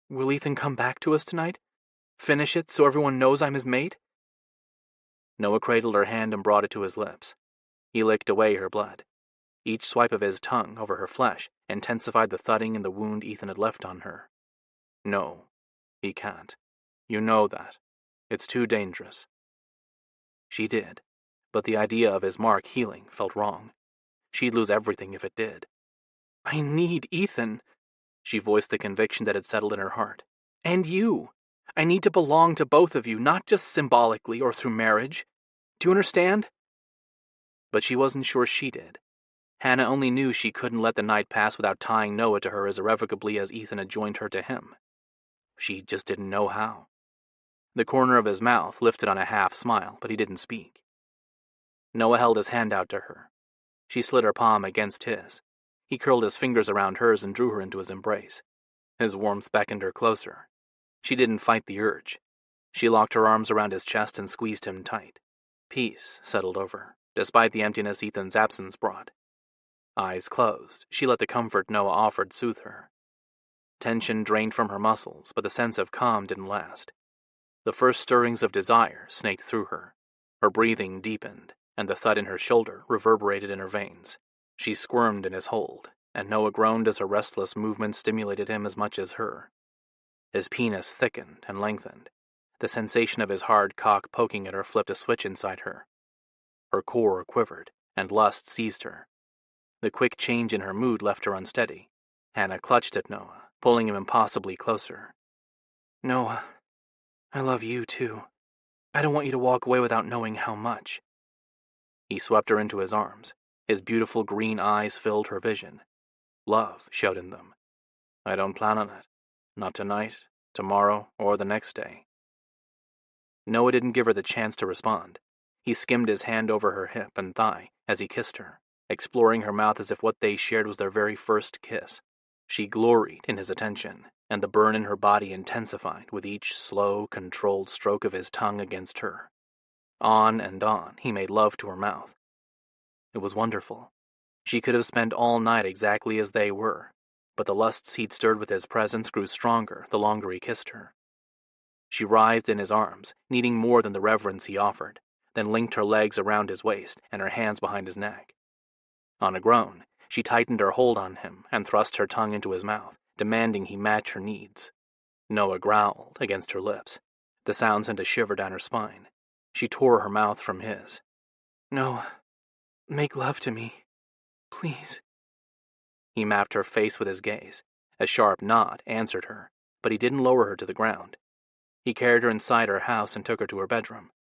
Will Ethan come back to us tonight? Finish it so everyone knows I'm his mate? Noah cradled her hand and brought it to his lips. He licked away her blood. Each swipe of his tongue over her flesh intensified the thudding in the wound Ethan had left on her. No, he can't. You know that. It's too dangerous. She did, but the idea of his mark healing felt wrong. She'd lose everything if it did. I need Ethan. She voiced the conviction that had settled in her heart. And you. I need to belong to both of you, not just symbolically or through marriage. Do you understand? But she wasn't sure she did. Hannah only knew she couldn't let the night pass without tying Noah to her as irrevocably as Ethan had joined her to him. She just didn't know how. The corner of his mouth lifted on a half-smile, but he didn't speak. Noah held his hand out to her. She slid her palm against his. He curled his fingers around hers and drew her into his embrace. His warmth beckoned her closer. She didn't fight the urge. She locked her arms around his chest and squeezed him tight. Peace settled over, despite the emptiness Ethan's absence brought. Eyes closed, she let the comfort Noah offered soothe her. Tension drained from her muscles, but the sense of calm didn't last. The first stirrings of desire snaked through her. Her breathing deepened, and the thud in her shoulder reverberated in her veins. She squirmed in his hold, and Noah groaned as her restless movement stimulated him as much as her. His penis thickened and lengthened. The sensation of his hard cock poking at her flipped a switch inside her. Her core quivered, and lust seized her. The quick change in her mood left her unsteady. Hannah clutched at Noah, pulling him impossibly closer. Noah, I love you too. I don't want you to walk away without knowing how much. He swept her into his arms. His beautiful green eyes filled her vision. Love showed in them. I don't plan on it. Not tonight, tomorrow, or the next day. Noah didn't give her the chance to respond. He skimmed his hand over her hip and thigh as he kissed her, exploring her mouth as if what they shared was their very first kiss. She gloried in his attention, and the burn in her body intensified with each slow, controlled stroke of his tongue against her. On and on, he made love to her mouth. It was wonderful. She could have spent all night exactly as they were, but the lusts he'd stirred with his presence grew stronger the longer he kissed her. She writhed in his arms, needing more than the reverence he offered, then linked her legs around his waist and her hands behind his neck. On a groan, she tightened her hold on him and thrust her tongue into his mouth, demanding he match her needs. Noah growled against her lips. The sound sent a shiver down her spine. She tore her mouth from his. No, make love to me, please. He mapped her face with his gaze. A sharp nod answered her, but he didn't lower her to the ground. He carried her inside her house and took her to her bedroom.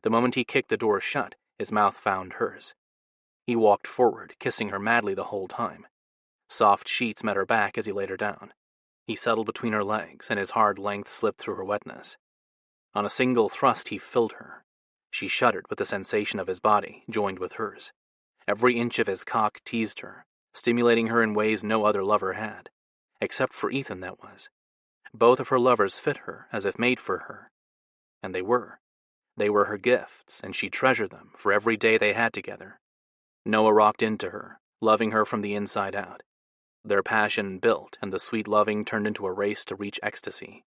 The moment he kicked the door shut, his mouth found hers. He walked forward, kissing her madly the whole time. Soft sheets met her back as he laid her down. He settled between her legs, and his hard length slipped through her wetness. On a single thrust he filled her. She shuddered with the sensation of his body, joined with hers. Every inch of his cock teased her, stimulating her in ways no other lover had. Except for Ethan, that was. Both of her lovers fit her, as if made for her. And they were. They were her gifts, and she treasured them for every day they had together. Noah rocked into her, loving her from the inside out. Their passion built, and the sweet loving turned into a race to reach ecstasy.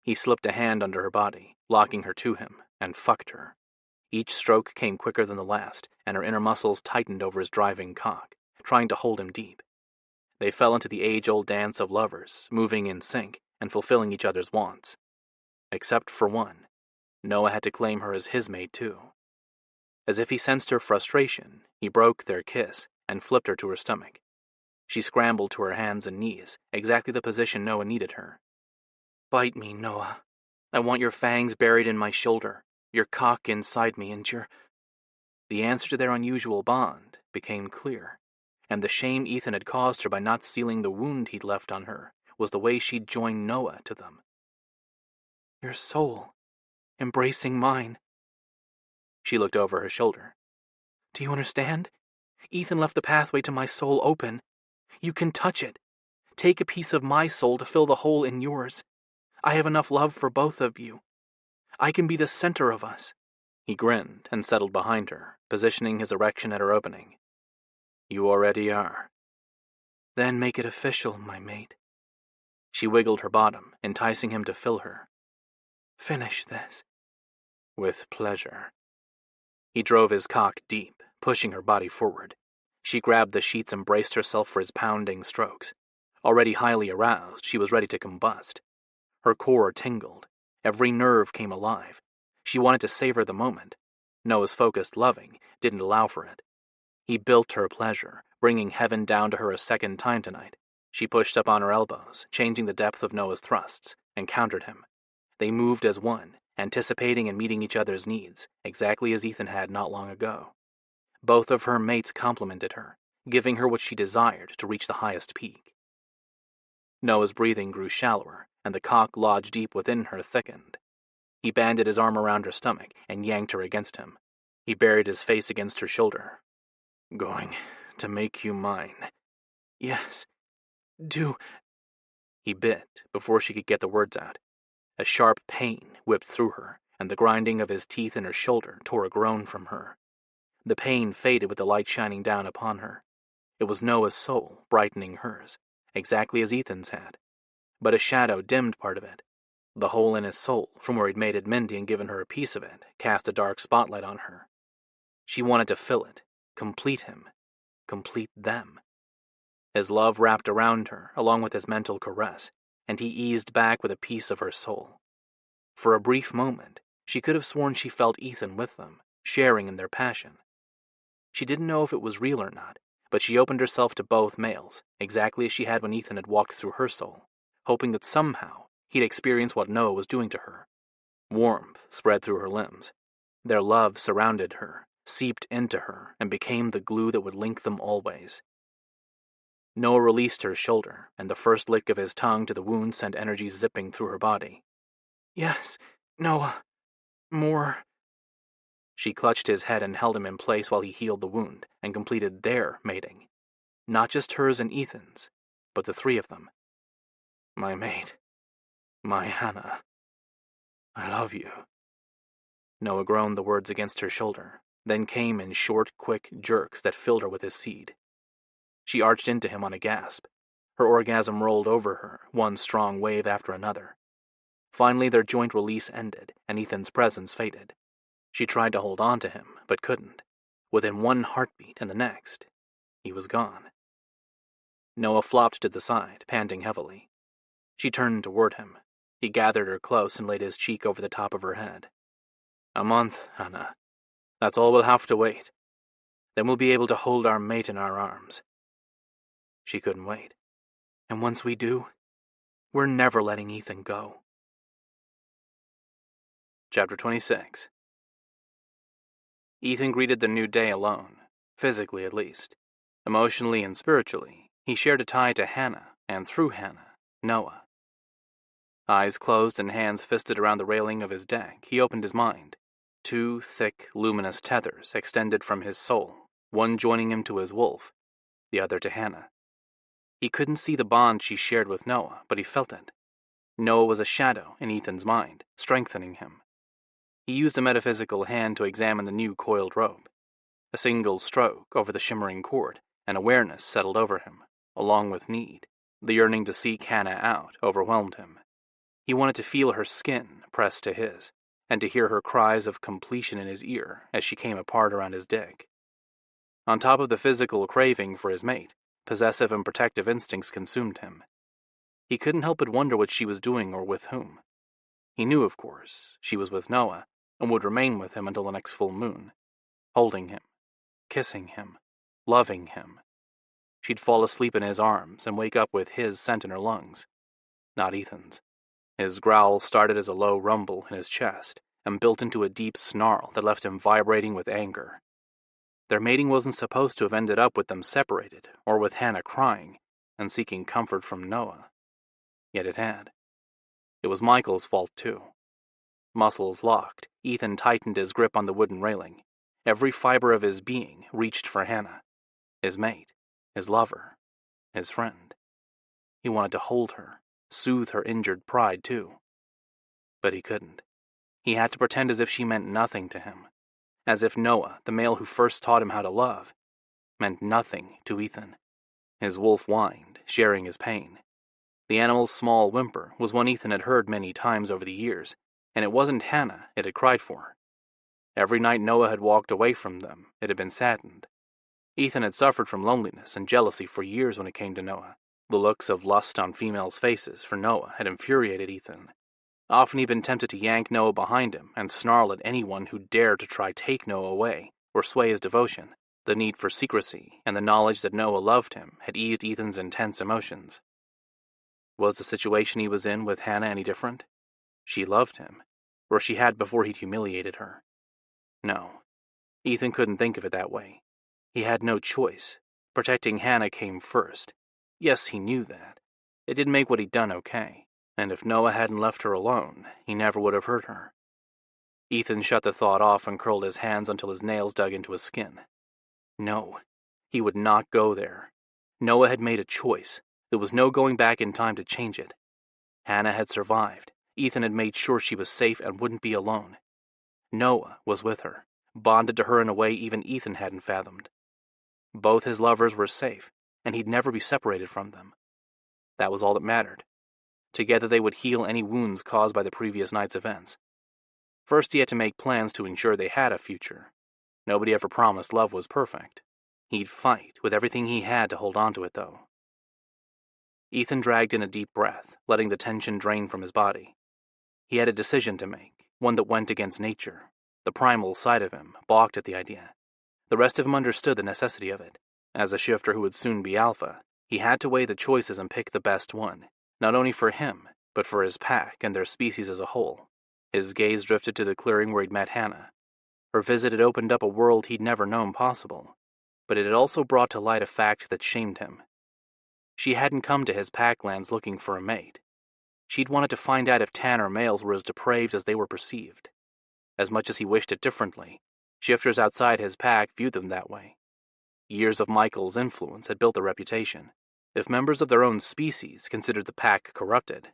He slipped a hand under her body, locking her to him, and fucked her. Each stroke came quicker than the last, and her inner muscles tightened over his driving cock, trying to hold him deep. They fell into the age-old dance of lovers, moving in sync and fulfilling each other's wants. Except for one. Noah had to claim her as his mate, too. As if he sensed her frustration, he broke their kiss and flipped her to her stomach. She scrambled to her hands and knees, exactly the position Noah needed her. Bite me, Noah. I want your fangs buried in my shoulder, your cock inside me, and your... The answer to their unusual bond became clear, and the shame Ethan had caused her by not sealing the wound he'd left on her was the way she'd joined Noah to them. Your soul, embracing mine. She looked over her shoulder. Do you understand? Ethan left the pathway to my soul open. You can touch it. Take a piece of my soul to fill the hole in yours. I have enough love for both of you. I can be the center of us. He grinned and settled behind her, positioning his erection at her opening. You already are. Then make it official, my mate. She wiggled her bottom, enticing him to fill her. Finish this. With pleasure. He drove his cock deep, pushing her body forward. She grabbed the sheets and braced herself for his pounding strokes. Already highly aroused, she was ready to combust. Her core tingled. Every nerve came alive. She wanted to savor the moment. Noah's focused loving didn't allow for it. He built her pleasure, bringing heaven down to her a second time tonight. She pushed up on her elbows, changing the depth of Noah's thrusts, and countered him. They moved as one, anticipating and meeting each other's needs, exactly as Ethan had not long ago. Both of her mates complimented her, giving her what she desired to reach the highest peak. Noah's breathing grew shallower, and the cock lodged deep within her thickened. He banded his arm around her stomach and yanked her against him. He buried his face against her shoulder. Going to make you mine. Yes, do. He bit before she could get the words out. A sharp pain whipped through her, and the grinding of his teeth in her shoulder tore a groan from her. The pain faded with the light shining down upon her. It was Noah's soul brightening hers, exactly as Ethan's had. But a shadow dimmed part of it. The hole in his soul, from where he'd mated Mindy and given her a piece of it, cast a dark spotlight on her. She wanted to fill it, complete him, complete them. His love wrapped around her, along with his mental caress, and he eased back with a piece of her soul. For a brief moment, she could have sworn she felt Ethan with them, sharing in their passion. She didn't know if it was real or not, but she opened herself to both males, exactly as she had when Ethan had walked through her soul, hoping that somehow he'd experience what Noah was doing to her. Warmth spread through her limbs. Their love surrounded her, seeped into her, and became the glue that would link them always. Noah released her shoulder, and the first lick of his tongue to the wound sent energy zipping through her body. Yes, Noah. More. She clutched his head and held him in place while he healed the wound and completed their mating. Not just hers and Ethan's, but the three of them. My mate. My Hannah. I love you. Noah groaned the words against her shoulder, then came in short, quick jerks that filled her with his seed. She arched into him on a gasp. Her orgasm rolled over her, one strong wave after another. Finally, their joint release ended, and Ethan's presence faded. She tried to hold on to him, but couldn't. Within one heartbeat and the next, he was gone. Noah flopped to the side, panting heavily. She turned toward him. He gathered her close and laid his cheek over the top of her head. A month, Hannah. That's all we'll have to wait. Then we'll be able to hold our mate in our arms. She couldn't wait. And once we do, we're never letting Ethan go. Chapter 26. Ethan greeted the new day alone, physically at least. Emotionally and spiritually, he shared a tie to Hannah, and through Hannah, Noah. Eyes closed and hands fisted around the railing of his deck, he opened his mind. Two thick, luminous tethers extended from his soul, one joining him to his wolf, the other to Hannah. He couldn't see the bond she shared with Noah, but he felt it. Noah was a shadow in Ethan's mind, strengthening him. He used a metaphysical hand to examine the new coiled rope. A single stroke over the shimmering cord, and awareness settled over him, along with need. The yearning to seek Hannah out overwhelmed him. He wanted to feel her skin pressed to his, and to hear her cries of completion in his ear as she came apart around his dick. On top of the physical craving for his mate, possessive and protective instincts consumed him. He couldn't help but wonder what she was doing or with whom. He knew, of course, she was with Noah, and would remain with him until the next full moon, holding him, kissing him, loving him. She'd fall asleep in his arms and wake up with his scent in her lungs, not Ethan's. His growl started as a low rumble in his chest and built into a deep snarl that left him vibrating with anger. Their mating wasn't supposed to have ended up with them separated, or with Hannah crying and seeking comfort from Noah. Yet it had. It was Michael's fault, too. Muscles locked, Ethan tightened his grip on the wooden railing. Every fiber of his being reached for Hannah, his mate, his lover, his friend. He wanted to hold her, soothe her injured pride, too. But he couldn't. He had to pretend as if she meant nothing to him, as if Noah, the male who first taught him how to love, meant nothing to Ethan. His wolf whined, sharing his pain. The animal's small whimper was one Ethan had heard many times over the years, and it wasn't Hannah it had cried for. Every night Noah had walked away from them, it had been saddened. Ethan had suffered from loneliness and jealousy for years when it came to Noah. The looks of lust on females' faces for Noah had infuriated Ethan. Often he'd been tempted to yank Noah behind him and snarl at anyone who dared to try take Noah away or sway his devotion. The need for secrecy and the knowledge that Noah loved him had eased Ethan's intense emotions. Was the situation he was in with Hannah any different? She loved him, or she had before he'd humiliated her. No, Ethan couldn't think of it that way. He had no choice. Protecting Hannah came first. Yes, he knew that. It didn't make what he'd done okay, and if Noah hadn't left her alone, he never would have hurt her. Ethan shut the thought off and curled his hands until his nails dug into his skin. No, he would not go there. Noah had made a choice. There was no going back in time to change it. Hannah had survived. Ethan had made sure she was safe and wouldn't be alone. Noah was with her, bonded to her in a way even Ethan hadn't fathomed. Both his lovers were safe, and he'd never be separated from them. That was all that mattered. Together they would heal any wounds caused by the previous night's events. First he had to make plans to ensure they had a future. Nobody ever promised love was perfect. He'd fight with everything he had to hold on to it, though. Ethan dragged in a deep breath, letting the tension drain from his body. He had a decision to make, one that went against nature. The primal side of him balked at the idea. The rest of him understood the necessity of it. As a shifter who would soon be alpha, he had to weigh the choices and pick the best one, not only for him, but for his pack and their species as a whole. His gaze drifted to the clearing where he'd met Hannah. Her visit had opened up a world he'd never known possible, but it had also brought to light a fact that shamed him. She hadn't come to his packlands looking for a mate. She'd wanted to find out if Tanner males were as depraved as they were perceived. As much as he wished it differently, shifters outside his pack viewed them that way. Years of Michael's influence had built a reputation. If members of their own species considered the pack corrupted,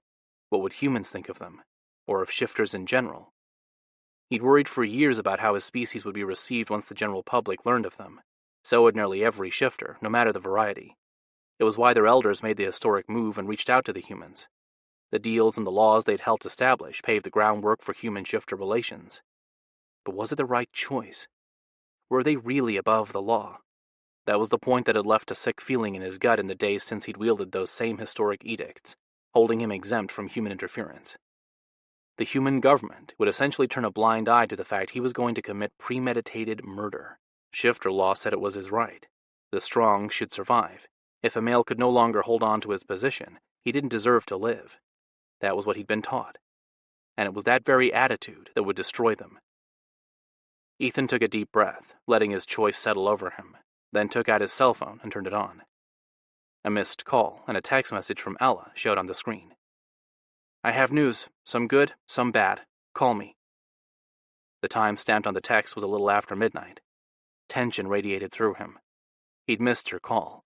what would humans think of them, or of shifters in general? He'd worried for years about how his species would be received once the general public learned of them. So would nearly every shifter, no matter the variety. It was why their elders made the historic move and reached out to the humans. The deals and the laws they'd helped establish paved the groundwork for human-shifter relations. But was it the right choice? Were they really above the law? That was the point that had left a sick feeling in his gut in the days since he'd wielded those same historic edicts, holding him exempt from human interference. The human government would essentially turn a blind eye to the fact he was going to commit premeditated murder. Shifter law said it was his right. The strong should survive. If a male could no longer hold on to his position, he didn't deserve to live. That was what he'd been taught. And it was that very attitude that would destroy them. Ethan took a deep breath, letting his choice settle over him, then took out his cell phone and turned it on. A missed call and a text message from Ella showed on the screen. "I have news, some good, some bad. Call me." The time stamped on the text was a little after midnight. Tension radiated through him. He'd missed her call.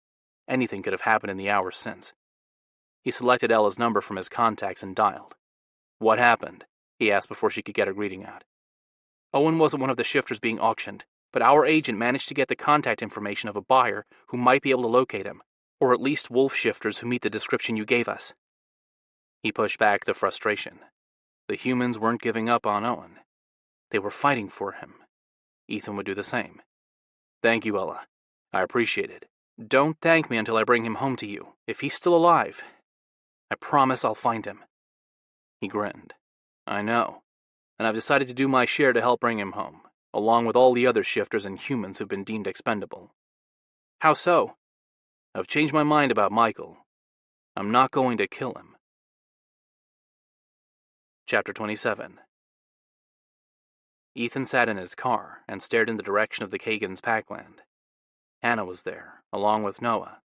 Anything could have happened in the hours since. He selected Ella's number from his contacts and dialed. "What happened?" he asked before she could get a greeting out. "Owen wasn't one of the shifters being auctioned, but our agent managed to get the contact information of a buyer who might be able to locate him, or at least wolf shifters who meet the description you gave us." He pushed back the frustration. The humans weren't giving up on Owen. They were fighting for him. Ethan would do the same. "Thank you, Ella. I appreciate it. Don't thank me until I bring him home to you, if he's still alive. I promise I'll find him." He grinned. "I know. And I've decided to do my share to help bring him home, along with all the other shifters and humans who've been deemed expendable." "How so?" "I've changed my mind about Michael. I'm not going to kill him." Chapter 27. Ethan sat in his car and stared in the direction of the Kagan's packland. Hannah was there, along with Noah.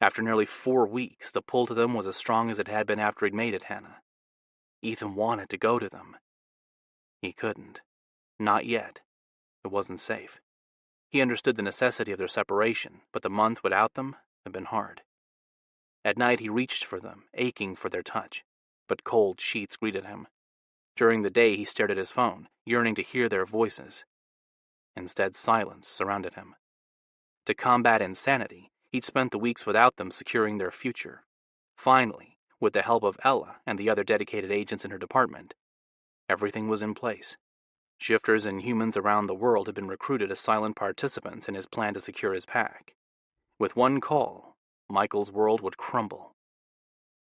After nearly 4 weeks, the pull to them was as strong as it had been after he'd mated Hannah. Ethan wanted to go to them. He couldn't. Not yet. It wasn't safe. He understood the necessity of their separation, but the month without them had been hard. At night he reached for them, aching for their touch, but cold sheets greeted him. During the day he stared at his phone, yearning to hear their voices. Instead, silence surrounded him. To combat insanity, he'd spent the weeks without them securing their future. Finally, with the help of Ella and the other dedicated agents in her department, everything was in place. Shifters and humans around the world had been recruited as silent participants in his plan to secure his pack. With one call, Michael's world would crumble.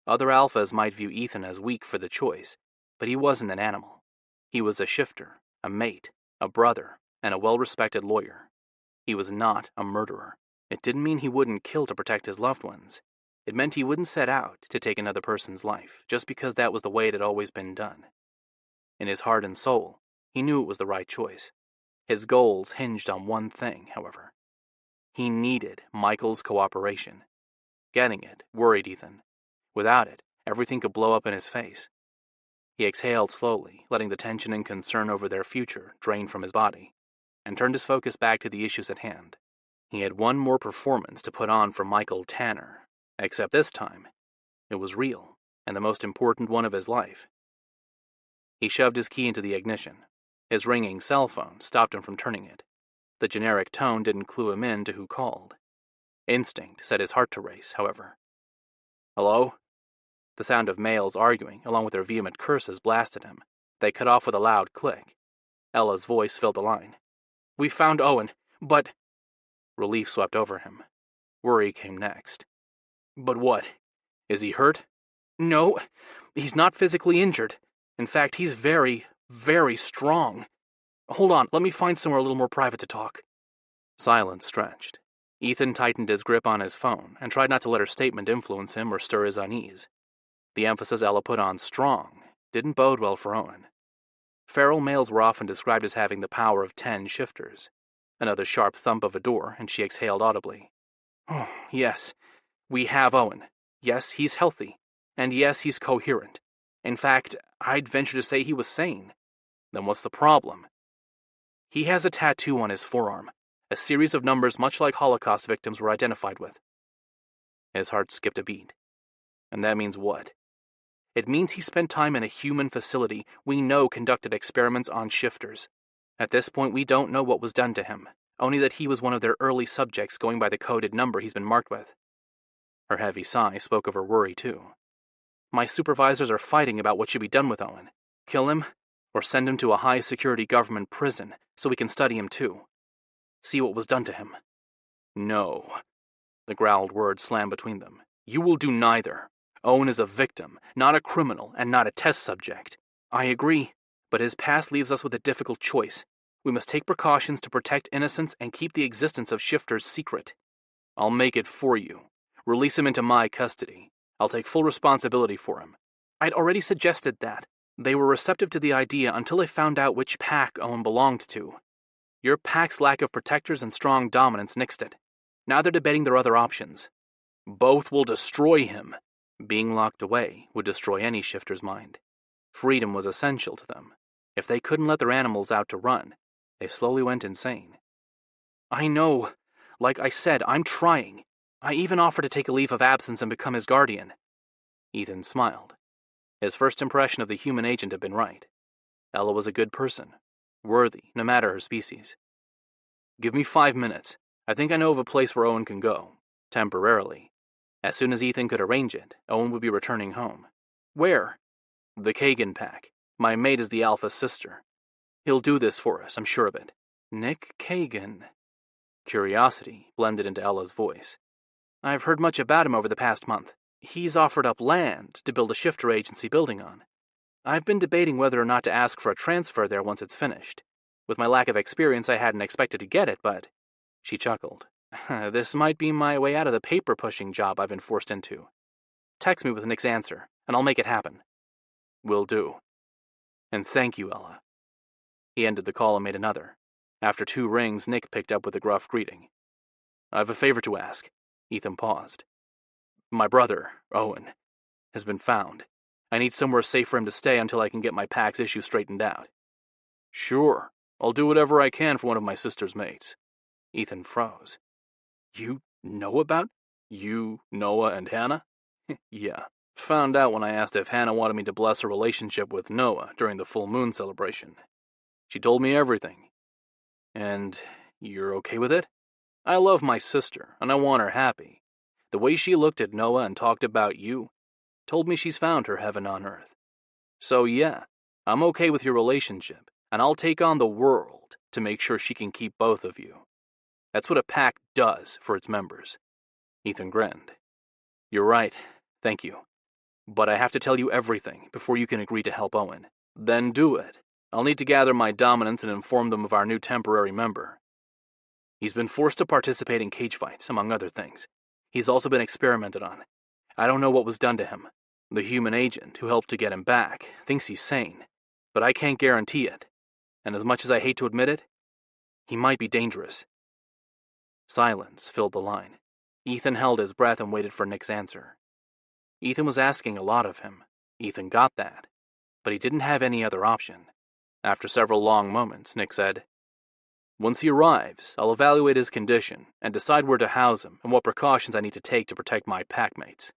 Other alphas might view Ethan as weak for the choice, but he wasn't an animal. He was a shifter, a mate, a brother, and a well-respected lawyer. He was not a murderer. It didn't mean he wouldn't kill to protect his loved ones. It meant he wouldn't set out to take another person's life, just because that was the way it had always been done. In his heart and soul, he knew it was the right choice. His goals hinged on one thing, however. He needed Michael's cooperation. Getting it worried Ethan. Without it, everything could blow up in his face. He exhaled slowly, letting the tension and concern over their future drain from his body, and turned his focus back to the issues at hand. He had one more performance to put on for Michael Tanner, except this time, it was real, and the most important one of his life. He shoved his key into the ignition. His ringing cell phone stopped him from turning it. The generic tone didn't clue him in to who called. Instinct set his heart to race, however. Hello? The sound of males arguing, along with their vehement curses, blasted him. They cut off with a loud click. Ella's voice filled the line. We found Owen, but... Relief swept over him. Worry came next. But what? Is he hurt? No, he's not physically injured. In fact, he's very, very strong. Hold on, let me find somewhere a little more private to talk. Silence stretched. Ethan tightened his grip on his phone and tried not to let her statement influence him or stir his unease. The emphasis Ella put on strong didn't bode well for Owen. Feral males were often described as having the power of 10 shifters. Another sharp thump of a door, and she exhaled audibly. Oh, yes, we have Owen. Yes, he's healthy. And yes, he's coherent. In fact, I'd venture to say he was sane. Then what's the problem? He has a tattoo on his forearm, a series of numbers much like Holocaust victims were identified with. His heart skipped a beat. And that means what? It means he spent time in a human facility we know conducted experiments on shifters. At this point, we don't know what was done to him, only that he was one of their early subjects going by the coded number he's been marked with. Her heavy sigh spoke of her worry, too. My supervisors are fighting about what should be done with Owen. Kill him, or send him to a high-security government prison so we can study him, too. See what was done to him. No. The growled words slammed between them. You will do neither. Owen is a victim, not a criminal, and not a test subject. I agree, but his past leaves us with a difficult choice. We must take precautions to protect innocence and keep the existence of shifters secret. I'll make it for you. Release him into my custody. I'll take full responsibility for him. I'd already suggested that. They were receptive to the idea until they found out which pack Owen belonged to. Your pack's lack of protectors and strong dominance nixed it. Now they're debating their other options. Both will destroy him. Being locked away would destroy any shifter's mind. Freedom was essential to them. If they couldn't let their animals out to run, they slowly went insane. I know. Like I said, I'm trying. I even offered to take a leave of absence and become his guardian. Ethan smiled. His first impression of the human agent had been right. Ella was a good person, worthy, no matter her species. Give me 5 minutes. I think I know of a place where Owen can go, temporarily. As soon as Ethan could arrange it, Owen would be returning home. Where? The Kagan pack. My mate is the Alpha's sister. He'll do this for us, I'm sure of it. Nick Kagan. Curiosity blended into Ella's voice. I've heard much about him over the past month. He's offered up land to build a shifter agency building on. I've been debating whether or not to ask for a transfer there once it's finished. With my lack of experience, I hadn't expected to get it, but... She chuckled. This might be my way out of the paper-pushing job I've been forced into. Text me with Nick's answer, and I'll make it happen. Will do. And thank you, Ella." He ended the call and made another. After 2 rings, Nick picked up with a gruff greeting. "I've a favor to ask." Ethan paused. "My brother, Owen, has been found. I need somewhere safe for him to stay until I can get my PAX issue straightened out." "Sure, I'll do whatever I can for one of my sister's mates." Ethan froze. "You know about you, Noah, and Hannah?" "Yeah. Found out when I asked if Hannah wanted me to bless her relationship with Noah during the full moon celebration. She told me everything. And you're okay with it? I love my sister, and I want her happy. The way she looked at Noah and talked about you told me she's found her heaven on earth. So yeah, I'm okay with your relationship, and I'll take on the world to make sure she can keep both of you. That's what a pact does for its members." Ethan grinned. "You're right, thank you. But I have to tell you everything before you can agree to help Owen." "Then do it. I'll need to gather my dominants and inform them of our new temporary member. He's been forced to participate in cage fights, among other things. He's also been experimented on. I don't know what was done to him. The human agent who helped to get him back thinks he's sane, but I can't guarantee it. And as much as I hate to admit it, he might be dangerous." Silence filled the line. Ethan held his breath and waited for Nick's answer. Ethan was asking a lot of him. Ethan got that. But he didn't have any other option. After several long moments, Nick said, "Once he arrives, I'll evaluate his condition and decide where to house him and what precautions I need to take to protect my packmates.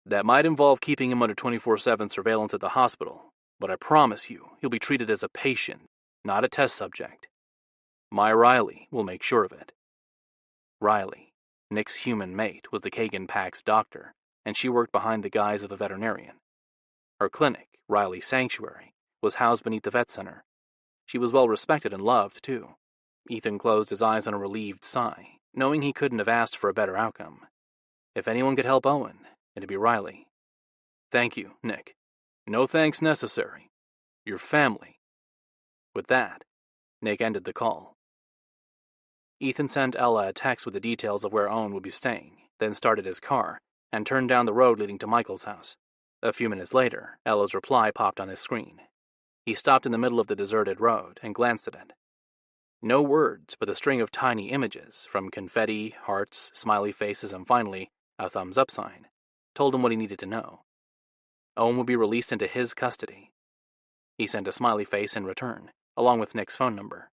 That might involve keeping him under 24/7 surveillance at the hospital, but I promise you he'll be treated as a patient, not a test subject. My Riley will make sure of it." Riley, Nick's human mate, was the Kagan Pack's doctor, and she worked behind the guise of a veterinarian. Her clinic, Riley Sanctuary, was housed beneath the vet center. She was well respected and loved, too. Ethan closed his eyes on a relieved sigh, knowing he couldn't have asked for a better outcome. If anyone could help Owen, it'd be Riley. "Thank you, Nick. No thanks necessary. Your family." With that, Nick ended the call. Ethan sent Ella a text with the details of where Owen would be staying, then started his car, and turned down the road leading to Michael's house. A few minutes later, Ella's reply popped on his screen. He stopped in the middle of the deserted road and glanced at it. No words, but a string of tiny images, from confetti, hearts, smiley faces, and finally, a thumbs-up sign, told him what he needed to know. Owen would be released into his custody. He sent a smiley face in return, along with Nick's phone number.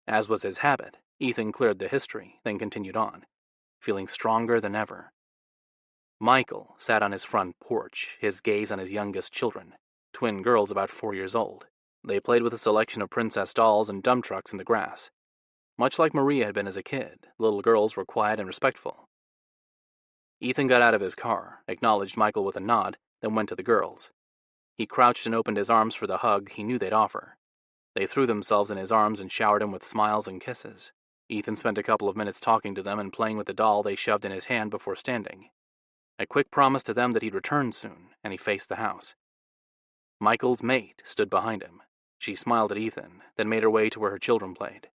As was his habit, Ethan cleared the history, then continued on, feeling stronger than ever. Michael sat on his front porch, his gaze on his youngest children, twin girls about 4 years old. They played with a selection of princess dolls and dump trucks in the grass. Much like Maria had been as a kid, the little girls were quiet and respectful. Ethan got out of his car, acknowledged Michael with a nod, then went to the girls. He crouched and opened his arms for the hug he knew they'd offer. They threw themselves in his arms and showered him with smiles and kisses. Ethan spent a couple of minutes talking to them and playing with the doll they shoved in his hand before standing. A quick promise to them that he'd return soon, and he faced the house. Michael's mate stood behind him. She smiled at Ethan, then made her way to where her children played.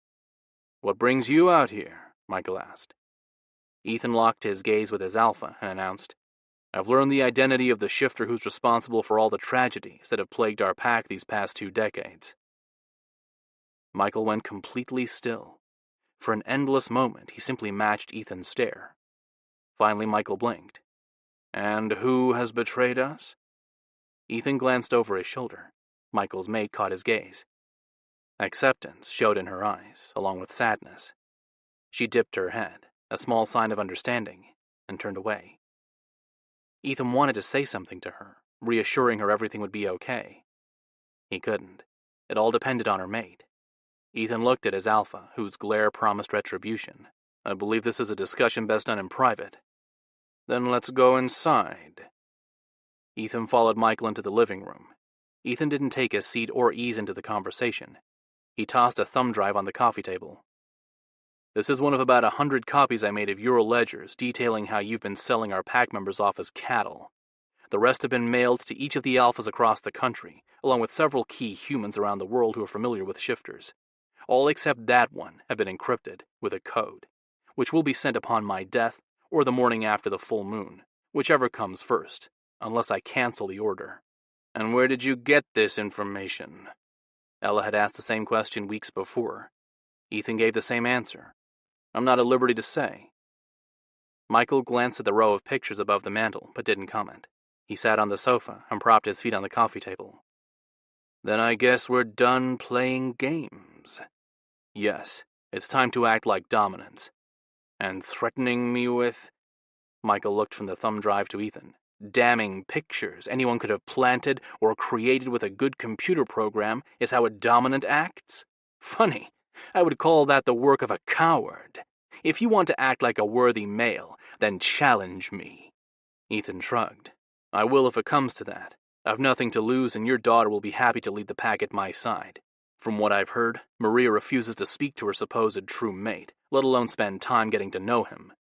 "What brings you out here?" Michael asked. Ethan locked his gaze with his alpha and announced, "I've learned the identity of the shifter who's responsible for all the tragedies that have plagued our pack these past 2 decades. Michael went completely still. For an endless moment, he simply matched Ethan's stare. Finally, Michael blinked. "And who has betrayed us?" Ethan glanced over his shoulder. Michael's mate caught his gaze. Acceptance showed in her eyes, along with sadness. She dipped her head, a small sign of understanding, and turned away. Ethan wanted to say something to her, reassuring her everything would be okay. He couldn't. It all depended on her mate. Ethan looked at his alpha, whose glare promised retribution. "I believe this is a discussion best done in private." "Then let's go inside." Ethan followed Michael into the living room. Ethan didn't take a seat or ease into the conversation. He tossed a thumb drive on the coffee table. "This is one of about 100 copies I made of your ledgers detailing how you've been selling our pack members off as cattle. The rest have been mailed to each of the alphas across the country, along with several key humans around the world who are familiar with shifters. All except that one have been encrypted with a code, which will be sent upon my death or the morning after the full moon, whichever comes first, unless I cancel the order. And where did you get this information? Ella had asked the same question weeks before. Ethan gave the same answer. I'm not at liberty to say. Michael glanced at the row of pictures above the mantel, but didn't comment. He sat on the sofa and propped his feet on the coffee table. Then I guess we're done playing games. Yes, it's time to act like dominants. And threatening me with... Michael looked from the thumb drive to Ethan. Damning pictures anyone could have planted or created with a good computer program is how a dominant acts? Funny. I would call that the work of a coward. If you want to act like a worthy male, then challenge me. Ethan shrugged. I will if it comes to that. I've nothing to lose and your daughter will be happy to lead the pack at my side. From what I've heard, Maria refuses to speak to her supposed true mate, let alone spend time getting to know him.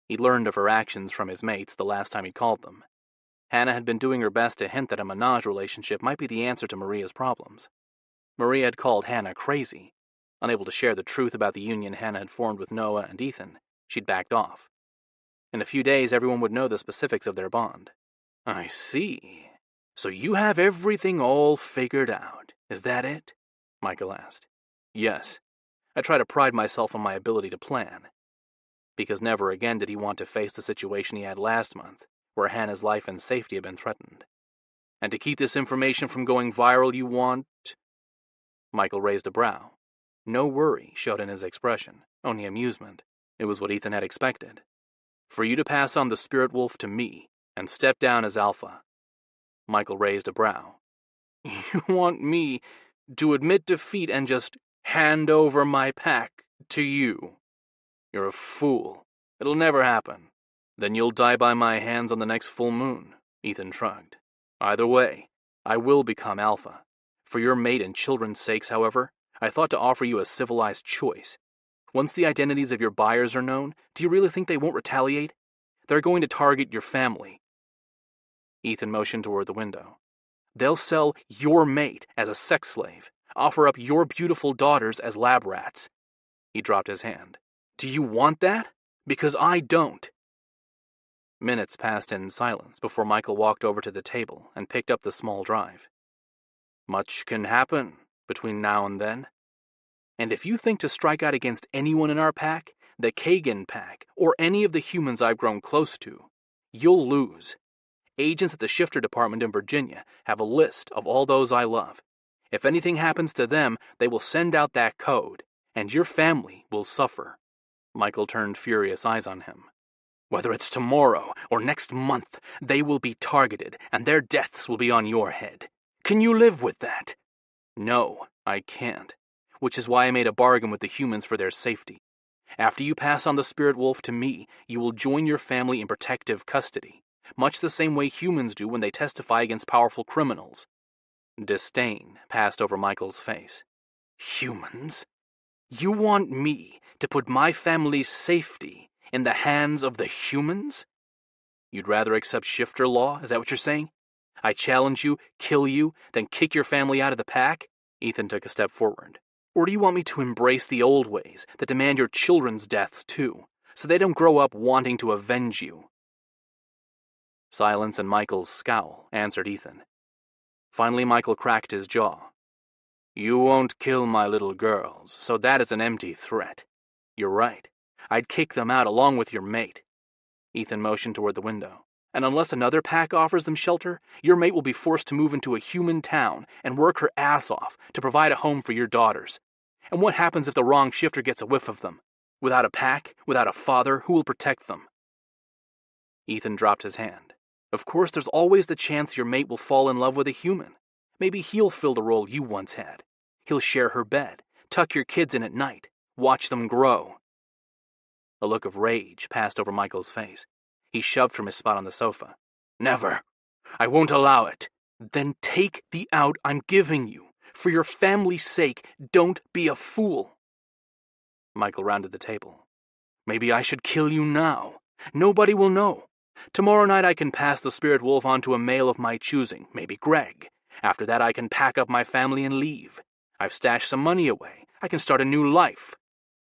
He learned of her actions from his mates the last time he called them. Hannah had been doing her best to hint that a menage relationship might be the answer to Maria's problems. Maria had called Hannah crazy. Unable to share the truth about the union Hannah had formed with Noah and Ethan, she'd backed off. In a few days, everyone would know the specifics of their bond. I see. So you have everything all figured out, is that it? Michael asked. Yes. I try to pride myself on my ability to plan. Because never again did he want to face the situation he had last month, where Hannah's life and safety had been threatened. And to keep this information from going viral, you want... Michael raised a brow. No worry showed in his expression, only amusement. It was what Ethan had expected. For you to pass on the spirit wolf to me, and step down as alpha. Michael raised a brow. You want me to admit defeat and just hand over my pack to you? You're a fool. It'll never happen. Then you'll die by my hands on the next full moon, Ethan shrugged. Either way, I will become alpha. For your mate and children's sakes, however, I thought to offer you a civilized choice. Once the identities of your buyers are known, do you really think they won't retaliate? They're going to target your family. Ethan motioned toward the window. They'll sell your mate as a sex slave, offer up your beautiful daughters as lab rats. He dropped his hand. Do you want that? Because I don't. Minutes passed in silence before Michael walked over to the table and picked up the small drive. Much can happen between now and then. And if you think to strike out against anyone in our pack, the Kagan pack, or any of the humans I've grown close to, you'll lose. Agents at the shifter department in Virginia have a list of all those I love. If anything happens to them, they will send out that code, and your family will suffer. Michael turned furious eyes on him. Whether it's tomorrow or next month, they will be targeted, and their deaths will be on your head. Can you live with that? No, I can't. Which is why I made a bargain with the humans for their safety. After you pass on the spirit wolf to me, you will join your family in protective custody, much the same way humans do when they testify against powerful criminals. Disdain passed over Michael's face. Humans? You want me to put my family's safety in the hands of the humans? You'd rather accept shifter law, is that what you're saying? I challenge you, kill you, then kick your family out of the pack? Ethan took a step forward. Or do you want me to embrace the old ways that demand your children's deaths too, so they don't grow up wanting to avenge you? Silence and Michael's scowl answered Ethan. Finally, Michael cracked his jaw. You won't kill my little girls, so that is an empty threat. You're right. I'd kick them out along with your mate. Ethan motioned toward the window. And unless another pack offers them shelter, your mate will be forced to move into a human town and work her ass off to provide a home for your daughters. And what happens if the wrong shifter gets a whiff of them? Without a pack, without a father, who will protect them? Ethan dropped his hand. Of course, there's always the chance your mate will fall in love with a human. Maybe he'll fill the role you once had. He'll share her bed, tuck your kids in at night, watch them grow. A look of rage passed over Michael's face. He shoved from his spot on the sofa. Never. I won't allow it. Then take the out I'm giving you. For your family's sake, don't be a fool. Michael rounded the table. Maybe I should kill you now. Nobody will know. Tomorrow night I can pass the spirit wolf on to a male of my choosing, maybe Greg. After that I can pack up my family and leave. I've stashed some money away. I can start a new life.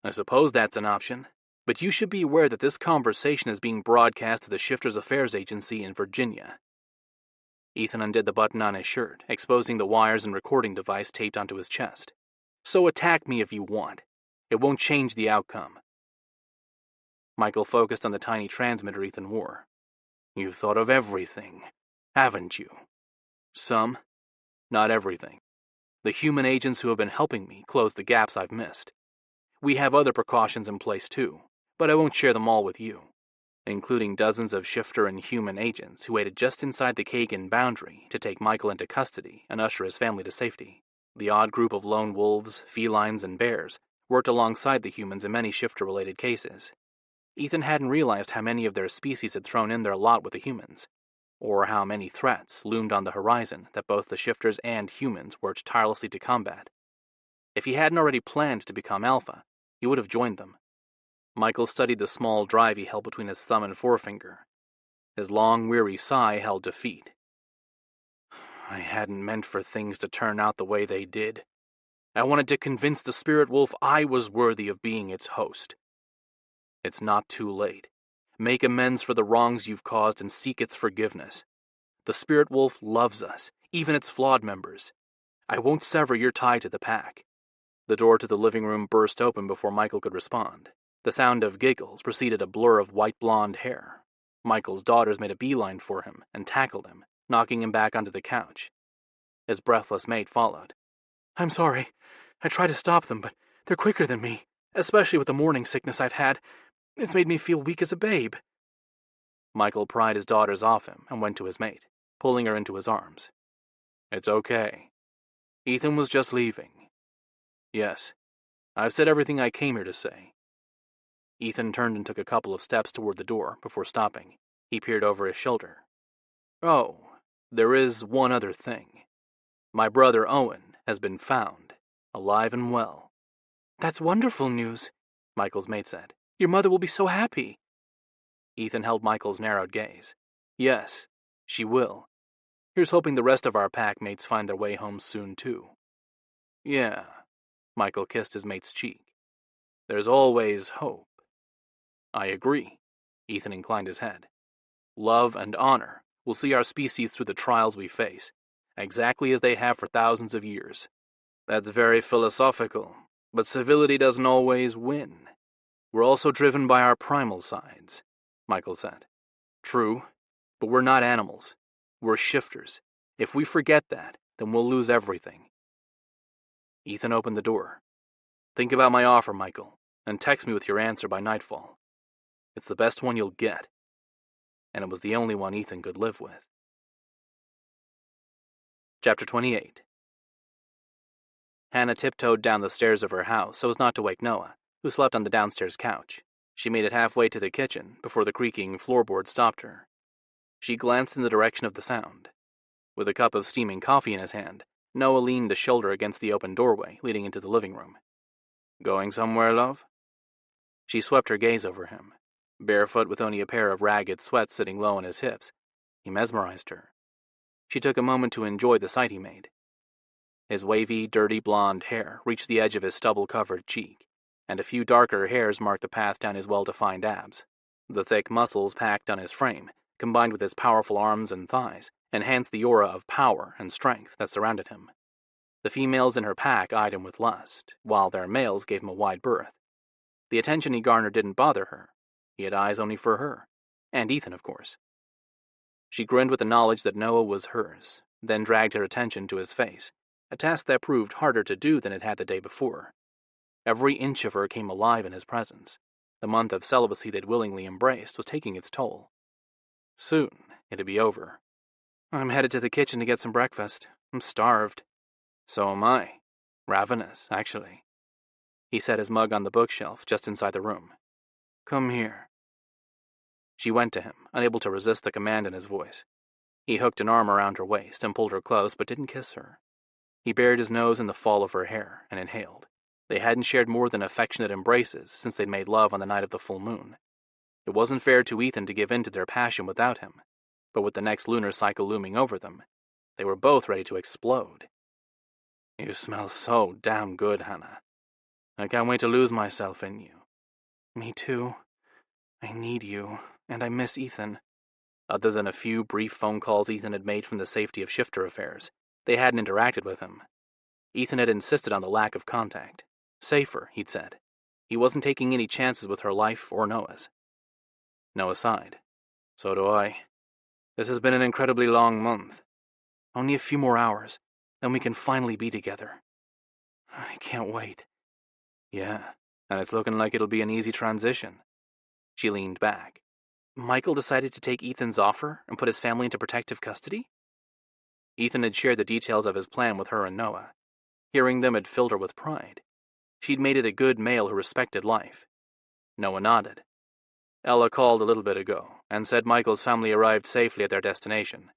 I suppose that's an option. But you should be aware that this conversation is being broadcast to the Shifters Affairs Agency in Virginia. Ethan undid the button on his shirt, exposing the wires and recording device taped onto his chest. So attack me if you want. It won't change the outcome. Michael focused on the tiny transmitter Ethan wore. You've thought of everything, haven't you? Some. Not everything. The human agents who have been helping me close the gaps I've missed. We have other precautions in place too, but I won't share them all with you, including dozens of shifter and human agents who waited just inside the Kagan boundary to take Michael into custody and usher his family to safety. The odd group of lone wolves, felines, and bears worked alongside the humans in many shifter-related cases. Ethan hadn't realized how many of their species had thrown in their lot with the humans, or how many threats loomed on the horizon that both the shifters and humans worked tirelessly to combat. If he hadn't already planned to become Alpha, he would have joined them. Michael studied the small drive he held between his thumb and forefinger. His long, weary sigh held defeat. I hadn't meant for things to turn out the way they did. I wanted to convince the spirit wolf I was worthy of being its host. It's not too late. Make amends for the wrongs you've caused and seek its forgiveness. The spirit wolf loves us, even its flawed members. I won't sever your tie to the pack. The door to the living room burst open before Michael could respond. The sound of giggles preceded a blur of white blonde hair. Michael's daughters made a beeline for him and tackled him, knocking him back onto the couch. His breathless mate followed. I'm sorry. I tried to stop them, but they're quicker than me, especially with the morning sickness I've had. It's made me feel weak as a babe. Michael pried his daughters off him and went to his mate, pulling her into his arms. It's okay. Ethan was just leaving. Yes, I've said everything I came here to say. Ethan turned and took a couple of steps toward the door before stopping. He peered over his shoulder. Oh, there is one other thing. My brother Owen has been found, alive and well. That's wonderful news, Michael's mate said. Your mother will be so happy. Ethan held Michael's narrowed gaze. Yes, she will. Here's hoping the rest of our pack mates find their way home soon, too. Yeah, Michael kissed his mate's cheek. There's always hope. I agree, Ethan inclined his head. Love and honor will see our species through the trials we face, exactly as they have for thousands of years. That's very philosophical, but civility doesn't always win. We're also driven by our primal sides, Michael said. True, but we're not animals. We're shifters. If we forget that, then we'll lose everything. Ethan opened the door. Think about my offer, Michael, and text me with your answer by nightfall. It's the best one you'll get. And it was the only one Ethan could live with. Chapter 28. Hannah tiptoed down the stairs of her house so as not to wake Noah, who slept on the downstairs couch. She made it halfway to the kitchen before the creaking floorboard stopped her. She glanced in the direction of the sound. With a cup of steaming coffee in his hand, Noah leaned a shoulder against the open doorway leading into the living room. Going somewhere, love? She swept her gaze over him. Barefoot with only a pair of ragged sweats sitting low on his hips, he mesmerized her. She took a moment to enjoy the sight he made. His wavy, dirty blonde hair reached the edge of his stubble-covered cheek, and a few darker hairs marked the path down his well-defined abs. The thick muscles packed on his frame, combined with his powerful arms and thighs, enhanced the aura of power and strength that surrounded him. The females in her pack eyed him with lust, while their males gave him a wide berth. The attention he garnered didn't bother her. He had eyes only for her, and Ethan, of course. She grinned with the knowledge that Noah was hers, then dragged her attention to his face, a task that proved harder to do than it had the day before. Every inch of her came alive in his presence. The month of celibacy they'd willingly embraced was taking its toll. Soon, it'd be over. I'm headed to the kitchen to get some breakfast. I'm starved. So am I. Ravenous, actually. He set his mug on the bookshelf just inside the room. Come here. She went to him, unable to resist the command in his voice. He hooked an arm around her waist and pulled her close, but didn't kiss her. He buried his nose in the fall of her hair and inhaled. They hadn't shared more than affectionate embraces since they'd made love on the night of the full moon. It wasn't fair to Ethan to give in to their passion without him, but with the next lunar cycle looming over them, they were both ready to explode. You smell so damn good, Hannah. I can't wait to lose myself in you. Me too. I need you, and I miss Ethan. Other than a few brief phone calls Ethan had made from the safety of shifter affairs, they hadn't interacted with him. Ethan had insisted on the lack of contact. Safer, he'd said. He wasn't taking any chances with her life or Noah's. Noah sighed. So do I. This has been an incredibly long month. Only a few more hours, then we can finally be together. I can't wait. Yeah, and it's looking like it'll be an easy transition. She leaned back. Michael decided to take Ethan's offer and put his family into protective custody? Ethan had shared the details of his plan with her and Noah. Hearing them had filled her with pride. She'd made it a good male who respected life. Noah nodded. Ella called a little bit ago and said Michael's family arrived safely at their destination.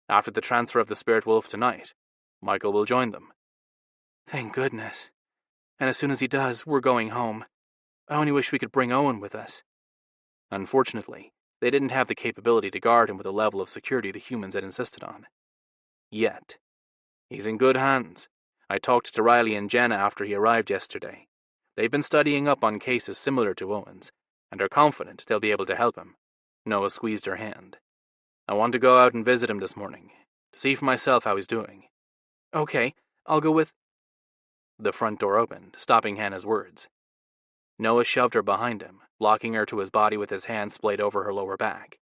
After the transfer of the spirit wolf tonight, Michael will join them. Thank goodness. And as soon as he does, we're going home. I only wish we could bring Owen with us. Unfortunately, they didn't have the capability to guard him with the level of security the humans had insisted on. Yet. He's in good hands. I talked to Riley and Jenna after he arrived yesterday. They've been studying up on cases similar to Owen's, and are confident they'll be able to help him. Noah squeezed her hand. I want to go out and visit him this morning, to see for myself how he's doing. Okay, I'll go with... The front door opened, stopping Hannah's words. Noah shoved her behind him, locking her to his body with his hand splayed over her lower back.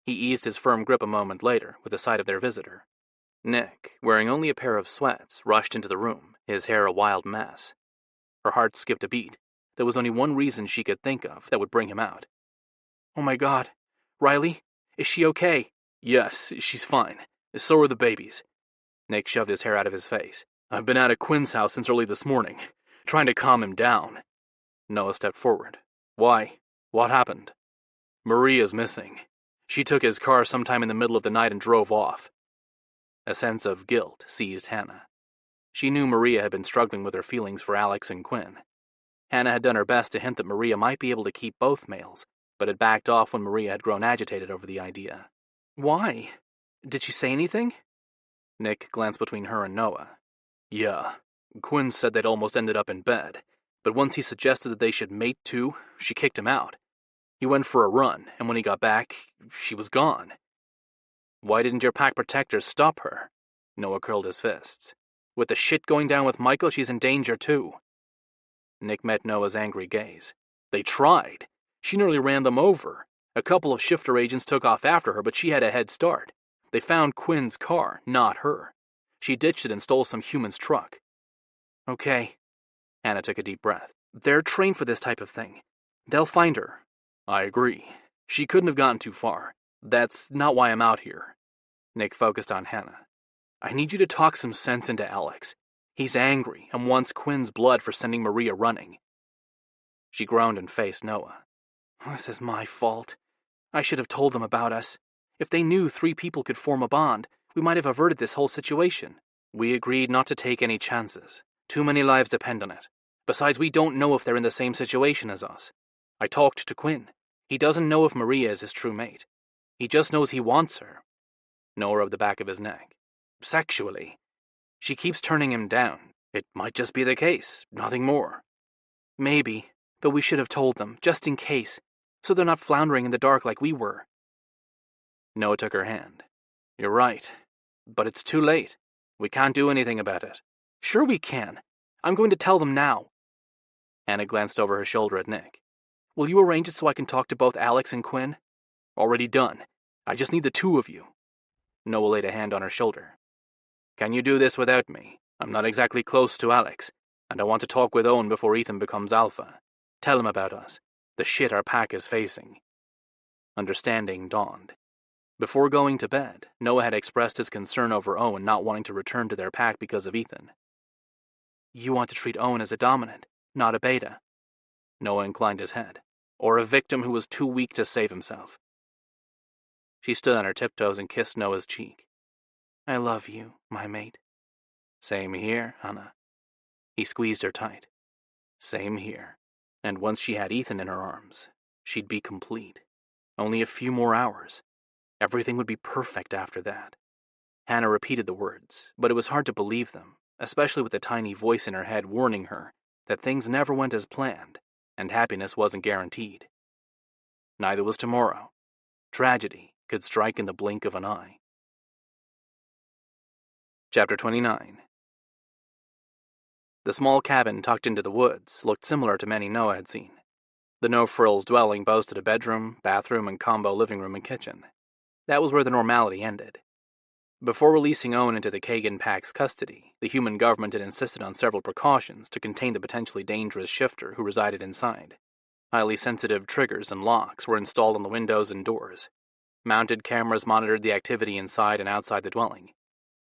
He eased his firm grip a moment later with the sight of their visitor. Nick, wearing only a pair of sweats, rushed into the room, his hair a wild mess. Her heart skipped a beat. There was only one reason she could think of that would bring him out. Oh my God. Riley? Is she okay? Yes, she's fine. So are the babies. Nick shoved his hair out of his face. I've been out at Quinn's house since early this morning, trying to calm him down. Noah stepped forward. Why? What happened? Maria's missing. She took his car sometime in the middle of the night and drove off. A sense of guilt seized Hannah. She knew Maria had been struggling with her feelings for Alex and Quinn. Hannah had done her best to hint that Maria might be able to keep both males, but had backed off when Maria had grown agitated over the idea. Why? Did she say anything? Nick glanced between her and Noah. Yeah, Quinn said they'd almost ended up in bed, but once he suggested that they should mate too, she kicked him out. He went for a run, and when he got back, she was gone. Why didn't your pack protectors stop her? Noah curled his fists. With the shit going down with Michael, she's in danger too. Nick met Noah's angry gaze. They tried. She nearly ran them over. A couple of shifter agents took off after her, but she had a head start. They found Quinn's car, not her. She ditched it and stole some human's truck. Okay. Hannah took a deep breath. They're trained for this type of thing. They'll find her. I agree. She couldn't have gotten too far. That's not why I'm out here. Nick focused on Hannah. I need you to talk some sense into Alex. He's angry and wants Quinn's blood for sending Maria running. She groaned and faced Noah. This is my fault. I should have told them about us. If they knew 3 people could form a bond, we might have averted this whole situation. We agreed not to take any chances. Too many lives depend on it. Besides, we don't know if they're in the same situation as us. I talked to Quinn. He doesn't know if Maria is his true mate. He just knows he wants her. Noah rubbed the back of his neck. Sexually. She keeps turning him down. It might just be the case, nothing more. Maybe, but we should have told them, just in case, so they're not floundering in the dark like we were. Noah took her hand. You're right, but it's too late. We can't do anything about it. Sure we can. I'm going to tell them now. Hannah glanced over her shoulder at Nick. Will you arrange it so I can talk to both Alex and Quinn? Already done. I just need the 2 of you. Noah laid a hand on her shoulder. Can you do this without me? I'm not exactly close to Alex, and I want to talk with Owen before Ethan becomes alpha. Tell him about us, the shit our pack is facing. Understanding dawned. Before going to bed, Noah had expressed his concern over Owen not wanting to return to their pack because of Ethan. You want to treat Owen as a dominant, not a beta. Noah inclined his head. Or a victim who was too weak to save himself. She stood on her tiptoes and kissed Noah's cheek. I love you, my mate. Same here, Hannah. He squeezed her tight. Same here. And once she had Ethan in her arms, she'd be complete. Only a few more hours. Everything would be perfect after that. Hannah repeated the words, but it was hard to believe them, especially with the tiny voice in her head warning her that things never went as planned, and happiness wasn't guaranteed. Neither was tomorrow. Tragedy, could strike in the blink of an eye. Chapter 29. The small cabin tucked into the woods looked similar to many Noah had seen. The no-frills dwelling boasted a bedroom, bathroom, and combo living room and kitchen. That was where the normality ended. Before releasing Owen into the Kagan Pack's custody, the human government had insisted on several precautions to contain the potentially dangerous shifter who resided inside. Highly sensitive triggers and locks were installed on the windows and doors. Mounted cameras monitored the activity inside and outside the dwelling.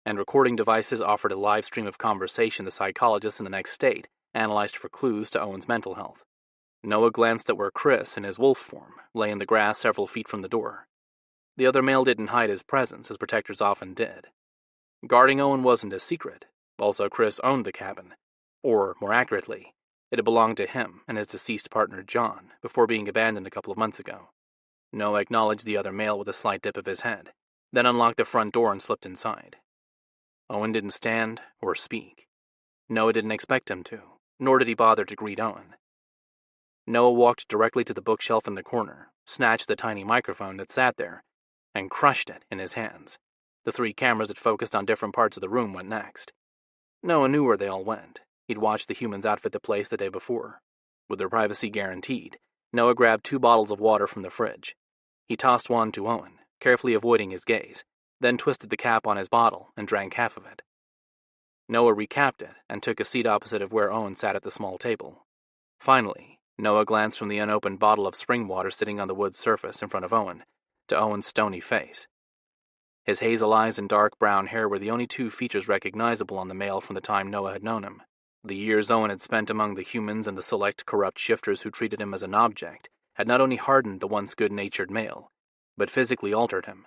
And recording devices offered a live stream of conversation the psychologists in the next state analyzed for clues to Owen's mental health. Noah glanced at where Chris, in his wolf form, lay in the grass several feet from the door. The other male didn't hide his presence, as protectors often did. Guarding Owen wasn't a secret. Also, Chris owned the cabin. Or, more accurately, it had belonged to him and his deceased partner John, before being abandoned a couple of months ago. Noah acknowledged the other male with a slight dip of his head, then unlocked the front door and slipped inside. Owen didn't stand or speak. Noah didn't expect him to, nor did he bother to greet Owen. Noah walked directly to the bookshelf in the corner, snatched the tiny microphone that sat there, and crushed it in his hands. The 3 cameras that focused on different parts of the room went next. Noah knew where they all went. He'd watched the humans outfit the place the day before. With their privacy guaranteed, Noah grabbed 2 bottles of water from the fridge. He tossed one to Owen, carefully avoiding his gaze, then twisted the cap on his bottle and drank half of it. Noah recapped it and took a seat opposite of where Owen sat at the small table. Finally, Noah glanced from the unopened bottle of spring water sitting on the wood surface in front of Owen to Owen's stony face. His hazel eyes and dark brown hair were the only 2 features recognizable on the male from the time Noah had known him. The years Owen had spent among the humans and the select corrupt shifters who treated him as an object had not only hardened the once good-natured male, but physically altered him.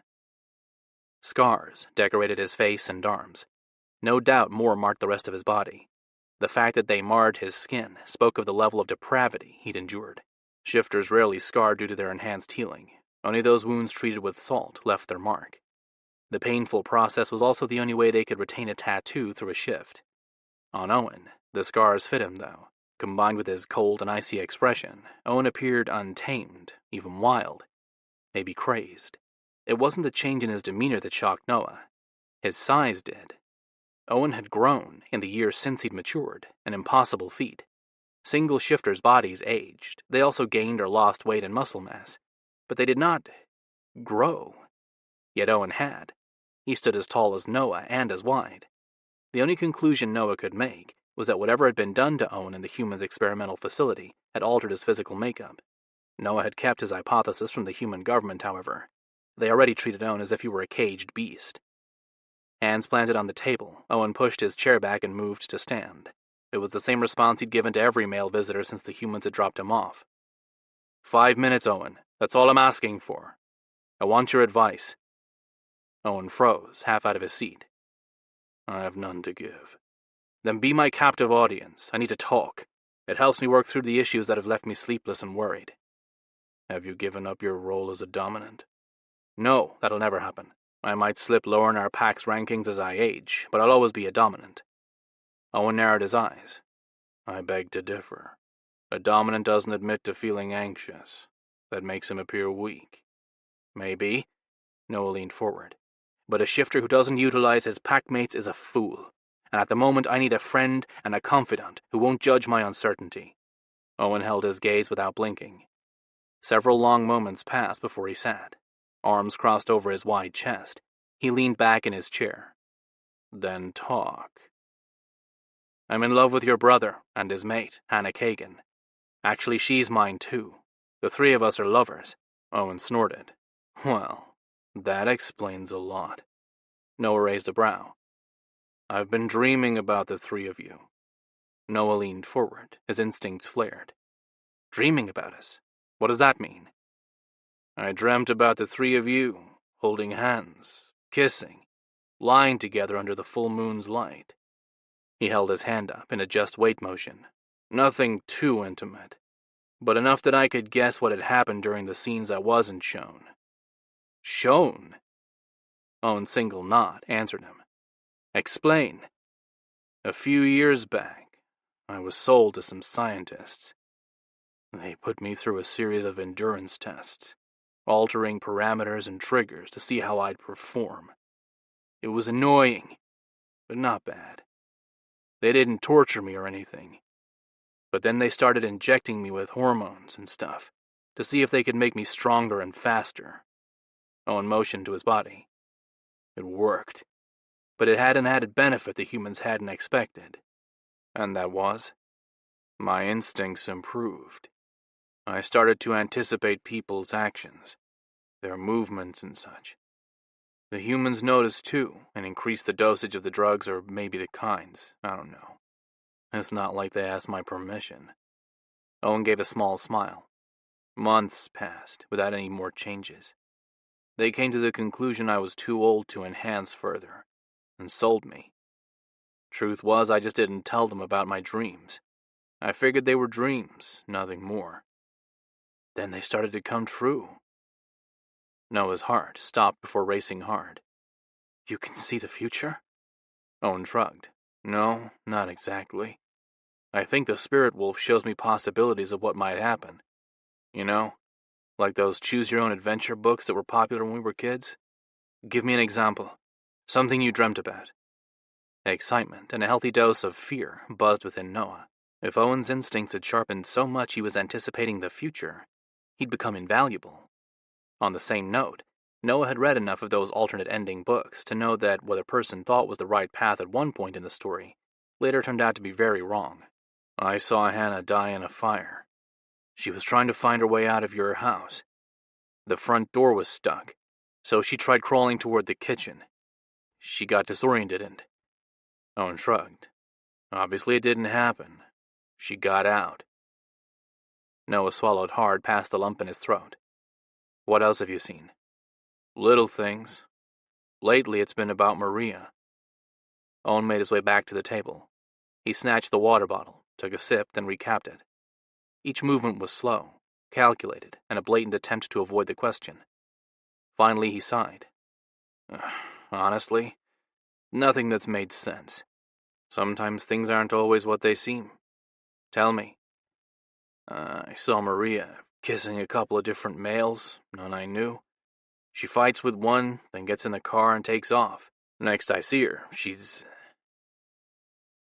Scars decorated his face and arms. No doubt more marked the rest of his body. The fact that they marred his skin spoke of the level of depravity he'd endured. Shifters rarely scarred due to their enhanced healing. Only those wounds treated with salt left their mark. The painful process was also the only way they could retain a tattoo through a shift. On Owen, the scars fit him, though. Combined with his cold and icy expression, Owen appeared untamed, even wild, maybe crazed. It wasn't the change in his demeanor that shocked Noah. His size did. Owen had grown in the years since he'd matured, an impossible feat. Single shifters' bodies aged. They also gained or lost weight and muscle mass. But they did not grow. Yet Owen had. He stood as tall as Noah and as wide. The only conclusion Noah could make was that whatever had been done to Owen in the human's experimental facility had altered his physical makeup. Noah had kept his hypothesis from the human government, however. They already treated Owen as if he were a caged beast. Hands planted on the table, Owen pushed his chair back and moved to stand. It was the same response he'd given to every male visitor since the humans had dropped him off. 5 minutes, Owen. That's all I'm asking for. I want your advice. Owen froze, half out of his seat. I have none to give. Then be my captive audience. I need to talk. It helps me work through the issues that have left me sleepless and worried. Have you given up your role as a dominant? No, that'll never happen. I might slip lower in our pack's rankings as I age, but I'll always be a dominant. Owen narrowed his eyes. I beg to differ. A dominant doesn't admit to feeling anxious. That makes him appear weak. Maybe. Noah leaned forward. But a shifter who doesn't utilize his packmates is a fool. And at the moment I need a friend and a confidant who won't judge my uncertainty. Owen held his gaze without blinking. Several long moments passed before he sat. Arms crossed over his wide chest. He leaned back in his chair. Then talk. I'm in love with your brother and his mate, Hannah Kagan. Actually, she's mine too. The 3 of us are lovers. Owen snorted. Well, that explains a lot. Noah raised a brow. I've been dreaming about the 3 of you. Noah leaned forward, his instincts flared. Dreaming about us? What does that mean? I dreamt about the 3 of you, holding hands, kissing, lying together under the full moon's light. He held his hand up in a just wait motion. Nothing too intimate, but enough that I could guess what had happened during the scenes I wasn't shown. Shown? Owen's single nod answered him. Explain. A few years back, I was sold to some scientists. They put me through a series of endurance tests. altering parameters and triggers to see how I'd perform. It was annoying, but not bad. They didn't torture me or anything. But then they started injecting me with hormones and stuff to see if they could make me stronger and faster. Owen motioned to his body. It worked, but it had an added benefit the humans hadn't expected. And that was, my instincts improved. I started to anticipate people's actions, their movements and such. The humans noticed too, and increased the dosage of the drugs, or maybe the kinds, I don't know. It's not like they asked my permission. Owen gave a small smile. Months passed, without any more changes. They came to the conclusion I was too old to enhance further, and sold me. Truth was, I just didn't tell them about my dreams. I figured they were dreams, nothing more. Then they started to come true. Noah's heart stopped before racing hard. You can see the future? Owen shrugged. No, not exactly. I think the spirit wolf shows me possibilities of what might happen. You know, like those choose-your-own-adventure books that were popular when we were kids? Give me an example. Something you dreamt about. Excitement and a healthy dose of fear buzzed within Noah. If Owen's instincts had sharpened so much he was anticipating the future, he'd become invaluable. On the same note, Noah had read enough of those alternate ending books to know that what a person thought was the right path at one point in the story later turned out to be very wrong. I saw Hannah die in a fire. She was trying to find her way out of your house. The front door was stuck, so she tried crawling toward the kitchen. She got disoriented and... Owen shrugged. Obviously it didn't happen. She got out. Noah swallowed hard past the lump in his throat. What else have you seen? Little things. Lately it's been about Maria. Owen made his way back to the table. He snatched the water bottle, took a sip, then recapped it. Each movement was slow, calculated, and a blatant attempt to avoid the question. Finally he sighed. Honestly, nothing that's made sense. Sometimes things aren't always what they seem. Tell me. I saw Maria kissing a couple of different males, none I knew. She fights with one, then gets in the car and takes off. Next I see her, she's...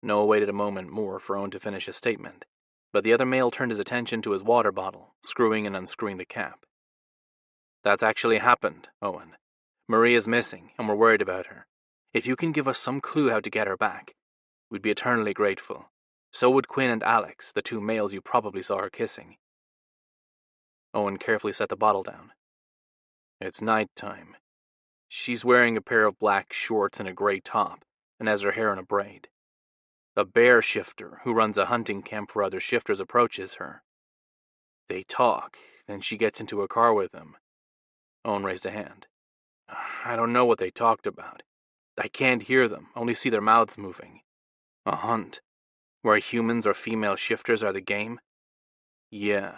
Noah waited a moment more for Owen to finish his statement, but the other male turned his attention to his water bottle, screwing and unscrewing the cap. That's actually happened, Owen. Maria's missing, and we're worried about her. If you can give us some clue how to get her back, we'd be eternally grateful. So would Quinn and Alex, the two males you probably saw her kissing. Owen carefully set the bottle down. It's night time. She's wearing a pair of black shorts and a gray top, and has her hair in a braid. A bear shifter who runs a hunting camp for other shifters approaches her. They talk, then she gets into a car with him. Owen raised a hand. I don't know what they talked about. I can't hear them, only see their mouths moving. A hunt, where humans or female shifters are the game? Yeah.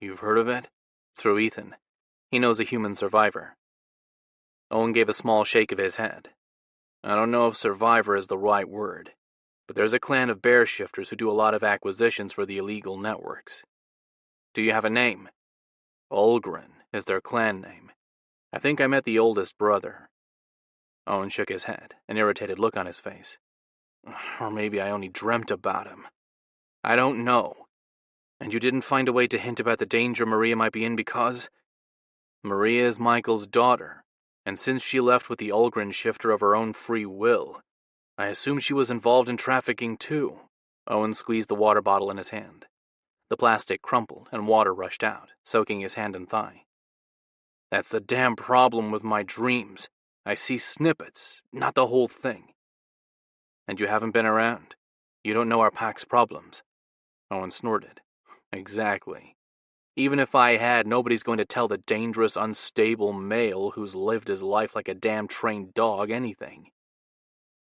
You've heard of it? Through Ethan. He knows a human survivor. Owen gave a small shake of his head. I don't know if survivor is the right word, but there's a clan of bear shifters who do a lot of acquisitions for the illegal networks. Do you have a name? Olgren is their clan name. I think I met the oldest brother. Owen shook his head, an irritated look on his face. Or maybe I only dreamt about him. I don't know. And you didn't find a way to hint about the danger Maria might be in because... Maria is Michael's daughter, and since she left with the Olgren shifter of her own free will, I assume she was involved in trafficking too. Owen squeezed the water bottle in his hand. The plastic crumpled and water rushed out, soaking his hand and thigh. That's the damn problem with my dreams. I see snippets, not the whole thing. And you haven't been around. You don't know our pack's problems. Owen snorted. Exactly. Even if I had, nobody's going to tell the dangerous, unstable male who's lived his life like a damn trained dog anything.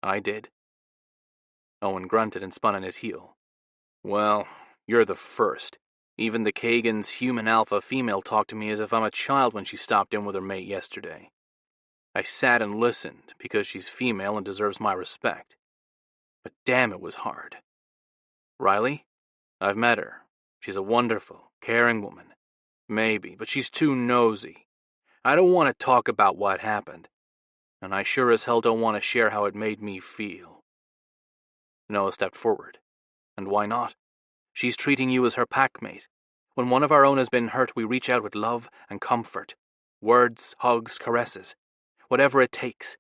I did. Owen grunted and spun on his heel. Well, you're the first. Even the Kagan's human alpha female talked to me as if I'm a child when she stopped in with her mate yesterday. I sat and listened because she's female and deserves my respect. But damn, it was hard. Riley? I've met her. She's a wonderful, caring woman. Maybe, but she's too nosy. I don't want to talk about what happened, and I sure as hell don't want to share how it made me feel. Noah stepped forward. And why not? She's treating you as her packmate. When one of our own has been hurt, we reach out with love and comfort. Words, hugs, caresses. Whatever it takes.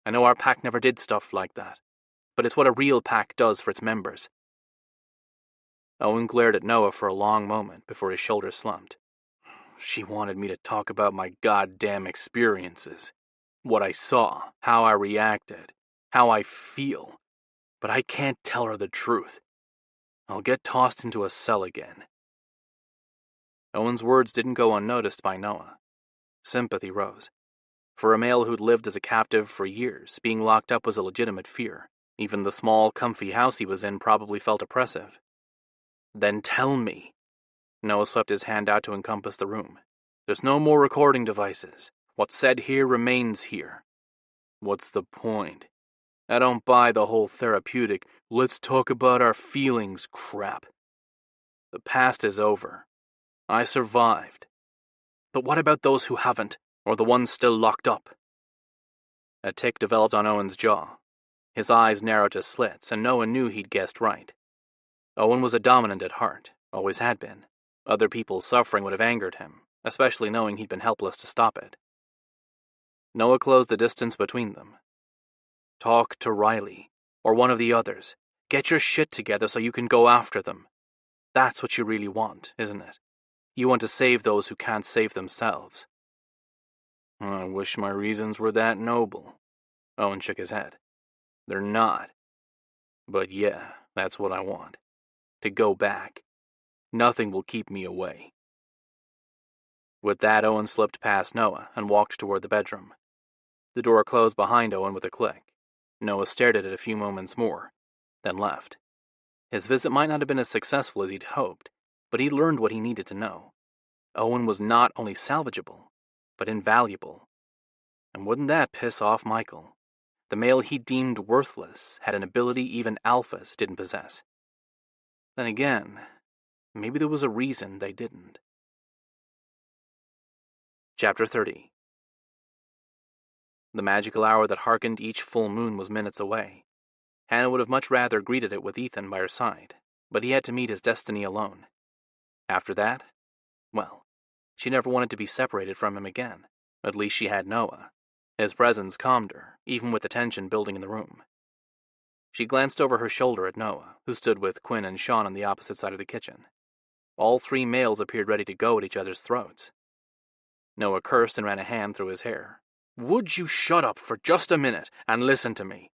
I know our pack never did stuff like that, but it's what a real pack does for its members. Owen glared at Noah for a long moment before his shoulders slumped. She wanted me to talk about my goddamn experiences. What I saw, how I reacted, how I feel. But I can't tell her the truth. I'll get tossed into a cell again. Owen's words didn't go unnoticed by Noah. Sympathy rose. For a male who'd lived as a captive for years, being locked up was a legitimate fear. Even the small, comfy house he was in probably felt oppressive. Then tell me. Noah swept his hand out to encompass the room. There's no more recording devices. What's said here remains here. What's the point? I don't buy the whole therapeutic, let's talk about our feelings crap. The past is over. I survived. But what about those who haven't, or the ones still locked up? A tic developed on Owen's jaw. His eyes narrowed to slits, and Noah knew he'd guessed right. Owen was a dominant at heart, always had been. Other people's suffering would have angered him, especially knowing he'd been helpless to stop it. Noah closed the distance between them. Talk to Riley, or one of the others. Get your shit together so you can go after them. That's what you really want, isn't it? You want to save those who can't save themselves. I wish my reasons were that noble. Owen shook his head. They're not. But yeah, that's what I want. To go back. Nothing will keep me away. With that, Owen slipped past Noah and walked toward the bedroom. The door closed behind Owen with a click. Noah stared at it a few moments more, then left. His visit might not have been as successful as he'd hoped, but he learned what he needed to know. Owen was not only salvageable, but invaluable. And wouldn't that piss off Michael? The male he deemed worthless had an ability even alphas didn't possess. Then again, maybe there was a reason they didn't. Chapter 30. The magical hour that hearkened each full moon was minutes away. Hannah would have much rather greeted it with Ethan by her side, but he had to meet his destiny alone. After that, well, she never wanted to be separated from him again. At least she had Noah. His presence calmed her, even with the tension building in the room. She glanced over her shoulder at Noah, who stood with Quinn and Sean on the opposite side of the kitchen. All three males appeared ready to go at each other's throats. Noah cursed and ran a hand through his hair. Would you shut up for just a minute and listen to me?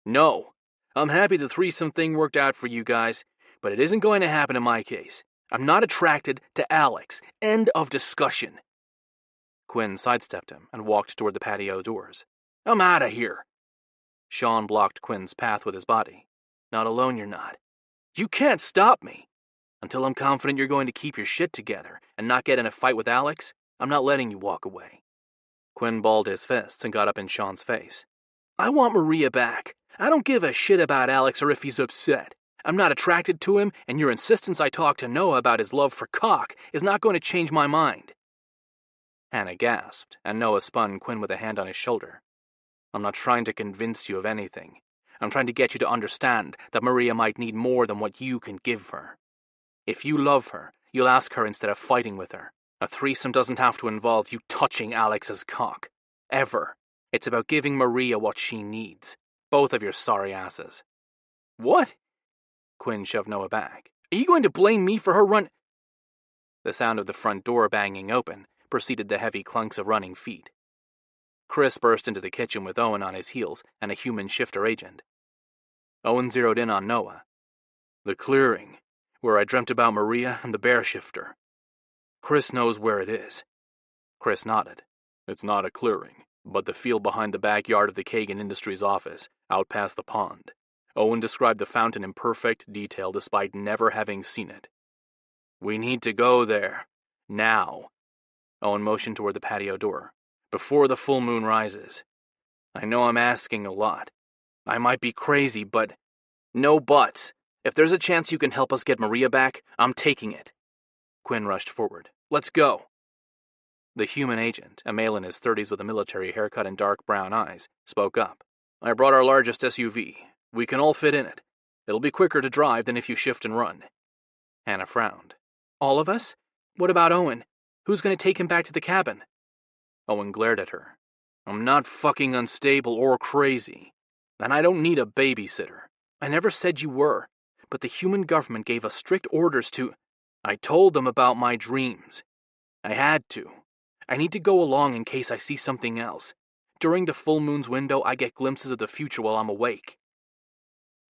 No. I'm happy the threesome thing worked out for you guys, but it isn't going to happen in my case. I'm not attracted to Alex. End of discussion. Quinn sidestepped him and walked toward the patio doors. I'm out of here. Sean blocked Quinn's path with his body. Not alone, you're not. You can't stop me. Until I'm confident you're going to keep your shit together and not get in a fight with Alex, I'm not letting you walk away. Quinn balled his fists and got up in Sean's face. I want Maria back. I don't give a shit about Alex or if he's upset. I'm not attracted to him, and your insistence I talk to Noah about his love for cock is not going to change my mind. Hannah gasped, and Noah spun Quinn with a hand on his shoulder. I'm not trying to convince you of anything. I'm trying to get you to understand that Maria might need more than what you can give her. If you love her, you'll ask her instead of fighting with her. A threesome doesn't have to involve you touching Alex's cock. Ever. It's about giving Maria what she needs. Both of your sorry asses. What? Quinn shoved Noah back. Are you going to blame me for her run? The sound of the front door banging open preceded the heavy clunks of running feet. Chris burst into the kitchen with Owen on his heels and a human shifter agent. Owen zeroed in on Noah. The clearing, where I dreamt about Maria and the bear shifter. Chris knows where it is. Chris nodded. It's not a clearing, but the field behind the backyard of the Kagan Industries office, out past the pond. Owen described the fountain in perfect detail despite never having seen it. We need to go there. Now. Owen motioned toward the patio door. Before the full moon rises. I know I'm asking a lot. I might be crazy, but... No buts. If there's a chance you can help us get Maria back, I'm taking it. Quinn rushed forward. Let's go. The human agent, a male in his 30s with a military haircut and dark brown eyes, spoke up. I brought our largest SUV. We can all fit in it. It'll be quicker to drive than if you shift and run. Hannah frowned. All of us? What about Owen? Who's going to take him back to the cabin? Owen glared at her. I'm not fucking unstable or crazy. And I don't need a babysitter. I never said you were. But the human government gave us strict orders to... I told them about my dreams. I had to. I need to go along in case I see something else. During the full moon's window, I get glimpses of the future while I'm awake.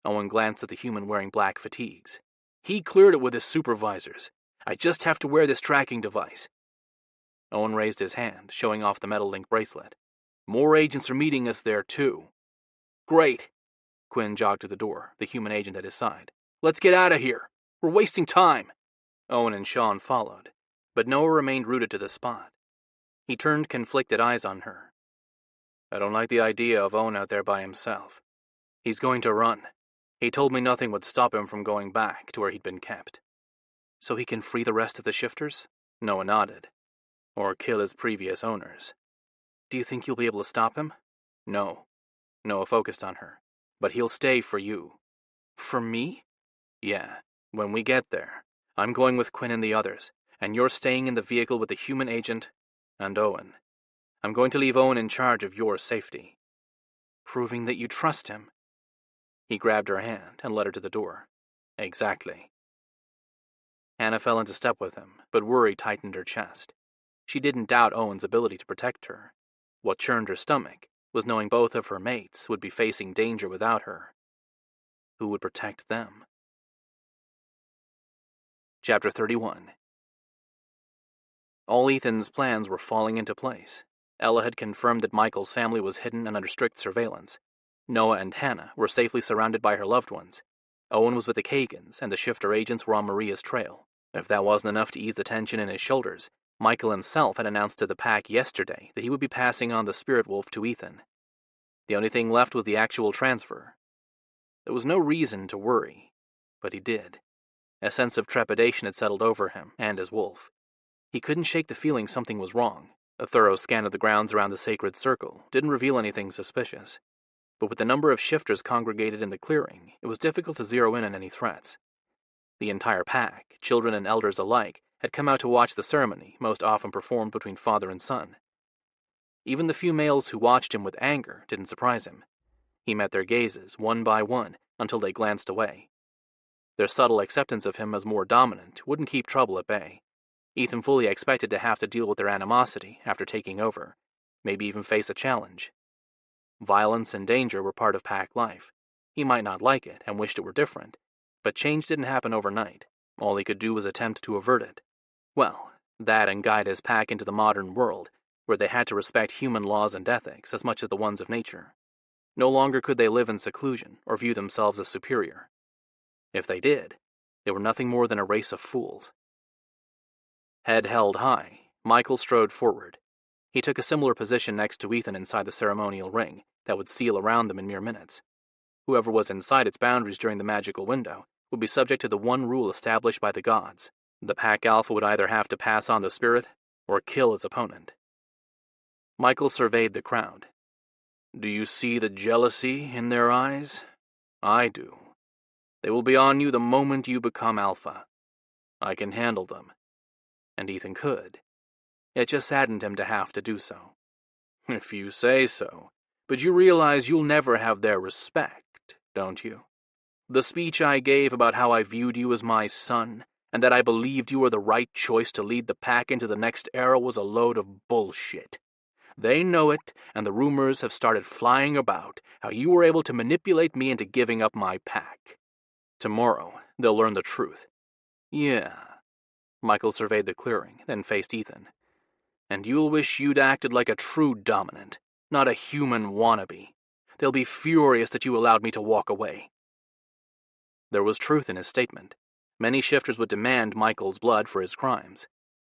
Owen glanced at the human wearing black fatigues. He cleared it with his supervisors. I just have to wear this tracking device. Owen raised his hand, showing off the metal link bracelet. More agents are meeting us there, too. Great. Quinn jogged to the door, the human agent at his side. Let's get out of here. We're wasting time. Owen and Sean followed, but Noah remained rooted to the spot. He turned conflicted eyes on her. I don't like the idea of Owen out there by himself. He's going to run. He told me nothing would stop him from going back to where he'd been kept. So he can free the rest of the shifters? Noah nodded. Or kill his previous owners. Do you think you'll be able to stop him? No. Noah focused on her. But he'll stay for you. For me? Yeah, when we get there. I'm going with Quinn and the others, and you're staying in the vehicle with the human agent and Owen. I'm going to leave Owen in charge of your safety. Proving that you trust him. He grabbed her hand and led her to the door. Exactly. Hannah fell into step with him, but worry tightened her chest. She didn't doubt Owen's ability to protect her. What churned her stomach was knowing both of her mates would be facing danger without her. Who would protect them? Chapter 31. All Ethan's plans were falling into place. Ella had confirmed that Michael's family was hidden and under strict surveillance. Noah and Hannah were safely surrounded by her loved ones. Owen was with the Kagans, and the shifter agents were on Maria's trail. If that wasn't enough to ease the tension in his shoulders, Michael himself had announced to the pack yesterday that he would be passing on the Spirit Wolf to Ethan. The only thing left was the actual transfer. There was no reason to worry, but he did. A sense of trepidation had settled over him and his wolf. He couldn't shake the feeling something was wrong. A thorough scan of the grounds around the sacred circle didn't reveal anything suspicious. But with the number of shifters congregated in the clearing, it was difficult to zero in on any threats. The entire pack, children and elders alike, had come out to watch the ceremony, most often performed between father and son. Even the few males who watched him with anger didn't surprise him. He met their gazes, one by one, until they glanced away. Their subtle acceptance of him as more dominant wouldn't keep trouble at bay. Ethan fully expected to have to deal with their animosity after taking over, maybe even face a challenge. Violence and danger were part of pack life. He might not like it and wished it were different, but change didn't happen overnight. All he could do was attempt to avert it. Well, that and guide his pack into the modern world, where they had to respect human laws and ethics as much as the ones of nature. No longer could they live in seclusion or view themselves as superior. If they did, they were nothing more than a race of fools. Head held high, Michael strode forward. He took a similar position next to Ethan inside the ceremonial ring that would seal around them in mere minutes. Whoever was inside its boundaries during the magical window would be subject to the one rule established by the gods. The pack alpha would either have to pass on the spirit or kill its opponent. Michael surveyed the crowd. Do you see the jealousy in their eyes? I do. They will be on you the moment you become alpha. I can handle them. And Ethan could. It just saddened him to have to do so. If you say so. But you realize you'll never have their respect, don't you? The speech I gave about how I viewed you as my son, and that I believed you were the right choice to lead the pack into the next era was a load of bullshit. They know it, and the rumors have started flying about how you were able to manipulate me into giving up my pack. Tomorrow, they'll learn the truth. Yeah. Michael surveyed the clearing, then faced Ethan. And you'll wish you'd acted like a true dominant, not a human wannabe. They'll be furious that you allowed me to walk away. There was truth in his statement. Many shifters would demand Michael's blood for his crimes.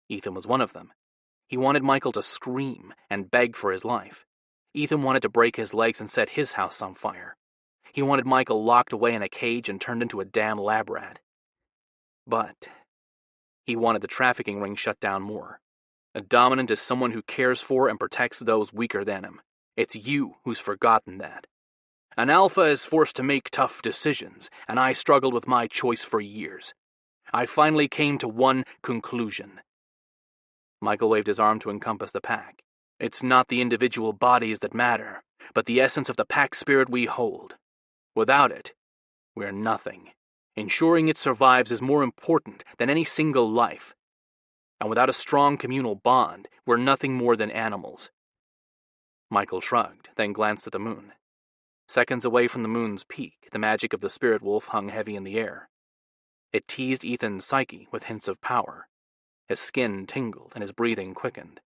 Ethan was one of them. He wanted Michael to scream and beg for his life. Ethan wanted to break his legs and set his house on fire. He wanted Michael locked away in a cage and turned into a damn lab rat. But he wanted the trafficking ring shut down more. A dominant is someone who cares for and protects those weaker than him. It's you who's forgotten that. An alpha is forced to make tough decisions, and I struggled with my choice for years. I finally came to one conclusion. Michael waved his arm to encompass the pack. It's not the individual bodies that matter, but the essence of the pack spirit we hold. Without it, we're nothing. Ensuring it survives is more important than any single life. And without a strong communal bond, we're nothing more than animals. Michael shrugged, then glanced at the moon. Seconds away from the moon's peak, the magic of the spirit wolf hung heavy in the air. It teased Ethan's psyche with hints of power. His skin tingled and his breathing quickened.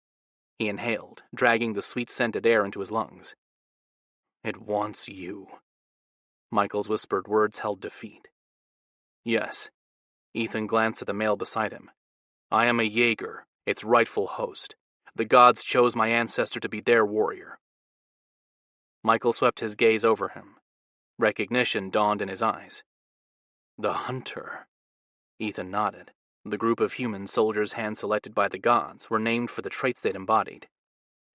He inhaled, dragging the sweet-scented air into his lungs. It wants you. Michael's whispered words held defeat. Yes. Ethan glanced at the male beside him. I am a Jaeger, its rightful host. The gods chose my ancestor to be their warrior. Michael swept his gaze over him. Recognition dawned in his eyes. The hunter. Ethan nodded. The group of human soldiers hand-selected by the gods were named for the traits they'd embodied.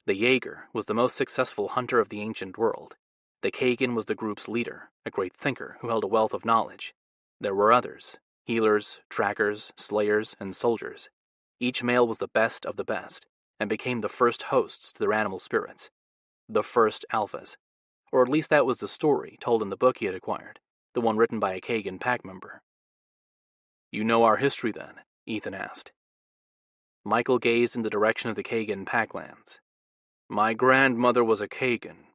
The Jaeger was the most successful hunter of the ancient world. The Kagan was the group's leader, a great thinker who held a wealth of knowledge. There were others, healers, trackers, slayers, and soldiers. Each male was the best of the best, and became the first hosts to their animal spirits. The first alphas. Or at least that was the story told in the book he had acquired, the one written by a Kagan pack member. You know our history, then? Ethan asked. Michael gazed in the direction of the Kagan packlands. My grandmother was a Kagan.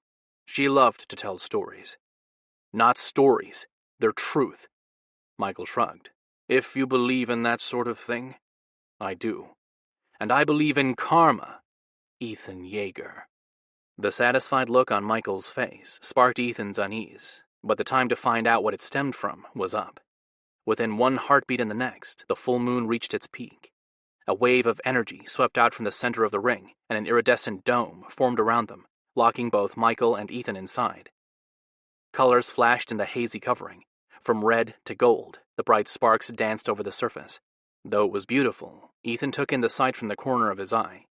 She loved to tell stories. Not stories, they're truth. Michael shrugged. If you believe in that sort of thing, I do. And I believe in karma, Ethan Jaeger. The satisfied look on Michael's face sparked Ethan's unease, but the time to find out what it stemmed from was up. Within one heartbeat and the next, the full moon reached its peak. A wave of energy swept out from the center of the ring, and an iridescent dome formed around them, locking both Michael and Ethan inside. Colors flashed in the hazy covering. From red to gold, the bright sparks danced over the surface. Though it was beautiful, Ethan took in the sight from the corner of his eye.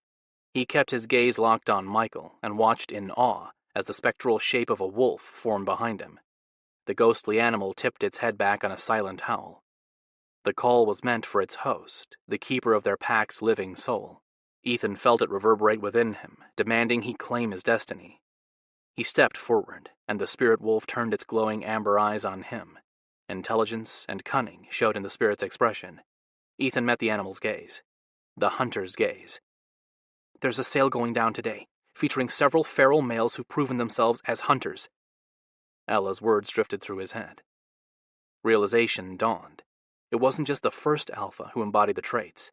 He kept his gaze locked on Michael and watched in awe as the spectral shape of a wolf formed behind him. The ghostly animal tipped its head back on a silent howl. The call was meant for its host, the keeper of their pack's living soul. Ethan felt it reverberate within him, demanding he claim his destiny. He stepped forward, and the spirit wolf turned its glowing amber eyes on him. Intelligence and cunning showed in the spirit's expression. Ethan met the animal's gaze. The hunter's gaze. There's a sale going down today, featuring several feral males who've proven themselves as hunters. Ella's words drifted through his head. Realization dawned. It wasn't just the first alpha who embodied the traits.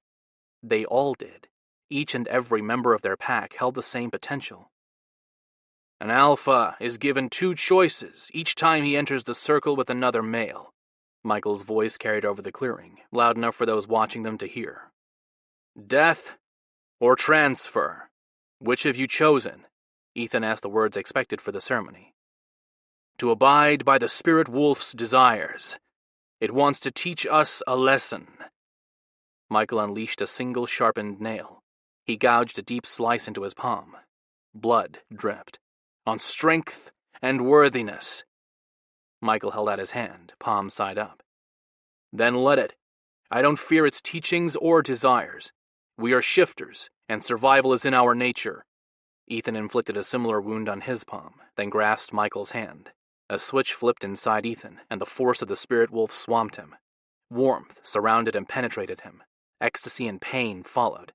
They all did. Each and every member of their pack held the same potential. An alpha is given 2 choices each time he enters the circle with another male. Michael's voice carried over the clearing, loud enough for those watching them to hear. Death or transfer? Which have you chosen? Ethan asked the words expected for the ceremony. To abide by the spirit wolf's desires. It wants to teach us a lesson. Michael unleashed a single sharpened nail. He gouged a deep slice into his palm. Blood dripped. On strength and worthiness. Michael held out his hand, palm side up. Then let it. I don't fear its teachings or desires. We are shifters, and survival is in our nature. Ethan inflicted a similar wound on his palm, then grasped Michael's hand. A switch flipped inside Ethan, and the force of the spirit wolf swamped him. Warmth surrounded and penetrated him. Ecstasy and pain followed.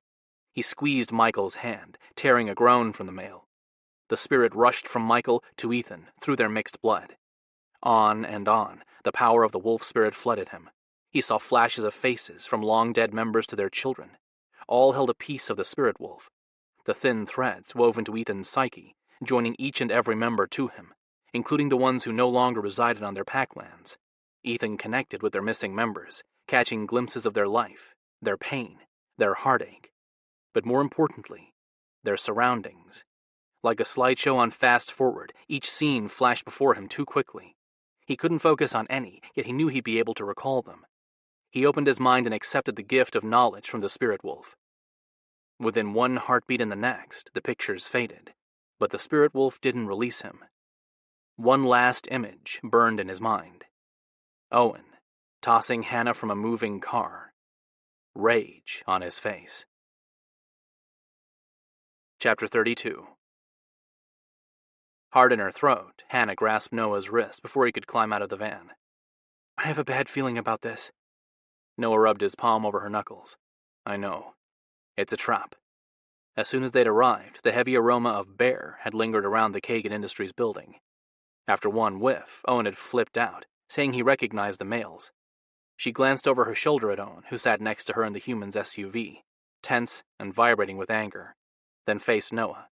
He squeezed Michael's hand, tearing a groan from the male. The spirit rushed from Michael to Ethan through their mixed blood. On and on, the power of the wolf spirit flooded him. He saw flashes of faces, from long-dead members to their children. All held a piece of the spirit wolf. The thin threads wove into Ethan's psyche, joining each and every member to him, including the ones who no longer resided on their packlands. Ethan connected with their missing members, catching glimpses of their life, their pain, their heartache, but more importantly, their surroundings. Like a slideshow on fast-forward, each scene flashed before him too quickly. He couldn't focus on any, yet he knew he'd be able to recall them. He opened his mind and accepted the gift of knowledge from the spirit wolf. Within one heartbeat and the next, the pictures faded, but the spirit wolf didn't release him. One last image burned in his mind. Owen, tossing Hannah from a moving car. Rage on his face. Chapter 32. Hard in her throat, Hannah grasped Noah's wrist before he could climb out of the van. I have a bad feeling about this. Noah rubbed his palm over her knuckles. I know. It's a trap. As soon as they'd arrived, the heavy aroma of bear had lingered around the Kagan Industries building. After one whiff, Owen had flipped out, saying he recognized the males. She glanced over her shoulder at Owen, who sat next to her in the human's SUV, tense and vibrating with anger, then faced Noah.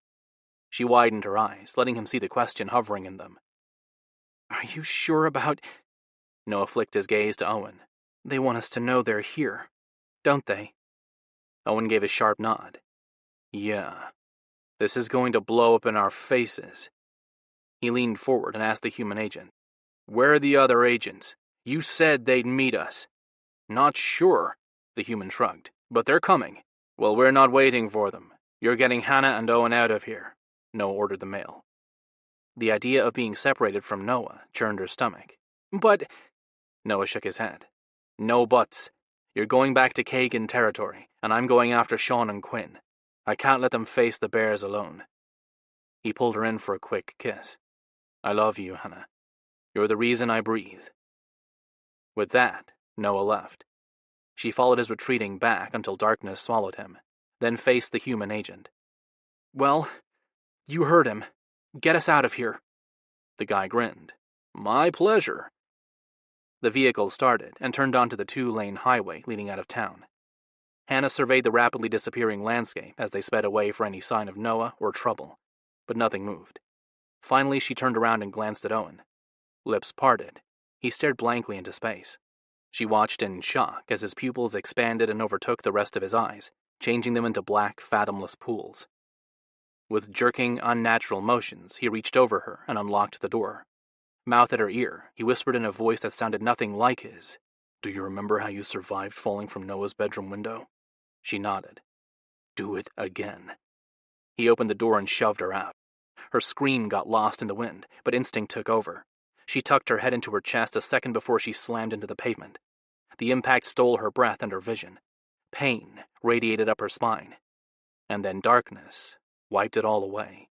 She widened her eyes, letting him see the question hovering in them. Are you sure about... Noah flicked his gaze to Owen. They want us to know they're here, don't they? Owen gave a sharp nod. Yeah. This is going to blow up in our faces. He leaned forward and asked the human agent. Where are the other agents? You said they'd meet us. Not sure, the human shrugged, but they're coming. Well, we're not waiting for them. You're getting Hannah and Owen out of here, Noah ordered the male. The idea of being separated from Noah churned her stomach. But... Noah shook his head. No buts. You're going back to Kagan territory, and I'm going after Sean and Quinn. I can't let them face the bears alone. He pulled her in for a quick kiss. I love you, Hannah. You're the reason I breathe. With that, Noah left. She followed his retreating back until darkness swallowed him, then faced the human agent. Well, you heard him. Get us out of here. The guy grinned. My pleasure. The vehicle started and turned onto the 2-lane highway leading out of town. Hannah surveyed the rapidly disappearing landscape as they sped away for any sign of Noah or trouble, but nothing moved. Finally, she turned around and glanced at Owen. Lips parted, he stared blankly into space. She watched in shock as his pupils expanded and overtook the rest of his eyes, changing them into black, fathomless pools. With jerking, unnatural motions, he reached over her and unlocked the door. Mouth at her ear, he whispered in a voice that sounded nothing like his. Do you remember how you survived falling from Noah's bedroom window? She nodded. Do it again. He opened the door and shoved her out. Her scream got lost in the wind, but instinct took over. She tucked her head into her chest a second before she slammed into the pavement. The impact stole her breath and her vision. Pain radiated up her spine. And then darkness wiped it all away.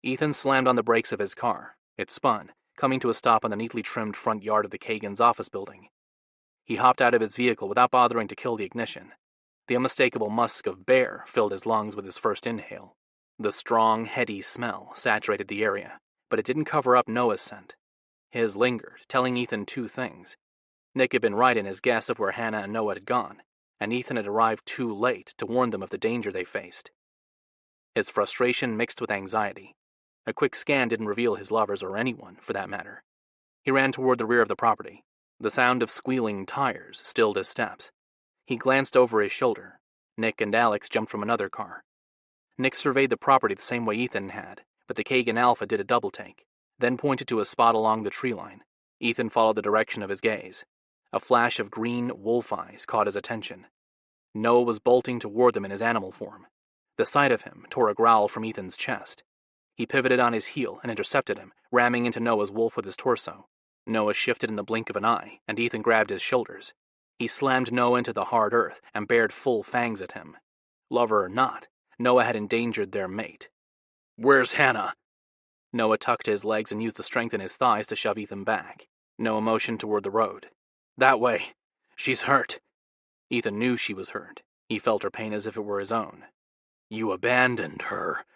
Ethan slammed on the brakes of his car. It spun, coming to a stop on the neatly trimmed front yard of the Kagan's office building. He hopped out of his vehicle without bothering to kill the ignition. The unmistakable musk of bear filled his lungs with his first inhale. The strong, heady smell saturated the area, but it didn't cover up Noah's scent. His lingered, telling Ethan two things. Nick had been right in his guess of where Hannah and Noah had gone, and Ethan had arrived too late to warn them of the danger they faced. His frustration mixed with anxiety. A quick scan didn't reveal his lovers or anyone, for that matter. He ran toward the rear of the property. The sound of squealing tires stilled his steps. He glanced over his shoulder. Nick and Alex jumped from another car. Nick surveyed the property the same way Ethan had, but the Kagan Alpha did a double-take, then pointed to a spot along the tree line. Ethan followed the direction of his gaze. A flash of green wolf eyes caught his attention. Noah was bolting toward them in his animal form. The sight of him tore a growl from Ethan's chest. He pivoted on his heel and intercepted him, ramming into Noah's wolf with his torso. Noah shifted in the blink of an eye, and Ethan grabbed his shoulders. He slammed Noah into the hard earth and bared full fangs at him. Lover or not, Noah had endangered their mate. Where's Hannah? Noah tucked his legs and used the strength in his thighs to shove Ethan back. Noah motioned toward the road. That way. She's hurt. Ethan knew she was hurt. He felt her pain as if it were his own. You abandoned her.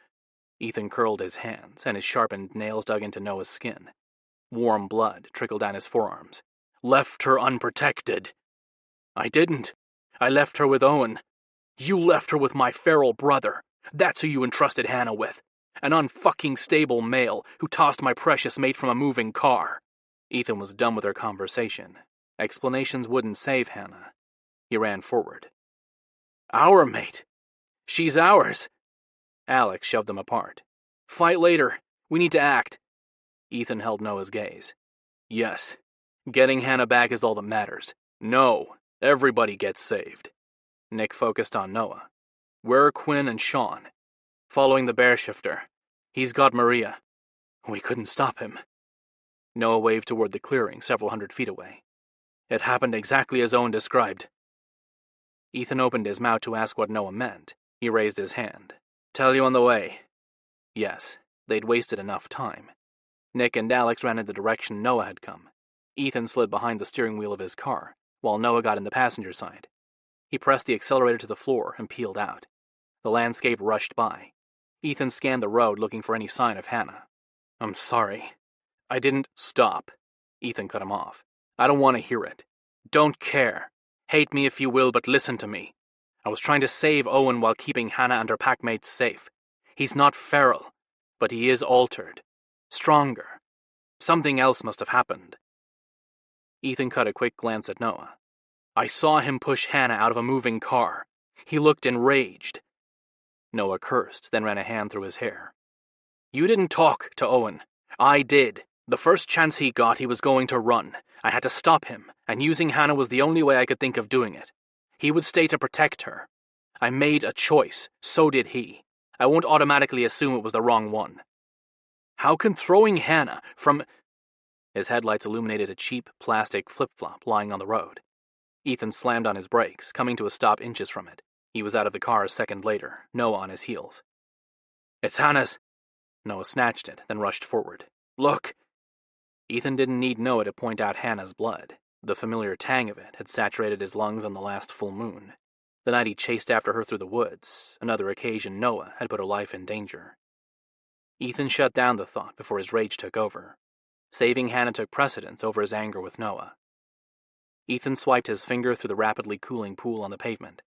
Ethan curled his hands, and his sharpened nails dug into Noah's skin. Warm blood trickled down his forearms. Left her unprotected. I didn't. I left her with Owen. You left her with my feral brother. That's who you entrusted Hannah with. An unfucking stable male who tossed my precious mate from a moving car. Ethan was done with their conversation. Explanations wouldn't save Hannah. He ran forward. Our mate. She's ours. Alex shoved them apart. Fight later. We need to act. Ethan held Noah's gaze. Yes. Getting Hannah back is all that matters. No. Everybody gets saved. Nick focused on Noah. "We're Quinn and Sean. Following the bear shifter. He's got Maria. We couldn't stop him." Noah waved toward the clearing several hundred feet away. "It happened exactly as Owen described." Ethan opened his mouth to ask what Noah meant. He raised his hand. "Tell you on the way." Yes, they'd wasted enough time. Nick and Alex ran in the direction Noah had come. Ethan slid behind the steering wheel of his car, while Noah got in the passenger side. He pressed the accelerator to the floor and peeled out. The landscape rushed by. Ethan scanned the road looking for any sign of Hannah. "I'm sorry. I didn't stop." Ethan cut him off. "I don't want to hear it. Don't care. Hate me if you will, but listen to me. I was trying to save Owen while keeping Hannah and her packmates safe. He's not feral, but he is altered. Stronger. Something else must have happened." Ethan cut a quick glance at Noah. "I saw him push Hannah out of a moving car. He looked enraged." Noah cursed, then ran a hand through his hair. "You didn't talk to Owen. I did. The first chance he got, he was going to run. I had to stop him, and using Hannah was the only way I could think of doing it. He would stay to protect her. I made a choice. So did he. I won't automatically assume it was the wrong one. How can throwing Hannah from—" His headlights illuminated a cheap plastic flip-flop lying on the road. Ethan slammed on his brakes, coming to a stop inches from it. He was out of the car a second later, Noah on his heels. "It's Hannah's." Noah snatched it, then rushed forward. "Look." Ethan didn't need Noah to point out Hannah's blood. The familiar tang of it had saturated his lungs on the last full moon. The night he chased after her through the woods, another occasion Noah had put her life in danger. Ethan shut down the thought before his rage took over. Saving Hannah took precedence over his anger with Noah. Ethan swiped his finger through the rapidly cooling pool on the pavement.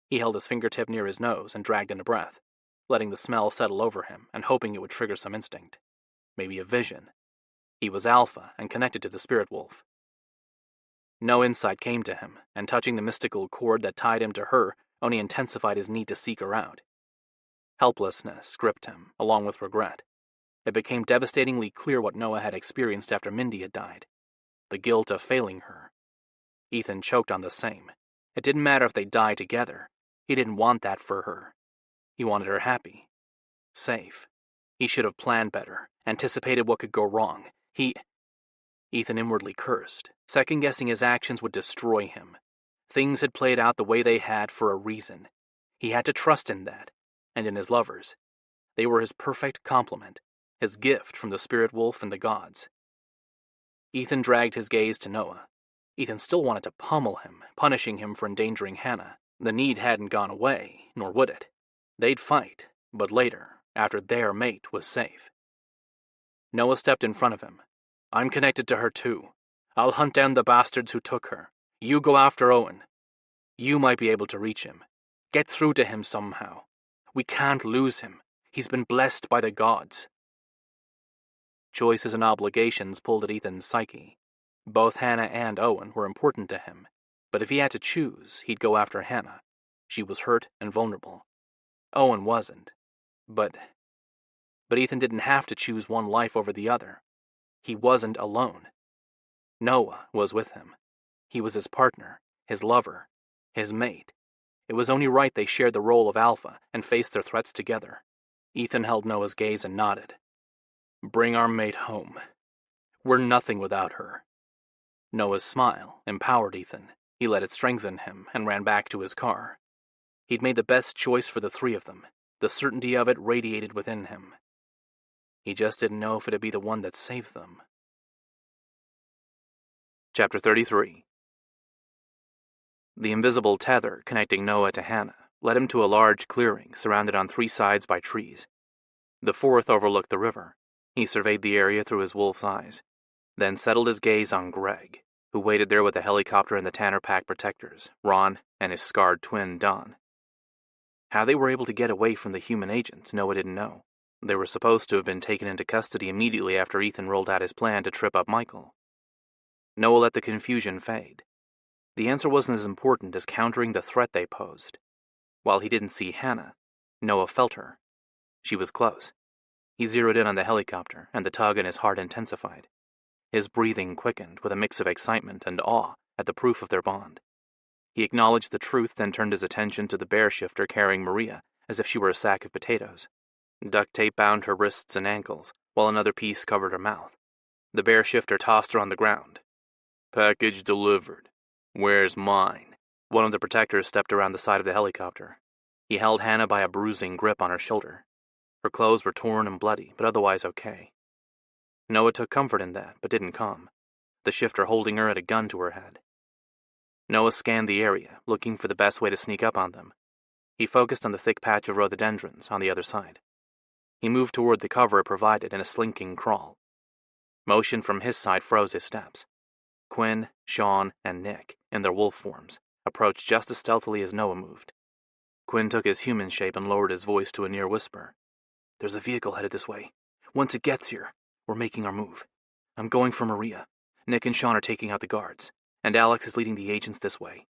He held his fingertip near his nose and dragged in a breath, letting the smell settle over him and hoping it would trigger some instinct. Maybe a vision. He was alpha and connected to the spirit wolf. No insight came to him, and touching the mystical cord that tied him to her only intensified his need to seek her out. Helplessness gripped him, along with regret. It became devastatingly clear what Noah had experienced after Mindy had died. The guilt of failing her. Ethan choked on the same. It didn't matter if they died together. He didn't want that for her. He wanted her happy. Safe. He should have planned better, anticipated what could go wrong. Ethan inwardly cursed, second-guessing his actions would destroy him. Things had played out the way they had for a reason. He had to trust in that, and in his lovers. They were his perfect complement, his gift from the spirit wolf and the gods. Ethan dragged his gaze to Noah. Ethan still wanted to pummel him, punishing him for endangering Hannah. The need hadn't gone away, nor would it. They'd fight, but later, after their mate was safe. Noah stepped in front of him. "I'm connected to her too. I'll hunt down the bastards who took her. You go after Owen. You might be able to reach him. Get through to him somehow. We can't lose him. He's been blessed by the gods." Choices and obligations pulled at Ethan's psyche. Both Hannah and Owen were important to him, but if he had to choose, he'd go after Hannah. She was hurt and vulnerable. Owen wasn't. But Ethan didn't have to choose one life over the other. He wasn't alone. Noah was with him. He was his partner, his lover, his mate. It was only right they shared the role of alpha and faced their threats together. Ethan held Noah's gaze and nodded. "Bring our mate home. We're nothing without her." Noah's smile empowered Ethan. He let it strengthen him and ran back to his car. He'd made the best choice for the three of them. The certainty of it radiated within him. He just didn't know if it'd be the one that saved them. Chapter 33. The invisible tether connecting Noah to Hannah led him to a large clearing surrounded on three sides by trees. The fourth overlooked the river. He surveyed the area through his wolf's eyes, then settled his gaze on Greg, who waited there with the helicopter and the Tanner Pack protectors, Ron, and his scarred twin, Don. How they were able to get away from the human agents, Noah didn't know. They were supposed to have been taken into custody immediately after Ethan rolled out his plan to trip up Michael. Noah let the confusion fade. The answer wasn't as important as countering the threat they posed. While he didn't see Hannah, Noah felt her. She was close. He zeroed in on the helicopter, and the tug in his heart intensified. His breathing quickened with a mix of excitement and awe at the proof of their bond. He acknowledged the truth, then turned his attention to the bear shifter carrying Maria as if she were a sack of potatoes. Duct tape bound her wrists and ankles, while another piece covered her mouth. The bear shifter tossed her on the ground. "Package delivered. Where's mine?" One of the protectors stepped around the side of the helicopter. He held Hannah by a bruising grip on her shoulder. Her clothes were torn and bloody, but otherwise okay. Noah took comfort in that, but didn't come. The shifter holding her had a gun to her head. Noah scanned the area, looking for the best way to sneak up on them. He focused on the thick patch of rhododendrons on the other side. He moved toward the cover it provided in a slinking crawl. Motion from his side froze his steps. Quinn, Sean, and Nick, in their wolf forms, approached just as stealthily as Noah moved. Quinn took his human shape and lowered his voice to a near whisper. "There's a vehicle headed this way. Once it gets here, we're making our move. I'm going for Maria. Nick and Sean are taking out the guards, and Alex is leading the agents this way."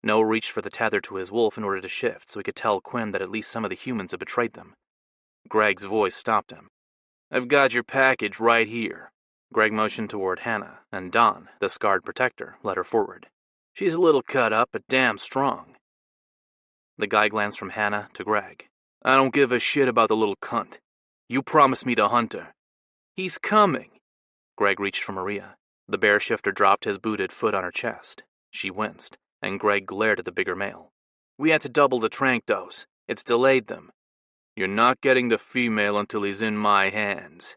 Noah reached for the tether to his wolf in order to shift so he could tell Quinn that at least some of the humans had betrayed them. Greg's voice stopped him. "I've got your package right here." Greg motioned toward Hannah, and Don, the scarred protector, led her forward. "She's a little cut up, but damn strong." The guy glanced from Hannah to Greg. "I don't give a shit about the little cunt. You promised me to hunt her." "He's coming." Greg reached for Maria. The bear shifter dropped his booted foot on her chest. She winced, and Greg glared at the bigger male. "We had to double the tranq dose. It's delayed them." "You're not getting the female until he's in my hands."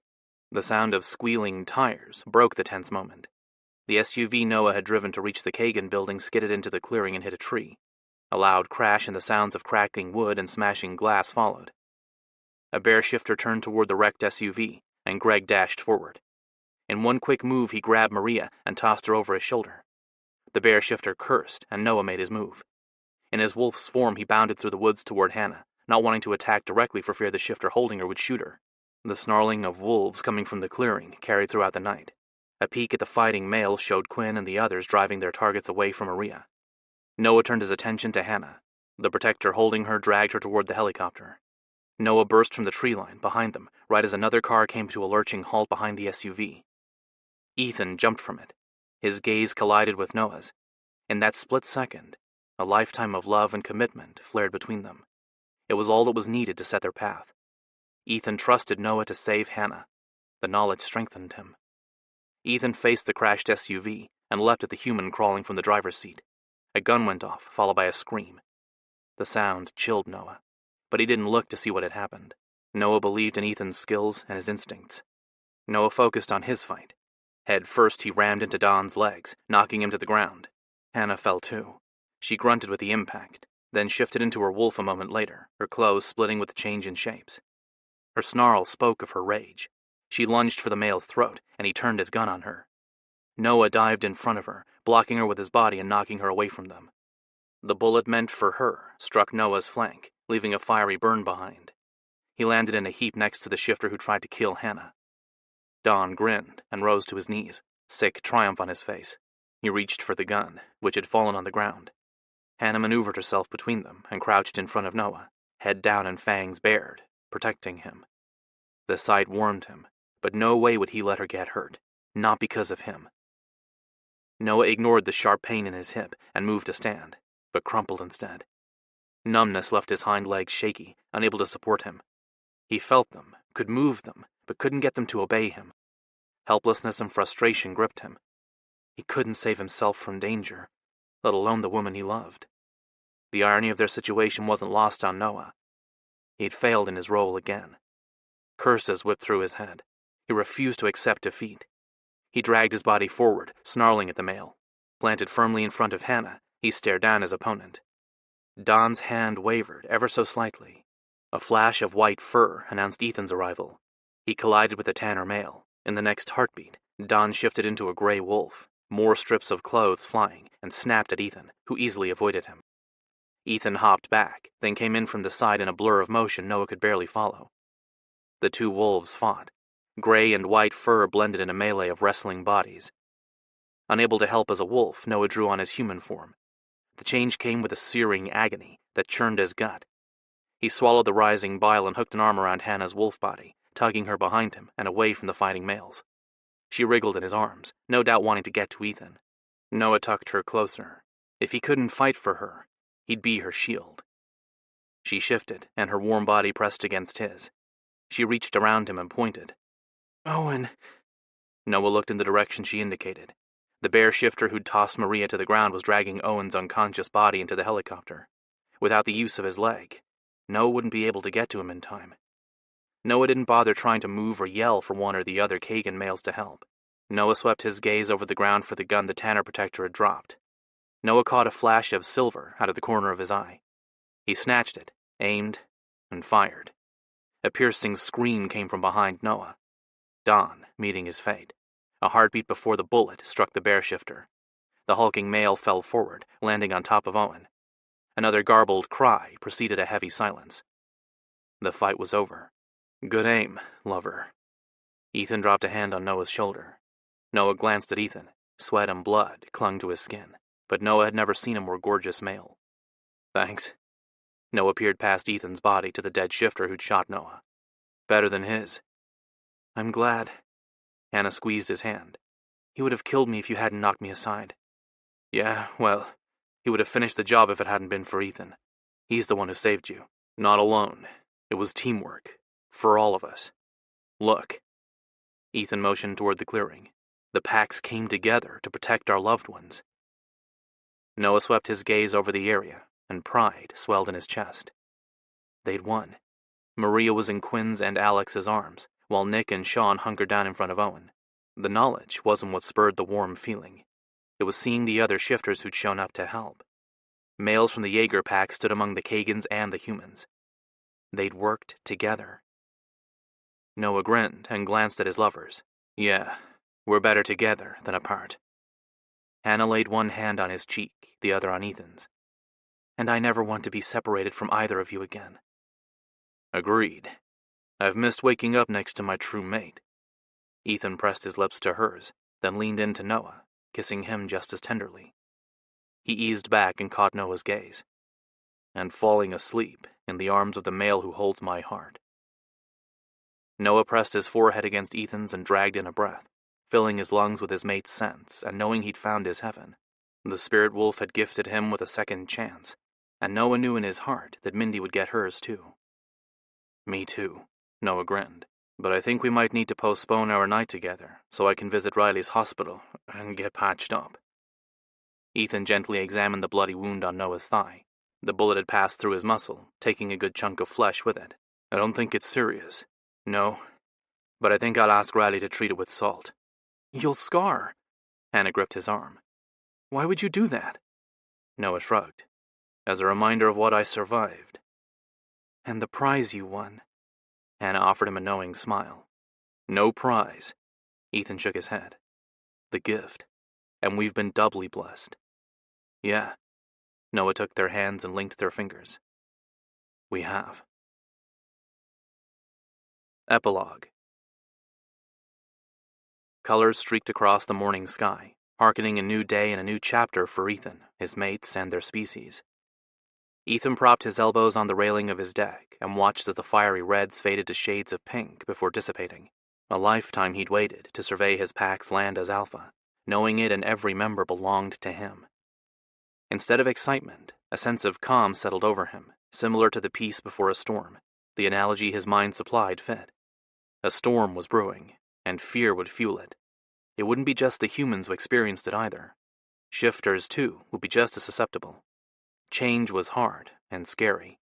The sound of squealing tires broke the tense moment. The SUV Noah had driven to reach the Kagan building skidded into the clearing and hit a tree. A loud crash and the sounds of cracking wood and smashing glass followed. A bear shifter turned toward the wrecked SUV, and Greg dashed forward. In one quick move, he grabbed Maria and tossed her over his shoulder. The bear shifter cursed, and Noah made his move. In his wolf's form, he bounded through the woods toward Hannah, not wanting to attack directly for fear the shifter holding her would shoot her. The snarling of wolves coming from the clearing carried throughout the night. A peek at the fighting males showed Quinn and the others driving their targets away from Maria. Noah turned his attention to Hannah. The protector holding her dragged her toward the helicopter. Noah burst from the tree line behind them, right as another car came to a lurching halt behind the SUV. Ethan jumped from it. His gaze collided with Noah's. In that split second, a lifetime of love and commitment flared between them. It was all that was needed to set their path. Ethan trusted Noah to save Hannah. The knowledge strengthened him. Ethan faced the crashed SUV and leapt at the human crawling from the driver's seat. A gun went off, followed by a scream. The sound chilled Noah, but he didn't look to see what had happened. Noah believed in Ethan's skills and his instincts. Noah focused on his fight. Head first, he rammed into Don's legs, knocking him to the ground. Hannah fell too. She grunted with the impact, then shifted into her wolf a moment later, her clothes splitting with the change in shapes. Her snarl spoke of her rage. She lunged for the male's throat, and he turned his gun on her. Noah dived in front of her, blocking her with his body and knocking her away from them. The bullet meant for her struck Noah's flank, leaving a fiery burn behind. He landed in a heap next to the shifter who tried to kill Hannah. Don grinned and rose to his knees, sick triumph on his face. He reached for the gun, which had fallen on the ground. Hannah maneuvered herself between them and crouched in front of Noah, head down and fangs bared, protecting him. The sight warmed him, but no way would he let her get hurt, not because of him. Noah ignored the sharp pain in his hip and moved to stand, but crumpled instead. Numbness left his hind legs shaky, unable to support him. He felt them, could move them, but couldn't get them to obey him. Helplessness and frustration gripped him. He couldn't save himself from danger, let alone the woman he loved. The irony of their situation wasn't lost on Noah. He'd failed in his role again. Curses whipped through his head. He refused to accept defeat. He dragged his body forward, snarling at the male. Planted firmly in front of Hannah, he stared down his opponent. Don's hand wavered ever so slightly. A flash of white fur announced Ethan's arrival. He collided with the tanner male. In the next heartbeat, Don shifted into a gray wolf, more strips of clothes flying, and snapped at Ethan, who easily avoided him. Ethan hopped back, then came in from the side in a blur of motion Noah could barely follow. The two wolves fought. Gray and white fur blended in a melee of wrestling bodies. Unable to help as a wolf, Noah drew on his human form. The change came with a searing agony that churned his gut. He swallowed the rising bile and hooked an arm around Hannah's wolf body, tugging her behind him and away from the fighting males. She wriggled in his arms, no doubt wanting to get to Ethan. Noah tucked her closer. If he couldn't fight for her, he'd be her shield. She shifted, and her warm body pressed against his. She reached around him and pointed. "Owen." Noah looked in the direction she indicated. The bear shifter who'd tossed Maria to the ground was dragging Owen's unconscious body into the helicopter. Without the use of his leg, Noah wouldn't be able to get to him in time. Noah didn't bother trying to move or yell for one or the other Kagan males to help. Noah swept his gaze over the ground for the gun the Tanner protector had dropped. Noah caught a flash of silver out of the corner of his eye. He snatched it, aimed, and fired. A piercing scream came from behind Noah. Dawn meeting his fate. A heartbeat before the bullet struck the bear shifter. The hulking male fell forward, landing on top of Owen. Another garbled cry preceded a heavy silence. The fight was over. Good aim, lover. Ethan dropped a hand on Noah's shoulder. Noah glanced at Ethan. Sweat and blood clung to his skin, but Noah had never seen a more gorgeous male. Thanks. Noah peered past Ethan's body to the dead shifter who'd shot Noah. Better than his. I'm glad. Hannah squeezed his hand. He would have killed me if you hadn't knocked me aside. Yeah, well, he would have finished the job if it hadn't been for Ethan. He's the one who saved you. Not alone. It was teamwork. For all of us. Look. Ethan motioned toward the clearing. The packs came together to protect our loved ones. Noah swept his gaze over the area, and pride swelled in his chest. They'd won. Maria was in Quinn's and Alex's arms, while Nick and Sean hunkered down in front of Owen. The knowledge wasn't what spurred the warm feeling. It was seeing the other shifters who'd shown up to help. Males from the Jaeger pack stood among the Kagans and the humans. They'd worked together. Noah grinned and glanced at his lovers. Yeah, we're better together than apart. Hannah laid one hand on his cheek, the other on Ethan's. And I never want to be separated from either of you again. Agreed. I've missed waking up next to my true mate. Ethan pressed his lips to hers, then leaned into Noah, kissing him just as tenderly. He eased back and caught Noah's gaze. And falling asleep in the arms of the male who holds my heart. Noah pressed his forehead against Ethan's and dragged in a breath, filling his lungs with his mate's scents and knowing he'd found his heaven. The spirit wolf had gifted him with a second chance, and Noah knew in his heart that Mindy would get hers too. Me too, Noah grinned, but I think we might need to postpone our night together so I can visit Riley's hospital and get patched up. Ethan gently examined the bloody wound on Noah's thigh. The bullet had passed through his muscle, taking a good chunk of flesh with it. I don't think it's serious. No, but I think I'll ask Riley to treat it with salt. You'll scar. Hannah gripped his arm. Why would you do that? Noah shrugged. As a reminder of what I survived. And the prize you won. Hannah offered him a knowing smile. No prize. Ethan shook his head. The gift. And we've been doubly blessed. Yeah. Noah took their hands and linked their fingers. We have. Epilogue. Colors streaked across the morning sky, harkening a new day and a new chapter for Ethan, his mates, and their species. Ethan propped his elbows on the railing of his deck and watched as the fiery reds faded to shades of pink before dissipating. A lifetime he'd waited to survey his pack's land as Alpha, knowing it and every member belonged to him. Instead of excitement, a sense of calm settled over him, similar to the peace before a storm. The analogy his mind supplied fit. A storm was brewing, and fear would fuel it. It wouldn't be just the humans who experienced it either. Shifters, too, would be just as susceptible. Change was hard and scary.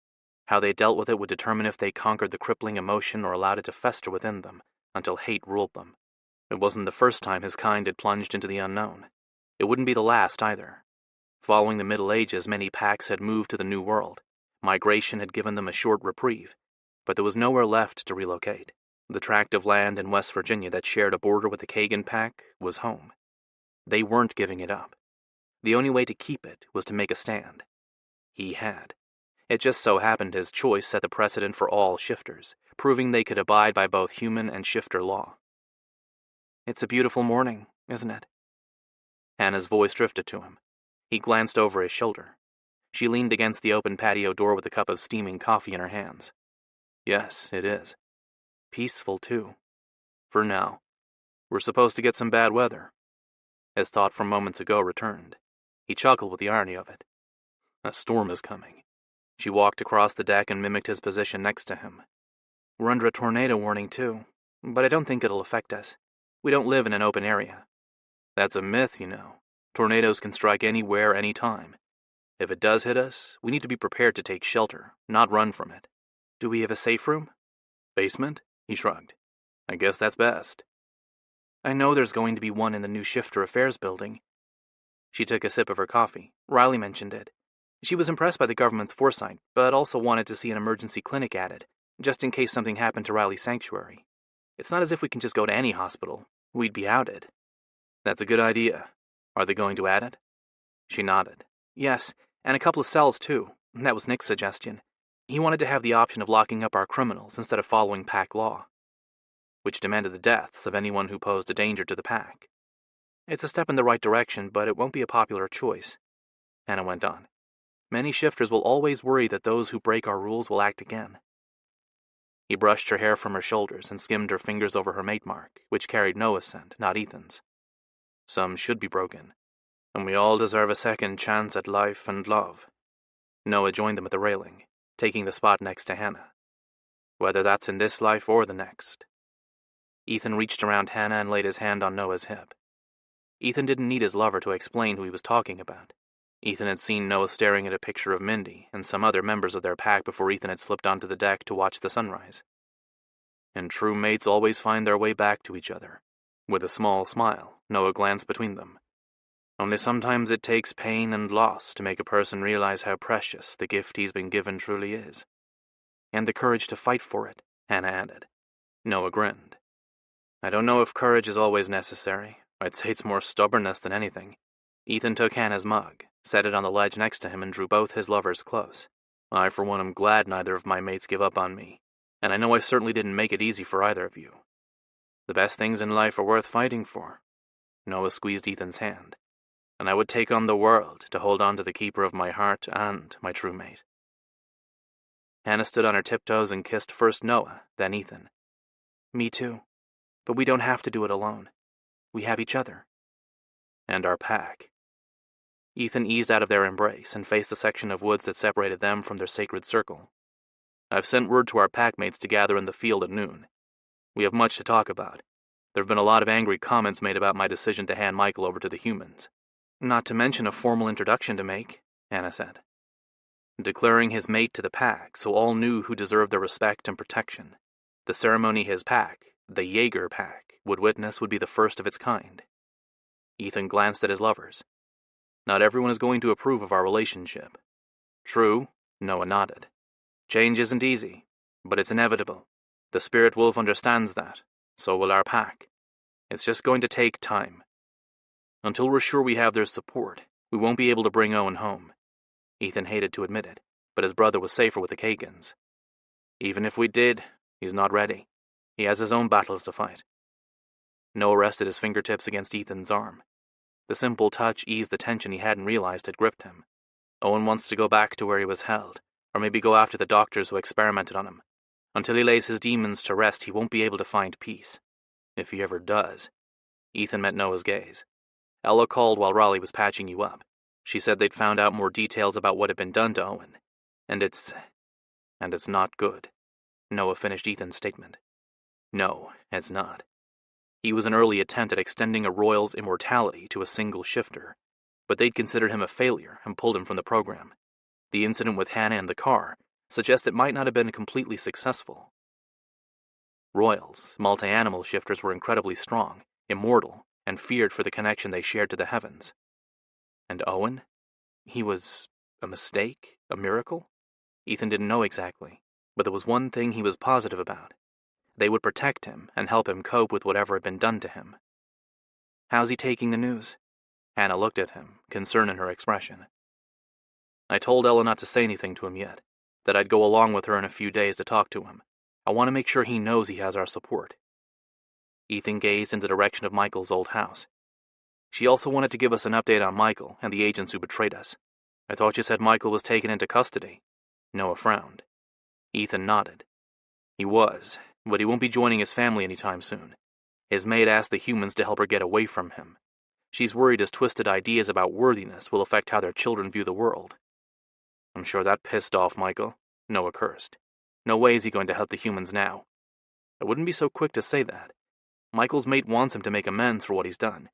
How they dealt with it would determine if they conquered the crippling emotion or allowed it to fester within them until hate ruled them. It wasn't the first time his kind had plunged into the unknown. It wouldn't be the last either. Following the Middle Ages, many packs had moved to the New World. Migration had given them a short reprieve, but there was nowhere left to relocate. The tract of land in West Virginia that shared a border with the Kagan pack was home. They weren't giving it up. The only way to keep it was to make a stand. He had. It just so happened his choice set the precedent for all shifters, proving they could abide by both human and shifter law. It's a beautiful morning, isn't it? Hannah's voice drifted to him. He glanced over his shoulder. She leaned against the open patio door with a cup of steaming coffee in her hands. Yes, it is. Peaceful, too. For now. We're supposed to get some bad weather. His thought from moments ago returned. He chuckled with the irony of it. A storm is coming. She walked across the deck and mimicked his position next to him. We're under a tornado warning, too, but I don't think it'll affect us. We don't live in an open area. That's a myth, you know. Tornadoes can strike anywhere, anytime. If it does hit us, we need to be prepared to take shelter, not run from it. Do we have a safe room? Basement? He shrugged. I guess that's best. I know there's going to be one in the new Shifter Affairs building. She took a sip of her coffee. Riley mentioned it. She was impressed by the government's foresight, but also wanted to see an emergency clinic added, just in case something happened to Riley's sanctuary. It's not as if we can just go to any hospital. We'd be outed. That's a good idea. Are they going to add it? She nodded. Yes, and a couple of cells, too. That was Nick's suggestion. He wanted to have the option of locking up our criminals instead of following pack law, which demanded the deaths of anyone who posed a danger to the pack. It's a step in the right direction, but it won't be a popular choice. Hannah went on. Many shifters will always worry that those who break our rules will act again. He brushed her hair from her shoulders and skimmed her fingers over her mate mark, which carried Noah's scent, not Ethan's. Some should be broken, and we all deserve a second chance at life and love. Noah joined them at the railing, taking the spot next to Hannah. Whether that's in this life or the next. Ethan reached around Hannah and laid his hand on Noah's hip. Ethan didn't need his lover to explain who he was talking about. Ethan had seen Noah staring at a picture of Mindy and some other members of their pack before Ethan had slipped onto the deck to watch the sunrise. And true mates always find their way back to each other. With a small smile, Noah glanced between them. Only sometimes it takes pain and loss to make a person realize how precious the gift he's been given truly is. And the courage to fight for it, Hannah added. Noah grinned. I don't know if courage is always necessary. I'd say it's more stubbornness than anything. Ethan took Hannah's mug, set it on the ledge next to him, and drew both his lovers close. I, for one, am glad neither of my mates give up on me, and I know I certainly didn't make it easy for either of you. The best things in life are worth fighting for. Noah squeezed Ethan's hand. And I would take on the world to hold on to the keeper of my heart and my true mate. Hannah stood on her tiptoes and kissed first Noah, then Ethan. Me too. But we don't have to do it alone. We have each other. And our pack. Ethan eased out of their embrace and faced the section of woods that separated them from their sacred circle. I've sent word to our packmates to gather in the field at noon. We have much to talk about. There have been a lot of angry comments made about my decision to hand Michael over to the humans. Not to mention a formal introduction to make, Hannah said. Declaring his mate to the pack so all knew who deserved their respect and protection. The ceremony his pack, the Jaeger pack, would witness would be the first of its kind. Ethan glanced at his lovers. Not everyone is going to approve of our relationship. True, Noah nodded. Change isn't easy, but it's inevitable. The spirit wolf understands that, so will our pack. It's just going to take time. Until we're sure we have their support, we won't be able to bring Owen home. Ethan hated to admit it, but his brother was safer with the Kagans. Even if we did, he's not ready. He has his own battles to fight. Noah rested his fingertips against Ethan's arm. The simple touch eased the tension he hadn't realized had gripped him. Owen wants to go back to where he was held, or maybe go after the doctors who experimented on him. Until he lays his demons to rest, he won't be able to find peace. If he ever does. Ethan met Noah's gaze. Ella called while Raleigh was patching you up. She said they'd found out more details about what had been done to Owen. And it's not good. Noah finished Ethan's statement. No, it's not. He was an early attempt at extending a royal's immortality to a single shifter, but they'd considered him a failure and pulled him from the program. The incident with Hannah and the car suggests it might not have been completely successful. Royals, multi-animal shifters, were incredibly strong, immortal, and feared for the connection they shared to the heavens. And Owen? He was a mistake? A miracle? Ethan didn't know exactly, but there was one thing he was positive about. They would protect him and help him cope with whatever had been done to him. How's he taking the news? Hannah looked at him, concern in her expression. I told Ella not to say anything to him yet, that I'd go along with her in a few days to talk to him. I want to make sure he knows he has our support. Ethan gazed in the direction of Michael's old house. She also wanted to give us an update on Michael and the agents who betrayed us. I thought you said Michael was taken into custody. Noah frowned. Ethan nodded. He was, but he won't be joining his family anytime soon. His maid asked the humans to help her get away from him. She's worried his twisted ideas about worthiness will affect how their children view the world. I'm sure that pissed off Michael, Noah cursed. No way is he going to help the humans now. I wouldn't be so quick to say that. Michael's mate wants him to make amends for what he's done.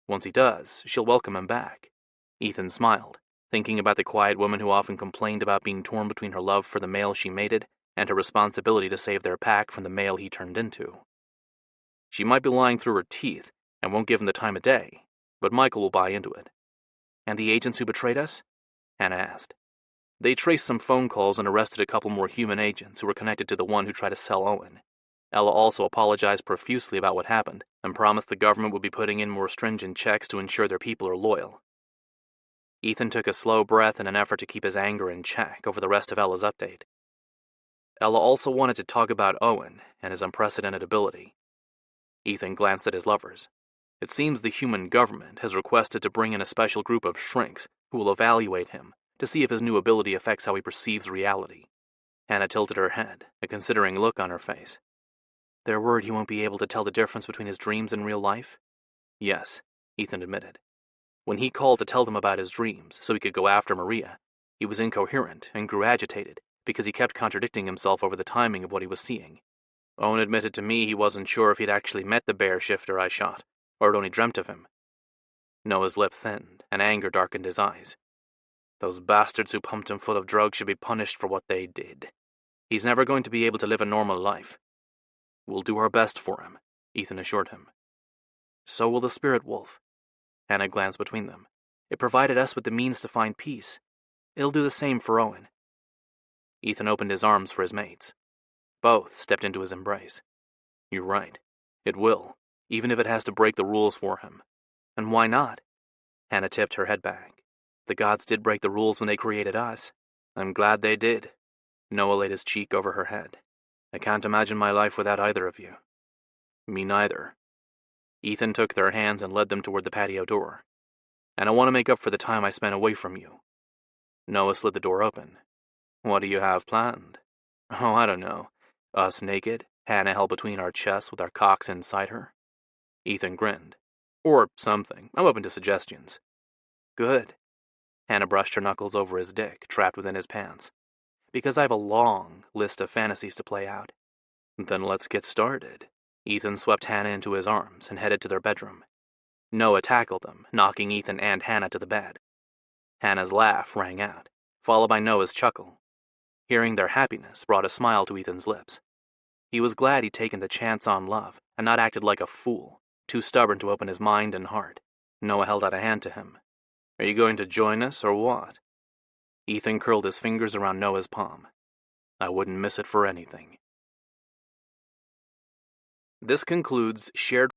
Once he does, she'll welcome him back. Ethan smiled, thinking about the quiet woman who often complained about being torn between her love for the male she mated and her responsibility to save their pack from the male he turned into. She might be lying through her teeth and won't give him the time of day, but Michael will buy into it. And the agents who betrayed us? Hannah asked. They traced some phone calls and arrested a couple more human agents who were connected to the one who tried to sell Owen. Ella also apologized profusely about what happened and promised the government would be putting in more stringent checks to ensure their people are loyal. Ethan took a slow breath in an effort to keep his anger in check over the rest of Ella's update. Ella also wanted to talk about Owen and his unprecedented ability. Ethan glanced at his lovers. It seems the human government has requested to bring in a special group of shrinks who will evaluate him to see if his new ability affects how he perceives reality. Hannah tilted her head, a considering look on her face. They're worried he won't be able to tell the difference between his dreams and real life? Yes, Ethan admitted. When he called to tell them about his dreams so he could go after Maria, he was incoherent and grew agitated because he kept contradicting himself over the timing of what he was seeing. Owen admitted to me he wasn't sure if he'd actually met the bear shifter I shot, or had only dreamt of him. Noah's lip thinned, and anger darkened his eyes. Those bastards who pumped him full of drugs should be punished for what they did. He's never going to be able to live a normal life. We'll do our best for him, Ethan assured him. So will the spirit wolf. Hannah glanced between them. It provided us with the means to find peace. It'll do the same for Owen. Ethan opened his arms for his mates. Both stepped into his embrace. You're right. It will, even if it has to break the rules for him. And why not? Hannah tipped her head back. The gods did break the rules when they created us. I'm glad they did. Noah laid his cheek over her head. I can't imagine my life without either of you. Me neither. Ethan took their hands and led them toward the patio door. And I want to make up for the time I spent away from you. Noah slid the door open. What do you have planned? Oh, I don't know. Us naked, Hannah held between our chests with our cocks inside her. Ethan grinned. Or something. I'm open to suggestions. Good. Hannah brushed her knuckles over his dick, trapped within his pants. Because I have a long list of fantasies to play out. Then let's get started. Ethan swept Hannah into his arms and headed to their bedroom. Noah tackled them, knocking Ethan and Hannah to the bed. Hannah's laugh rang out, followed by Noah's chuckle. Hearing their happiness brought a smile to Ethan's lips. He was glad he'd taken the chance on love and not acted like a fool, too stubborn to open his mind and heart. Noah held out a hand to him. Are you going to join us or what? Ethan curled his fingers around Noah's palm. I wouldn't miss it for anything. This concludes Shared